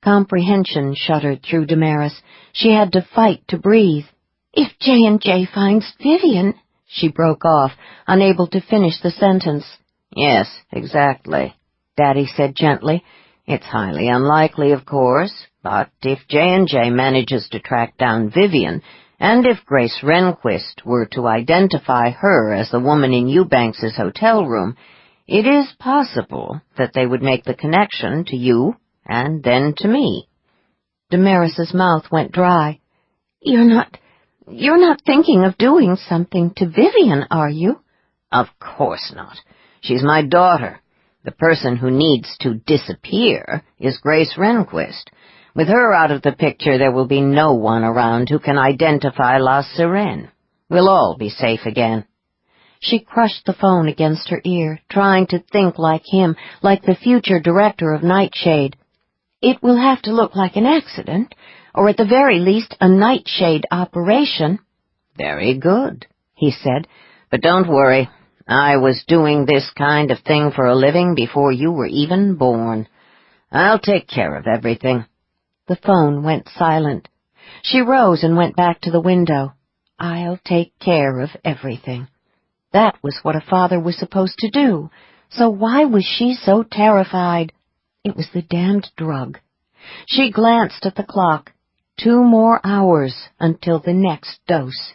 Comprehension shuddered through Damaris. She had to fight to breathe. If J&J finds Vivian, she broke off, unable to finish the sentence. Yes, exactly, Daddy said gently. It's highly unlikely, of course, but if J&J manages to track down Vivian, and if Grace Renquist were to identify her as the woman in Eubanks's hotel room, it is possible that they would make the connection to you and then to me. Damaris's mouth went dry. You're not thinking of doing something to Vivian, are you? Of course not. She's my daughter. The person who needs to disappear is Grace Renquist. With her out of the picture, there will be no one around who can identify La Sirene. We'll all be safe again. She crushed the phone against her ear, trying to think like him, like the future director of Nightshade. It will have to look like an accident, or at the very least a Nightshade operation. Very good, he said, but don't worry. I was doing this kind of thing for a living before you were even born. I'll take care of everything. The phone went silent. She rose and went back to the window. I'll take care of everything. That was what a father was supposed to do. So why was she so terrified? It was the damned drug. She glanced at the clock. 2 more hours until the next dose.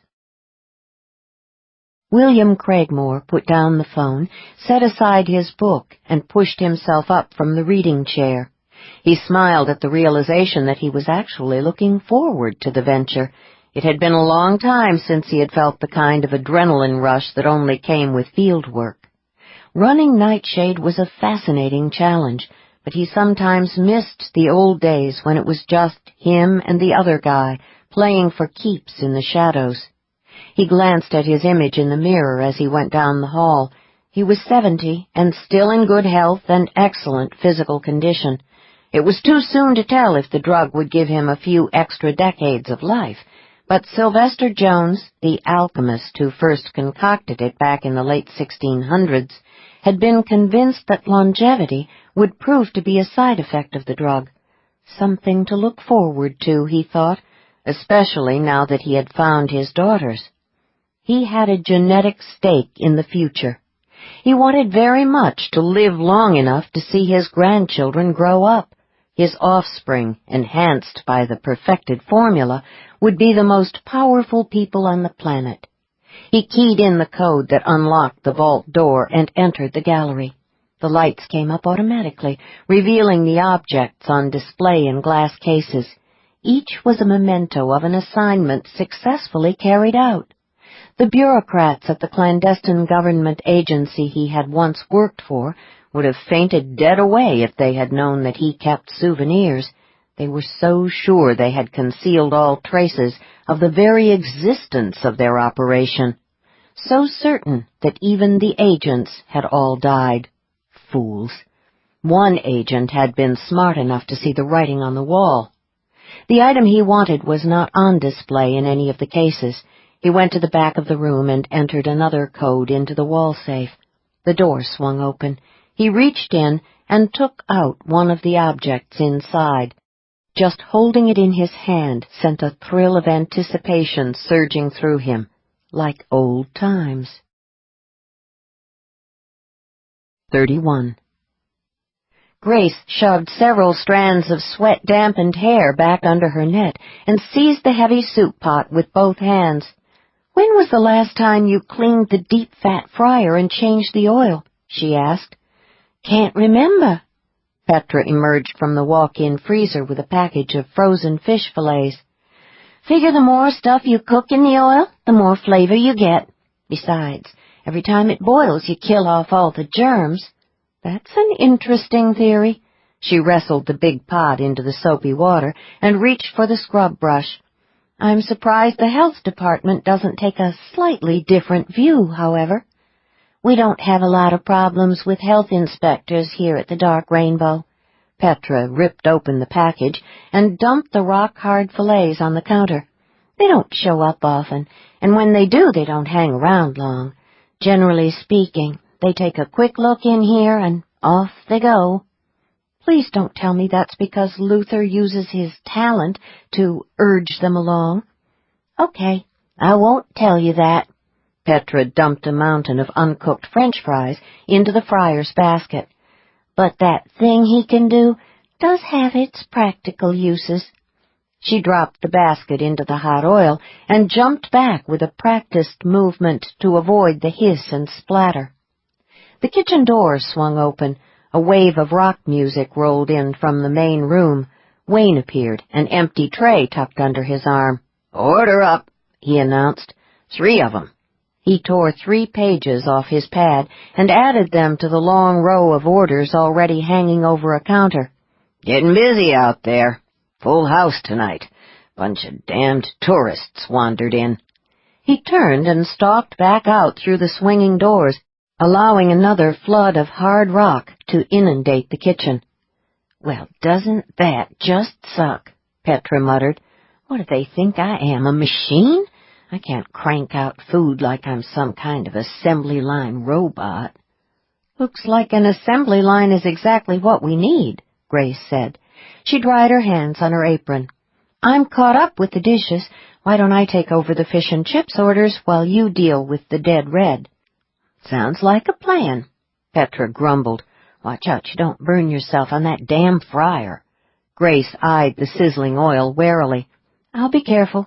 William Craigmore put down the phone, set aside his book, and pushed himself up from the reading chair. He smiled at the realization that he was actually looking forward to the venture. It had been a long time since he had felt the kind of adrenaline rush that only came with field work. Running Nightshade was a fascinating challenge, but he sometimes missed the old days when it was just him and the other guy, playing for keeps in the shadows. He glanced at his image in the mirror as he went down the hall. He was 70 and still in good health and excellent physical condition. It was too soon to tell if the drug would give him a few extra decades of life, but Sylvester Jones, the alchemist who first concocted it back in the late 1600s, had been convinced that longevity would prove to be a side effect of the drug. Something to look forward to, he thought, especially now that he had found his daughters. He had a genetic stake in the future. He wanted very much to live long enough to see his grandchildren grow up. His offspring, enhanced by the perfected formula, would be the most powerful people on the planet. He keyed in the code that unlocked the vault door and entered the gallery. The lights came up automatically, revealing the objects on display in glass cases. Each was a memento of an assignment successfully carried out. The bureaucrats at the clandestine government agency he had once worked for would have fainted dead away if they had known that he kept souvenirs. They were so sure they had concealed all traces of the very existence of their operation, so certain that even the agents had all died. Fools. One agent had been smart enough to see the writing on the wall. The item he wanted was not on display in any of the cases. He went to the back of the room and entered another code into the wall safe. The door swung open. He reached in and took out one of the objects inside. Just holding it in his hand sent a thrill of anticipation surging through him, like old times. 31. Grace shoved several strands of sweat-dampened hair back under her net and seized the heavy soup pot with both hands. "When was the last time you cleaned the deep-fat fryer and changed the oil?" she asked. "Can't remember." Petra emerged from the walk-in freezer with a package of frozen fish fillets. "Figure the more stuff you cook in the oil, the more flavor you get. Besides, every time it boils, you kill off all the germs." That's an interesting theory. She wrestled the big pot into the soapy water and reached for the scrub brush. I'm surprised the health department doesn't take a slightly different view, however. We don't have a lot of problems with health inspectors here at the Dark Rainbow. Petra ripped open the package and dumped the rock-hard fillets on the counter. They don't show up often, and when they do, they don't hang around long. Generally speaking, they take a quick look in here and off they go. Please don't tell me that's because Luther uses his talent to urge them along. Okay, I won't tell you that. Petra dumped a mountain of uncooked French fries into the fryer's basket. But that thing he can do does have its practical uses. She dropped the basket into the hot oil and jumped back with a practiced movement to avoid the hiss and splatter. The kitchen door swung open. A wave of rock music rolled in from the main room. Wayne appeared, an empty tray tucked under his arm. "Order up," he announced. 3 of 'em. He tore 3 pages off his pad and added them to the long row of orders already hanging over a counter. "Getting busy out there. Full house tonight. Bunch of damned tourists wandered in." He turned and stalked back out through the swinging doors, allowing another flood of hard rock to inundate the kitchen. "Well, doesn't that just suck?" Petra muttered. "What do they think I am, a machine? I can't crank out food like I'm some kind of assembly line robot." "Looks like an assembly line is exactly what we need," Grace said. She dried her hands on her apron. "I'm caught up with the dishes. Why don't I take over the fish and chips orders while you deal with the dead red?" "Sounds like a plan," Petra grumbled. "Watch out you don't burn yourself on that damn fryer." Grace eyed the sizzling oil warily. "I'll be careful."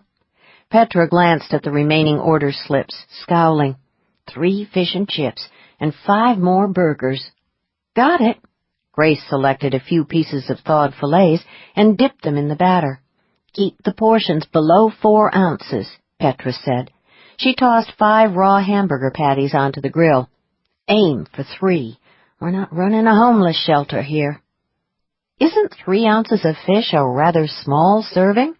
Petra glanced at the remaining order slips, scowling. 3 fish and chips, and 5 more burgers. "Got it." Grace selected a few pieces of thawed fillets and dipped them in the batter. "Keep the portions below 4 ounces, Petra said. She tossed 5 raw hamburger patties onto the grill. "Aim for 3. We're not running a homeless shelter here." "Isn't 3 ounces of fish a rather small serving?"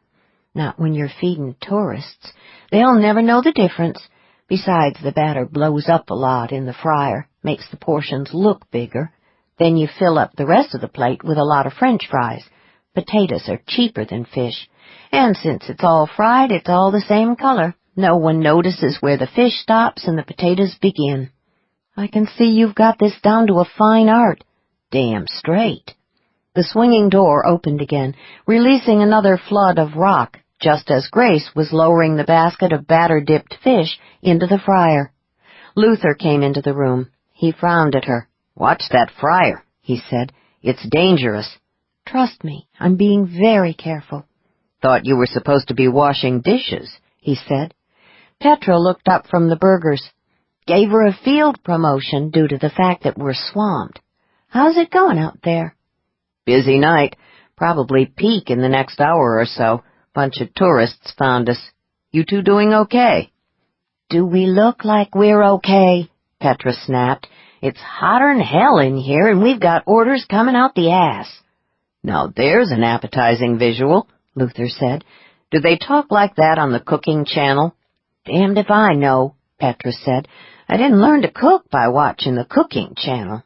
"Not when you're feeding tourists. They'll never know the difference. Besides, the batter blows up a lot in the fryer, makes the portions look bigger. Then you fill up the rest of the plate with a lot of French fries. Potatoes are cheaper than fish. And since it's all fried, it's all the same color. No one notices where the fish stops and the potatoes begin." "I can see you've got this down to a fine art." "Damn straight." The swinging door opened again, releasing another flood of rock, just as Grace was lowering the basket of batter-dipped fish into the fryer. Luther came into the room. He frowned at her. "Watch that fryer," he said. "It's dangerous." "Trust me, I'm being very careful." "Thought you were supposed to be washing dishes," he said. Petra looked up from the burgers. "Gave her a field promotion due to the fact that we're swamped. How's it going out there?" "Busy night. Probably peak in the next hour or so. Bunch of tourists found us. You two doing okay?" "Do we look like we're okay?" Petra snapped. "It's hotter'n hell in here, and we've got orders coming out the ass." "Now there's an appetizing visual," Luther said. "Do they talk like that on the cooking channel?" "Damned if I know," Petra said. "I didn't learn to cook by watching the cooking channel."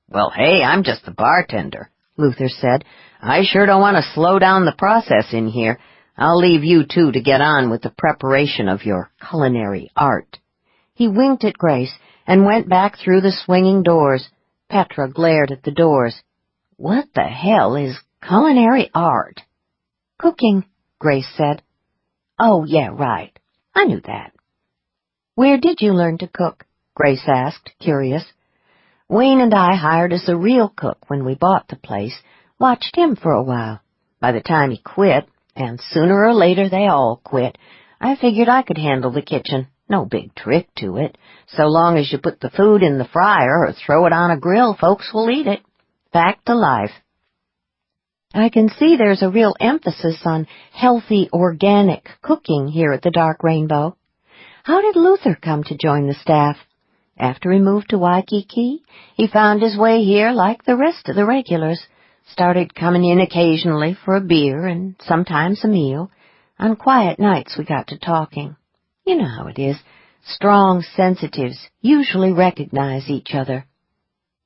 "Well, hey, I'm just the bartender," Luther said. "I sure don't want to slow down the process in here. I'll leave you two to get on with the preparation of your culinary art." He winked at Grace and went back through the swinging doors. Petra glared at the doors. "What the hell is culinary art?" "Cooking," Grace said. "Oh, yeah, right. I knew that." "Where did you learn to cook?" Grace asked, curious. "Wayne and I hired us a real cook when we bought the place. Watched him for a while. By the time he quit, and sooner or later they all quit, I figured I could handle the kitchen. No big trick to it. So long as you put the food in the fryer or throw it on a grill, folks will eat it. Fact of life." "I can see there's a real emphasis on healthy, organic cooking here at the Dark Rainbow. How did Luther come to join the staff?" After he moved to Waikiki, he found his way here like the rest of the regulars, started coming in occasionally for a beer and sometimes a meal. On quiet nights we got to talking. You know how it is. Strong sensitives usually recognize each other.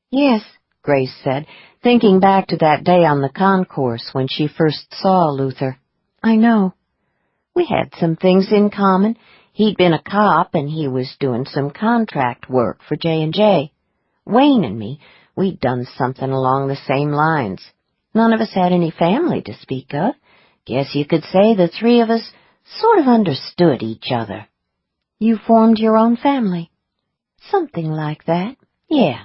Yes, Grace said, thinking back to that day on the concourse when she first saw Luther. I know. We had some things in common. He'd been a cop and he was doing some contract work for J&J. Wayne and me, we'd done something along the same lines. None of us had any family to speak of. Guess you could say the three of us sort of understood each other. You formed your own family? Something like that, yeah.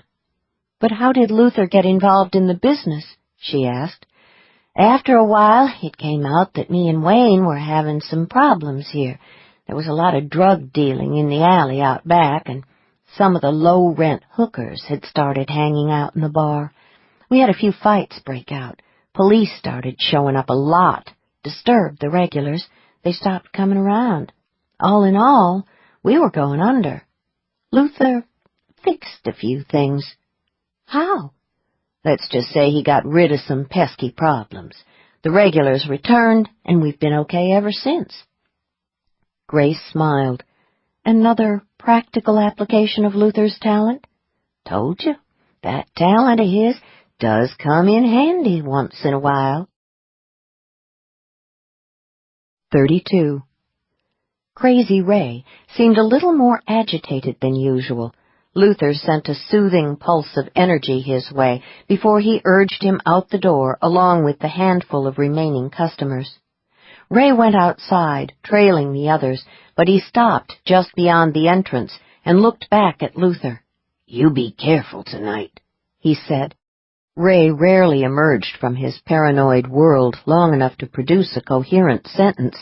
But how did Luther get involved in the business? She asked. After a while, it came out that me and Wayne were having some problems here. There was a lot of drug dealing in the alley out back, and some of the low-rent hookers had started hanging out in the bar. We had a few fights break out. Police started showing up a lot, disturbed the regulars. They stopped coming around. All in all, we were going under. Luther fixed a few things. How? Let's just say he got rid of some pesky problems. The regulars returned, and we've been okay ever since. Grace smiled. Another practical application of Luther's talent? Told you, that talent of his does come in handy once in a while. 32. Crazy Ray seemed a little more agitated than usual. Luther sent a soothing pulse of energy his way before he urged him out the door along with the handful of remaining customers. Ray went outside, trailing the others, but he stopped just beyond the entrance and looked back at Luther. "You be careful tonight," he said. Ray rarely emerged from his paranoid world long enough to produce a coherent sentence.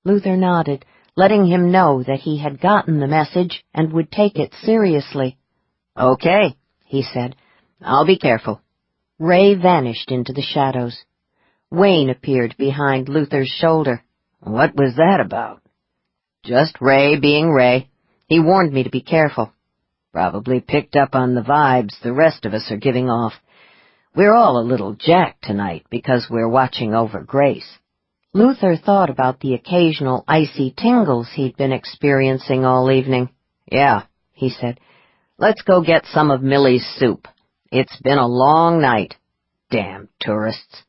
Luther nodded, letting him know that he had gotten the message and would take it seriously. "Okay," he said. "I'll be careful." Ray vanished into the shadows. Wayne appeared behind Luther's shoulder. "What was that about?" "Just Ray being Ray. He warned me to be careful. Probably picked up on the vibes the rest of us are giving off. We're all a little jacked tonight because we're watching over Grace." Luther thought about the occasional icy tingles he'd been experiencing all evening. "Yeah," he said. "Let's go get some of Millie's soup. It's been a long night. Damn tourists.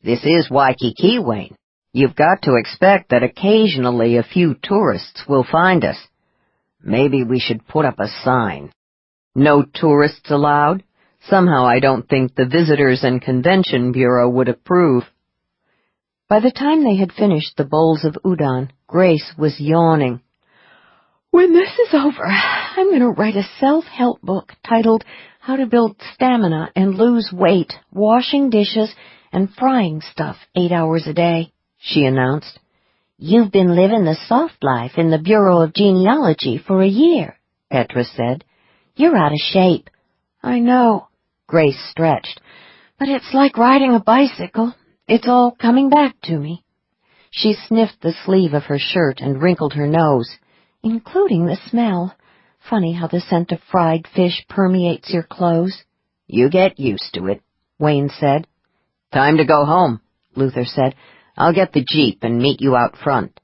This is Waikiki, Wayne. You've got to expect that occasionally a few tourists will find us. Maybe we should put up a sign. No tourists allowed? Somehow I don't think the Visitors and Convention Bureau would approve." By the time they had finished the bowls of udon, Grace was yawning. "When this is over, I'm going to write a self-help book titled How to Build Stamina and Lose Weight, Washing Dishes and Frying Stuff 8 hours a day," she announced. "You've been living the soft life in the Bureau of Genealogy for a year," Petra said. "You're out of shape." "I know," Grace stretched, "but it's like riding a bicycle. It's all coming back to me." She sniffed the sleeve of her shirt and wrinkled her nose, including the smell. Funny how the scent of fried fish permeates your clothes. "You get used to it," Wayne said. "Time to go home," Luther said. "I'll get the Jeep and meet you out front."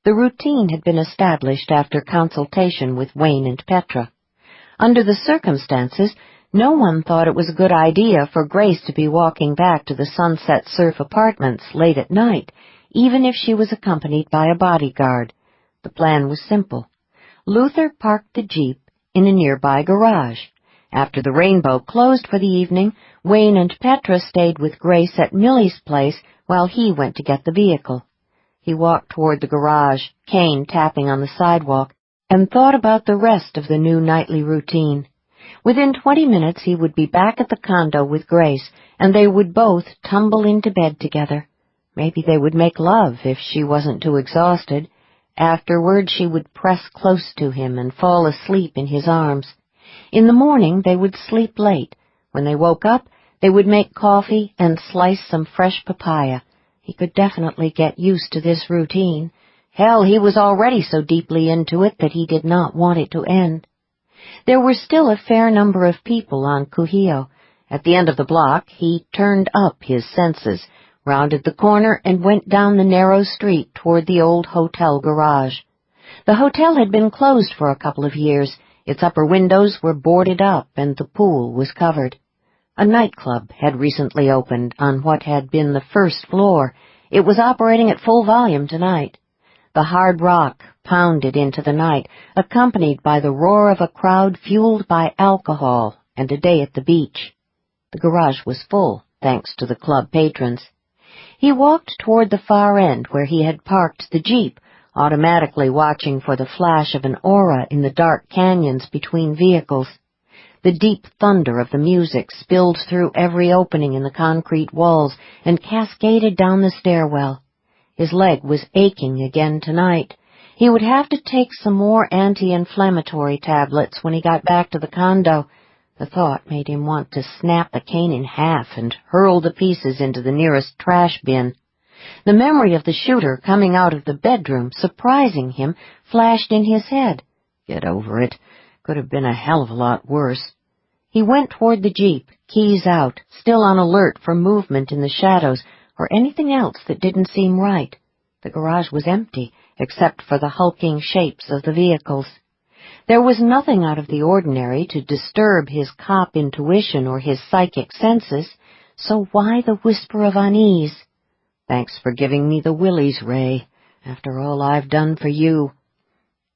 The routine had been established after consultation with Wayne and Petra. Under the circumstances, no one thought it was a good idea for Grace to be walking back to the Sunset Surf Apartments late at night, even if she was accompanied by a bodyguard. The plan was simple. Luther parked the Jeep in a nearby garage. After the Rainbow closed for the evening, Wayne and Petra stayed with Grace at Millie's place while he went to get the vehicle. He walked toward the garage, cane tapping on the sidewalk, and thought about the rest of the new nightly routine. Within 20 minutes he would be back at the condo with Grace, and they would both tumble into bed together. Maybe they would make love if she wasn't too exhausted. Afterward she would press close to him and fall asleep in his arms. In the morning they would sleep late. When they woke up, they would make coffee and slice some fresh papaya. He could definitely get used to this routine. Hell, he was already so deeply into it that he did not want it to end. There were still a fair number of people on Kuhio. At the end of the block, he turned up his senses, rounded the corner, and went down the narrow street toward the old hotel garage. The hotel had been closed for a couple of years. Its upper windows were boarded up, and the pool was covered. A nightclub had recently opened on what had been the first floor. It was operating at full volume tonight. The hard rock pounded into the night, accompanied by the roar of a crowd fueled by alcohol and a day at the beach. The garage was full, thanks to the club patrons. He walked toward the far end where he had parked the Jeep, automatically watching for the flash of an aura in the dark canyons between vehicles. The deep thunder of the music spilled through every opening in the concrete walls and cascaded down the stairwell. His leg was aching again tonight. He would have to take some more anti-inflammatory tablets when he got back to the condo. The thought made him want to snap the cane in half and hurl the pieces into the nearest trash bin. The memory of the shooter coming out of the bedroom, surprising him, flashed in his head. Get over it. Could have been a hell of a lot worse. He went toward the Jeep, keys out, still on alert for movement in the shadows or anything else that didn't seem right. The garage was empty, except for the hulking shapes of the vehicles. There was nothing out of the ordinary to disturb his cop intuition or his psychic senses, so why the whisper of unease? Thanks for giving me the willies, Ray, after all I've done for you.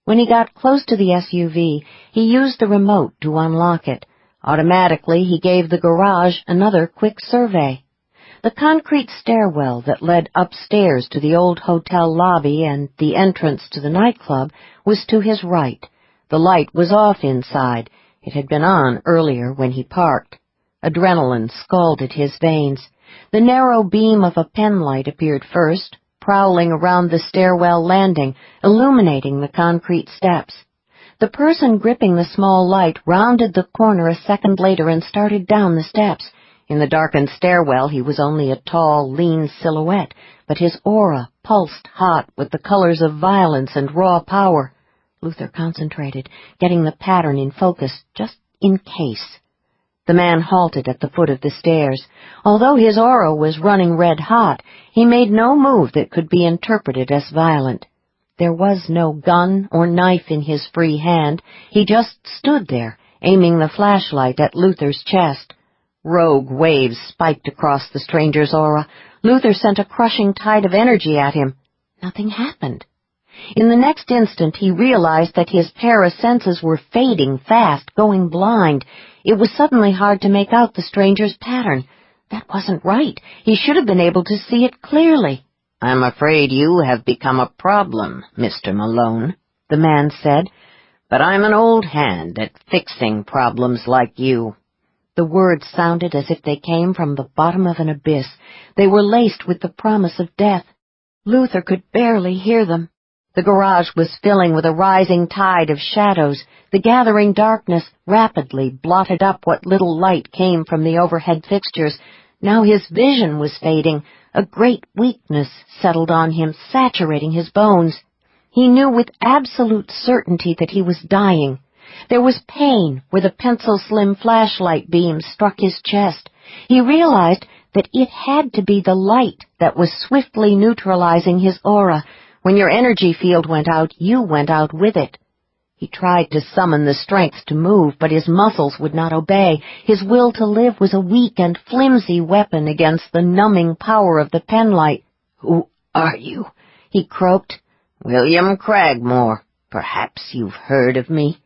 When he got close to the SUV, he used the remote to unlock it. Automatically, he gave the garage another quick survey. The concrete stairwell that led upstairs to the old hotel lobby and the entrance to the nightclub was to his right. The light was off inside. It had been on earlier when he parked. Adrenaline scalded his veins. The narrow beam of a penlight appeared first, prowling around the stairwell landing, illuminating the concrete steps. The person gripping the small light rounded the corner a second later and started down the steps. In the darkened stairwell he was only a tall, lean silhouette, but his aura pulsed hot with the colors of violence and raw power. Luther concentrated, getting the pattern in focus, just in case. The man halted at the foot of the stairs. Although his aura was running red-hot, he made no move that could be interpreted as violent. There was no gun or knife in his free hand. He just stood there, aiming the flashlight at Luther's chest. Rogue waves spiked across the stranger's aura. Luther sent a crushing tide of energy at him. Nothing happened. In the next instant, he realized that his parasenses were fading fast, going blind. It was suddenly hard to make out the stranger's pattern. That wasn't right. He should have been able to see it clearly. I'm afraid you have become a problem, Mr. Malone, the man said, but I'm an old hand at fixing problems like you. The words sounded as if they came from the bottom of an abyss. They were laced with the promise of death. Luther could barely hear them. The garage was filling with a rising tide of shadows. The gathering darkness rapidly blotted up what little light came from the overhead fixtures. Now his vision was fading. A great weakness settled on him, saturating his bones. He knew with absolute certainty that he was dying. There was pain where the pencil-slim flashlight beam struck his chest. He realized that it had to be the light that was swiftly neutralizing his aura. When your energy field went out, you went out with it. He tried to summon the strength to move, but his muscles would not obey. His will to live was a weak and flimsy weapon against the numbing power of the penlight. "Who are you?" he croaked. "William Cragmore. Perhaps you've heard of me."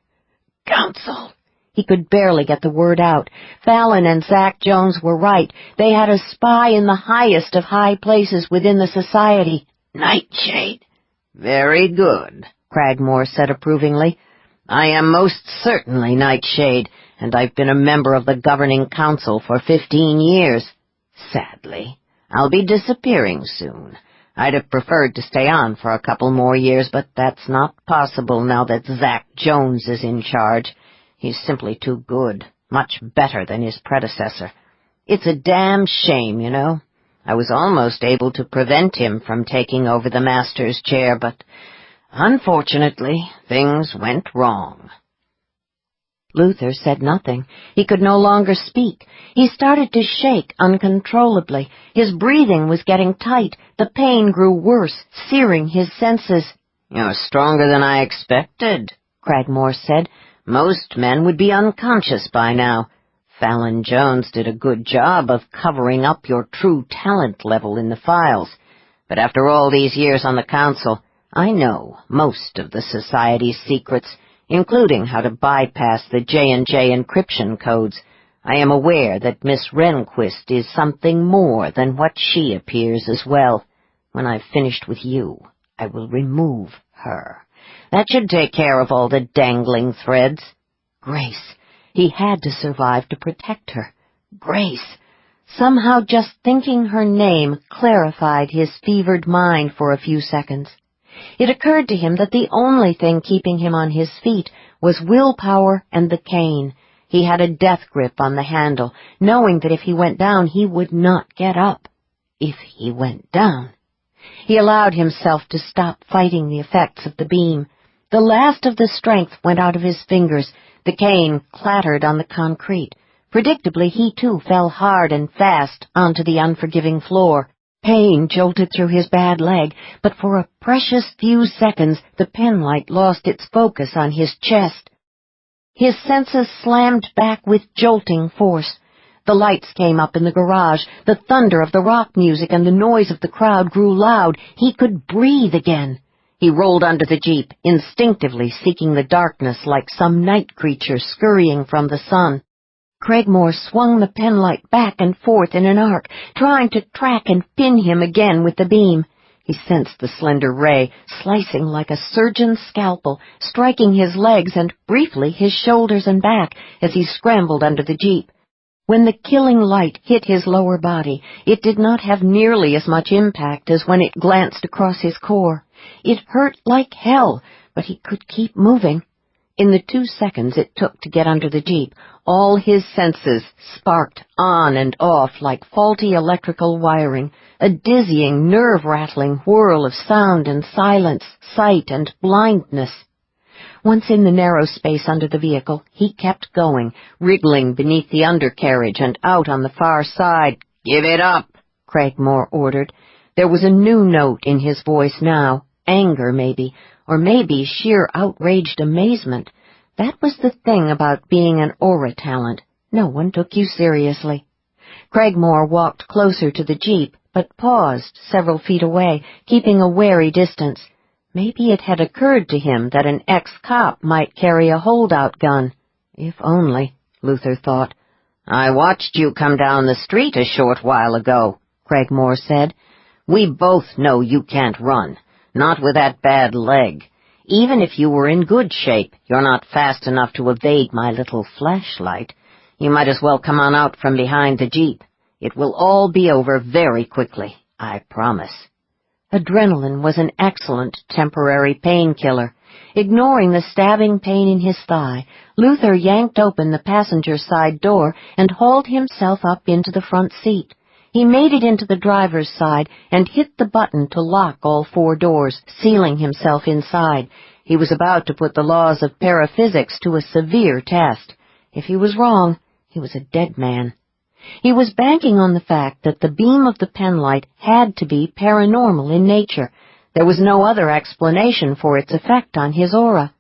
"Counsel." He could barely get the word out. Fallon and Zach Jones were right. They had a spy in the highest of high places within the society. "Nightshade." "Very good," Cragmore said approvingly. "I am most certainly Nightshade, and I've been a member of the governing council for 15 years. Sadly, I'll be disappearing soon. I'd have preferred to stay on for a couple more years, but that's not possible now that Zach Jones is in charge. He's simply too good, much better than his predecessor. It's a damn shame, you know. I was almost able to prevent him from taking over the master's chair, but unfortunately, things went wrong." Luther said nothing. He could no longer speak. He started to shake uncontrollably. His breathing was getting tight. The pain grew worse, searing his senses. "You're stronger than I expected," Cragmore said. "Most men would be unconscious by now. Fallon Jones did a good job of covering up your true talent level in the files. But after all these years on the Council, I know most of the Society's secrets, including how to bypass the J&J encryption codes. I am aware that Miss Renquist is something more than what she appears as well. When I've finished with you, I will remove her. That should take care of all the dangling threads." Grace. He had to survive to protect her. Grace. Somehow just thinking her name clarified his fevered mind for a few seconds. It occurred to him that the only thing keeping him on his feet was willpower and the cane. He had a death grip on the handle, knowing that if he went down he would not get up. If he went down. He allowed himself to stop fighting the effects of the beam. The last of the strength went out of his fingers. The cane clattered on the concrete. Predictably, he too fell hard and fast onto the unforgiving floor. Pain jolted through his bad leg, but for a precious few seconds the penlight lost its focus on his chest. His senses slammed back with jolting force. The lights came up in the garage. The thunder of the rock music and the noise of the crowd grew loud. He could breathe again. He rolled under the Jeep, instinctively seeking the darkness like some night creature scurrying from the sun. Cragmore swung the penlight back and forth in an arc, trying to track and pin him again with the beam. He sensed the slender ray, slicing like a surgeon's scalpel, striking his legs and, briefly, his shoulders and back as he scrambled under the Jeep. When the killing light hit his lower body, it did not have nearly as much impact as when it glanced across his core. It hurt like hell, but he could keep moving. In the 2 seconds it took to get under the Jeep, all his senses sparked on and off like faulty electrical wiring, a dizzying, nerve-rattling whirl of sound and silence, sight and blindness. Once in the narrow space under the vehicle, he kept going, wriggling beneath the undercarriage and out on the far side. "Give it up," Cragmore ordered. There was a new note in his voice now, anger maybe, or maybe sheer outraged amazement. That was the thing about being an aura talent. No one took you seriously. Cragmore walked closer to the Jeep, but paused several feet away, keeping a wary distance. Maybe it had occurred to him that an ex-cop might carry a holdout gun. If only, Luther thought. "I watched you come down the street a short while ago," Cragmore said. "We both know you can't run. Not with that bad leg. Even if you were in good shape, you're not fast enough to evade my little flashlight. You might as well come on out from behind the Jeep. It will all be over very quickly, I promise." Adrenaline was an excellent temporary painkiller. Ignoring the stabbing pain in his thigh, Luther yanked open the passenger side door and hauled himself up into the front seat. He made it into the driver's side and hit the button to lock all 4 doors, sealing himself inside. He was about to put the laws of paraphysics to a severe test. If he was wrong, he was a dead man. He was banking on the fact that the beam of the penlight had to be paranormal in nature. There was no other explanation for its effect on his aura.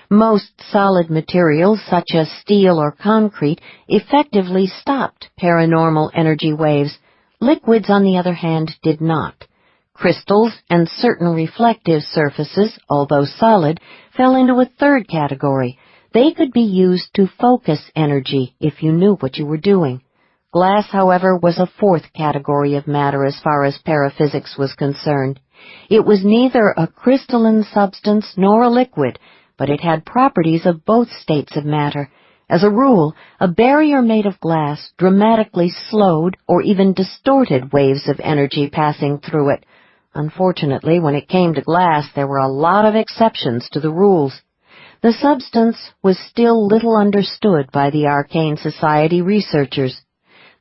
Most solid materials, such as steel or concrete, effectively stopped paranormal energy waves. Liquids, on the other hand, did not. Crystals and certain reflective surfaces, although solid, fell into a third category. They could be used to focus energy if you knew what you were doing. Glass, however, was a fourth category of matter as far as paraphysics was concerned. It was neither a crystalline substance nor a liquid, but it had properties of both states of matter. As a rule, a barrier made of glass dramatically slowed or even distorted waves of energy passing through it. Unfortunately, when it came to glass, there were a lot of exceptions to the rules. The substance was still little understood by the Arcane Society researchers.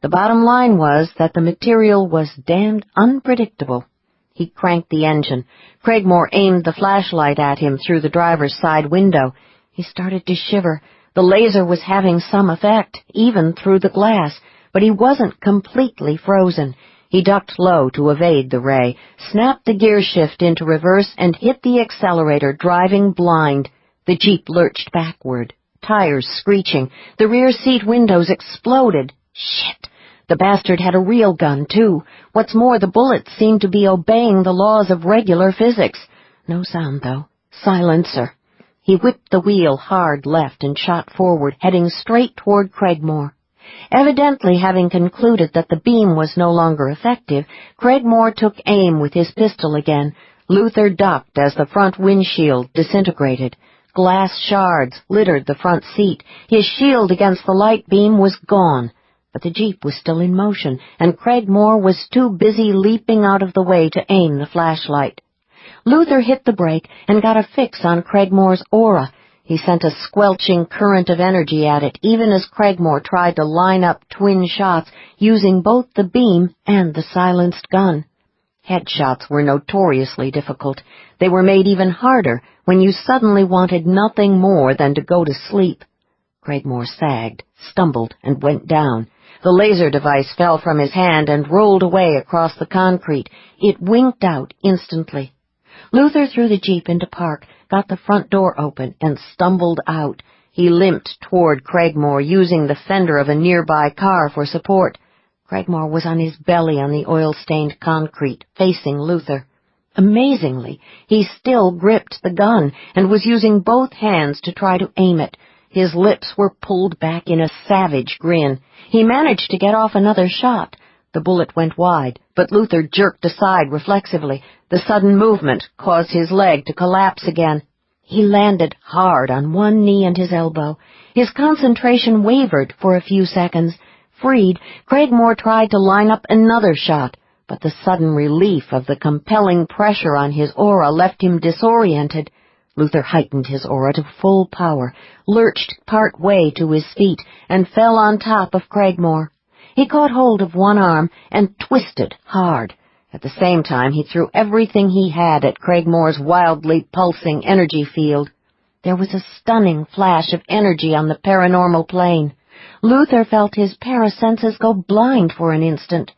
The bottom line was that the material was damned unpredictable. He cranked the engine. Cragmore aimed the flashlight at him through the driver's side window. He started to shiver. The laser was having some effect, even through the glass, but he wasn't completely frozen. He ducked low to evade the ray, snapped the gear shift into reverse, and hit the accelerator, driving blind. The Jeep lurched backward, tires screeching. The rear seat windows exploded. Shit! The bastard had a real gun, too. What's more, the bullets seemed to be obeying the laws of regular physics. No sound, though. Silencer. He whipped the wheel hard left and shot forward, heading straight toward Craigmore. Evidently having concluded that the beam was no longer effective, Craigmore took aim with his pistol again. Luther ducked as the front windshield disintegrated. Glass shards littered the front seat. His shield against the light beam was gone. But the Jeep was still in motion, and Craigmore was too busy leaping out of the way to aim the flashlight. Luther hit the brake and got a fix on Craigmore's aura. He sent a squelching current of energy at it, even as Craigmore tried to line up twin shots using both the beam and the silenced gun. Headshots were notoriously difficult. They were made even harder when you suddenly wanted nothing more than to go to sleep. Craigmore sagged, stumbled, and went down. The laser device fell from his hand and rolled away across the concrete. It winked out instantly. Luther threw the Jeep into park, got the front door open, and stumbled out. He limped toward Craigmore, using the fender of a nearby car for support. Craigmore was on his belly on the oil-stained concrete, facing Luther. Amazingly, he still gripped the gun and was using both hands to try to aim it. His lips were pulled back in a savage grin. He managed to get off another shot. The bullet went wide, but Luther jerked aside reflexively. The sudden movement caused his leg to collapse again. He landed hard on one knee and his elbow. His concentration wavered for a few seconds. Freed, Craigmore tried to line up another shot, but the sudden relief of the compelling pressure on his aura left him disoriented. Luther heightened his aura to full power, lurched part way to his feet, and fell on top of Craigmore. He caught hold of one arm and twisted hard. At the same time, he threw everything he had at Craigmore's wildly pulsing energy field. There was a stunning flash of energy on the paranormal plane. Luther felt his parasenses go blind for an instant.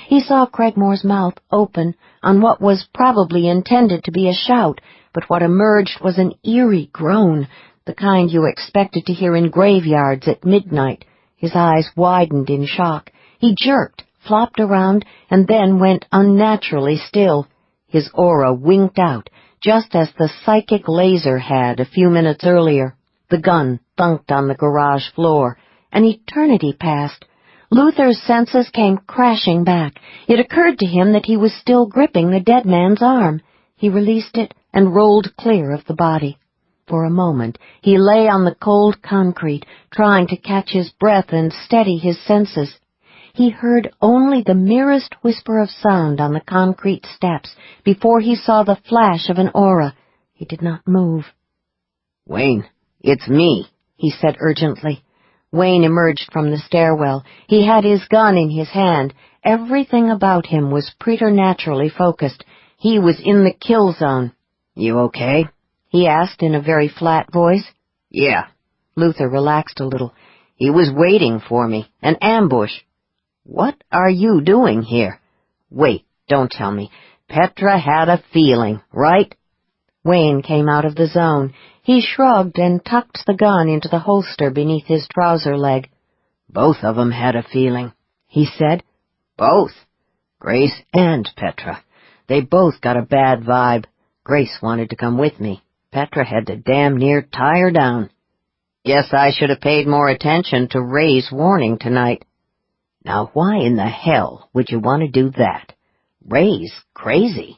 He saw Craigmore's mouth open on what was probably intended to be a shout, but what emerged was an eerie groan, the kind you expected to hear in graveyards at midnight. His eyes widened in shock. He jerked, flopped around, and then went unnaturally still. His aura winked out, just as the psychic laser had a few minutes earlier. The gun thunked on the garage floor. An eternity passed. Luther's senses came crashing back. It occurred to him that he was still gripping the dead man's arm. He released it and rolled clear of the body. For a moment, he lay on the cold concrete, trying to catch his breath and steady his senses. He heard only the merest whisper of sound on the concrete steps before he saw the flash of an aura. He did not move. "Wayne, it's me," he said urgently. Wayne emerged from the stairwell. He had his gun in his hand. Everything about him was preternaturally focused. He was in the kill zone. "You okay?" he asked in a very flat voice. "Yeah." Luther relaxed a little. "He was waiting for me. An ambush." "What are you doing here?" "Wait, don't tell me. Petra had a feeling, right?" Wayne came out of the zone. He shrugged and tucked the gun into the holster beneath his trouser leg. "Both of them had a feeling," he said. "Both. Grace and Petra. They both got a bad vibe. Grace wanted to come with me. Petra had to damn near tie her down. Guess I should have paid more attention to Ray's warning tonight." "Now why in the hell would you want to do that? Ray's crazy."